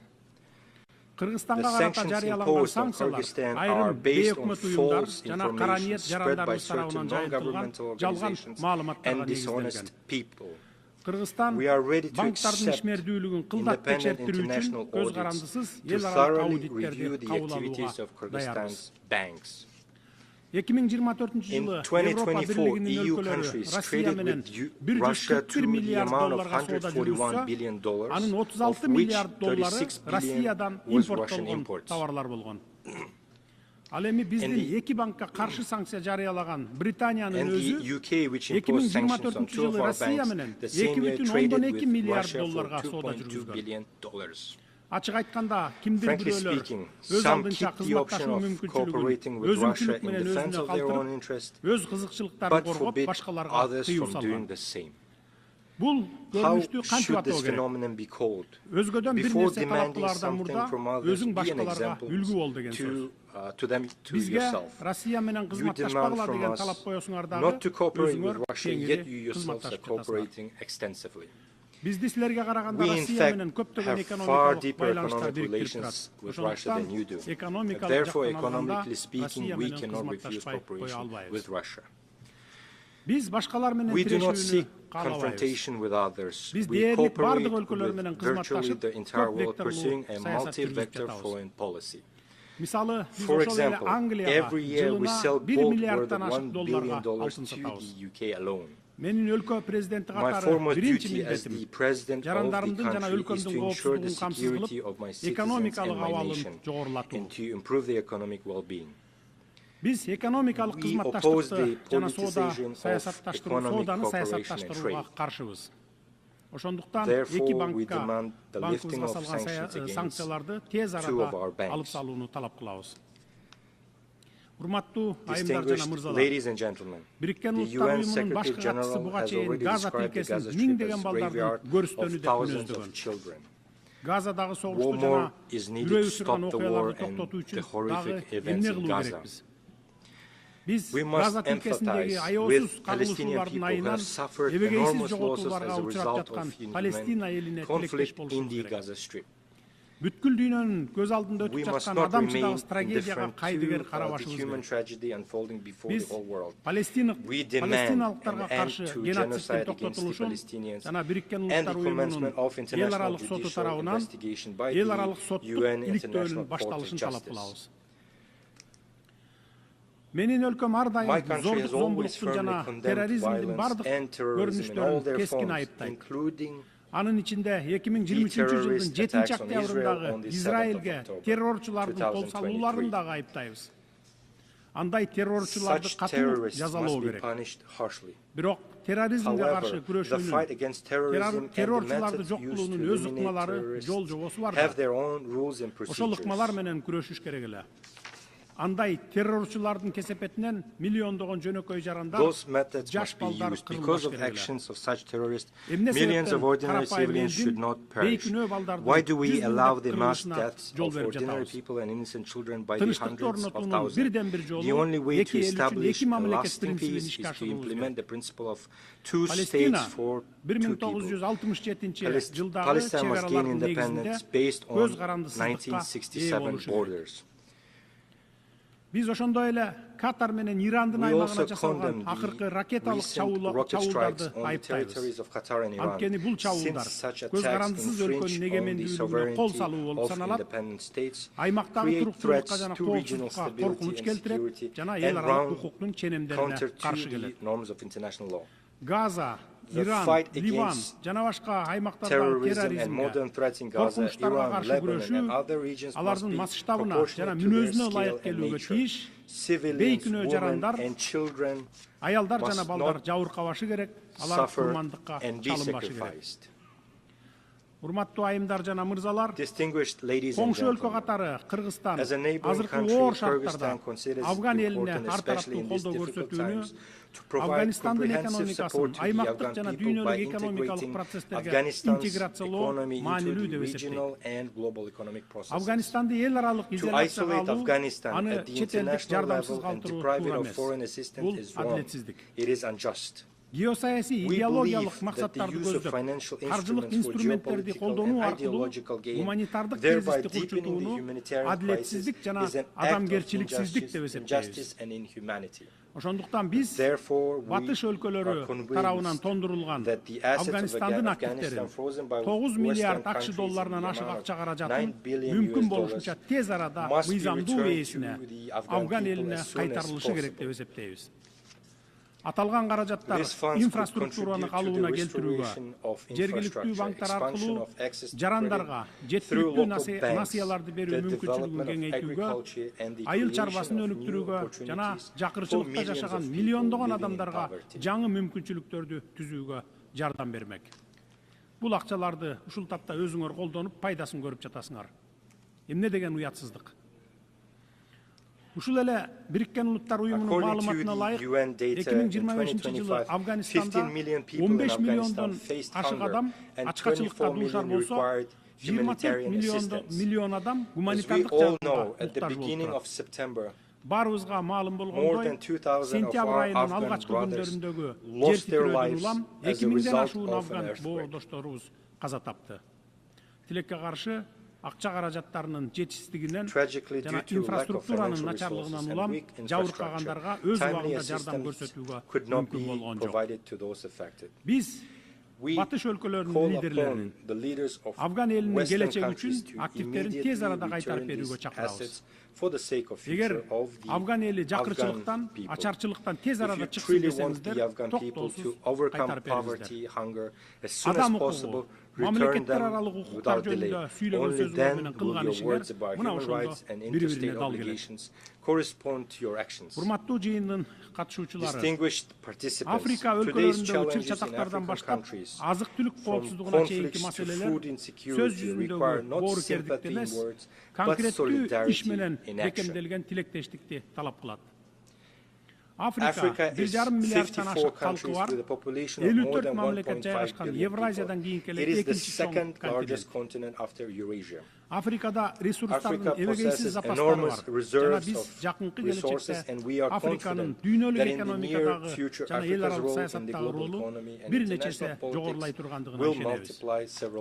Кыргызстанга карата жарыяланган санкциялар айрым бейөкмөт уюмдар жана кара ниет жарандарыбыз тарабынан жайылтылган жалган маалыматтарга негизделген. Кыргызстан банктардын ишмердүүлүгүн кылдап текшертирүү үчүн көз карандысыз эл аралык аудиттерди кабыл алууга даярбыз. 2024 жылы Европа бирлигинин өлкөлөрү Россия менен $141 миллиард соода жүргүзсө, анын $36 миллиард Россиядан импорттолгон товарлар болгон. Ал эми биздин эки банкка каршы санкция жарыялаган Британиянын өзү 2024 жылы Россия менен 2,2 миллиард долларга соода жүргүзгөн. Ачык айтканда, кимдир бирөөлөр өз алдынча кызматташуу мүмкүнчүлүгүн өзүнчүлүк менен өзүнө калтырып, өз кызыкчылыктарын коргоп, башкаларга тыюу салган. Бул көрүнүштү кантип атоо керек? Өзгөдөн бир нерсе талап кылаардан мурда өзүң башкаларга үлгү бол деген сөз. Бизге Россия менен кызматташпагыла деген талап коесуңар дагы өзүңөр кеңири кызматташып жатасыңар. Бизди силерге караганда Россия менен көптөгөн экономикалык байланыштар бириктирип турат. Ошондуктан экономикалык жактан Россия менен кызматташпай кое албайбыз. Биз башкалар менен тирешүүнү каалабайбыз. Биз дээрлик бардык өлкөлөр менен кызматташып, көп векторлуу саясат жүргүзүп жатабыз. Мисалы, биз ошол эле Англияга жылына 1 миллиарддан ашык долларга алтын сатабыз. Менин өлкө президенти катары биринчи милдетим жарандарымдын жана өлкөмдүн коопсуздугун камсыз кылып, экономикалык абалын жогорулатуу. Биз экономикалык кызматташтыкты жана сооданы саясатташтырууга каршыбыз. Ошондуктан эки банкка банкыбызга салган санкцияларды тез арада алып салууну талап кылабыз. Урматтуу айымдар жана мырзалар, Бириккен Улуттар Уюмунун башкы катчысы буга чейин Газа тилкесин миңдеген балдардын көрүстөнү деп мүнөздөгөн. Газадагы согушту жана үрөй учурган окуяларды токтотуу үчүн дагы эмне кылуу керекпиз? Биз Газа тилкесиндеги аяосуз кагылышуулардын айынан эбегейсиз жоготууларга учурап жаткан Палестина элине тилектеш болушубуз керек. Бүткүл дүйнөнүн көз алдында өтүп жаткан адам чыдагыс трагедияга кайдыгер карабашыбыз керек. Биз палестиналыктарга каршы геноциддин токтотулушун жана Бириккен Улуттар Уюмунун эл аралык соту тарабынан эл аралык соттук иликтөөнүн башталышын талап кылабыз. Менин өлкөм ар дайым зордук зомбулуктун жана терроризмдин бардык көрүнүштөрүн кескин айыптайт. Анын ичинде 2023 жылдын 7 октябрындагы Израилге террорчулардын кол салууларын дагы айыптайбыз. Андай террорчуларды катуу жазалоо керек. Бирок терроризмге каршы күрөшүүнүн, террорчуларды жок кылуунун өз ыкмалары, жол жобосу бар. Ошол ыкмалар менен күрөшүш керек эле. Андай террорчулардын кесепетинен миллиондогон жөнөкөй жарандар, жаш балдар кырылбаш керек эле. Millions of ordinary civilians should not perish. Why do we allow the mass deaths of ordinary people and innocent children by the hundreds of thousands? The only way to establish a lasting peace is to implement the principle of two states for two people. Palestine must gain independence based on 1967 borders. Биз ошондой эле Катар менен Ирандын аймагына жасалган акыркы ракеталык чабуулдарды айыптайбыз. Анткени бул чабуулдар көз карандысыз өлкөнүн эгемендүүлүгүнө кол салуу болуп саналат. Аймактагы туруктуулукка жана коопсуздукка коркунуч келтирет жана эл аралык укуктун ченемдерине каршы келет. Газа, Иран, Ливан жана башка аймактардагы терроризмге, коркунучтарга каршы күрөшүү алардын масштабына жана мүнөзүнө ылайык келүүгө тийиш. Бейкүнөө жарандар, аялдар жана балдар жабыркабашы керек, алар курмандыкка чалынбашы керек. Урматтуу айымдар жана мырзалар, коңшу өлкө катары Кыргызстан азыркы оор шарттарда Афган элине ар тараптуу колдоо көрсөтүүнү, Афганистандын экономикасын аймактык жана дүйнөлүк экономикалык процесстерге интеграциялоо маанилүү деп эсептейт. Афганистанды эл аралык изоляцияга алуу, аны чет элдик жардамсыз калтыруу туура эмес. Бул адилетсиздик. Геосаясий идеологиялык максаттарды көздөп, каржылык инструменттерди колдонуу аркылуу гуманитардык кризисти курчутууну адилетсиздик жана адамгерчиликсиздик деп эсептейбиз. Ошондуктан биз батыш өлкөлөрү тарабынан тондурулган Афганистандын активтерин 9 миллиард акч долларынан ашык акча каражатын мүмкүн болушунча тез арада мыйзамдуу ээсине Афган элине кайтарылышы керек деп эсептейбиз. Аталган каражаттар инфраструктураны калыбына келтирүүгө, жергиликтүү банктар аркылуу жарандарга жеткиликтүү насыяларды берүү мүмкүнчүлүгүн кеңейтүүгө, айыл чарбасын өнүктүрүүгө жана жакырчылыкта жашаган миллиондогон адамдарга жаңы мүмкүнчүлүктөрдү түзүүгө жардам бермек. Бул акчаларды ушул тапта өзүңөр колдонуп, пайдасын көрүп жатасыңар. Эмне деген уятсыздык. Ушул эле Бириккен Улуттар Уюмунун маалыматына ылайык, 2025-жылы Афганистанда 15 миллиондон ашык адам ачкачылыкка дуушар болсо, 24 миллион адам гуманитардык жардамга муктаж болуп. Барыбызга маалым болгондой, сентябрь айынын алгачкы күндөрүндөгү жер титирөөдөн улам 2000ден ашуун афган боодошторубуз каза тапты. Тилекке каршы акча каражаттарынын жетишсиздигинен жана инфраструктуранын начарлыгынан улам жабыркагандарга өз убагында жардам көрсөтүүгө мүмкүн болгон жок. Биз батыш өлкөлөрүнүн лидерлерин Афган элинин келечеги үчүн активдерин тез арада кайтарып берүүгө чакырабыз. Эгер Афган эли жакырчылыктан, ачарчылыктан тез арада чыксын десеңиздер, токтоосуз кайтарып бериңиздер. Адам укугу, мамлекеттер аралык укуктар жөнүндө сүйлөгөн сөзүңөр менен кылган ишиңер мына ошондо бири-бирине дал келет. Урматтуу жыйындын катышуучулары, Африка өлкөлөрүндөгү чыр-чатактардан баштап азык-түлүк коопсуздугуна чейинки маселелер сөз жүзүндөгү боорукердикти эмес, конкреттүү иш менен бекемделген тилектештикти талап кылат. Африка 1,5 миллиарддан ашык халкы бар, 54 мамлекет жайгашкан Евразиядан кийинки эле экинчи чоң континент. Африкада ресурстардын эбегейсиз запастары бар. Жана биз жакынкы келечекте Африканын дүйнөлүк экономикадагы жана эл аралык саясаттагы ролу бир нече эсе жогорулай тургандыгына ишенебиз.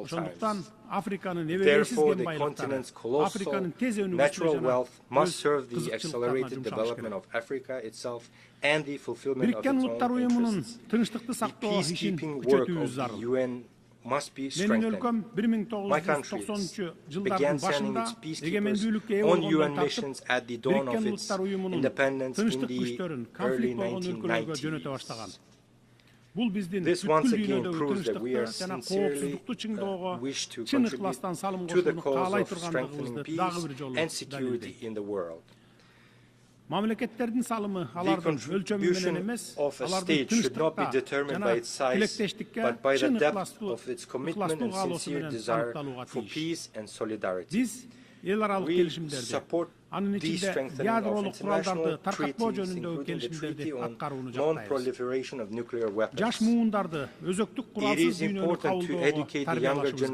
Ошондуктан Африканын эбегейсиз кен байлыктары, Африканын тез өнүгүшүнө жана кызыкчылыктарына жумшаш керек. Бириккен Улуттар Уюмунун тынчтыкты сактоо ишин күчөтүүбүз зарыл. Менин өлкөм 1990-жылдардын башында эгемендүүлүккө ээ болгондон тартып Бириккен Улуттар Уюмунун тынчтык күчтөрүн конфликт болгон өлкөлөргө жөнөтө баштаган. Бул биздин бүткүл дүйнөдөгү тынчтыкты жана коопсуздукту чыңдоого чын ыкластан салым кошууну каалай тургандыгыбызды дагы бир жолу далилдейт. Мамлекеттердин салымы алардын өлчөмү менен эмес, алардын тынчтыкка жана тилектештикке чын ыкластуу каалоосу менен аныкталууга тийиш. Биз эл аралык келишимдерди, анын ичинде ядролук куралдарды таркатпоо жөнүндөгү келишимдерди аткарууну жактайбыз. Жаш муундарды өзөктүк куралсыз дүйнөнү кабылдоого тарбиялашыбыз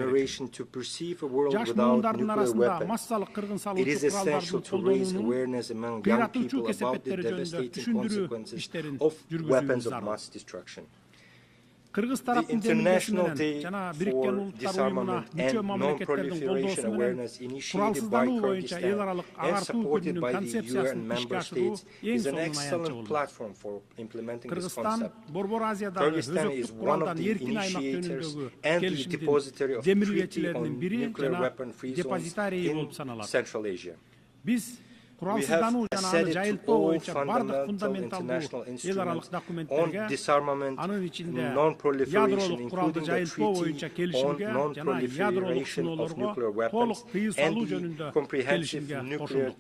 керек. Жаш муундардын арасында массалык кыргын салуучу куралдардын колдонуунун кыйратуучу кесепеттери жөнүндө түшүндүрүү иштерин жүргүзүүбүз зарыл. Кыргыз тараптын демилгеси менен жана Бириккен Улуттар Уюмуна мүчө мамлекеттердин колдоосу менен куралсыздануу боюнча эл аралык агартуу күнүнүн концепциясын ишке ашыруу эң сонун аянтчы болду. Кыргызстан Борбор Азиядагы өзөктүк куралдан эркин аймак жөнүндөгү келишимдин демилгечилеринин бири жана депозитарийи болуп саналат. Биз куралсыздануу жана аны жайылтпоо боюнча бардык фундаменталдуу эл аралык документтерге, анын ичинде ядролук куралды жайылтпоо боюнча келишимге жана ядролук сыноолорго толук тыюу салуу жөнүндө келишимге кошулдук.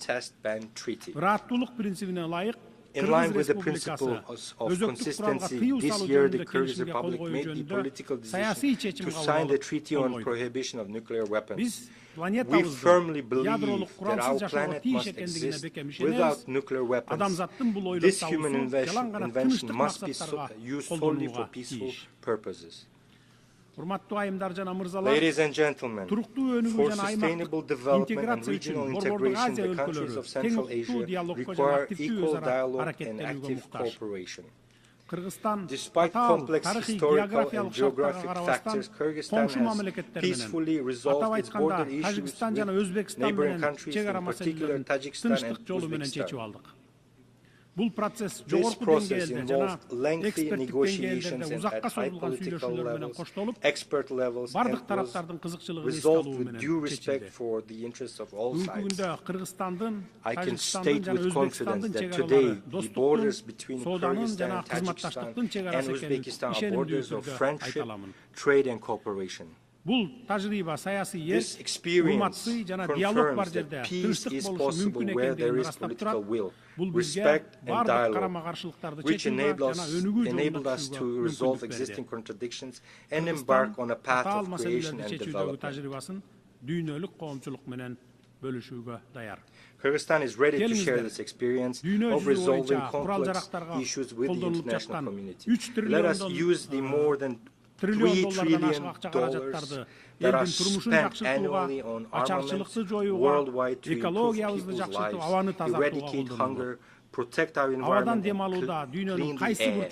Ырааттуулук принцибине ылайык, In line with the principle of consistency, this year the Kyrgyz Republic made the political decision to sign the Treaty on Prohibition of Nuclear Weapons. We firmly believe that our planet must exist without nuclear weapons. This human invention must be used solely for peaceful purposes. Ladies and gentlemen, for sustainable development and regional integration, the countries of Central Asia require equal dialogue and active cooperation. Despite complex historical and geographic factors, Kyrgyzstan has peacefully resolved its border issues with neighboring countries, in particular Tajikistan and Uzbekistan. This process involved lengthy negotiations and at high political levels, expert levels, and was resolved with due respect for the interests of all sides. I can state with confidence that today the borders between Kyrgyzstan, Tajikistan, and Uzbekistan are borders of friendship, trade, and cooperation. This experience confirms that peace is possible where there is political will, respect, and dialogue, which enabled us to resolve existing contradictions and embark on a path of creation and development. Kyrgyzstan is ready to share this experience of resolving complex issues with the international community. Let us use the more than $3 trillion that are spent annually on armaments worldwide to improve people's lives, eradicate hunger, protect our environment, and clean the air.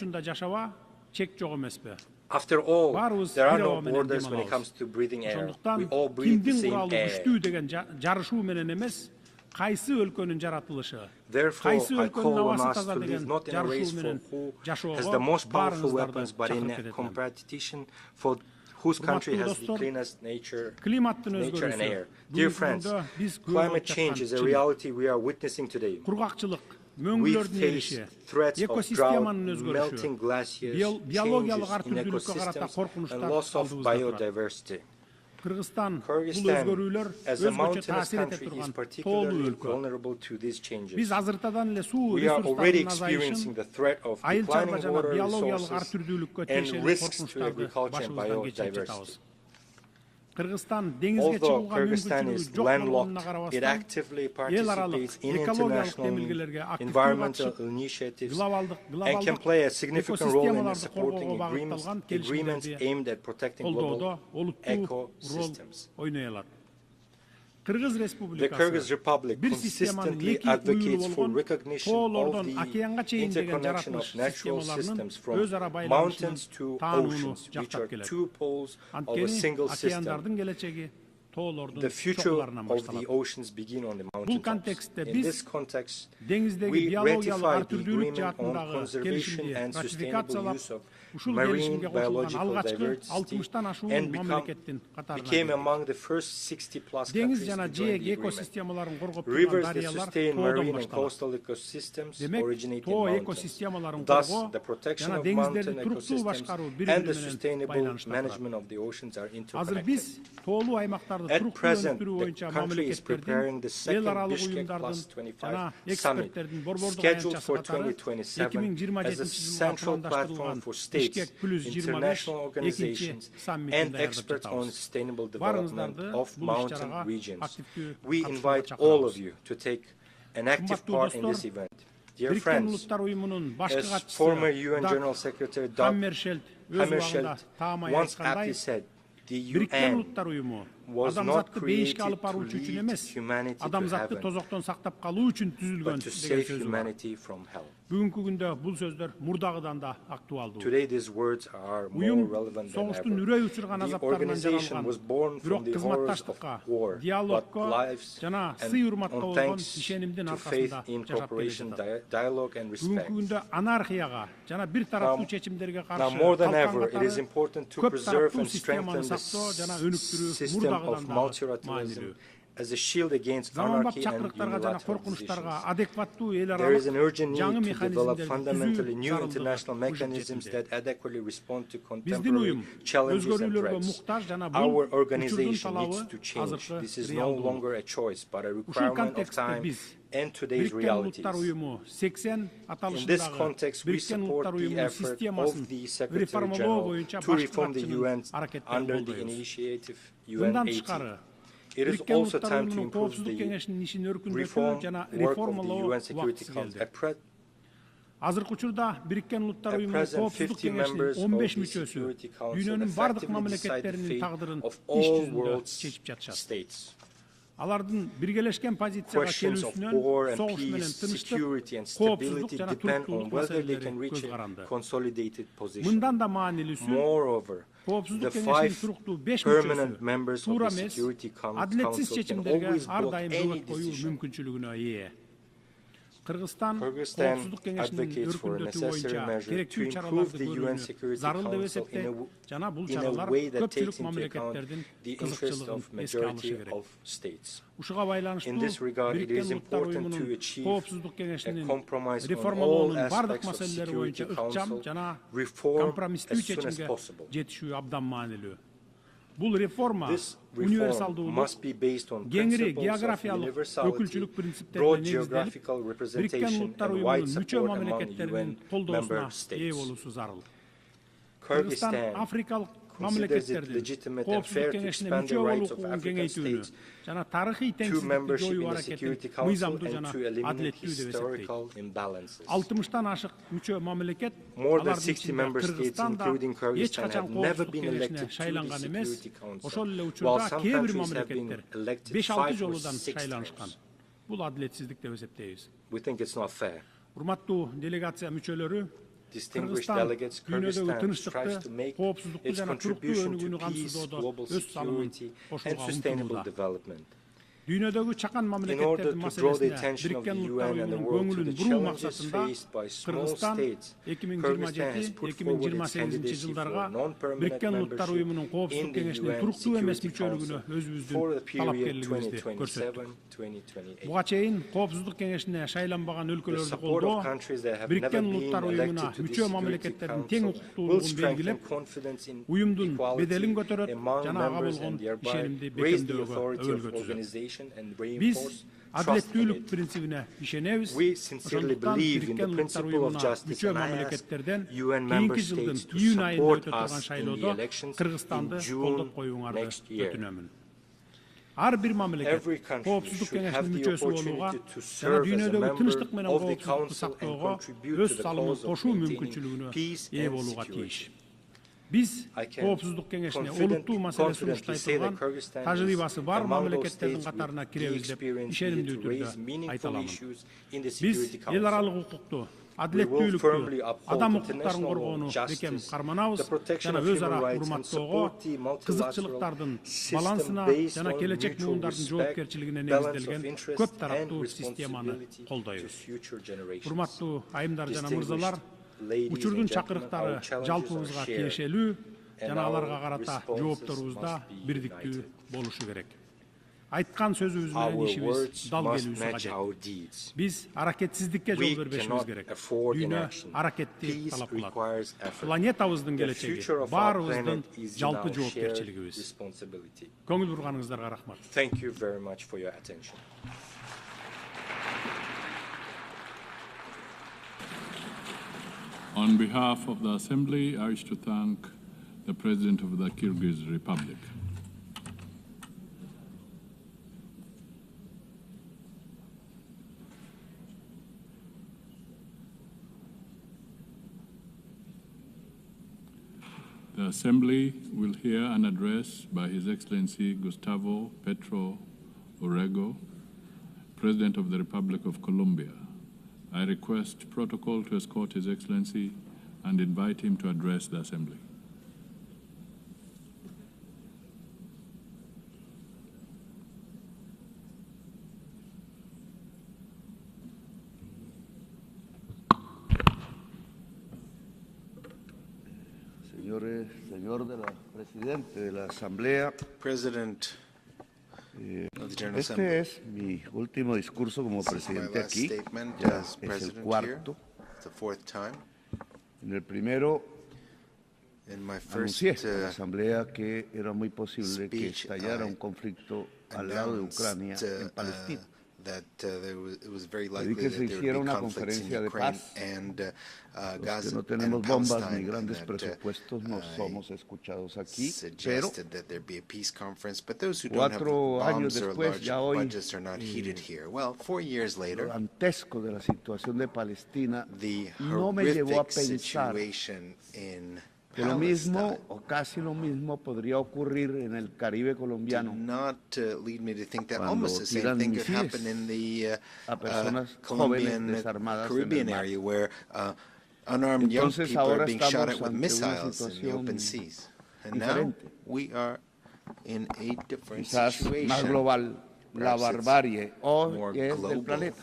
After all, there are no borders when it comes to breathing air. We all breathe the same air. Therefore, I call on us to live not in a race for who has the most powerful weapons, but in a competition for whose country has the cleanest nature and air. Dear friends, climate change is a reality we are witnessing today. We face threats of drought, melting glaciers, changes in ecosystems, and loss of biodiversity. Kyrgyzstan, as a mountainous country, is particularly vulnerable to these changes. We are already experiencing the threat of declining water resources and risks to agriculture and biodiversity. Although Kyrgyzstan is landlocked, it actively participates in international environmental initiatives and can play a significant role in supporting agreements aimed at protecting global ecosystems. The Kyrgyz Republic consistently advocates for recognition of the interconnection of natural systems from mountains to oceans, which are two poles of a single system. The future of the oceans begin on the mountaintops. In this context, we ratified the agreement on conservation and sustainable use of marine biological diversity and became among the first 60-plus countries to join the agreement. Rivers that sustain marine and coastal ecosystems originate in mountains. Thus, the protection of mountain ecosystems and the sustainable management of the oceans are interconnected. At present, the country is preparing the second Bishkek Plus 25 summit, scheduled for 2027 as a central platform for states, international organizations, and experts on sustainable development of mountain regions. We invite all of you to take an active part in this event. Dear friends, as former UN General Secretary Dag Hammarskjöld once aptly said, the UN was not created to lead humanity to heaven, but to save humanity from hell. Today these words are more relevant than ever. The organization was born from the horrors of war, but lives and on thanks to faith in cooperation, dialogue and respect. Now more than ever, it is important to preserve and strengthen the system of multilateralism as a shield against anarchy and unilateral positions. There is an urgent need to develop fundamentally new international mechanisms that adequately respond to contemporary challenges and threats. Our organization needs to change. This is no longer a choice, but a requirement of time and today's realities. In this context, we support the effort of the Secretary General to reform the UN under the initiative UN-80. It is also time to improve the reform work of the UN Security Council. At present, 50 members of the Security Council effectively decide the fate of all world states. Questions of war and peace, security and stability depend on whether they can reach a consolidated position. Moreover, the 5 permanent members of the Security Council can always block any decision. Kyrgyzstan advocates for a necessary measure to improve the UN Security Council in a way that takes into account the interests of majority of states. In this regard, it is important to achieve a compromise on all aspects of Security Council reform as soon as possible. This reform must be based on principles of universality, broad geographical representation, and wide support among UN member states. Kyrgyzstan considers it legitimate and fair to expand the rights of African states to membership in the Security Council and to eliminate historical imbalances. More than 60 member states, including Kyrgyzstan, have never been elected to the Security Council, while some countries have been elected 5 or 6 times. We think it's not fair. Distinguished delegates, Kyrgyzstan strives to make its contribution to peace, global security, and sustainable development. In order to draw the attention of the UN and the world to the challenges faced by small states, Kyrgyzstan has put forward its candidacy for non-permanent membership in the UN Security Council for the period 2027-2028. The support of countries that have never been elected to the Security Council will strengthen confidence in equality among members and thereby raise the authority of organization and reinforce trust in it. We sincerely believe in the principle of justice, and I ask UN member states to support us in the elections in June next year. Every country should have the opportunity to serve as a member of the Council and contribute to the cause of maintaining peace and security. I can confidently say that Kyrgyzstan is among those states with the experience needed to raise meaningful issues in the Security Council. We will firmly uphold international law, justice, the protection of human rights, and support the multilateral system based on mutual respect, balance of interest, and responsibility to future generations. Distinguished ladies and gentlemen, our challenges are shared, and our responses must be united. Айтқан сөзімізбен ешіміз дал келуіміз қажет. Біз әрекетсіздікке жол бермеуіміз керек. Дүйні әрекетті талап қылады. Планетамыздың келешегі барымыздың жалпы жауапкершілігіміз. Көңіл бұрғаныңыздарға рахмат. Thank you very much for your attention. On behalf of the Assembly, I wish to thank the President of the Kyrgyz Republic. The Assembly will hear an address by His Excellency Gustavo Petro Urrego, President of the Republic of Colombia. I request protocol to escort His Excellency and invite him to address the Assembly. Señor de la Presidente de la Asamblea, President of the General Assembly. Este es mi último discurso como presidente aquí, ya es el cuarto. The fourth time. En el primero anuncié a la Asamblea que era muy posible que estallara un conflicto al lado de Ucrania en Palestina. It was very likely that there would be conflicts in Ukraine and Gaza no tenemos bombas ni grandes presupuestos, no somos escuchados aquí, pero suggested that there be a peace conference, but those who don't have bombs or large budgets are not heated here. Well, 4 years later, dantesco de la situación de Palestina the no me llevó a horrific pensar situation in que lo mismo o casi lo mismo podría ocurrir en el Caribe colombiano. Did not lead me to think that almost the same thing could happen in the Colombian Caribbean area, where unarmed young people are being shot at with missiles in the open seas. And now we are in a different situation. Más global, la barbarie hoy es del planeta.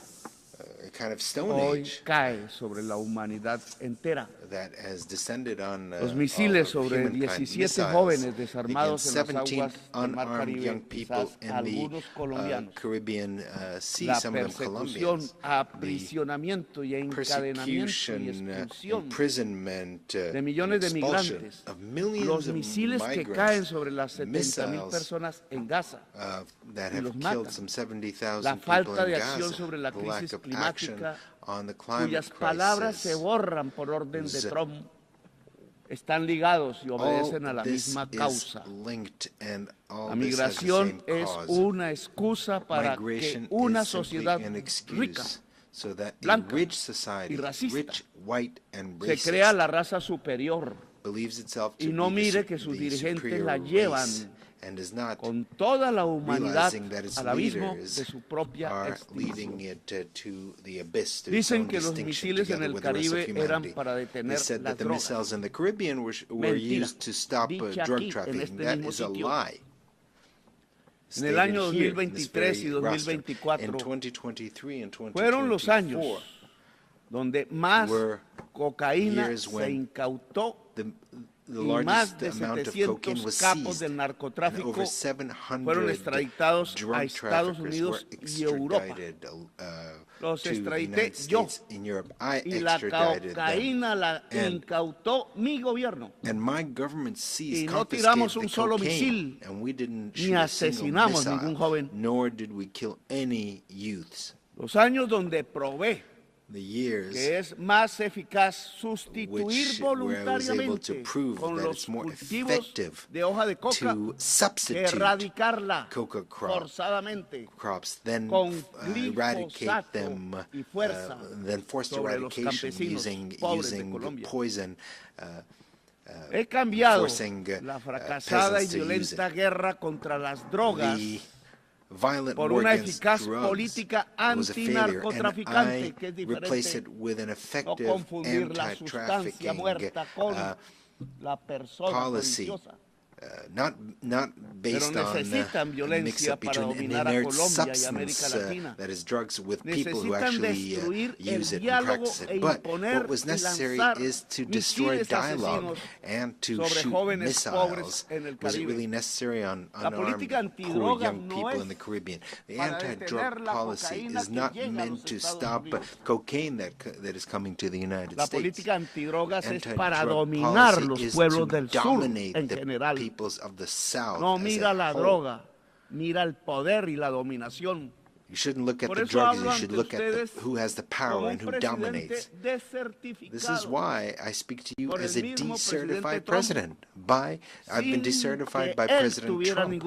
kind of stone hoy age cae sobre la humanidad entera. that has descended on Los misiles all of sobre humankind, 17 jóvenes missiles desarmados against en las 17 aguas del Mar unarmed Caribe, young people quizás in the algunos colombianos. Caribbean Sea, La some of them persecución, Colombians, aprisionamiento y encadenamiento y persecution, expulsión imprisonment, de millones de expulsion migrantes, of millions los of misiles que migrants, caen sobre las 70.000 missiles, personas en Gaza that y have los killed matan, some 70,000 la people falta in de acción Gaza, sobre la the lack crisis of action climática, on the climate cuyas palabras crisis. se borran por orden de Trump, están ligados y obedecen a la misma causa. La migración es una excusa para que una sociedad rica, blanca y racista se crea la raza superior y no mire que sus dirigentes la llevan con toda la humanidad al abismo de su propia extinción. Dicen que los misiles en el Caribe eran para detener las drogas. Mentira, dicha aquí, en este mismo sitio. En el año 2023 y 2024 fueron los años donde más cocaína se incautó y más de 700 capos del narcotráfico fueron extraditados a Estados Unidos y Europa. Los extradité yo y la cocaína la incautó mi gobierno. Y no tiramos un solo misil ni asesinamos ningún joven. Los años donde probé que es más eficaz sustituir voluntariamente con los cultivos de hoja de coca que erradicarla forzadamente con glifosato y fuerza sobre los campesinos pobres de Colombia. He cambiado la fracasada y violenta guerra contra las drogas por una eficaz política antinarcotraficante que es diferente. No confundir la sustancia muerta con la persona religiosa. Pero necesitan violencia para dominar a Colombia y América Latina. Necesitan destruir el diálogo e imponer y lanzar misiles asesinos sobre jóvenes pobres en el Caribe. La política antidroga no es para detener la cocaína que llega a los Estados Unidos. La política antidrogas es para dominar los pueblos del sur en general. No mira la droga, mira el poder y la dominación. You shouldn't look at the drugs, you should look at who has the power and who dominates. This is why I speak to you as a decertified president. I've been decertified by President Trump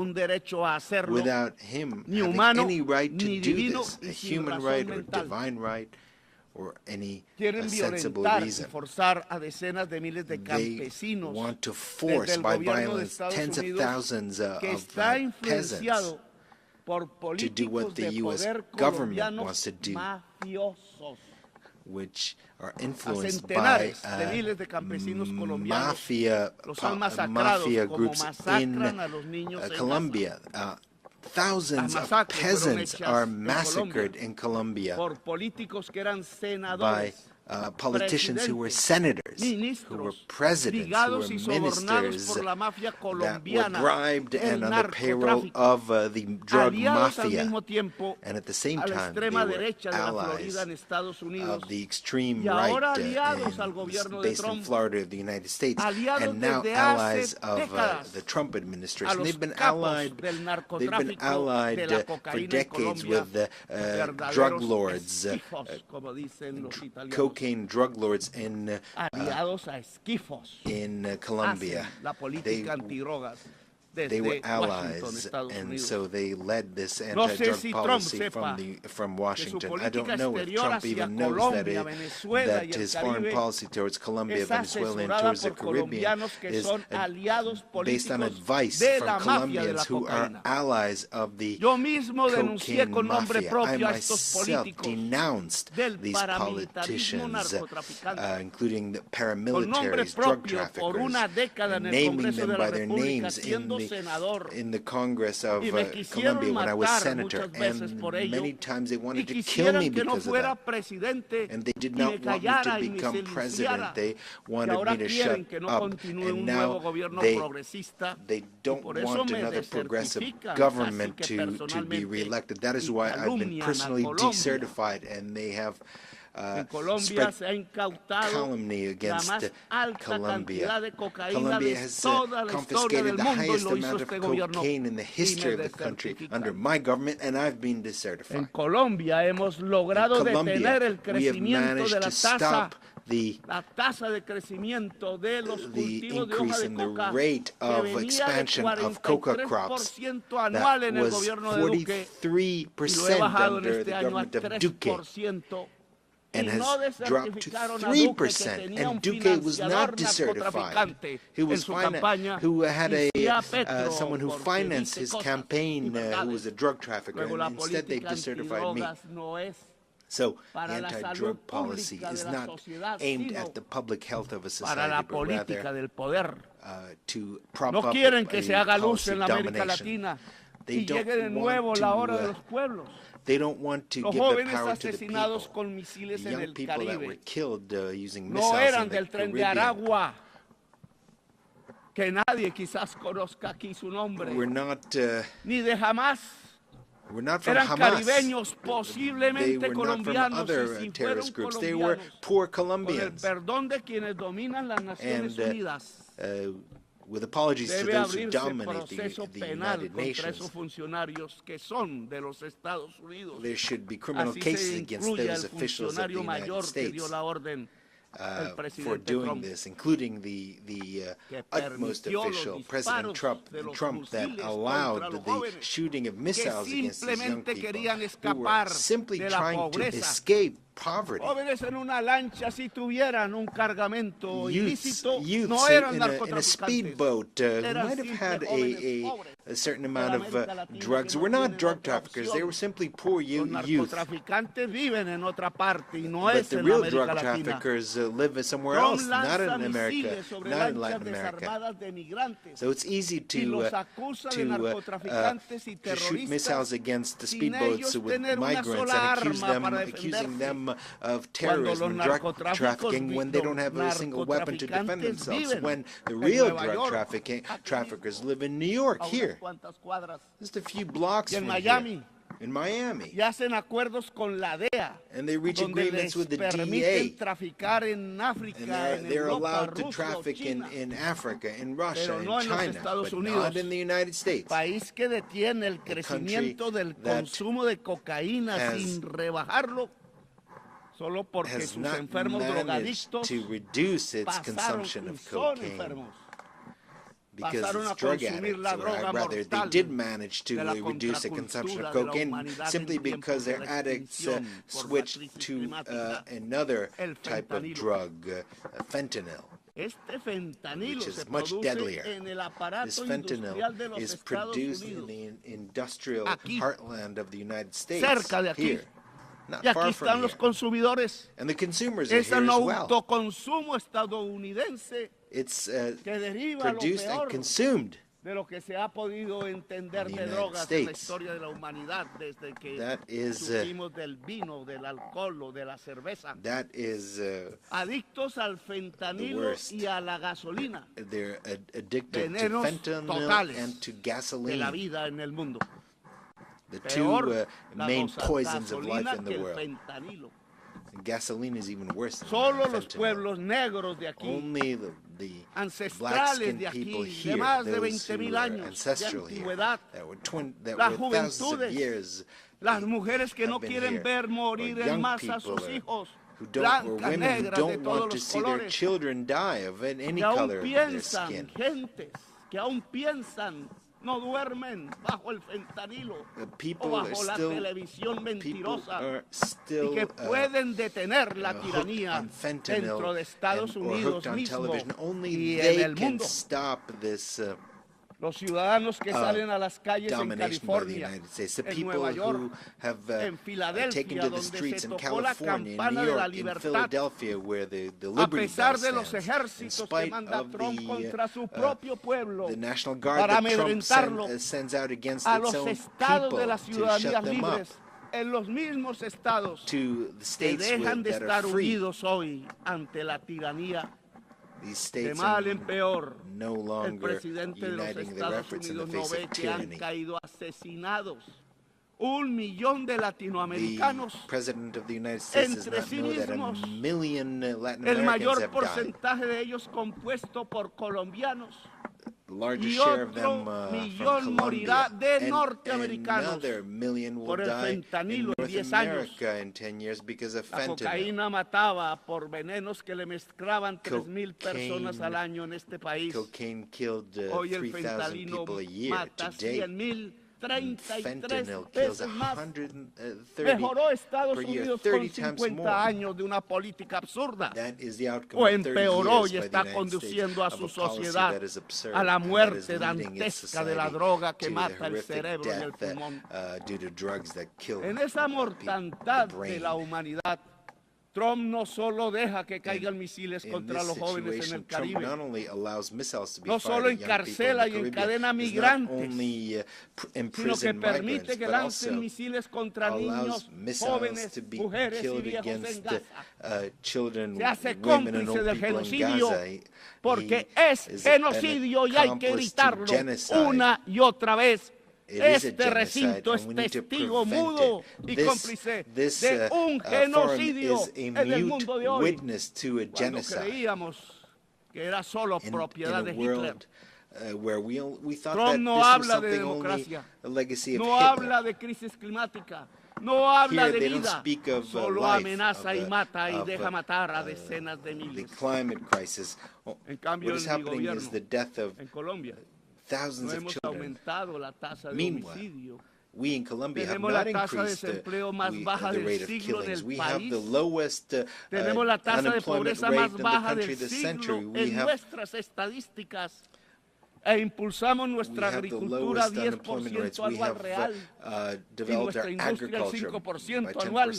without him having any right to do this, a human right or divine right or any sensible reason. They want to force by violence tens of thousands of peasants to do what the U.S. government wants to do, which are influenced by mafia groups in Colombia. Thousands of peasants are massacred in Colombia by politicians who were senators, who were presidents, who were ministers, that were bribed and on the payroll of the drug mafia. And at the same time, they were allies of the extreme right based in Florida of the United States, and now allies of the Trump administration. They've been allied for decades with drug lords, cocaine drug lords in Colombia. They were allies, and so they led this anti-drug policy from Washington. I don't know if Trump even knows that his foreign policy towards Colombia, Venezuela, and towards the Caribbean is based on advice from Colombians who are allies of the cocaine mafia. I myself denounced these politicians, including the paramilitaries, drug traffickers, naming them by their names in me in the Congress of Colombia when I was senator, and many times they wanted to kill me because of that. And they did not want me to become president. They wanted me to shut up. And now they don't want another progressive government to be reelected. That is why I've been personally decertified, and they have spread calumny against Colombia. Colombia has confiscated the highest amount of cocaine in the history of the country under my government, and I've been decertified. En Colombia hemos logrado detener el crecimiento de la tasa de crecimiento de los cultivos de hoja de coca rate of expansion of coca crops anual en el gobierno de Duque, 43% under the government of Duque, and has dropped to 3%, and Duque was not decertified. He was who had someone who financed his campaign who was a drug trafficker, and instead they decertified me. So the anti-drug policy is not aimed at the public health of a society, but rather to prop up a policy domination. They don't want They don't want to give the power to the people. The young people that were killed using missiles in the Caribbean. Que nadie quizás conozca aquí su nombre. We're not ni de Hamas. We're not from Eran Hamas. Caribeños, posiblemente they were not from other terrorist groups. They were poor Colombians. Con el perdón de quienes dominan las Naciones Unidas. With apologies to those who dominate the United Nations, there should be criminal cases against those officials of the United States for doing this, including the utmost official, President Trump, that allowed the shooting of missiles against these young people who were simply trying to escape poverty. Youths in a speedboat who might have had a certain amount of drugs. Were not drug traffickers, they were simply poor youth. But the real drug traffickers live somewhere else, not in America, not in Latin America. So it's easy to shoot missiles against the speedboats with migrants and accusing them of terrorism and drug trafficking when they don't have a single weapon to defend themselves, when the real drug traffickers live in New York, here, just a few blocks from here. In Miami. And they reach agreements with the DEA. And they're allowed to traffic in Africa, in Russia, in China, but not in the United States. País que detiene el crecimiento del consumo de cocaína sin rebajarlo. Solo porque sus enfermos drogadictos to reduce its consumption of cocaine. Because it's drug addicts, or rather, they did manage to reduce the consumption of cocaine simply because their addicts switched to another type of drug, fentanyl, which is much deadlier. This fentanyl is produced in the industrial heartland of the United States, here. Not far from here. And the consumers are here as well. Autoconsumo estadounidense it's produced and consumed de lo que se ha podido entender de drogas en la historia de la humanidad desde que supimos del vino, del alcohol o de la cerveza. That is adictos al fentanilo y a la gasolina. They're addicted to fentanyl and to gasoline. De la vida en el mundo. The two main poisons of life in the world. And gasoline is even worse than Solo los pueblos negros de aquí, only the black-skinned people here, those who were ancestral here, that were thousands of years, las mujeres que no quieren ver morir en masa a sus hijos, or women who don't want to see their children die of any color of their skin. Que aún piensan no duermen bajo el fentanilo o bajo la televisión mentirosa y que pueden detener la tiranía dentro de Estados Unidos mismo y en el mundo. Los ciudadanos que salen a las calles en California, en Nueva York, en Filadelfia, donde se tocó la campana de la libertad, a pesar de los ejércitos que manda Trump contra su propio pueblo para amedrentarlo, a los estados de las ciudadanías libres, en los mismos estados que dejan de estar unidos hoy ante la tiranía. De mal en peor, el presidente de los Estados Unidos no ve que han caído asesinados 1 millón de latinoamericanos entre sí mismos, el mayor porcentaje de ellos compuesto por colombianos, y otro millón morirá de norteamericanos por el fentanilo en 10 años. La cocaína mataba por venenos que le mezclaban 3,000 personas al año en este país. Hoy el fentanilo mata 100,000. 33 veces más. Mejoró Estados Unidos con 50 años de una política absurda, o empeoró y está conduciendo a su sociedad a la muerte dantesca de la droga que mata el cerebro y el pulmón. En esa mortandad de la humanidad, Trump no solo deja que caigan misiles contra los jóvenes en el Caribe, no solo encarcela y encadena migrantes, sino que permite que lancen misiles contra niños, jóvenes, mujeres y viejos en Gaza. Se hace cómplice del genocidio, porque es genocidio y hay que gritarlo una y otra vez. Este recinto es testigo mudo y cómplice de un genocidio en el mundo de hoy, cuando creíamos que era solo propiedad de Hitler. Trump no habla de democracia, no habla de crisis climática, no habla de vida, solo amenaza y mata y deja matar a decenas de miles. En cambio, en mi gobierno, en Colombia, no hemos aumentado la tasa de homicidio. Tenemos la tasa de desempleo más baja del siglo en el país. Tenemos la tasa de pobreza más baja del siglo en nuestras estadísticas. E impulsamos nuestra agricultura 10% anual real y nuestra industria al 5% anual.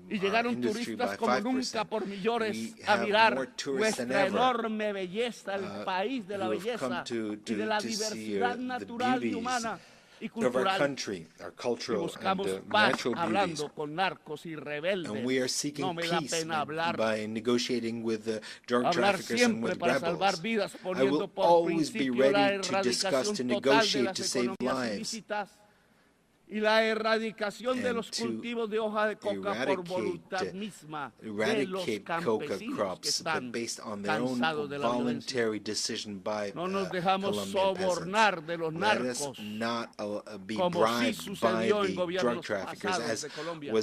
Y llegaron turistas como nunca por millones a mirar nuestra enorme belleza, el país de la belleza y de la diversidad natural y humana y cultural. Y buscamos paz hablando con narcos y rebeldes. No me da pena hablar siempre para salvar vidas, poniendo por principio la erradicación total de las economías ilícitas y la erradicación de los cultivos de hoja de coca por voluntad misma de los campesinos que están cansados de la violencia. No nos dejamos sobornar de los narcos, como sí sucedió en gobiernos pasados de Colombia.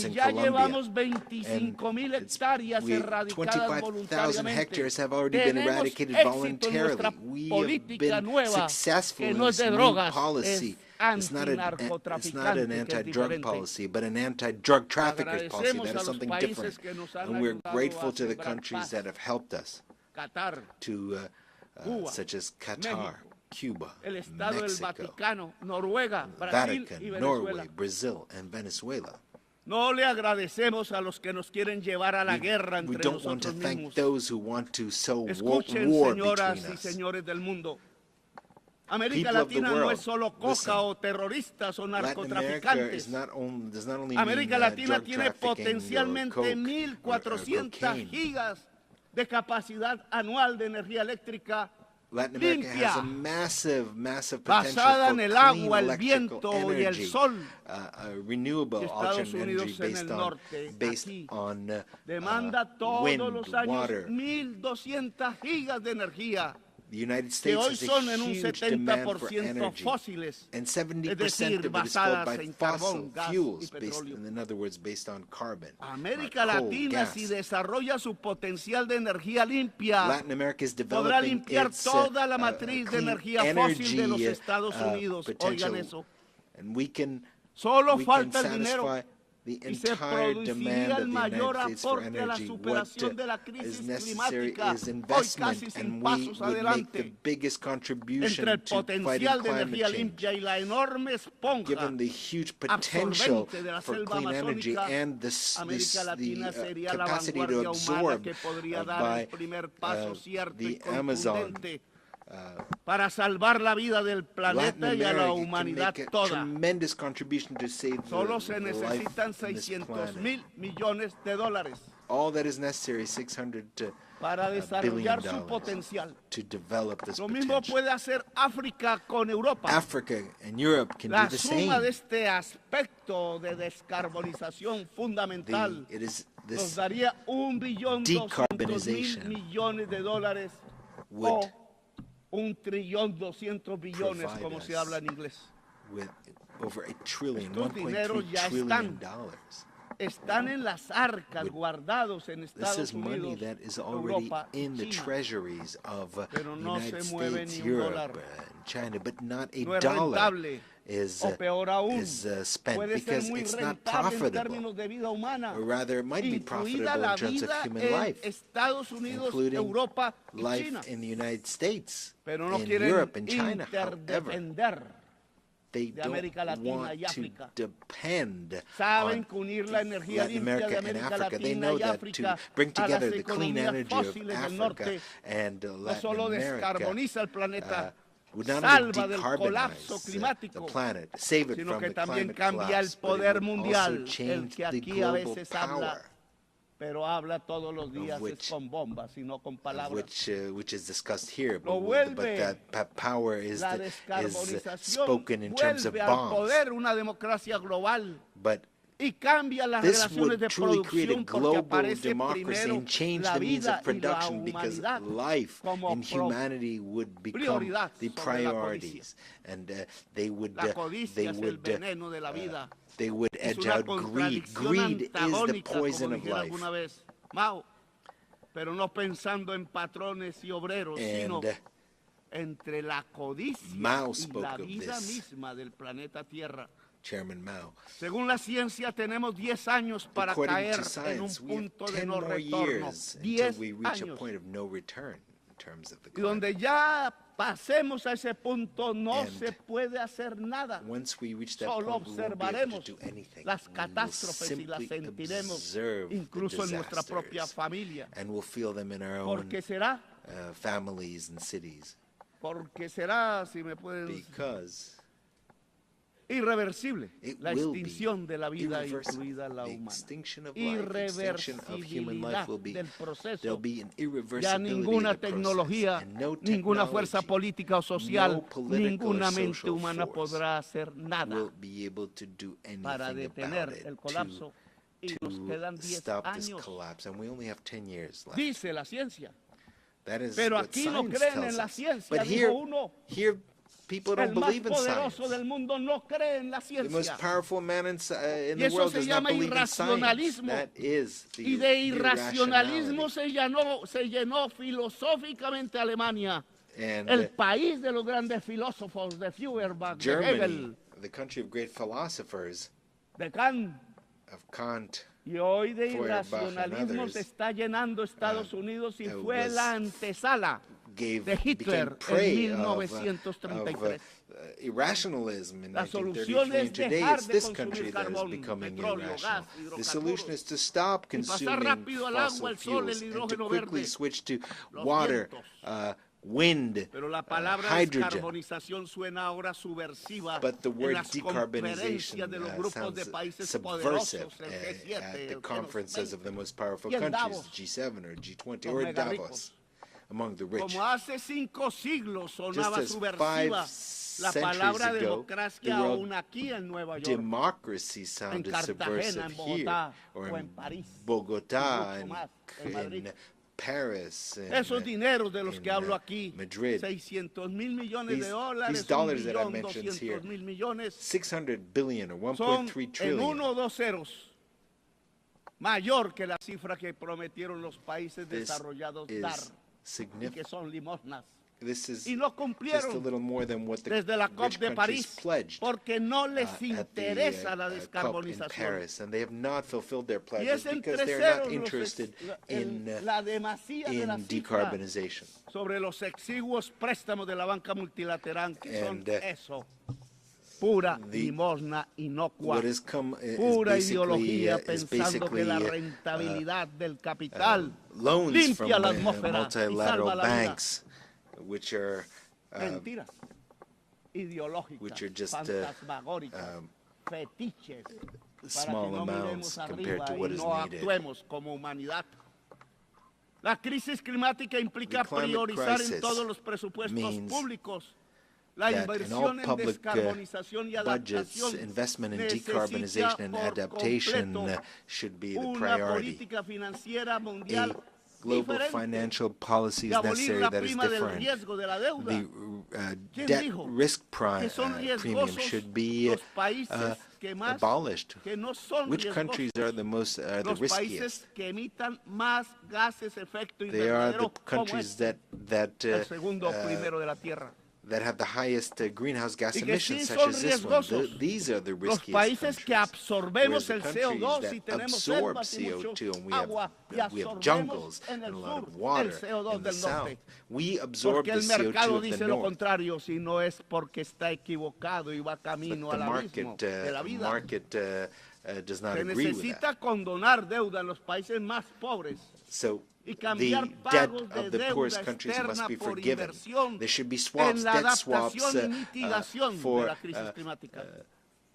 Y ya llevamos 25,000 hectáreas erradicadas voluntariamente. Tenemos éxito en nuestra política nueva, que no es de drogas, es It's not an anti-drug policy, but an anti-drug traffickers policy. That is something different. And we're grateful to the countries that have helped us, such as Qatar, Cuba, Mexico, Vatican, Norway, Brazil, and Venezuela. No le agradecemos a los que nos quieren llevar a la guerra entre nosotros mismos. We don't want to thank those who want to sow Escuchen, war señoras between y us. señores del mundo. América Latina no es solo coca o terroristas o narcotraficantes. América Latina tiene potencialmente 1.400 gigas de capacidad anual de energía eléctrica limpia, basada en el agua, el viento y el sol. Estados Unidos en el norte, aquí, demanda todos los años 1.200 gigas de energía, que hoy son en un 70% fósiles, es decir, basadas en carbón, gas y petróleo. América Latina, si desarrolla su potencial de energía limpia, podrá limpiar toda la matriz de energía fósil de los Estados Unidos. Oigan eso. Solo falta el dinero. the entire demand of the United States for energy. What is necessary is investment, and we would make the biggest contribution to fighting climate change. Given the huge potential for clean energy and the capacity to absorb by the Amazon, para salvar la vida del planeta y a la humanidad toda. Tremendous contribution to save Solo se necesitan $600,000 millones. All that is necessary is $600 para desarrollar su potencial. To develop this Lo mismo puede hacer África con Europa. Africa and Europe can do the same. La suma de este aspecto de descarbonización fundamental nos daría $1.2 billion o $1.2 trillion, como se habla en inglés. With over $1 trillion, Estos dineros ya están en las arcas guardados en Estados Unidos, Europa, China, pero no se mueve ni $1. China, but not a no es dollar rentable. is spent puede because ser muy it's not rentable en profitable. términos de vida humana, Or rather, it might be profitable in terms of human life, Estados Unidos, including Europa y life China. in the United States, Pero no in quieren Europe and China. However, interdepender they de don't América Latina want y to África. depend Saben on que unir la energía Latin limpia de America and América Africa. They Latina know y that África to bring a las together the clean economías energy of fósiles del Africa norte and no Latin solo America descarboniza el planeta, would not only salva del colapso decarbonize the climático, planet, save it sino from que the también climate cambia el collapse, but it poder would mundial, also el change que the aquí a global veces habla, power, pero habla todos los días which- es con bombas y no con palabras. which is discussed here, Lo but vuelve that power is La is descarbonización spoken in terms of vuelve al bombs. poder una democracia global But y cambia las this relaciones would de truly create a producción porque global aparece democracy primero and change la the means vida of production, y la because humanidad life como and humanity would become prioridad the sobre la priorities, and they would La codicia es el veneno de la vida. they would Es edge una out greed. contradicción Greed is the antagónica, poison como of dijera life. alguna vez Mao, pero no pensando en patrones y obreros, sino And entre la codicia Mao y spoke la of vida this. misma del planeta Tierra. Chairman Mao. Según la ciencia, tenemos 10 años para According caer to en un science, we have punto de 10 no more retorno. years until 10 we reach a años. point of no return in terms of the Y climate. donde ya pasemos a ese punto, no And se puede hacer nada. Once we reach that Solo point, we won't be able observaremos to do anything. las We will catástrofes y las simply sentiremos observe the incluso en nuestra propia disasters, familia. and we'll feel them in our own Porque será, families and cities. si me pueden, Because irreversible it la will be extinción de la vida, irreversible. incluida la The humana. extinction of life, the extinction of human life will be, del proceso. there'll be an Ya irreversibility ninguna of the process, tecnología, and no ninguna fuerza technology, política o social, no political ninguna or mente social humana force podrá hacer nada will be able to do para anything detener about it el colapso. Y nos quedan to 10 stop this años, collapse, and we only have 10 years left. dice la ciencia. That is Pero what aquí no science creen tells en la us. ciencia, But dijo here people don't el más believe in science. poderoso del mundo no cree en la The most ciencia. powerful man in Y the eso world se does not llama believe in science. irracionalismo. That is the Y de irracionalismo irrationality. se llenó filosóficamente Alemania, And el país de los grandes filósofos de Feuerbach, de Germany, Hegel, the country of great philosophers, de Kant. of Kant, Y hoy de Feuerbach and irracionalismo others, se está llenando Estados Unidos y fue was- la antesala de Hitler became prey en of 1933. irrationalism in La solución 1933. es And today dejar it's de this consumir country that is carbón, becoming petróleo, irrational. gas, The hidrocarburos, solution is to stop y pasar consuming rápido al agua, fossil el sol, el fuels and to hidrógeno quickly verde, switch to los water, vientos. wind, Pero la palabra hydrogen. descarbonización suena ahora subversiva But the en word las decarbonization conferencias de los grupos de sounds países subversive poderosos, el G7, at el the G20, conferences of the most powerful y en countries, Davos, G7 or G20 los or mega Davos, ricos. among the rich. Como hace 5 siglos sonaba Just as subversiva 5 la palabra centuries ago, democracia the word aún aquí en Nueva York, democracy sounded en Cartagena, subversive en Bogotá, here, or o in en París, Bogotá, y mucho más, en Madrid. in Paris, Esos dineros de los que hablo in aquí, Madrid. 600 mil millones de These dólares, dollars that I mentioned 1.2 here, millones, 600 billion or son 1.3 en trillion. 1 o 2 ceros mayor que la cifra que prometieron los países This desarrollados is dar y que significant. son limosnas. this is y no just a cumplieron little more than what the desde la COP rich de countries París pledged porque no les at the interesa la COP in descarbonización. Paris, and they have not fulfilled their Y pledges es because entre they're not ceros interested in la demasía de la cifra decarbonization. sobre los exiguos préstamos de la banca multilateral que son And, eso, pura limosna inocua, what has come pura is ideología basically, pensando que la rentabilidad del capital loans limpia from la atmósfera y multilateral salva la vida. banks, which are Mentiras ideológicas, which are just fantasmagóricas, fetiches, small para que no amounts miremos compared arriba to what y is no needed. actuemos como humanidad. La crisis climática implica The climate priorizar en crisis todos los presupuestos means públicos la that in all inversión en public descarbonización y budgets, adaptación. investment in Necesita decarbonization and por adaptation completo should be the una priority. política financiera mundial Global diferente financial policy de is abolir necessary la that is prima del different. riesgo de la deuda. The ¿Quién debt dijo risk que son premium riesgosos should be los países que más abolished. que no son Which riesgosos? countries are the Los riskiest? países que emitan más gases efecto They are the invernadero como countries este, el segundo o primero de la Tierra. that have the highest greenhouse gas Y que sí emissions, such son as this one. riesgosos. These are the Los riskiest países que countries. absorbemos Whereas the el countries CO2 that y tenemos absorb selvas y mucho CO2, and agua y we have absorbemos jungles en and el a lot sur of water el CO2 in the del south. norte. We absorb Porque the el mercado CO2 of the dice lo north. contrario, si no es porque está equivocado y va But camino the al abismo de la vida. market does not Se agree with that. necesita condonar deuda en los países más pobres So y the cambiar debt pagos de of the deuda poorest countries must externa be por forgiven. inversión There should be en swaps, la debt swaps adaptación y mitigación de for la crisis climática.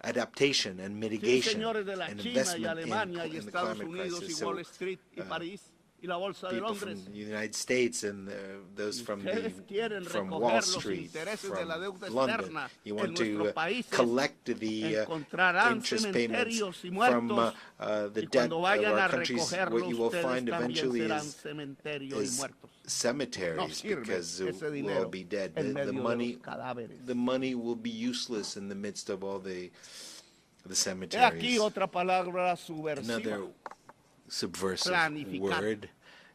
adaptation and Sí, mitigation señores de la and China y investment Alemania y in the Estados climate Unidos crisis. y Wall Street y París y la Bolsa de People Londres. from the United States and those from Ustedes quieren from recoger Wall los Street, intereses de la from deuda London. externa You en want to nuestros países. collect the Encontrarán interest payments cementerios y from muertos the y debt cuando of vayan our a countries. recogerlo What you will ustedes find también eventually serán is cementerios y muertos. No cemeteries sirve because ese we'll dinero all be dead. en The medio de money, los cadáveres. the money will be useless in the midst of all the He aquí cemeteries. otra palabra subversiva. Another subversive Planificar. word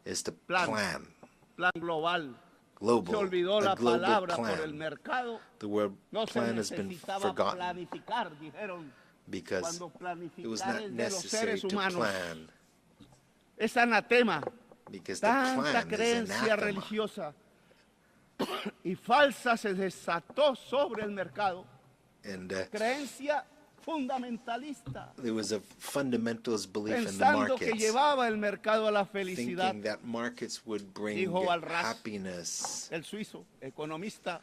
is to Plan. Plan global. Global, Se olvidó a la global palabra plan. por el mercado. The word No se plan has been necesitaba forgotten planificar, dijeron. because Cuando it was planificar not es de los necessary seres to humanos. plan Es anatema. because the Tanta plan is creencia anathema. religiosa y falsa se desató sobre el mercado. And Creencia fundamentalista, there was a fundamentalist belief in the pensando que markets, llevaba el mercado a la felicidad. thinking that markets would bring Dijo Walras, happiness. el suizo, economista,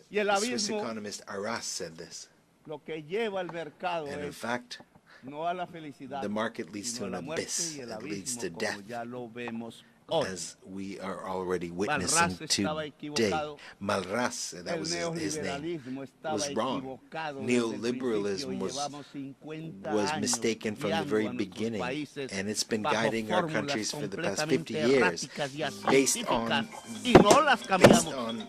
y el The Swiss abismo, economist Arras said this. lo que lleva el mercado And in es fact, no a la felicidad, the market leads sino to a la an muerte abyss. y el It leads abismo, to como death, ya lo vemos hoy. as we are already Walras witnessing estaba today. equivocado. Malras, that El was his name, neoliberalismo estaba was wrong. equivocado desde el Neoliberalism principio y was llevamos 50 was años mistaken from the guiando very a nuestros beginning, países and it's been bajo guiding our fórmulas countries for the past 50 completamente years, erráticas y based on acientíficas, y no las cambiamos.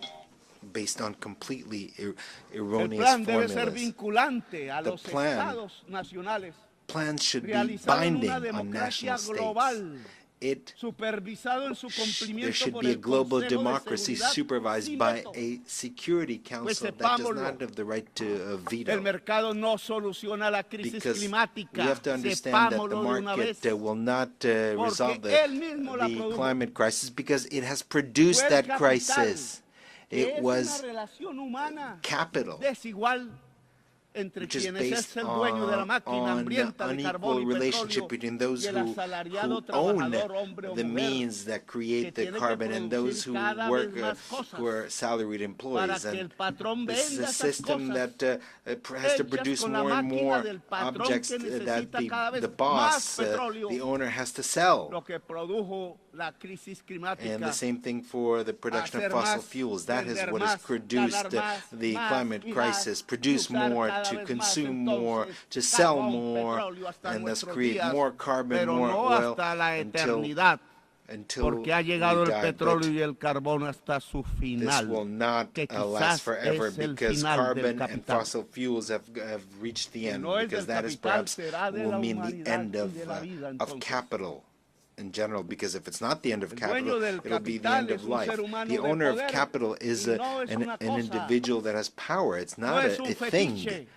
based on completely El erroneous plan debe ser formulas. vinculante a The los plan- estados nacionales, Plans should be realizado en binding una on democracia national global, states. It supervisado en su there cumplimiento should por be a el global Consejo de democracy Seguridad supervised sin by veto. a security council that does sepámoslo. not have the right to El veto. mercado no soluciona la crisis Because we climática. have to understand that the Sepámoslo de una vez. market will not resolve él mismo la the produjo. climate crisis because it has produced Fue el that capital, crisis. que It es was una relación humana capital, desigual entre which is quienes es based el dueño de la máquina on hambrienta de unequal carbón y relationship petróleo between those y el asalariado who own trabajador hombre o the mujer means that create the tiene que carbon and those producir who cada work, vez más cosas who are salaried para employees. que el And patrón this is venda a esas system cosas that has to hechas produce con la more and máquina more del patrón objects que that necesita cada vez the más boss, petróleo, the owner, has to sell. lo que produjo la crisis climática. And the same thing for the production of Hacer fossil más, fuels. That is vender what has más, produced ganar más, the más climate y más, crisis. Produce usar more, cada to vez más, consume more, entonces, to sell carbón, more, petróleo hasta and thus nuestros create días, more carbon, pero more no oil hasta la eternidad, porque ha llegado el petróleo y el carbón hasta su final, this will not que last quizás forever es el because final del carbon and capital. fossil fuels have reached the end, No es because del that is capital, perhaps será de will la mean the humanidad end y de la vida, of entonces. capital. in general, because if it's not the end of capital, it'll be the end of life. The owner of capital is an individual that has power. It's not a thing.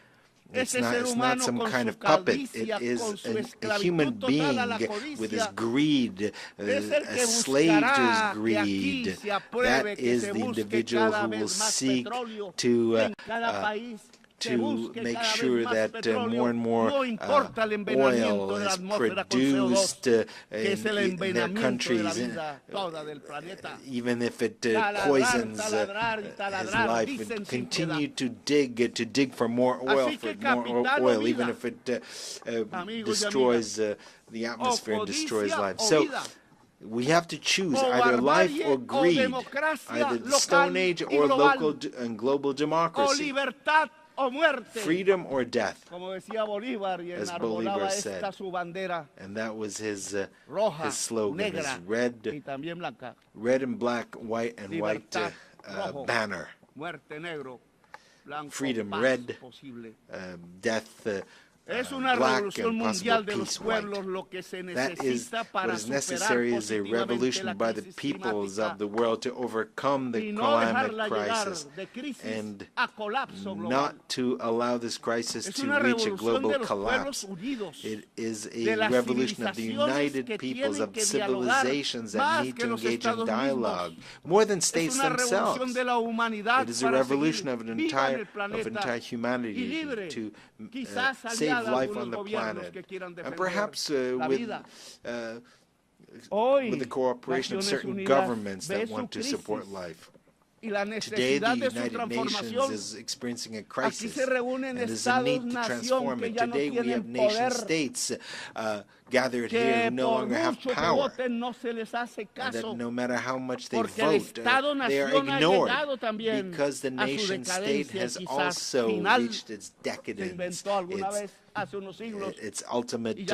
It's not some kind of puppet. It is a human being with his greed, a slave to his greed. That is the individual who will seek to make sure that more and more oil is produced in their countries, even if it poisons his life, and continue to dig for more oil, even if it destroys the atmosphere and destroys life. So we have to choose either life or greed, either the Stone Age or local and global democracy. Freedom or death, as Bolívar said. And that was his slogan, his red and black, white and white banner. Freedom red, death black, and possible peace white. That is what is necessary, is a revolution by the peoples of the world to overcome the climate crisis and not to allow this crisis to reach a global collapse. It is a revolution of the united peoples, of civilizations that need to engage in dialogue, more than states themselves. It is a revolution of entire humanity to save life on the planet, and perhaps with the cooperation of certain governments that want to support life. Today, the United Nations is experiencing a crisis, and there's a need to transform it. Today, we have nation-states gathered here who no longer have power, and that no matter how much they vote, they are ignored, because the nation-state has also reached its decadence, its ultimate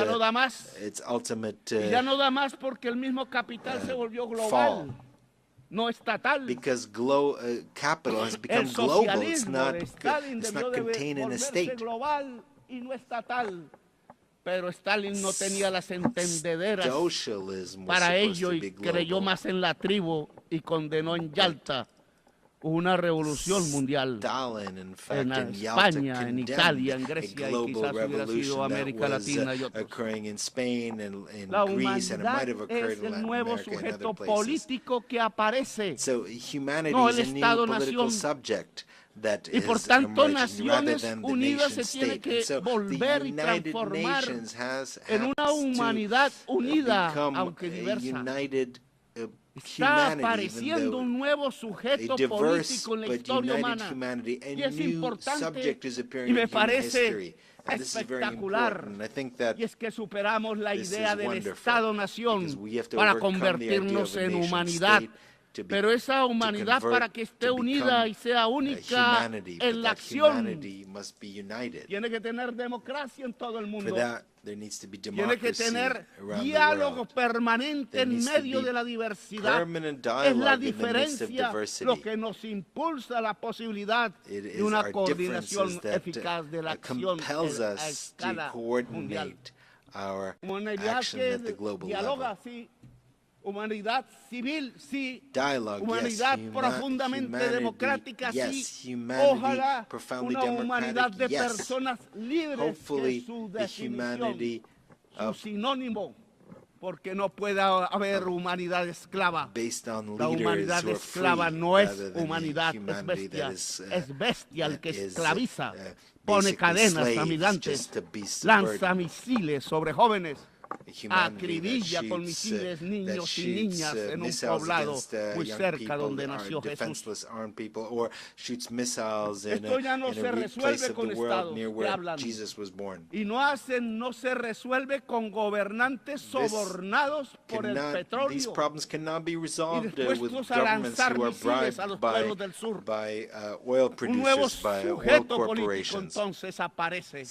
fall. Because capital has become global. It's not contained in a state. Pero Stalin no tenía las entendederas para ello y creyó más en la tribu y condenó en Yalta una revolución mundial en España, en Italia, en Grecia, y quizás hubiera sido América Latina y otros. La humanidad es el nuevo sujeto político que aparece, no el Estado-nación. Y por tanto, Naciones Unidas se tiene que volver y transformar en una humanidad unida, aunque diversa. Está apareciendo un nuevo sujeto político en la historia humana, y es importante y me parece espectacular, y es que superamos la idea del Estado-nación para convertirnos en humanidad. Pero esa humanidad, para que esté unida y sea única en la acción, tiene que tener democracia en todo el mundo. Tiene que tener diálogo permanente en medio de la diversidad. Es la diferencia lo que nos impulsa la posibilidad de una coordinación eficaz de la acción a escala mundial. Humanidad que dialoga, sí. Humanidad civil, sí. Humanidad profundamente democrática, sí. Ojalá una humanidad de personas libres, que es su definición, su sinónimo, porque no puede haber humanidad esclava. La humanidad esclava no es humanidad, es bestia. Es bestia el que esclaviza, pone cadenas a migrantes, lanza misiles sobre jóvenes, acribilla con misiles niños y niñas en un poblado muy cerca donde nació Jesús. Esto ya no se resuelve con estados que hablan, y no se resuelve con gobernantes sobornados por el petróleo y dispuestos a lanzar misiles a los pueblos del sur. Un nuevo sujeto político entonces aparece,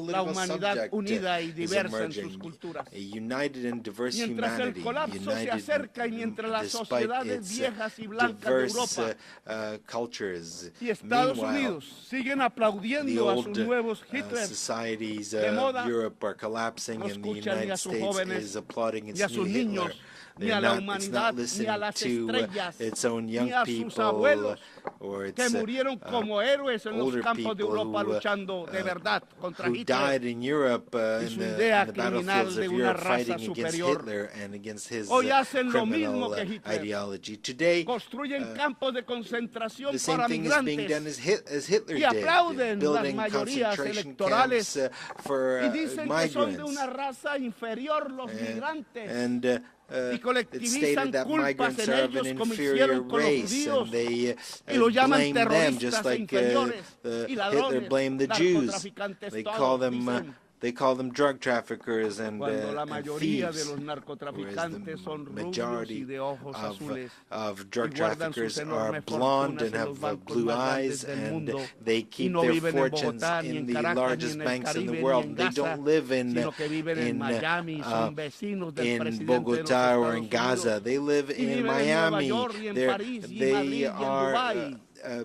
la humanidad unida y diversa en sus culturas. a united and diverse mientras el humanity, colapso se united acerca y mientras las despite sociedades its viejas y blancas de diverse Europa cultures. y Estados Meanwhile, Unidos siguen the aplaudiendo a sus old nuevos Hitler societies de of moda, Europe are collapsing, no and the escuchan ni United a sus States jóvenes, is applauding its ni a sus new Hitler. niños, ni a la It's humanidad, not ni a listening las to estrellas, its own young ni a sus people abuelos or que its murieron como héroes en los older campos de people Europa who, luchando de verdad contra who Hitler died in Europe y in su the idea battlefields criminal of de una Europe raza fighting against superior. Hitler and against his Hoy hacen lo mismo criminal que Hitler. ideology. Today, Construyen campos de concentración the same para thing is being done migrantes as Hitler y did, aplauden las building mayorías concentration electorales camps for y dicen que son de migrants. una raza inferior los migrantes And y it's colectivizan stated that culpas migrants en are of ellos an como inferior hicieron con los race, judíos and they y lo llaman blame them terroristas just e like inferiores y Hitler ladrones, blamed the Jews. narcotraficantes, They todos call them dicen. They call them drug traffickers and Cuando la and mayoría de thieves, los whereas narcotraficantes son the rubios y majority de ojos azules of y drug guardan traffickers sus are enormes blonde fortunas and en los have bancos blue más eyes, grandes del and mundo they y keep no their viven en fortunes Bogotá, ni in en the Caracas, ni largest en el banks in Caribe, the ni world. en They Gaza, don't live sino que viven en Miami, son vecinos del in presidente de los Bogota or in Estados Gaza. Unidos. They live Y in viven en Nueva Miami. York y en París y en Madrid y They en are Dubái.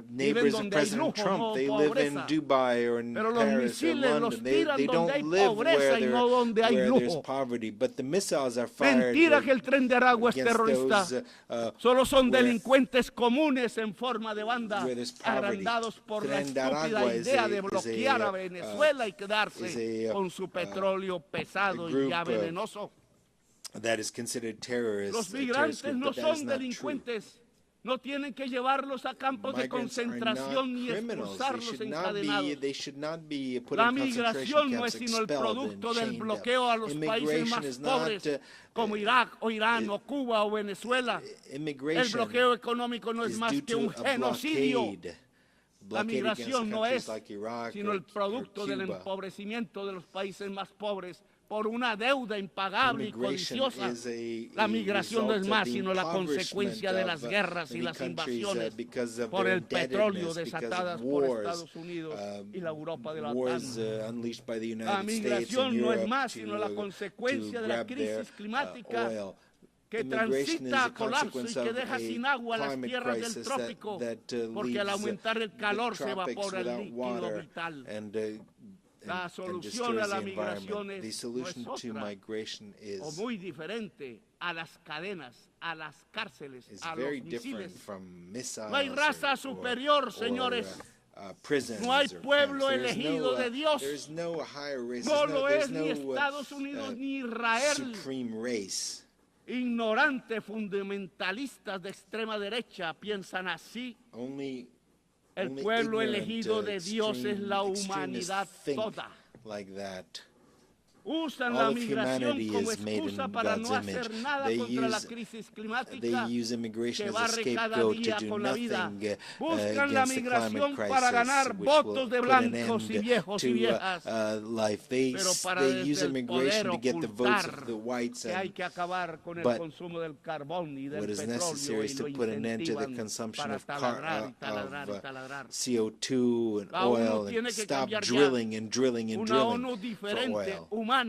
neighbors of donde hay President lujo, Trump. no They live in pobreza. Dubai or in Pero los Paris or misiles los London. tiran They donde don't hay live pobreza y no donde hay where there's lujo. poverty. But the missiles are fired Mentira que el tren de Aragua es against terrorista. those, Solo son where- delincuentes comunes en forma de banda, where there's poverty. agrandados por la Tren de estúpida Aragua is idea a- de is a, bloquear a Venezuela y quedarse is a, con su petróleo pesado y group, ya venenoso. that is considered terrorist. Los a terrorist migrantes group, no but that is son not delincuentes. No tienen que llevarlos a campos de Migrants are concentración ni not criminals. expulsarlos encadenados. They should not be put La in concentration migración no camps, es sino el expelled producto and del chained up. bloqueo a los países Immigration más is not, pobres, como Irak o Irán o Cuba o Venezuela. El immigration bloqueo económico no es is más due que to un a genocidio. blockade. La Blockade against migración no countries es like Iraq sino or- el producto or del Cuba. empobrecimiento de los países más pobres por una deuda impagable y Immigration codiciosa. is La a migración no es result of más the sino la impoverishment consecuencia de of, las guerras y many las countries, invasiones because of por their el petróleo indebtedness, because of desatadas por wars, Estados Unidos y la Europa de la wars OTAN. unleashed by the United La States and migración no Europe es más to, sino la consecuencia to de la grab their crisis climática oil. que Immigration is transita a a colapso y consequence que of deja a sin agua las climate tierras del crisis trópico, that porque al leaves aumentar el calor the se tropics evapora el without líquido water vital. and La and solución a destroys la the migración environment. The no es solution to otra migration o is muy diferente a las cadenas, a las cárceles, a los very different misiles. from missiles No hay raza superior, señores. prisons No hay or pueblo camps. There's elegido de Dios. There's no higher race. No There's lo there's es ni Estados Unidos ni Israel. supreme race. Ignorantes fundamentalistas de extrema derecha piensan así. El pueblo elegido de Dios es la humanidad toda. Like that. Usan All la of migración humanity como is made excusa in para God's no hacer image. nada They contra la use- crisis climática They use immigration que as a barre cada scapegoat día to do con la vida. nothing Buscan la against the migración climate para crisis, ganar which votos will de put an blancos y end viejos y to viejas. life. They Pero para use desde el immigration poder to get the votes of ocultar the whites, que hay que acabar con el but consumo del carbón y del what is petróleo necessary is y to lo put an end to the incentivan consumption para of taladrar y taladrar y taladrar. CO2 and La ONU oil, and tiene que stop cambiar ya. drilling and drilling and Una ONU drilling for diferente, oil. humana.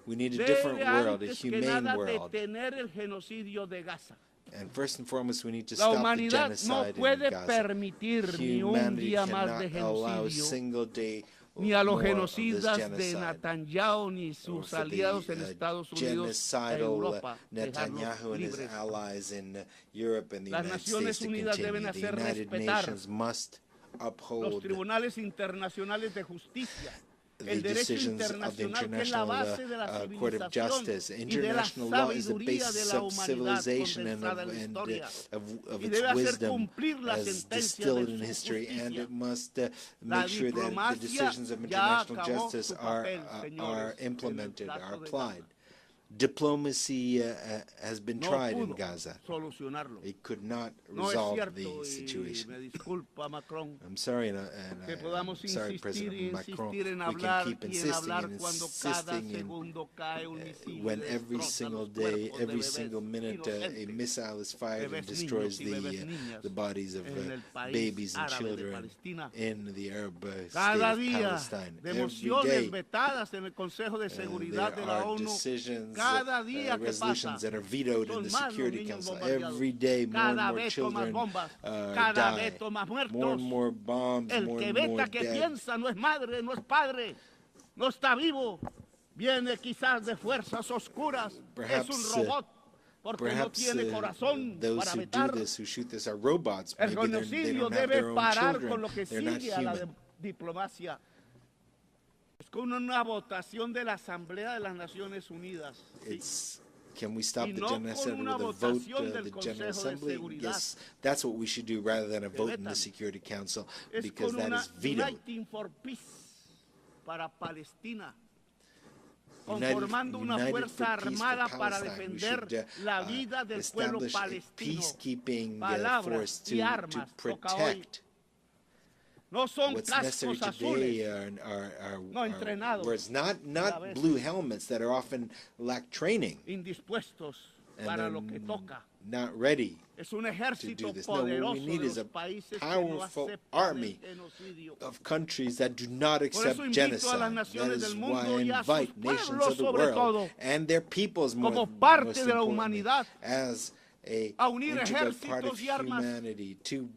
We need a Debe different world, a antes que humane nada world. detener el genocidio de Gaza. And first and foremost, we need to La stop the humanidad no genocide in puede Gaza. permitir ni un Humanity día más de cannot allow a genocidio, single day ni a los more of this genocidas de genocide. Netanyahu ni sus For the, aliados en Estados Unidos e genocidal Europa, Netanyahu and his libres. allies in Europe and the Las United Naciones States to Unidas continue. deben The hacer United respetar Nations must Los uphold tribunales internacionales de justicia, the el derecho decisions of the internacional que es la International base de la Court of civilización Justice. y de la International law is the sabiduría de basis la of humanidad civilization and condensada en la historia. of Y its debe hacer wisdom cumplir la as sentencia distilled de in su history, and justicia. it must La make sure that the diplomacia decisions of ya international acabó justice su are papel, are señores, en el implemented, caso are de applied. Diplomacy has been tried in Gaza. It could not resolve the situation. I'm sorry, and I'm sorry, President Macron. We can keep insisting and insisting when every single day, every single minute, a missile is fired and destroys the bodies of babies and children in the Arab state of Palestine. Every day, there are decisions, resolutions that are vetoed in the Security Council. Every day, more and more children die. More and more bombs, more and more dead. No es madre, no es padre, no está vivo, viene quizás de fuerzas oscuras, es un robot. Perhaps those who do this, who shoot this, are robots. Maybe they don't have their own children. They're not human. Diplomacia. Es con una votación de la Asamblea de las Naciones Unidas. Can we stop the genocide with a vote of the General Assembly? Yes, that's what we should do rather than a vote in the Security Council, because that is vetoed. Uniting for peace para Palestina. Conformando una fuerza armada para defender la vida del pueblo palestino, palabras y armas, Tokayev. No son cascos azules, no entrenados, where it's not blue helmets that are often lack training, indispuestos para lo que toca. Not ready Es un ejército to do this. No, what we need is a powerful army of countries that do not accept genocide. That is why I invite nations of the world and their peoples, most importantly, as an integral part of humanity, to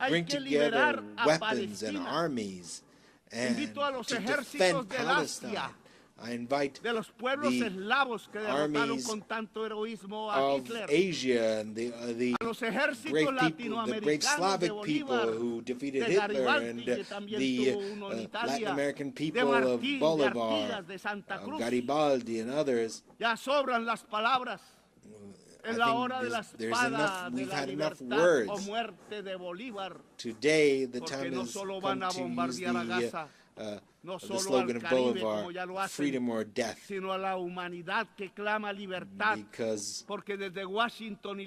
bring together weapons and armies and to defend Palestine. I invite the armies of Asia and the great Slavic people who defeated Hitler, and the Latin American people of Bolivar, of Garibaldi and others. We've had enough words. Today, the time has come to use the slogan of Bolivar, freedom or death, because Washington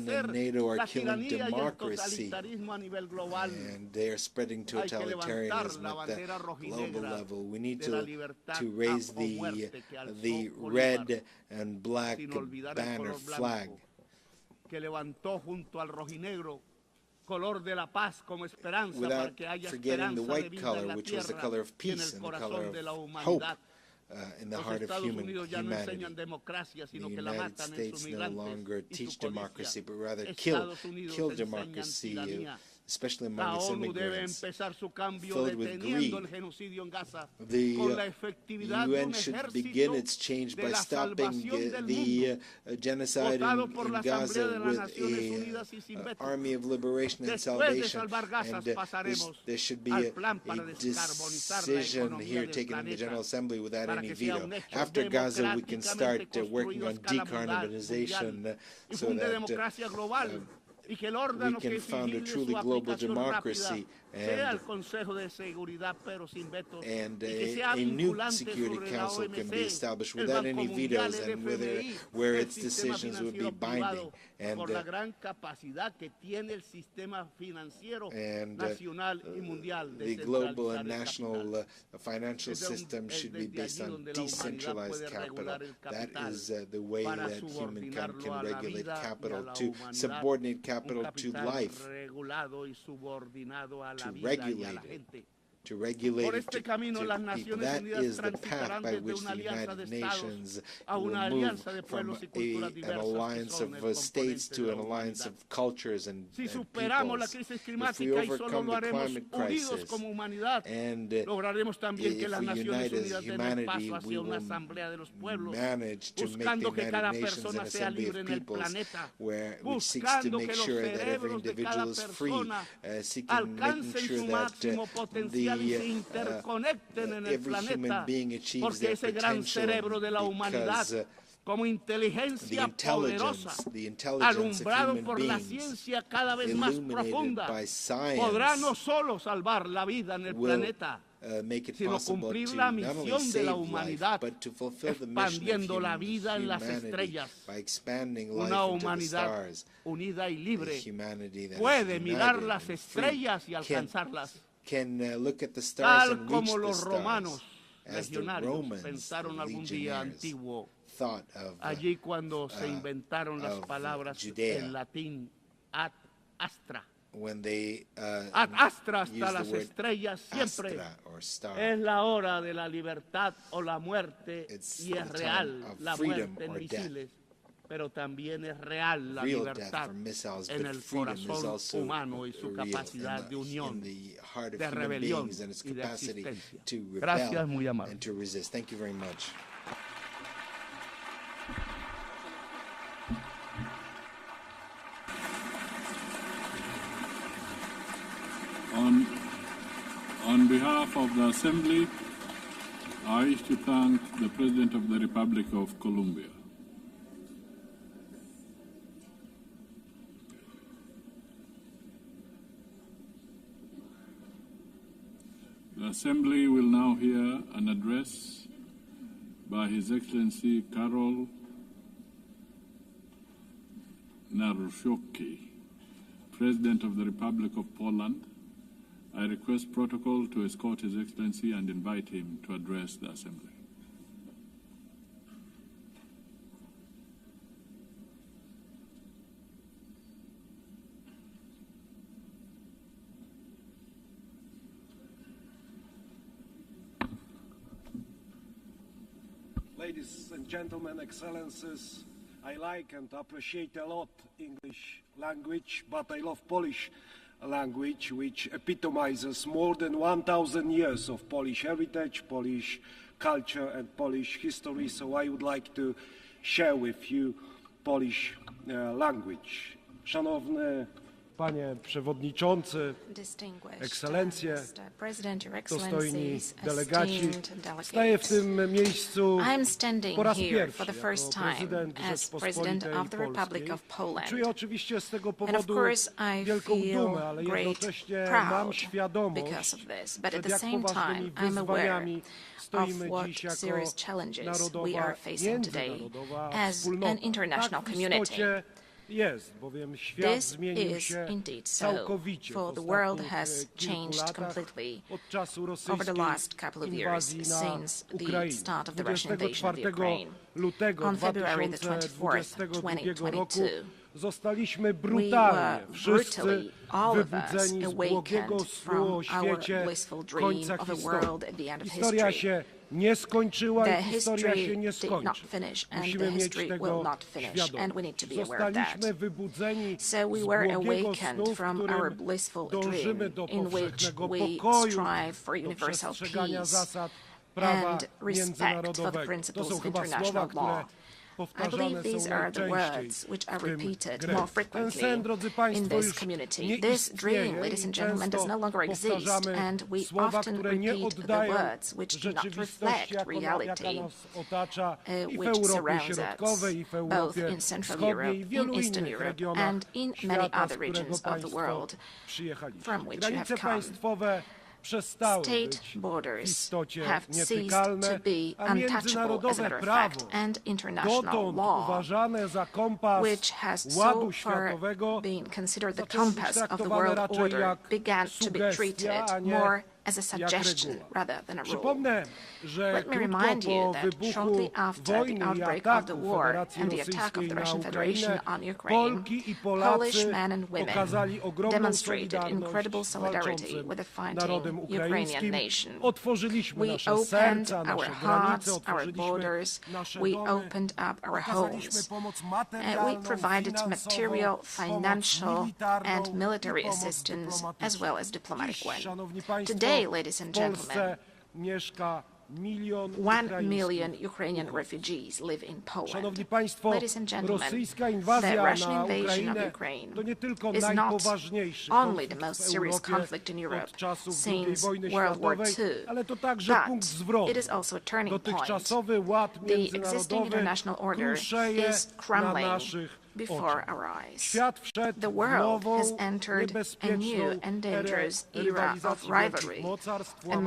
and NATO are killing democracy, and they are spreading totalitarianism at the global level. We need to raise the red and black banner flag. Without forgetting the white color, which was the color of peace and the color of hope in the heart of humanity. The United States no longer teach democracy, but rather kill democracy, especially among its immigrants, filled with greed. The UN should begin its change by stopping the genocide in Gaza with an army of liberation and salvation. And there should be a decision here taken in the General Assembly without any veto. After Gaza, we can start working on decarbonization so that we can found a truly global democracy and a new Security Council can be established without any vetoes and where its decisions would be binding. And the global and national financial system should be based on decentralized capital. That is the way that humankind can regulate capital, to subordinate capital to life, to regulate it to people. That is the path by which the United Nations will move from an alliance of states to an alliance of cultures and peoples. If we overcome the climate crisis and if we unite as humanity, we will manage to make the United Nations an assembly of peoples which seeks to make sure that every individual is free, making sure that every human being achieves their potential, because the intelligence of human beings, illuminated by science, will make it sino possible cumplir to la not only misión de la save life, humanidad, but to fulfill the mission of expandiendo la vida en las humanity estrellas. by expanding life Una into the humanidad stars. unida y libre Humanity that puede is mirar united las and free estrellas y alcanzarlas, can look at the stars tal and reach como the los stars, romanos as the legionarios Romans, pensaron the algún día legionnaires, antiguo, thought of allí cuando se inventaron las of palabras Judea, en latín ad astra. when they Ad astra used hasta the las word estrellas siempre astra or star. es la hora de la libertad o la muerte, It's y es the real time of la freedom muerte en or death. misiles, pero también es real la Real death libertad for missiles, en but el freedom is corazón also humano y su real capacidad de in unión, the heart of de human rebelión beings and its y de capacity existencia. to Gracias, rebel muy amable. and to resist. Thank you very much. On behalf of the Assembly, I wish to thank the President of the Republic of Colombia. The Assembly will now hear an address by His Excellency Karoline Leavitt, President of the Republic of Poland. I request protocol to escort His Excellency and invite him to address the Assembly. Ladies and gentlemen, excellencies, I like and appreciate a lot English language, but I love Polish language, which epitomizes more than 1,000 years of Polish heritage, Polish culture and Polish history, so I would like to share with you Polish language. Szanowny Panie Przewodniczący, Ekscelencje, dostojni delegaci, staję w tym miejscu po raz pierwszy jako prezydent Rzeczpospolitej Polskiej. Czuję oczywiście z tego powodu wielką dumę, ale jednocześnie mam świadomość, przed jak poważnymi wyzwaniami stoimy dziś jako narodowa, międzynarodowa wspólnota. Tak w istocie jest, bowiem świat zmienił się całkowicie w ostatnich kilku latach od czasu rosyjskiej inwazji na Ukrainę. 24 lutego 2022 roku zostaliśmy brutalnie wszyscy wybudzeni z błogiego snu o świecie końca historii. Historia się nie skończyła i historia się nie skończy. Musimy mieć tego świadomość. Zostaliśmy wybudzeni z błogiego snu, w którym dążymy do powszechnego pokoju, do przestrzegania zasad prawa międzynarodowego. To są chyba słowa, które I believe these are the words which are repeated more frequently in this community. This dream, ladies and gentlemen, does no longer exist, and we often repeat the words which do not reflect reality which surrounds us, both in Central Europe, in Eastern Europe, and in many other regions of the world from which you have come. State borders have ceased to be untouchable, as a matter of fact, and international law, which has so far been considered the compass of the world order, began to be treated more as a suggestion rather than a rule. Let me remind you that shortly after the outbreak of the war and the attack of the Russian Federation on Ukraine, Polish men and women demonstrated incredible solidarity with the fighting Ukrainian nation. We opened our hearts, our borders, we opened up our homes. We provided material, financial, and military assistance, as well as diplomatic one. Today, ladies and gentlemen, 1 million Ukrainian refugees live in Poland. Ladies and gentlemen, the Russian invasion of Ukraine is not only the most serious conflict in Europe since World War II, but it is also a turning point. The existing international order is crumbling before our eyes. The world has entered a new and dangerous era of rivalry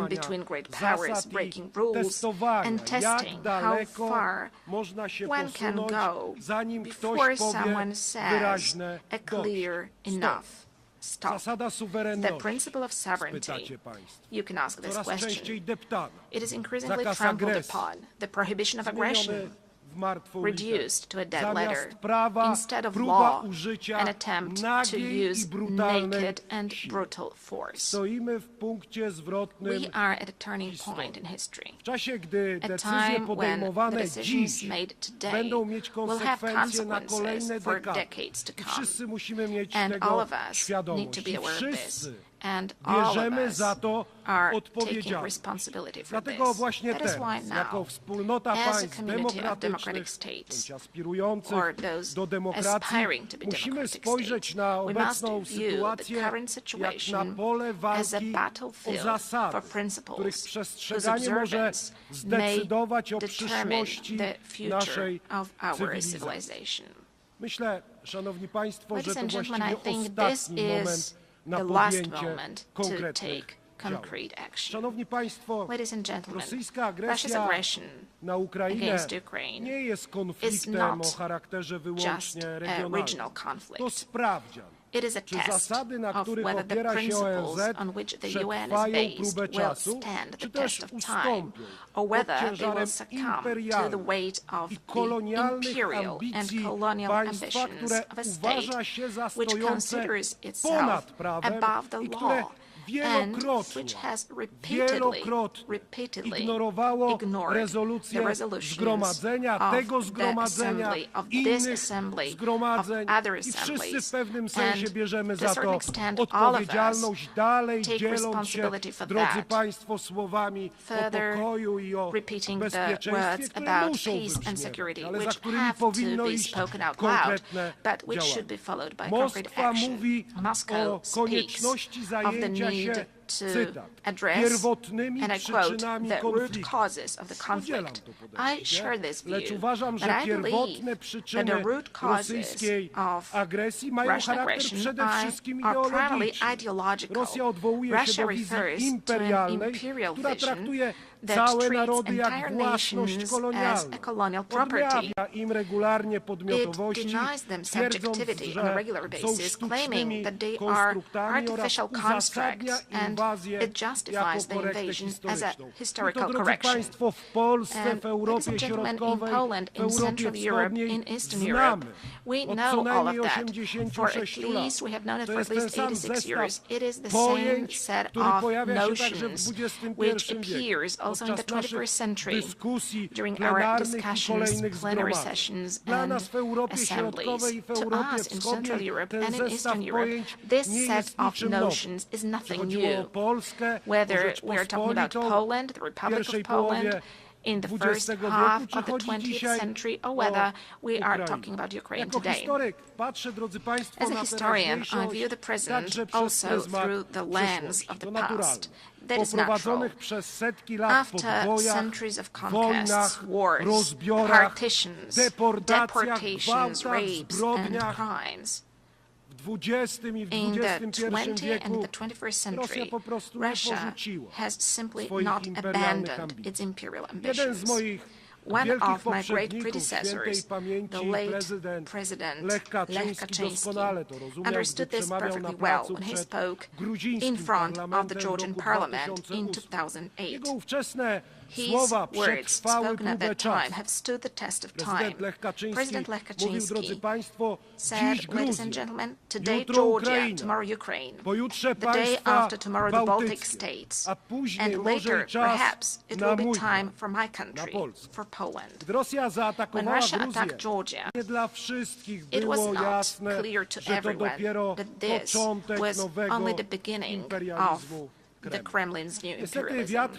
between great powers, breaking rules and testing how far one can go before someone says a clear enough stop. The principle of sovereignty. You can ask this question. It is increasingly trampled upon. The prohibition of aggression reduced to a dead letter. Instead of law, an attempt to use naked and brutal force. We are at a turning point in history, a time when the decisions made today will have consequences for decades to come. And all of us need to be aware of this. And all of us are taking responsibility for this. That is why now, as a community of democratic states, or those aspiring to be democratic states, we must view the current situation as a battlefield for principles whose observance may determine the future of our civilization. Ladies and gentlemen, I think this is the last moment to take concrete action. Ladies and gentlemen, Russia's aggression against Ukraine is not just a regional conflict. It is a test of whether the principles on which the UN is based will stand the test of time, or whether they will succumb to the weight of the imperial and colonial ambitions of a state which considers itself above the law and which has repeatedly ignored the resolutions of the assembly, of this assembly, of other assemblies, and to a certain extent all of us take responsibility for that, further repeating the words about peace and security, which have to be spoken out loud, but which should be followed by concrete action. Moscow speaks of the need to address, and I quote, the root causes of the conflict. I share this view, but I believe that the root causes of Russian aggression are primarily ideological. Russia refers to an imperial vision that treats entire nations as a colonial property. It denies them subjectivity on a regular basis, claiming that they are artificial constructs, and it justifies the invasion as a historical correction. And, ladies and gentlemen, in Poland, in Central Europe, in Eastern Europe, we know all of that. For at least, we have known it for at least 86 years. It is the same set of notions which appears also in the 21st century during our discussions, plenary sessions, and assemblies. To us in Central Europe and in Eastern Europe, this set of notions is nothing new. Whether we are talking about Poland, the Republic of Poland, in the first half of the 20th century, or whether we are talking about Ukraine today. As a historian, I view the present also through the lens of the past. That is natural. After centuries of conquests, wars, partitions, deportations, rapes, and crimes, in the 20th and the 21st century, Russia has simply not abandoned its imperial ambitions. One of my great predecessors, the late President Lech Kaczynski, understood this perfectly well when he spoke in front of the Georgian parliament in 2008. His words, spoken at that time, have stood the test of time. President Lech Kaczynski said, ladies and gentlemen, today Georgia, tomorrow Ukraine, the day after tomorrow the Baltic states, and later, perhaps, it will be time for my country, for Poland. When Russia attacked Georgia, it was not clear to everyone that this was only the beginning of the Kremlin's new imperialism.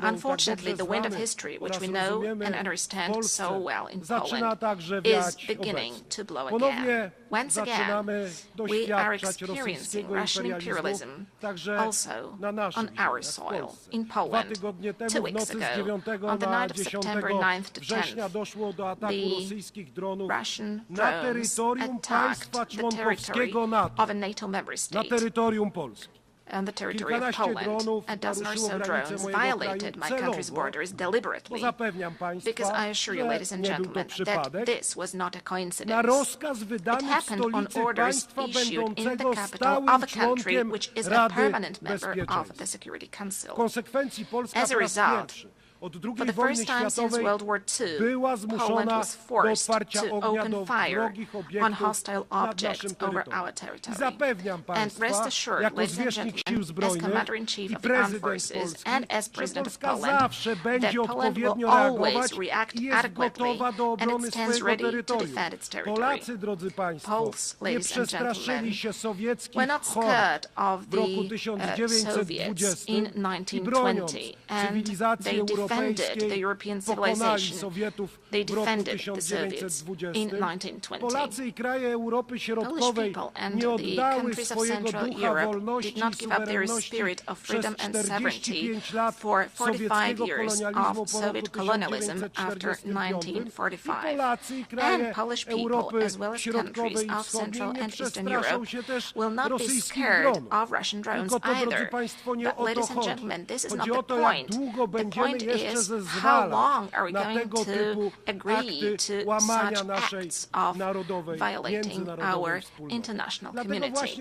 Unfortunately, the wind of history, which we know and understand so well in Poland, is beginning to blow again. Once again, we are experiencing Russian imperialism also on our soil, in Poland. 2 weeks ago, on the night of September 9th to 10th, the Russian drones attacked the territory of a NATO member state. On the territory of Poland, a dozen or so drones violated my country's borders deliberately, because I assure you, ladies and gentlemen, that this was not a coincidence. It happened on orders issued in the capital of a country which is a permanent member of the Security Council. As a result, for the first time since World War II, Poland was forced to open fire on hostile objects over our territory. And rest assured, ladies and gentlemen, as Commander-in-Chief of the Armed Forces and as President of Poland, that Poland will always react adequately and it stands ready to defend its territory. Poles, ladies and gentlemen, were not scared of the Soviets in 1920, and they defended the European civilization. They defended the Soviets in 1920. Polish people and the countries of Central Europe did not give up their spirit of freedom and sovereignty for 45 years of Soviet colonialism after 1945. And Polish people, as well as countries of Central and Eastern Europe, will not be scared of Russian drones either. But, ladies and gentlemen, this is not the point. The point is, how long are we going to agree to such acts of violating our international community?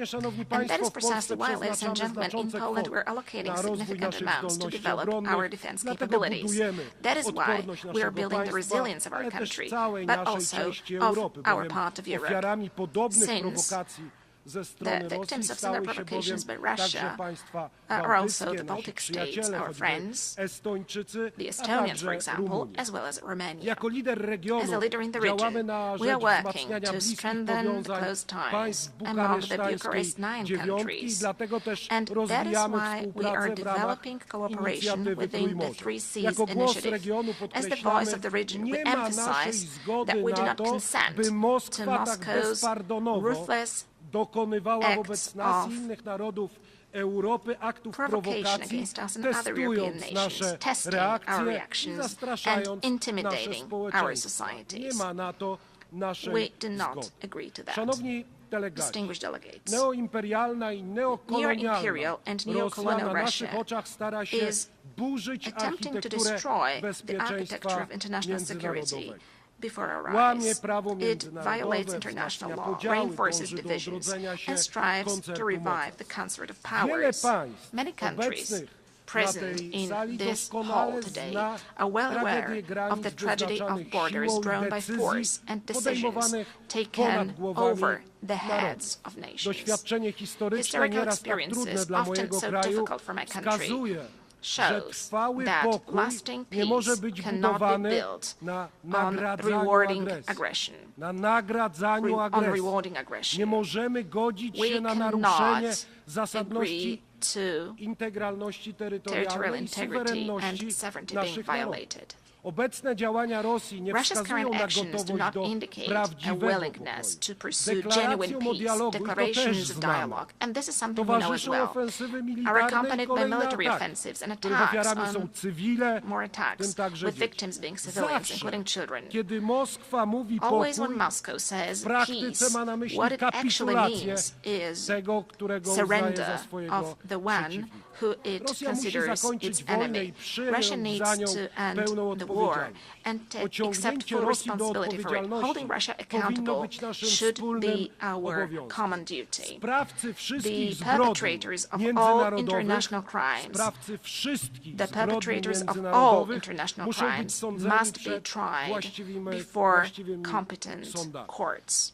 And that is precisely why, ladies and gentlemen, in Poland we're allocating significant amounts to develop our defense capabilities. That is why we are building the resilience of our country, but also of our part of Europe, since the victims of similar provocations by Russia are also the Baltic states, our friends, the Estonians, for example, as well as Romania. As a leader in the region, we are working to strengthen the close ties among the Bucharest 9 countries, and that is why we are developing cooperation within the 3 Cs initiative. As the voice of the region, we emphasize that we do not consent to Moscow's ruthless acts of provocation against us and other European nations, testing our reactions and intimidating our societies. We do not agree to that. Distinguished delegates, neo-imperial and neo-colonial Russia is attempting to destroy the architecture of international security before our eyes. It violates international law, reinforces divisions, and strives to revive the concert of powers. Many countries present in this hall today are well aware of the tragedy of borders drawn by force and decisions taken over the heads of nations. Historical experiences, often so difficult for my country, shows that lasting peace cannot be built on rewarding aggression. We cannot agree to territorial integrity and sovereignty being violated. Russia's current actions do not indicate a willingness to pursue genuine peace, declarations of dialogue, and this is something we know as well, are accompanied by military offensives and attacks on more attacks, with victims being civilians, including children. Always when Moscow says peace, what it actually means is surrender of the one who it considers its enemy. Russia needs to end the war and accept full responsibility for it. Holding Russia accountable should be our common duty. The perpetrators of all international crimes, must be tried before competent courts.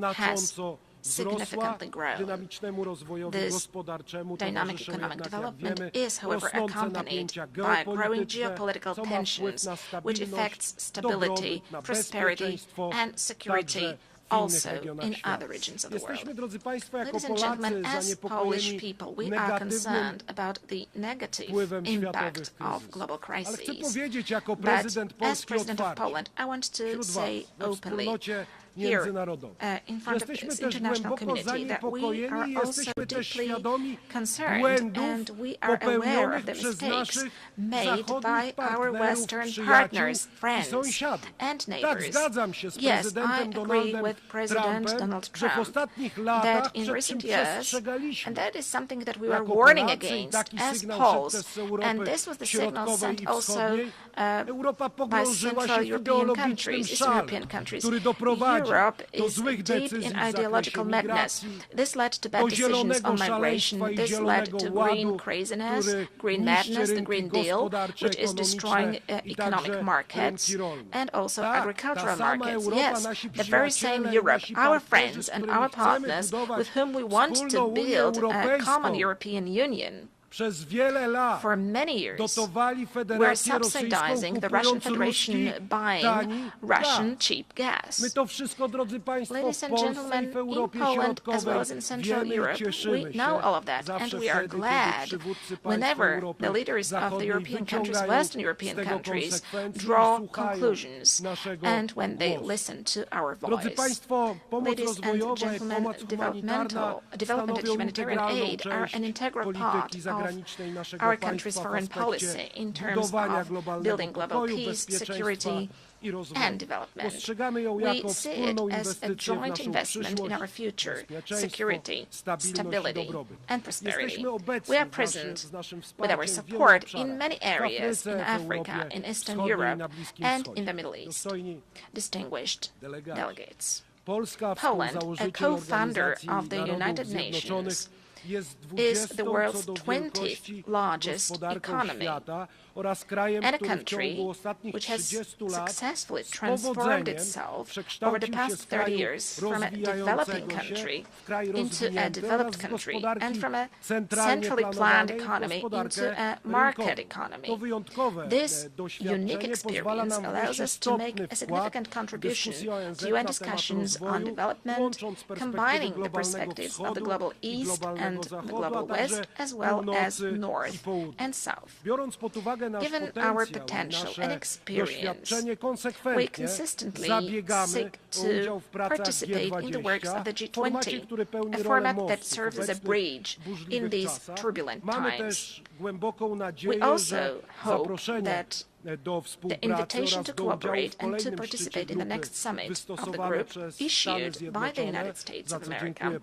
has significantly grown. This dynamic economic development is, however, accompanied by growing geopolitical tensions, which affects stability, prosperity, and security also in other regions of the world. Ladies and gentlemen, as Polish people, we are concerned about the negative impact of global crises. But as President of Poland, I want to say openly here in front of this international community that we are also deeply concerned and we are aware of the mistakes made by our Western partners, friends and neighbors. Yes, I agree with President Donald Trump that in recent years, and that is something that we were warning against as Poles, and this was the signal sent also by Central European countries, Eastern European countries. Europe is deep in ideological madness. This led to bad decisions on migration. This led to green craziness, green madness, the Green Deal, which is destroying economic markets and also agricultural markets. Yes, the very same Europe, our friends and our partners with whom we want to build a common European Union. For many years, we're subsidizing the Russian Federation buying Russian cheap gas. Ladies and gentlemen, in Poland as well as in Central Europe, we know all of that, and we are glad whenever the leaders of the European countries, Western European countries, draw conclusions and when they listen to our voice. Ladies and gentlemen, development and humanitarian aid are an integral part of our country's foreign policy in terms of building global peace, security, and development. We see it as a joint investment in our future, security, stability, and prosperity. We are present with our support in many areas in Africa, in Eastern Europe, and in the Middle East. Distinguished delegates. Poland, a co-founder of the United Nations, is the world's 20th largest economy and a country which has successfully transformed itself over the past 30 years from a developing country into a developed country and from a centrally planned economy into a market economy. This unique experience allows us to make a significant contribution to UN discussions on development, combining the perspectives of the global East and the global West, as well as North and South. Given our potential and experience, we consistently seek to participate in the works of the G20, a format that serves as a bridge in these turbulent times. We also hope that the invitation to cooperate and to participate in the next summit of the group issued by the United States of America,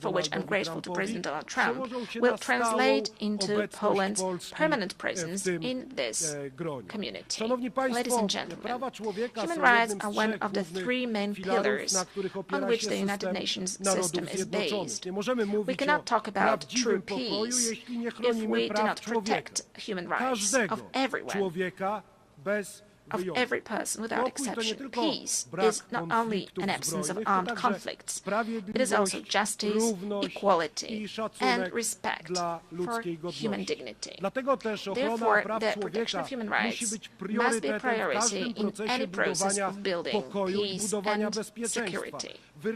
for which I'm grateful to President Donald Trump, will translate into Poland's permanent presence in this community. Ladies and gentlemen, human rights are one of the three main pillars on which the United Nations system is based. We cannot talk about true peace if we do not protect human rights of everyone, of every person without exception. Peace is not only an absence of armed conflicts, it is also justice, equality, and respect for human dignity. Therefore, the protection of human rights must be a priority in any process of building peace and security. We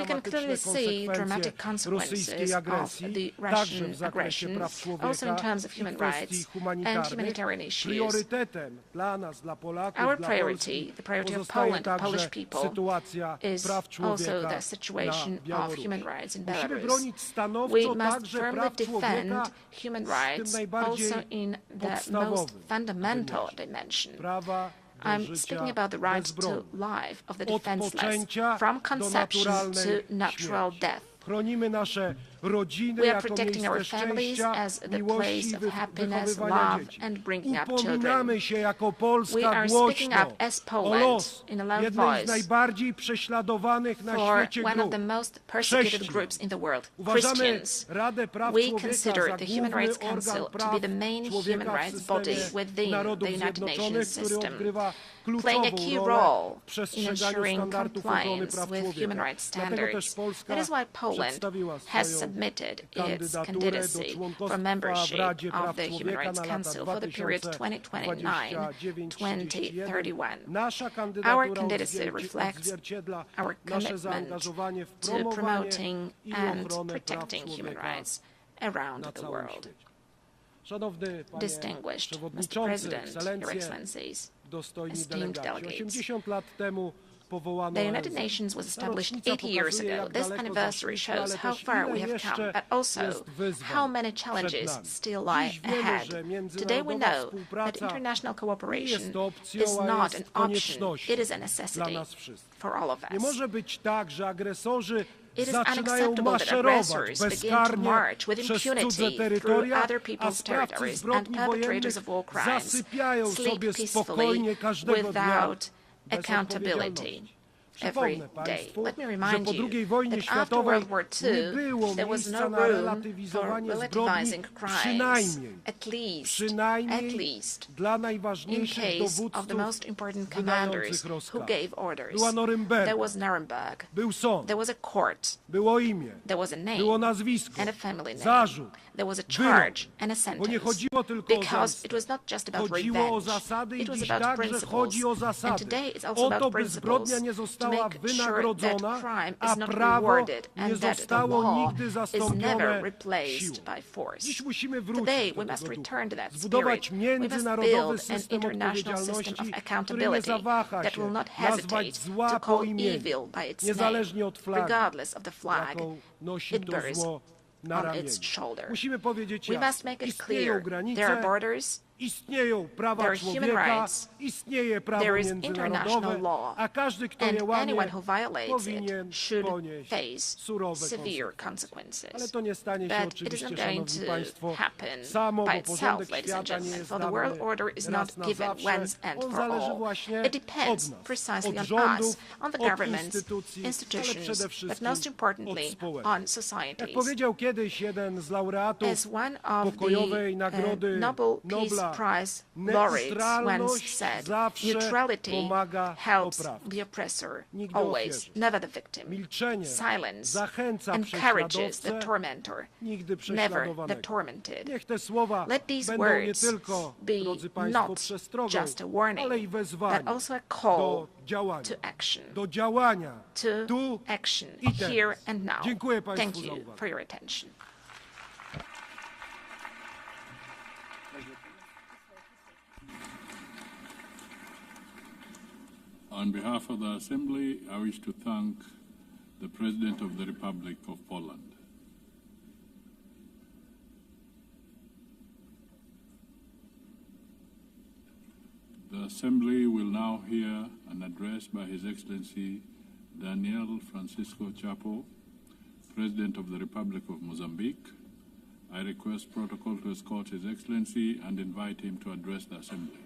can clearly see dramatic consequences of the Russian aggression, also in terms of human rights and humanitarian issues. Our priority, the priority of Poland, Polish people, is also the situation of human rights in Belarus. We must firmly defend human rights also in the most fundamental dimension. I'm speaking about the right to life of the defenseless, from conception to natural death. We are protecting our families as the place of happiness, love, and bringing up children. We are speaking up as Poland in a loud voice for one of the most persecuted groups in the world, Christians. We consider the Human Rights Council to be the main human rights body within the United Nations system, playing a key role in ensuring compliance with human rights standards. That is why Poland has submitted its candidacy for membership of the Human Rights Council for the period 2029-2031. Our candidacy reflects our commitment to promoting and protecting human rights around the world. Distinguished Mr. President, Your Excellencies, esteemed delegates, The United Nations was established 80 years ago. This anniversary shows how far we have come, but also how many challenges still lie ahead. Today we know that international cooperation is not an option, it is a necessity for all of us. It is unacceptable that aggressors begin to march with impunity through other people's territories and perpetrators of war crimes sleep peacefully without accountability every day. Let me remind you that after World War II, there was no room for relativizing crimes, at least in case of the most important commanders who gave orders. There was Nuremberg, there was a court, there was a name and a family name, there was a charge and a sentence, because it was not just about revenge, it was about principles, and today it's also about principles to make sure that crime is not rewarded and that the law is never replaced by force. Today, we must return to that spirit. We must build an international system of accountability that will not hesitate to call evil by its name, regardless of the flag it bears on its shoulder. We must make it clear there are borders, there are human rights, there is international law, and anyone who violates it should face severe consequences. But it is not going to happen by itself, ladies and gentlemen, for the world order is not given once and for all. It depends precisely on us, on the governments, institutions, but most importantly, on societies. As one of the Nobel Peace Prize laureates once said, neutrality helps the oppressor always, never the victim. Silence encourages the tormentor, never the tormented. Let these words be not just a warning, but also a call to action. To action here and now. Thank you for your attention. On behalf of the Assembly, I wish to thank the President of the Republic of Poland. The Assembly will now hear an address by His Excellency Daniel Francisco Chapo, President of the Republic of Mozambique. I request protocol to escort His Excellency and invite him to address the Assembly.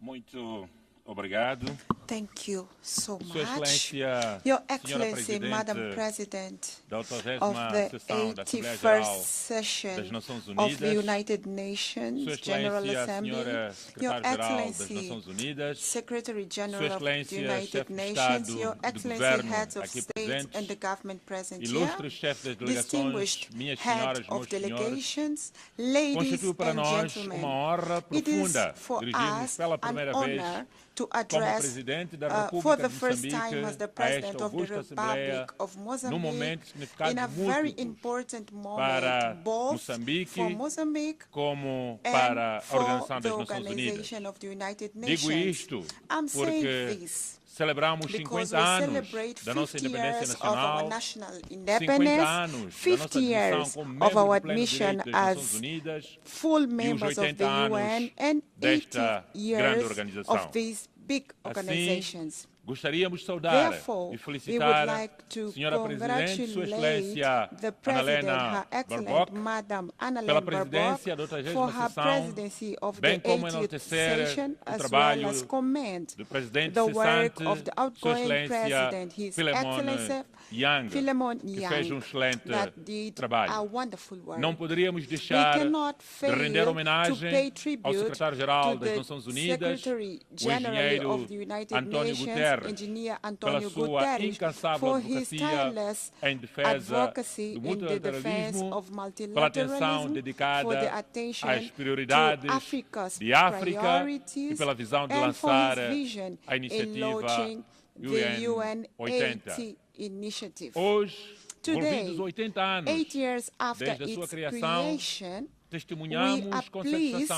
Muito obrigado. Thank you so much. Your Excellency, Madam President of the 81st session of the United Nations General Assembly, Your Excellency, Secretary General of the United Nations, Your Excellency, Heads of State and the government present here, distinguished heads of delegations, ladies and gentlemen, it is for us an honor to address for the first time as the President of the Republic of Mozambique in a very important moment, both for Mozambique and for the Organization of the United Nations. I'm saying this celebramos 50 anos da nossa independência nacional, 50 anos 50 years of our admission as full members of the UN, and 80 years of these big organizations. Gostaríamos de saudar Therefore, e felicitar a Senhora Presidente, Sua Excelência Ana Helena Baerbock, pela presidência da 80ª sessão, bem como enaltecer o trabalho do presidente cessante, Sua Excelência Philemon Yang, que fez excelente trabalho. Não poderíamos deixar de render homenagem ao secretário-geral das Nações Unidas, o engenheiro António Guterres, pela sua incansável advocacia em defesa do multilateralismo, pela atenção dedicada às prioridades de África e pela visão de lançar a iniciativa UN 80. Hoje, Today, 8 years after its creation, we are pleased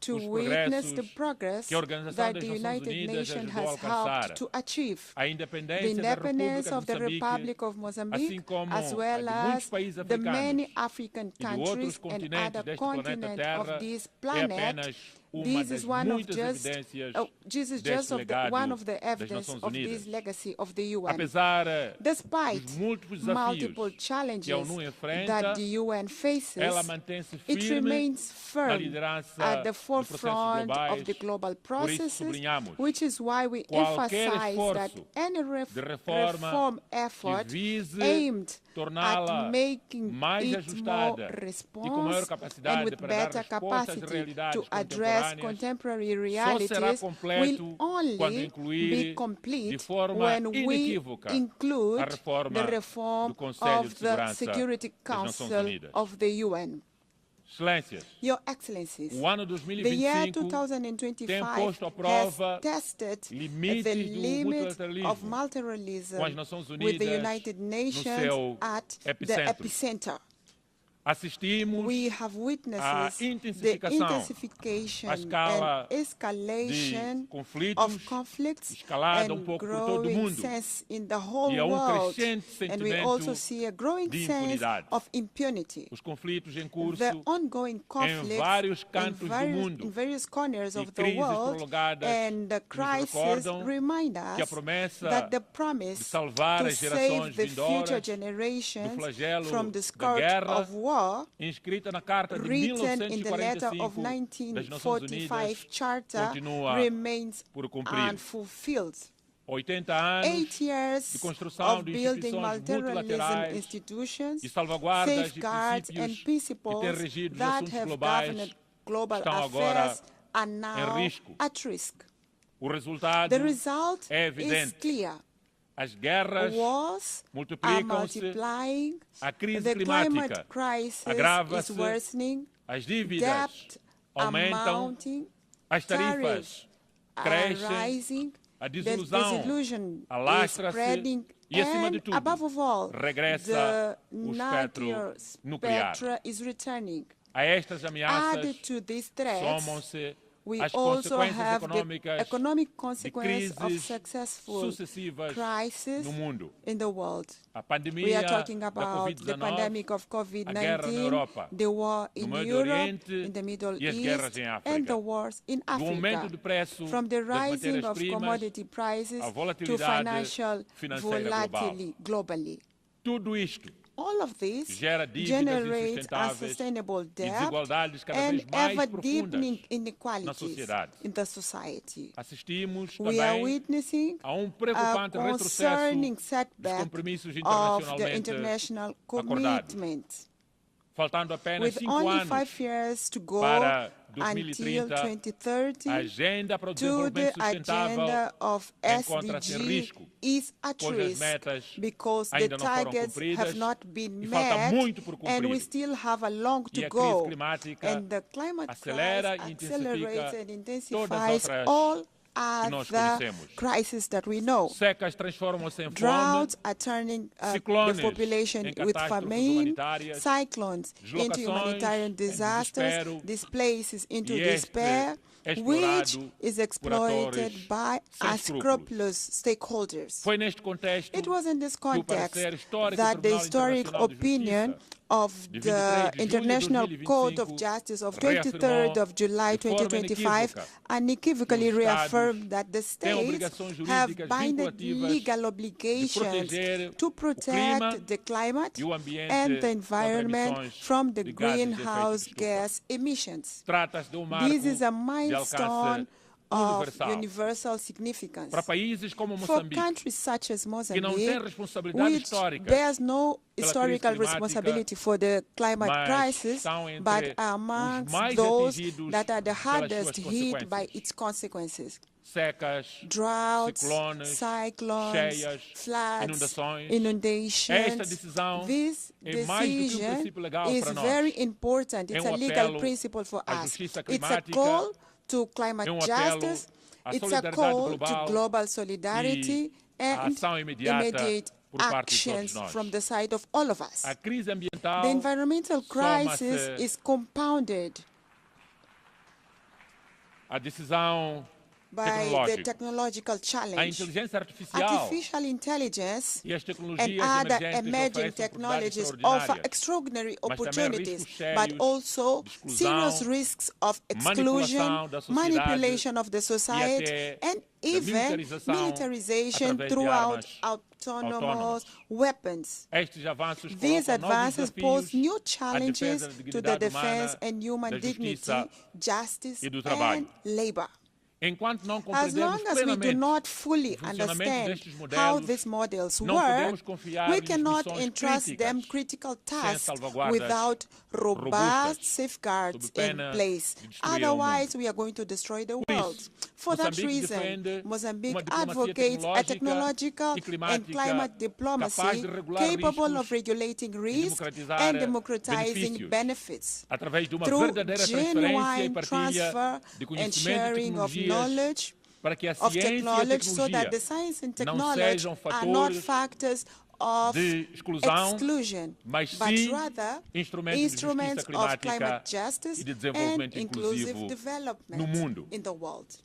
to witness the progress that the United Nations has helped to achieve. The independence of the Republic of Mozambique, as well as the many African countries and other continents of this planet. This is one of just one of the evidence of this legacy of the UN. Despite multiple challenges that the UN faces, it remains firm at the forefront of the global processes, which is why we emphasize that any reform effort aimed at making it more responsive and with better capacity to address contemporary realities will only be complete when we include the reform of the Security Council of the UN. Your Excellencies, the year 2025 has tested the limit of multilateralism with the United Nations at the epicenter. We have witnessed the intensification and escalation of conflicts and growing sense in the whole world, and we also see a growing sense of impunity. The ongoing conflicts in various corners of the world and the crisis remind us that the promise to save the future generations from the scourge of war, written in the letter of 1945 Charter, remains unfulfilled. 8 years of building multilateralism institutions, safeguards and principles that have governed global affairs are now at risk. The result is clear. As guerras multiplying, the climate crisis is worsening, as dívidas debt aumentam, mounting, as tarifas crescem, rising, a the desilusão disillusion is alastra-se spreading, e, acima de and tudo, above all, regressa the o espectro nuclear nuclear. spectra is returning. A estas ameaças Added to these threats, somam-se we as also consequências have the econômicas economic de consequence of crises successful sucessivas crises no mundo. in the world. A pandemia We are talking da about the Covid-19, pandemic of a guerra na COVID-19, Europa, the war in no Médio Europe, Oriente in the Middle e as guerras East, em África. and the wars in Do aumento Africa. do preço From the das rising of matérias-primas commodity prices à to volatilidade financial financeira global. volatility globally. Tudo isto All of this gera dívidas generates insustentáveis unsustainable e debt desigualdades cada and vez mais ever profundas deepening na inequalities sociedade. in the society. Assistimos We are também witnessing a a preocupante retrocesso concerning dos setback compromissos of the internacionalmente international acordados. commitment. Faltando apenas With 5 only anos 5 years to go para until 2030, 2030, a agenda para o to desenvolvimento the sustentável agenda of encontra-se em SDG risco, is at pois as risk metas because the ainda não foram targets have cumpridas not been e falta met, muito por and we cumprir. still have a long E to a crise go. climática And the climate acelera crisis e accelerates and todas intensifies outras all que nós other conhecemos. crises that we know. Secas transformam-se em fome, Droughts are turning the ciclones population em with catástrofes famine, humanitárias, cyclones into deslocações humanitarian em disasters, desespero, displaces into e este despair, é which explorado is por exploited atores by sem unscrupulous stakeholders. Foi neste contexto It was in this que o context parecer histórico do that the Tribunal historic Internacional de opinion Justiça of de the 23 de junho de International 2025 Code of Justice of 23rd of July de forma 2025 inequívoca unequivocally que os Estados reaffirmed that the têm states obrigações have jurídicas binding vinculativas legal de obligations proteger to o clima protect the climate e o ambiente and the contra environment emissões from the de gases de efeito greenhouse de estufa. gas emissions. Trata-se de marco This is a de milestone alcance of universal universal significance. para países como For Moçambique, countries such as que não Mozambique, têm responsabilidades which históricas bears no pela historical crise climática, responsibility for the climate mas crisis, estão entre but are os amongst mais those atingidos that are the pelas hardest suas hit by consequências. its consequences. Secas, Droughts, ciclones, cyclones, cheias, floods, inundações. inundations. Esta decisão This é mais do que decision princípio legal is para nós. very important. It's É a legal apelo principle for à us. justiça It's a climática, call to climate apelo justice. à It's a solidariedade call global to global solidarity e à and ação imediata immediate actions from the side of all of us. The environmental crisis is compounded by the technological challenge. Artificial intelligence and other emerging technologies offer extraordinary opportunities, but also serious risks of exclusion, manipulation of the society, and even militarization throughout autonomous weapons. These advances pose new challenges to the defense and human dignity, justice, and labor. As long as we do not fully understand how these models work, we cannot entrust them critical tasks without robust safeguards in place. Otherwise, we are going to destroy the world. For that reason, Mozambique advocates a technological and climate diplomacy capable of regulating risk and democratizing benefits through genuine transfer and sharing of knowledge, of technology, so that the science and technology are not factors of exclusion, but rather instruments of climate justice and inclusive development in the world.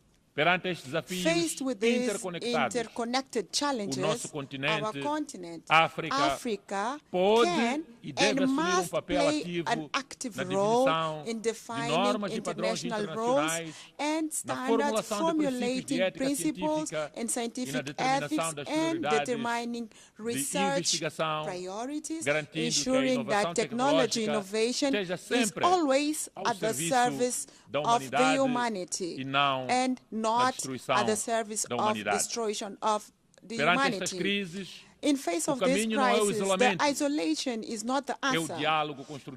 Faced with these interconnected challenges, our continent, Africa, can and must play an active role in defining international rules and standards, formulating principles and scientific ethics, and determining research priorities, ensuring that technology innovation is always at the service of the humanity and not at the service of destruction of the humanity. In face of this crisis, the isolation is not the answer.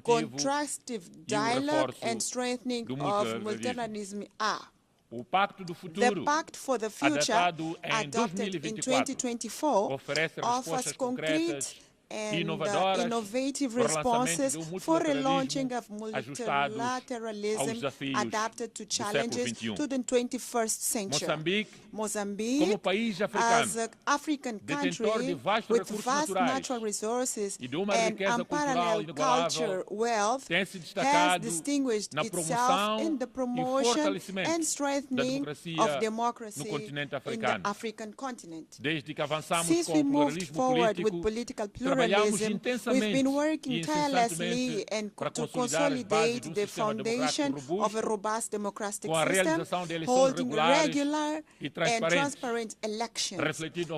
Constructive dialogue and strengthening of multilateralism are. The Pact for the Future, adopted in 2024, offers concrete and innovative responses for a launching of multilateralism adapted to challenges to the 21st century. Mozambique, as an African country with vast natural resources and unparalleled culture wealth, has distinguished itself in the promotion and strengthening of democracy in the African continent. Since we moved forward with political pluralism, we've been working tirelessly and to consolidate the foundation of a robust democratic system, holding regular and transparent elections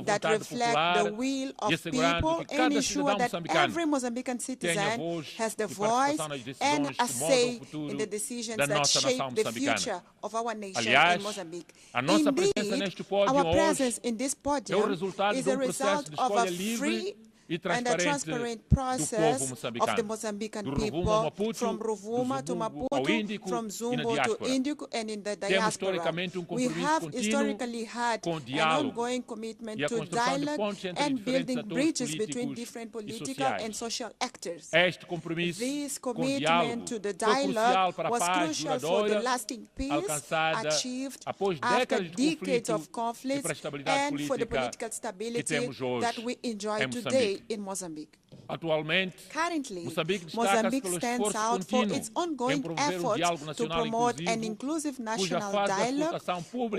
that reflect the will of people and ensure that every Mozambican citizen has the voice and a say in the decisions that shape the future of our nation in Mozambique. Indeed, our presence in this podium is a result of a free and a transparent process of the Mozambican people, from Rovuma to Maputo, from Zumbo to Indico, and in the diaspora. We have historically had an ongoing commitment to dialogue and building bridges between different political and social actors. This commitment to the dialogue was crucial for the lasting peace achieved after decades of conflict and for the political stability that we enjoy today in Mozambique. Currently, Mozambique stands out for its ongoing efforts to promote an inclusive national dialogue,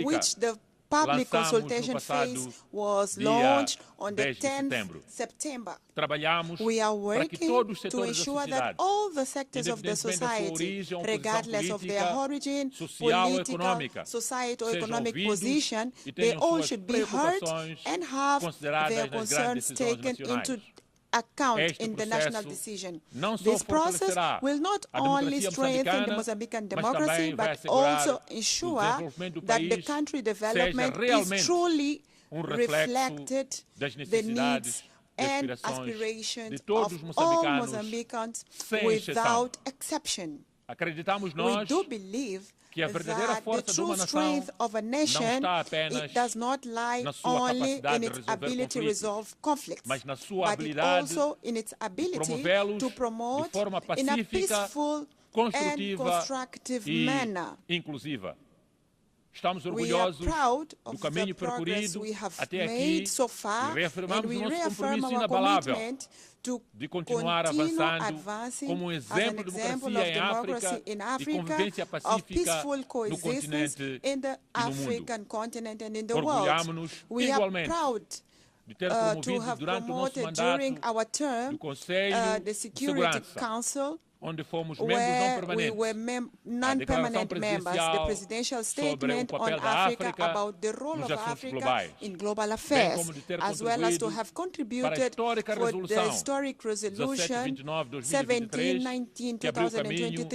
which the public consultation phase was launched on the 10th September. We are working to ensure that all the sectors of the society, regardless of their origin, political, societal, or economic position, they all should be heard and have their concerns taken into account in the national decision. This process will not only strengthen the Mozambican democracy, but also ensure that the country development is truly reflected the needs and aspirations of all Mozambicans without exception. We do believe that the true strength of a nation, it does not lie only in its ability to resolve conflicts, but it also in its ability to promote in a peaceful and constructive manner. Estamos orgulhosos do caminho percorrido até aqui e reafirmamos o nosso compromisso inabalável de continuar avançando como um exemplo de democracia em África e convivência pacífica no continente e no mundo. Orgulhamos-nos igualmente de ter promovido durante o nosso mandato do Conselho de Segurança, onde fomos membros não permanentes, a declaração presidencial sobre o papel da África nos assuntos globais, bem como de ter contribuído para a histórica resolução 1729/2023, que abriu caminho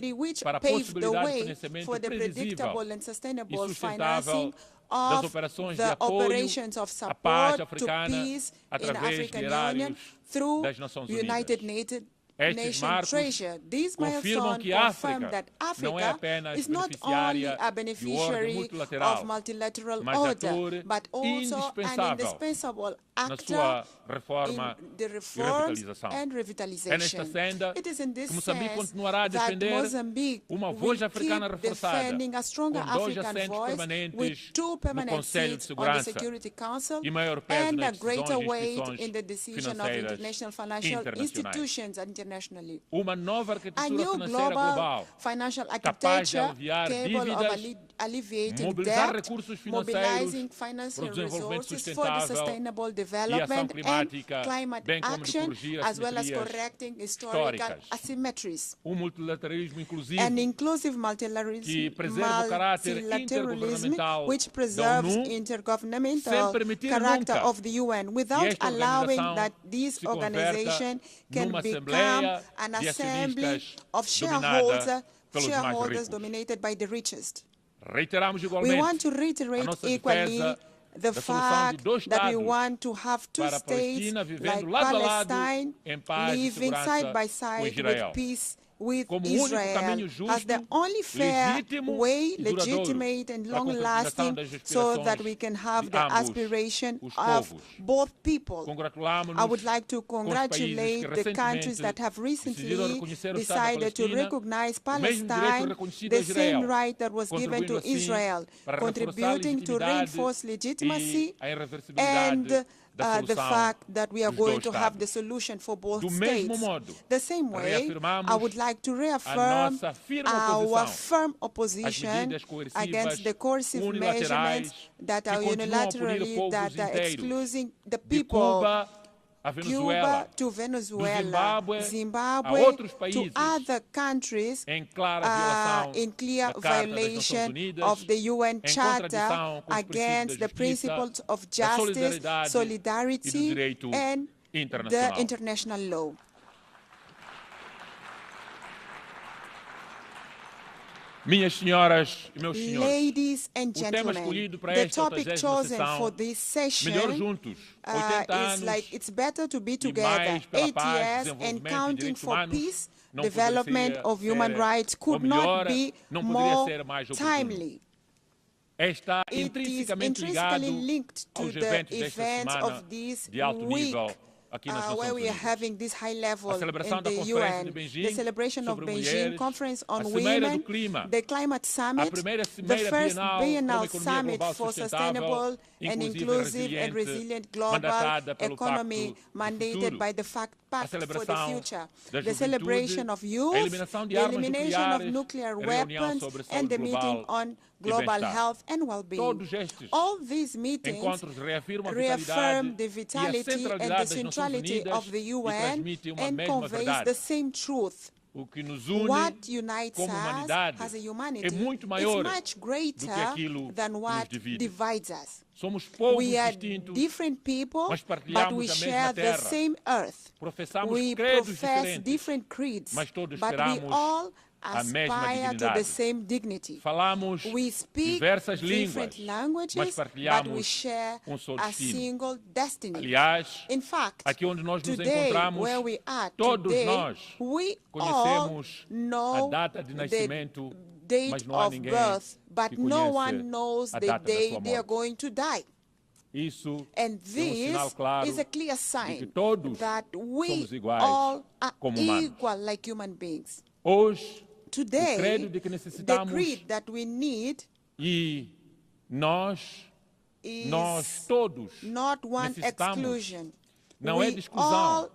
para a possibilidade de financiamento previsível e sustentável das operações de apoio à paz africana através de erários das Nações Unidas. Estes marcos confirmam que a África não é apenas beneficiária do multilateral, mas ator indispensável na sua reforma e revitalização. É nesta senda que Moçambique continuará a defender uma voz africana reforçada, com 2 assentos permanentes no Conselho de Segurança e maior peso nas decisões financeiras internacionais. Uma nova arquitetura financeira global capaz de aliviar dívidas, mobilizar recursos financeiros para o desenvolvimento sustentável e ação climática, bem como de corrigir assimetrias históricas. Um multilateralismo inclusivo que preserva o caráter intergovernamental da ONU sem permitir nunca que esta organização se converta numa assembleia de acionistas dominada pelos mais ricos. Reiteramos igualmente a nossa defesa the fact that we want to have two states like Palestine living side by side with peace with Israel as the only fair way, legitimate and long-lasting, so that we can have the aspiration of both people. I would like to congratulate the countries that have recently decided to recognize Palestine, the same right that was given to Israel, contributing to reinforce legitimacy and the fact that we are going to have the solution for both states. The same way, I would like to reaffirm our firm opposition against the coercive measurements that are unilaterally, that are excluding the people Cuba to Venezuela, Zimbabwe to other countries in clear violation of the UN Charter against the principles of justice, solidarity, and the international law. Minhas senhoras e meus senhores, ladies and gentlemen, the topic chosen for this session is like it's better to be together. 8 years and counting for peace, development of human rights could not be more timely. Está It is intrinsically linked to the events of this week. Where we are having this high level in the UN, the celebration of Beijing Conference on Women, the Climate Summit, the first biennial summit for sustainable and inclusive and resilient global economy mandated by the Pact for the Future, the celebration of youth, the elimination of nuclear weapons, and the meeting on global health and well-being. All these meetings reaffirm the vitality and the centrality of the UN and conveys the same truth. What unites us as a humanity is much greater than what divides us. We are different people, but we share the same earth. We profess different creeds, but we all aspire to the same dignity. We speak different languages, but we share a single destiny. In fact, today, where we are today, we all know the date of birth, but no one knows the day they are going to die. And this is a clear sign that we all are equal like human beings. Today, the creed that we need nós todos not one necessitamos, exclusion. não é de exclusão,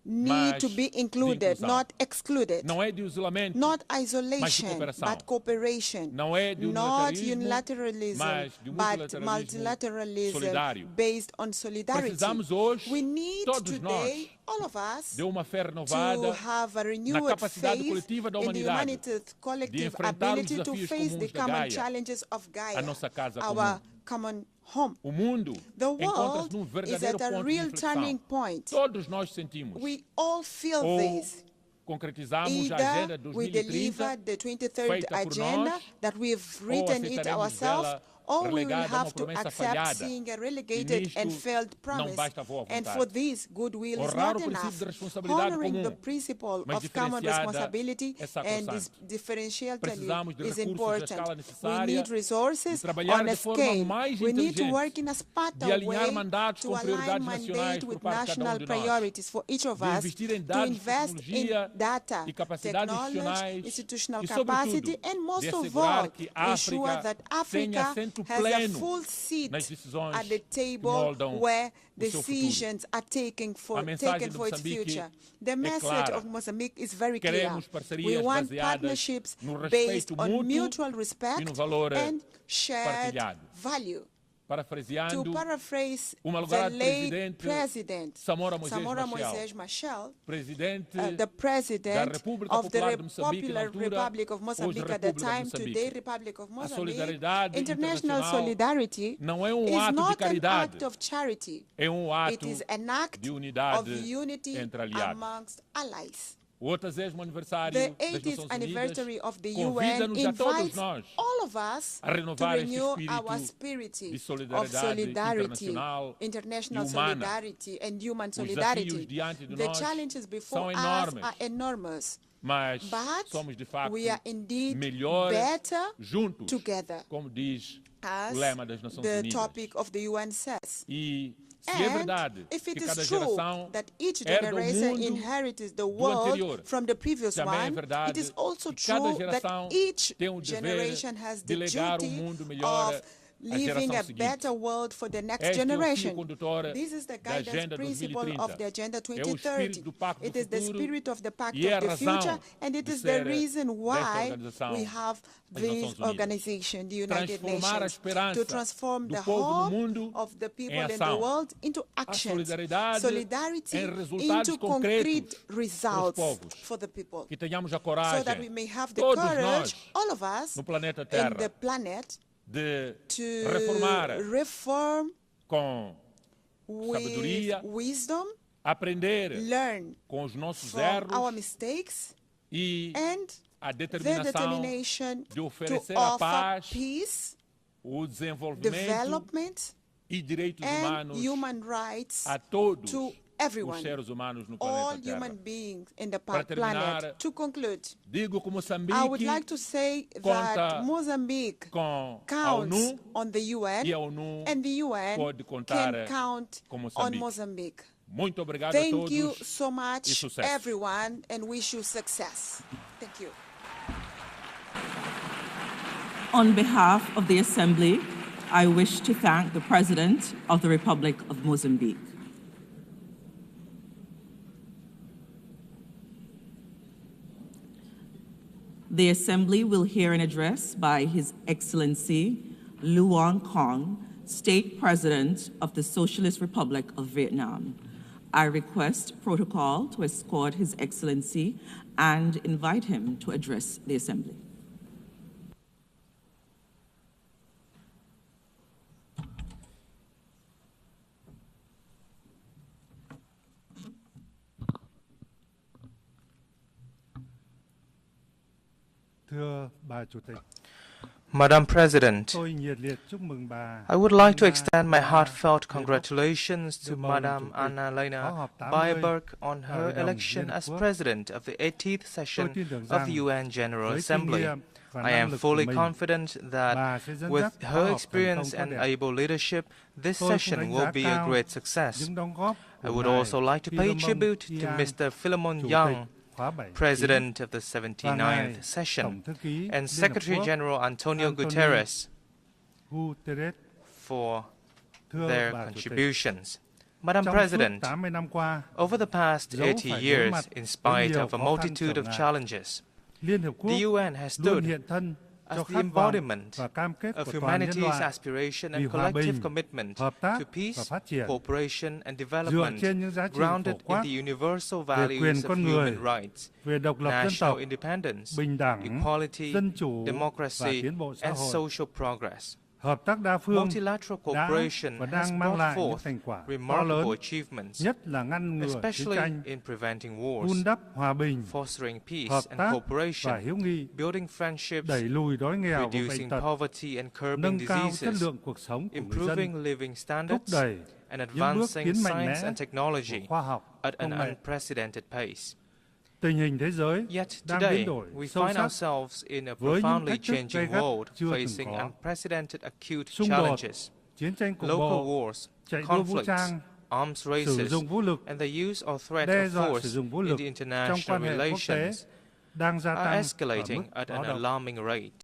need to be included, not excluded. Não é de isolamento, not mas de isolation, cooperação. but cooperation. Não é de not unilateralismo, mas de but multilateralism solidário. based on solidarity. Precisamos hoje, we need todos today, nós, all of us, de uma fé renovada to have a renewed na capacidade faith coletiva da in the humanidade humanity's de collective enfrentar os ability to desafios face the comuns da common Gaia, challenges of Gaia, a nossa casa our comum. common home. O mundo The world encontra-se num is verdadeiro at a ponto de real inflexão. turning point. Todos nós sentimos. We all feel Ou this. concretizamos a Either Agenda we 2030, deliver the 23rd feita por agenda nós, that we've ou written it aceitaremos ourselves, dela or we will relegada a uma have to promessa accept falhada. seeing a E relegated nisto and failed não promise. basta a boa And vontade. for this, goodwill is Honrar not o princípio enough. de responsabilidade Honoring comum, the principle mas of common diferenciada responsibility é sacrosanto. and differentiality Precisamos de is recursos important. à escala We necessária, need resources de trabalhar on a de forma scale. mais We need to inteligente, work in a smarter de alinhar way mandatos to com align prioridades nacionais mandate por with parte de cada national de nós, priorities for each of de us, investir em to dados, invest in tecnologia data, e capacidades technology, institucionais institutional e, capacity, sobretudo, and most de of assegurar all, que a ensure África that tenha Africa assento has a pleno full seat nas decisões at the que table moldam where o seu decisions futuro. are taken for A mensagem its de Moçambique future. The é message clara. of Mozambique is very clear. Queremos parcerias We want baseadas partnerships no based respeito on mútuo mutual e respect no valor and shared partilhado. value. To Parafraseando paraphrase o the malogrado late presidente president Samora Moisés Machel, presidente the president da República of the Popular de Moçambique, na Popular altura, Republic of hoje Mozambique at the República de time, Moçambique. today Republic of A Mozambique. solidariedade International internacional solidarity não é is ato de not an caridade, act of charity. é It is an act de unidade of unity entre aliados. amongst allies. O 80º aniversário The das 80th Nações anniversary Unidas of the UN convida-nos a todos invites nós all of us a to renovar este renew our espírito spirit de of solidariedade solidarity, internacional international e humana. solidarity and human Os solidarity. desafios diante de The nós challenges são before us enormes, are enormous, mas but somos de facto we are indeed melhor better juntos, together, como diz as o lema das Nações the Unidas. topic of the UN says. E se And é verdade if it que is cada true geração that each herda o generation mundo inherits the do world anterior, from the previous também é one, verdade it is also que cada true that geração each tem o dever generation has de the legar duty mundo melhor of à leaving geração a seguinte. better world for the next Este é o fio generation. condutor This is the da guidance Agenda principle 2030. of the Agenda É o 2030. espírito do Pacto It do is the Futuro spirit of the Pact e é a of the razão future, and it de is the ser reason desta why organização, we have as this Nações Unidas. organization, the United Transformar a Nations, esperança to transform do the povo no hope mundo of the people em in the ação. world into A action. solidariedade Solidarity em resultados into concretos concrete para os results povos. for the people. Que tenhamos a So coragem, that we may have the todos courage, nós, all of us, no planeta in Terra, the planet, de to reformar reform com sabedoria, with wisdom, aprender learn com os nossos from erros our mistakes, e and a the determinação determination de to oferecer a offer paz, peace, o desenvolvimento development, e direitos and humanos human rights a todos to os everyone, seres humanos no all planeta Terra. human beings in the Para terminar, planet. To conclude, digo que I would like Moçambique to say conta that Mozambique com a counts ONU on the UN, e a ONU and the UN pode contar can count com on Moçambique. Mozambique. Muito obrigado a Thank todos you so e much, sucesso. everyone, and wish you success. Thank you. On behalf of the Assembly, I wish to thank the President of the Republic of Mozambique. The Assembly will hear an address by His Excellency Luong, State President of the Socialist Republic of Vietnam. I request protocol to escort His Excellency and invite him to address the Assembly. Madam President, I would like to extend my heartfelt congratulations to Madam Annalena Baerbock on her election as President of the 80th session of the UN General Assembly. I am fully confident that with her experience and able leadership, this session will be a great success. I would also like to pay tribute to Mr. Philemon Young, President of the 79th session, and Secretary General Antonio Guterres, for their contributions. Madam President, over the past 80 years, in spite of a multitude of challenges, the UN has stood as the embodiment of humanity's aspiration and collective commitment to peace, cooperation and development grounded in the universal values of human rights, national independence, equality, democracy and social progress. Multilateral cooperation has brought forth remarkable achievements, especially in preventing wars, fostering peace and cooperation, building friendships, reducing poverty and curbing diseases, improving living standards, and advancing science and technology at an unprecedented pace. Yet today, we find ourselves in a profoundly changing world, facing unprecedented acute challenges, local wars, conflicts, arms races, and the use or threat of force in the international relations are escalating at an alarming rate.